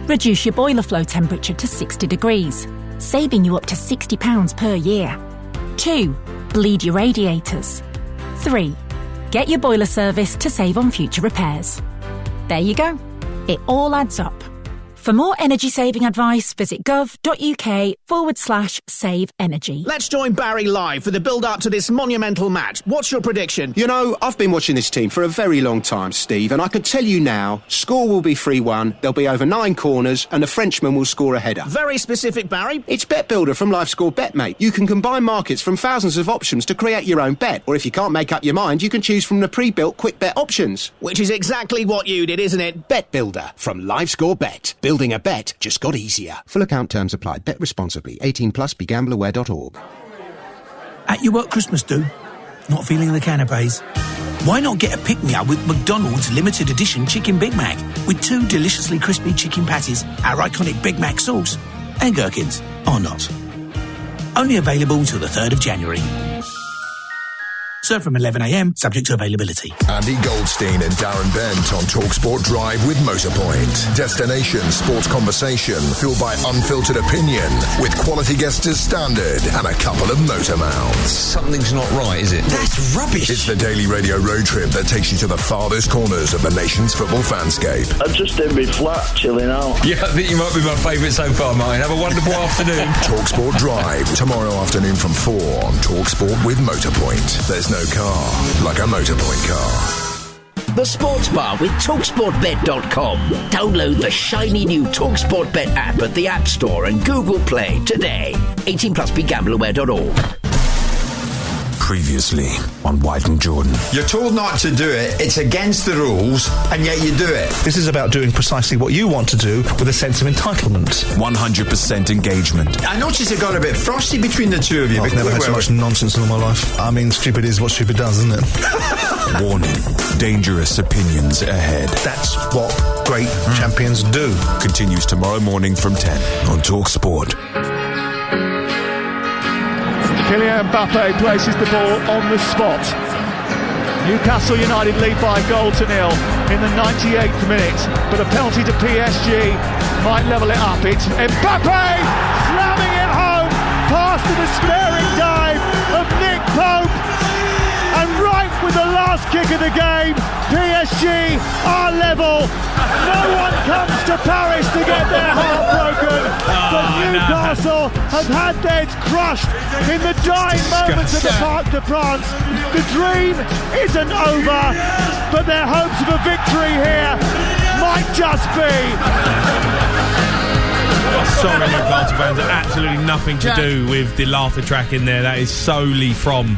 Reduce your boiler flow temperature to 60 degrees, saving you up to £60 per year. 2. Bleed your radiators. 3. Get your boiler service to save on future repairs. There you go. It all adds up. For more energy-saving advice, visit gov.uk/save energy. Let's join Barry live for the build-up to this monumental match. What's your prediction? You know, I've been watching this team for a very long time, Steve, and I could tell you now, score will be 3-1, there'll be over 9 corners, and the Frenchman will score a header. Very specific, Barry. It's Bet Builder from LiveScore Bet, mate. You can combine markets from thousands of options to create your own bet, or if you can't make up your mind, you can choose from the pre-built quick bet options. Which is exactly what you did, isn't it? Bet Builder from LiveScore Bet. Building a bet just got easier. Full account terms apply. Bet responsibly. 18 plus. BeGambleAware.org. At your work Christmas do? Not feeling the canapes? Why not get a pick-me-up with McDonald's limited edition Chicken Big Mac with 2 deliciously crispy chicken patties, our iconic Big Mac sauce, and gherkins, or not. Only available until the 3rd of January. Served from 11 a.m, subject to availability. Andy Goldstein and Darren Bent on TalkSport Drive with Motorpoint. Destination sports conversation fueled by unfiltered opinion with quality guests as standard and a couple of motor mouths. Something's not right, is it? That's rubbish. It's the daily radio road trip that takes you to the farthest corners of the nation's football fanscape. I'm just in my flat, chilling out. Yeah, I think you might be my favourite so far, Martin. Have a wonderful afternoon. TalkSport Drive, tomorrow afternoon from 4 on TalkSport with Motorpoint. There's no car like a Motorpoint car. The Sports Bar with TalkSportBet.com. Download the shiny new TalkSport Bet app at the App Store and Google Play today. 18 plus. BeGambleAware.org. Previously on White and Jordan. You're told not to do it, it's against the rules, and yet you do it. This is about doing precisely what you want to do with a sense of entitlement. 100% engagement. I noticed it got a bit frosty between the two of you. I've never had so much nonsense in all my life. I mean, stupid is what stupid does, isn't it? Warning. Dangerous opinions ahead. That's what great champions do. Continues tomorrow morning from 10 on TalkSport. Kylian Mbappe places the ball on the spot. Newcastle United lead by a goal to nil in the 98th minute, but a penalty to PSG might level it up. It's Mbappe slamming it home past the despairing dive of Nick Pope, and right with the last kick of the game, PSG are level. No one comes to Paris to get their heart broken, but Newcastle have had theirs crushed in the dying moments of the Parc de France. The dream isn't over, but their hopes of a victory here might just be. Sorry, Newcastle fans, absolutely nothing to do with the laughter track in there. That is solely from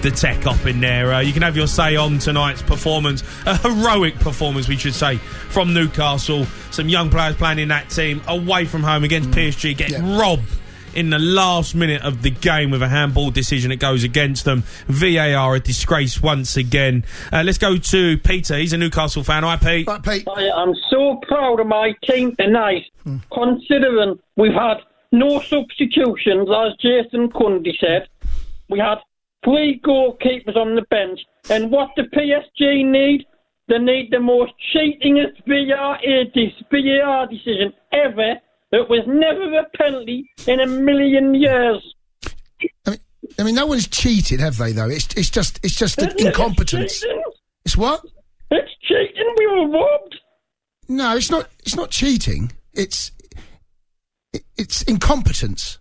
the tech op in there. You can have your say on tonight's performance, a heroic performance we should say from Newcastle. Some young players playing in that team away from home against PSG, getting robbed in the last minute of the game with a handball decision that goes against them. VAR a disgrace once again. Let's go to Peter. He's a Newcastle fan. Hi, Pete. Right, Pete. I'm so proud of my team tonight, considering we've had no substitutions, as Jason Cundy said. We had 3 goalkeepers on the bench, and what the PSG need? They need the most cheatingest VAR decision ever. It was never a penalty in a million years. I mean, no one's cheated, have they? Though it's just incompetence. It's what? It's cheating. We were robbed. No, it's not. It's not cheating. It's incompetence.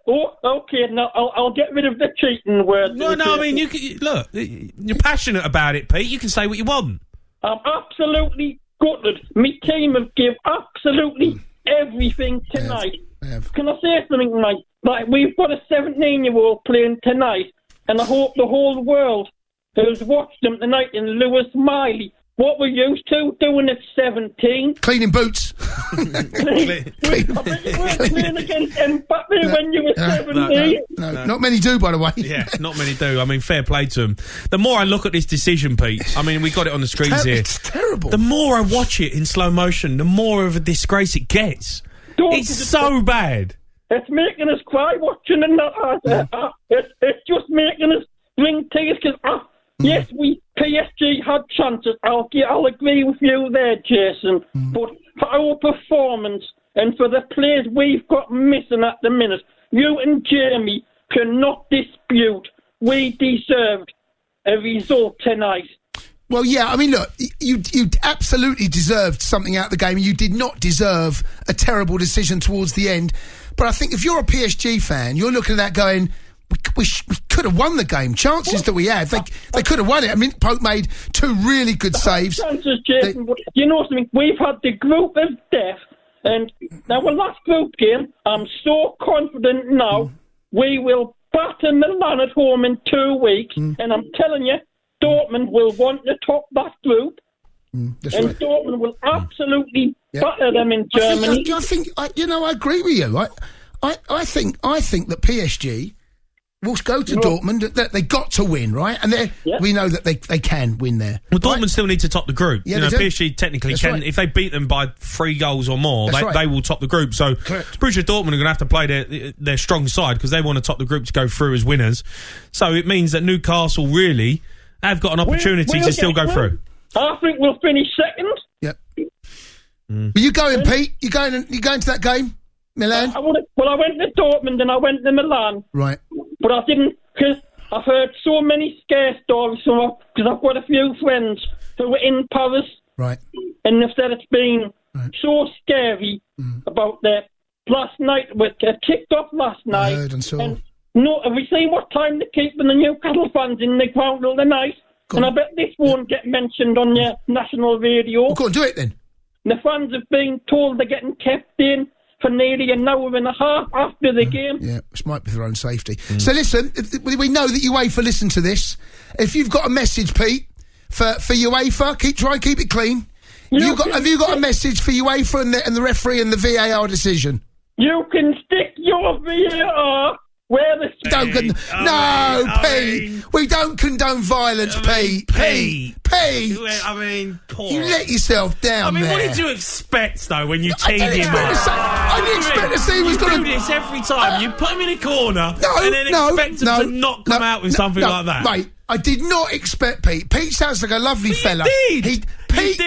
Well, okay, now I'll get rid of the cheating word. No, I mean, look, you're passionate about it, Pete. You can say what you want. I'm absolutely gutted. My team have given absolutely everything tonight. Can I say something tonight? Like, we've got a 17-year-old playing tonight, and I hope the whole world has watched them tonight in Lewis Miley. What we're used to doing at 17. Cleaning boots. I bet you weren't playing against Mbappe when you were 17. No, not many do, by the way. Yeah, not many do. I mean, fair play to them. The more I look at this decision, Pete, I mean, we got it on the screens here. It's terrible. The more I watch it in slow motion, the more of a disgrace it gets. It's so bad. It's making us cry watching it. It's just making us bring tears because... Yes, PSG had chances. I'll agree with you there, Jason. But for our performance and for the players we've got missing at the minute, you and Jamie cannot dispute we deserved a result tonight. Well, yeah, I mean, look, you absolutely deserved something out of the game, and you did not deserve a terrible decision towards the end. But I think if you're a PSG fan, you're looking at that going... We could have won the game. Chances that we had, they could have won it. I mean, Pope made 2 really good saves. Chances, Jason, but you know something? We've had the group of death, and now our last group game, I'm so confident now we will batter Milan at home in 2 weeks, and I'm telling you, Dortmund will want to top that group, Dortmund will absolutely batter them in Germany. I think I agree with you. I think that PSG will go to Dortmund. That they got to win, right? And we know that they can win there. Well, Dortmund still need to top the group. Yeah, PSG technically can. Right. If they beat them by 3 goals or more, they will top the group. So Borussia Dortmund are going to have to play their strong side because they want to top the group to go through as winners. So it means that Newcastle really have got an opportunity to still go through. I think we'll finish second. Yep. Are you going, Pete? You going to that game? Milan? I went to Dortmund and I went to Milan. Right. But I didn't, because I've heard so many scare stories because I've got a few friends who were in Paris. Right. And they've said it's been so scary about that last night. It kicked off last night. I heard and saw. And have we seen what time they're keeping the Newcastle fans in the ground all the night? And I bet this won't get mentioned on your national radio. Well, go on, do it then. The fans have been told they're getting kept in for nearly an hour and a half after the game. Yeah, which might be for their own safety. So listen, we know that UEFA listen to this. If you've got a message, Pete, for UEFA, keep it clean. Have you got a message for UEFA and the referee and the VAR decision? You can stick your VAR where the... Pete. We don't condone violence, Pete. Pete. I mean, poor. You let yourself down there. What did you expect, though, when you teed him up? I didn't expect to see he was going to... You do this every time. You put him in a corner and then expect him to not come out with something like that. Mate, I did not expect Pete. Pete sounds like a lovely fella. He did. Pete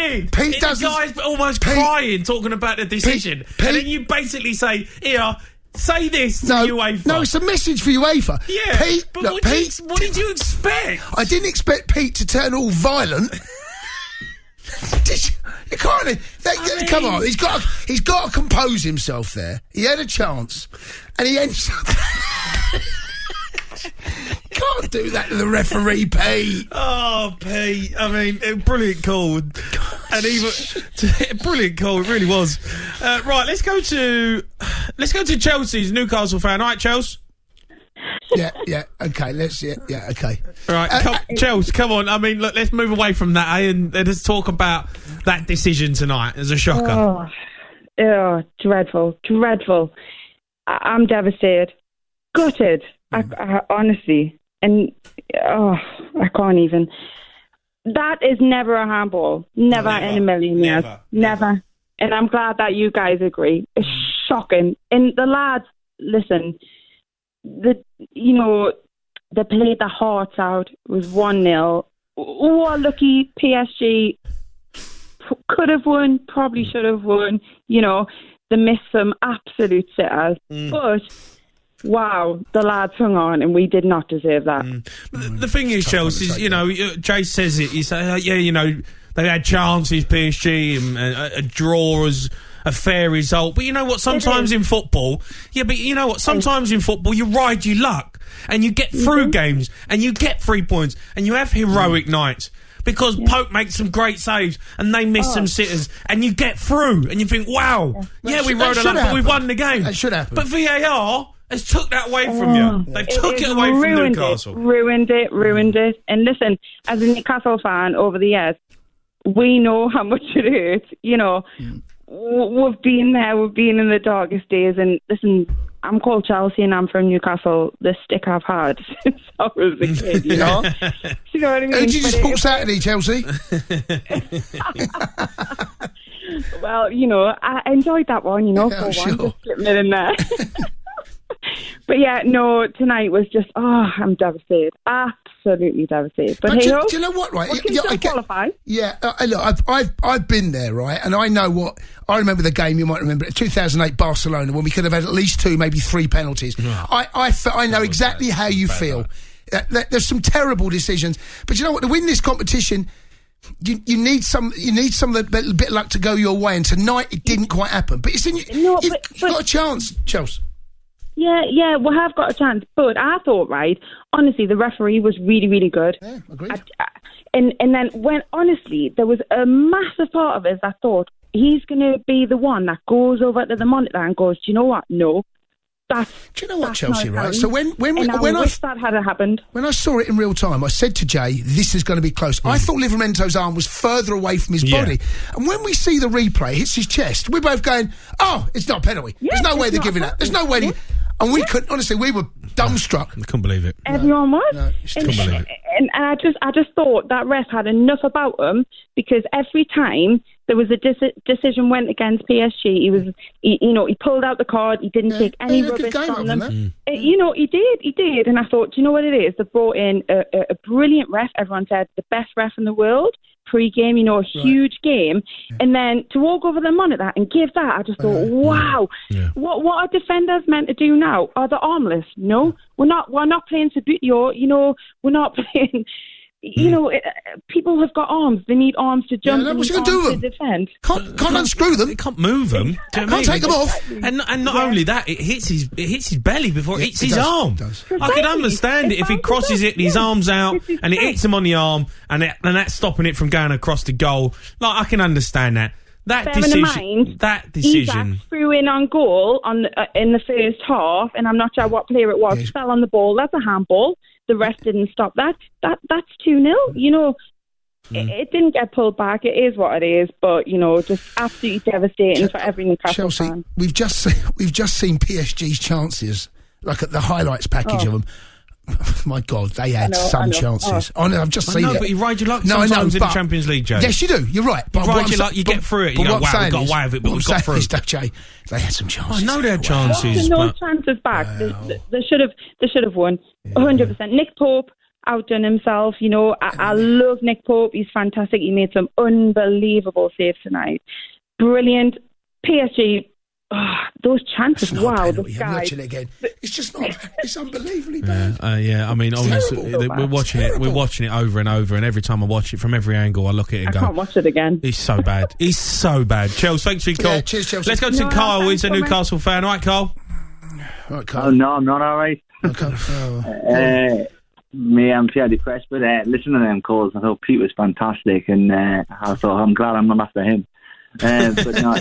doesn't... The guy's almost crying, talking about the decision. And then you basically say, here... Say this to UEFA. No, it's a message for UEFA. Yeah, Pete, but what did you expect? I didn't expect Pete to turn all violent. You can't. Come on, he's got to compose himself there. He had a chance, and he ends up. Can't do that to the referee, Pete. Oh, Pete! I mean, brilliant call, and even brilliant call. It really was. Right, let's go to Chelsea's Newcastle fan. All right, Chelsea. Yeah. Okay, okay. All right, Chelsea, come on. I mean, look, let's move away from that, and let's talk about that decision tonight as a shocker. Oh, dreadful. I'm devastated, gutted. I honestly, and I can't even. That is never a handball. Never in a million years. Never. And I'm glad that you guys agree. It's shocking. And the lads, listen, they played their hearts out. It was 1-0. Oh, lucky PSG could have won, probably should have won. They missed some absolute sitters. But... wow, the lads hung on, and we did not deserve that. The thing is, Chelsea, Jay says it. You say, they had chances, PSG, and a draw is a fair result. But you know what? Sometimes in football, sometimes in football, you ride your luck, and you get through games, and you get 3 points, and you have heroic nights. Because Pope makes some great saves and they miss some sitters and you get through and you think, wow, we rode a luck, but we won the game. That should happen. But VAR has took that away from you. They've took it away from Newcastle. Ruined it. And listen, as a Newcastle fan over the years, we know how much it hurts. We've been there. We've been in the darkest days. And listen, I'm called Chelsea and I'm from Newcastle. The stick I've had since I was a kid, Do you know what I mean? Did you just pull Saturday, Chelsea? Well, I enjoyed that one, for one, just slipping it in there. But tonight was just, I'm devastated. Absolutely devastated. But do you know what, right? Qualify. Yeah, look, I've been there, right? And I know what... I remember the game, you might remember it, 2008 Barcelona, when we could have had at least 2, maybe 3 penalties. I know exactly how you feel. There's some terrible decisions. But you know what? To win this competition... You need some of the bit of luck to go your way, and tonight it didn't quite happen. But it's in you've got a chance, Chelsea. Yeah, we have got a chance. But I thought, right, honestly, the referee was really, really good. Yeah, agreed. And then when, honestly, there was a massive part of us that thought he's going to be the one that goes over to the monitor and goes, do you know what? No. Do you know what, Chelsea, right? So when I wish that had happened. When I saw it in real time, I said to Jay, this is going to be close. I thought Livramento's arm was further away from his body. And when we see the replay, it hits his chest, we're both going, it's not a penalty. There's no way they're giving that. There's no way. And we couldn't, honestly, we were dumbstruck. I couldn't believe it. Everyone was. No, couldn't believe it. And I just thought that ref had enough about him, because every time there was a decision went against PSG, he pulled out the card, he didn't take any rubbish from them. He did. And I thought, do you know what it is? They brought in a brilliant ref. Everyone said the best ref in the world. Pre-game, a huge game, and then to walk over the monitor and give that, I just thought, wow, what are defenders meant to do now? Are they armless? No, we're not playing Sabutio, we're not playing. People have got arms. They need arms to jump. Yeah, what's he going to do with them? To defend. Can't unscrew them. He can't move them. Can't take them off. And not only that, it hits his belly before it hits his arm. I could understand it if he crosses it and his arm's out and it hits him on the arm and that's stopping it from going across the goal. Like, I can understand that. Bearing in mind, Isaac threw in on goal in the first half, and I'm not sure what player it was, fell on the ball. That's a handball. The ref didn't stop that. That's 2-0. You know, it didn't get pulled back. It is what it is. But you know, just absolutely devastating for every Newcastle fan. We've just seen PSG's chances, like at the highlights package of them. My God, they had some chances. Oh no, I've just seen it. No, but you ride your luck sometimes in the Champions League, Jay. Yes, you do. You're right. You ride your luck, you get through it. You go, wow, we got away with it, but we got through. Jay, they had some chances. I know they had chances. No chances back. Wow. They should have won. 100%. Nick Pope outdone himself. You know, I love Nick Pope. He's fantastic. He made some unbelievable saves tonight. Brilliant. PSG. Oh, those chances! Wow, the sky. I'm watching it again. It's just not. It's unbelievably bad. I mean, obviously, we're watching it. We're watching it over and over, and every time I watch it from every angle, I look at it and go, I can't watch it again. He's so bad. He's so bad. Chelsea, thanks for your call. Yeah, cheers, Chelsea. Let's go to Kyle. He's a Newcastle fan. All right, Carl. All right, Carl. Oh no, I'm not all right. Me, I'm fairly depressed, but listening to them calls, I thought Pete was fantastic, and I thought I'm glad I'm not after him. But no,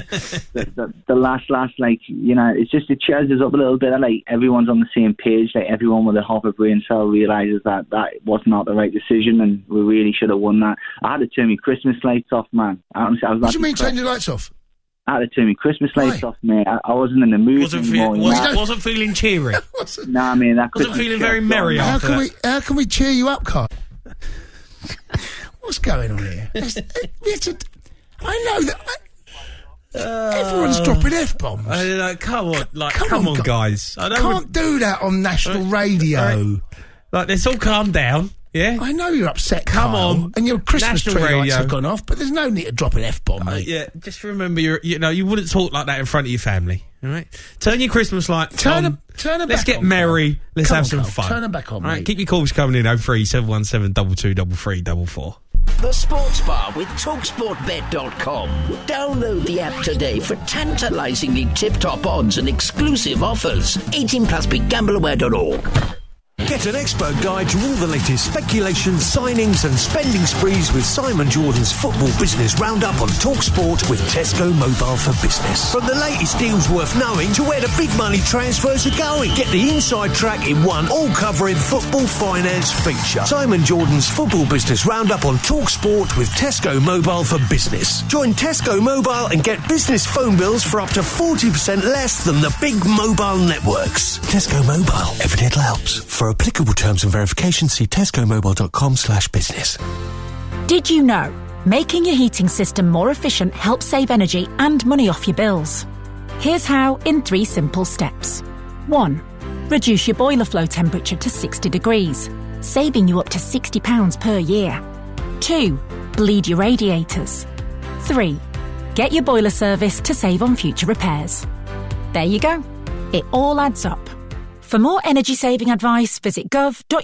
the last, like, you know, it's just, it cheers us up a little bit. Like, everyone's on the same page. Like, everyone with a half a brain cell realises that was not the right decision, and we really should have won that. I had to turn my Christmas lights off, man. What do you mean turn your lights off? I had to turn my Christmas lights off, mate. I wasn't in the mood anymore. Wasn't feeling cheery. Nah, man, that wasn't feeling very merry. How can we cheer you up, Carl? What's going on here? I know that. Everyone's dropping F-bombs. Come on, guys. I can't do that on national radio. Like, let's all calm down, yeah? I know you're upset, Come Kyle, on. And your Christmas tree lights have gone off, but there's no need to drop an F-bomb, mate. Yeah, just remember, you wouldn't talk like that in front of your family, all right? Turn your Christmas lights on. Turn them Let's back get on, merry. Let's have some Carl. fun. Turn them back on, all right, mate. keep your calls coming in, 03717 223344. The Sports Bar with TalkSportBet.com. Download the app today for tantalisingly tip-top odds and exclusive offers. 18 plus BigGambleAware.org. Get an expert guide to all the latest speculations, signings and spending sprees with Simon Jordan's Football Business Roundup on TalkSport with Tesco Mobile for Business. From the latest deals worth knowing to where the big money transfers are going. Get the inside track in one all-covering football finance feature. Simon Jordan's Football Business Roundup on TalkSport with Tesco Mobile for Business. Join Tesco Mobile and get business phone bills for up to 40% less than the big mobile networks. Tesco Mobile. Every little helps. For applicable terms and verification, see tescomobile.com/business. Did you know making your heating system more efficient helps save energy and money off your bills? Here's how in 3 simple steps. 1. Reduce your boiler flow temperature to 60 degrees, saving you up to £60 per year. 2. Bleed your radiators. 3. Get your boiler service to save on future repairs. There you go. It all adds up. For more energy-saving advice, visit gov.uk/save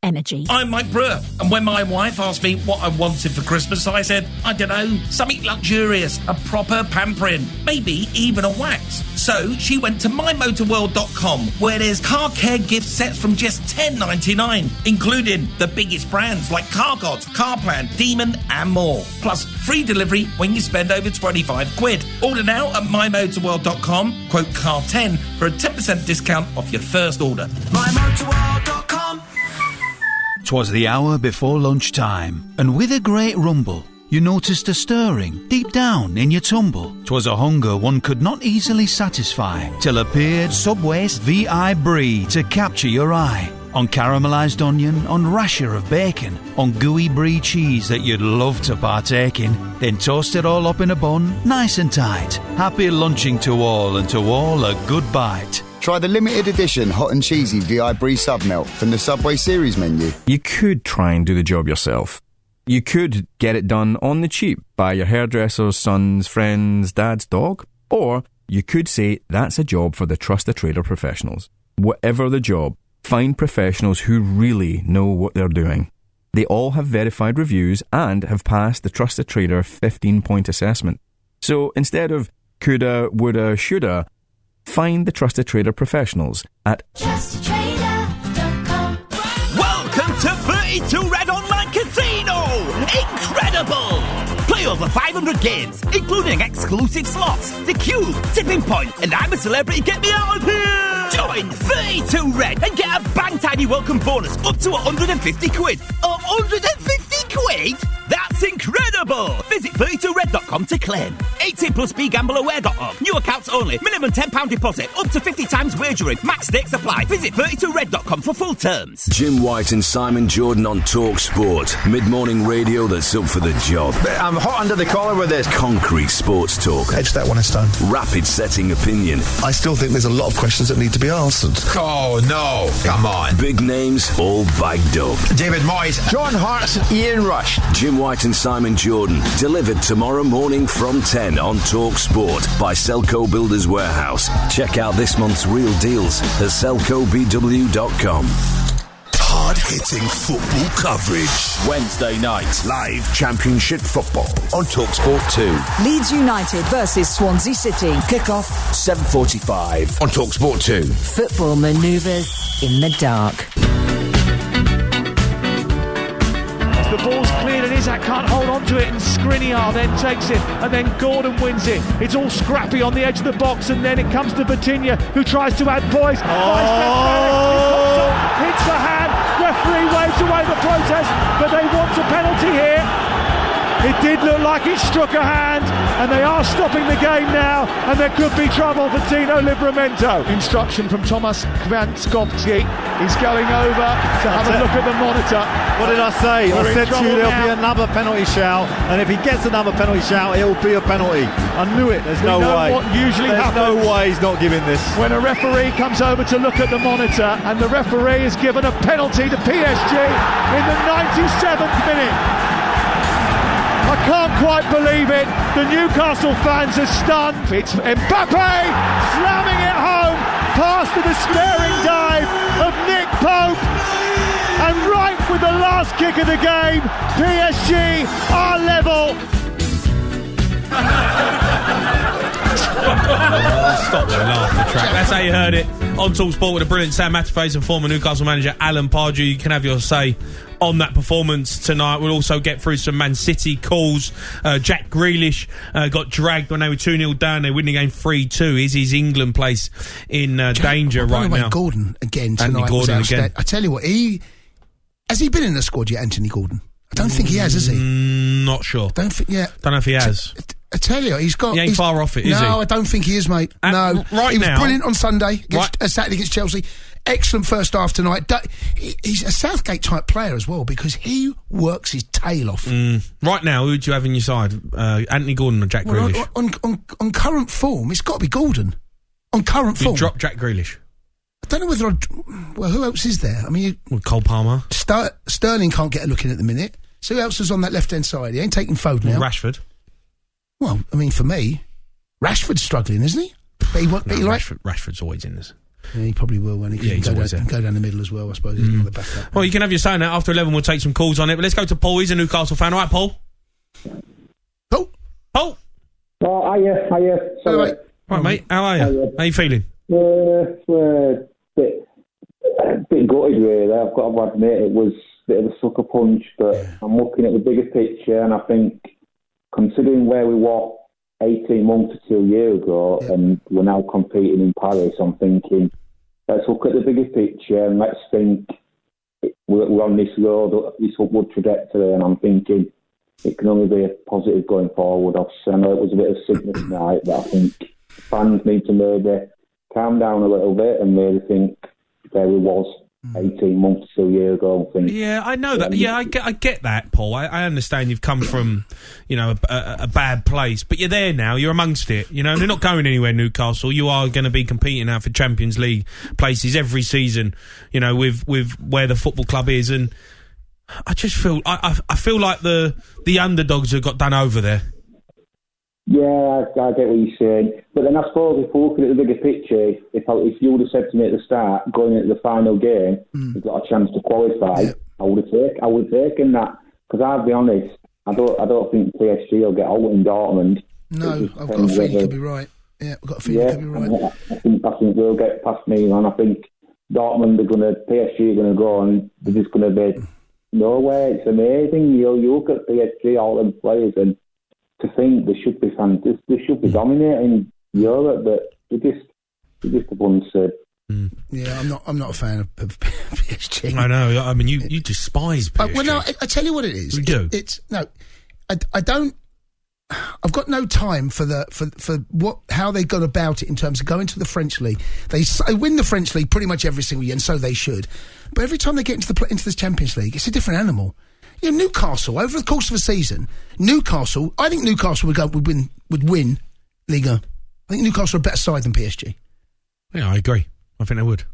energy. I'm Mike Brewer, and when my wife asked me what I wanted for Christmas, I said, I don't know, something luxurious, a proper pampering, maybe even a wax. So she went to mymotorworld.com, where there's car care gift sets from just $10.99, including the biggest brands like Car Gods, Carplan, Demon, and more. Plus, free delivery when you spend over £25. Order now at mymotorworld.com, quote CAR10 for a 10% discount off your first order. mymotorworld.com. 'Twas the hour before lunchtime, and with a great rumble, you noticed a stirring deep down in your tumble. 'Twas a hunger one could not easily satisfy, till appeared Subway's VI Brie to capture your eye. On caramelised onion, on rasher of bacon, on gooey brie cheese that you'd love to partake in, then toast it all up in a bun, nice and tight. Happy lunching to all, and to all a good bite. Try the limited edition hot and cheesy VI Brie sub melt from the Subway series menu. You could try and do the job yourself. You could get it done on the cheap by your hairdresser's son's friend's dad's dog. Or you could say that's a job for the trusted trader professionals. Whatever the job, find professionals who really know what they're doing. They all have verified reviews and have passed the Trusted Trader 15-point assessment. So instead of coulda, woulda, shoulda, find the Trusted Trader professionals at TrustedTrader.com. Welcome to 32 Red Online Casino! Incredible! Play Play over 500 games, including exclusive slots, The Cube, Tipping Point, and I'm a Celebrity Get Me Out of Here! Join 32 Red and get a bang tiny welcome bonus up to 150 quid. 150 quid? That's incredible! Visit 32red.com to claim. 18 plus begambleaware.org. New accounts only. Minimum £10 deposit. Up to 50 times wagering. Max stakes apply. Visit 32red.com for full terms. Jim White and Simon Jordan on TalkSport. Mid-morning radio that's up for the job. I'm hot under the collar with this. Concrete sports talk. Edge that one in stone. Rapid setting opinion. I still think there's a lot of questions that need to be answered. Oh, no. Come on. Big names all bagged up. David Moyes, John Hart's, Ian Rush. Jim White and Simon Jordan. Delivered tomorrow morning from 10 on TalkSport by Selco Builders Warehouse. Check out this month's real deals at selcobw.com. Hard-hitting football coverage. Wednesday night, live Championship football on TalkSport 2. Leeds United versus Swansea City. Kick-off 7:45 on TalkSport 2. Football manoeuvres in the dark. The ball's cleared and Isak can't hold on to it, and Skriniar then takes it, and then Gordon wins it. It's all scrappy on the edge of the box, and then it comes to Vitinha, who tries to add poise. Hits the hand, referee waves away the protest, but they want a penalty here. It did look like it struck a hand, and they are stopping the game now, and there could be trouble for Tino Livramento. Instruction from Tomasz Kwiatkowski. He's going over to have a look at the monitor. What did I say? I said to you there'll be another penalty shout, and if he gets another penalty shout, it'll be a penalty. I knew it. There's no way. What usually happens. There's no way he's not giving this. When a referee comes over to look at the monitor, and the referee has given a penalty to PSG in the 97th minute. I can't quite believe it. The Newcastle fans are stunned. It's Mbappe slamming it home past the despairing dive of Nick Pope. And right with the last kick of the game, PSG are level. Stop there, laugh the track. That's how you heard it on TalkSport with a brilliant Sam Matterface and former Newcastle manager Alan Pardew. You can have your say on that performance tonight. We'll also get through some Man City calls. Jack Grealish got dragged when they were 2-0 down. They win the game 3-2. Is his England place in danger right now? Gordon again tonight. Anthony Gordon again. I tell you what, has he been in the squad yet, Anthony Gordon? I don't think he has he? Not sure. Don't know if he has. I tell you, he's far off it, is he? No, I don't think he is, mate. No. Right he was now, brilliant on Sunday, Saturday against Chelsea. Excellent first half tonight. He's a Southgate-type player as well, because he works his tail off. Right now, who would you have in your side? Anthony Gordon or Jack Grealish? On current form, it's got to be Gordon. On current form. You drop Jack Grealish? I don't know whether who else is there? I mean... Cole Palmer. Sterling can't get a look in at the minute. So who else is on that left-hand side? He ain't taking Foden now. Rashford. Well, I mean, for me, Rashford's struggling, isn't he? Rashford's always in this. Yeah, he probably will when he can go down the middle as well, I suppose. He's another backup. Well, you can have your say now. After 11, we'll take some calls on it. But let's go to Paul. He's a Newcastle fan. All right, Paul? Paul? Oh, hiya. Sorry. Right, mate. How are you? How you feeling? A bit gutted, really. I've got to admit, it was a bit of a sucker punch, but I'm looking at the bigger picture, and I think, considering where we were 18 months or 2 years ago, and we're now competing in Paris, I'm thinking, let's look at the bigger picture and let's think we're on this road, this upward trajectory, and I'm thinking it can only be a positive going forward. I know it was a bit of sickness tonight, but I think fans need to maybe calm down a little bit and maybe think where we was 18 months to 2 years ago. Yeah, I know that. Yeah, I get that, Paul. I understand you've come from, a bad place, but you're there now. You're amongst it. They're not going anywhere, Newcastle. You are going to be competing now for Champions League places every season, with where the football club is. And I just feel, I feel like the underdogs have got done over there. Yeah, I get what you're saying. But then I suppose if we're looking at the bigger picture, if you would have said to me at the start, going into the final game, we've got a chance to qualify, I would have taken that. Because I'll be honest, I don't think PSG will get out in Dortmund. No, I've got a feeling you could be right. Yeah, I've got a feeling you could be right. I think we'll get past Milan. I think Dortmund PSG are going to go, and they're just going to be nowhere. It's amazing. You look at PSG, all them players, and to think they should be they should be dominating Europe, but they're just a bunch of. Yeah, I'm not a fan of PSG. I know. I mean, you despise PSG. Well, no, I tell you what it is. You do. I don't. I've got no time for how they've gone about it in terms of going to the French league. They win the French league pretty much every single year, and so they should. But every time they get into this Champions League, it's a different animal. You know, Newcastle over the course of a season, I think Newcastle would win Liga. I think Newcastle are a better side than PSG. Yeah, I agree. I think they would.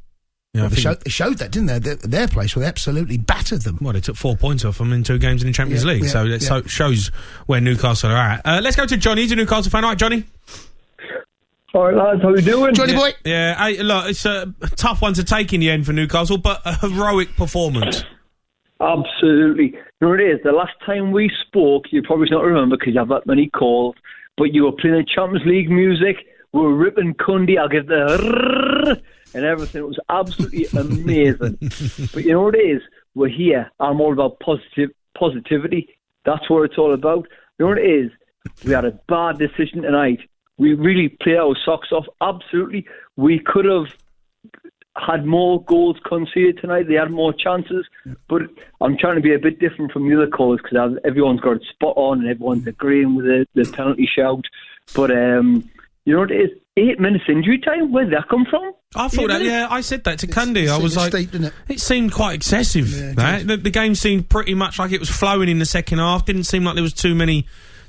Yeah, well, they showed that, didn't they? Their place where they absolutely battered them. Well, they took 4 points off them in 2 games in the Champions League, so it shows where Newcastle are at. Let's go to Johnny. He's a Newcastle fan. All right, Johnny? All right, lads, how you doing? Johnny boy? Yeah, look, it's a tough one to take in the end for Newcastle, but a heroic performance. Absolutely. You know what it is? The last time we spoke, you probably don't remember because you have that many calls, but you were playing the Champions League music. We were ripping Cundy. I'll give the and everything. It was absolutely amazing. But you know what it is? We're here. I'm all about positivity. That's what it's all about. You know what it is? We had a bad decision tonight. We really played our socks off. Absolutely. We could have had more goals conceded tonight. They had more chances. But I'm trying to be a bit different from the other callers because everyone's got it spot on and everyone's agreeing with the penalty shout. But you know what it is? 8 minutes injury time? Where did that come from? I thought that, I said that to Cundy. I was like, steep, didn't it? It seemed quite excessive. Yeah, the game seemed pretty much like it was flowing in the second half. Didn't seem like there was too many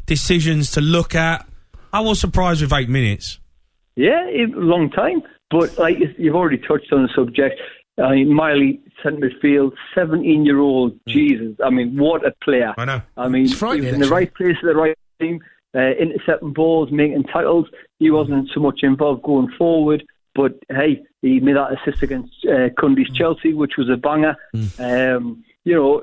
decisions to look at. I was surprised with 8 minutes. Yeah, a long time. But like you've already touched on the subject. I mean, Miley, centre midfield, 17-year-old. Jesus, I mean, what a player! I know. I mean, he was in the right place at the right time. Intercepting balls, making tackles. He wasn't so much involved going forward, but hey, he made that assist against Cundy's Chelsea, which was a banger. You know,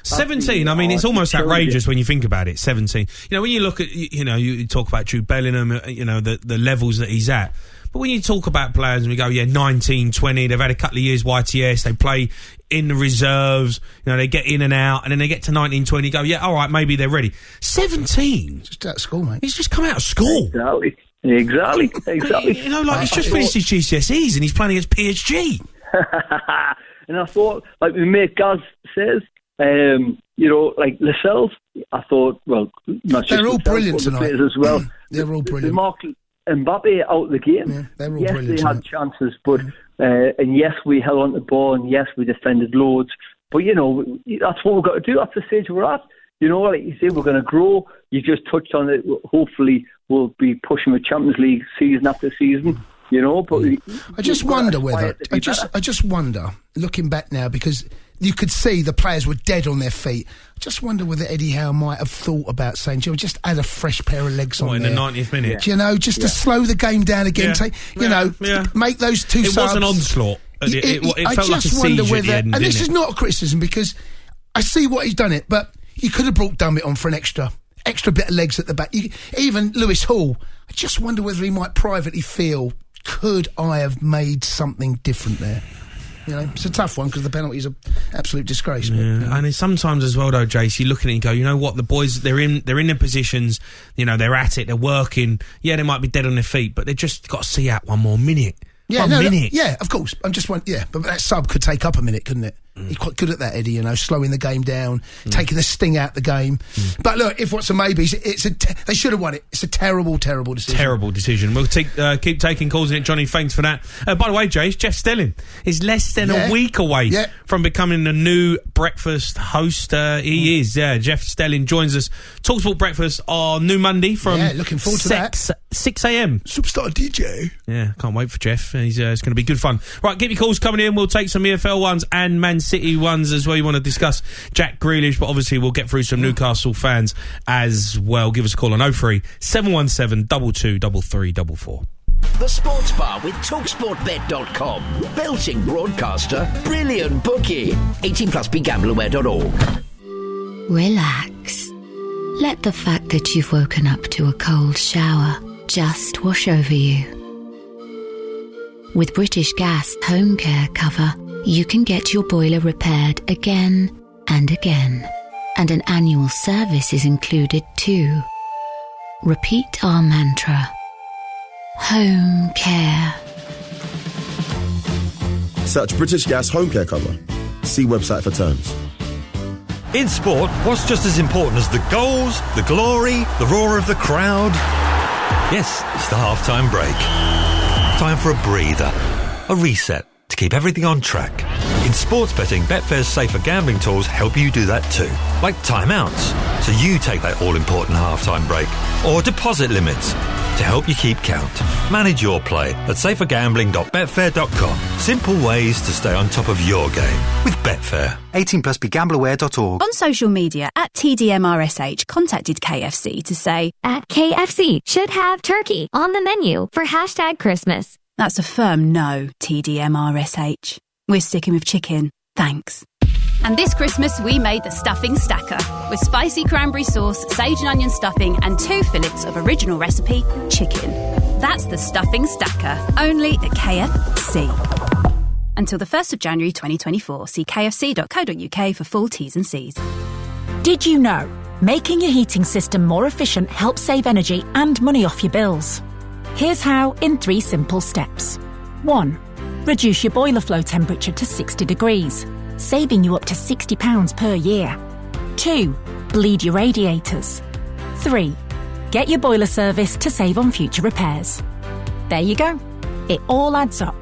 17. I mean, it's almost outrageous when you think about it. 17. You know, when you look at, you talk about Jude Bellingham, the levels that he's at. But when you talk about players and we go, 19, 20, they've had a couple of years YTS, they play in the reserves, they get in and out, and then they get to 19, 20, go, all right, maybe they're ready. 17? Just out of school, mate. He's just come out of school. Exactly. He's just finished his GCSEs and he's playing against PSG. And I thought, like my mate Gaz says, like Lascelles, I thought, well, not just they're all brilliant tonight as well. They're all brilliant. Mark Mbappe out of the game. Yeah, they're all yes, brilliant. They had chances, but and yes, we held on the ball, and yes, we defended loads. But that's what we've got to do. That's the stage we're at. Like you say, we're going to grow. You just touched on it. Hopefully, we'll be pushing the Champions League season after season. But I just wonder whether I just wonder, looking back now, because you could see the players were dead on their feet. I just wonder whether Eddie Howe might have thought about saying, just add a fresh pair of legs on in there. the 90th minute. To slow the game down again. Make those two subs. It was an onslaught. It felt like a siege at the end, and this is it? not a criticism because I see what he's done it, but you could have brought Dummett on for an extra bit of legs at the back. Even Lewis Hall, I just wonder whether he might privately feel, could I have made something different there? It's a tough one because the penalty's an absolute disgrace. And sometimes as well, though, Jace, you look at it and go, you know what, the boys, they're in their positions, they're at it, they're working. Yeah, they might be dead on their feet, but they just got to see out one more minute. Minute. Yeah, of course. I'm just but that sub could take up a minute, couldn't it? He's quite good at that, Eddie, slowing the game down, taking the sting out the game. But look, if what's a maybe, they should have won it. It's a terrible, terrible decision. Terrible decision. We'll keep taking calls in it, Johnny. Thanks for that. By the way, Jace, Jeff Stelling is less than a week away from becoming the new breakfast host. He is, Jeff Stelling joins us. TalkSport Breakfast on new Monday from looking forward to that. 6 a.m. Superstar DJ. Yeah, can't wait for Jeff. It's going to be good fun. Right, keep your calls coming in. We'll take some EFL ones and Man City ones as well. You want to discuss Jack Grealish, but obviously we'll get through some Newcastle fans as well. Give us a call on 03 717 223344. The Sports Bar with TalkSportBet.com. Belting broadcaster, brilliant bookie. 18 plus BeGambleAware.org. Relax. Let the fact that you've woken up to a cold shower just wash over you. With British Gas Home Care Cover, you can get your boiler repaired again and again. And an annual service is included too. Repeat our mantra. Home care. Search British Gas Home Care cover. See website for terms. In sport, what's just as important as the goals, the glory, the roar of the crowd? Yes, it's the half-time break. Time for a breather, a reset, to keep everything on track. In sports betting, Betfair's safer gambling tools help you do that too. Like timeouts, so you take that all-important half-time break. Or deposit limits, to help you keep count. Manage your play at safergambling.betfair.com. Simple ways to stay on top of your game with Betfair. 18 plus begambleaware.org. On social media, at TDMRSH contacted KFC to say, at KFC should have turkey on the menu for #Christmas. That's a firm no, TDMRSH. We're sticking with chicken. Thanks. And this Christmas, we made the stuffing stacker with spicy cranberry sauce, sage and onion stuffing, and 2 fillets of original recipe chicken. That's the stuffing stacker, only at KFC. Until the 1st of January 2024. See kfc.co.uk for full T's and C's. Did you know making your heating system more efficient helps save energy and money off your bills? Here's how in 3 simple steps. 1. Reduce your boiler flow temperature to 60 degrees, saving you up to £60 per year. 2. Bleed your radiators. 3. Get your boiler service to save on future repairs. There you go. It all adds up.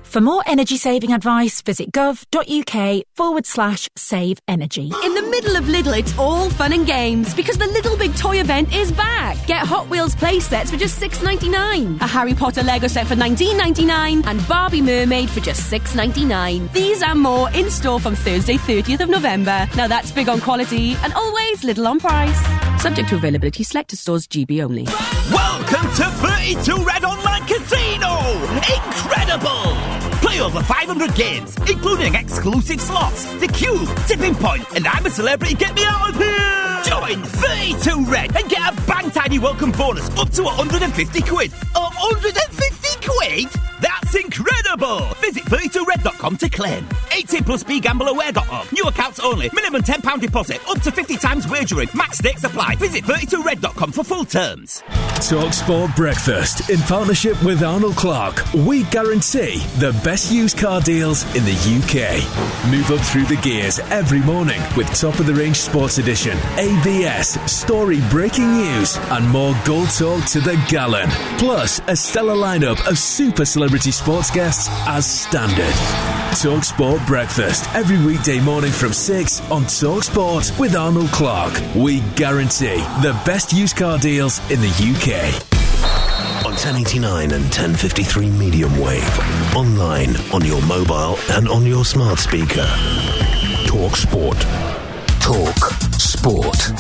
For more energy-saving advice, visit gov.uk/save energy. In the middle of Lidl, it's all fun and games because the Lidl Big Toy event is back. Get Hot Wheels play sets for just $6.99, a Harry Potter Lego set for $19.99, and Barbie Mermaid for just $6.99. These and more in store from Thursday, 30th of November. Now that's big on quality and always Lidl on price. Subject to availability, selected stores, GB only. Welcome to 32 Red Online Casino! Incredible! Play over 500 games, including exclusive slots, the Cube, Tipping Point, and I'm a Celebrity, Get Me Out of Here! Join 32 Red and get a bang tiny welcome bonus up to 150 quid. 150 quid? That's incredible! Visit 32red.com to claim. 18 plus begambleaware.org. New accounts only. Minimum £10 deposit. Up to 50 times wagering. Max stakes apply. Visit 32red.com for full terms. TalkSport Breakfast in partnership with Arnold Clark. We guarantee the best used car deals in the UK. Move up through the gears every morning with top of the range sports edition, ABS, story breaking news, and more gold talk to the gallon. Plus a stellar lineup of super celebrity sports guests as standard. TalkSport Breakfast every weekday morning from 6 on TalkSport with Arnold Clark. We guarantee the best used car deals in the UK. On 1089 and 1053 medium wave. Online, on your mobile and on your smart speaker. TalkSport. Talk Sport.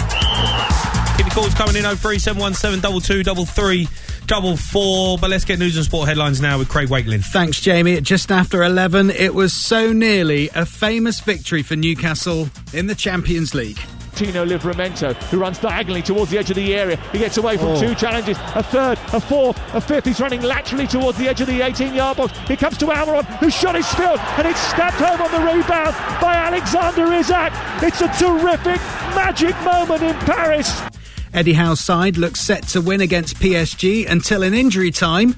Keep your calls coming in 03717 2233 444. But let's get news and sport headlines now with Craig Wakelin. Thanks, Jamie. Just after 11, it was so nearly a famous victory for Newcastle in the Champions League. Tino Livramento, who runs diagonally towards the edge of the area. He gets away from 2 challenges, a third, a fourth, a fifth. He's running laterally towards the edge of the 18-yard box. He comes to Almiron, whose shot is still, and it's stabbed home on the rebound by Alexander Isak. It's a terrific, magic moment in Paris. Eddie Howe's side looks set to win against PSG until in injury time.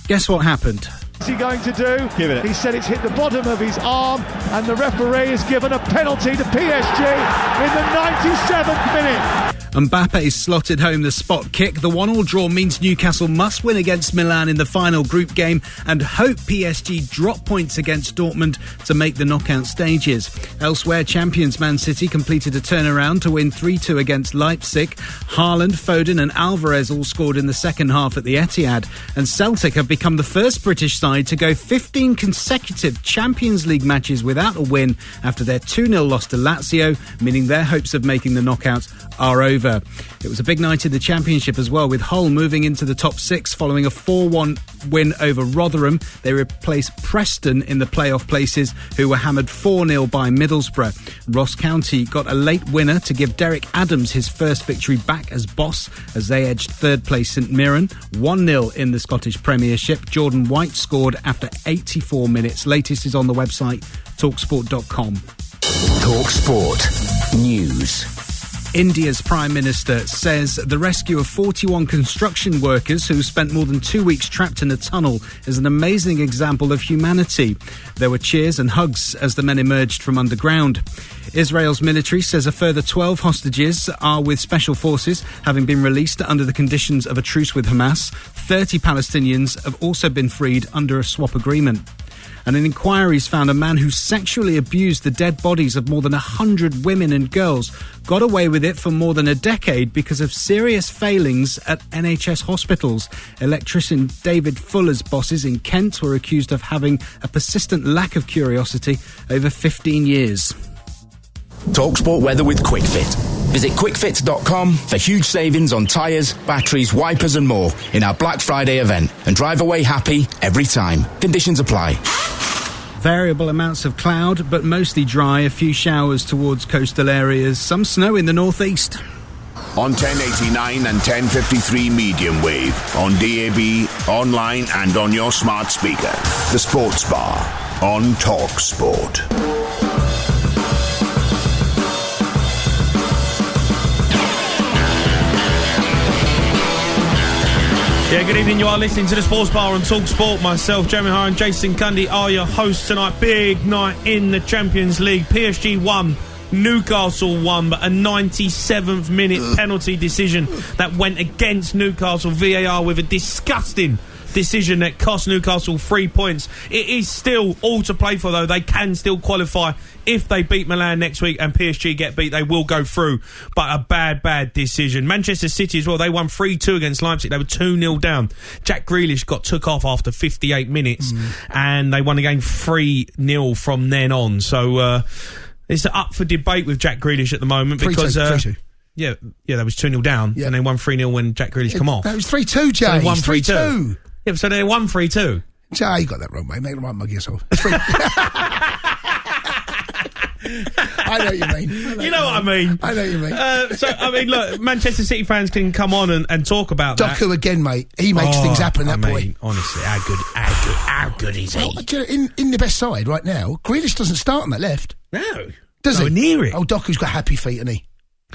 Guess what happened? What's he going to do? Give it. He said it's hit the bottom of his arm, and the referee has given a penalty to PSG in the 97th minute. Mbappe slotted home the spot kick. The 1-1 draw means Newcastle must win against Milan in the final group game and hope PSG drop points against Dortmund to make the knockout stages. Elsewhere, champions Man City completed a turnaround to win 3-2 against Leipzig. Haaland, Foden and Alvarez all scored in the second half at the Etihad. And Celtic have become the first British side to go 15 consecutive Champions League matches without a win after their 2-0 loss to Lazio, meaning their hopes of making the knockouts are over. It was a big night in the Championship as well, with Hull moving into the top 6 following a 4-1 win over Rotherham. They replaced Preston in the playoff places, who were hammered 4-0 by Middlesbrough. Ross County got a late winner to give Derek Adams his first victory back as boss as they edged third place St Mirren 1-0 in the Scottish Premiership. Jordan White scored after 84 minutes. Latest is on the website talksport.com. TalkSport News. India's Prime Minister says the rescue of 41 construction workers who spent more than 2 weeks trapped in a tunnel is an amazing example of humanity. There were cheers and hugs as the men emerged from underground. Israel's military says a further 12 hostages are with special forces, having been released under the conditions of a truce with Hamas. 30 Palestinians have also been freed under a swap agreement. And an inquiry's found a man who sexually abused the dead bodies of more than 100 women and girls got away with it for more than a decade because of serious failings at NHS hospitals. Electrician David Fuller's bosses in Kent were accused of having a persistent lack of curiosity over 15 years. TalkSport weather with QuickFit. Visit quickfit.com for huge savings on tyres, batteries, wipers and more in our Black Friday event, and drive away happy every time. Conditions apply. Variable amounts of cloud, but mostly dry. A few showers towards coastal areas. Some snow in the northeast. On 1089 and 1053 medium wave, on DAB, online and on your smart speaker. The Sports Bar on TalkSport. Yeah, good evening. You are listening to the Sports Bar on TalkSport. Myself, Jeremy Hire and Jason Cundy are your hosts tonight. Big night in the Champions League. PSG won, Newcastle won, but a 97th minute penalty decision that went against Newcastle. VAR with a disgusting decision that cost Newcastle 3 points. It is still all to play for, though. They can still qualify if they beat Milan next week and PSG get beat. They will go through, but a bad decision. Manchester City as well, they won 3-2 against Leipzig. They were 2-0 down. Jack Grealish got took off after 58 minutes and they won the game 3-0 from then on. So it's up for debate with Jack Grealish at the moment because 3-2. Yeah, they was 2-0 down and they won 3-0 when Jack Grealish come off. That was 3-2, Jay. So they won 3-2. Yeah, so they won 3-2. Jay, you got that wrong, mate. Make the right mug yourself. I know what you mean. You know what I mean. I know what you mean. So, I mean, look, Manchester City fans can come on and talk about that. Doku again, mate. He makes things happen, that boy. Honestly, how good is he? Well, in the best side right now, Grealish doesn't start on that left. No. Does he? Near it. Oh, Doku's got happy feet, hasn't he?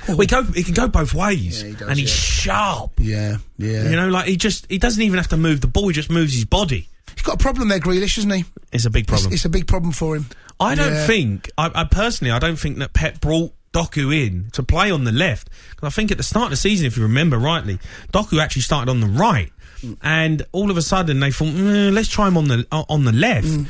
Well, he can go both ways, he does, and he's sharp. Yeah. You know, like he doesn't even have to move the ball; he just moves his body. He's got a problem there, Grealish, hasn't he? It's a big problem. It's a big problem for him. I don't think, I personally, I don't think that Pep brought Doku in to play on the left. Because I think at the start of the season, if you remember rightly, Doku actually started on the right, and all of a sudden they thought, let's try him on the left.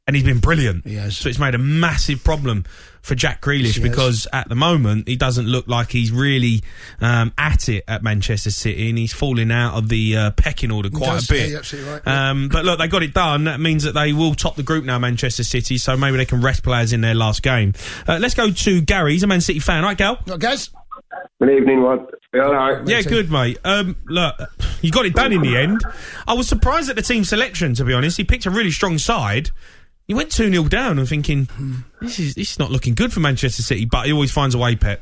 And he's been brilliant. So it's made a massive problem for Jack Grealish because at the moment he doesn't look like he's really at it at Manchester City, and he's falling out of the pecking order quite a bit. Yeah, you're absolutely right. But look, they got it done. That means that they will top the group now, Manchester City, so maybe they can rest players in their last game. Let's go to Gary. He's a Man City fan. Right, Gal? Right, guys? Good evening, lad. You all right? Yeah, good, mate. Look, you got it done in the end. I was surprised at the team selection, to be honest. He picked a really strong side. He went 2-0 down and thinking, this is not looking good for Manchester City, but he always finds a way, Pep.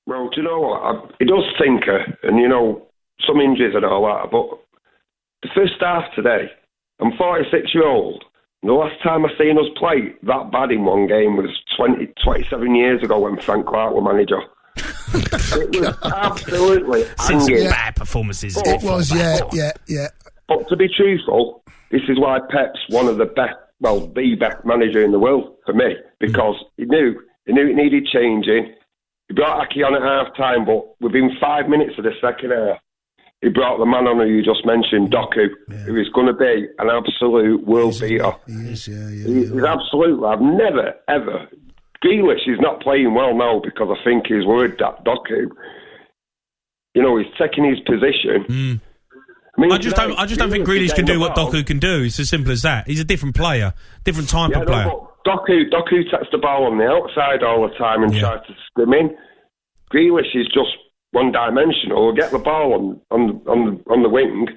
Well, do you know what? He does tinker, and, you know, some injuries and all that, but the first half today, I'm 46-year-old, and the last time I seen us play that bad in one game was 27 years ago when Frank Clark was manager. It was absolutely angry. Bad performances. It was, yeah. But to be truthful, this is why Pep's one of the best, well, the best manager in the world for me, because he knew it needed changing. He brought Aki on at half-time, but within 5 minutes of the second half, he brought the man on who you just mentioned, Doku, who is going to be an absolute world beater. He is, He's absolutely, I've never, ever... Grealish is not playing well now because I think he's worried that Doku, you know, he's taking his position... I just don't think Grealish can do what Doku can do. It's as simple as that. He's a different player, different type of player. Doku takes the ball on the outside all the time and tries to scrim in. Grealish is just one-dimensional. He'll get the ball on the wing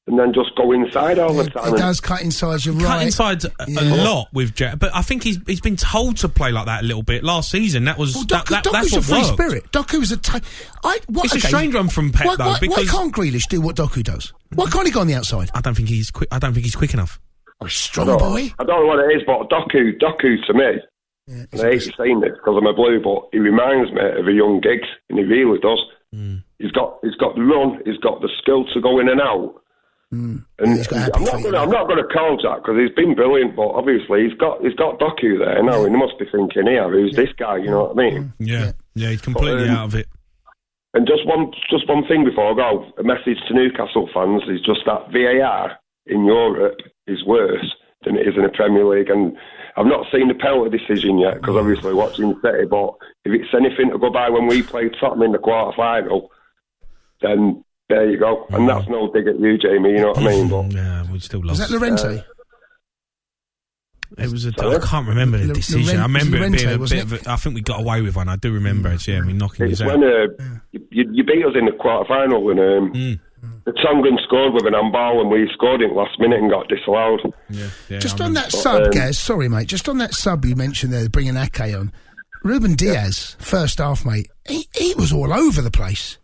and then just go inside all the time. He does cut inside, you're right. Cut inside a lot with Jack, but I think he's been told to play like that a little bit. Last season, that was that's what Doku's a free worked. spirit. Doku's It's a strange one from Pep, though. Why can't Grealish do what Doku does? Why can't he go on the outside? I don't think he's quick. I don't think he's quick enough. Oh, strong boy. I don't know what it is, but Doku to me And I hate saying this because I'm a Blue, but he reminds me of a young Giggs, and he really does. He's got the run, he's got the skill to go in and out. And I'm not going to count that because he's been brilliant, but obviously he's got Doku there now, and he must be thinking, here, who's this guy? You know what I mean? Yeah, he's completely out of it. And just one thing before I go, a message to Newcastle fans is just that VAR in Europe is worse than it is in the Premier League, and I've not seen the penalty decision yet because obviously watching City, but if it's anything to go by when we played Tottenham in the quarter-final, then there you go. And that's no dig at you, Jamie, you know what I mean? But, yeah, we still lost. Was that Llorente? It was I can't remember the decision. I remember it being a bit of I think we got away with one. I do remember it, I mean, knocking his out. When you beat us in the quarter-final and the Tongan scored with an handball and we scored it last minute and got disallowed. Just on that sub, Gaz, sorry, mate, just on that sub you mentioned there, bringing Ake on, Ruben Diaz, first half, mate, he was all over the place.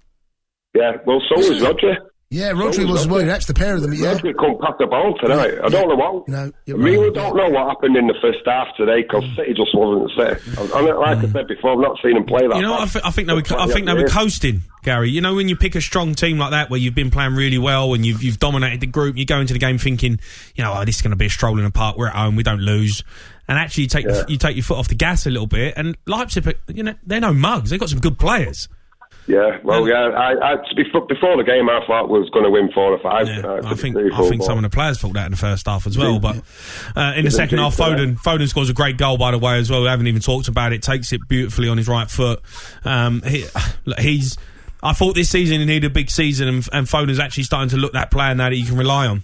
Yeah, well, so was Rodri. Yeah, Rodri was well. That's the pair of them. Yeah, Rodri couldn't pass the ball tonight. I don't know what. No, I really don't know what happened in the first half today because City just wasn't City. Like I said before, I've not seen them play that. You know, I think they were coasting, Gary. You know, when you pick a strong team like that, where you've been playing really well and you've dominated the group, you go into the game thinking, you know, this is going to be a stroll in the park. We're at home, we don't lose. And actually, you take your foot off the gas a little bit. And Leipzig, you know, they're no mugs. They've got some good players. Yeah, well, before the game, I thought we was going to win 4 or 5. Yeah, I think some of the players thought that in the first half as well. But in the second half, Foden scores a great goal, by the way, as well. We haven't even talked about it. Takes it beautifully on his right foot. I thought this season he needed a big season, and Foden's actually starting to look that player now that you can rely on.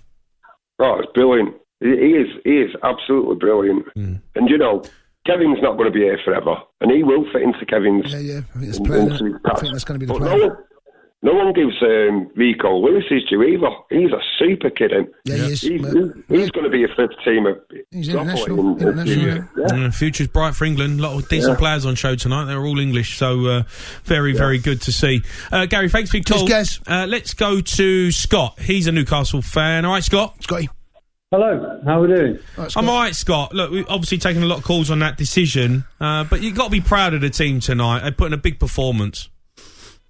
Oh, it's brilliant. He is absolutely brilliant. And you know, Kevin's not going to be here forever, and he will fit into Kevin's. Yeah. I think that's going to be the plan. No one gives Rico Lewis his due either. He's a super kid, and he's going to be a fifth teamer. He's international. Future's bright for England. A lot of decent players on show tonight. They're all English, so very good to see. Gary, thanks for your call. Let's go to Scott. He's a Newcastle fan. All right, Scott? Scotty. Hello, how are we doing? I'm all right, Scott. Look, we've obviously taken a lot of calls on that decision, but you've got to be proud of the team tonight. They put in a big performance.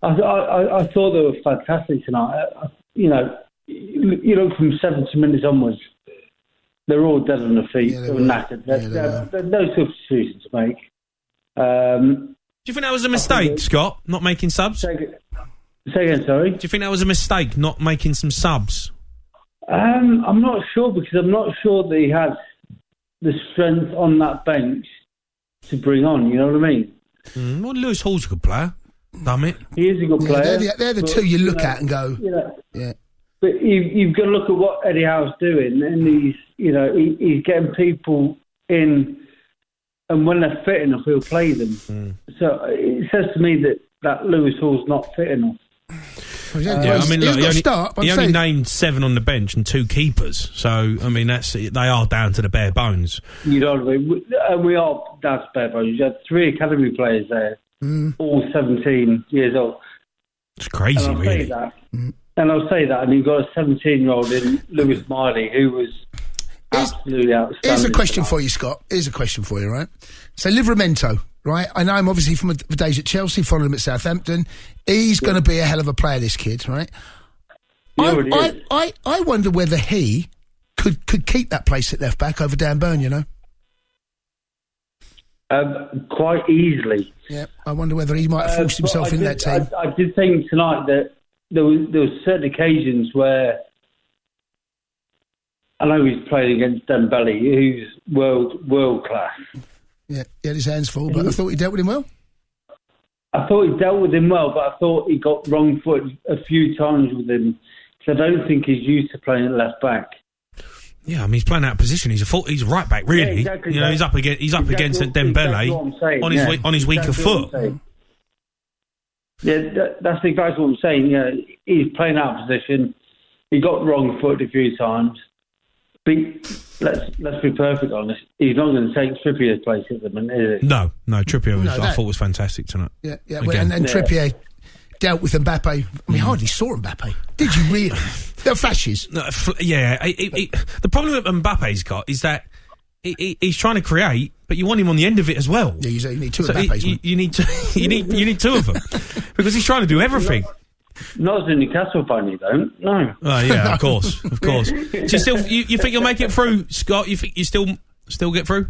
I thought they were fantastic tonight. You know, you look from 70 minutes onwards, they're all dead on their feet. They were knackered. There's no substitutions to make. Do you think that was a mistake, Scott, not making subs? Say again, sorry? Do you think that was a mistake, not making some subs? I'm not sure, because I'm not sure that he had the strength on that bench to bring on, you know what I mean? Well, Lewis Hall's a good player, damn it. He is a good player. They're the two you look at and go, But you've got to look at what Eddie Howe's doing, and he's getting people in, and when they're fit enough, he'll play them. So it says to me that Lewis Hall's not fit enough. He only named 7 on the bench and 2 keepers. So, I mean, they are down to the bare bones. You know what I mean? We are down to bare bones. You had 3 academy players there, all 17 years old. It's crazy, really. And I'll say that, and you've got a 17-year-old in Lewis Miley who was absolutely outstanding. Here's a question for you, Scott. Here's a question for you, right? So, Livramento, right? I know him obviously from the days at Chelsea, followed him at Southampton. He's going to be a hell of a player, this kid, right? I wonder whether he could keep that place at left back over Dan Burn, you know? Quite easily. Yeah, I wonder whether he might have forced himself in that team. I did think tonight that there was certain occasions where I know he's playing against Dembele, who's world class. Yeah, he had his hands full, but I thought he dealt with him well. I thought he dealt with him well, but I thought he got wrong-footed a few times with him. So I don't think he's used to playing at left back. Yeah, I mean, he's playing out of position. He's a right back, really. Yeah, exactly. You know, he's up against Dembele on his weaker foot. Yeah, that's exactly what I'm saying. Yeah, he's playing out of position. He got wrong-footed a few times. But let's be perfectly honest. He's not going to take Trippier's place at the minute, is he? No. Trippier I thought was fantastic tonight. Yeah. And Trippier dealt with Mbappe. I mean, hardly saw Mbappe. Did you really? There were flashes. The problem that Mbappe's got is that he's trying to create, but you want him on the end of it as well. Yeah, you need two Mbappes. You need two of them because he's trying to do everything. Not as a Newcastle fan, you don't. No. Oh yeah, of course. Do you still you think you'll make it through, Scott? You think you still get through?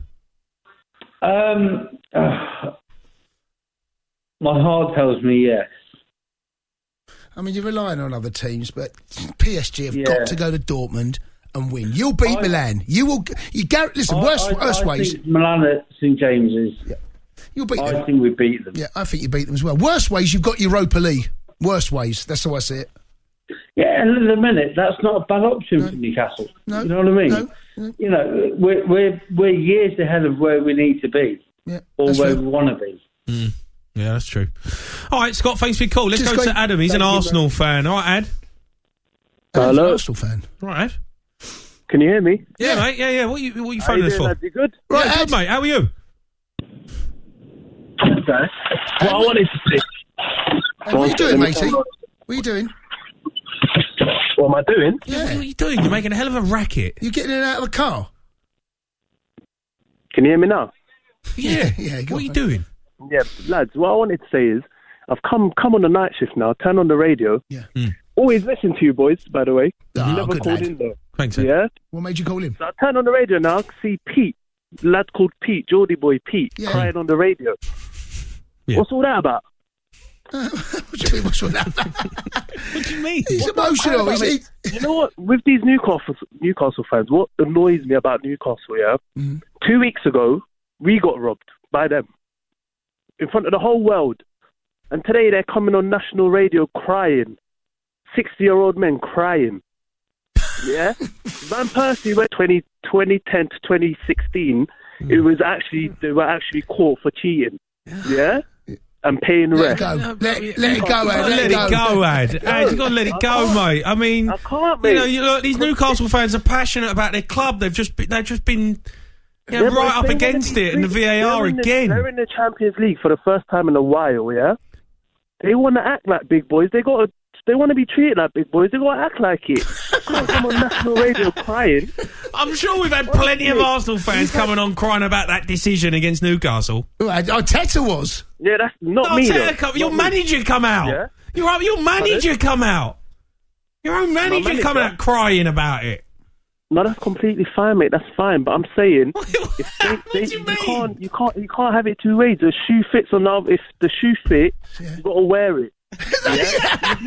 My heart tells me yes. I mean, you're relying on other teams, but PSG have got to go to Dortmund and win. You'll beat Milan. You will. Listen, worst ways. Think Milan at St James's. Yeah. You'll beat them. I think we beat them. Yeah, I think you beat them as well. Worst ways, you've got Europa League. Worst ways. That's how I see it. Yeah, and at the minute, that's not a bad option for Newcastle. No. You know what I mean? No. You know, we're years ahead of where we need to be, or where we want to be. Mm. Yeah, that's true. All right, Scott, thanks for your call. Let's go to Adam. He's an Arsenal fan. All right, Ad. Hello. Arsenal fan. All right, Ad. Can you hear me? Yeah, mate. Yeah. What are you phoning us for? Lads? You good? Right, yeah, good, mate. How are you? Okay. What I wanted to say. What are you doing, matey? What are you doing? What am I doing? Yeah. What are you doing? You're making a hell of a racket. You're getting in and out of the car? Can you hear me now? Yeah. What are you doing? Yeah, lads, what I wanted to say is, I've come on the night shift now, turn on the radio. Yeah. Always listen to you boys, by the way. Never good called lad. in though. Thanks, yeah? What made you call him? So I turn on the radio now, see Pete, lad called Pete, Geordie boy Pete, crying on the radio. Yeah. What's all that about? What do you mean, what's all that about? What do you mean? He's emotional. You know what? With these Newcastle fans, what annoys me about Newcastle, 2 weeks ago, we got robbed by them. In front of the whole world. And today they're coming on national radio crying. 60-year-old men crying. Yeah? Van Persie went 2010 to 2016. It was they were actually caught for cheating. Yeah? And paying rent. Let it go, Ad. Let it go, Ad. Ad, you got to let it go, mate. I mean, I can't, mate. Look, these Newcastle fans are passionate about their club. They've just been right up against it, and the VAR again. They're in the Champions League for the first time in a while, yeah? They want to act like big boys. They want to be treated like big boys. They got to act like it. Can't come on national radio crying. I'm sure we've had plenty of Arsenal fans coming on crying about that decision against Newcastle. Teta was. Yeah, that's not me, Your manager come out. Yeah? Your manager come out. Your own manager coming out crying about it. No, that's completely fine, mate. That's fine. But I'm saying, you can't have it two ways. The shoe fits or not. If the shoe fits, you got to wear it. That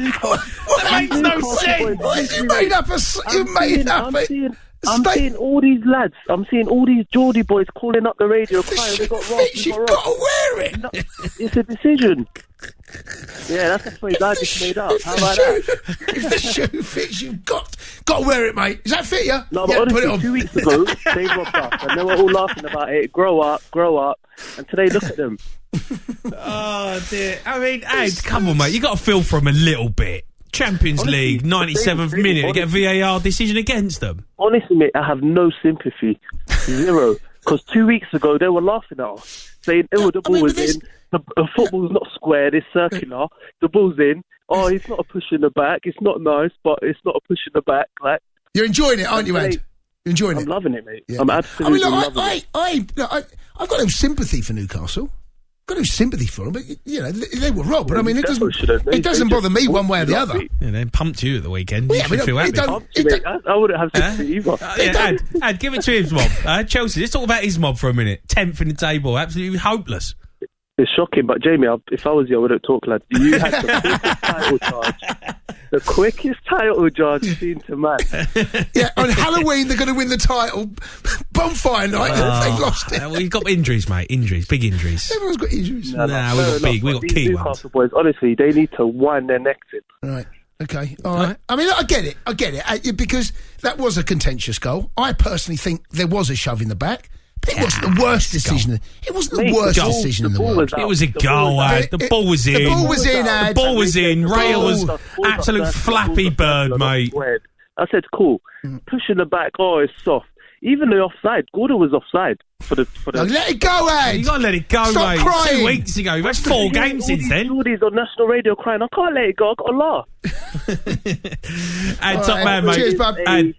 makes no sense. You made up it. I'm seeing all these lads. I'm seeing all these Geordie boys calling up the radio crying. They got robbed. You've got to wear it. No, it's a decision. Yeah, that's the phrase I just made up. How about that? If the shoe fits, you've got to wear it, mate. Does that fit you? No, but honestly, put it on. 2 weeks ago, they robbed us, and they were all laughing about it. Grow up. And today, look at them. Oh, dear. I mean, Ed, come on, mate. You got to feel for them a little bit. Champions League, 97th minute, to get a VAR decision against them. Honestly, mate, I have no sympathy. Zero. Because 2 weeks ago, they were laughing at us, saying, the ball was in. The football's not square, it's circular. The ball's in. Oh, it's not a push in the back. It's not nice, but it's not a push in the back. Like, you're enjoying it, aren't you, Ed? You're enjoying it? I'm loving it, mate. Yeah. I'm absolutely loving it. I've got no sympathy for Newcastle. I've got no sympathy for them, but, they were robbed. But, I mean, it doesn't bother me one way or the other. Yeah, they pumped you at the weekend. You should feel happy. I wouldn't have sympathy either. Ad, give it to his mob. Chelsea, let's talk about his mob for a minute. 10th in the table, absolutely hopeless. It's shocking, but Jamie, if I was you, I wouldn't talk, lad. You had the quickest title charge. The quickest title charge seen to man. Yeah, on Halloween they're going to win the title. Bonfire night, they've lost it. Well, you've got injuries, mate. Big injuries. Everyone's got injuries. We've got key Newcastle ones. boys, honestly, they need to wind their necks in. Right. Okay. All right. I mean, I get it. Because that was a contentious goal. I personally think there was a shove in the back. It wasn't the worst decision. It wasn't the worst decision in the world. It was a goal, Ad. The ball was in. The ball was in, Ad. The ball was in. Rail was absolute flappy bird, mate. I said, cool. Pushing the back, it's soft. Even the offside, Gordon was offside for the. Let it go, Ad. You got to let it go, Stop mate. Crying. 2 weeks ago. That's 4 games since then. Geordies on national radio crying, I can't let it go, I got to laugh. Ad, top man, mate. Cheers, bub. Ad.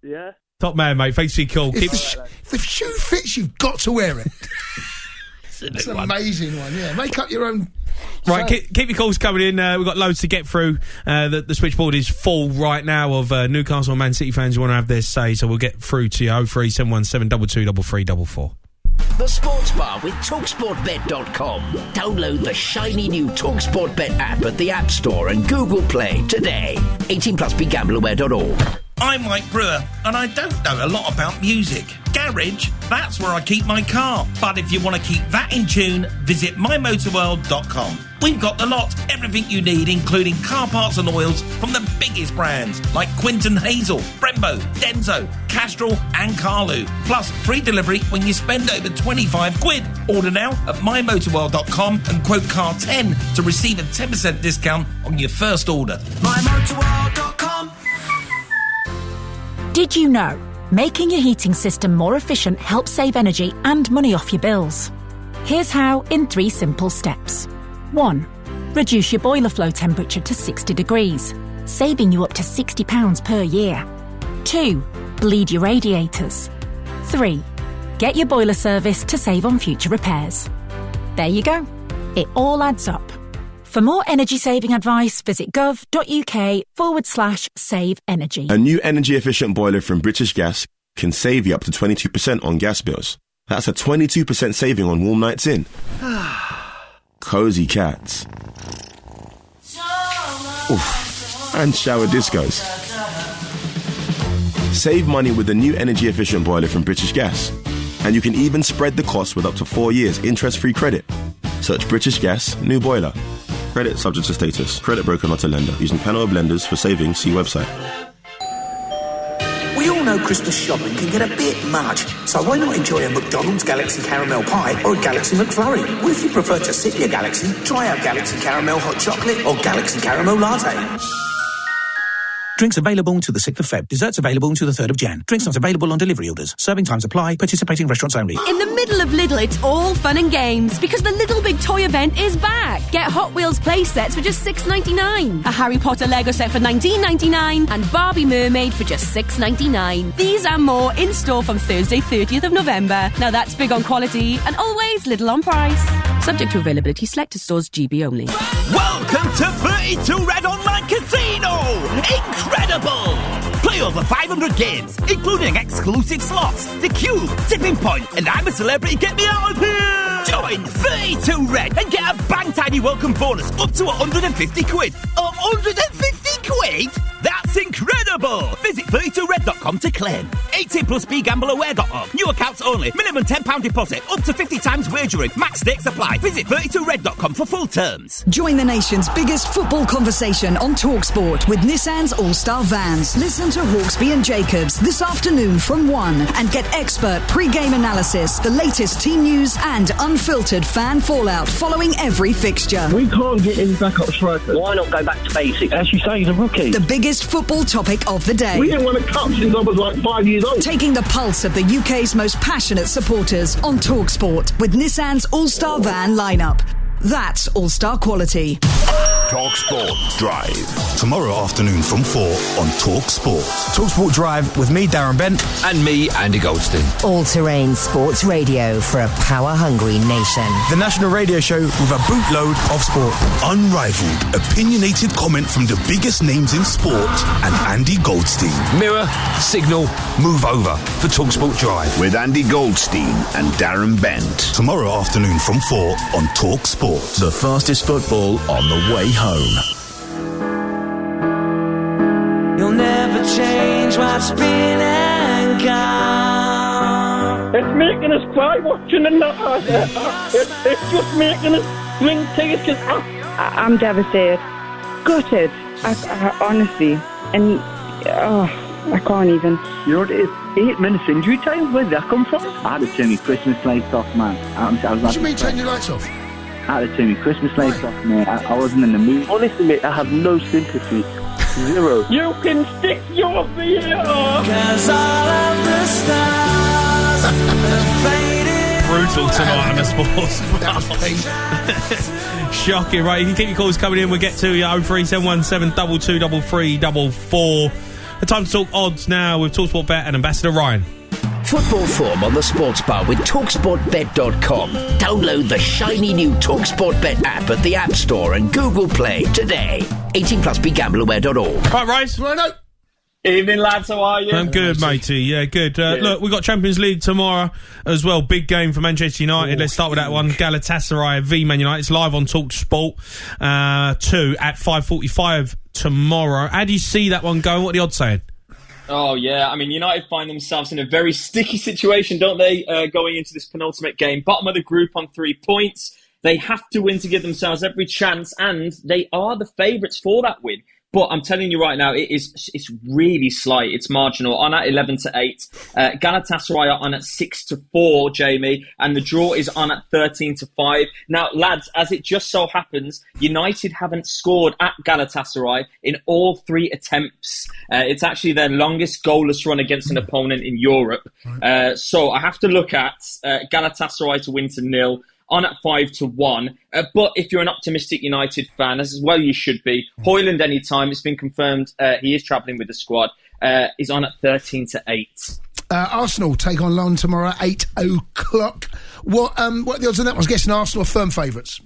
Yeah. Top man, mate. Thanks for your call. If the shoe fits, you've got to wear it. It's an amazing one, yeah. Make up your own. Right, keep your calls coming in. We've got loads to get through. The switchboard is full right now of Newcastle and Man City fans who want to have their say, so we'll get through to you. 03717 223344. The Sports Bar with TalkSportBet.com. Download the shiny new TalkSport Bet app at the App Store and Google Play today. 18 plus BeGambleAware.org. I'm Mike Brewer, and I don't know a lot about music. Garage, that's where I keep my car. But if you want to keep that in tune, visit mymotorworld.com. We've got the lot, everything you need, including car parts and oils from the biggest brands like Quinton Hazel, Brembo, Denso, Castrol and Carlu. Plus free delivery when you spend over 25 quid. Order now at mymotorworld.com and quote car 10 to receive a 10% discount on your first order. mymotorworld.com. Did you know making your heating system more efficient helps save energy and money off your bills? Here's how in 3 simple steps. 1. Reduce your boiler flow temperature to 60 degrees, saving you up to £60 per year. 2. Bleed your radiators. 3. Get your boiler serviced to save on future repairs. There you go. It all adds up. For more energy-saving advice, visit gov.uk/save energy. A new energy-efficient boiler from British Gas can save you up to 22% on gas bills. That's a 22% saving on warm nights in. Cozy cats. Oof. And shower discos. Save money with the new energy-efficient boiler from British Gas. And you can even spread the cost with up to 4 years interest-free credit. Search British Gas, new boiler. Credit subject to status. Credit broker not a lender. Using panel of lenders for savings, see website. We all know Christmas shopping can get a bit much, so why not enjoy a McDonald's Galaxy Caramel Pie or a Galaxy McFlurry? Or if you prefer to sip your Galaxy, try our Galaxy Caramel Hot Chocolate or Galaxy Caramel Latte. Drinks available until the 6th of Feb. Desserts available until the 3rd of Jan. Drinks not available on delivery orders. Serving times apply. Participating restaurants only. In the middle of Lidl, it's all fun and games because the Lidl Big Toy event is back. Get Hot Wheels play sets for just $6.99, a Harry Potter Lego set for $19.99, and Barbie Mermaid for just $6.99. These and more in store from Thursday, 30th of November. Now that's big on quality and always Lidl on price. Subject to availability, selected stores, GB only. Welcome to 32 Red Online Casino! Incredible! Play over 500 games, including exclusive slots, the Cube, Tipping Point, and I'm a Celebrity, Get Me Out of Here! Join 32 Red and get a bang tiny welcome bonus up to 150 quid. 150 quid? That's incredible! Visit 32red.com to claim. 18 plus BeGambleAware.org. New accounts only. Minimum £10 deposit. Up to 50 times wagering. Max stakes apply. Visit 32red.com for full terms. Join the nation's biggest football conversation on TalkSport with Nissan's All-Star Vans. Listen to Hawksby and Jacobs this afternoon from 1 and get expert pre-game analysis, the latest team news and unfiltered fan fallout following every fixture. We can't get him back up striker. Why not go back to basics? As you say, he's a rookie. The biggest football topic of the day. We didn't want to cut since I was like 5 years old. Taking the pulse of the UK's most passionate supporters on TalkSport with Nissan's All-Star Van lineup. That's all-star quality. TalkSport Drive. Tomorrow afternoon from 4 on TalkSport. TalkSport Drive with me, Darren Bent. And me, Andy Goldstein. All-terrain sports radio for a power-hungry nation. The national radio show with a bootload of sport. Unrivaled, opinionated comment from the biggest names in sport and Andy Goldstein. Mirror, signal, move over for TalkSport Drive. With Andy Goldstein and Darren Bent. Tomorrow afternoon from 4 on TalkSport. The fastest football on the way home. You'll never change what's been and gone. It's making us cry watching it. It's just making us drink tears because I'm devastated, gutted. I honestly, and I can't even. You know what it is? 8 minutes injury time. Where did that come from? I had to turn my Christmas lights off, man. What do you mean turn your lights off? I had to turn my Christmas lights off, mate. I wasn't in the mood. Honestly, mate, I have no sympathy. Zero. You can stick your feet off. 'Cause all of the stars have faded. Brutal tonight on the sports. Shocking, right? You can keep your calls coming in. We'll get to you. 03717 223344. The time to talk odds now with TalkSport Bet and Ambassador Ryan. Football form on the Sports Bar with TalkSportBet.com. Download the shiny new TalkSport Bet app at the App Store and Google Play today. 18 plus BeGambleAware.org. Right, Rice. Righto. Evening, lads. How are you? I'm good, matey. Yeah, good. Look, we've got Champions League tomorrow as well. Big game for Manchester United. Let's start with that one. Galatasaray v Man United. It's live on TalkSport 2 at 5:45 tomorrow. How do you see that one going? What are the odds saying? Oh, yeah. I mean, United find themselves in a very sticky situation, don't they, going into this penultimate game? Bottom of the group on 3 points. They have to win to give themselves every chance, and they are the favourites for that win. But I'm telling you right now, it's really slight. It's marginal. On at 11-8. Galatasaray are on at 6-4, Jamie, and the draw is on at 13-5. Now, lads, as it just so happens, United haven't scored at Galatasaray in all 3 attempts. It's actually their longest goalless run against an opponent in Europe. So I have to look at Galatasaray to win to 0. On at 5-1. But if you're an optimistic United fan, as well you should be, Højlund anytime. It's been confirmed he is travelling with the squad. Is on at 13-8. Arsenal take on Lyon tomorrow at 8 o'clock. What are the odds on that one? I was guessing Arsenal are firm favourites.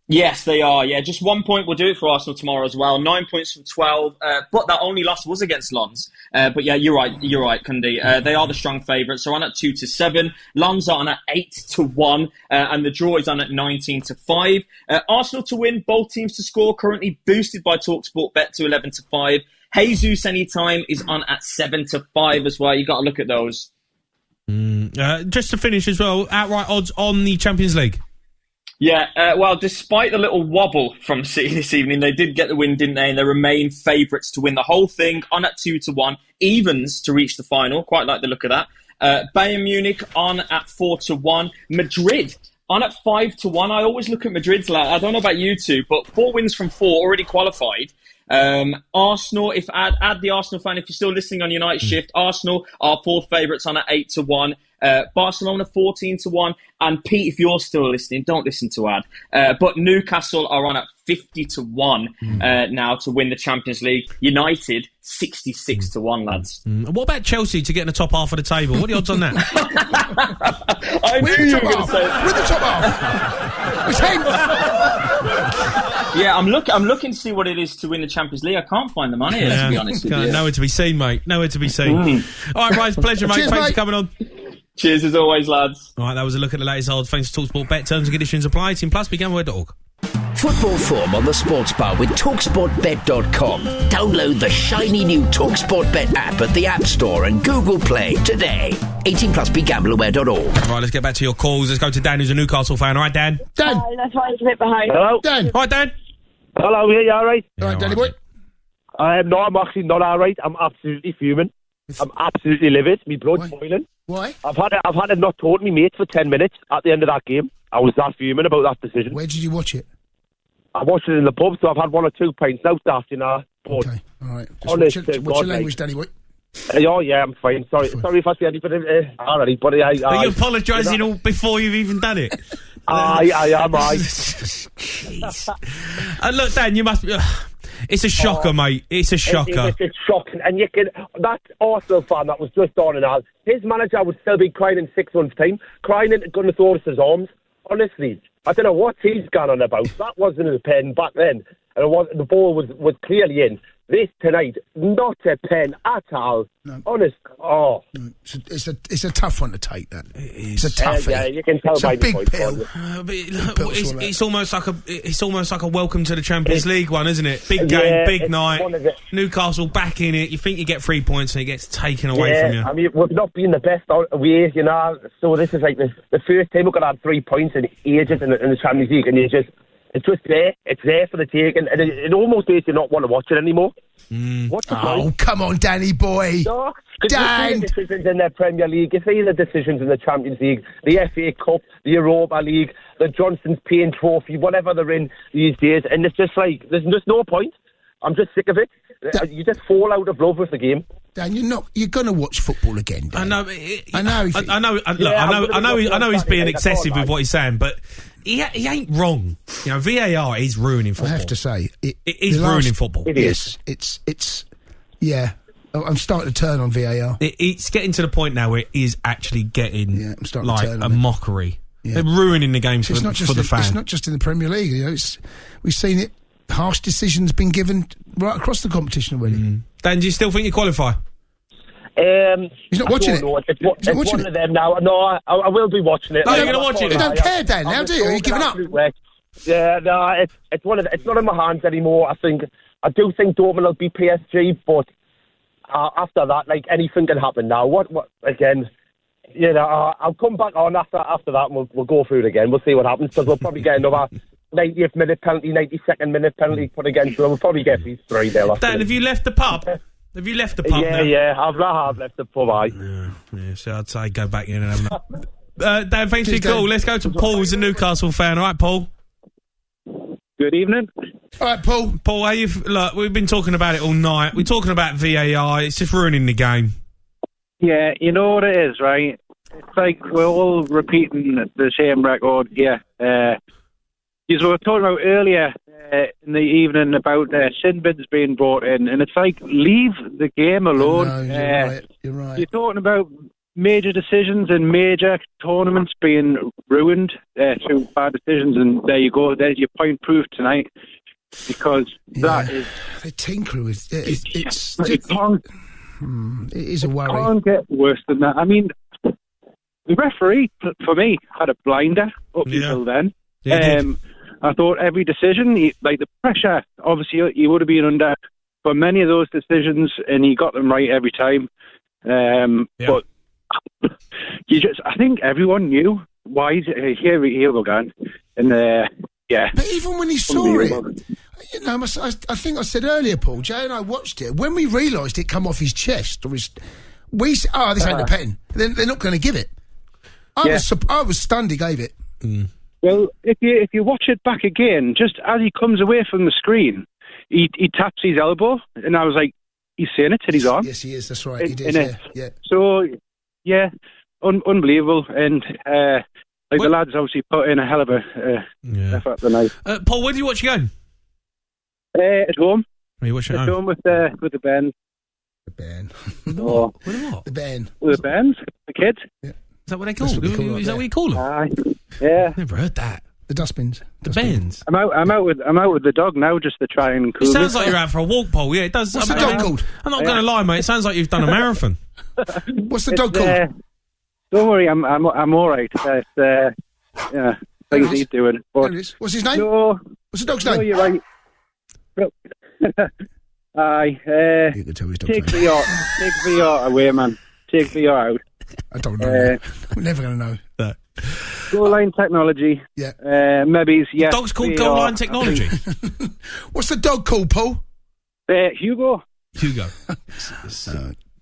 Yes, they are. Yeah, just 1 point will do it for Arsenal tomorrow as well. 9 points from 12. But that only loss was against Lens. But yeah, you're right, Kundi. They are the strong favourites. So on at 2-7. Lens are on at 8-1. And the draw is on at 19-5. Arsenal to win, both teams to score. Currently boosted by TalkSport Bet to 11-5. Jesus anytime is on at 7-5 as well. You got to look at those. Just to finish as well, outright odds on the Champions League. Yeah, well, despite the little wobble from City this evening, they did get the win, didn't they? And they remain favourites to win the whole thing, on at 2-1. Evens to reach the final. Quite like the look of that. Bayern Munich on at 4-1. Madrid on at 5-1. I always look at Madrid's lad. I don't know about you two, but 4 wins from 4 already qualified. Arsenal, if add the Arsenal fan, if you're still listening on United Shift, Arsenal are 4th favourites on at 8-1. Barcelona 14-1, and Pete, if you're still listening, don't listen to Ad. But Newcastle are on at 50-1 now to win the Champions League. United 66-1, lads. What about Chelsea to get in the top half of the table? What are the odds on that? I knew you were going to say We're the top half. It's Yeah, I'm looking to see what it is to win the Champions League. I can't find the money here, to be honest with you. Nowhere to be seen, mate. Nowhere to be seen. All right, Rise, pleasure, mate. Cheers, Thanks mate. for coming on. Cheers as always, lads. All right, that was a look at the latest odds. Thanks to TalkSport Bet. Terms and conditions apply. 18 plus. BeGambleAware.org. Football form on the Sports Bar with TalkSportBet.com. Download the shiny new TalkSport Bet app at the App Store and Google Play today. 18 plus BeGambleAware.org. Right, let's get back to your calls. Let's go to Dan, who's a Newcastle fan. All right, Dan. Dan. Hi, that's why it's a bit behind. Hello? Dan. All right, Dan. Hello, yeah, you alright? All right, Danny boy. No, I'm actually not alright. I'm absolutely fuming. I'm absolutely livid. My blood's boiling. Why? I've had a not told me mates for 10 minutes at the end of that game. I was that fuming about that decision. Where did you watch it? I watched it in the pub, so I've had 1 or 2 pints now, daft, you know. Okay, all right. Just Honest what's to your God, language, Danny boy? Oh, yeah, I'm fine. Sorry if I say anything. Alright, but Are you apologising all before you've even done it? I am, right. Look, Dan, you must be... it's a shocker, mate. It's a shocker. It's shocking. And you can... That Arsenal fan that was just on and out, his manager would still be crying in 6 months' time, crying into Gunnar arms. Honestly, I don't know what he's gone on about. That wasn't his pen back then. And the ball was clearly in. This tonight, not a pen at all. No. Honest. Oh. No, it's a tough one to take, that. It's a toughie. Yeah, you can tell it's by a big the pill. It's almost like a welcome to the Champions League one, isn't it? Big game, big night. Newcastle back in it. You think you get 3 points and it gets taken away from you. I mean, we've not been the best way, you know. So this is like the first time we're going to have 3 points in ages in the Champions League, and it's just there. It's there for the taking, and it almost makes you not want to watch it anymore. What's the point? Come on, Danny boy. No, Dan. you see the decisions in the Premier League, you see the decisions in the Champions League, the FA Cup, the Europa League, the Johnson's Payne Trophy, whatever they're in these days, and it's just like, there's just no point. I'm just sick of it. You just fall out of love with the game. Dan, you're going to watch football again, Dan. I know he's being excessive with what he's saying, but he ain't wrong. You know, VAR is ruining football. I have to say, it is ruining football. It is. It's yeah. I'm starting to turn on VAR. It's getting to the point now where it is actually getting I'm starting to like turn a on it. mockery. Yeah. They're ruining the game for the fan. It's not just in the Premier League. We've seen it. Harsh decisions been given right across the competition already. Dan, do you still think you qualify? He's not watching it. It's one of them now. No, I will be watching it. No, you're going to watch it. You don't care, Dan, now, do you? Are you giving up? Yeah, no, it's not in my hands anymore. I do think Dortmund will beat PSG, but after that, like, anything can happen now. What again? I'll come back on after that, and we'll go through it again. We'll see what happens, because we'll probably get another 90th minute penalty, 92nd minute penalty put against them. We'll probably get these 3-0. Dan, have you left the pub? Have you left the pub now? Yeah, I've left the pub, Yeah, so I'd say go back in and have Dan, thanks for your call. Let's go to Paul, who's a Newcastle fan. All right, Paul? Good evening. All right, Paul. Paul, look, we've been talking about it all night. We're talking about VAR. It's just ruining the game. Yeah, you know what it is, right? It's like we're all repeating the same record here. You were talking about earlier in the evening about sin bins being brought in, and it's like, leave the game alone. No, you're right. You're talking about major decisions and major tournaments being ruined through bad decisions, and there you go. There's your point proved tonight, because that is... They tinker with it. It is a worry. It can't get worse than that. I mean, the referee, for me, had a blinder up until then. Yeah, I thought every decision, like the pressure, obviously he would have been under for many of those decisions, and he got them right every time. But I think everyone knew why here we go again. And But even when he saw it, I think I said earlier, Paul, Jay and I watched it. When we realised it come off his chest, this ain't a pen. They're not going to give it. I was stunned he gave it. Well, if you watch it back again, just as he comes away from the screen, he taps his elbow, and I was like, he's saying it till he's on. Yes, he is. That's right. He did. Yeah. So, unbelievable, and the lads obviously put in a hell of a effort tonight. Paul, where do you watch your game? At home. Are you watching at home with the band? The band. Oh. With what? The band. With the bands, the kids. Yeah. Is that what they call them? Is that what you call them? Yeah. Never heard that. The dustbins. The bands. I'm out with the dog now, just to try and cool. It sounds like you're out for a walk, Paul. Yeah, it does. What's the dog called? I'm not going to lie, mate. It sounds like you've done a marathon. What's the dog called? Don't worry, I'm all right. Things he's doing. But there it is. What's his name? No. What's the dog's name? No, you're right. Aye. You can tell his dog's take name. Take VR away, man. Take VR out. I don't know. We're never going to know. Goal line technology. Yeah. Maybe. Yeah. Dog's called goal line technology. What's the dog called, Paul? Hugo.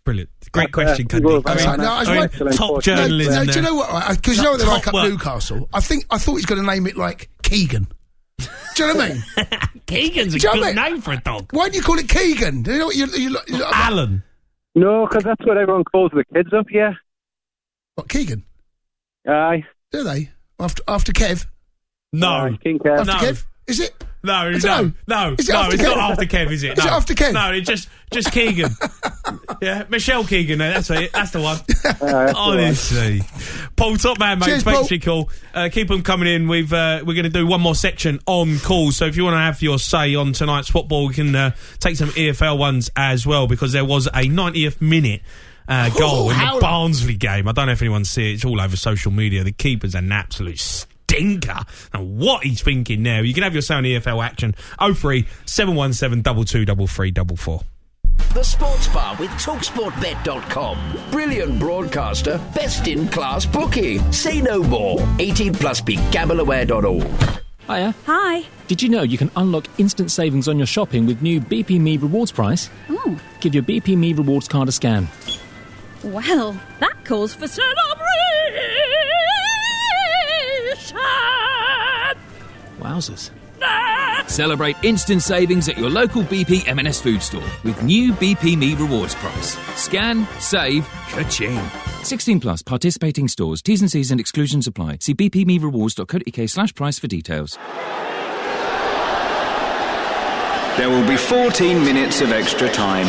Brilliant. Great question, Cundy. Top journalism. Do you know what? Because you know what they're like up Newcastle. I thought he's going to name it like Keegan. Do you know what I mean? Keegan's a good name for a dog. Why do you call it Keegan? Do you know what you Alan. No, because that's what everyone calls the kids up here. What, Keegan? Aye. Do they? After Kev? No. King Kev. After Kev? Is it? No. Is it not after Kev, is it? Is it after Kev? No, it's just Keegan. Yeah, Michelle Keegan. That's it. That's the one. Honestly, Paul, top man, mate. Cheers, thanks for your call. Keep them coming in. We're going to do one more section on calls. So if you want to have your say on tonight's football, we can take some EFL ones as well, because there was a 90th minute goal in the Barnsley game. I don't know if anyone see it. It's all over social media. The keeper's an absolute stinker. And what he's thinking now. You can have your say on EFL action. 03 717 223344. The Sports Bar with TalkSportBet.com. Brilliant broadcaster, best in class bookie. Say no more. 18 plus BeGambleAware.org. Hiya. Hi. Did you know you can unlock instant savings on your shopping with new BP Me Rewards Price? Oh. Give your BP Me Rewards card a scan. Well, that calls for celebration. Wowzers. Celebrate instant savings at your local BP M&S food store with new BP Me Rewards Price. Scan, save, ka-ching. 16 plus participating stores. T's and C's and exclusions apply. See bpmerewards.co.uk/price for details. There will be 14 minutes of extra time.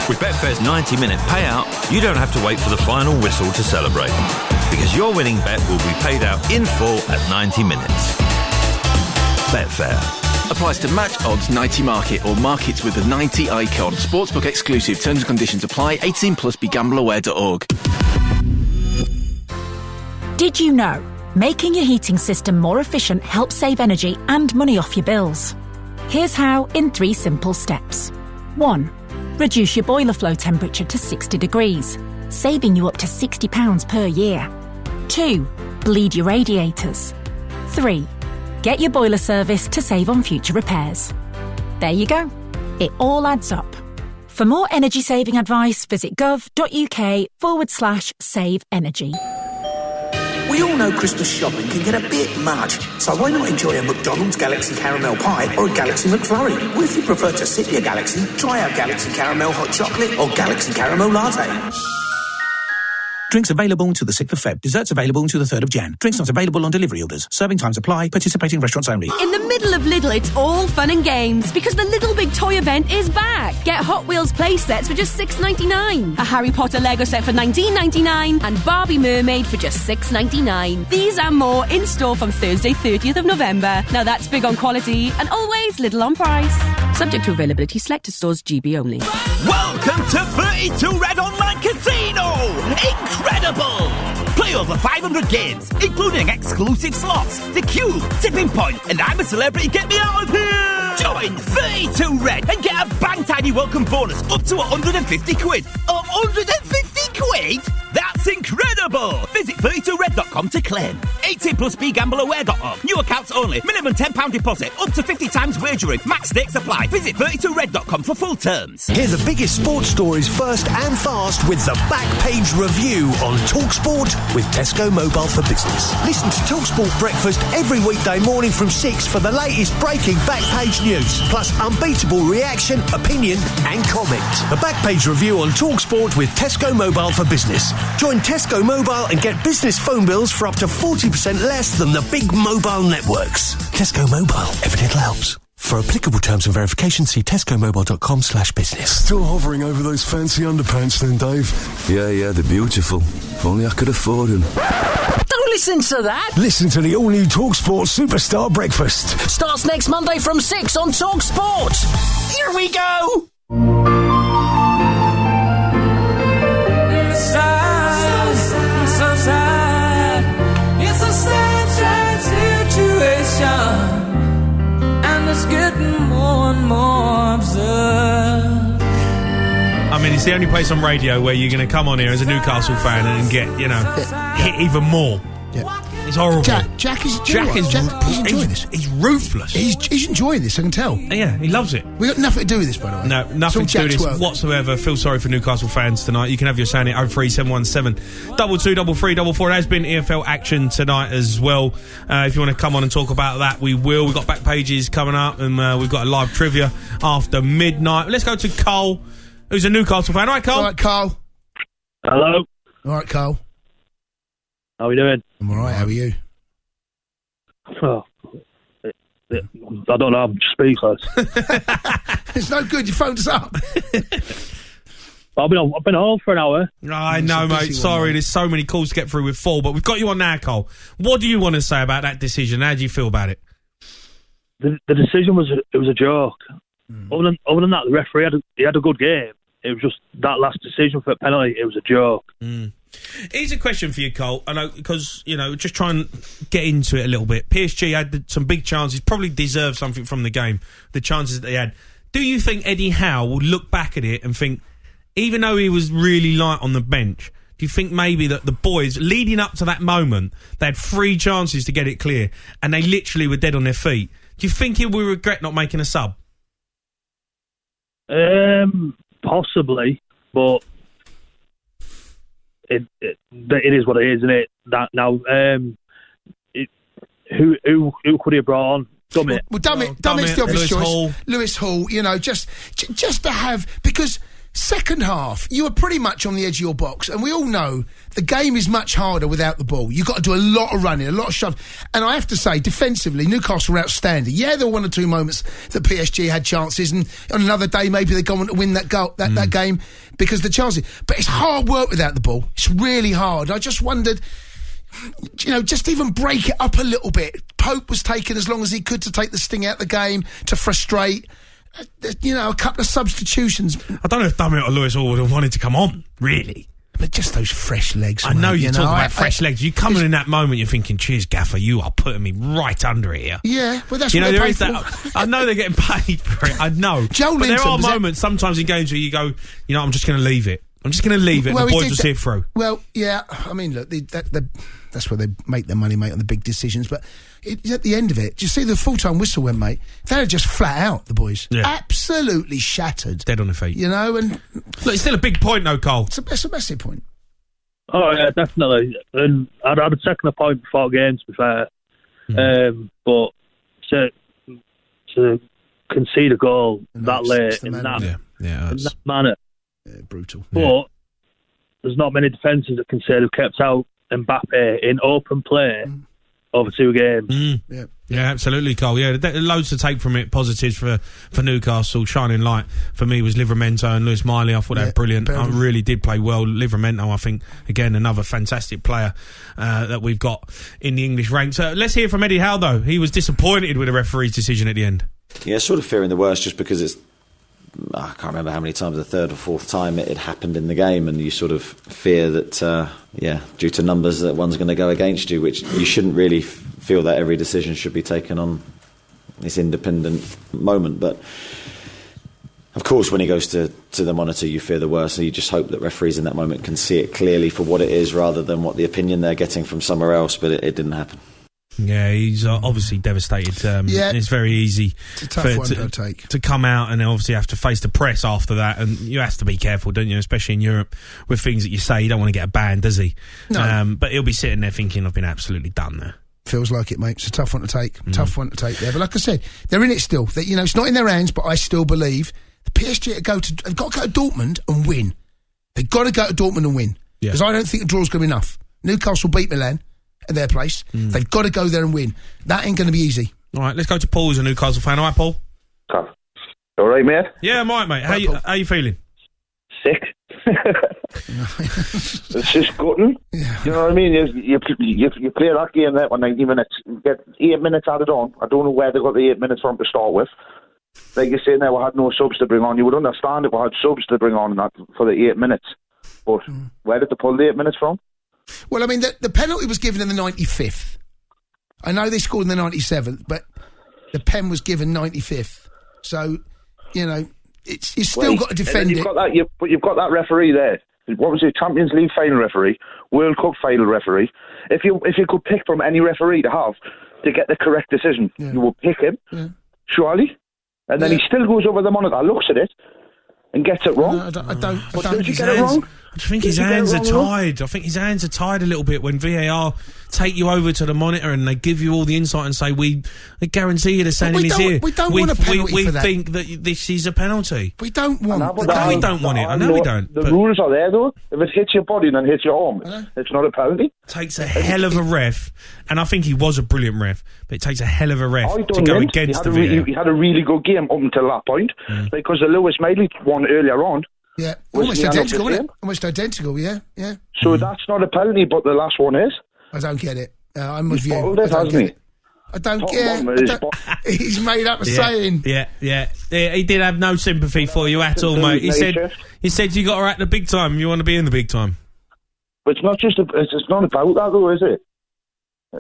With Betfair's 90-minute payout, you don't have to wait for the final whistle to celebrate. Because your winning bet will be paid out in full at 90 minutes. Betfair. Applies to match odds 90 market or markets with a 90 icon. Sportsbook exclusive. Terms and conditions apply. 18 plus. BeGambleAware.org. Did you know making your heating system more efficient helps save energy and money off your bills? Here's how in 3 simple steps. 1. Reduce your boiler flow temperature to 60 degrees, saving you up to £60 per year. 2. Bleed your radiators. 3. Get your boiler service to save on future repairs. There you go. It all adds up. For more energy-saving advice, visit gov.uk/save energy. We all know Christmas shopping can get a bit much, so why not enjoy a McDonald's Galaxy Caramel Pie or a Galaxy McFlurry? Or if you prefer to sip your Galaxy, try our Galaxy Caramel Hot Chocolate or Galaxy Caramel Latte. Drinks available until the 6th of Feb. Desserts available until the 3rd of Jan. Drinks not available on delivery orders. Serving times apply. Participating restaurants only. In the middle of Lidl, it's all fun and games because the Lidl Big Toy event is back. Get Hot Wheels play sets for just $6.99, a Harry Potter Lego set for $19.99, and Barbie Mermaid for just $6.99. These and more in store from Thursday, 30th of November. Now that's big on quality and always Lidl on price. Subject to availability, selected stores, GB only. Welcome to 32 Red Online Casino! Incredible! Play over 500 games, including exclusive slots, the Cube, Tipping Point, and I'm a Celebrity, Get Me Out of Here! Join 32 Red and get a bang tiny welcome bonus up to 150 quid. 150 quid? That's incredible! Visit 32red.com to claim. 18 plus. BeGambleAware.org. New accounts only. Minimum £10 deposit. Up to 50 times wagering. Max stakes apply. Visit 32red.com for full terms. Hear the biggest sports stories first and fast with the Back Page Review on TalkSport with Tesco Mobile for Business. Listen to TalkSport Breakfast every weekday morning from 6 for the latest breaking Back Page news, plus unbeatable reaction, opinion and comment. The Back Page Review on TalkSport with Tesco Mobile for Business. Join Tesco Mobile and get business phone bills for up to 40% less than the big mobile networks. Tesco Mobile. Every little helps. For applicable terms and verification, see tescomobile.com/business. Still hovering over those fancy underpants then, Dave? Yeah, they're beautiful. If only I could afford them. Don't listen to that. Listen to the all-new TalkSport Superstar Breakfast. Starts next Monday from 6 on TalkSport. Here we go. So sad. It's a sad situation. And it's getting more and more absurd. I mean, it's the only place on radio where you're going to come on here as a Newcastle fan and get, hit even more. Yeah. It's horrible. Jack is enjoying this. He's ruthless. He's enjoying this, I can tell. Yeah, he loves it. We've got nothing to do with this, by the way. No, nothing to do with this whatsoever. Feel sorry for Newcastle fans tonight. You can have your sound at 03717 223344. It has been EFL action tonight as well. If you want to come on and talk about that, we will. We've got back pages coming up, and we've got a live trivia after midnight. Let's go to Cole, who's a Newcastle fan. All right, Cole? All right, Carl. Hello. All right, Carl. How are we doing? I'm all right. How are you? Oh, I don't know. I'm speechless. It's no good. You phoned us up. I've been home for an hour. I know, mate. Sorry, there's so many calls to get through with 4, but we've got you on now, Cole. What do you want to say about that decision? How do you feel about it? The decision was a joke. Other than that, the referee had a good game. It was just that last decision for a penalty. It was a joke. Here's a question for you, Cole. I know, because, just try and get into it a little bit. PSG had some big chances, probably deserved something from the game, the chances that they had. Do you think Eddie Howe will look back at it and think, even though he was really light on the bench, do you think maybe that the boys, leading up to that moment, they had 3 chances to get it clear, and they literally were dead on their feet? Do you think he will regret not making a sub? Possibly, but it is what it is, isn't it? That now, who could he have brought on? Dummett's the obvious choice. Lewis Hall, just to have, because Second half, you were pretty much on the edge of your box, and we all know the game is much harder without the ball. You've got to do a lot of running, a lot of shove. And I have to say, defensively, Newcastle were outstanding. Yeah, there were 1 or 2 moments that PSG had chances, and on another day, maybe they go on to win that game because of the chances. But it's hard work without the ball. It's really hard. I just wondered, just even break it up a little bit. Pope was taking as long as he could to take the sting out of the game, to frustrate. A couple of substitutions. I don't know if Dummett or Lewis Hall would have wanted to come on, really. But just those fresh legs. I know you're talking about fresh legs. You come in that moment, you're thinking, cheers, Gaffer, you are putting me right under it here. Yeah, well, that's what they're paid for. I know they're getting paid for it, I know. But there are moments sometimes in games where you go, I'm just going to leave it. I'm just going to leave it and the boys will see it through. Well, yeah, I mean, look, that's where they make their money, mate, on the big decisions. But at the end of it, do you see the full-time whistle went, mate? They were just flat out, the boys. Yeah. Absolutely shattered. Dead on their feet. And... Look, it's still a big point, though, Cole. It's a massive point. Oh, yeah, definitely. And I'd have taken a point before games, to be fair. But to concede a goal that late in that manner... brutal. But there's not many defences that can say they've kept out Mbappe in open play over 2 games. Yeah, absolutely, Cole. Yeah, loads to take from it. Positives for Newcastle. Shining light for me was Livramento and Lewis Miley. I thought they were brilliant. I really did play well. Livramento, I think, again, another fantastic player that we've got in the English ranks. Let's hear from Eddie Howe, though. He was disappointed with the referee's decision at the end. Yeah, sort of fearing the worst just because it's... I can't remember how many times, the 3rd or 4th time it happened in the game, and you sort of fear that, due to numbers, that one's going to go against you, which you shouldn't really feel that every decision should be taken on this independent moment. But of course, when he goes to the monitor, you fear the worst, so you just hope that referees in that moment can see it clearly for what it is rather than what the opinion they're getting from somewhere else, but it didn't happen. Yeah, he's obviously devastated. It's very easy to come out and obviously have to face the press after that, and you have to be careful, don't you, especially in Europe with things that you say. You don't want to get a ban, does he? No. But he'll be sitting there thinking, I've been absolutely done there. Feels like it, mate. It's a tough one to take. Tough one to take there. But like I said, they're in it still. It's not in their hands, but I still believe the PSG have got to go to Dortmund and win. They've got to go to Dortmund and win. Because I don't think a draw's going to be enough. Newcastle beat Milan at their place. They've got to go there and win. That ain't going to be easy. All right, let's go to Paul, who's a Newcastle fan. All right, Paul? All right, mate? Yeah, I'm all right, mate. How you feeling? Sick. It's just gutting. Yeah. You know what I mean? You play that game there for 90 minutes, you get 8 minutes added on. I don't know where they got the 8 minutes from to start with. Like you're saying there, we had no subs to bring on. You would understand if we had subs to bring on that for the 8 minutes. But where did they pull the 8 minutes from? Well, I mean, the penalty was given in the 95th. I know they scored in the 97th, but the pen was given 95th. So, you've still got to defend it. But you've got that referee there. What was it? Champions League final referee, World Cup final referee. If you could pick from any referee to have to get the correct decision, you would pick him, surely. And then he still goes over the monitor, looks at it, and gets it wrong. I don't. Did you get it wrong? I think his hands are tied. I think his hands are tied a little bit when VAR take you over to the monitor and they give you all the insight and say, we guarantee you the sand in his ear. We don't want a penalty for that. We think that this is a penalty. We don't want it. We don't want it. I know we don't. The rules are there, though. If it hits your body and then hits your arm, it's not a penalty. Takes a hell of a ref, and I think he was a brilliant ref, but it takes a hell of a ref to go against the VAR. He had a really good game up until that point, because the Lewis Miley one earlier on, yeah, almost identical, isn't it? Almost identical, yeah. So that's not a penalty, but the last one is. I don't get it. I'm with you. I don't get it. He's made up a saying. Yeah. He did have no sympathy for you at all, mate. He said you got her at the big time. You want to be in the big time. But it's not just. It's not about that, though, is it?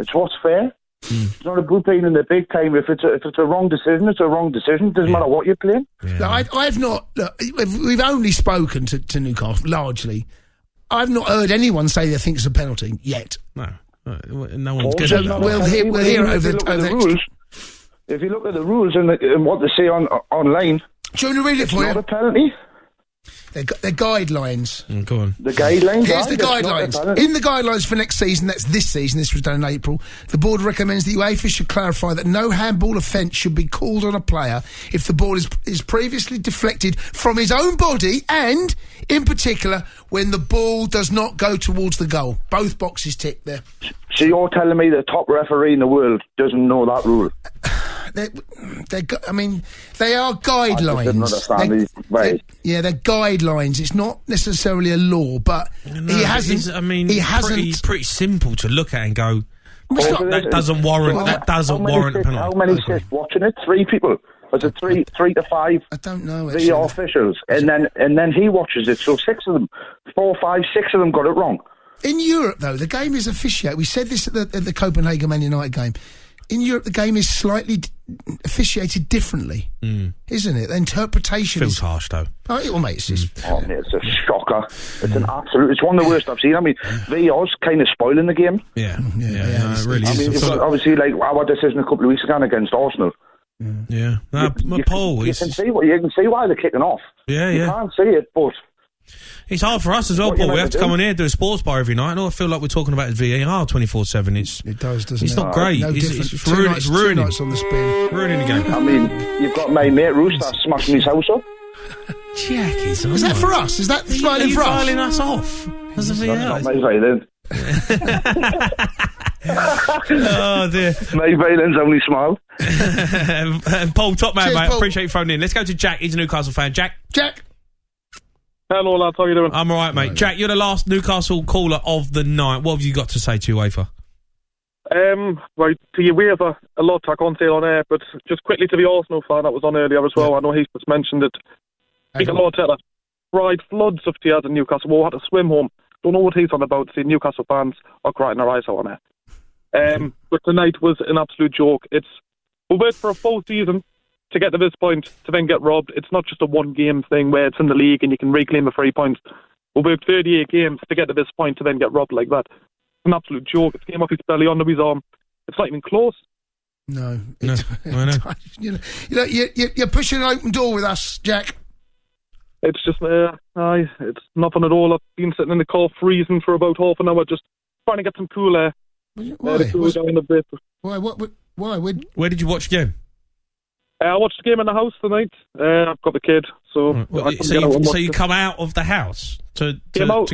It's what's fair. It's not about being in the big time. If it's a wrong decision, it's a wrong decision. Doesn't matter what you're playing. Yeah. No, I've not. Look, we've only spoken to Newcastle largely. I've not heard anyone say they think it's a penalty yet. No one's good at that. We'll hear it over the rules. If you look at the rules and what they say online, do you want to read it for you? It's not a penalty. They're guidelines. Go on. The guidelines? Here's the guidelines. In the guidelines for next season, that's this season, this was done in April, the board recommends that UEFA should clarify that no handball offence should be called on a player if the ball is previously deflected from his own body and, in particular, when the ball does not go towards the goal. Both boxes ticked there. So you're telling me the top referee in the world doesn't know that rule? They are guidelines. I didn't understand these ways. They're guidelines. It's not necessarily a law, but he hasn't. He hasn't. Pretty simple to look at and go. That doesn't warrant. That doesn't warrant a penalty. How many sit watching it? 3 people. Was it 3 to 5? I don't know. VR officials, and then he watches it. So 6 of them, 4, 5, 6 of them got it wrong. In Europe, though, the game is officiated. We said this at the Copenhagen Man United game. In Europe, the game is slightly officiated differently, isn't it? The interpretation feels harsh, though. Oh, mate, it's just... mate, it's a shocker. It's an absolute... It's one of the worst I've seen. I mean, VR's kind of spoiling the game. Yeah, it really is. I mean, obviously, like our decision a couple of weeks ago against Arsenal. Yeah. Paul, you can see why they're kicking off. Yeah, you can't see it, but... It's hard for us as well, Paul. We have to come on here and do a sports bar every night, and all I feel like we're talking about is VAR 24/7. It does, doesn't it? It's not great. No it's ruining. Nights on the spin. Ruining the game. I mean, you've got my mate Rooster smashing his house up. Jack is that for us? Is that slightly for us? Filing us off? That's not my violin. Oh dear. My violin's only small. Paul, top man, Cheers, mate. Paul. Appreciate you phoning in. Let's go to Jack. He's a Newcastle fan. Jack. Hello, lads. How you doing? I'm all right, mate. Jack, you're the last Newcastle caller of the night. What have you got to say to UEFA? Right, to UEFA, a lot I can't say on air, but just quickly to the Arsenal fan that was on earlier as well. I know he's just mentioned it. Mikel Arteta cried floods of tears in Newcastle. We had to swim home. Don't know what he's on about. See, Newcastle fans are crying their eyes out on air. But tonight was an absolute joke. We wait for a full season to get to this point, to then get robbed. It's not just a one-game thing where it's in the league and you can reclaim the 3 points. We'll work 38 games to get to this point to then get robbed like that. It's an absolute joke. It came off his belly, under his arm. It's not even close. No. I know. You're pushing an open door with us, Jack. It's just, it's nothing at all. I've been sitting in the car freezing for about half an hour, just trying to get some cool air. Why? To cool down a bit. Why? Why? Where did you watch the game? I watched the game in the house tonight. I've got the kid, so... So you come out of the house to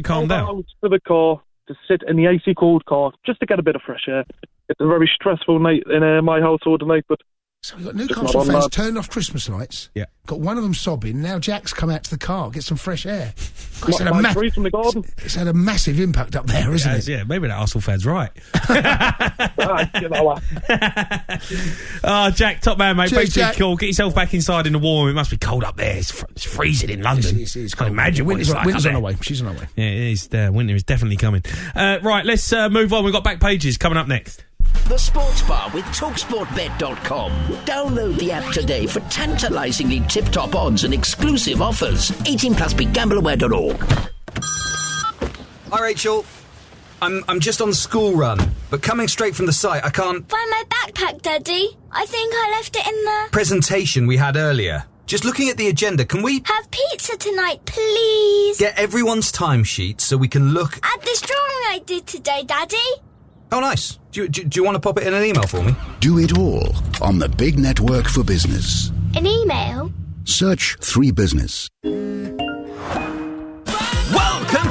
calm down? Out to the car, to sit in the icy cold car, just to get a bit of fresh air. It's a very stressful night in my household tonight, but... So we've got Newcastle fans turning off Christmas lights. Yeah. Got one of them sobbing. Now Jack's come out to the car, get some fresh air. Trees from the garden. It's had a massive impact up there, isn't it? Yeah, maybe that Arsenal fan's right. Jack, top man, mate. Cheers, Jack. Cool. Get yourself back inside in the warm. It must be cold up there. It's freezing in London. It's cold. Imagine what it's like. Winter's on her way. She's on her way. Yeah, it is. Winter is definitely coming. Right, let's move on. We've got back pages coming up next. The Sports Bar with TalkSportBet.com. Download the app today for tantalisingly tip-top odds and exclusive offers. 18 plus BeGambleAware.org. Hi, Rachel. I'm just on the school run, but coming straight from the site, I can't... Find my backpack, Daddy. I think I left it in the... presentation we had earlier. Just looking at the agenda, can we... have pizza tonight, please? get everyone's timesheet so we can look... at this drawing I did today, Daddy. Oh, nice. Do you want to pop it in an email for me? Do it all on the big network for business. An email? Search 3 Business. Welcome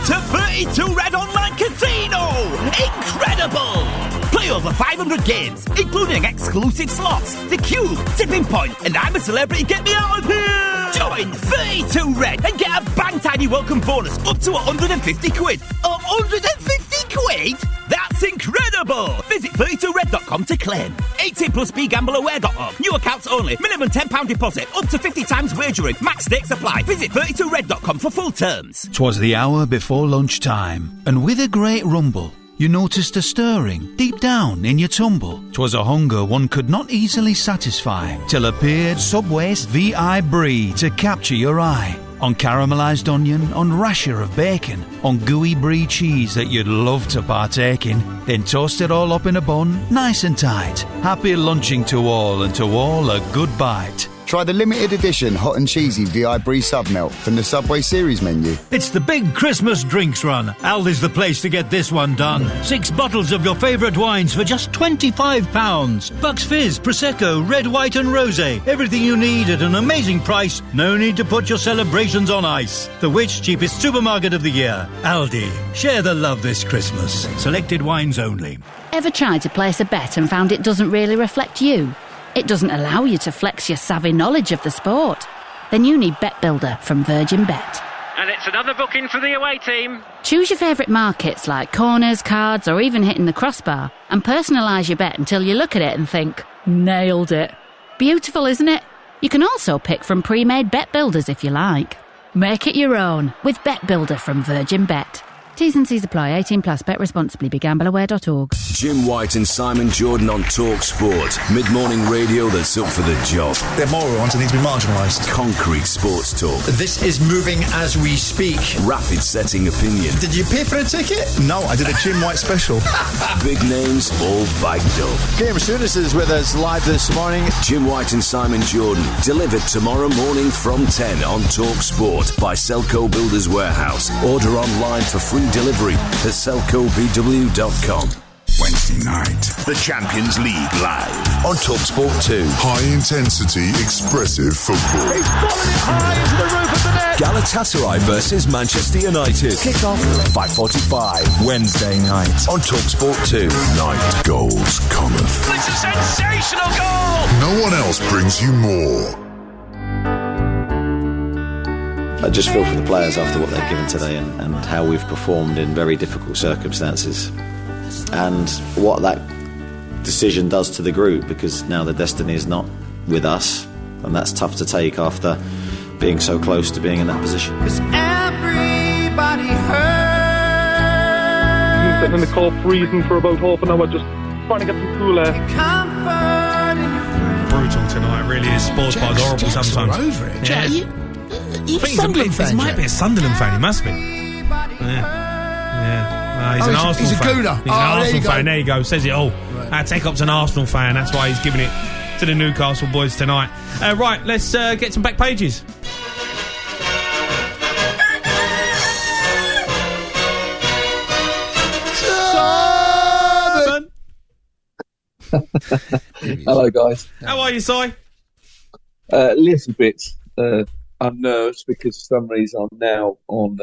to 32 Red Online Casino! Incredible! Play over 500 games, including exclusive slots, the cube, tipping point, and I'm a Celebrity, get me out of here! Join 32 Red and get a bang tiny welcome bonus up to 150 quid. 150 quid? That's incredible! Visit 32red.com to claim. 18 plus BeGambleAware.org. New accounts only. Minimum £10 deposit. Up to 50 times wagering. Max stakes apply. Visit 32red.com for full terms. 'Twas the hour before lunchtime, and with a great rumble, you noticed a stirring deep down in your tumble. 'Twas a hunger one could not easily satisfy, till appeared Subway's VI Brie to capture your eye. On caramelised onion, on rasher of bacon, on gooey brie cheese that you'd love to partake in, then toast it all up in a bun, nice and tight. Happy lunching to all, and to all a good bite. Try the limited edition hot and cheesy VI Brie sub melt from the Subway series menu. It's the big Christmas drinks run. Aldi's the place to get this one done. 6 bottles of your favourite wines for just £25. Bucks Fizz, Prosecco, Red, White and Rosé. Everything you need at an amazing price. No need to put your celebrations on ice. The Which cheapest supermarket of the year. Aldi. Share the love this Christmas. Selected wines only. Ever tried to place a bet and found it doesn't really reflect you? It doesn't allow you to flex your savvy knowledge of the sport? Then you need Bet Builder from Virgin Bet. And it's another booking for the away team. Choose your favourite markets like corners, cards or even hitting the crossbar and personalise your bet until you look at it and think, nailed it. Beautiful, isn't it? You can also pick from pre-made bet builders if you like. Make it your own with Bet Builder from Virgin Bet. T's and C's apply. 18 plus. Bet responsibly. BeGambleAware.org. Jim White and Simon Jordan on TalkSport. Mid-morning radio that's up for the job. They're moral ones that need to be marginalised. Concrete sports talk. This is moving as we speak. Rapid setting opinion. Did you pay for a ticket? No, I did a Jim White special. Big names all bagged up. Graham Souness is with us live this morning. Jim White and Simon Jordan. Delivered tomorrow morning from 10 on TalkSport by Selco Builders Warehouse. Order online for free delivery at selcobw.com. Wednesday night. The Champions League live on TalkSport 2. High intensity, expressive football. He's fallen it high into the roof of the net. Galatasaray versus Manchester United. Kick off 5:45 Wednesday night on TalkSport 2. Night goals cometh. It's a sensational goal. No one else brings you more. I just feel for the players after what they've given today and how we've performed in very difficult circumstances and what that decision does to the group, because now the destiny is not with us, and that's tough to take after being so close to being in that position. Everybody Been sitting in the car freezing for about half an hour, just trying to get some cool air. Brutal tonight, really is. Sports bar's horrible sometimes. Over it. Yeah. You Sunderland fan, He might Jack? be a Sunderland fan, he must be. Yeah. He's an Arsenal he's a fan. gooner. He's an Arsenal fan. There you go. Says it all. Right. Take-up's an Arsenal fan. That's why he's giving it to the Newcastle boys tonight. Right, let's get some back pages. Hello, guys. How are you, Si? A little bit unnerved because for some reason I'm now on.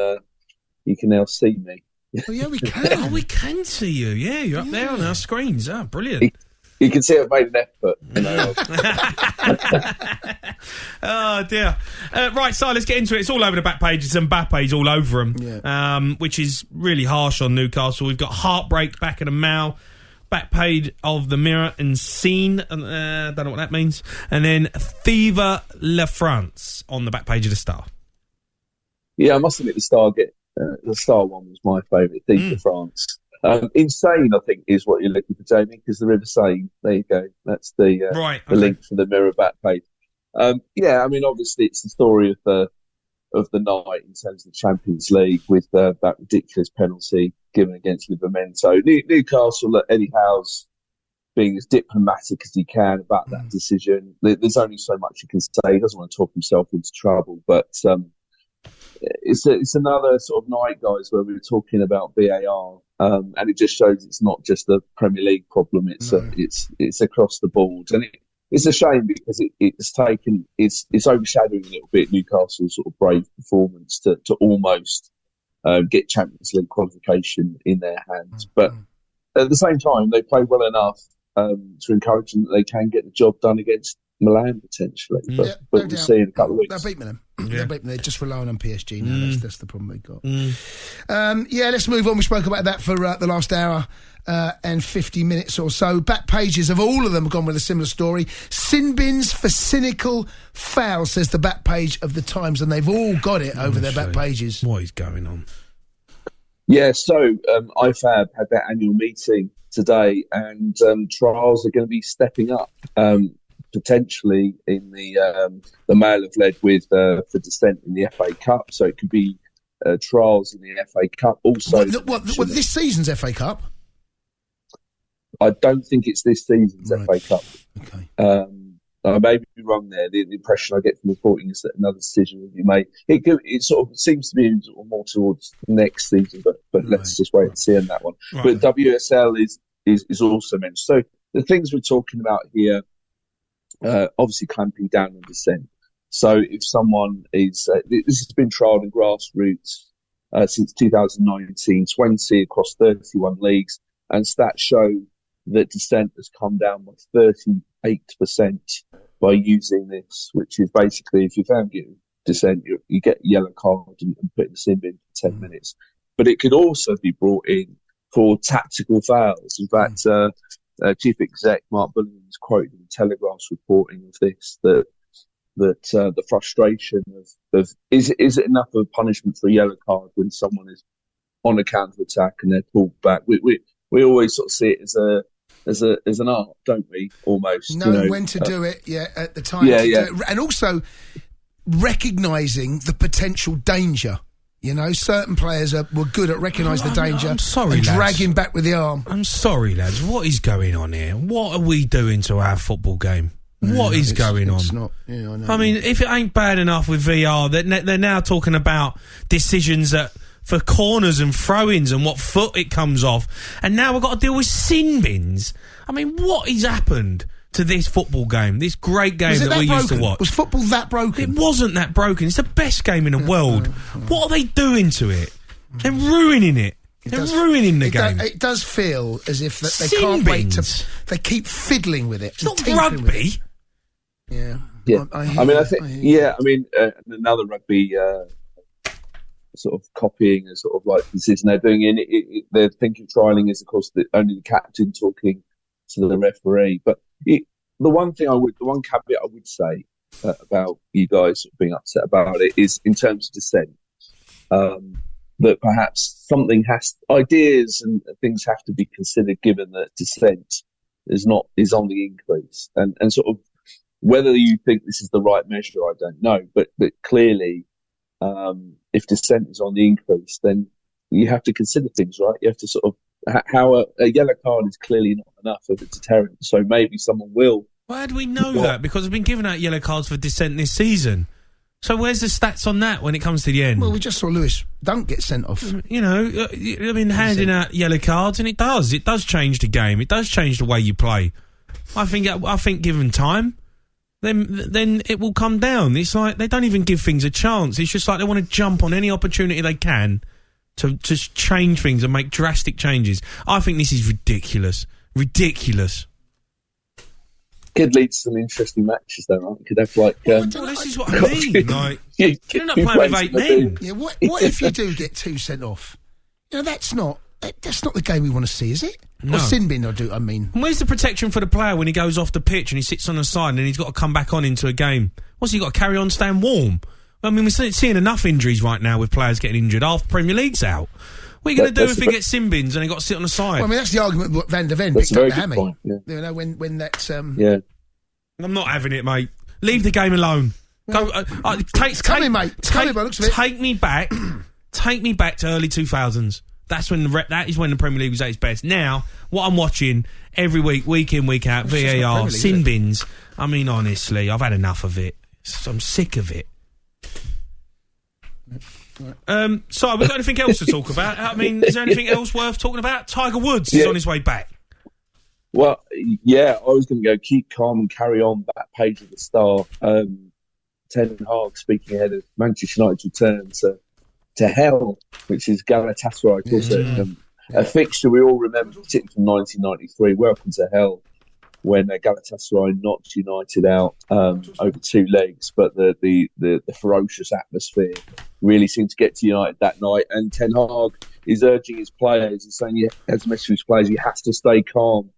You can now see me. Oh, yeah, we can. We can see you. Yeah, you're up there on our screens. Oh, brilliant. You can see I've made an effort. You know. Oh, dear. Right, Si, let's get into it. It's all over the back pages and Mbappe's all over them, which is really harsh on Newcastle. We've got Heartbreak back in the Mail, back page of the Mirror and Scene. Don't know what that means. And then Viva la France on the back page of the Star. Yeah, I must admit the Star one was my favourite. Viva France. Insane, I think, is what you're looking for, Jamie, because the River Seine. There you go. That's the link for the Mirror back page. Yeah, I mean, obviously, it's the story of the night in terms of the Champions League with that ridiculous penalty given against Livramento. Newcastle, Eddie Howe's being as diplomatic as he can about that decision. There's only so much he can say. He doesn't want to talk himself into trouble, but it's another sort of night, guys, where we were talking about VAR. And it just shows it's not just a Premier League problem. It's across the board, and it's a shame because it's overshadowing a little bit Newcastle's sort of brave performance to almost get Champions League qualification in their hands. But at the same time, they play well enough to encourage them that they can get the job done against Milan potentially. But we'll see in a couple of weeks. They'll beat them. They're just relying on PSG now. That's the problem they've got. Let's move on. We spoke about that for the last hour and 50 minutes or so. Back pages of all of them have gone with a similar story. Sin bins for cynical fouls, says the back page of the Times, and they've all got it over their back pages. What is going on? Yeah, so IFAB had their annual meeting today, and trials are going to be stepping up. Potentially in the Mail have led with for dissent in the FA Cup, so it could be trials in the FA Cup. Also, what this season's FA Cup? I don't think it's this season's FA Cup. Okay. I may be wrong there. The impression I get from reporting is that another decision will be made. It sort of seems to be more towards next season, but let's just wait and see on that one. Right. But WSL is also mentioned. So the things we're talking about here, obviously clamping down on dissent. So if someone is, this has been trialled in grassroots since 2019-20 across 31 leagues, and stats show that dissent has come down by 38% by using this, which is basically, if you found dissent, you get a yellow card and put in the sin bin for 10 minutes. But it could also be brought in for tactical fouls. In fact, Chief Exec Mark Bullingham is quoted in the Telegraph's reporting of this, that the frustration of is it enough of a punishment for a yellow card when someone is on a counter attack and they're pulled back? We always sort of see it as an art, don't we? Almost knowing when to do it, at the time. Do it. And also recognising the potential danger. You know, certain players were good at recognising the danger. I'm sorry, and lads. dragging back with the arm. I'm sorry, lads. What is going on here? What are we doing to our football game? What is going on? It's not. Yeah, I know. I mean, if it ain't bad enough with VR, they're now talking about decisions for corners and throw-ins and what foot it comes off, and now we've got to deal with sin bins. I mean, what has happened to this football game, this great game that we used to watch? Was football that broken? It wasn't that broken. It's the best game in the world. What are they doing to it? They're ruining it. They're ruining the game. It does feel as if that they Sin can't wait bins. to. They keep fiddling with it. It's not rugby. Yeah. I mean, another rugby sort of copying a sort of like decision they're doing they're thinking trialling is, of course, only the captain talking to the referee. But the one caveat I would say about you guys being upset about it is in terms of dissent, that perhaps ideas and things have to be considered, given that dissent is on the increase, and sort of whether you think this is the right measure, I don't know, but clearly, if dissent is on the increase, then you have to consider things, right? You have to sort of how a yellow card is clearly not enough of a deterrent. So maybe someone will. Why do we know that? Because we've been giving out yellow cards for dissent this season. So where's the stats on that when it comes to the end? Well, we just saw Lewis don't get sent off. You know, I mean, handing out yellow cards, and it does change the game. It does change the way you play. I think given time, then it will come down. It's like they don't even give things a chance. It's just like they want to jump on any opportunity they can to just change things and make drastic changes. I think this is ridiculous. Ridiculous. Could lead to some interesting matches, though, right? Could have like. Well, this is what I mean. Like, you're not playing with 8 men. Yeah. What if you do get 2 sent off? You know, that's not the game we want to see, is it? No. Or sin bin, I mean. And where's the protection for the player when he goes off the pitch and he sits on the side and then he's got to come back on into a game? What's he got to carry on staying warm? I mean, we're seeing enough injuries right now with players getting injured. Half the Premier League's out. What are you going to do if he gets sin bins and he got to sit on the side? Well, I mean, that's the argument that Van der Ven picked up the hammy. Point, yeah. You know, when that... Yeah. I'm not having it, mate. Leave the game alone. Go. Coming, mate. Take me back. Take me back to early 2000s. That is when the Premier League was at its best. Now, what I'm watching every week, week in, week out, VAR, sin bins. I mean, honestly, I've had enough of it. I'm sick of it. So, we've got anything else to talk about? I mean, is there anything else worth talking about? Tiger Woods is on his way back. Well, yeah, I was going to go keep calm and carry on that page of the Star. Ten Hag speaking ahead of Manchester United's return to hell, which is Galatasaray, of course, a fixture we all remember, particularly from 1993. Welcome to hell, when Galatasaray knocked United out over 2 legs, but the ferocious atmosphere really seemed to get to United that night. And Ten Hag is urging his players, he's saying, as a message to his players, you have to stay calm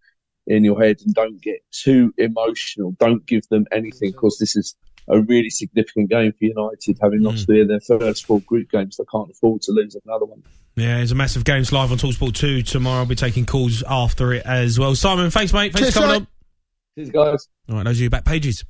in your head and don't get too emotional. Don't give them anything, because this is a really significant game for United, having lost their first 4 group games. They can't afford to lose another one. Yeah, it's a massive game. It's live on TalkSport 2 tomorrow. I'll be taking calls after it as well. Simon, thanks, mate. Thanks for coming on. Cheers, guys. All right, those are your back pages.